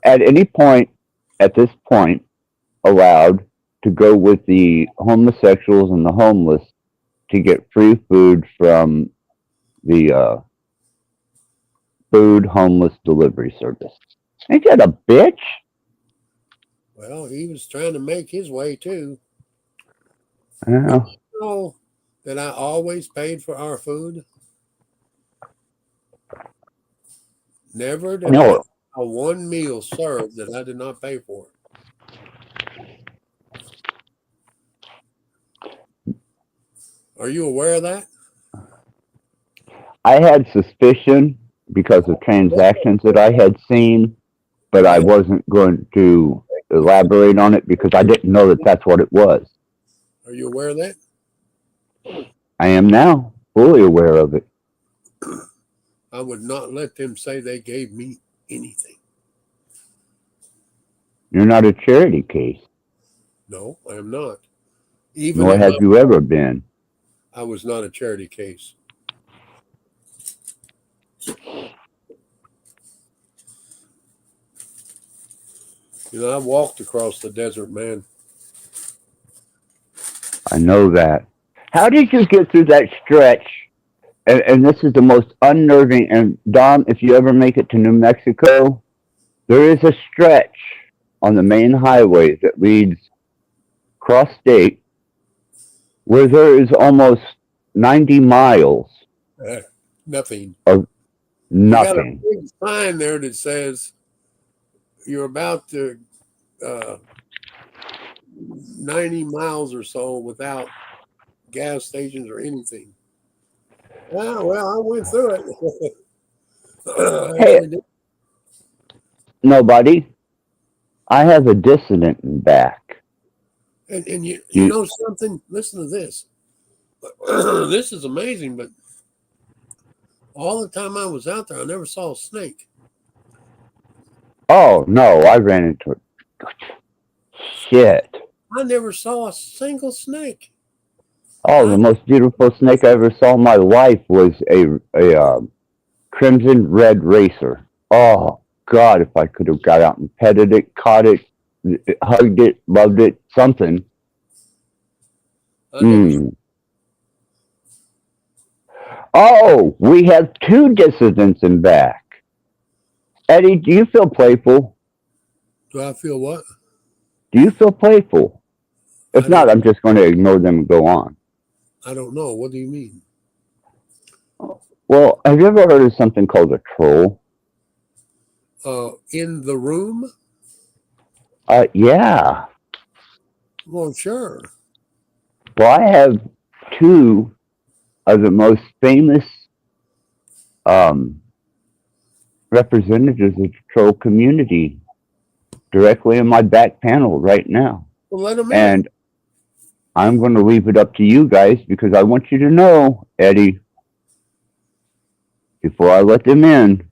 at any point at this point allowed to go with the homosexuals and the homeless to get free food from the food homeless delivery service. Ain't that a bitch? Well, he was trying to make his way too. Yeah. You know that I always paid for our food? Never did I have a one meal served that I did not pay for. Are you aware of that? I had suspicion because of transactions that I had seen, but I wasn't going to elaborate on it because I didn't know that that's what it was. Are you aware of that? I am now fully aware of it. I would not let them say they gave me anything. You're not a charity case. No, I am not. Even Nor have you ever been. I was not a charity case. You know, I walked across the desert, man. I know that. How did you get through that stretch? And this is the most unnerving. And Dom, if you ever make it to New Mexico, there is a stretch on the main highway that leads cross state where there is almost 90 miles Nothing. of You got a nothing. big sign there that says you're about to 90 miles or so without gas stations or anything. Yeah, well, I went through it. I Hey, actually did. nobody. I have a dissonant in back. And you You- know something? Listen to this. This is amazing, but all the time I was out there, I never saw a snake. Oh no, I ran into it. Shit. I never saw a single snake. Oh, the most beautiful snake I ever saw in my life was a crimson red racer. Oh God, if I could have got out and petted it, caught it, hugged it, loved it, something. Oh, we have two dissidents in back. Eddie, do you feel playful? Do I feel what? Do you feel playful? If not, I'm just going to ignore them and go on. I don't know. What do you mean? Well, have you ever heard of something called a troll? In the room? Yeah. Well, sure. Well, I have two of the most famous representatives of the troll community directly in my back panel right now. Well, let them in. And I'm going to leave it up to you guys because I want you to know, Eddie, before I let them in,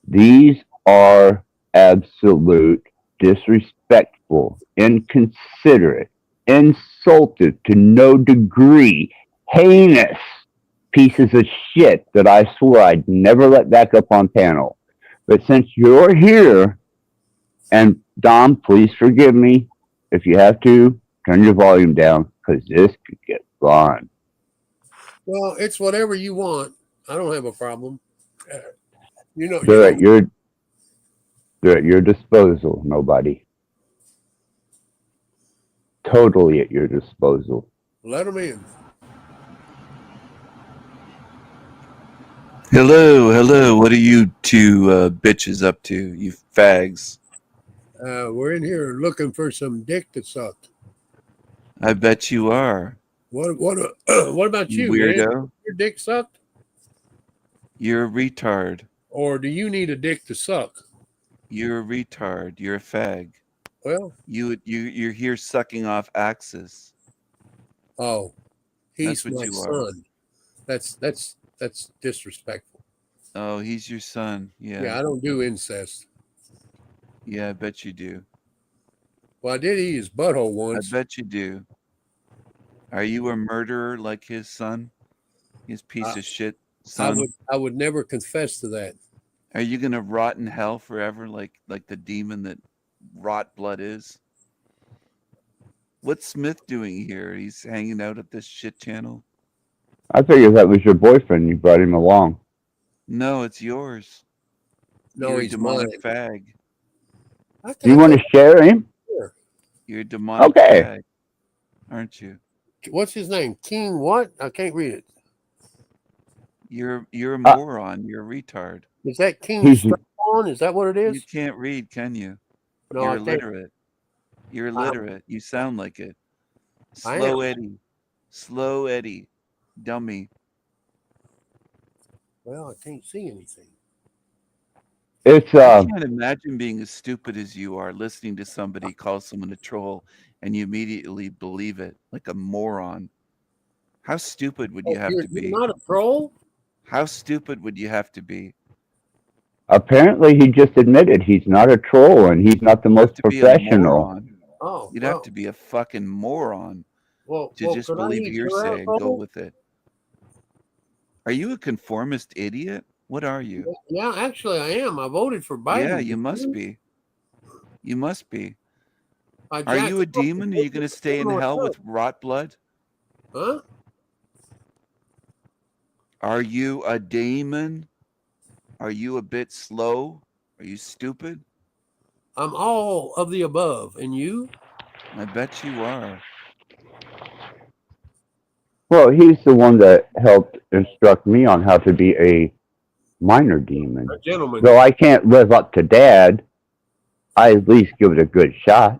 these are absolute disrespectful, inconsiderate, insulted to no degree, heinous pieces of shit that I swore I'd never let back up on panel. But since you're here, and Dom, please forgive me if you have to, turn your volume down because this could get fun. Well, it's whatever you want. I don't have a problem. You know, They're at your disposal, nobody. Totally at your disposal. Let them in. Hello. What are you two bitches up to, you fags? We're in here looking for some dick to suck. I bet you are. What about you, weirdo? man? Your dick sucked? You're a retard. Or do you need a dick to suck? You're a retard. You're a fag. Well, you're here sucking off Axis. Oh, he's That's what my you are. son. That's disrespectful. Oh, he's your son. Yeah. Yeah, I don't do incest. Yeah, I bet you do. Well, I did eat his butthole once. I bet you do. Are you a murderer like his son? His piece of shit son? I would never confess to that. Are you gonna rot in hell forever like the demon that Rattblood is? What's Smith doing here? He's hanging out at this shit channel? I figured that was your boyfriend. You brought him along. No, it's yours. No, You're he's a demonic mine. fag. Do you want to share him? Sure. You're a demonic Okay. fag, aren't you? What's his name? King what? I can't read it. You're a moron. You're a retard. Is that King Strawn? Is that what it is? You can't read, can you? No, You're I can't. illiterate. You're illiterate. You sound like it. I Slow am. Eddie. Slow Eddie. Dummy. Well, I can't see anything. It's I can't imagine being as stupid as you are, listening to somebody call someone a troll and you immediately believe it like a moron. How stupid would you have to be? You're not a troll? How stupid would you have to be? apparently he just admitted he's not a troll and he's not the most To be a professional. moron. Oh, You'd have to be a fucking moron to just could I believe use your hearsay and go asshole? with it. Are you a conformist idiot? What are you? Yeah, actually, I am. I voted for Biden. Yeah, you must be. You must be. I Are jacked you a up demon? Are you going to stay in hell with Rattblood? Huh? Are you a demon? Are you a bit slow? Are you stupid? I'm all of the above. And you? I bet you are. Well, he's the one that helped instruct me on how to be a minor demon. A gentleman. Though I can't live up to Dad, I at least give it a good shot.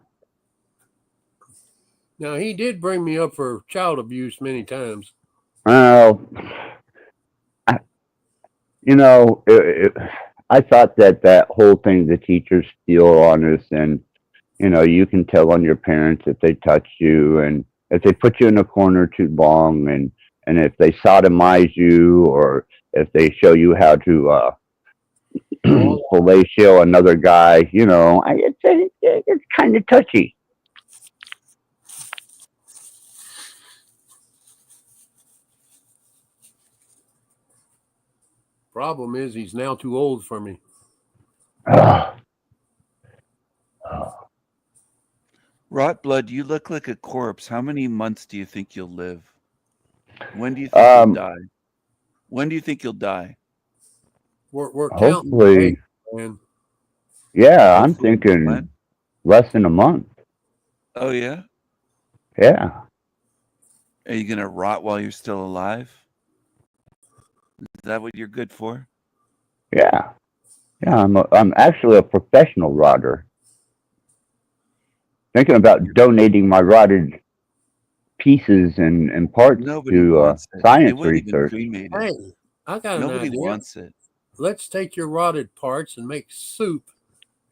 Now, he did bring me up for child abuse many times. Well, I thought that whole thing the teachers steal on us, and you can tell on your parents if they touch you, and if they put you in a corner too long, and if they sodomize you, or if they show you how to fellatio another guy. It's kind of touchy. Problem is, he's now too old for me. Rattblood, you look like a corpse. How many months do you think you'll live? When do you think you'll die? When do you think you'll die? We're counting the Hopefully, days, man. yeah, I'm thinking less than a month. Oh, yeah? Yeah. Are you going to rot while you're still alive? Is that what you're good for? Yeah. Yeah, I'm actually a professional rotter. Thinking about donating my rotted pieces and parts to science research. Hey, I got Nobody an idea. wants it. Let's take your rotted parts and make soup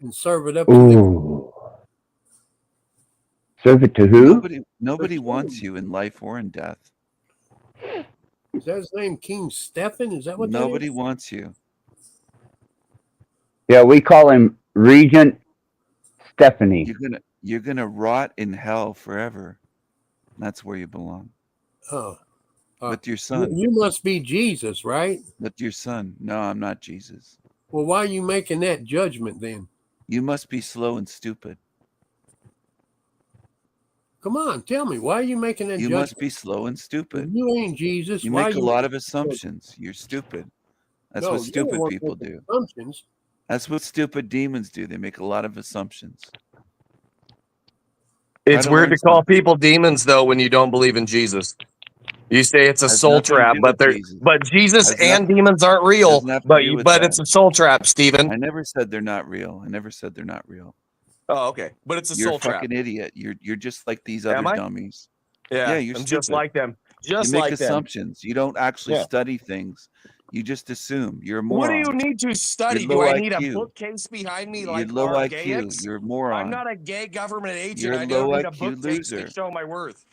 and serve it up. Ooh. Serve it to who? Nobody wants you in life or in death. Is that his name, King Stephen? Is that what Nobody that is? wants you. Yeah, we call him Regent Stephanie. You're gonna rot in hell forever. That's where you belong. Oh. With your son. You must be Jesus, right? With your son. No, I'm not Jesus. Well, why are you making that judgment then? You must be slow and stupid. Come on, tell me, why are you making that You judgment? must be slow and stupid. If you ain't Jesus. You why make are a lot of assumptions. You're stupid. That's No, what you're the stupid one people making do. Assumptions. That's what stupid demons do. They make a lot of assumptions. It's to weird learn to call something. people demons though when you don't believe in Jesus. You say it's a Has soul nothing to trap, do but with Jesus. Jesus Has and nothing- demons aren't real. doesn't have to But do with but that. it's a soul trap, Stephen. I never said they're not real. I never said they're not real. Oh, okay. But it's a You're a soul trap. fucking idiot. You're just like these Am other I? dummies. Yeah, you're I'm stupid. just like them. You Just make like them. assumptions. You don't actually Yeah. study things. You just assume. You're a What do moron. you need to study? You're Do low I need a IQ. bookcase behind me You're like low our IQ. gayex? You're a I'm moron. not a gay government agent. You're a I low don't need a IQ bookcase to loser. show my worth.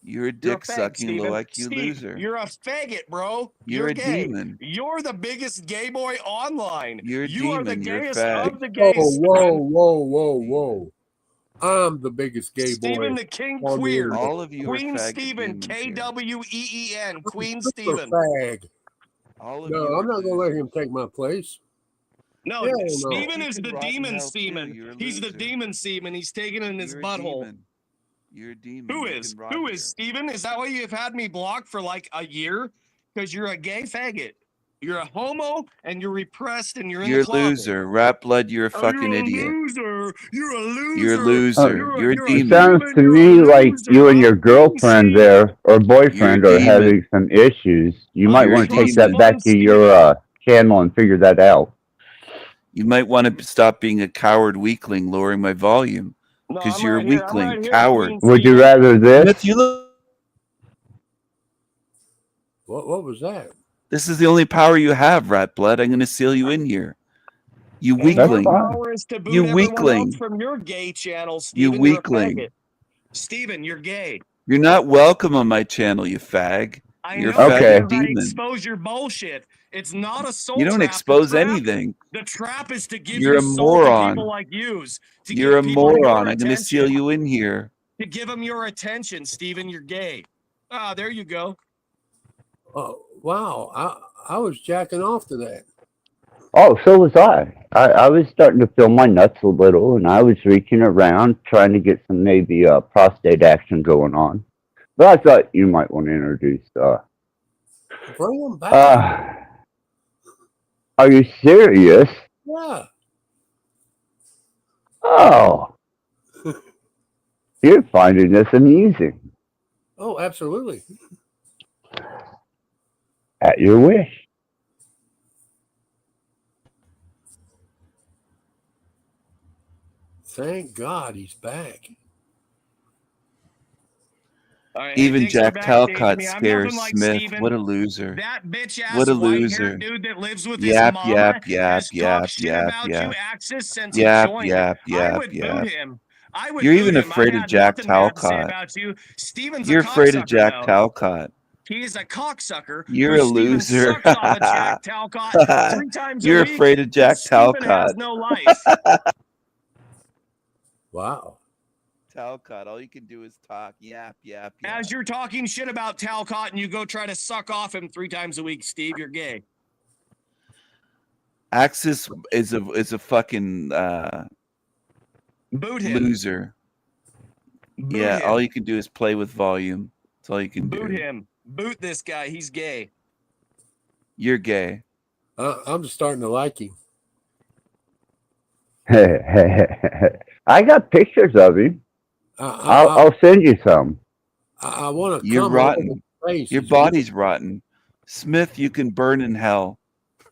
You're a You're a dick fag, sucking low Steven. IQ Steve, loser. you're a faggot, bro. You're a gay. demon. You're the biggest gay boy online. You're a You are the demon. You're a gayest fag. of the Oh, gays, whoa. I'm the biggest gay Stephen boy the King on the Queer. internet. All of you are Queen faggot Stephen, demons here. KWEEN. Queen Super Stephen. fag. All of No, you I'm are not gonna let him losers. take my place. No, Hell no. Stephen You is can the rot in demon hell too. semen. You're a He's the loser. demon semen. He's taken it in his You're a butthole. demon. You're a demon. Who You is? can rot Who here. is Steven? Is that why you've had me blocked for like a year? Because you're a gay faggot. You're a homo and you're repressed and you're in You're the a closet. loser. Rattblood, you're a Oh, fucking you're a idiot. loser. You're a loser. You're a loser. You're a It demon. sounds to me like you and your girlfriend there, or boyfriend, are having some issues. You might You're a want to take that demon. back to your channel and figure that out. You might want to stop being a coward weakling, lowering my volume. Because you're a weakling, coward. Would you rather this? Smith, you look. What was that? This is the only power you have, Rattblood. I'm going to seal you in here. You weakling. Power is to boot You everyone else weakling. from your gay channel, You Steven. You're a weakling. faggot. Steven, you're gay. You're not welcome on my channel, you fag. I You're a know faggot because I demon. expose your bullshit. It's not a soul You don't trap. expose the trap, anything. The trap is to give You're your a soul to moron. people like yous. To You're a give people your moron. I'm going to seal attention. you in here. To give them your attention, Steven. You're gay. Ah, there you go. Oh, wow. I was jacking off to that. Oh, so was I. I was starting to feel my nuts a little, and I was reaching around trying to get some maybe prostate action going on. But I thought you might want to introduce. Bring him back. Are you serious? Yeah. Oh, you're finding this amusing. Oh, absolutely. that your wish? Thank God he's back. All right, hey, Even thanks for Jack backstage Talcott me. I'm scares nothing like Smith. Steven. What a loser. That bitch What ass a white haired loser. dude that lives with his Yap, mama yap, yap, has yap, talked shit yap, about you, yap. Axis, since he Yap, joined. yap, I yap, would boot yap. him. I would You're boot even him. I afraid of had Jack nothing bad to say Talcott. about you. Steven's You're a afraid of cocksucker, Jack though. Talcott. He is a cocksucker. You're who a Steven loser. sucks off of Jack Talcott 3 times a You're week. afraid of Jack Steven has Talcott. no life. Wow. Talcott, all you can do is talk. Yap, yap, yap. As you're talking shit about Talcott and you go try to suck off him 3 times a week, Steve, you're gay. Axis is a fucking Boot him. loser. Boot Yeah, him. all you can do is play with volume. That's all you can Boot do. him. Boot this guy. He's gay. You're gay. I'm starting to like him. I got pictures of him. I'll send you some. I want to You're come all over rotten. his face. Your He's really- body's rotten. Smith, you can burn in hell.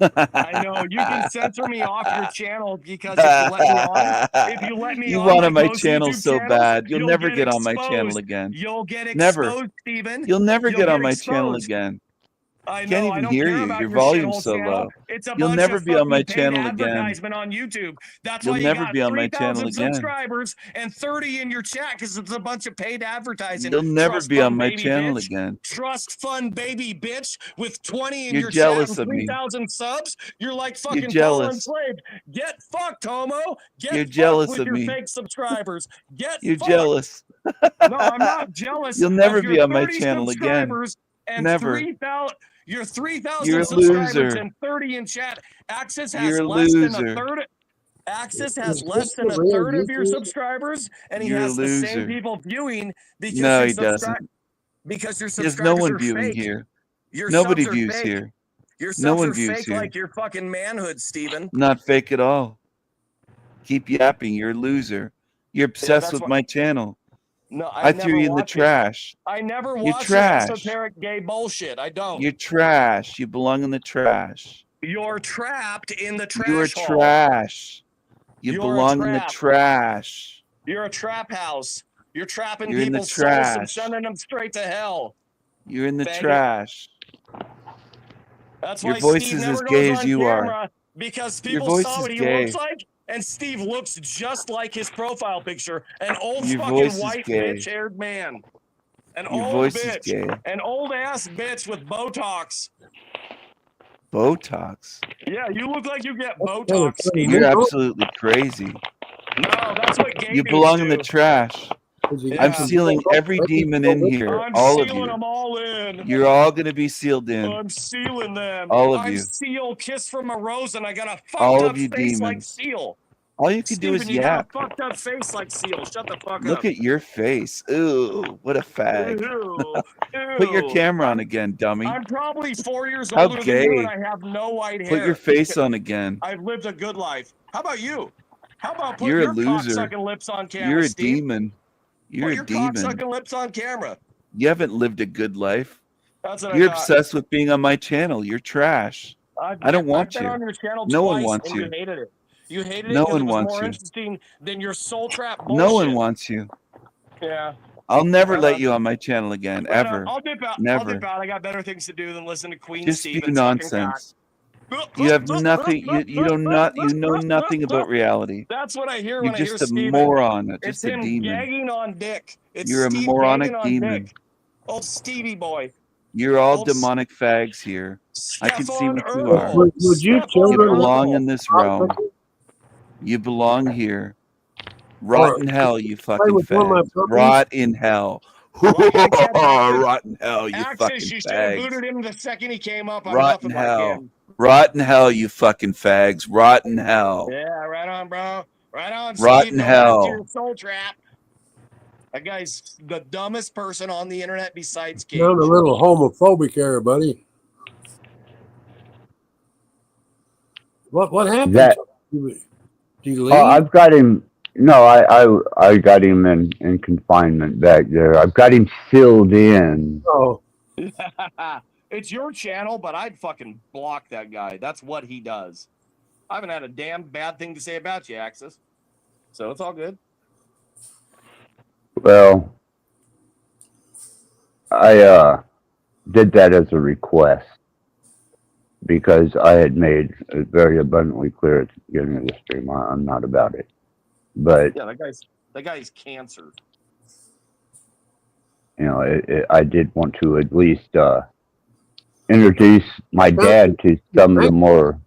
I know. You can censor me off your channel because if you let me on, You want on my most channel YouTube so channels, bad. You'll never get on my exposed. channel again. You'll get Never. exposed, Steven. You'll never You'll get on my channel exposed. again. I Can't know. I even don't hear care you. about Your your volume's shithole so channel. low. It's a You'll bunch never of be on my fucking paid channel again. advertisement on YouTube. That's You'll why you never got be on my channel 3,000 again. subscribers and 30 in your chat because it's a bunch of paid advertising. You'll never Trust be on fund my baby channel bitch. again. Trust fund baby bitch with 20 in You're your chat jealous and of me. 3,000 subs. You're like You're fucking Paul jealous. enslaved. Get fucked, homo. Get You're fucked jealous with of your me. fake subscribers. Get You're fucked. jealous. No, I'm not jealous You'll never of be your on my 30 channel again. subscribers and Never. 3,000. Your 3,000 You're a subscribers loser. and 30 in chat. Axis has You're a less than a loser. third. Axis Is has this less the than a real third of your YouTube? subscribers, and he You're a has the same loser. people viewing because No, your he doesn't. because your He has no subscribers one are viewing fake. here. Your Nobody subs are views fake. here. Your No subs one are views fake here. like your fucking manhood, Steven. Not fake at all. Keep yapping. You're a loser. You're obsessed that's with what. my channel. No, I I threw never you in the watch it. trash. I never You're watch your trash. esoteric gay bullshit. I don't. You're trash. You belong in the trash. You're trapped in the You are trash hole. trash. You You're belong a in the trap. trash. You're a trap house. You're trapping You're in the people's souls and trash. sending them straight to hell. You're in the Faggot. trash. That's Your why voice Steve is never as goes gay as on you are. camera because Your people voice saw is what he gay. looks like, and Steve looks just like his profile picture. An old Your fucking voice is white gay. bitch-haired man. An Your old voice is bitch. gay. An old-ass bitch with Botox. Botox. Yeah, you look like you get Kind Botox, of Steve. You're funny. absolutely crazy. No, that's what gay You dudes belong in the do. trash. Is he I'm Yeah. sealing every demon in here. I'm All of sealing you. them all in. You're all going to be sealed in. I'm sealing them. All of I'm you. Seal Kiss from a Rose, and I got a fucked All up of you face like demons. Seal. All you can do is Steven, you got yap. a fucked up face like Seal. Shut the fuck Look up. at your face. Ooh, what a fag. Ew. Put your Ew. camera on again, dummy. I'm probably 4 years How older than you, and gay. I have no white hair. Put your face on again. I've lived a good life. How about you? How about put You're a your loser. cocksucking lips on camera, You're a Steve? demon. You're Put a your demon. cocksucking lips on camera. You haven't lived a good life. That's what You're I got. obsessed with being on my channel. You're trash. I don't I've want been you. on your channel No one twice, wants and you you. hated it. You hated it No because it one was wants more you. interesting than your soul trap bullshit. No one wants you. Yeah. I'll never Right let on. you on my channel again. Right on. Ever. I'll dip out. I'll Never. dip out. I got better things to do than listen to Queen Just spew Steven's fucking cock. nonsense. You have nothing. You know nothing about reality. That's what I hear You're when I hear just a Steven. moron. It's Just a him demon. gagging on dick. It's You're a Steve moronic gagging on demon. dick. Old Stevie boy. You're all Old demonic fags here. I can see Stefan what you are. Earl. Would you Stefan You children belong Earl. in this realm. You belong here. Rot in hell, you play fucking with one of my fags. puppies? Rot in hell. Like I said, Axis, Rot in hell, you Axis, fucking you should have fags. booted him the second he came up. I'm Rot in nothing like hell. him. Rot in hell, you fucking fags. Rot in hell. Yeah, right on, bro. Right on, Rot Steve. in Go back to hell. your soul trap. That guy's the dumbest person on the internet besides Cage. Sound a little homophobic there, buddy. What happened? That Did you leave? I've got him. No, I got him in confinement back there. I've got him sealed in. Oh, It's your channel, but I'd fucking block that guy. That's what he does. I haven't had a damn bad thing to say about you, Axis. So it's all good. Well, I did that as a request because I had made it very abundantly clear at the beginning of the stream I'm not about it. But Yeah, that guy's cancer. you know, I did want to at least introduce my dad to some of the more.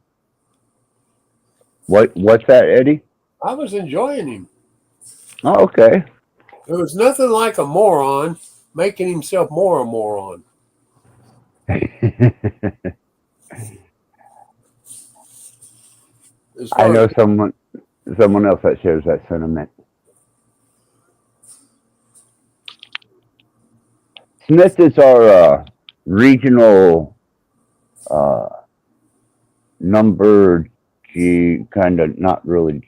What's that, Eddie? I was enjoying him. Oh, okay. There was nothing like a moron making himself more a moron. I know someone else that shares that sentiment. Smith is our regional number kind of not really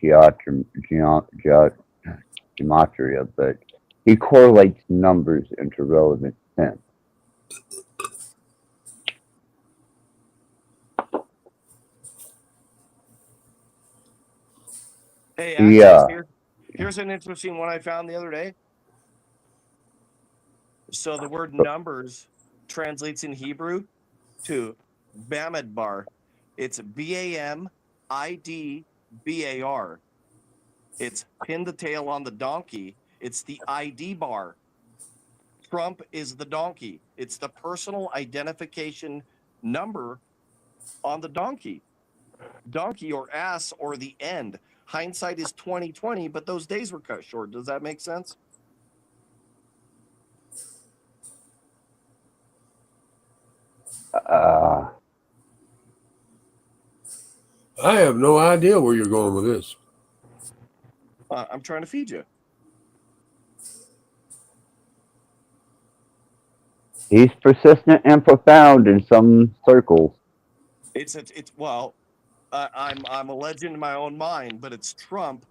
gematria, but he correlates numbers into relevant sense. Hey, Yeah. here's an interesting one I found the other day. So the word numbers translates in Hebrew to Bamidbar. It's Bamidbar. It's pin the tail on the donkey. It's the ID bar. Trump is the donkey. It's the personal identification number on the donkey. Donkey or ass or the end. Hindsight is 2020, but those days were cut short. Does that make sense? I have no idea where you're going with this. I'm trying to feed you. He's persistent and profound in some circles. I'm a legend in my own mind, but it's Trump.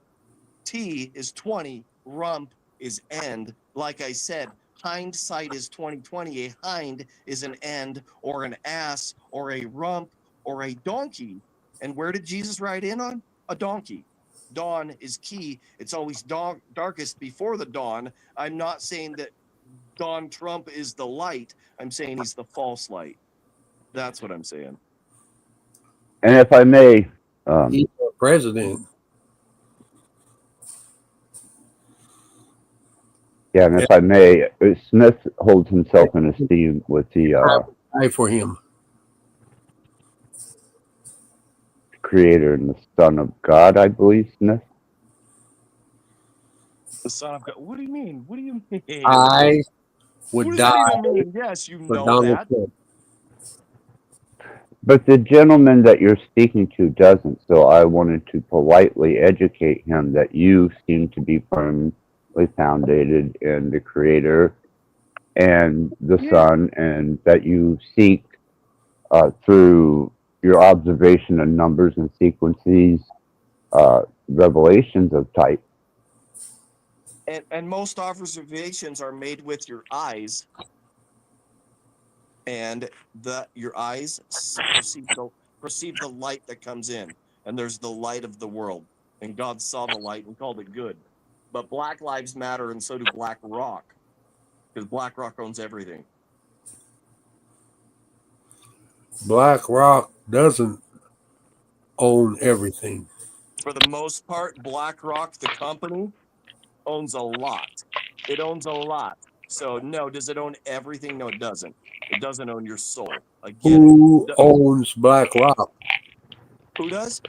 T is 20, rump is end. Like I said, hindsight is 2020. A hind is an end or an ass or a rump or a donkey. And where did Jesus ride in on? A donkey. Dawn is key. It's always darkest before the dawn. I'm not saying that Don Trump is the light. I'm saying he's the false light. That's what I'm saying. And if I may, he's our president. Yeah, and if I may, Smith holds himself in esteem with the Pray for him. Creator and the Son of God, I believe, Smith. The Son of God. What do you mean? What do you mean? I would what does die that even mean? Yes, you for know Donald that. Trump. But the gentleman that you're speaking to doesn't, so I wanted to politely educate him that you seem to be firmly founded in the Creator and the Son, and that you seek through your observation of numbers and sequences, revelations of type. And most observations are made with your eyes, and your eyes perceive the light that comes in, and there's the light of the world, and God saw the light and called it good. But Black Lives Matter, and so do Black Rock, because Black Rock owns everything. Black Rock doesn't own everything. For the most part, Black Rock, the company, owns a lot. It owns a lot. So no, does it own everything? No, it doesn't. It doesn't own your soul. I get Who it. owns Black Rock? Who does?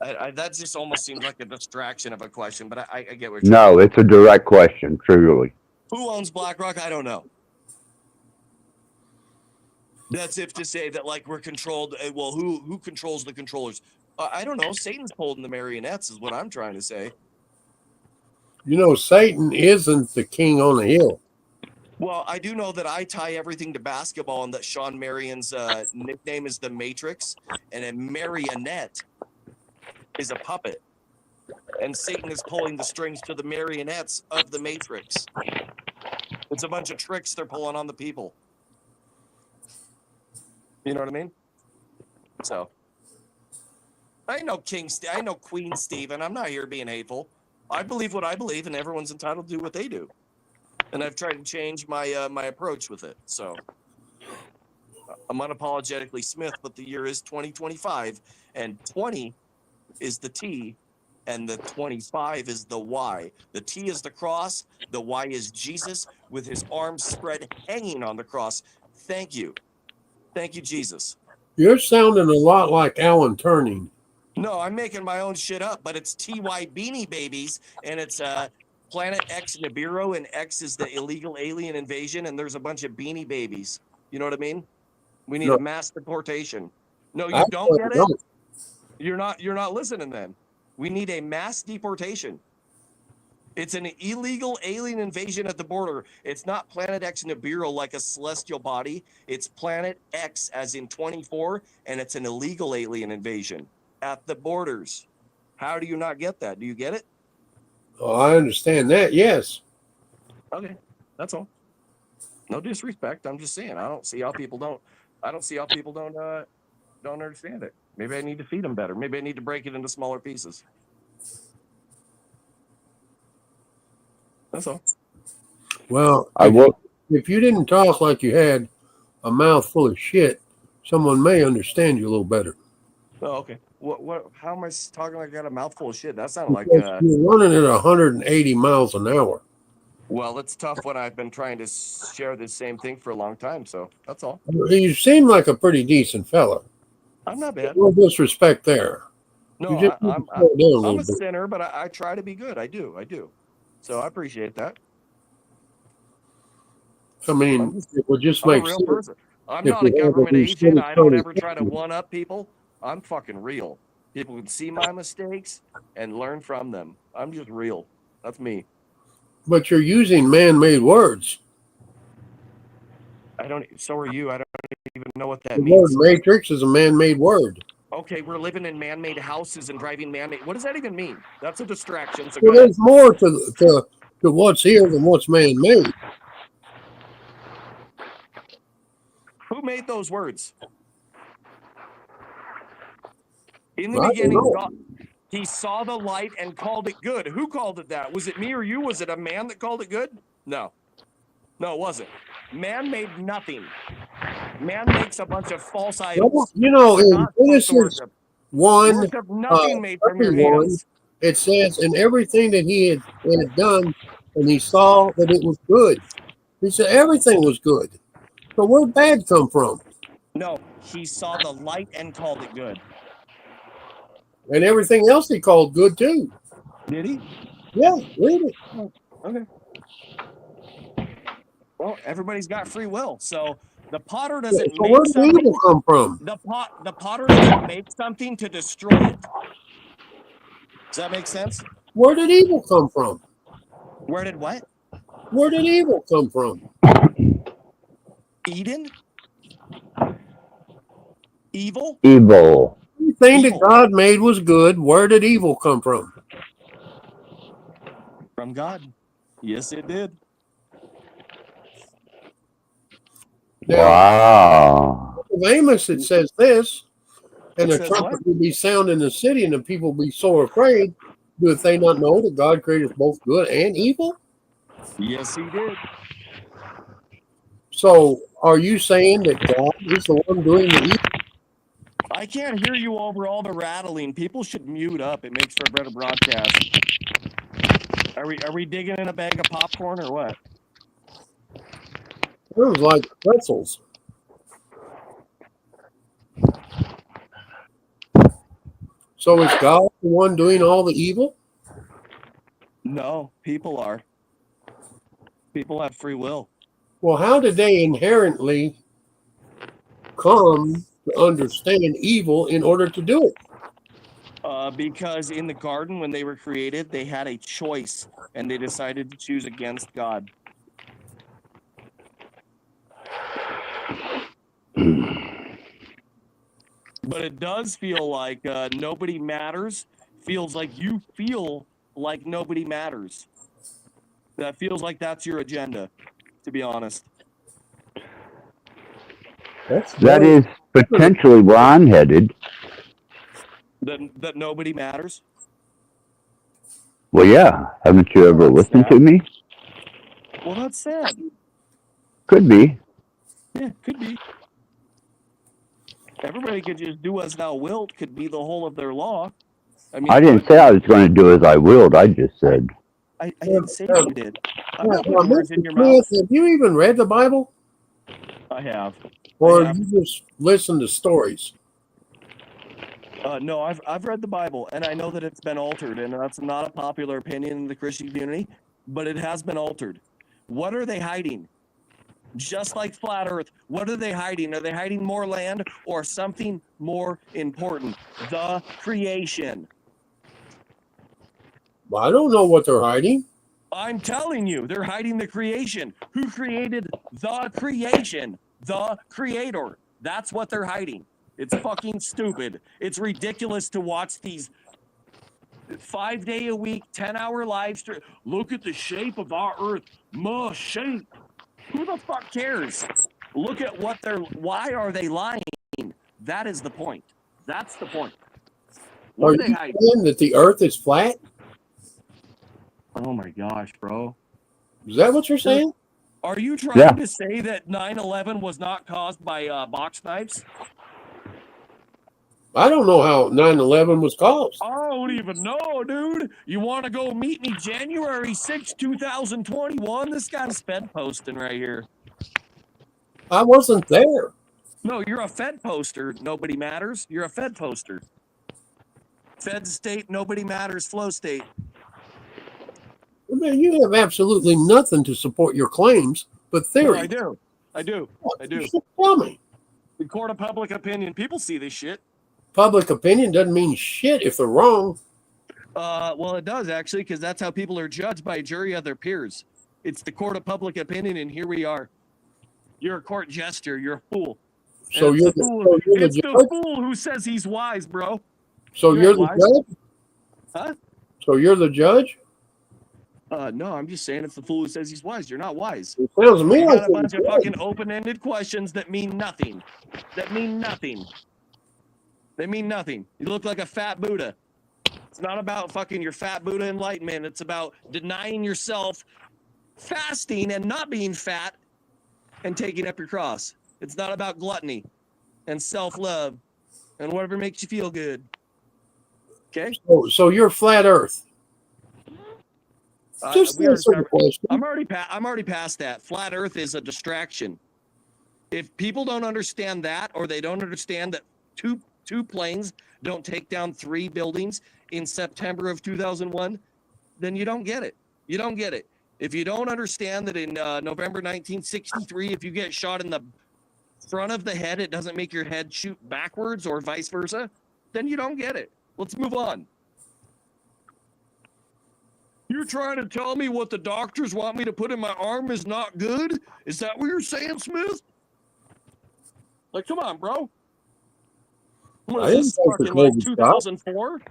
That just almost seems like a distraction of a question, but I get what you're No, saying. it's a direct question, truly. Who owns BlackRock? I don't know. That's if to say that like we're controlled. Well, who controls the controllers? I don't know. Satan's holding the marionettes is what I'm trying to say. You know, Satan isn't the king on the hill. Well, I do know that I tie everything to basketball, and that Sean Marion's nickname is the Matrix, and a marionette is a puppet, and Satan is pulling the strings to the marionettes of the Matrix. It's a bunch of tricks they're pulling on the people. You know what I mean? So I know I know Queen Stephen. I'm not here being hateful. I believe what I believe, and everyone's entitled to do what they do. And I've tried to change my my approach with it. So I'm unapologetically Smith, but the year is 2025, and 20 is the T, and the 25 is the Y. The T is the cross, the Y is Jesus with his arms spread hanging on the cross. Thank you. Thank you, Jesus. You're sounding a lot like Alan Turning. No, I'm making my own shit up, but it's TY Beanie Babies, and it's Planet X Nibiru, and X is the illegal alien invasion, and there's a bunch of Beanie Babies. You know what I mean? We need No. a mass deportation. No, you I don't get it? don't. You're not listening then. We need a mass deportation. It's an illegal alien invasion at the border. It's not Planet X Nibiru like a celestial body. It's Planet X as in 24, and it's an illegal alien invasion at the borders. How do you not get that? Do you get it? Oh, I understand that. Yes. Okay, that's all. No disrespect. I'm just saying. I don't see how people don't understand it. Maybe I need to feed them better. Maybe I need to break it into smaller pieces. That's all. Well, I will. if you didn't talk like you had a mouth full of shit, someone may understand you a little better. Oh, okay. What? How am I talking like I got a mouthful of shit? That sounded like. Because you're running at 180 miles an hour. Well, it's tough when I've been trying to share this same thing for a long time. So that's all. You seem like a pretty decent fella. I'm not bad. No disrespect there. No, You just need to slow down a I'm little a bit. sinner, but I try to be good. I do. So I appreciate that. I mean, it would just I'm a make real sense. person. I'm if not a we had government these agent. I don't Tony ever try to Tony one up people. I'm fucking real. People can see my mistakes and learn from them. I'm just real. That's me. But you're using man-made words. So are you. I don't even know what that The word means. matrix is a man-made word. Okay, we're living in man-made houses and driving man-made. What does that even mean? That's a distraction. So Well, go ahead. there's more to what's here than what's man-made. Who made those words? In the I don't beginning, know. God, he saw the light and called it good. Who called it that? Was it me or you? Was it a man that called it good? No, it wasn't. Man made nothing. Man makes a bunch of false idols. You know, We're in not supposed to Genesis worship. 1, Worship nothing made from your 31, hands. it says, and everything that he had done, and he saw that it was good. He said everything was good. So where'd bad come from? No, he saw the light and called it good. And everything else he called good too. Did he? Yeah, read it. Oh, okay. Well, everybody's got free will. So the potter doesn't So where make did something. evil come from? The potter doesn't make something to destroy it. Does that make sense? Where did evil come from? Where did what? Where did evil come from? Eden? Evil? Evil. Everything that God made was good. Where did evil come from? From God. Yes, it did. Now, Wow. in Amos, it says this, and It the says trumpet what? will be sound in the city, and the people will be sore afraid. Do they not know that God created both good and evil? Yes, he did. So, are you saying that God is the one doing the evil? I can't hear you over all the rattling. People should mute up. It makes for a better broadcast. Are we digging in a bag of popcorn or what? It was like pretzels. So is God the one doing all the evil? No, people are. People have free will. Well, how did they inherently come to understand evil in order to do it? Because in the garden, when they were created, they had a choice, and they decided to choose against God. But it does feel like nobody matters. Feels like you feel like nobody matters. That feels like that's your agenda. to be honest. That is potentially where I'm headed. That nobody matters. Well, yeah. Haven't you ever listened to me? Well, that's sad. Could be. Yeah, could be. Everybody could just do as thou wilt could be the whole of their law. I mean, I didn't say I was going to do as I willed. I just said. I didn't say you did. I'm not Now, putting words in Mr. your mouth. Smith, have you even read the Bible? I have. Or you just listen to stories? No, I've read the Bible, and I know that it's been altered, and that's not a popular opinion in the Christian community, but it has been altered. What are they hiding? Just like Flat Earth, what are they hiding? Are they hiding more land or something more important? The creation. Well, I don't know what they're hiding. I'm telling you, they're hiding the creation. Who created the creation? The creator. That's what they're hiding. It's fucking stupid. It's ridiculous to watch these 5-day-a-week, 10-hour live stream. Look at the shape of our earth. My shape. Who the fuck cares? Look at what why are they lying? That is the point. That's the point. What Are are they you hiding? saying that the earth is flat? Oh my gosh, bro. Is that what you're saying? Are you trying to say that 9/11 was not caused by box knives? I don't know how 9/11 was caused. I don't even know, dude. You want to go meet me January 6, 2021? This guy's Fed posting right here. I wasn't there. No, you're a Fed poster. Nobody matters. You're a Fed poster. Fed state, nobody matters. Flow state. I mean, you have absolutely nothing to support your claims, but theory. No, I do. Tell me. The court of public opinion. People see this shit. Public opinion doesn't mean shit if they're wrong. Well, it does actually, because that's how people are judged by a jury of their peers. It's the court of public opinion, and here we are. You're a court jester. You're a fool. So you're the fool who says he's wise, bro. So you're the judge? Huh? So you're the judge? No, I'm just saying it's the fool who says he's wise. You're not wise. It sounds to me You like got a bunch of fucking open-ended questions that mean nothing. They mean nothing. You look like a fat Buddha. It's not about fucking your fat Buddha enlightenment. It's about denying yourself, fasting and not being fat, and taking up your cross. It's not about gluttony and self-love and whatever makes you feel good. Okay? So you're flat Earth. Just answer the question. I'm already past that. Flat Earth is a distraction. If people don't understand that, or they don't understand that two planes don't take down 3 buildings in September of 2001, then you don't get it. You don't get it. If you don't understand that in November 1963, if you get shot in the front of the head, it doesn't make your head shoot backwards or vice versa, then you don't get it. Let's move on. You're trying to tell me what the doctors want me to put in my arm is not good? Is that what you're saying, Smith? Like, come on, bro. What is this, fucking like 2004?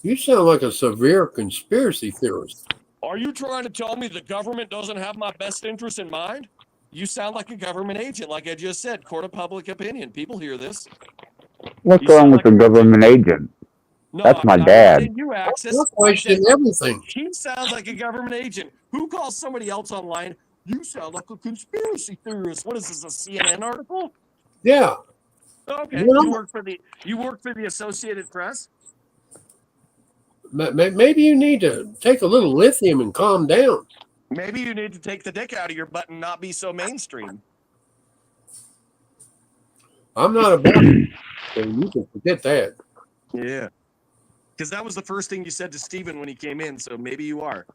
You sound like a severe conspiracy theorist. Are you trying to tell me the government doesn't have my best interest in mind? You sound like a government agent, like I just said. Court of public opinion. People hear this. What's wrong with the government agent? No, That's my I'm dad. letting you access. You're questioning everything. He sounds like a government agent. Who calls somebody else online? You sound like a conspiracy theorist. What is this, a CNN article? Yeah. Okay. You know- You work for the Associated Press? Maybe you need to take a little lithium and calm down. Maybe you need to take the dick out of your butt and not be so mainstream. I'm not about it. So you can forget that. Yeah. Because that was the first thing you said to Steven when he came in, so maybe you are.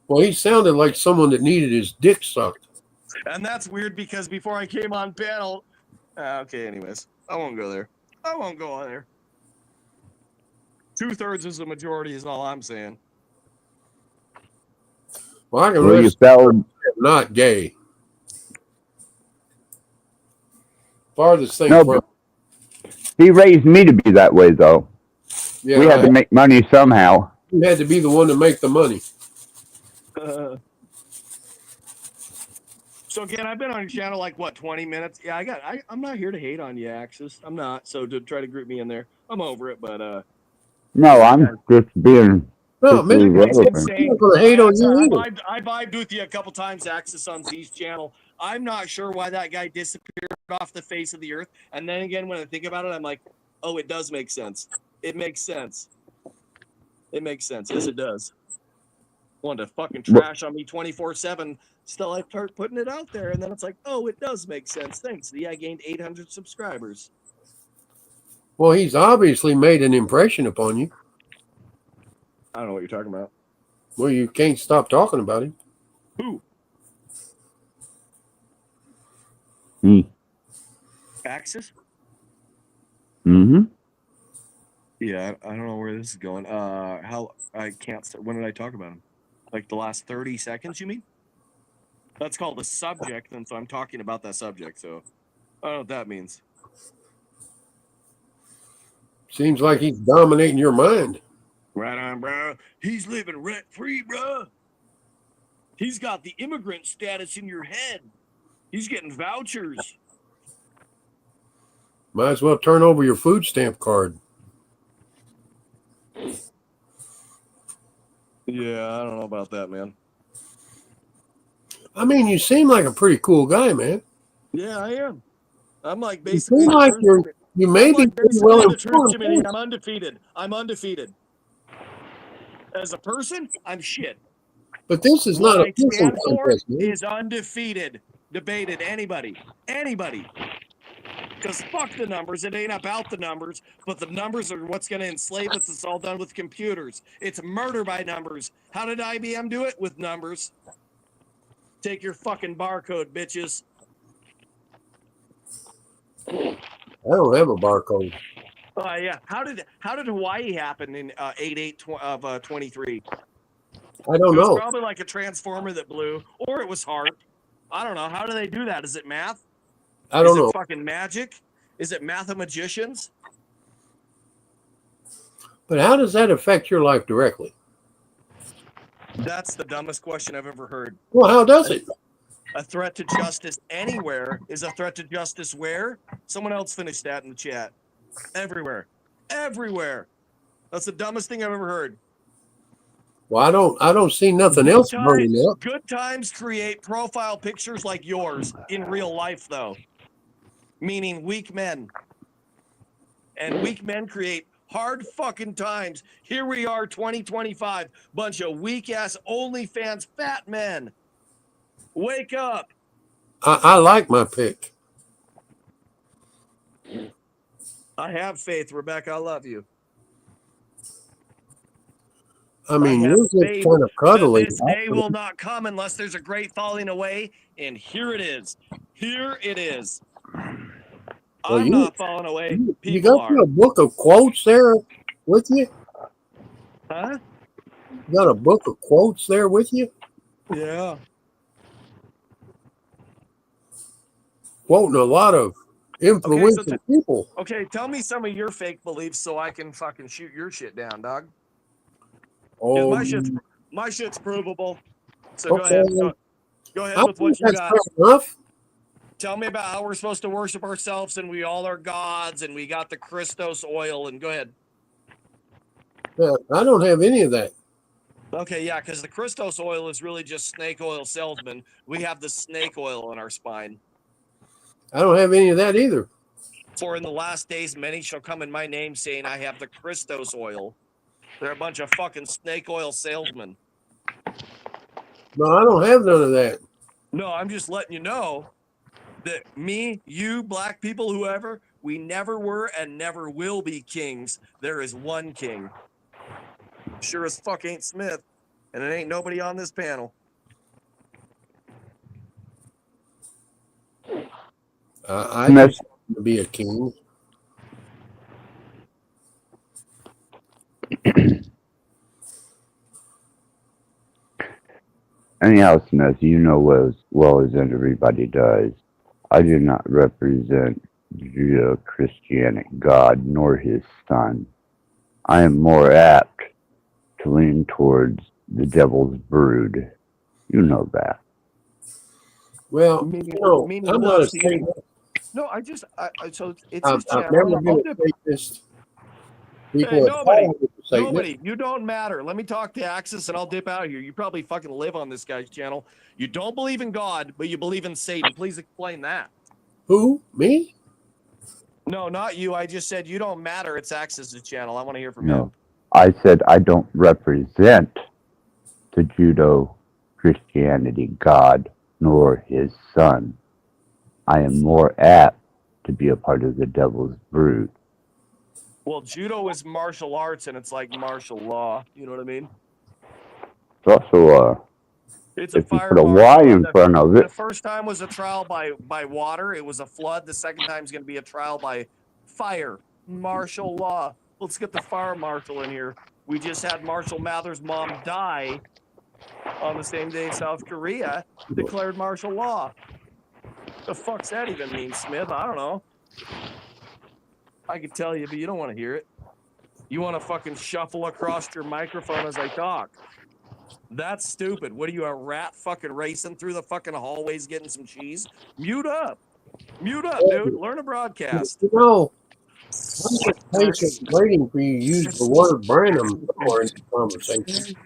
Well, he sounded like someone that needed his dick sucked. And that's weird because before I came on panel... okay, anyways. I won't go there. I won't go on there. 2/3 is the majority is all I'm saying. Well, I can Well, you rest fell. not gay. Farthest thing No, from he raised me to be that way, though. Yeah, we had to make money somehow. You had to be the one to make the money. So again, I've been on your channel like what 20 minutes. Yeah, I'm not here to hate on you, Axis. I'm not. So to try to group me in there, I'm over it. But No, I'm just being No, strictly Mr. guy's relevant. insane. I'm not gonna hate on you either. I vibed with you a couple times, Axis, on Z's channel. I'm not sure why that guy disappeared off the face of the earth. And then again, when I think about it, I'm like, oh, it does make sense. It makes sense. It makes sense. Yes, it does. Wanted to fucking trash on me 24/7. Still, I start putting it out there, and then it's like, oh, it does make sense. Thanks. Yeah, I gained 800 subscribers. Well, he's obviously made an impression upon you. I don't know what you're talking about. Well, you can't stop talking about him. Who? Axis? Mm-hmm. Yeah, I don't know where this is going. How I can't. When did I talk about him? Like the last 30 seconds, you mean? That's called a subject, and so I'm talking about that subject. So I don't know what that means. Seems like he's dominating your mind. Right on, bro. He's living rent free, bro. He's got the immigrant status in your head. He's getting vouchers. Might as well turn over your food stamp card. Yeah, I don't know about that, man. I mean, you seem like a pretty cool guy, man. Yeah, I am. I'm like You basically. seem like you may I'm be like pretty well basically the truth, informed. Jiminy. I'm undefeated. I'm undefeated. As a person, I'm shit. But this is What not I a pissing stand for contest, man. is undefeated. Debated anybody. Because fuck the numbers. It ain't about the numbers, but the numbers are what's going to enslave us. It's all done with computers. It's murder by numbers. How did IBM do it? With numbers. Take your fucking barcode, bitches. I don't have a barcode. Yeah. How did Hawaii happen in 8/8 of 23? I don't It was know. probably like a transformer that blew, or it was HARP. I don't know. How do they do that? Is it math? I don't Is know. it fucking magic? Is it mathemagicians? But how does that affect your life directly? That's the dumbest question I've ever heard. Well, how does it? A threat to justice anywhere is a threat to justice where? Someone else finished that in the chat. Everywhere. Everywhere. That's the dumbest thing I've ever heard. Well, I don't see nothing else burning up. Good times create profile pictures like yours in real life, though. Meaning weak men. And weak men create hard fucking times. Here we are, 2025. Bunch of weak-ass OnlyFans fat men. Wake up. I like my pick. I have faith, Rebecca. I love you. I mean, I you're have just faith kind of cuddly. that this day will not come unless there's a great falling away. And here it is. Here it is. Well, I'm not falling away. You People got are. a book of quotes there with you? Huh? You got a book of quotes there with you? Yeah. Quoting a lot of influential people. Okay, tell me some of your fake beliefs so I can fucking shoot your shit down, dog. 'Cause my shit's provable. So go ahead. Go ahead with what you got. Enough. Tell me about how we're supposed to worship ourselves and we all are gods and we got the Christos oil and go ahead. I don't have any of that. Okay, yeah, because the Christos oil is really just snake oil salesman. We have the snake oil in our spine. I don't have any of that either. For in the last days, many shall come in my name saying, I have the Christos oil. They're a bunch of fucking snake oil salesmen. No, I don't have none of that. No, I'm just letting you know that me, you, black people, whoever, we never were and never will be kings. There is one king. Sure as fuck ain't Smith, and it ain't nobody on this panel. I just want to be a king. Anyhow, Smith, you know as well as everybody does, I do not represent Judeo-Christianic God nor his son. I am more apt to lean towards the devil's brood, You know that. Well, Meaning, I'm not what, a Steve? Satanist. No, so it's his I've channel. never been a Satanist. People Hey, have thought I was a Satanist. nobody, you don't matter. Let me talk to Axis and I'll dip out here. You probably fucking live on this guy's channel. You don't believe in God, but you believe in Satan. Please explain that. Who? Me? No, not you. I just said you don't matter. It's Axis's channel. I want to hear from No. him. I said I don't represent the Judo-Christianity God nor his son. I am more apt to be a part of the devil's brood. Well, judo is martial arts and it's like martial law. You know what I mean? It's also, It's a if you fire put a martial Y law. in front of The it, first time was a trial by water. It was a flood. The second time is going to be a trial by fire. Martial law. Let's get the fire marshal in here. We just had Marshall Mather's mom die on the same day South Korea declared martial law. The fuck's that even mean, Smith? I don't know. I could tell you, but you don't want to hear it. You want to fucking shuffle across your microphone as I talk. That's stupid. What are you, a rat fucking racing through the fucking hallways getting some cheese? Mute up. Mute up, dude. Learn a broadcast. You know, I'm just patient waiting for you to use the word Branham somewhere in the conversation.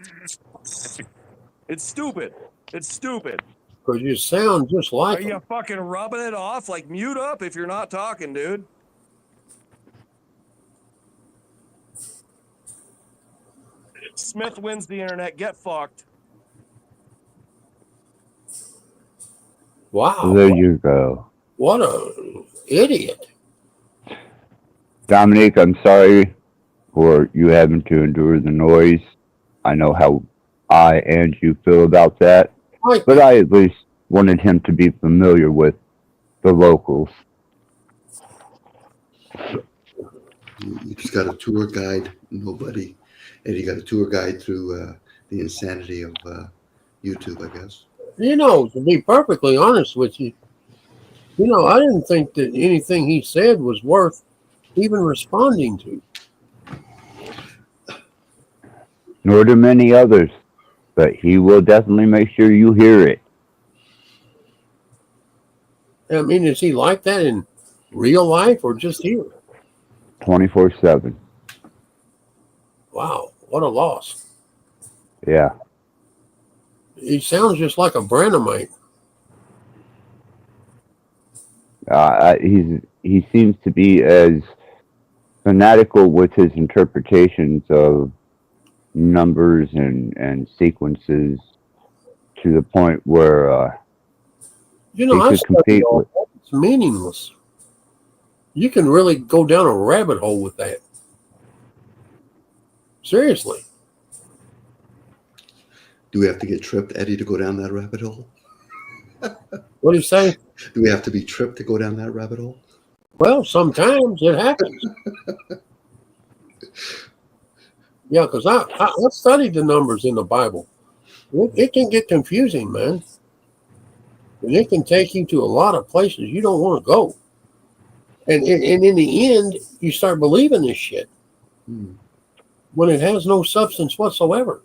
It's stupid. It's stupid. Because you sound just like Are him. you fucking rubbing it off? Like, mute up if you're not talking, dude. Smith wins the internet. Get fucked. Wow. there you go. What a idiot. Dominic, I'm sorry for you having to endure the noise. I know how I and you feel about that, but I at least wanted him to be familiar with the locals. You just got a tour guide, nobody, and you got a tour guide through the insanity of YouTube, I guess. You know, to be perfectly honest with you, I didn't think that anything he said was worth even responding to. Nor do many others, but he will definitely make sure you hear it. I mean, is he like that in real life or just here? 24/7. Wow, what a loss. Yeah. He sounds just like a Branhamite. He seems to be as fanatical with his interpretations of numbers and sequences to the point where he I could studied compete all with. that. It's meaningless. You can really go down a rabbit hole with that. Seriously. Do we have to get tripped, Eddie, to go down that rabbit hole? What do you say? Do we have to be tripped to go down that rabbit hole? Well, sometimes it happens. Yeah, because I studied the numbers in the Bible. It can get confusing, man. And it can take you to a lot of places you don't want to go. And in the end, you start believing this shit when it has no substance whatsoever.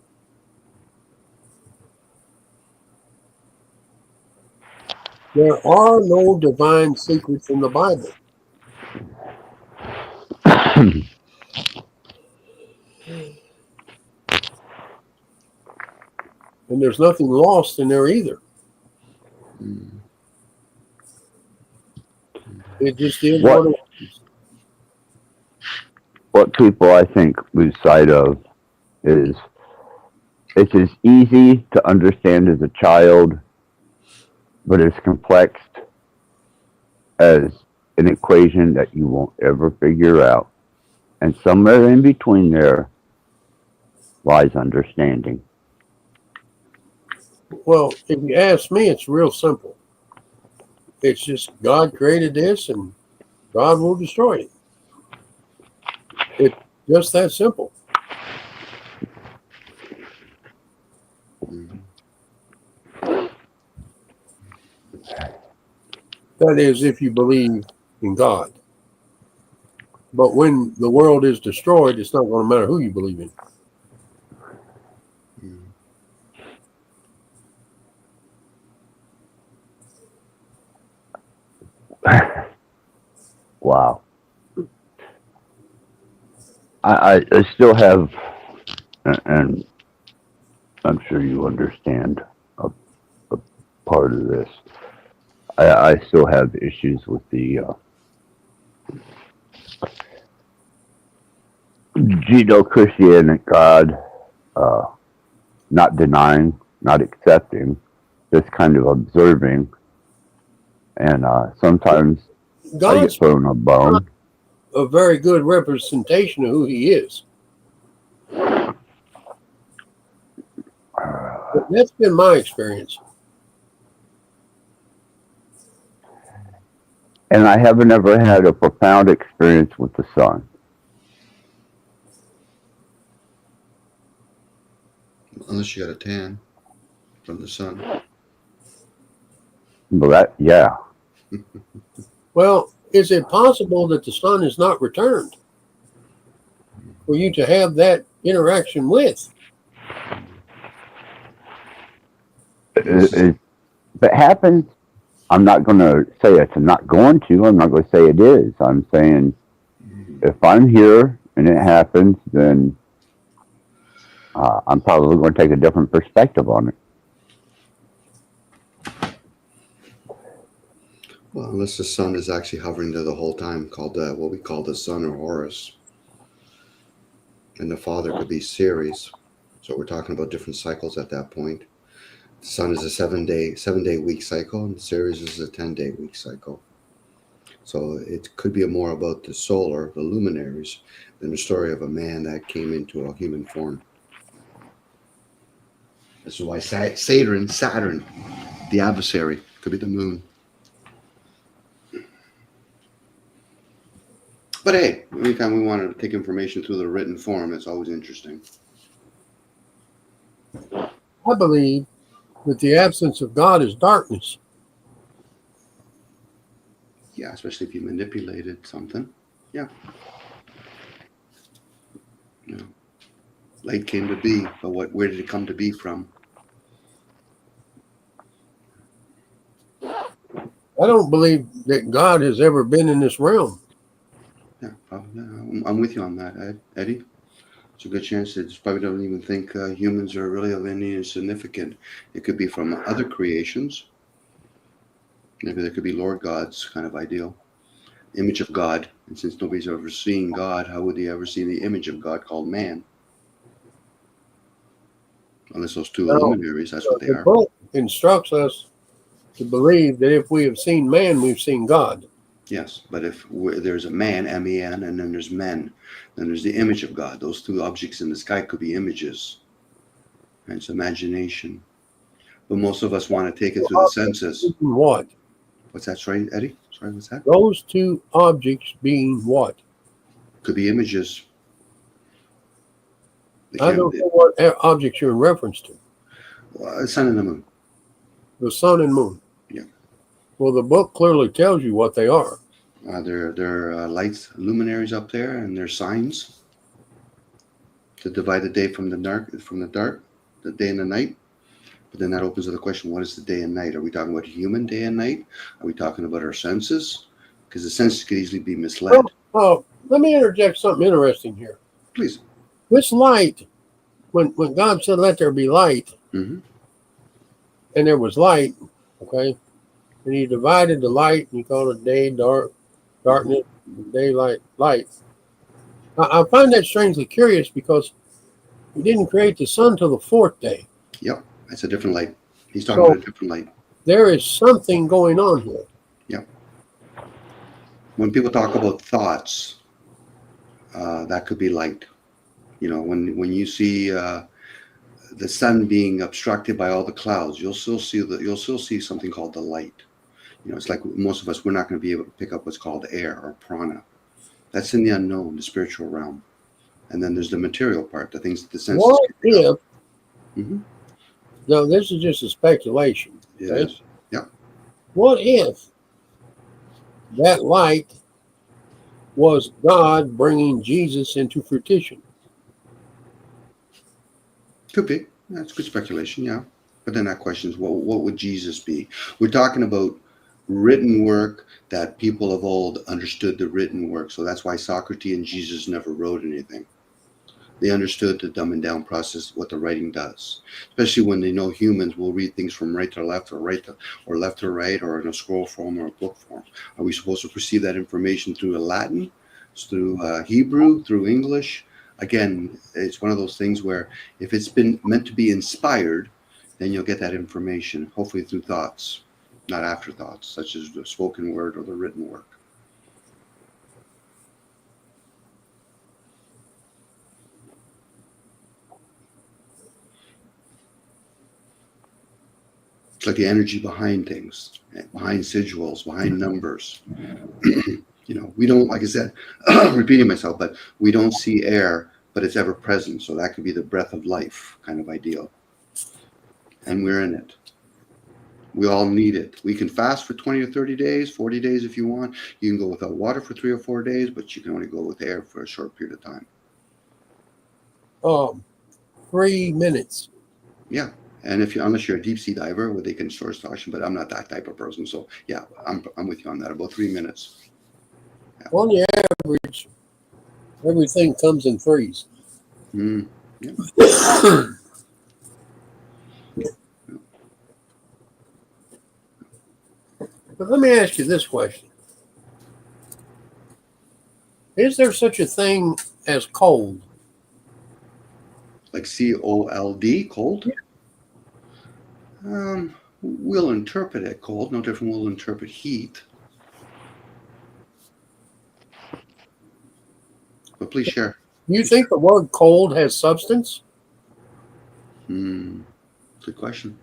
There are no divine secrets in the Bible. And there's nothing lost in there either. It just is what it is. What people, I think, lose sight of is it's as easy to understand as a child, but as complex as an equation that you won't ever figure out. And somewhere in between there lies understanding. Well, if you ask me, it's real simple. It's just God created this and God will destroy it. It's just that simple. That is, if you believe in God. But when the world is destroyed, it's not going to matter who you believe in. I still have, and I'm sure you understand a part of this. I still have issues with the Judeo-Christian God, uh, not denying, not accepting, just kind of observing, and sometimes I get God's thrown a not bone. a very good representation of who he is. That's been my experience. And I haven't ever had a profound experience with the sun. Unless you got a tan from the sun. But that, yeah. Well, is it possible that the sun is not returned for you to have that interaction with? If it happens, I'm not going to say it's not going to. I'm not going to say it is. I'm saying if I'm here and it happens, then I'm probably going to take a different perspective on it. Well, unless the sun is actually hovering there the whole time, called what we call the sun or Horus. And the father could be Ceres. So we're talking about different cycles at that point. The sun is a 7-day week cycle, and Ceres is a 10-day week cycle. So it could be more about the solar, the luminaries, than the story of a man that came into a human form. This is why Saturn, the adversary, could be the moon. But hey, anytime we want to take information through the written form, it's always interesting. I believe that the absence of God is darkness. Yeah, especially if you manipulated something. Yeah. You know, light came to be, but where did it come to be from? I don't believe that God has ever been in this realm. Yeah, probably. Yeah, I'm with you on that, Eddie. It's a good chance that probably don't even think humans are really of any significant. It could be from other creations. Maybe there could be Lord God's kind of ideal. Image of God. And since nobody's ever seen God, how would they ever see the image of God called man? Unless those two luminaries, that's what they The are. book instructs us to believe that if we have seen man, we've seen God. Yes, but if there's a man, M-E-N, and then there's men, then there's the image of God. Those two objects in the sky could be images. And it's imagination. But most of us want to take it through the senses. What? What's that, sorry, Eddie? Sorry, what's that? Those two objects being what? Could be images. I don't know what objects you're in reference to. The sun and the moon. The sun and moon. Yeah. Well, the book clearly tells you what they are. They're lights, luminaries up there, and they're signs to divide the day from the dark, the day and the night. But then that opens to the question: what is the day and night? Are we talking about human day and night? Are we talking about our senses? Because the senses could easily be misled. Oh, let me interject something interesting here. Please. This light, when God said, "Let there be light," Mm-hmm. and there was light, okay, and He divided the light, and He called it day, darkness, daylight, light. I find that strangely curious because He didn't create the sun till the fourth day. Yep, that's a different light. He's talking about a different light. There is something going on here. Yep. When people talk about thoughts, that could be light. You know, when you see the sun being obstructed by all the clouds, you'll still see something called the light. You know, it's like most of us, we're not going to be able to pick up what's called air or prana. That's in the unknown, the spiritual realm. And then there's the material part, the things that the senses What can pick up. if? No, this is just a speculation. It okay? is. Yep. What if that light was God bringing Jesus into fruition? Could be. That's good speculation, yeah. But then that question is, what would Jesus be? We're talking about written work that people of old understood the written work. So that's why Socrates and Jesus never wrote anything. They understood the dumbing down process, what the writing does, especially when they know humans will read things from right to left or or left to right, or in a scroll form or a book form. Are we supposed to perceive that information through Latin, through Hebrew, through English? Again, it's one of those things where if it's been meant to be inspired, then you'll get that information, hopefully through thoughts, not afterthoughts, such as the spoken word or the written work. It's like the energy behind things, behind sigils, behind numbers. We don't, like I said, repeating myself, but we don't see air, but it's ever present. So that could be the breath of life kind of ideal. And we're in it. We all need it. We can fast for 20 or 30 days, 40 days if you want. You can go without water for 3 or 4 days, but you can only go with air for a short period of time. 3 minutes. Yeah. And unless you're a deep sea diver where they can source the oxygen, but I'm not that type of person. So yeah, I'm with you on that. About 3 minutes. Yeah. On the average, everything comes in threes. Yeah. But let me ask you this question. Is there such a thing as cold? Like COLD, cold? Yeah. We'll interpret it cold. No different we'll interpret heat. But please share. Do you think the word cold has substance? Good question.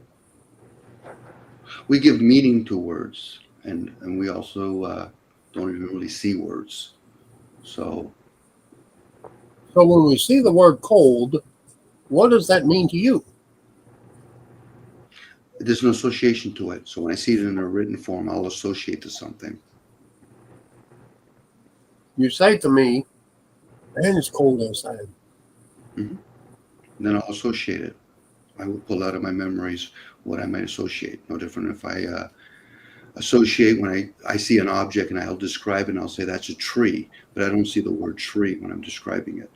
We give meaning to words, and we also don't even really see words. So when we see the word cold, what does that mean to you? there's an association to it. So when I see it in a written form, I'll associate to something. You say to me, man, it's cold outside. Mm-hmm. Then I'll associate it. I will pull out of my memories what I might associate. No different if I associate when I see an object and I'll describe it and I'll say that's a tree, but I don't see the word tree when I'm describing it.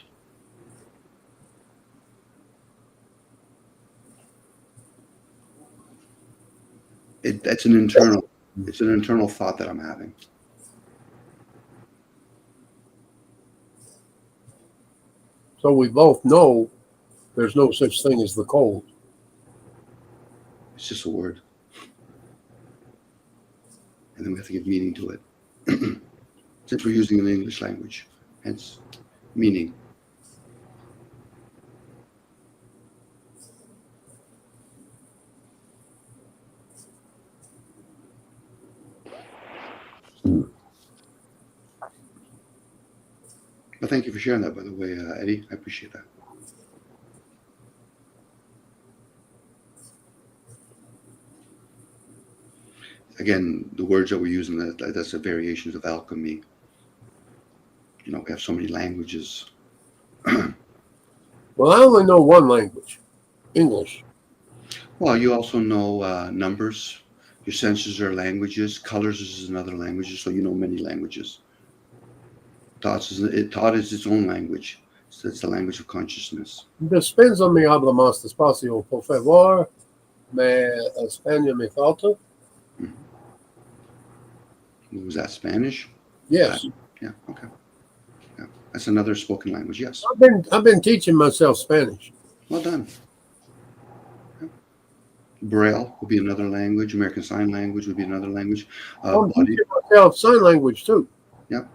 It's an internal thought that I'm having. So we both know there's no such thing as the cold. It's just a word. And then we have to give meaning to it. Since we're using an English language, hence meaning. Well, thank you for sharing that, by the way, Eddie. I appreciate that. Again, the words that we're using, that's the variations of alchemy. We have so many languages. Well, I only know one language, English. Well, you also know numbers. Your senses are languages. Colors is another language, so you know many languages. Thought is its own language. So it's the language of consciousness. Dispensa me habla más despacio, por favor. España me falta. Was that Spanish? Yes. Yeah. Okay. Yeah. That's another spoken language. Yes. I've been teaching myself Spanish. Well done. Yeah. Braille would be another language. American Sign Language would be another language. I'm teaching myself sign language too. Yep.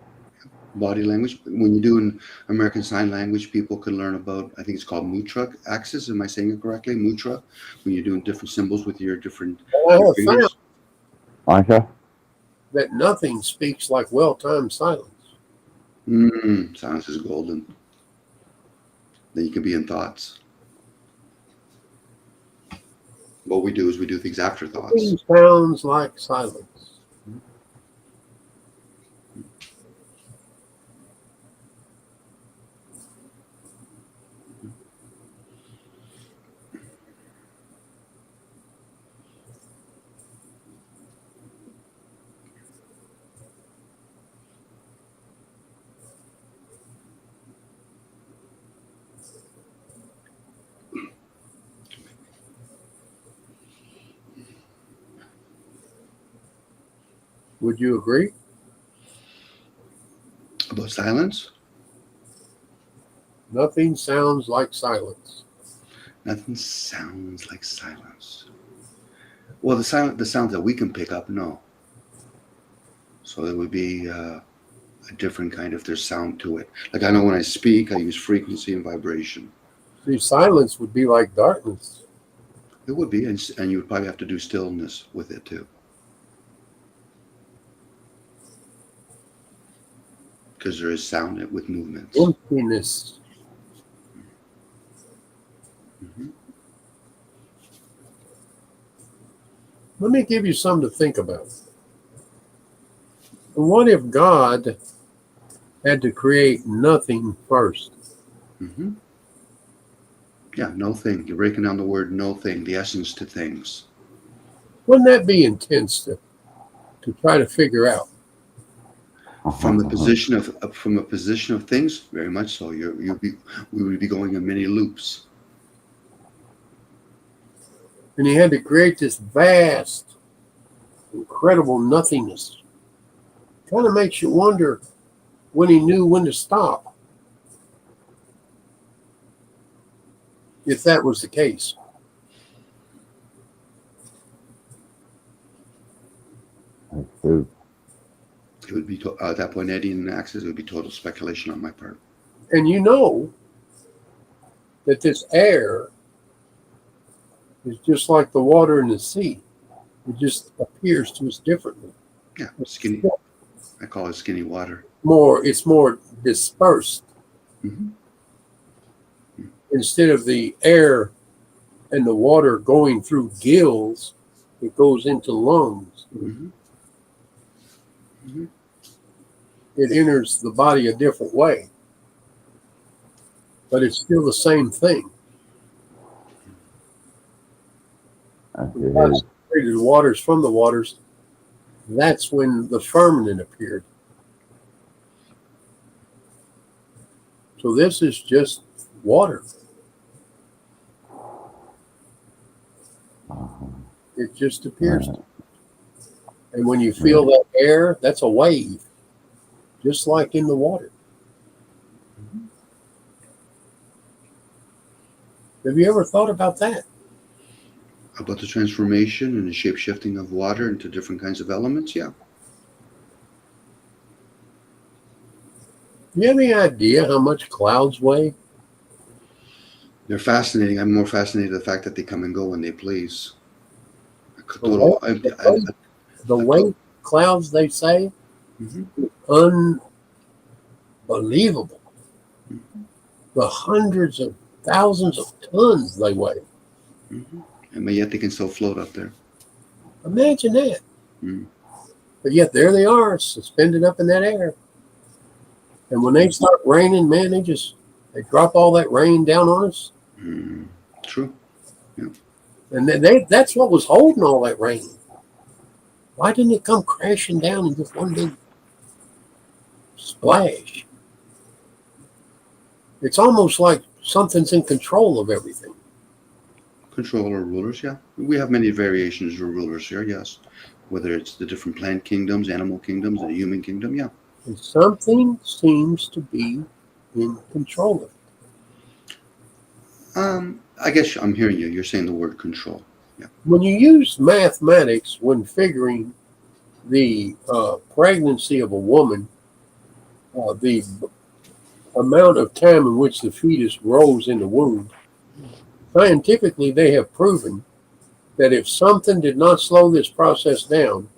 Body language. When you do an American Sign Language, people can learn about, I think it's called Mutra axis. Am I saying it correctly? Mutra. When you're doing different symbols with your different your fingers. That nothing speaks like well-timed silence. Silence is golden. Then you can be in thoughts. What we do is we do things after thoughts. Nothing sounds like silence. Would you agree? About silence? Nothing sounds like silence. Nothing sounds like silence. Well, the sounds that we can pick up, no. So it would be a different kind if there's sound to it. Like I know when I speak, I use frequency and vibration. See, silence would be like darkness. It would be, and you would probably have to do stillness with it too. Because there is sound with movements. Emptiness. Mhm. Let me give you something to think about. What if God had to create nothing first? Mm-hmm. Yeah, no thing. You're breaking down the word no thing, the essence to things. Wouldn't that be intense to try to figure out? From a position of things, very much so. We would be going in many loops. And he had to create this vast, incredible nothingness. Kind of makes you wonder when he knew when to stop, if that was the case. It would be at that point, Eddie and Axis. It would be total speculation on my part. And you know that this air is just like the water in the sea. It just appears to us differently. Yeah, skinny. I call it skinny water. It's more dispersed. Mm-hmm. Instead of the air and the water going through gills, it goes into lungs. Mm-hmm. Mm-hmm. It enters the body a different way, but it's still the same thing. When God separated the waters from the waters, that's when the firmament appeared. So this is just water. It just appears. And when you feel that air, that's a wave, just like in the water. Have you ever thought about that? About the transformation and the shape shifting of water into different kinds of elements? Yeah. Do you have any idea how much clouds weigh? They're fascinating. I'm more fascinated with the fact that they come and go when they please. The weight clouds, they say, is unbelievable. The hundreds of thousands of tons they weigh. And yet they can still float up there. Imagine that. But yet there they are, suspended up in that air. And when they start raining, man, they drop all that rain down on us. True. Yeah. And that's what was holding all that rain. Why didn't it come crashing down in just one big splash? It's almost like something's in control of everything. Control or rulers, yeah. We have many variations of rulers here, yes. Whether it's the different plant kingdoms, animal kingdoms, and the human kingdom, yeah. And something seems to be in control of it. I guess I'm hearing you. You're saying the word control. Yeah. When you use mathematics when figuring the pregnancy of a woman, the amount of time in which the fetus grows in the womb, scientifically they have proven that if something did not slow this process down,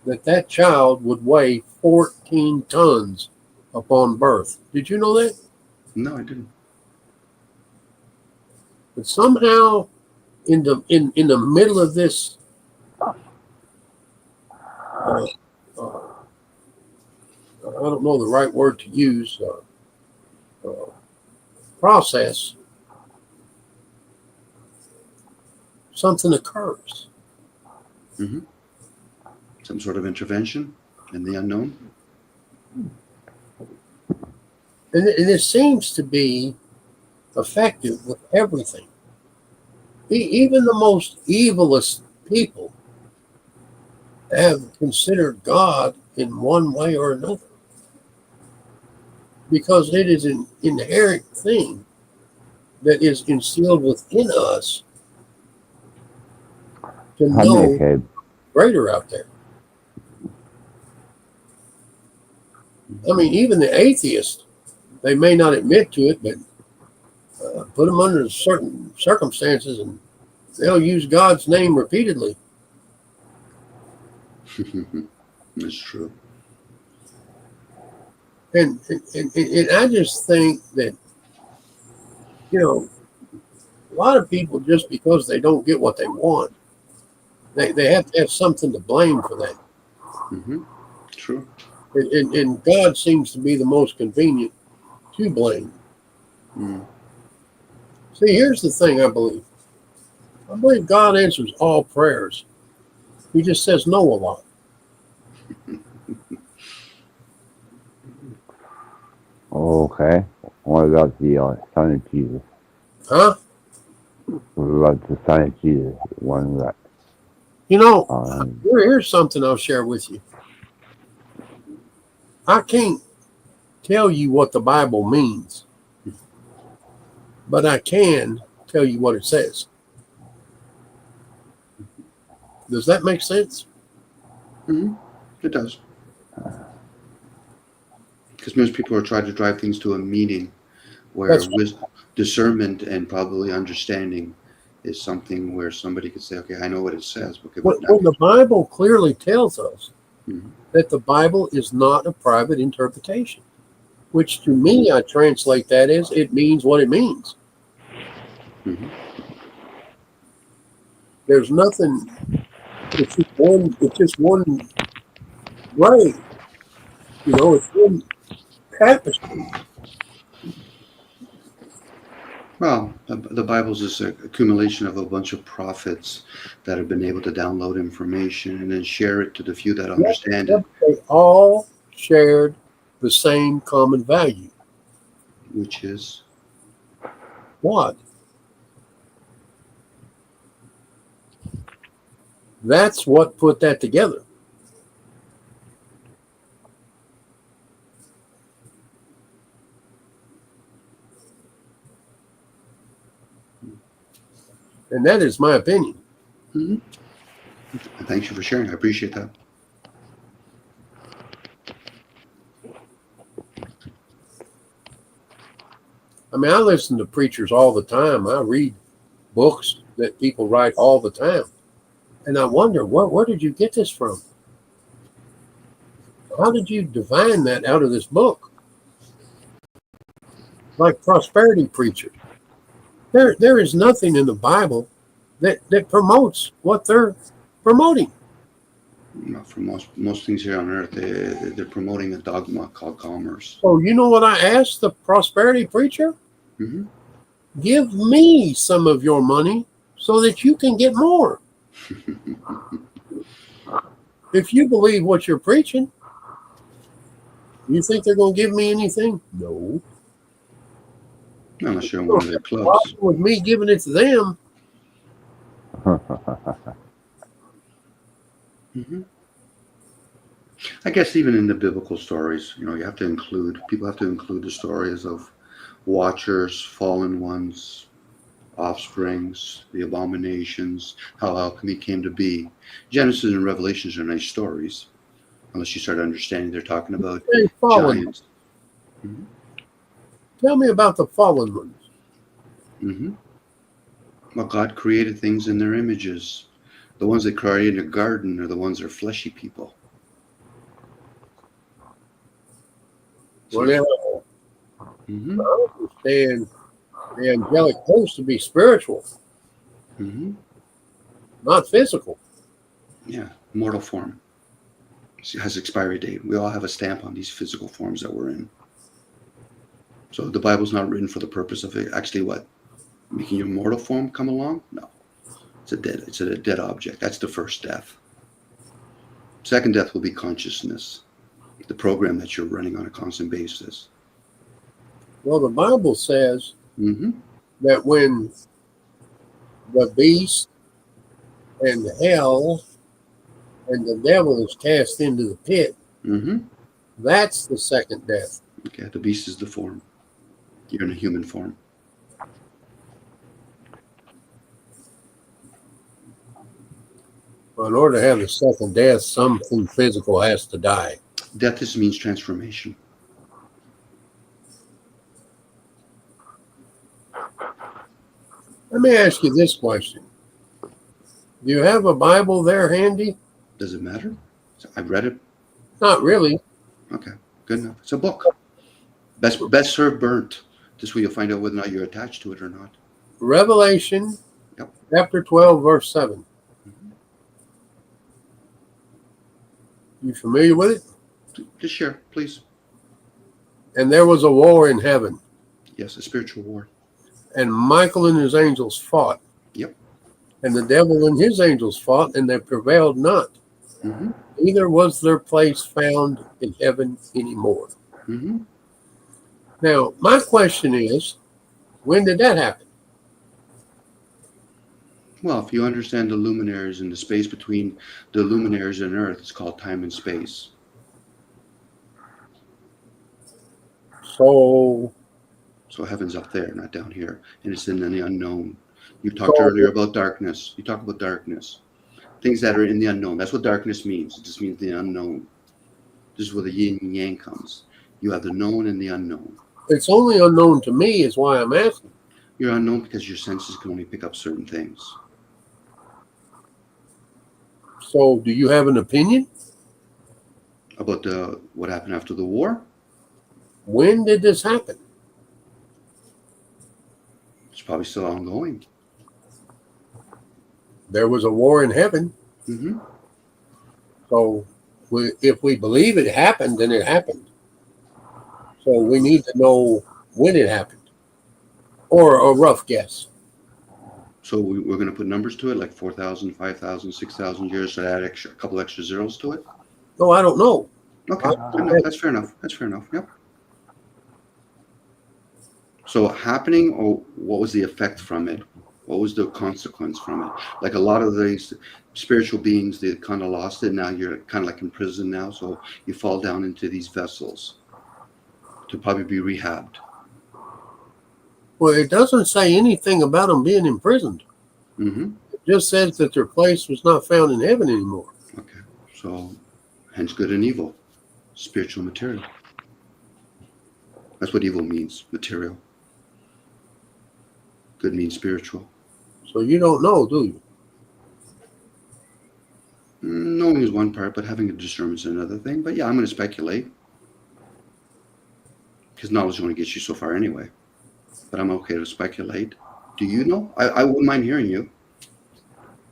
that child would weigh 14 tons upon birth. Did you know that? No, I didn't. But somehow in the middle of this I don't know the right word to use, process, something occurs. Some sort of intervention in the unknown. And it seems to be effective with everything. Even the most evilest people have considered God in one way or another, because it is an inherent thing that is instilled within us to Hi, know Caleb. greater out there. I mean, even the atheists, they may not admit to it, but put them under certain circumstances and they'll use God's name repeatedly. That's true. And I just think that, you know, a lot of people, just because they don't get what they want, they have to have something to blame for that. True. And God seems to be the most convenient to blame. See, here's the thing I believe. I believe God answers all prayers. He just says no a lot. Okay. What about the Son of Jesus? Huh? What about the Son of Jesus? One that. You know, here's something I'll share with you. I can't tell you what the Bible means, but I can tell you what it says. Does that make sense? It does. Because most people are trying to drive things to a meaning where discernment and probably understanding is something where somebody could say, okay, I know what it says. Okay, When the Bible clearly tells us that the Bible is not a private interpretation, which to me, I translate that as it means what it means. There's nothing, it's just one way, you know, it's one tapestry. Well, the Bible's just an accumulation of a bunch of prophets that have been able to download information and then share it to the few that understand it. They all shared the same common value. Which is? What? That's what put that together. And that is my opinion. Thank you for sharing. I appreciate that. I mean, I listen to preachers all the time. I read books that people write all the time. And I wonder, where did you get this from? How did you divine that out of this book? Like prosperity preachers. There is nothing in the Bible that promotes what they're promoting. For most things here on earth, they're promoting a dogma called commerce. So you know what I asked the prosperity preacher? Give me some of your money so that you can get more. If you believe what you're preaching, you think they're going to give me anything? No. Unless you're in one of their clubs. With me giving it to them. I guess even in the biblical stories, you know, people have to include the stories of watchers, fallen ones, offsprings, the abominations, how alchemy came to be. Genesis and Revelations are nice stories, unless you start understanding they're talking about giants. Tell me about the fallen ones. Well, God created things in their images. The ones that created a garden are the ones that are fleshy people. Well, now, I understand the angelic host to be spiritual, not physical. Yeah, mortal form. It has expiry date. We all have a stamp on these physical forms that we're in. So the Bible's not written for the purpose of it. Actually, what? Making your mortal form come along? No. It's a dead object. That's the first death. Second death will be consciousness, the program that you're running on a constant basis. Well, the Bible says that when the beast and hell and the devil is cast into the pit. Mm-hmm. That's the second death. Okay, the beast is the form. You're in a human form. Well, in order to have the second death, something physical has to die. Death just means transformation. Let me ask you this question. Do you have a Bible there handy? Does it matter? I've read it. Not really. Okay, good enough. It's a book. Best served burnt. This way you'll find out whether or not you're attached to it or not. Revelation, Yep. chapter 12, verse 7. You familiar with it? Just share, please. And there was a war in heaven, Yes, a spiritual war. and Michael and his angels fought. Yep. And the devil and his angels fought, and they prevailed not. Mm-hmm. Neither was their place found in heaven anymore. Mm-hmm. Now, my question is, when did that happen? Well, if you understand the luminaries and the space between the luminaries and Earth, it's called time and space. So heaven's up there, not down here, and it's in the unknown. You talked earlier about darkness. You talk about darkness. Things that are in the unknown. That's what darkness means. It just means the unknown. This is where the yin and yang comes. You have the known and the unknown. It's only unknown to me, is why I'm asking. You're unknown because your senses can only pick up certain things. So, do you have an opinion? About what happened after the war? When did this happen? It's probably still ongoing. There was a war in heaven. Mm-hmm. So, if we believe it happened, then it happened. So we need to know when it happened, or a rough guess. So we're going to put numbers to it, like 4,000, 5,000, 6,000 years, so add a couple extra zeros to it? No, I don't know. Okay, no, that's fair enough. That's fair enough, yep. So happening, or what was the effect from it? What was the consequence from it? Like a lot of these spiritual beings, they kind of lost it. Now you're kind of like in prison now, so you fall down into these vessels to probably be rehabbed. Well, it doesn't say anything about them being imprisoned. Mm-hmm. It just says that their place was not found in heaven anymore. Okay, so hence good and evil, spiritual material. That's what evil means, material. Good means spiritual. So you don't know, do you? Knowing is one part, but having a discernment is another thing. But yeah, I'm going to speculate. Because knowledge only gets you so far anyway. But I'm okay to speculate. Do you know? I wouldn't mind hearing you.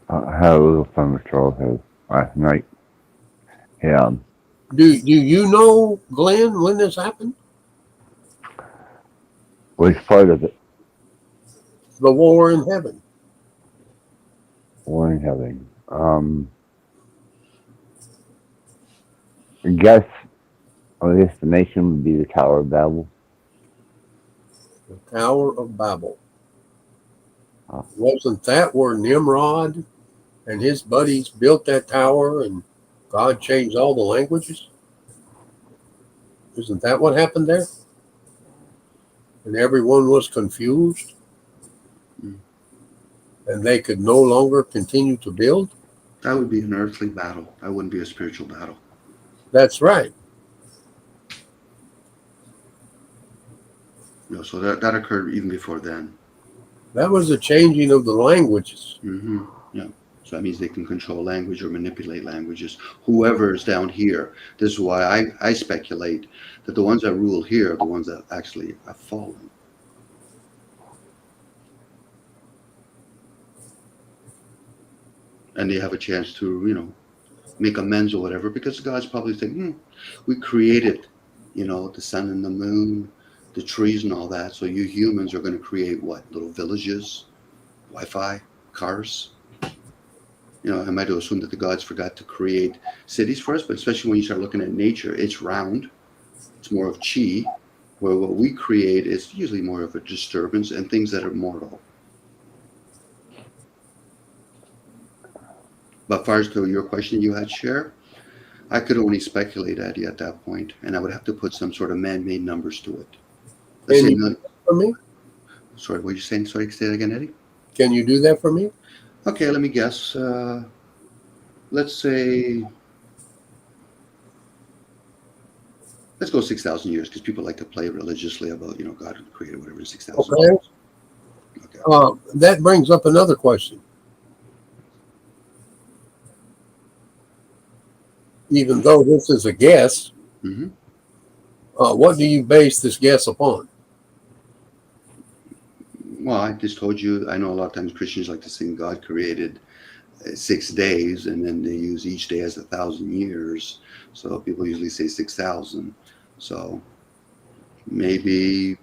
I had a little fun with Charles last night. Yeah. Do you know, Glenn, when this happened? Which part of it? The war in heaven. War in heaven. I guess our destination would be the Tower of Babel. The Tower of Babel. Wasn't that where Nimrod and his buddies built that tower and God changed all the languages? Isn't that what happened there? And everyone was confused? And they could no longer continue to build? That would be an earthly battle. That wouldn't be a spiritual battle. That's right. No, so that occurred even before then. That was the changing of the languages. Mm-hmm. Yeah. So that means they can control language or manipulate languages. Whoever is down here, this is why I speculate that the ones that rule here are the ones that actually have fallen. And they have a chance to, make amends or whatever, because God's probably thinking, we created, the sun and the moon, the trees and all that. So you humans are going to create what? Little villages, Wi-Fi, cars. I might assume that the gods forgot to create cities for us, but especially when you start looking at nature, it's round. It's more of chi, where what we create is usually more of a disturbance and things that are mortal. But far as to your question you had, Cher, I could only speculate, Eddie, at that point, and I would have to put some sort of man-made numbers to it. Let's say, for me? Sorry, what were you saying? Sorry, say that again, Eddie. Can you do that for me? Okay, let me guess. Let's say, let's go 6,000 years, because people like to play religiously about, God created whatever 6,000 Okay. years. That brings up another question. Even though this is a guess, what do you base this guess upon? Well, I just told you, I know a lot of times Christians like to sing God created 6 days, and then they use each day as 1,000 years. So people usually say 6,000. So maybe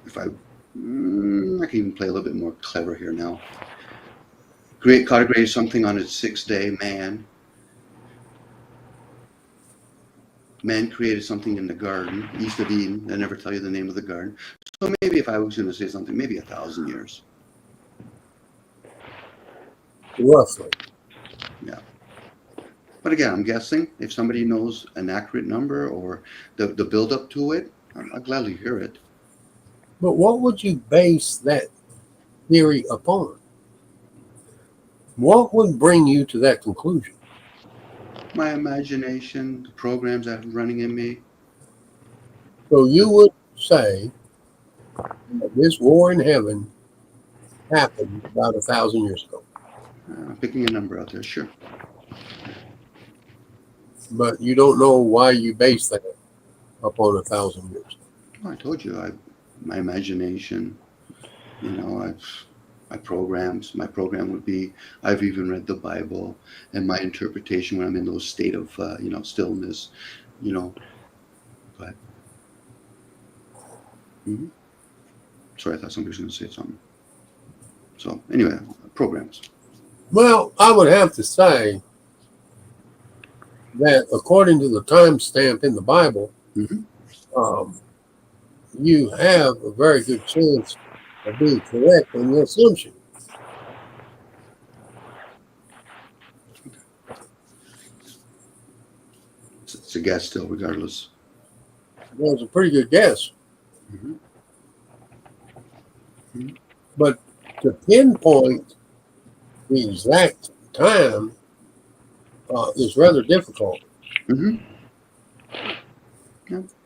if I can even play a little bit more clever here now. God created something on its 6th day, man. Man created something in the garden, east of Eden. I never tell you the name of the garden. So maybe if I was going to say something, maybe 1,000 years. Roughly. Yeah. But again, I'm guessing. If somebody knows an accurate number or the build up to it, I'll gladly hear it. But what would you base that theory upon? What would bring you to that conclusion? My imagination, the programs I have running in me. So you would say that this war in heaven happened about 1,000 years ago. Picking a number out there, sure. But you don't know why you base that upon 1,000 years. Well, I told you, my imagination, my programs. My program would be, I've even read the Bible, and my interpretation when I'm in those state of, stillness, Go ahead. Sorry, I thought somebody was going to say something. So anyway, programs. Well, I would have to say that according to the timestamp in the Bible, you have a very good chance of being correct in your assumption. It's a guess still, regardless. Well, it's a pretty good guess. But to pinpoint the exact time is rather difficult.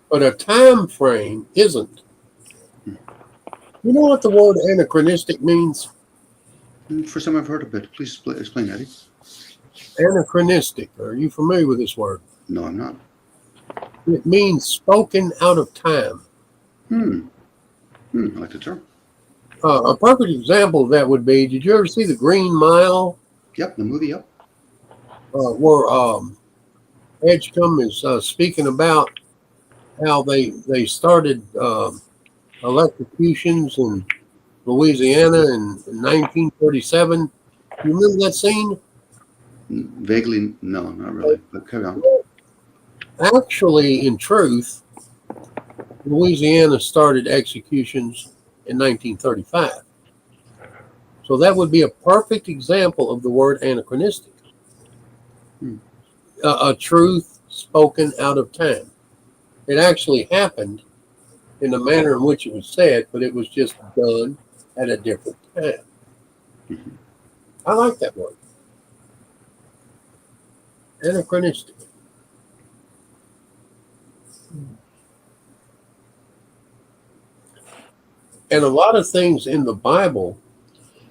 But a time frame isn't. You know what the word anachronistic means? First time I've heard of it. Please explain, Eddie. Anachronistic. Are you familiar with this word? No, I'm not. It means spoken out of time. I like the term. A perfect example of that would be, did you ever see The Green Mile? Yep, the movie, yep. Where Edgecombe is speaking about how they started electrocutions in Louisiana in 1937. You remember that scene? Vaguely, no, not really. But carry on. Actually, in truth, Louisiana started executions in 1935. So that would be a perfect example of the word anachronistic. A truth spoken out of time. It actually happened in the manner in which it was said, but it was just done at a different time. I like that word. Anachronistic. And a lot of things in the Bible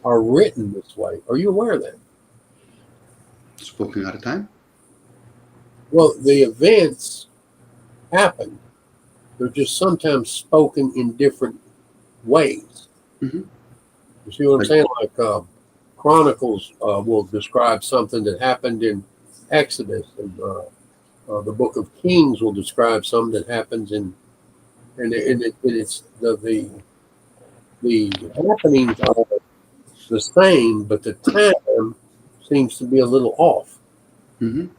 are written this way. Are you aware of that? Spoken out of time? Well, the events happen. They're just sometimes spoken in different ways. You see what I'm saying? Like Chronicles will describe something that happened in Exodus, and the Book of Kings will describe something that happens in, and it's the happenings are the same, but the time seems to be a little off. Kind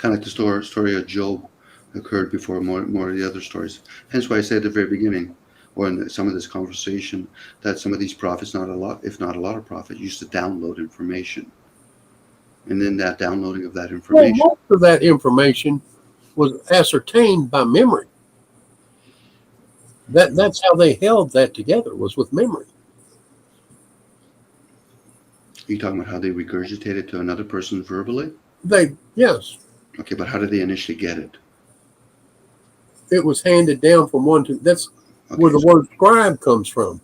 of like the story of Job occurred before more of the other stories. Hence why I said at the very beginning, or in some of this conversation, that some of these prophets, if not a lot of prophets, used to download information. And then that downloading of that Well, information. most of that information was ascertained by memory. That's how they held that together, was with memory. Are you talking about how they regurgitate it to another person verbally? Yes, Okay, but how did they initially get it? it was handed down from one to. That's where the word scribe comes from.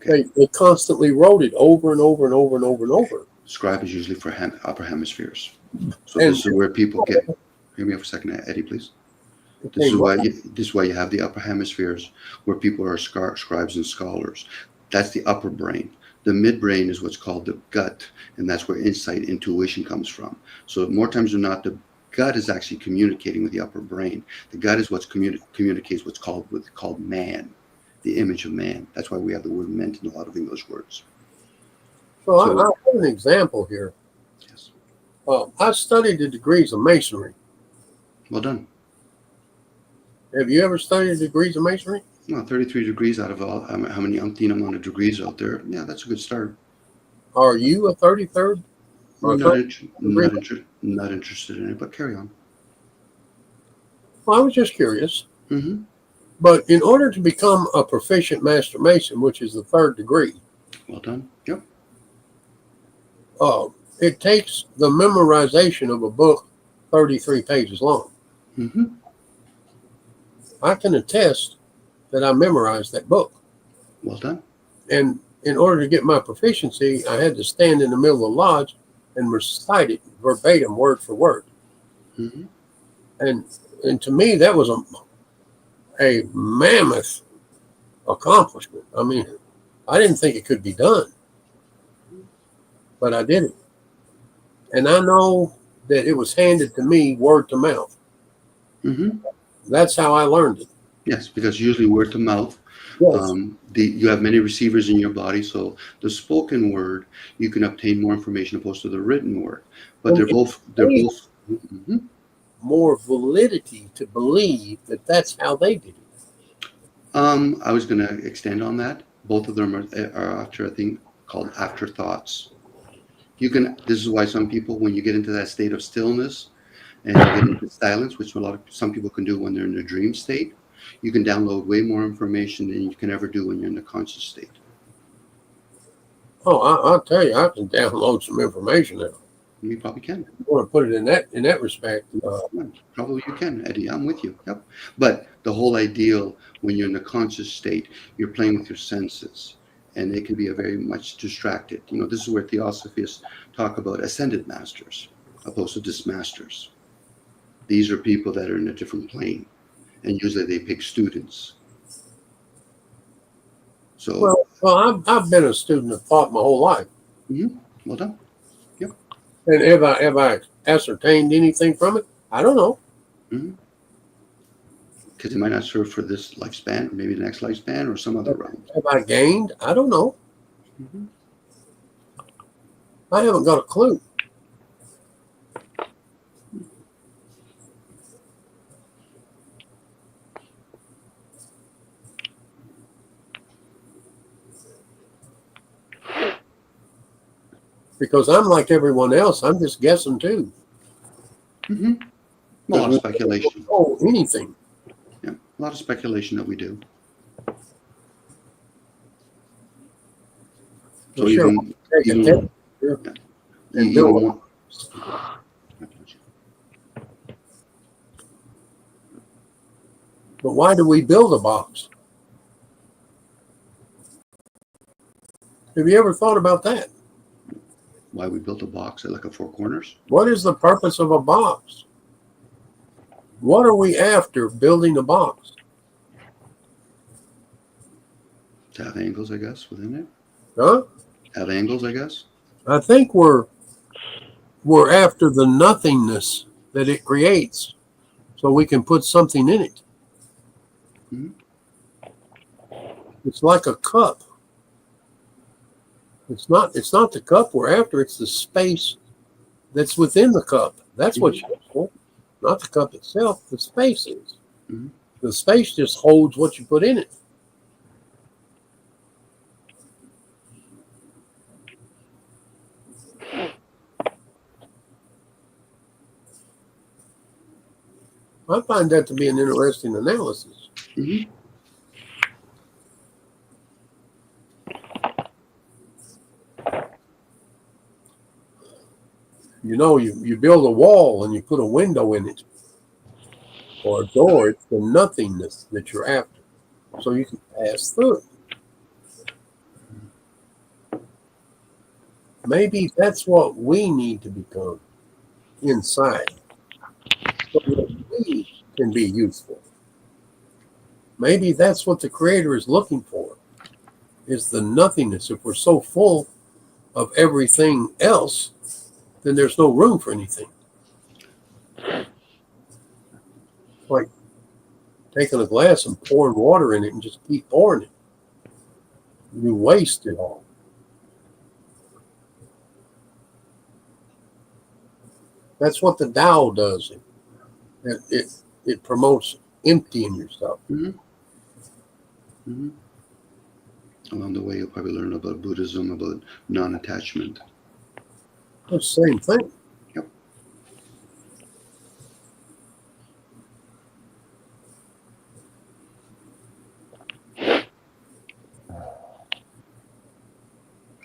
They constantly wrote it over and over and over and over and over. Scribe is usually for upper hemispheres. So this is where people get. Hear me out for a second, Eddie, please. This is why you have the upper hemispheres where people are scribes and scholars. That's the upper brain. The midbrain is what's called the gut, and that's where insight, intuition comes from. So more times than not, the gut is actually communicating with the upper brain. The gut is what communicates what's called man, the image of man. That's why we have the word meant in a lot of English words. So I have an example here. Yes. I studied the degrees of masonry. Well done. Have you ever studied the degrees of masonry? Well, 33 degrees out of how many umpteen amount of degrees out there? Yeah, that's a good start. Are you a 33rd? Not interested in it, but carry on. Well, I was just curious. Mm-hmm. But in order to become a proficient master mason, which is the 3rd degree, well done. Yep. It takes the memorization of a book 33 pages long. Mm-hmm. I can attest that I memorized that book. Well done. And in order to get my proficiency, I had to stand in the middle of the lodge and recite it verbatim, word for word. Mm-hmm. And to me, that was a mammoth accomplishment. I mean, I didn't think it could be done, but I did it. And I know that it was handed to me word to mouth. Mm-hmm. That's how I learned it. Yes, because usually word to mouth. Yes. You have many receivers in your body, so the spoken word you can obtain more information opposed to the written word. But they're both. Mm-hmm. More validity to believe that that's how they did it. I was going to extend on that. Both of them are after a thing called afterthoughts. This is why some people, when you get into that state of stillness and you get into silence, which some people can do when they're in a dream state, you can download way more information than you can ever do when you're in the conscious state. Oh, I'll tell you, I can download some information now. You probably can. You want to put it in that respect? Probably you can, Eddie. I'm with you. Yep. But the whole ideal, when you're in the conscious state, you're playing with your senses, and they can be very much distracted. This is where theosophists talk about ascended masters, opposed to dismasters. These are people that are in a different plane, and usually they pick students. So, well, I've been a student of thought my whole life. Mm-hmm. Well done. Yep. And have I ascertained anything from it? I don't know. Mm-hmm. Because it might not serve for this lifespan, or maybe the next lifespan, or some other realm. Have I gained? I don't know. Mm-hmm. I haven't got a clue. Because I'm like everyone else. I'm just guessing too. Mm-hmm. A lot of speculation. Oh, anything. Yeah, a lot of speculation that we do. So sure. But why do we build a box? Have you ever thought about that? Why we built a box at like a four corners? What is the purpose of a box? What are we after building a box? To have angles, I guess, within it. Huh? Have angles, I guess. I think we're after the nothingness that it creates, so we can put something in it. Mm-hmm. It's like a cup. It's not the cup we're after, it's the space that's within the cup. That's what you're for. Not the cup itself, the space is. Mm-hmm. The space just holds what you put in it. I find that to be an interesting analysis. Mm-hmm. You know, you build a wall and you put a window in it or a door. It's the nothingness that you're after, so you can pass through. Maybe that's what we need to become inside, so that we can be useful. Maybe that's what the Creator is looking for, is the nothingness. If we're so full of everything else, then there's no room for anything. Like taking a glass and pouring water in it and just keep pouring it. You waste it all. That's what the Tao does. It promotes emptying yourself. Mm-hmm. Mm-hmm. Along the way, you'll probably learn about Buddhism, about non-attachment. It's the same thing. Yep.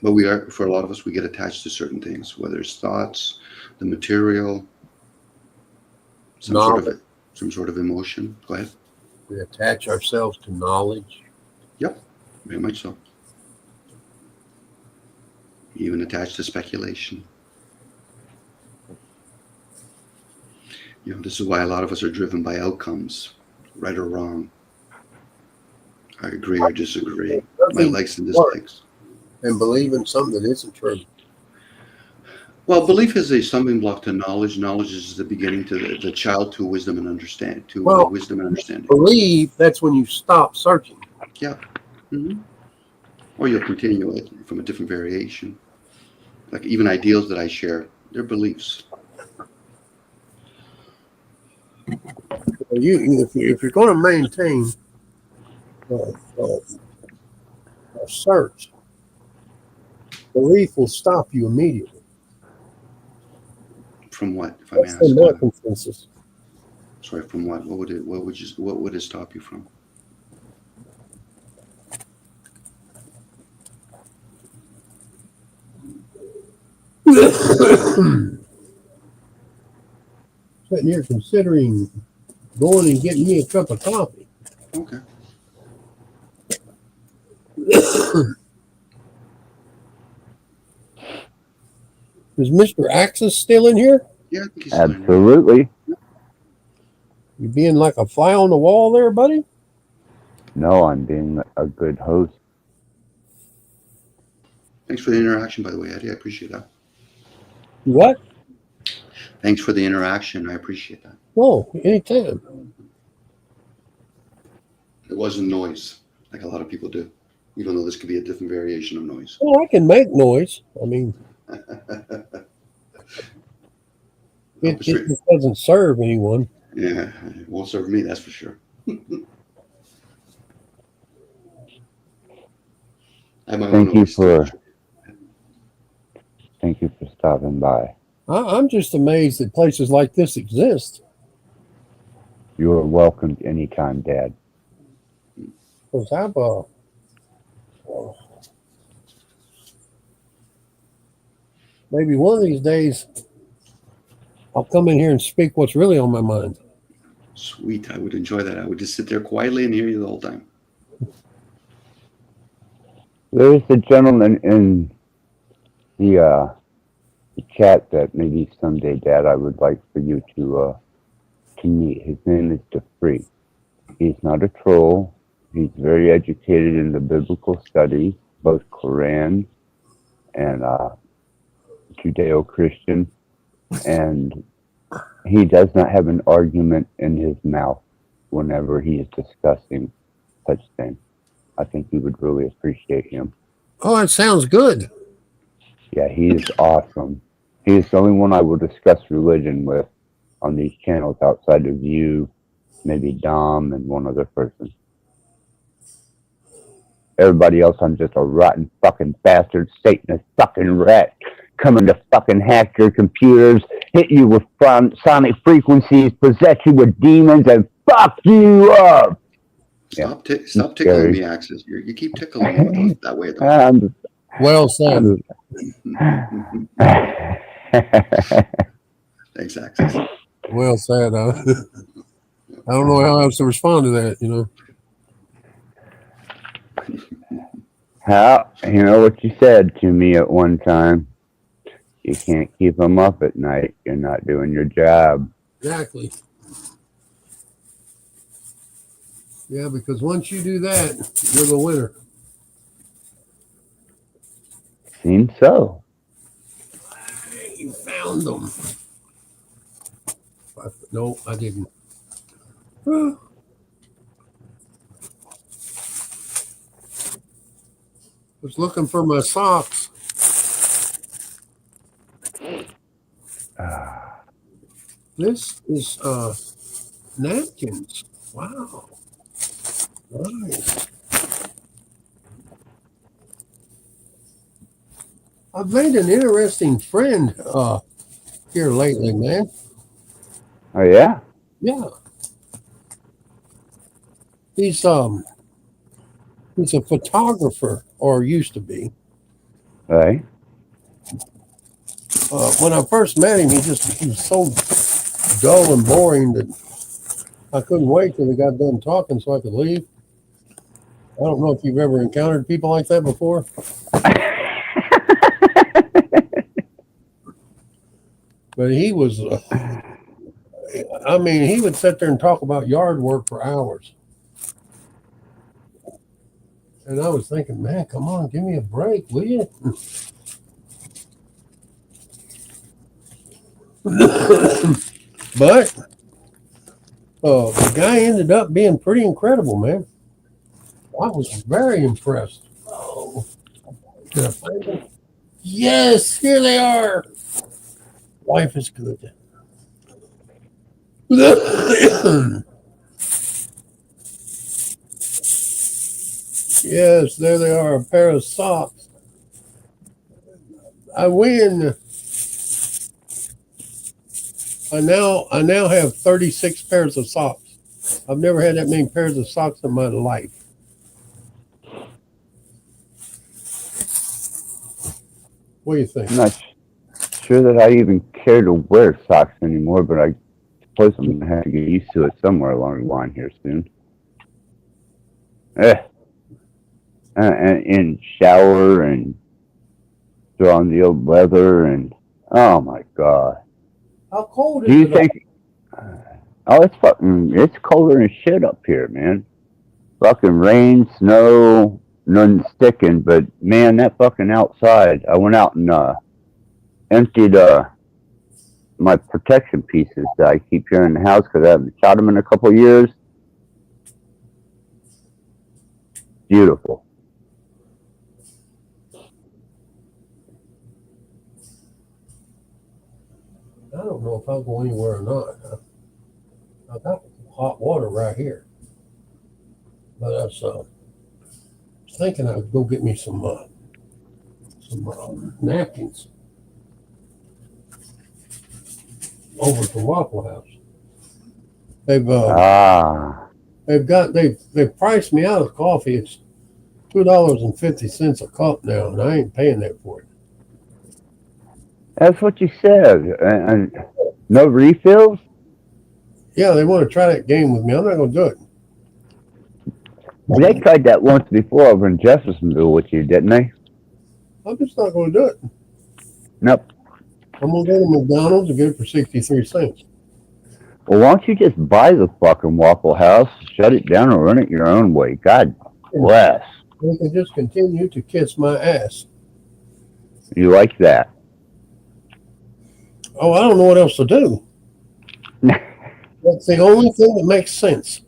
But we are, for a lot of us, we get attached to certain things, whether it's thoughts, the material, some sort of emotion. Go ahead. We attach ourselves to knowledge. Yep, very much so. Even attached to speculation. You know, this is why a lot of us are driven by outcomes, right or wrong. I agree or disagree. My likes and dislikes. And believe in something that isn't true. Well, belief is a stumbling block to knowledge. Knowledge is the beginning to the child to wisdom and understanding. Wisdom and understanding. Believe, that's when you stop searching. Yeah. Mm-hmm. Or you'll continue it from a different variation. Like even ideals that I share, they're beliefs. If you're going to maintain a search, belief will stop you immediately. From what, if I may ask? That's my consensus. Sorry, from what? What would it stop you from? Sitting here considering going and getting me a cup of coffee. Okay. Is Mr. Axis still in here? Yeah, I think he's Absolutely. You being like a fly on the wall there, buddy? No, I'm being a good host. Thanks for the interaction, by the way, Eddie. I appreciate that. What? Thanks for the interaction. I appreciate that. Oh, anytime. It wasn't noise, like a lot of people do, even though this could be a different variation of noise. Well, I can make noise. I mean, it just doesn't serve anyone. Yeah, it won't serve me, that's for sure. Thank you for stopping by. I'm just amazed that places like this exist. You are welcome anytime, Dad. Because maybe one of these days I'll come in here and speak what's really on my mind. Sweet, I would enjoy that. I would just sit there quietly and hear you the whole time. There's a gentleman in the chat that maybe someday, Dad, I would like for you to meet. His name is DeFree. He's not a troll. He's very educated in the biblical studies, both Quran and Judeo-Christian, and he does not have an argument in his mouth whenever he is discussing such things. I think you would really appreciate him. Oh, that sounds good. Yeah, he is awesome. He is the only one I will discuss religion with on these channels outside of you, maybe Dom, and one other person. Everybody else, I'm just a rotten fucking bastard, Satanist fucking rat, coming to fucking hack your computers hit you with sonic frequencies, possess you with demons, and fuck you up. Stop tickling me, Axis. You keep tickling me with those, that way, though. Well said. Thanks, Axis. Well said. I don't know how else to respond to that, you know. How, you know what you said to me at one time? You can't keep them up at night. You're not doing your job. Exactly. Yeah, because once you do that, you're the winner. Seems so. You found them. No, I didn't. Was looking for my socks. This is napkins. Wow. Nice. I've made an interesting friend here lately, man. Oh yeah? Yeah. He's a photographer, or used to be. Right. When I first met him, he was so dull and boring that I couldn't wait till he got done talking so I could leave. I don't know if you've ever encountered people like that before. But he was, I mean, he would sit there and talk about yard work for hours. And I was thinking, man, come on, give me a break, will you? But the guy ended up being pretty incredible, man. I was very impressed. Oh, did I find them? Yes, here they are. Life is good. Yes, there they are, a pair of socks. I win. I now have 36 pairs of socks. I've never had that many pairs of socks in my life. What do you think? I'm not sure that I even care to wear socks anymore, but I suppose I'm going to have to get used to it somewhere along the line here soon. And shower and throw on the old leather and oh my god. How cold is Do you it? think? Oh, it's colder than shit up here, man. Fucking rain, snow, none sticking, but man, that fucking outside. I went out and emptied my protection pieces that I keep here in the house because I haven't shot them in a couple of years. Beautiful. I don't know if I'll go anywhere or not. I got hot water right here. But I was thinking I'd go get me some napkins over at the Waffle House. They've priced me out of coffee. It's $2.50 a cup now, and I ain't paying that for it. That's what you said. And no refills? Yeah, they want to try that game with me. I'm not going to do it. They tried that once before over in Jeffersonville with you, didn't they? I'm just not going to do it. Nope. I'm going to go to McDonald's and get it for 63 cents. Well, why don't you just buy the fucking Waffle House, shut it down, and run it your own way? God bless. They can just continue to kiss my ass. You like that? Oh, I don't know what else to do. That's the only thing that makes sense.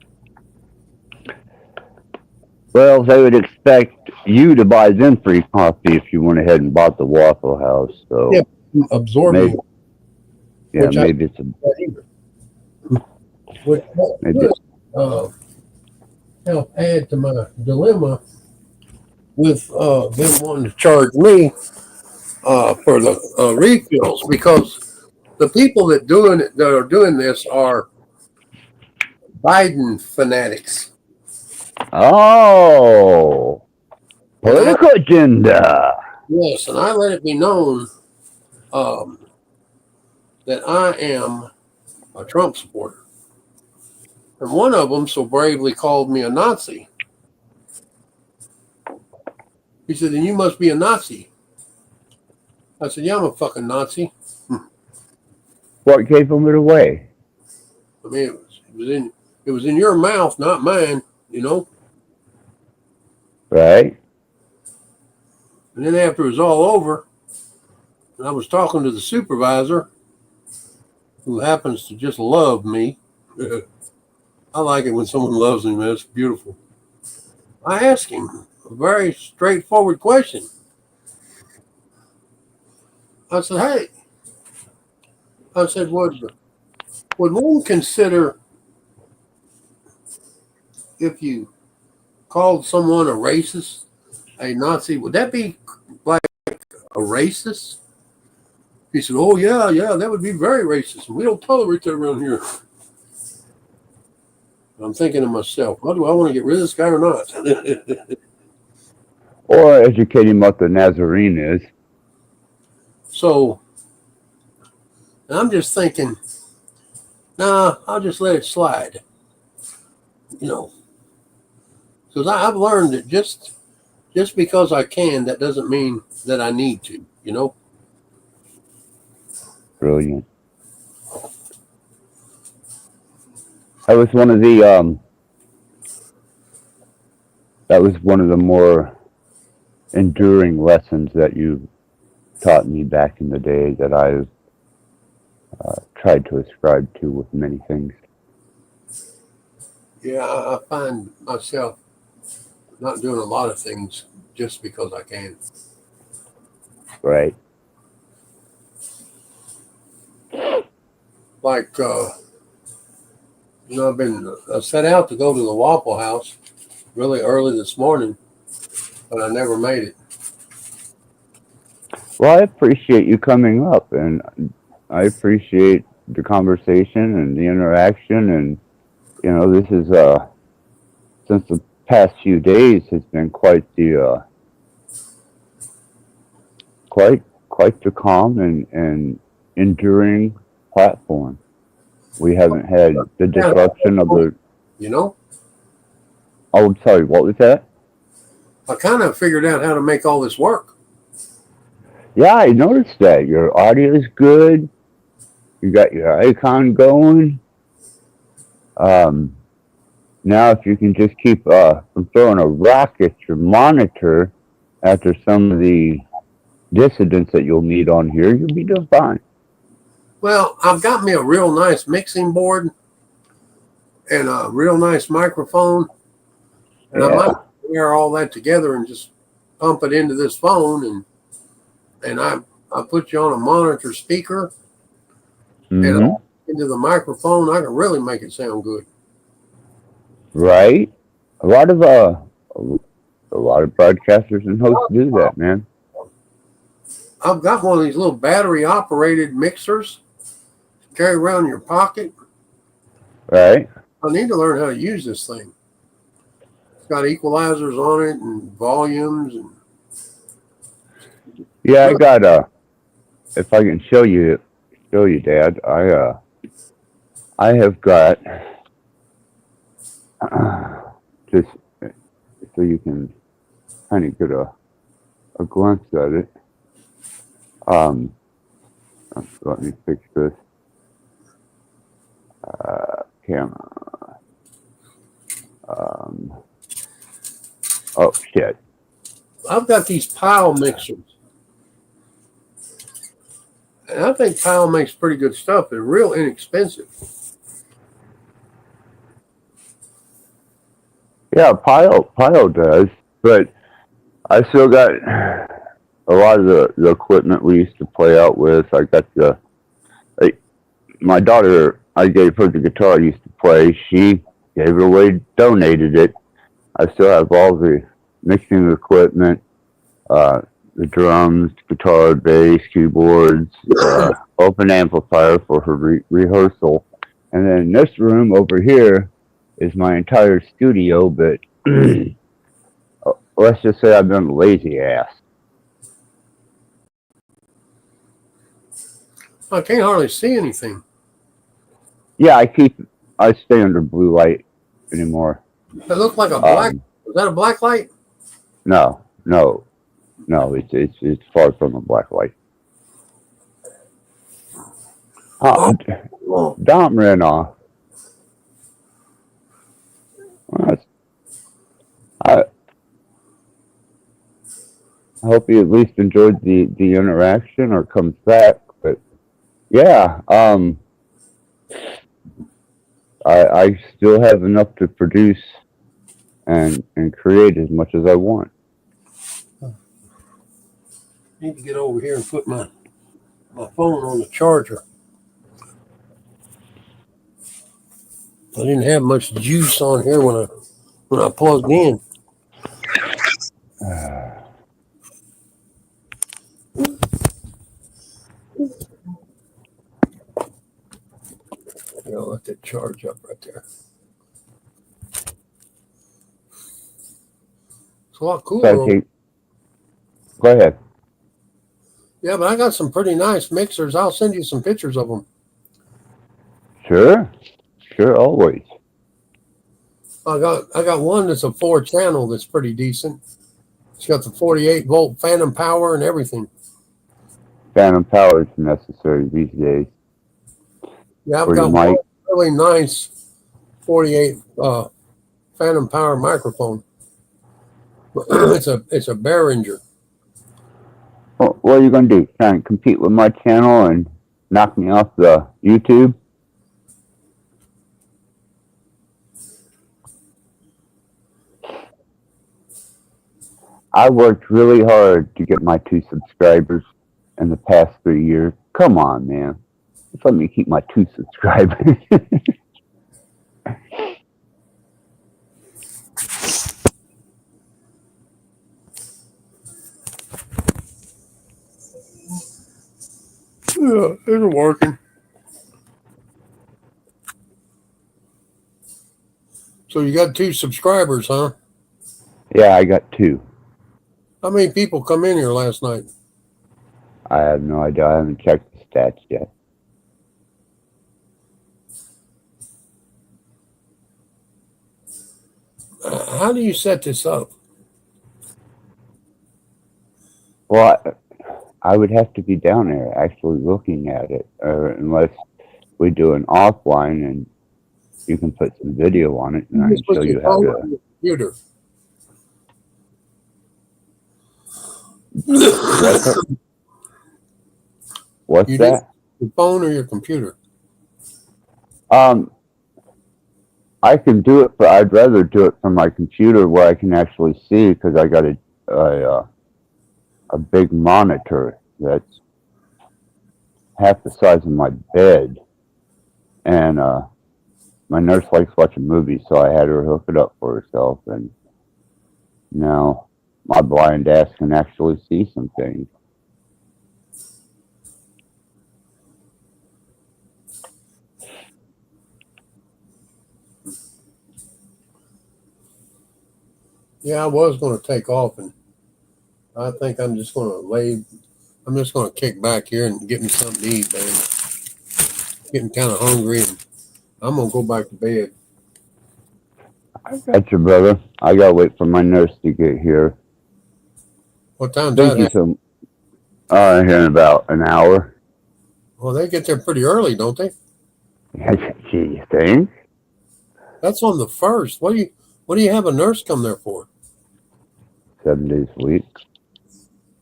Well, they would expect you to buy them free coffee if you went ahead and bought the Waffle House. So yeah, absorbing. Maybe it's a. Which help add to my dilemma with them wanting to charge me for the refills, because The people that are doing this are Biden fanatics. Oh, political agenda. Yes, and I let it be known that I am a Trump supporter. And one of them so bravely called me a Nazi. He said, "Then you must be a Nazi." I said, "Yeah, I'm a fucking Nazi." What gave him it away? I mean, it was in your mouth, not mine, you know. Right. And then after it was all over, and I was talking to the supervisor, who happens to just love me. I like it when someone loves me, man. It's beautiful. I asked him a very straightforward question. I said, "Hey," I said, would one consider if you called someone a racist, a Nazi, would that be like a racist?" He said, "Oh, yeah, that would be very racist. We don't tolerate that around here." I'm thinking to myself, well, do I want to get rid of this guy or not? Or educate him what the Nazarene is. So I'm just thinking, nah, I'll just let it slide. You know, because I've learned that just because I can, that doesn't mean that I need to, you know? Brilliant. That was one of the more enduring lessons that you taught me back in the day that I've tried to ascribe to with many things. Yeah, I find myself not doing a lot of things just because I can. Right. Like, I set out to go to the Waffle House really early this morning, but I never made it. Well, I appreciate you coming up, and I appreciate the conversation and the interaction, and this is since the past few days has been quite the calm and enduring platform. We haven't had the disruption of the. You know? Oh, sorry. What was that? I kind of figured out how to make all this work. Yeah, I noticed that your audio is good. You got your icon going. Now, if you can just keep from throwing a rock at your monitor after some of the dissidents that you'll meet on here, you'll be doing fine. Well, I've got me a real nice mixing board and a real nice microphone. And I might pair all that together and just pump it into this phone. And I put you on a monitor speaker and into the microphone. I can really make it sound good. Right. A lot of broadcasters and hosts do that, man. I've got one of these little battery operated mixers to carry around in your pocket. Right. I need to learn how to use this thing. It's got equalizers on it and volumes and. Yeah, I got if I can show you, Dad. I have got just so you can kind of get a glimpse at it. Let me fix this camera. Oh shit! I've got these pile mixers. And I think Pile makes pretty good stuff. They're real inexpensive. Yeah, Pile does, but I still got a lot of the equipment we used to play out with. I got my daughter, I gave her the guitar I used to play. She gave it away, donated it. I still have all the mixing equipment, the drums, guitar, bass, keyboards, open amplifier for her rehearsal. And then this room over here is my entire studio, but let's just say I've been a lazy ass. I can't hardly see anything. Yeah, I stay under blue light anymore. It looked like a black. Was that a black light? No, it's far from a black light. Dom ran off. Well, I hope he at least enjoyed the interaction or comes back. But yeah, I still have enough to produce and create as much as I want. Need to get over here and put my phone on the charger. I didn't have much juice on here when I plugged in. I'll let that charge up right there. It's a lot cooler. Go ahead. Yeah, but I got some pretty nice mixers. I'll send you some pictures of them. Sure, always. I got one that's a 4-channel that's pretty decent. It's got the 48-volt phantom power and everything. Phantom power is necessary these days. Yeah, I've got one really nice 48 phantom power microphone. it's a Behringer. Well, what are you going to do? Try and compete with my channel and knock me off the YouTube? I worked really hard to get my 2 subscribers in the past 3 years. Come on, man. Just let me keep my 2 subscribers. Yeah, it's working. So you got 2 subscribers, huh? Yeah, I got 2. How many people come in here last night? I have no idea. I haven't checked the stats yet. How do you set this up? Well, I would have to be down there actually looking at it, unless we do an offline and you can put some video on it and I can show you how to. Computer. What's that? Your phone or your computer? I can do it, but I'd rather do it from my computer where I can actually see, because I got a big monitor that's half the size of my bed, and my nurse likes watching movies, so I had her hook it up for herself, and now my blind ass can actually see some things. Yeah, I was going to take off, and I think I'm just going to kick back here and get me something to eat, man. Getting kind of hungry, and I'm going to go back to bed. That's your brother. I gotta wait for my nurse to get here. What time's Thank you so. Here in about an hour. Well, they get there pretty early, don't they? You think? That's on the 1st. What do you have a nurse come there for? 7 days a week.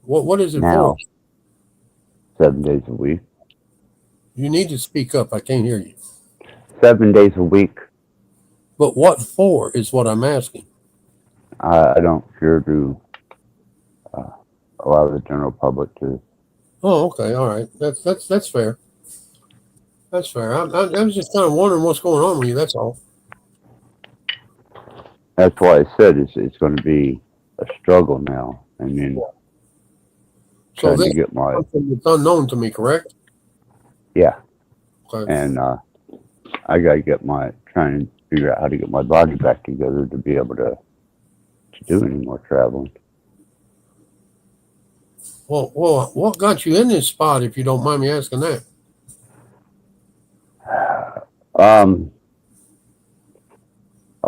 What is it now, for? 7 days a week. You need to speak up. I can't hear you. 7 days a week. But what for is what I'm asking. I don't care to allow the general public to. Oh, okay, all right. That's fair. That's fair. I was just kind of wondering what's going on with you. That's all. That's why I said it's going to be a struggle now. I mean, So trying this to get my is something that's unknown to me, correct? yeah, Okay. and I gotta trying to figure out how to get my body back together to be able to do any more traveling. Well, what got you in this spot, if you don't mind me asking that? I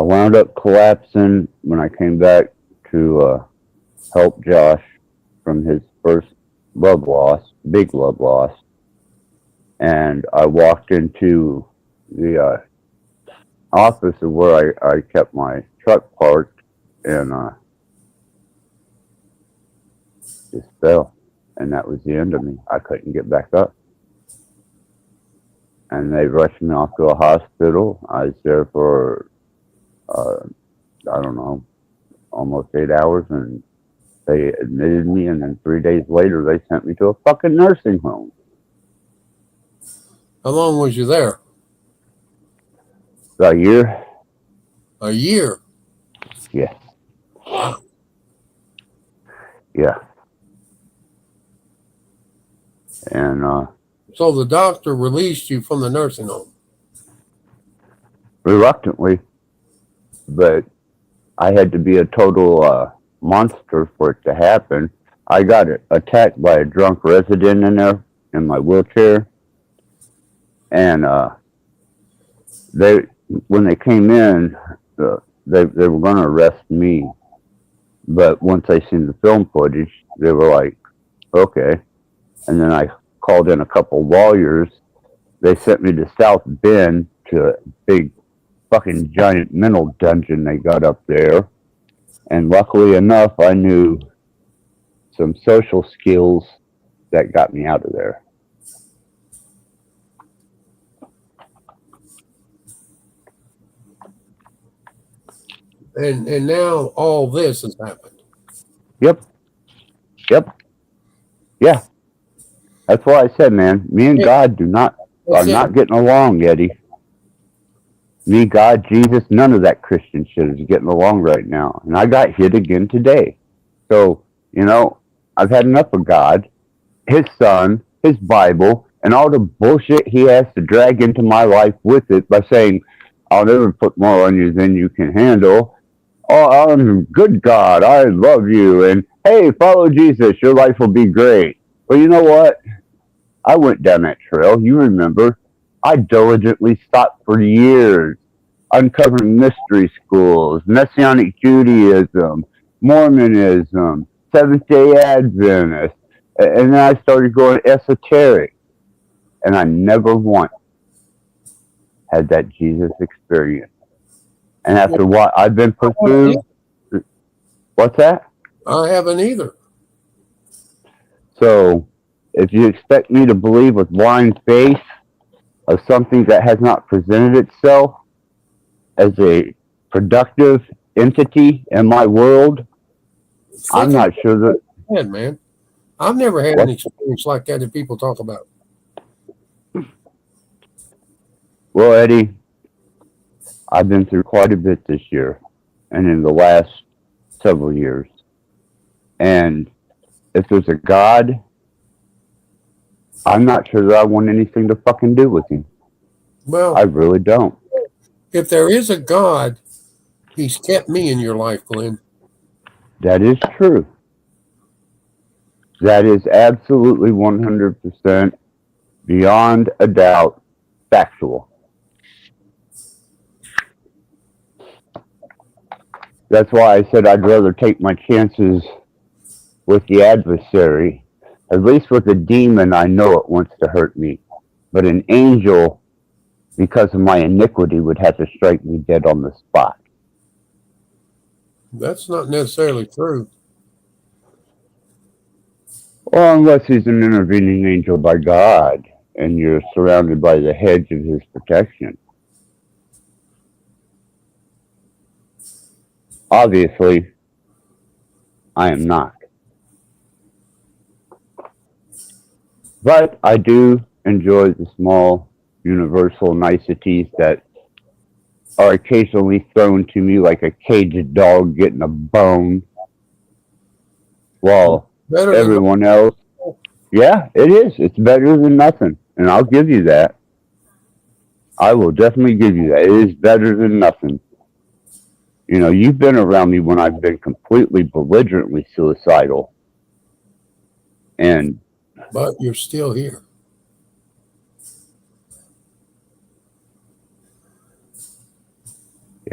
wound up collapsing when I came back to help Josh from his first big love loss. And I walked into the office of where I kept my truck parked and just fell. And that was the end of me. I couldn't get back up. And they rushed me off to a hospital. I was there for, I don't know, almost 8 hours, and they admitted me, and then 3 days later, they sent me to a fucking nursing home. How long was you there? A year. A year? Yeah. Wow. Yeah. And So the doctor released you from the nursing home? reluctantly, but I had to be a total monster for it to happen. I got attacked by a drunk resident in there in my wheelchair, and when they came in, they were going to arrest me, but once they seen the film footage, they were like, okay. And then I called in a couple lawyers. They sent me to South Bend to a big fucking giant mental dungeon they got up there. And luckily enough, I knew some social skills that got me out of there. And now all this has happened. Yep. Yeah. That's why I said, man, me and God are not getting along, Eddie. Me, God, Jesus, none of that Christian shit is getting along right now. And I got hit again today. So, I've had enough of God, his son, his Bible, and all the bullshit he has to drag into my life with it by saying, I'll never put more on you than you can handle. Oh, I'm good God, I love you. And hey, follow Jesus, your life will be great. Well, you know what? I went down that trail. You remember. I diligently sought for years, uncovering mystery schools, Messianic Judaism, Mormonism, Seventh-day Adventist, and then I started going esoteric. And I never once had that Jesus experience. And after what I've been put through, what's that? I haven't either. So, if you expect me to believe with blind faith of something that has not presented itself as a productive entity in my world, I'm not sure that. Yeah, man. I've never had an experience like that that people talk about. Well, Eddie, I've been through quite a bit this year and in the last several years. And if there's a God, I'm not sure that I want anything to fucking do with him. Well, I really don't. If there is a God, he's kept me in your life, Glenn. That is true. That is absolutely 100% beyond a doubt factual. That's why I said I'd rather take my chances with the adversary. At least with a demon, I know it wants to hurt me. But an angel, because of my iniquity, would have to strike me dead on the spot. That's not necessarily true. Well, unless he's an intervening angel by God, and you're surrounded by the hedge of his protection. Obviously, I am not. But I do enjoy the small universal niceties that are occasionally thrown to me like a caged dog getting a bone, while everyone else Yeah, it is. It's better than nothing. And I'll give you that. I will definitely give you that. It is better than nothing. You know, you've been around me when I've been completely belligerently suicidal. And But you're still here.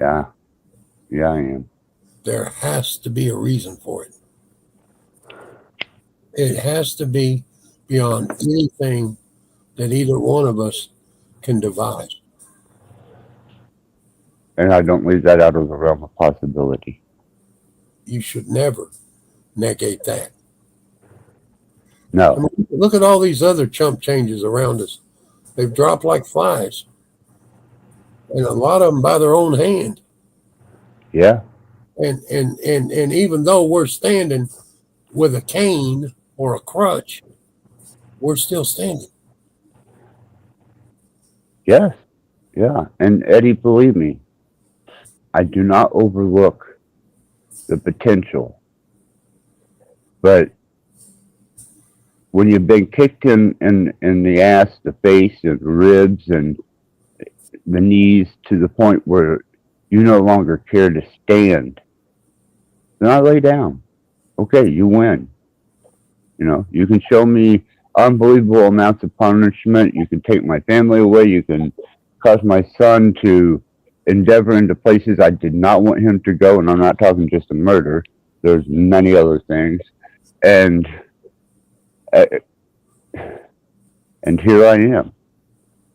yeah, I am. There has to be a reason for it. It has to be beyond anything that either one of us can devise. And I don't leave that out of the realm of possibility. You should never negate that. No. I mean, look at all these other chump changes around us. They've dropped like flies. And a lot of them by their own hand. Yeah. And even though we're standing with a cane or a crutch, we're still standing. Yes. Yeah. And Eddie, believe me, I do not overlook the potential. But when you've been kicked in the ass, the face, and the ribs, and the knees to the point where you no longer care to stand, then I lay down. Okay, you win. You know, you can show me unbelievable amounts of punishment. You can take my family away. You can cause my son to endeavor into places I did not want him to go. And I'm not talking just a murder. There's many other things. And here I am.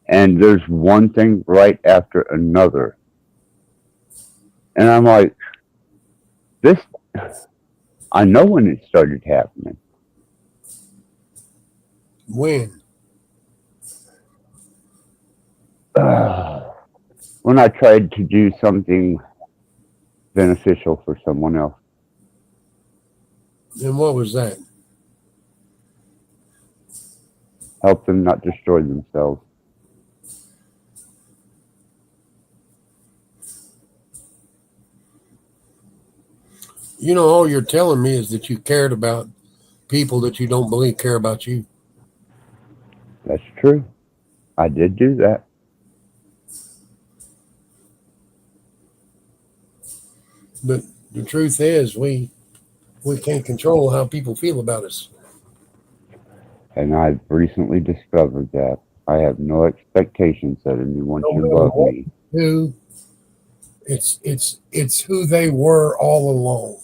And there's one thing right after another. And I'm like, this, I know when it started happening. When? When I tried to do something beneficial for someone else. And what was that? Help them not destroy themselves. You know, all you're telling me is that you cared about people that you don't believe care about you. That's true. I did do that. But the truth is, we can't control how people feel about us. And I've recently discovered that I have no expectations that anyone should love me. It's who they were all along.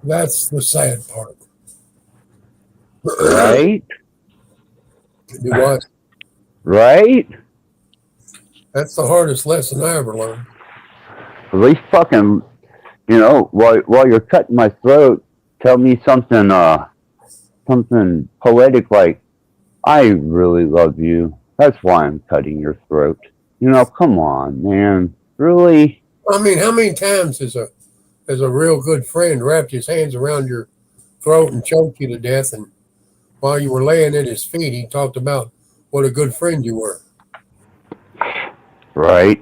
That's the sad part. Right? Do what? Right? That's the hardest lesson I ever learned. At least fucking, you know, while you're cutting my throat, tell me something something poetic like, I really love you. That's why I'm cutting your throat. You know, come on, man. Really? I mean, how many times has a real good friend wrapped his hands around your throat and choked you to death, and while you were laying at his feet, he talked about what a good friend you were. Right.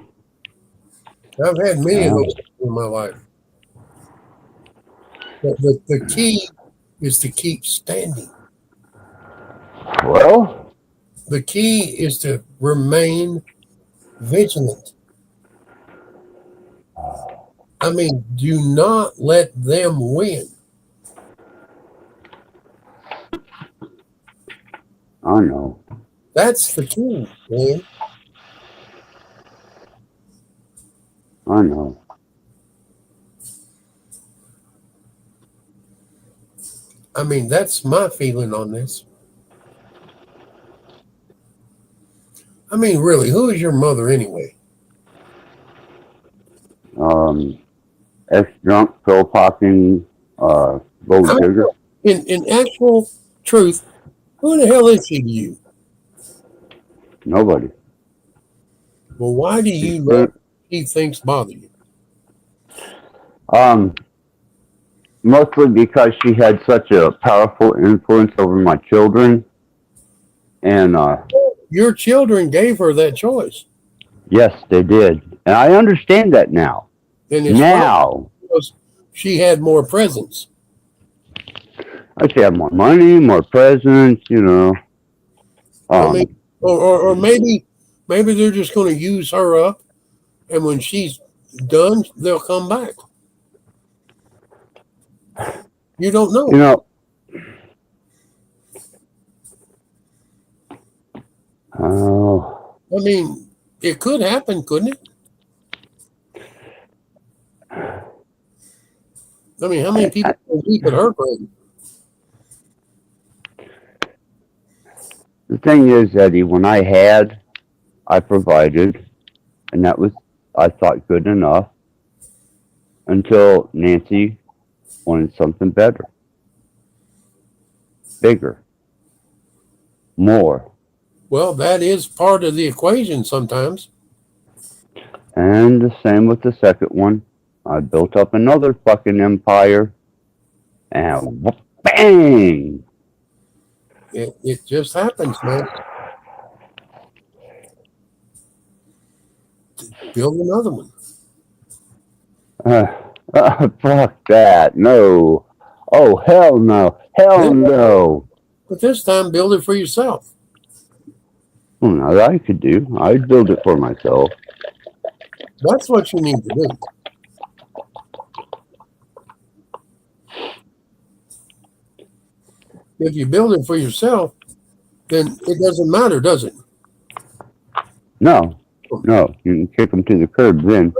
I've had many of those in my life. But the key is to keep standing. Well, the key is to remain vigilant. I mean, do not let them win. I know. That's the key, man. I know. I mean, that's my feeling on this. I mean, really, who is your mother anyway? Ex-drunk, pill-popping, gold digger. In actual truth, who the hell is she to you? Nobody. Well, why do you let she thinks bother you? Mostly because she had such a powerful influence over my children. And your children gave her that choice. Yes, they did. And I understand that now. And it's now because she had more presence. I should have more money, more presents, you know. I mean, or maybe they're just going to use her up, and when she's done, they'll come back. You don't know. You know. Oh. I mean, it could happen, couldn't it? I mean, how many people can weep at her grave? The thing is, Eddie, when I provided, and that was, I thought, good enough until Nancy wanted something better, bigger, more. Well, that is part of the equation sometimes. And the same with the second one. I built up another fucking empire, and bang! It just happens, man. Build another one. Fuck that. No. Oh, hell no. Hell no. But this time, build it for yourself. Well, now that I could do. I'd build it for myself. That's what you need to do. If you build it for yourself, then it doesn't matter, does it? No. No. You can kick them to the curb then.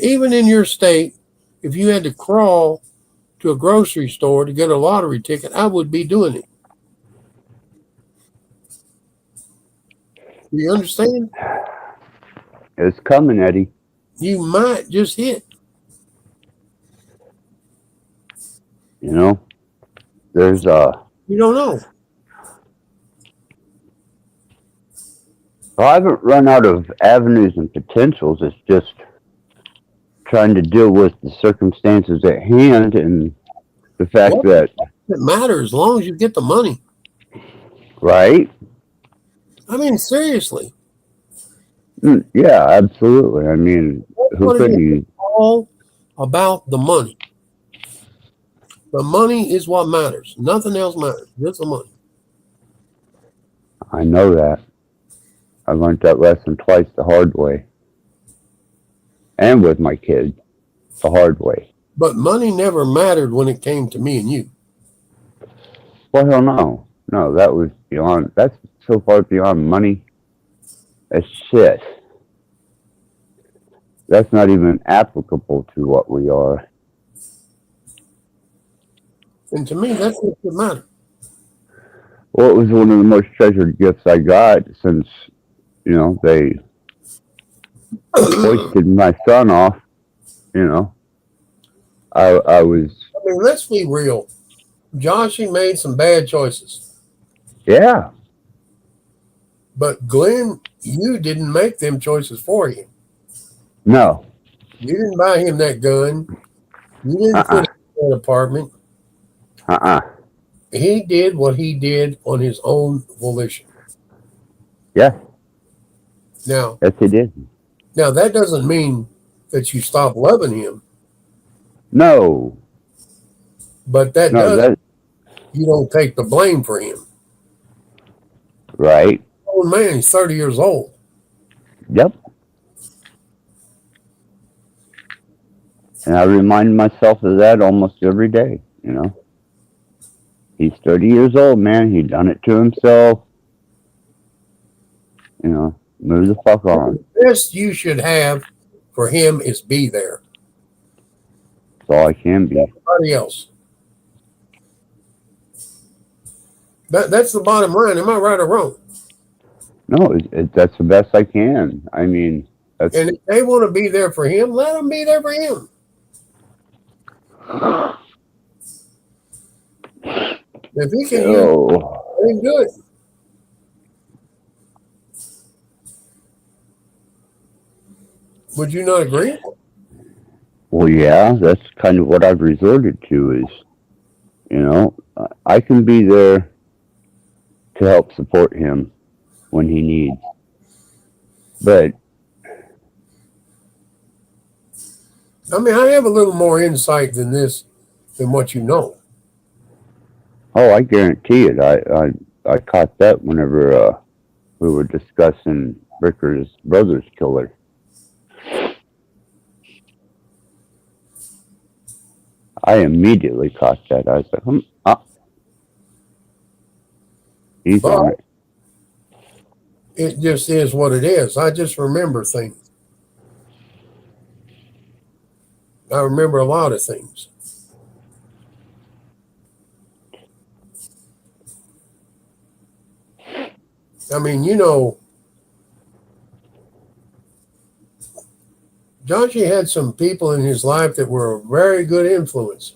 Even in your state, if you had to crawl to a grocery store to get a lottery ticket, I would be doing it. Do you understand? It's coming, Eddie. You might just hit. You know? There's You don't know. Well, I haven't run out of avenues and potentials. It's just trying to deal with the circumstances at hand and the fact that it matters as long as you get the money. Right? I mean, seriously. Yeah, absolutely. I mean, who could you? All about the money. The money is what matters. Nothing else matters. Just the money. I know that. I learned that lesson twice the hard way. And with my kids, the hard way. But money never mattered when it came to me and you. Well, hell no. No, that was beyond, that's so far beyond money. That's shit. That's not even applicable to what we are. And to me, that's what should matter. Well, it was one of the most treasured gifts I got since, you know, they hoisted my son off, you know. I was... I mean, let's be real. Joshy made some bad choices. Yeah. But Glenn, you didn't make them choices for him. No. You didn't buy him that gun. You didn't put him in that apartment. He did what he did on his own volition. Yeah. Now, yes, he did. Now, that doesn't mean that you stop loving him. No. But that does. You don't take the blame for him. Right. Old man, he's 30 years old. Yep. And I remind myself of that almost every day, you know. He's 30 years old, man. He done it to himself. You know, move the fuck on. The best you should have for him is be there. That's all I can be. Nobody else. That's the bottom line. Am I right or wrong? No, that's the best I can. I mean, that's... And if they want to be there for him, let them be there for him. If he can let him do it. Would you not agree? Well, yeah, that's kind of what I've resorted to is, you know, I can be there to help support him when he needs. But I mean, I have a little more insight than this, than what you know. Oh, I guarantee it. I caught that whenever we were discussing Ricker's brother's killer. I immediately caught that. I was like, he's But on it. it just is what it is. I just remember things. I remember a lot of things. I mean, you know, Joshy had some people in his life that were a very good influence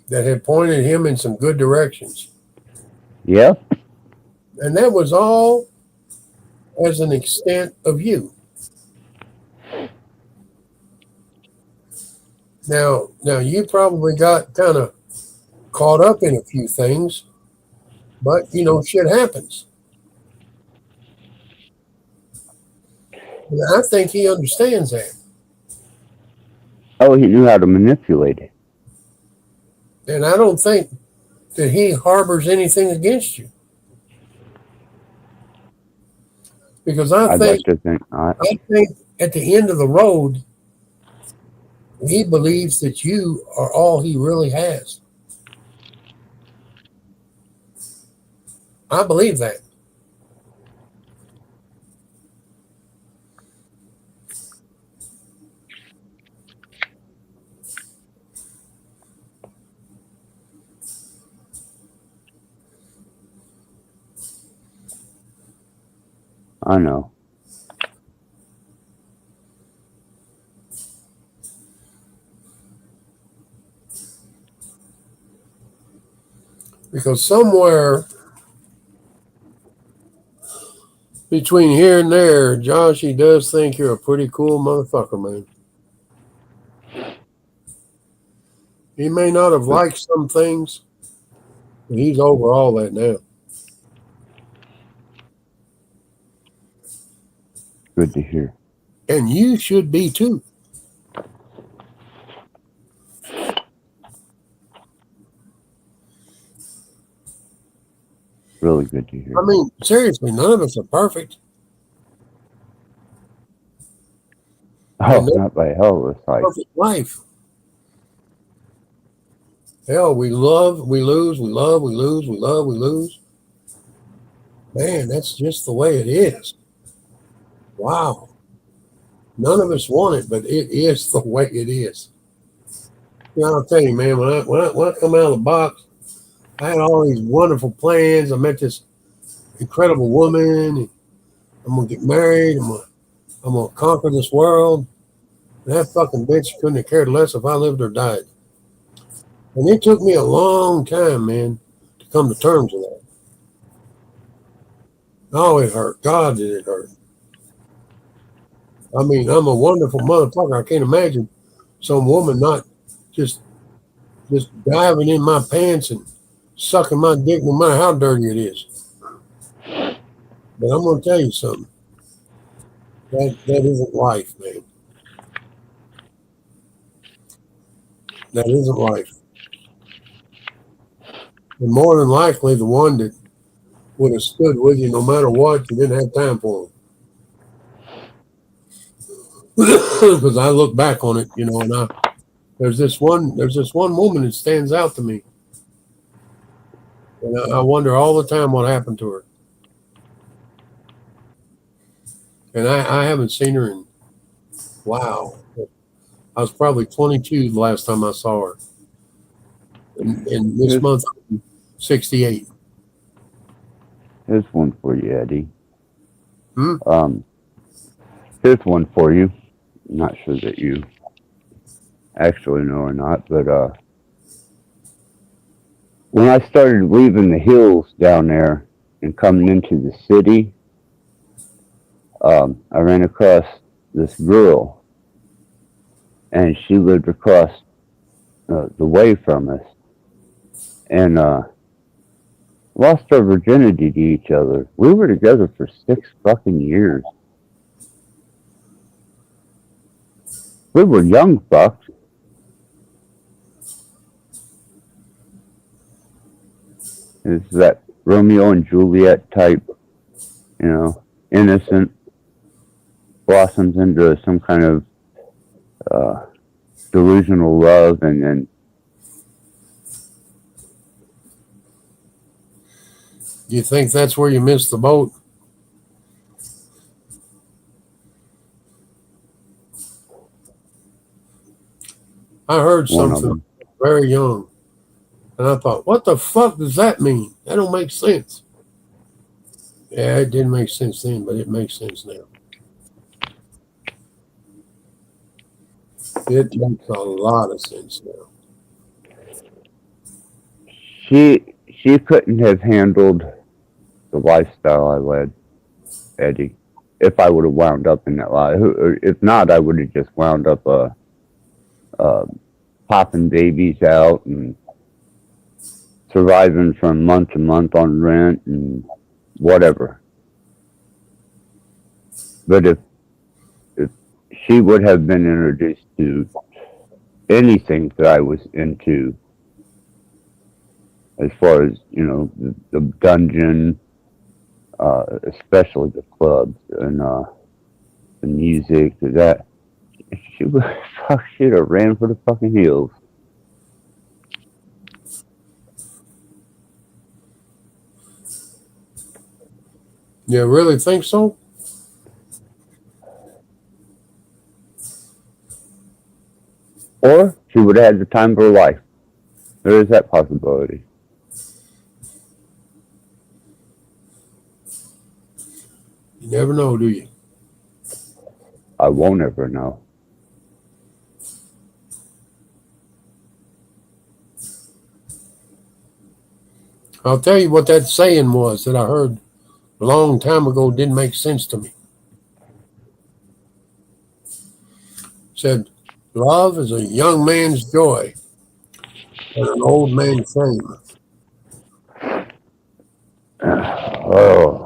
that had pointed him in some good directions. Yeah. And that was all as an extent of you. Now you probably got kind of caught up in a few things, but you know, shit happens. And I think he understands that. Oh, he knew how to manipulate it. And I don't think that he harbors anything against you. Because I I'd think like to think not. I think at the end of the road, he believes that you are all he really has. I believe that. I know. Because somewhere between here and there, Josh, he does think you're a pretty cool motherfucker, man. He may not have liked some things, but he's over all that now. Good to hear. And you should be too. Really good to hear. I mean, seriously, none of us are perfect. Oh, not by hell of a sight. Perfect life. Hell, we love, we lose, we love, we lose, we love, we lose. Man, that's just the way it is. Wow. None of us want it, but it is the way it is. You know, I'll tell you, man, when I come out of the box, I had all these wonderful plans. I met this incredible woman. I'm gonna get married. I'm gonna conquer this world. And that fucking bitch couldn't have cared less if I lived or died. And it took me a long time, man, to come to terms with that. Oh, it hurt. God, did it hurt. I mean, I'm a wonderful motherfucker. I can't imagine some woman not just diving in my pants and sucking my dick no matter how dirty it is. But I'm going to tell you something. That isn't life, man. That isn't life. And more than likely, the one that would have stood with you no matter what, you didn't have time for them. Because I look back on it, you know, and there's this one woman that stands out to me. And I wonder all the time what happened to her. And I haven't seen her in, wow. I was probably 22 the last time I saw her. And this month, I'm 68. Here's one for you, Eddie. Here's one for you. I'm not sure that you actually know or not, but when I started leaving the hills down there and coming into the city, I ran across this girl, and she lived across the way from us, and lost our virginity to each other. We were together for 6 fucking years. We were young bucks. Is that Romeo and Juliet type, you know, innocent, blossoms into some kind of delusional love, and then You think that's where you missed the boat? I heard one of something them. very young, and I thought, what the fuck does that mean? That don't make sense. Yeah, it didn't make sense then, but it makes sense now. It makes a lot of sense now. She couldn't have handled the lifestyle I led, Eddie. If I would have wound up in that life, if not, I would have just wound up popping babies out and surviving from month to month on rent and whatever. But if she would have been introduced to anything that I was into, as far as, you know, the dungeon, especially the clubs and the music, that she would she'd have ran for the fucking hills. You really think so? Or she would have had the time of her life. There is that possibility. You never know, do you? I won't ever know. I'll tell you what that saying was that I heard a long time ago. Didn't make sense to me. It said, love is a young man's joy and an old man's shame. Oh.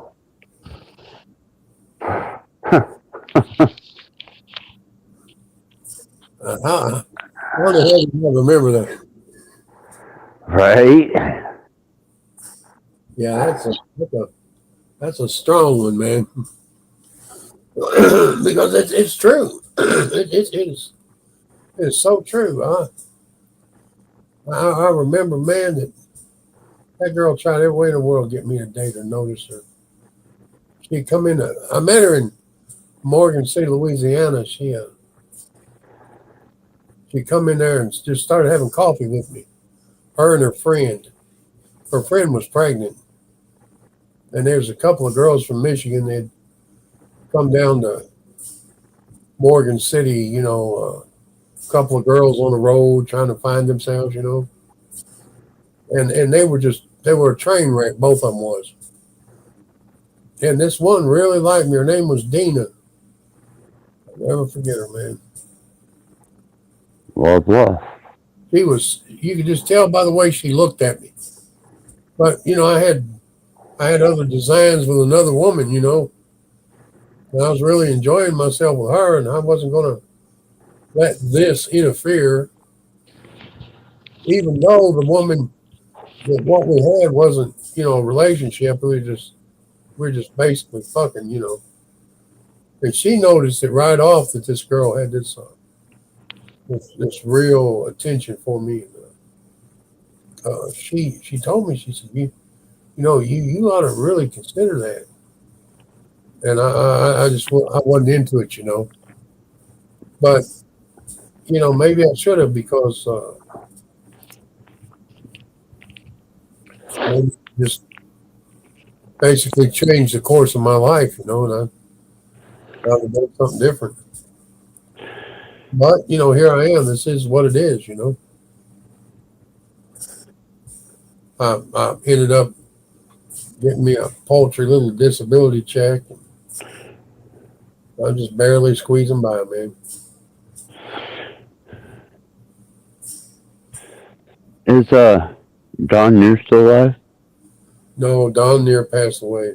How the hell do you remember that? Right? Yeah, that's a strong one, man. Because it's true. It's so true. I remember, man, that girl tried every way in the world to get me to date her, notice her. She come in. I met her in Morgan City, Louisiana. She come in there and just started having coffee with me. Her and her friend. Her friend was pregnant, and there's a couple of girls from Michigan. They'd come down to Morgan City, you know, a couple of girls on the road trying to find themselves, you know. And they were a train wreck, both of them was. And this one really liked me. Her name was Dina. I'll never forget her, man. Love. She was, you could just tell by the way she looked at me. But, you know, I had other designs with another woman, you know. And I was really enjoying myself with her, and I wasn't going to let this interfere, even though the woman, that what we had wasn't, you know, a relationship. We were just basically fucking, you know. And she noticed it right off that this girl had this real attention for me. She told me, she said, you ought to really consider that. And I wasn't into it, you know. But, you know, maybe I should have, because maybe just basically changed the course of my life, you know, and I would have done something different. But, you know, here I am. This is what it is, you know. I ended up getting me a paltry little disability check. I'm just barely squeezing by, man. Is Don Near still alive? No, Don Near passed away.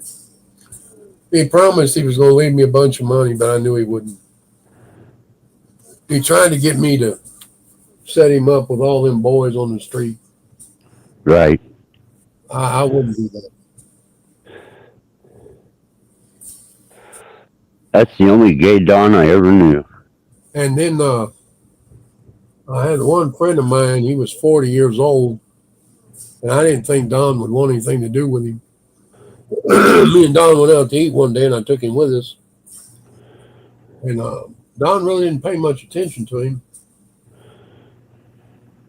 He promised he was going to leave me a bunch of money, but I knew he wouldn't. He tried to get me to set him up with all them boys on the street. Right. I wouldn't do that. That's the only gay Don I ever knew. And then I had one friend of mine. He was 40 years old, and I didn't think Don would want anything to do with him. Me and Don went out to eat one day, and I took him with us. And Don really didn't pay much attention to him.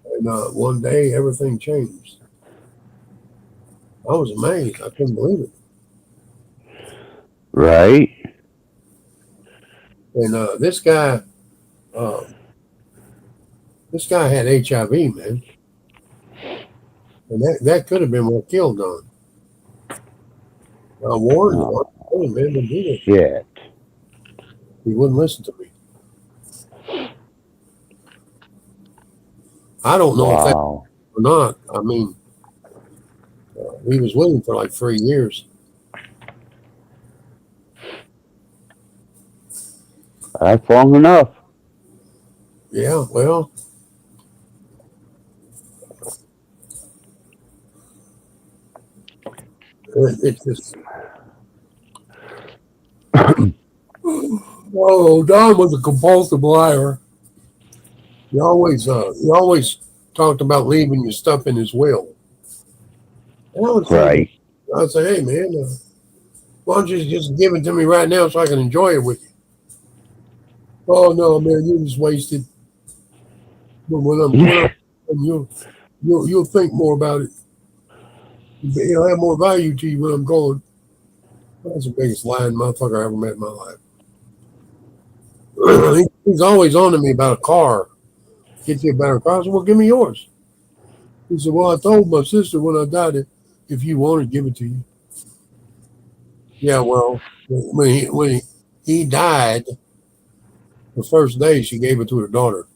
And one day, everything changed. I was amazed. I couldn't believe it. Right? And this guy had HIV, man. And that could have been what killed Don. I warned him. Hey, man, don't do that. Shit. He wouldn't listen to me. I don't know if that or not. I mean, he was with him for like 3 years. That's long enough. Yeah, well. It's just. Oh, Don was a compulsive liar. He always talked about leaving your stuff in his will. And I would say, I'd say, hey man, why don't you just give it to me right now so I can enjoy it with you? Oh no, man, you just wasted. But when you'll think more about it. It'll have more value to you when I'm gone. That's the biggest lying motherfucker I ever met in my life. He's always on to me about a car. Get you a better car. I said, well, give me yours. He said, well, I told my sister when I died that if you want it, give it to you. Yeah, well, when he died, the first day she gave it to her daughter.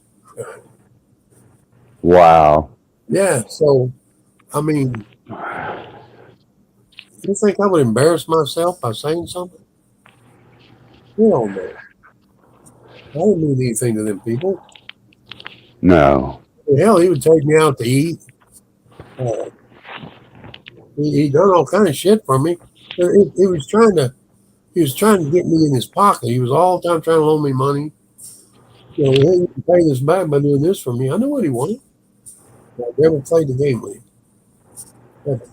Wow. Yeah, so, I mean, you think I would embarrass myself by saying something? You don't know. I didn't mean anything to them people. No. Hell, he would take me out to eat. He done all kind of shit for me. He was trying to get me in his pocket. He was all the time trying to loan me money. You know, hey, you can pay this back by doing this for me. I knew what he wanted. I never played the game with him. Never.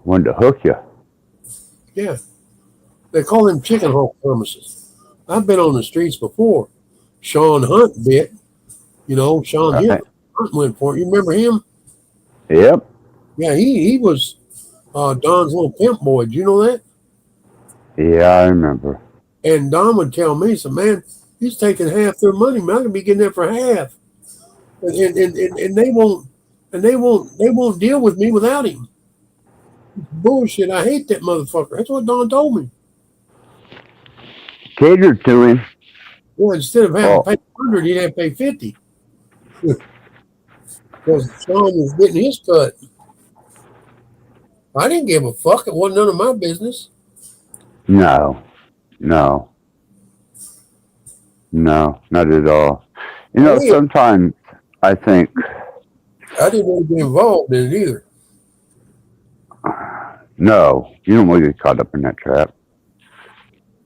Wanted to hook you. Yeah. They call them chicken hawk promises. I've been on the streets before. Sean Hunt bit. You know, Sean Hunt went for it. You remember him? Yep. Yeah, he was Don's little pimp boy. Did you know that? Yeah, I remember. And Don would tell me, so man, he's taking half their money. Man, I can be getting it for half. And they won't deal with me without him. Bullshit. I hate that motherfucker. That's what Don told me. Catered to him. Well, instead of having to pay 100, he'd have to pay 50. Because Sean was getting his cut. I didn't give a fuck. It wasn't none of my business. No, not at all. You know, sometimes I think I didn't want to be involved in it either. No, you don't want to get caught up in that trap.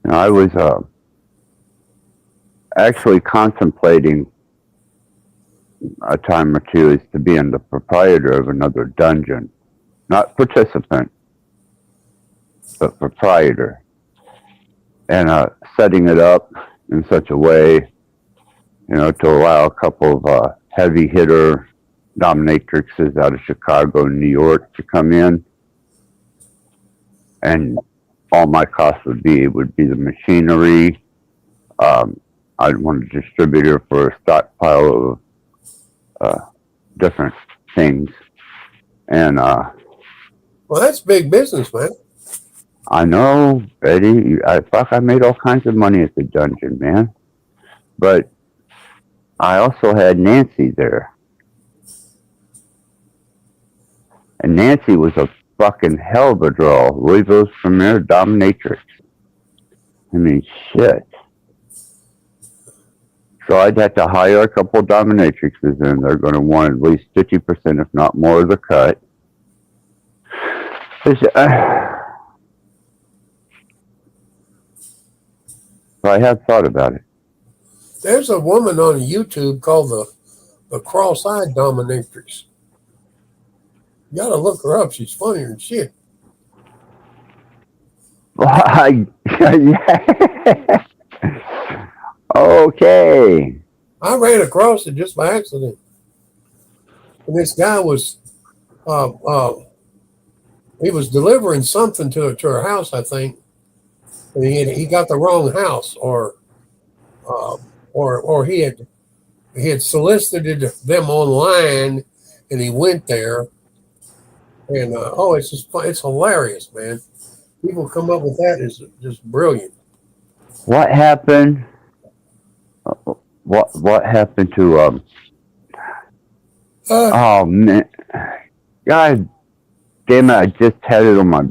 You know, I was actually contemplating a time or two as to being the proprietor of another dungeon. Not participant, but proprietor. And setting it up in such a way, you know, to allow a couple of heavy hitter dominatrixes out of Chicago and New York to come in. And all my costs would be the machinery. I'd want a distributor for a stockpile of different things. And well, that's big business, man. I know, Eddie. I made all kinds of money at the dungeon, man. But I also had Nancy there. And Nancy was a fucking hell of a draw. Louisville's premier dominatrix. I mean, shit. So I'd have to hire a couple dominatrixes, and they're going to want at least 50%, if not more, of the cut. I have thought about it. There's a woman on YouTube called the Cross-Eyed Dominatrix. You gotta look her up. She's funnier than shit. Okay. I ran across it just by accident. And this guy was, he was delivering something to her house, I think. And he got the wrong house, or he had solicited them online, and he went there. And it's just fun. It's hilarious, man. People come up with that is just brilliant. What happened? What happened to oh man, God damn it! I just had it on my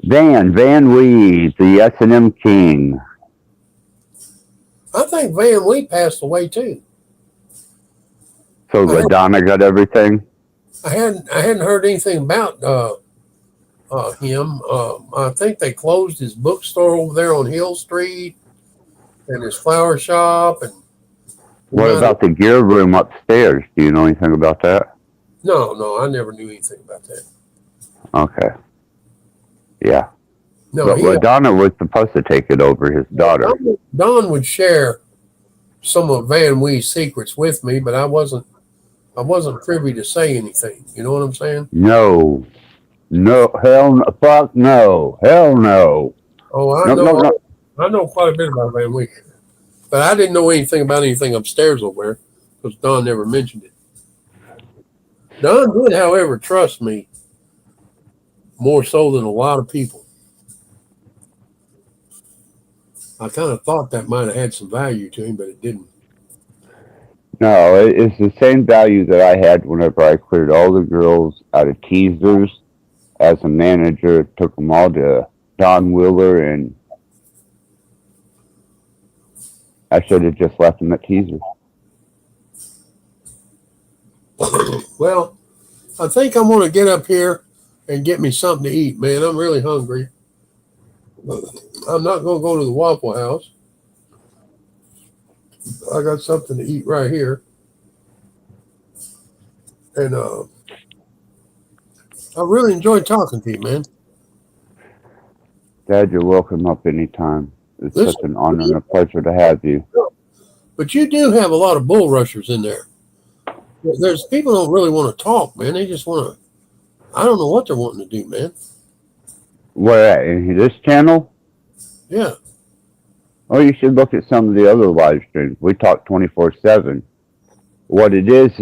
Van Weed, the S&M King. I think Van Lee passed away too. So Madonna got everything. I hadn't heard anything about him. I think they closed his bookstore over there on Hill Street, and his flower shop. And what about the gear room upstairs? Do you know anything about that? No, I never knew anything about that. Okay. Yeah. No, but Madonna was supposed to take it over, his daughter. Don would share some of Van Wee's secrets with me, but I wasn't privy to say anything. You know what I'm saying? No, hell no. Oh, I know. I know quite a bit about Van Wee, but I didn't know anything about anything upstairs over there because Don never mentioned it. Don did, however, trust me more so than a lot of people. I kind of thought that might have had some value to him, but it didn't. No, it's the same value that I had whenever I cleared all the girls out of teasers as a manager, took them all to Don Wheeler, and I should have just left them at teasers. Well, I think I'm going to get up here and get me something to eat, man. I'm really hungry. I'm not going to go to the Waffle House. I got something to eat right here. And I really enjoyed talking to you, man. Dad, you're welcome up anytime. It's such an honor and a pleasure to have you. But you do have a lot of bull rushers in there. There's people don't really want to talk, man. They just want to. I don't know what they're wanting to do, man. Where at? In this channel? Yeah. Oh, you should look at some of the other live streams. We talk 24/7. What it is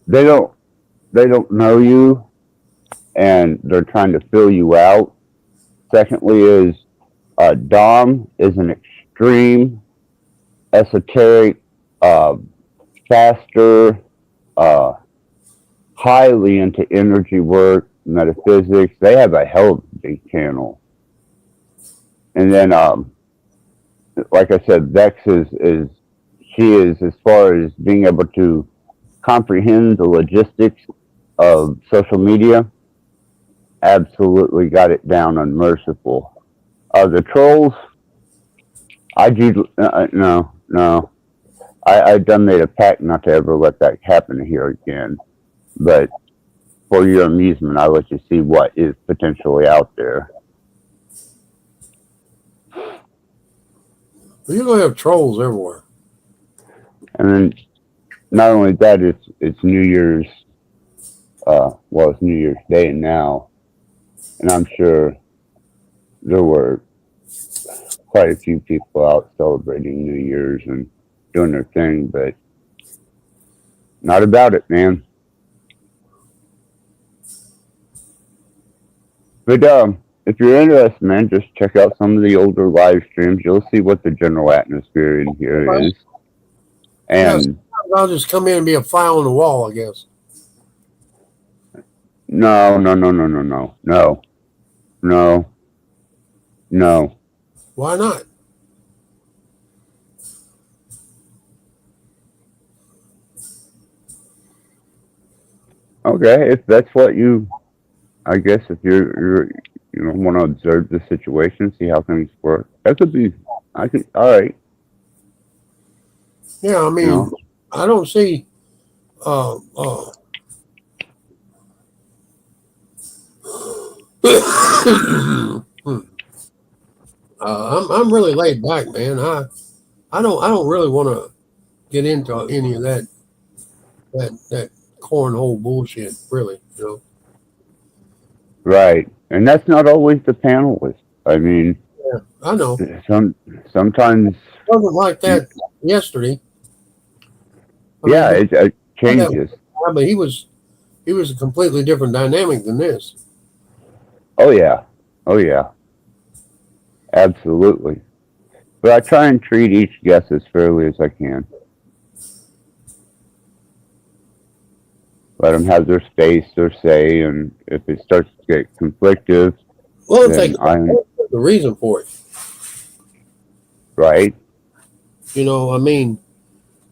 they don't know you, and they're trying to fill you out. Secondly, is Dom is an extreme, esoteric, faster, highly into energy work, metaphysics. They have a hell of a big channel. And then, like I said, Vex is as far as being able to comprehend the logistics of social media, absolutely got it down on Merciful. The trolls, I do no. I done made a pact not to ever let that happen here again. But for your amusement, I'll let you see what is potentially out there. You're gonna have trolls everywhere. And then, not only that, it's New Year's. It's New Year's Day now, and I'm sure there were quite a few people out celebrating New Year's and doing their thing, but not about it, man. But if you're interested, man, just check out some of the older live streams. You'll see what the general atmosphere in here is. And yes, I'll just come in and be a fly on the wall, I guess. No. Why not? Okay, if that's what you I guess if you're want to observe the situation, see how things work. That could be. I could. All right. Yeah, I mean, I don't see. I'm really laid back, man. I don't really want to get into any of that cornhole bullshit. Really, Right, and that's not always the panelist. I mean, Yeah, I know. Sometimes. It wasn't like that yesterday. Yeah, it I changes. but he was a completely different dynamic than this. Oh yeah, absolutely. But I try and treat each guest as fairly as I can. Let them have their space, their say, and if it starts to get conflictive, Well, then the reason for it. Right. I mean,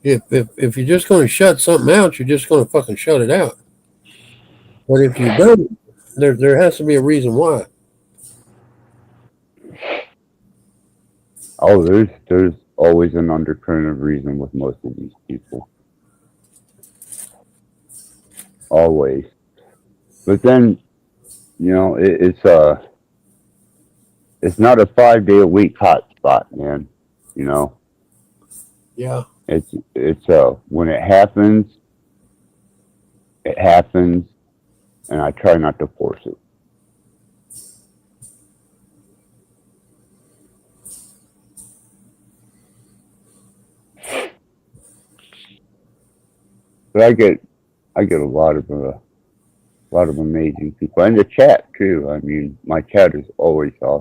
if you're just going to shut something out, you're just going to fucking shut it out. But if you don't, there has to be a reason why. Oh, there's always an undercurrent of reason with most of these people. Always. But then, it's not a 5-day a week hot spot, man. Yeah. It's when it happens, and I try not to force it. But I get a lot of amazing people, and the chat too. I mean, my chat is always awesome.